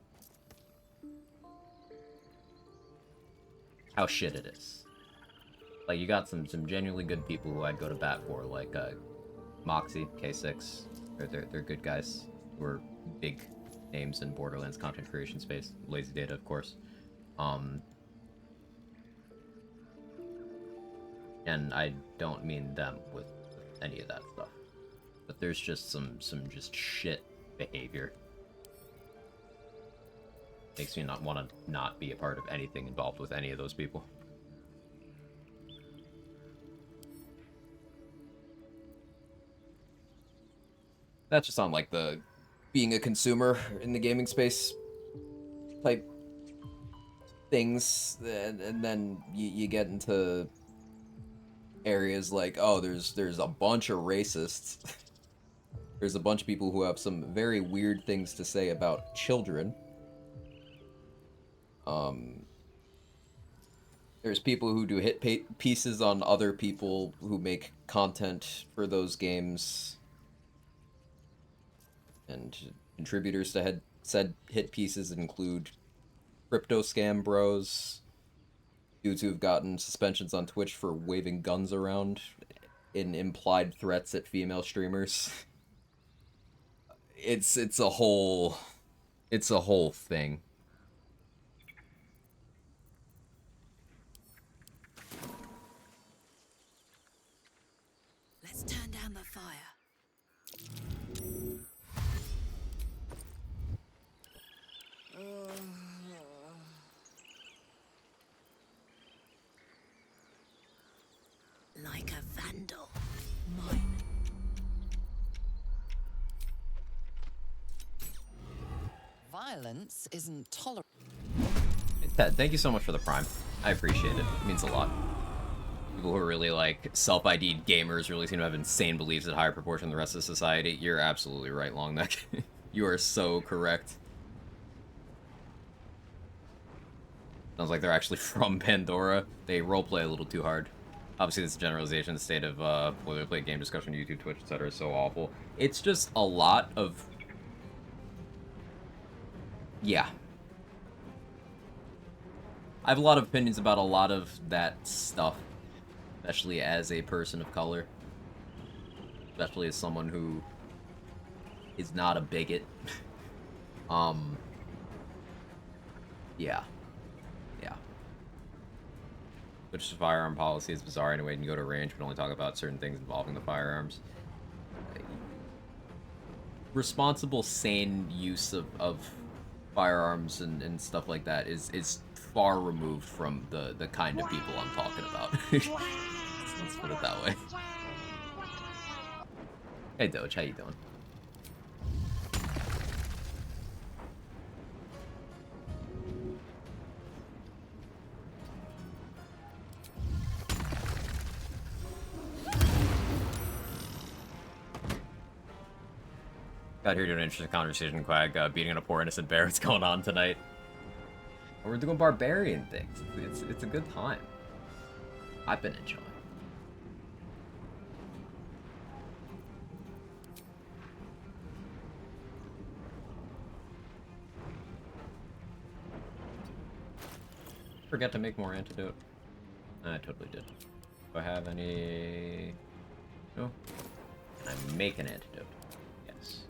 [SPEAKER 10] how shit it is. Like, you got some genuinely good people who I'd go to bat for, like Moxie, K6. They're good guys who are big names in Borderlands content creation space. Lazy Data, of course. And I don't mean them with any of that stuff. But there's just some just shit behavior. Makes me not want to not be a part of anything involved with any of those people. That's just on, like, the being a consumer in the gaming space type things, and then you get into areas like, oh, there's a bunch of racists. There's a bunch of people who have some very weird things to say about children. There's people who do hit pieces on other people who make content for those games. And contributors to said hit pieces include crypto scam bros, dudes who've gotten suspensions on Twitch for waving guns around in implied threats at female streamers. It's a whole thing.
[SPEAKER 16] Let's turn down the fire. Like a vandal. Mine.
[SPEAKER 7] Violence isn't tolerable.
[SPEAKER 10] Ted, thank you so much for the Prime. I appreciate it. It means a lot. People who are really, like, self-ID'd gamers really seem to have insane beliefs at a higher proportion than the rest of society. You're absolutely right, Longneck. You are so correct. Sounds like they're actually from Pandora. They roleplay a little too hard. Obviously, this generalization, the state of boilerplate game discussion, YouTube, Twitch, etc. is so awful. It's just a lot of... Yeah. I have a lot of opinions about a lot of that stuff, especially as a person of color. Especially as someone who is not a bigot. Yeah. Which firearm policy is bizarre anyway. You can go to range, but only talk about certain things involving the firearms. Responsible, sane use of firearms and stuff like that is far removed from the kind of people I'm talking about. Let's put it that way. Hey Doge, how you doing? Got here to an interesting conversation, Quag. Beating on a poor innocent bear. What's going on tonight? We're doing barbarian things. It's a good time. I've been enjoying. Forget to make more antidote. I totally did. Do I have any? No. Can I make an antidote? Yes.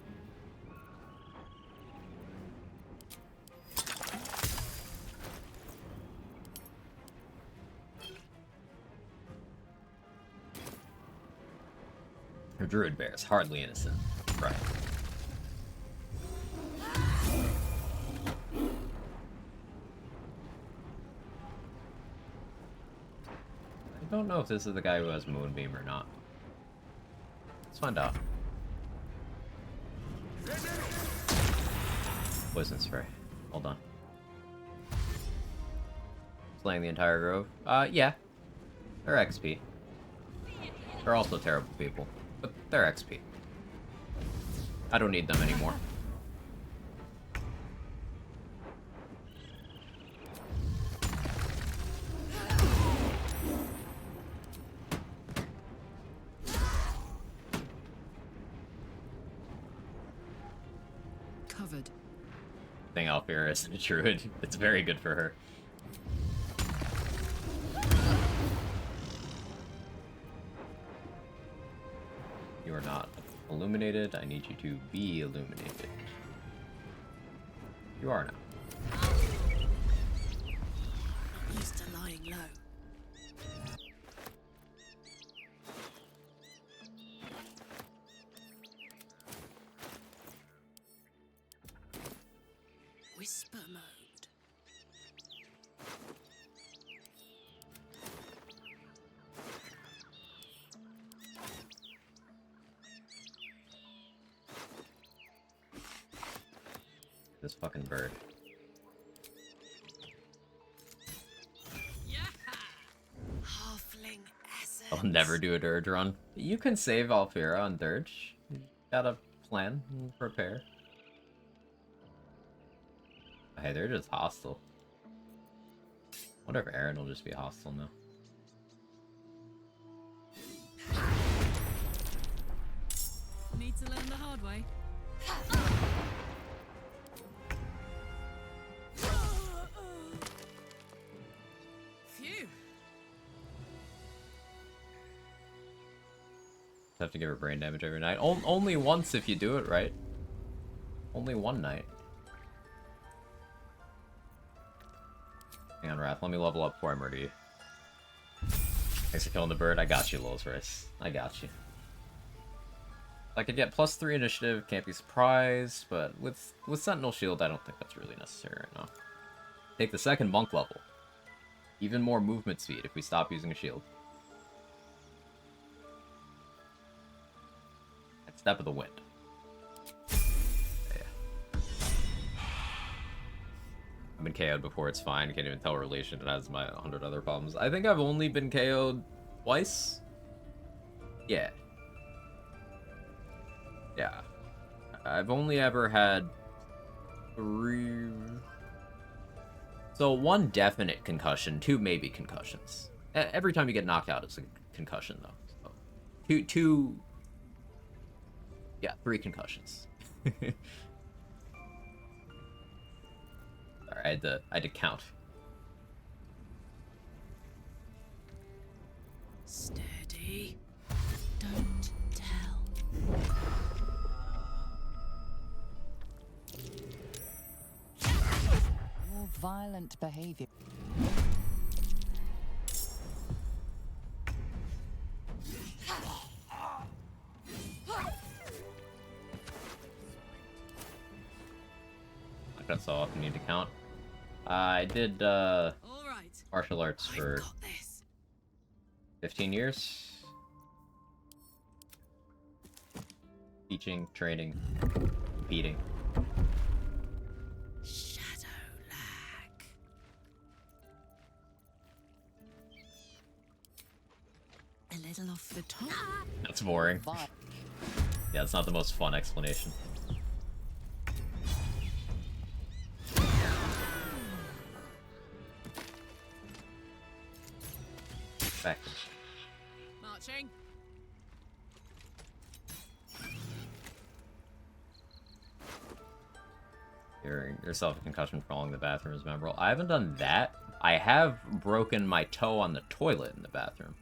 [SPEAKER 10] Her druid bear is hardly innocent. Right. I don't know if this is the guy who has Moonbeam or not. Let's find out. Poison spray. Hold on. Slaying the entire grove? Yeah. Or XP. They're also terrible people, but they're XP. I don't need them anymore.
[SPEAKER 9] Covered.
[SPEAKER 10] Thing Alfira is a druid. It's very good for her. You are not illuminated. I need you to be illuminated. You are now.
[SPEAKER 16] Used to lying low. Whisper mode.
[SPEAKER 10] This fucking bird.
[SPEAKER 16] Halfling essence.
[SPEAKER 10] I'll never do a dirge run. You can save Alfira on dirge. You gotta plan and prepare. Hey, they're just hostile. Wonder if Aaron will just be hostile now.
[SPEAKER 8] Need to learn the hard way. Phew.
[SPEAKER 10] Have to give her brain damage every night. Only once if you do it right. Only one night. Hang on, Wrath. Let me level up before I murder you. Thanks for killing the bird. I got you, Lil's Race. I got you. I could get +3 initiative, can't be surprised, but with Sentinel Shield, I don't think that's really necessary right now. Take the second monk level. Even more movement speed if we stop using a shield. And Step of the Wind. Yeah. I've been KO'd before, it's fine. Can't even tell relation, it has my 100 other problems. I think I've only been KO'd twice? Yeah. Yeah. I've only ever had 3... So 1 definite concussion, 2 maybe concussions. Every time you get knocked out, it's a concussion, though. So 2... Yeah, 3 concussions. Alright, I had to count.
[SPEAKER 16] Steady. Don't tell.
[SPEAKER 7] More violent behavior.
[SPEAKER 10] Like that's all I need to count. I did martial arts for 15 years. Teaching, training, competing.
[SPEAKER 16] Shadow lag. A little off the top.
[SPEAKER 10] That's boring. Yeah, it's not the most fun explanation. Back.
[SPEAKER 8] Marching.
[SPEAKER 10] Giving yourself a concussion for following the bathroom is memorable. I haven't done that. I have broken my toe on the toilet in the bathroom.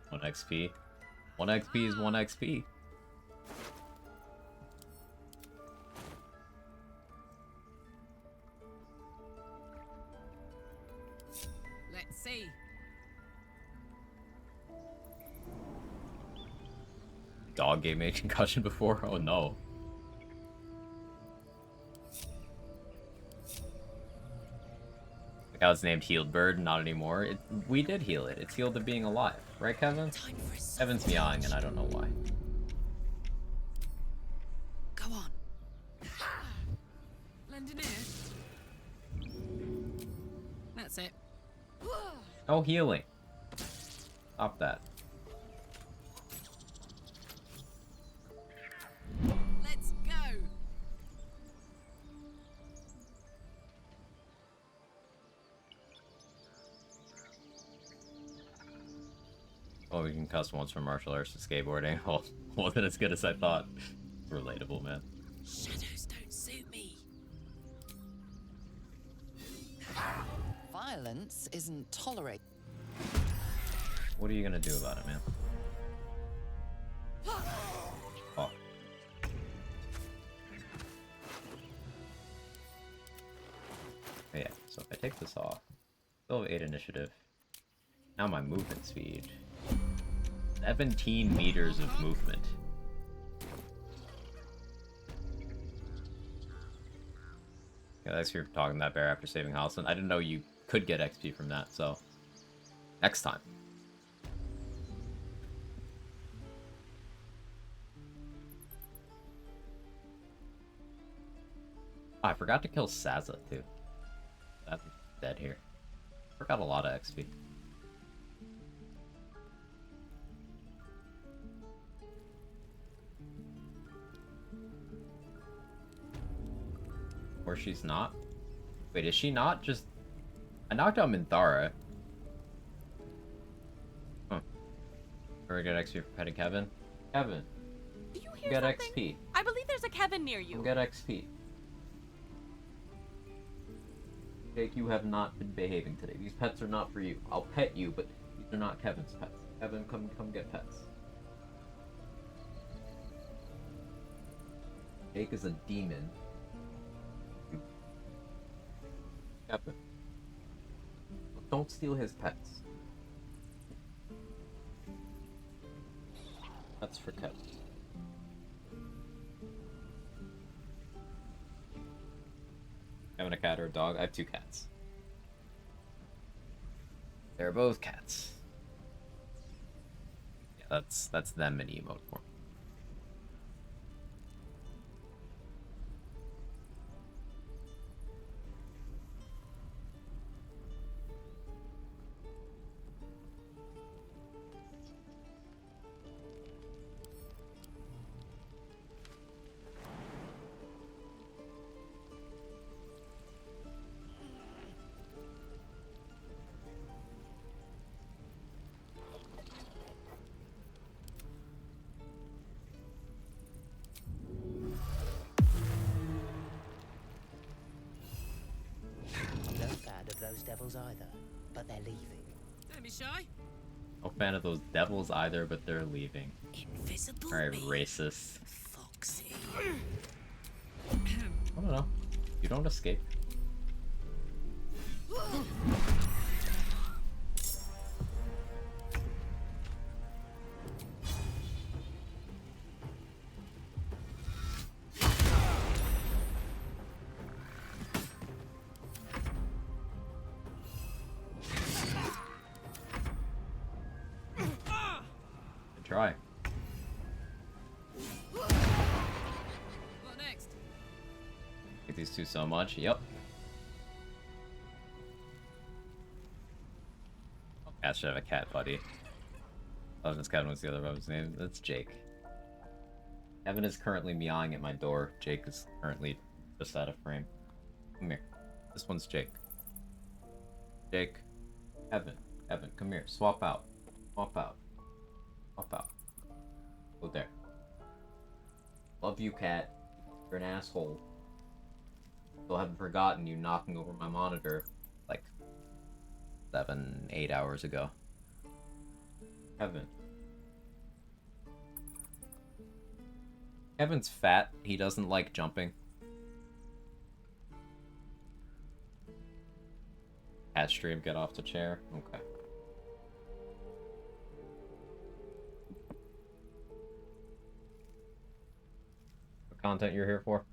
[SPEAKER 10] One XP. 1 XP is 1 XP.
[SPEAKER 8] Let's see.
[SPEAKER 10] Dog gave me a concussion before? Oh no. Like how it's named Healed Bird, not anymore. We did heal it. It's healed to being alive. Right, Kevin? Kevin's meowing and I don't know why.
[SPEAKER 16] Go on.
[SPEAKER 8] standing here. That's it.
[SPEAKER 10] No healing. Stop that.
[SPEAKER 8] Let's go.
[SPEAKER 10] Oh, we can custom ones from martial arts to skateboarding. Oh, wasn't as good as I thought. It's relatable, man.
[SPEAKER 16] Shadows don't suit me.
[SPEAKER 7] Violence isn't tolerated.
[SPEAKER 10] What are you gonna do about it, man? Oh. Yeah, so if I take this off, still have 8 initiative. Now my movement speed. 17 meters of movement. Yeah, thanks for talking to that bear after saving Halson. I didn't know you could get XP from that, so next time. Oh, I forgot to kill Saza too. That's dead here. Forgot a lot of XP. Or she's not? Wait, is she not just... I knocked out Minthara. Huh. Where we get XP for petting Kevin? Kevin.
[SPEAKER 17] Do you hear
[SPEAKER 10] Get
[SPEAKER 17] something?
[SPEAKER 10] XP.
[SPEAKER 17] I believe there's a Kevin near you.
[SPEAKER 10] Get XP. Jake, you have not been behaving today. These pets are not for you. I'll pet you, but these are not Kevin's pets. Kevin, come get pets. Jake is a demon. Kevin. Don't steal his pets. That's for Kevin. Having a cat or a dog? I have 2 cats. They're both cats. Yeah, that's them in emote form.
[SPEAKER 18] No fan of those devils either, but they're leaving.
[SPEAKER 8] Don't be shy.
[SPEAKER 10] No fan of those devils either, but they're leaving.
[SPEAKER 16] Invisible
[SPEAKER 10] Alright,
[SPEAKER 16] me.
[SPEAKER 10] racist.
[SPEAKER 16] Foxy.
[SPEAKER 10] I don't know. You don't escape. Good try.
[SPEAKER 8] What next?
[SPEAKER 10] Hate these two so much. Yep. Cat should have a cat buddy. Oh, this Kevin was the other one's name. That's Jake. Kevin is currently meowing at my door. Jake is currently just out of frame. Come here. This one's Jake. Jake. Kevin. Kevin, come here. Swap out. Swap out. Swap out. Go there. Love you, cat. You're an asshole. Still haven't forgotten you knocking over my monitor like 7-8 hours ago. Kevin. Kevin's fat. He doesn't like jumping. Cat stream, get off the chair. Okay. What content you're here for?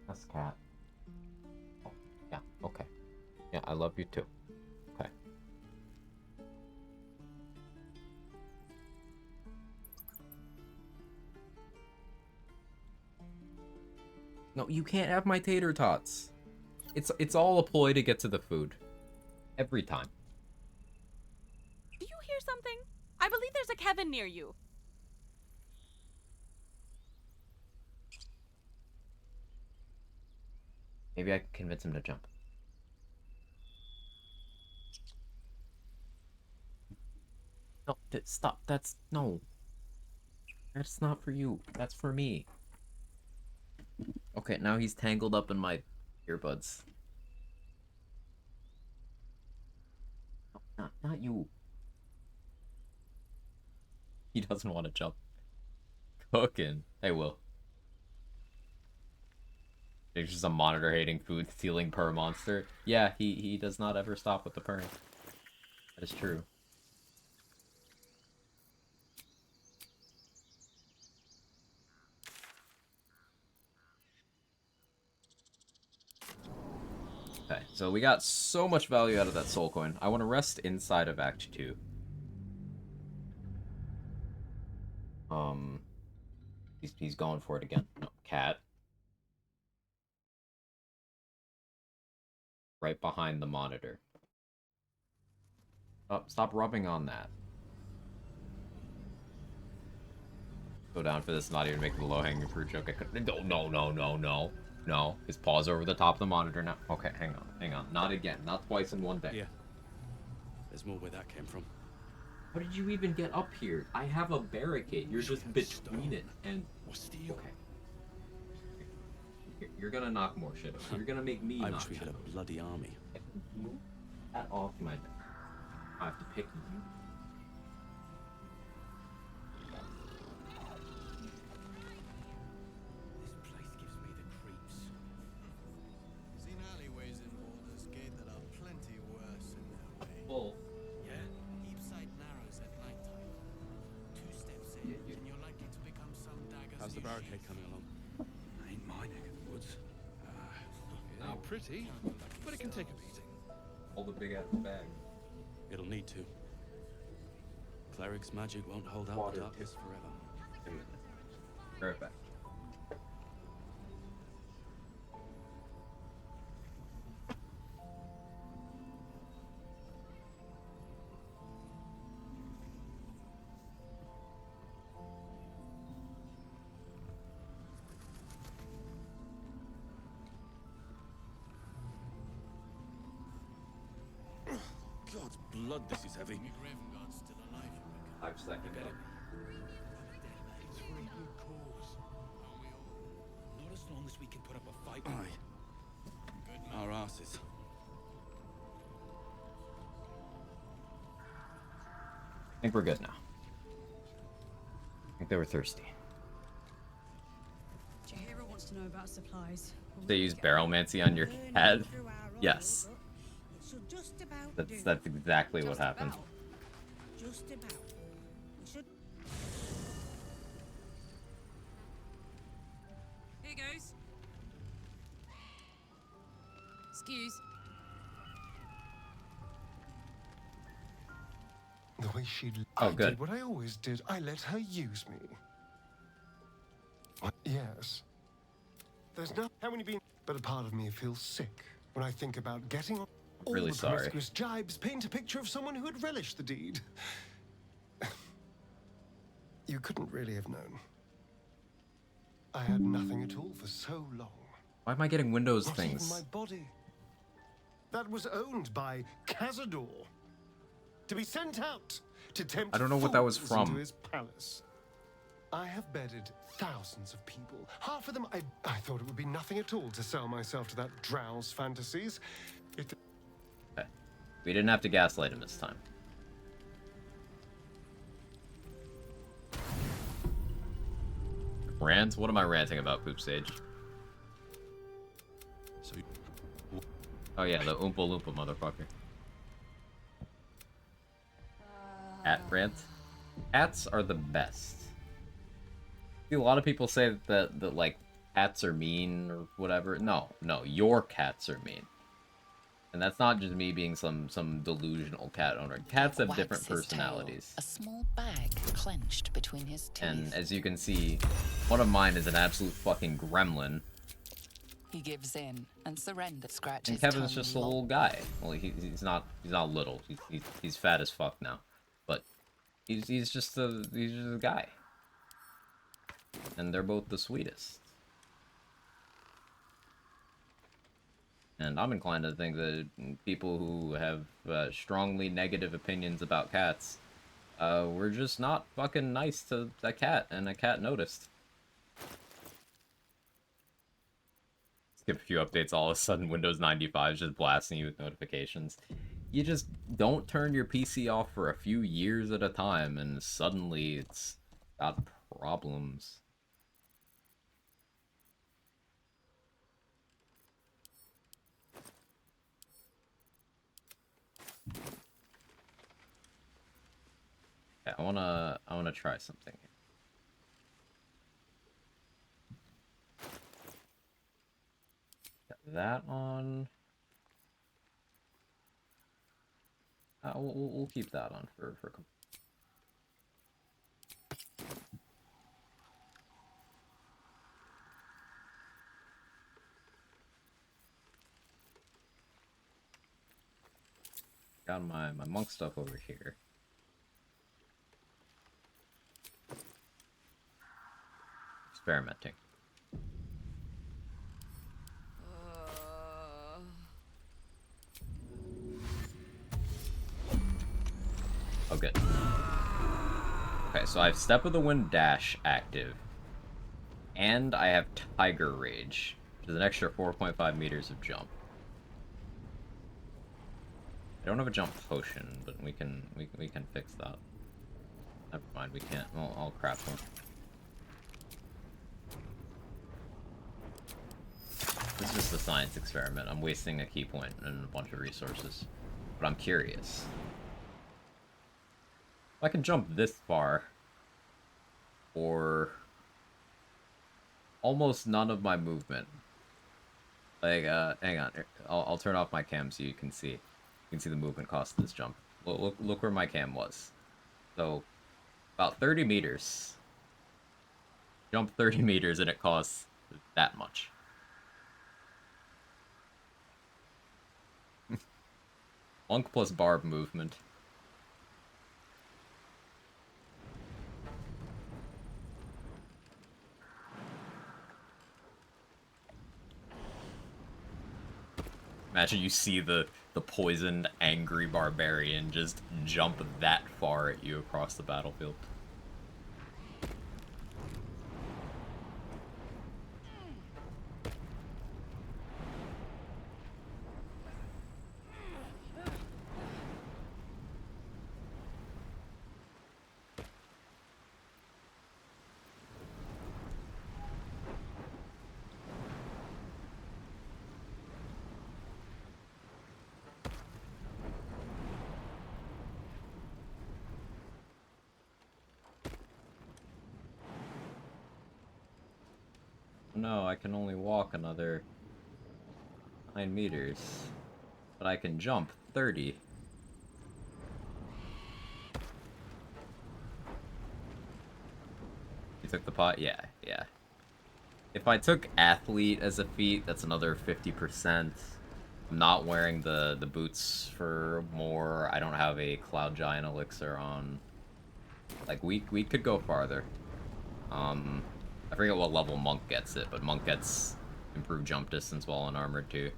[SPEAKER 10] That's cat. Oh, yeah, okay. Yeah, I love you too. Okay. No, you can't have my tater tots. It's all a ploy to get to the food. Every time.
[SPEAKER 17] Do you hear something? I believe there's a Kevin near you.
[SPEAKER 10] Maybe I can convince him to jump. No, stop. No. That's not for you. That's for me. Okay, now he's tangled up in my earbuds. No, not you. He doesn't want to jump. Cooking. Hey, Will. There's just a monitor hating food stealing purr monster. Yeah, he does not ever stop with the purring. That is true. Okay, so we got so much value out of that soul coin. I want to rest inside of Act 2. He's going for it again. No, cat. Right behind the monitor. Oh, stop rubbing on that. Go down for this, not even making the low-hanging fruit joke. I couldn't. No. His paw's over the top of the monitor now. Okay, hang on. Not again. Not twice in one day.
[SPEAKER 3] Yeah. There's more where that came from.
[SPEAKER 10] How did you even get up here? I have a barricade. You're just between it and... Okay. You're gonna knock more shit over. You're gonna make me knock
[SPEAKER 3] I wish we had a bloody army.
[SPEAKER 10] Move that off my back. I have to pick you.
[SPEAKER 22] This place gives me the creeps.
[SPEAKER 21] Seen alleyways in Baldur's Gate that are plenty worse in their way.
[SPEAKER 10] Full.
[SPEAKER 21] Yeah? Heapside narrows at nighttime. 2 steps in, and you're likely to become some dagger's
[SPEAKER 3] How's the
[SPEAKER 21] new
[SPEAKER 3] barricade
[SPEAKER 21] sheath.
[SPEAKER 3] coming along?
[SPEAKER 22] Ain't my neck of the woods.
[SPEAKER 3] It ain't pretty, but it can take a beating.
[SPEAKER 10] All the big ass bag.
[SPEAKER 3] It'll need to. Cleric's magic won't hold out the darkness forever.
[SPEAKER 10] Right back.
[SPEAKER 3] God's blood, this is heavy.
[SPEAKER 21] Gravenguard's still alive, you reckon?
[SPEAKER 10] I've seconded it.
[SPEAKER 22] It's for a good cause.
[SPEAKER 21] Aren't we all?
[SPEAKER 22] Not as long as we can put up a fight.
[SPEAKER 3] Aye. Our asses.
[SPEAKER 10] I think we're good now. I think they were thirsty.
[SPEAKER 16] Jaheira wants to know about supplies.
[SPEAKER 10] They use barrelmancy on your cat? Yes. That's exactly what happened.
[SPEAKER 19] Just about. We should.
[SPEAKER 9] Here goes. Excuse.
[SPEAKER 5] The way she...
[SPEAKER 10] Oh,
[SPEAKER 5] I
[SPEAKER 10] good.
[SPEAKER 5] did what I always did. I let her use me. Yes. There's no... How many been... But a part of me feels sick when I think about getting on...
[SPEAKER 10] Really
[SPEAKER 5] all the
[SPEAKER 10] sorry.
[SPEAKER 5] promiscuous jibes paint a picture of someone who had relished the deed. You couldn't really have known. I had nothing at all for so long.
[SPEAKER 10] Why am I getting Windows
[SPEAKER 5] Not
[SPEAKER 10] things?
[SPEAKER 5] even my body. That was owned by Cazador. To be sent out to tempt
[SPEAKER 10] I don't know what that was
[SPEAKER 5] fools
[SPEAKER 10] from.
[SPEAKER 5] into his palace. I have bedded thousands of people. Half of them, I thought it would be nothing at all to sell myself to that drow's fantasies.
[SPEAKER 10] Okay. We didn't have to gaslight him this time. Rant? What am I ranting about, Poop Sage? Oh yeah, the Oompa Loompa motherfucker. Cat rant? Cats are the best. See, a lot of people say that like cats are mean or whatever. No, your cats are mean. And that's not just me being some delusional cat owner. Cats have different
[SPEAKER 7] Wags his
[SPEAKER 10] personalities.
[SPEAKER 7] tail, a small bag clenched between his teeth.
[SPEAKER 10] And as you can see, one of mine is an absolute fucking gremlin.
[SPEAKER 7] He gives in and surrenders. Scratches.
[SPEAKER 10] And Kevin's just a little guy. Well, he's not little. He's fat as fuck now, but he's just a guy. And they're both the sweetest. And I'm inclined to think that people who have strongly negative opinions about cats were just not fucking nice to a cat, and a cat noticed. Skip a few updates, all of a sudden Windows 95 is just blasting you with notifications. You just don't turn your PC off for a few years at a time, and suddenly it's got problems. Okay, I wanna try something here. Got that on. We'll keep that on for a couple. Got my monk stuff over here. Experimenting. Oh, good. Okay, so I have Step of the Wind Dash active. And I have Tiger Rage, which is an extra 4.5 meters of jump. I don't have a jump potion, but we can fix that. Never mind, we can't. I'll craft one. This is just a science experiment. I'm wasting a key point and a bunch of resources. But I'm curious. If I can jump this far, or almost none of my movement. Like, hang on. I'll turn off my cam so you can see. You can see the movement cost of this jump. Look where my cam was. So, about 30 meters. Jump 30 meters and it costs that much. Monk plus barb movement. Imagine you see the poisoned, angry barbarian just jump that far at you across the battlefield. No, I can only walk another 9 meters, but I can jump 30. You took the pot? Yeah. If I took athlete as a feat, that's another 50%. I'm not wearing the boots for more. I don't have a Cloud Giant elixir on. Like, we could go farther. I forget what level Monk gets it, but Monk gets improved jump distance while unarmored too.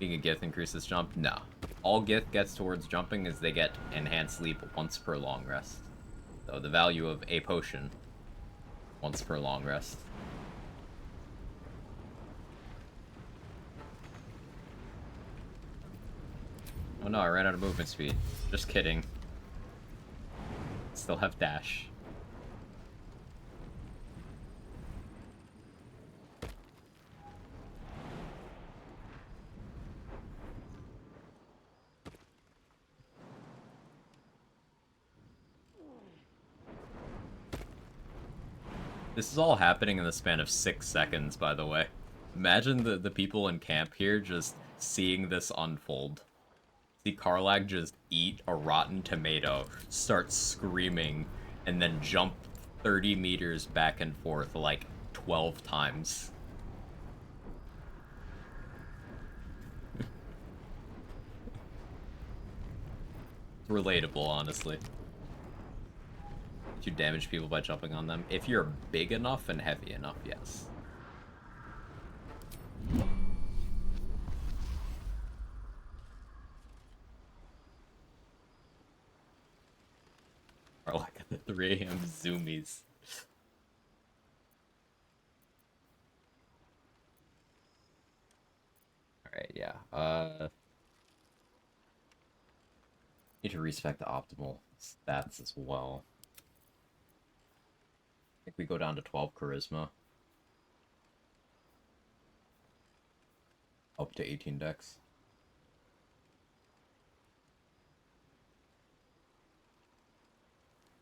[SPEAKER 10] Being a Gith increases jump? No. All Gith gets towards jumping is they get enhanced sleep once per long rest. So the value of a potion once per long rest. Oh no, I ran out of movement speed. Just kidding. Still have dash. This is all happening in the span of 6 seconds, by the way. Imagine the people in camp here just seeing this unfold. See Karlach just eat a rotten tomato, start screaming, and then jump 30 meters back and forth like 12 times. Relatable, honestly. You damage people by jumping on them. If you're big enough and heavy enough, yes. Or like at the 3 a.m. zoomies. Alright, yeah. Need to respec the optimal stats as well. I think we go down to 12 charisma. Up to 18 dex.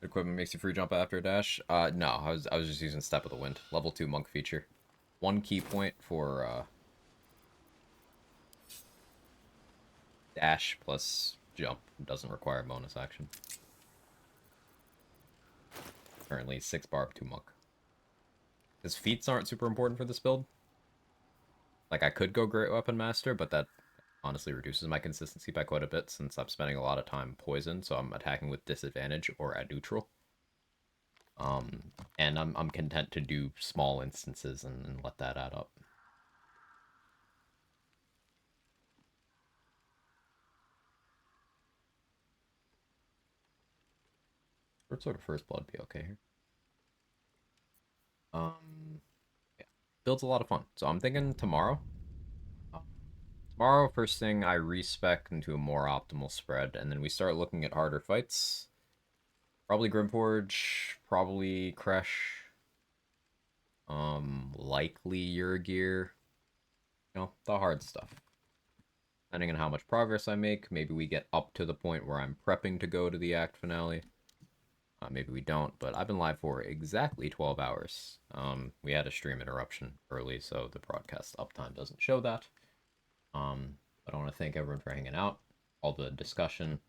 [SPEAKER 10] Equipment makes you free jump after a dash. No, I was just using Step of the Wind. Level 2 monk feature. 1 key point for dash plus jump. Doesn't require bonus action. Currently 6 barb, 2 monk. His feats aren't super important for this build. Like, I could go Great Weapon Master, but that honestly reduces my consistency by quite a bit since I'm spending a lot of time poison, so I'm attacking with disadvantage or at neutral. And I'm content to do small instances and let that add up. What sort of first blood be okay here? Yeah. Build's a lot of fun. So I'm thinking tomorrow. Tomorrow, first thing, I respec into a more optimal spread, and then we start looking at harder fights. Probably Grimforge, probably Crash. Likely Gear. You know, the hard stuff. Depending on how much progress I make, maybe we get up to the point where I'm prepping to go to the act finale. Maybe we don't, but I've been live for exactly 12 hours. We had a stream interruption early, so the broadcast uptime doesn't show that. But I want to thank everyone for hanging out, all the discussion,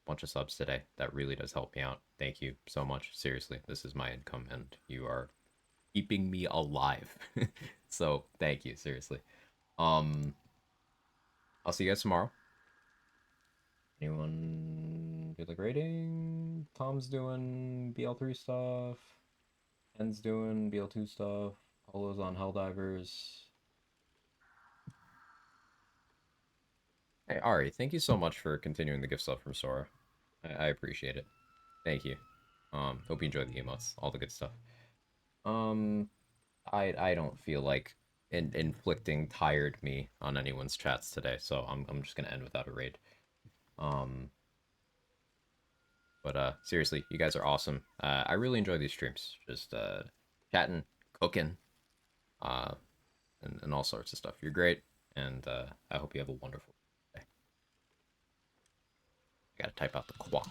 [SPEAKER 10] bunch of subs today. That really does help me out. Thank you so much. Seriously, this is my income, and you are keeping me alive. So thank you, seriously. I'll see you guys tomorrow. Anyone do the grading? Tom's doing BL3 stuff. Ken's doing BL2 stuff. Polo's on Helldivers. Hey, Ari, thank you so much for continuing the gift stuff from Sora. I appreciate it. Thank you. Hope you enjoy the emotes, all the good stuff. I don't feel like inflicting tired me on anyone's chats today, so I'm just gonna end without a raid. But seriously, you guys are awesome. I really enjoy these streams. Just chatting, cooking, and all sorts of stuff. You're great, and I hope you have a wonderful day. I gotta type out the qua.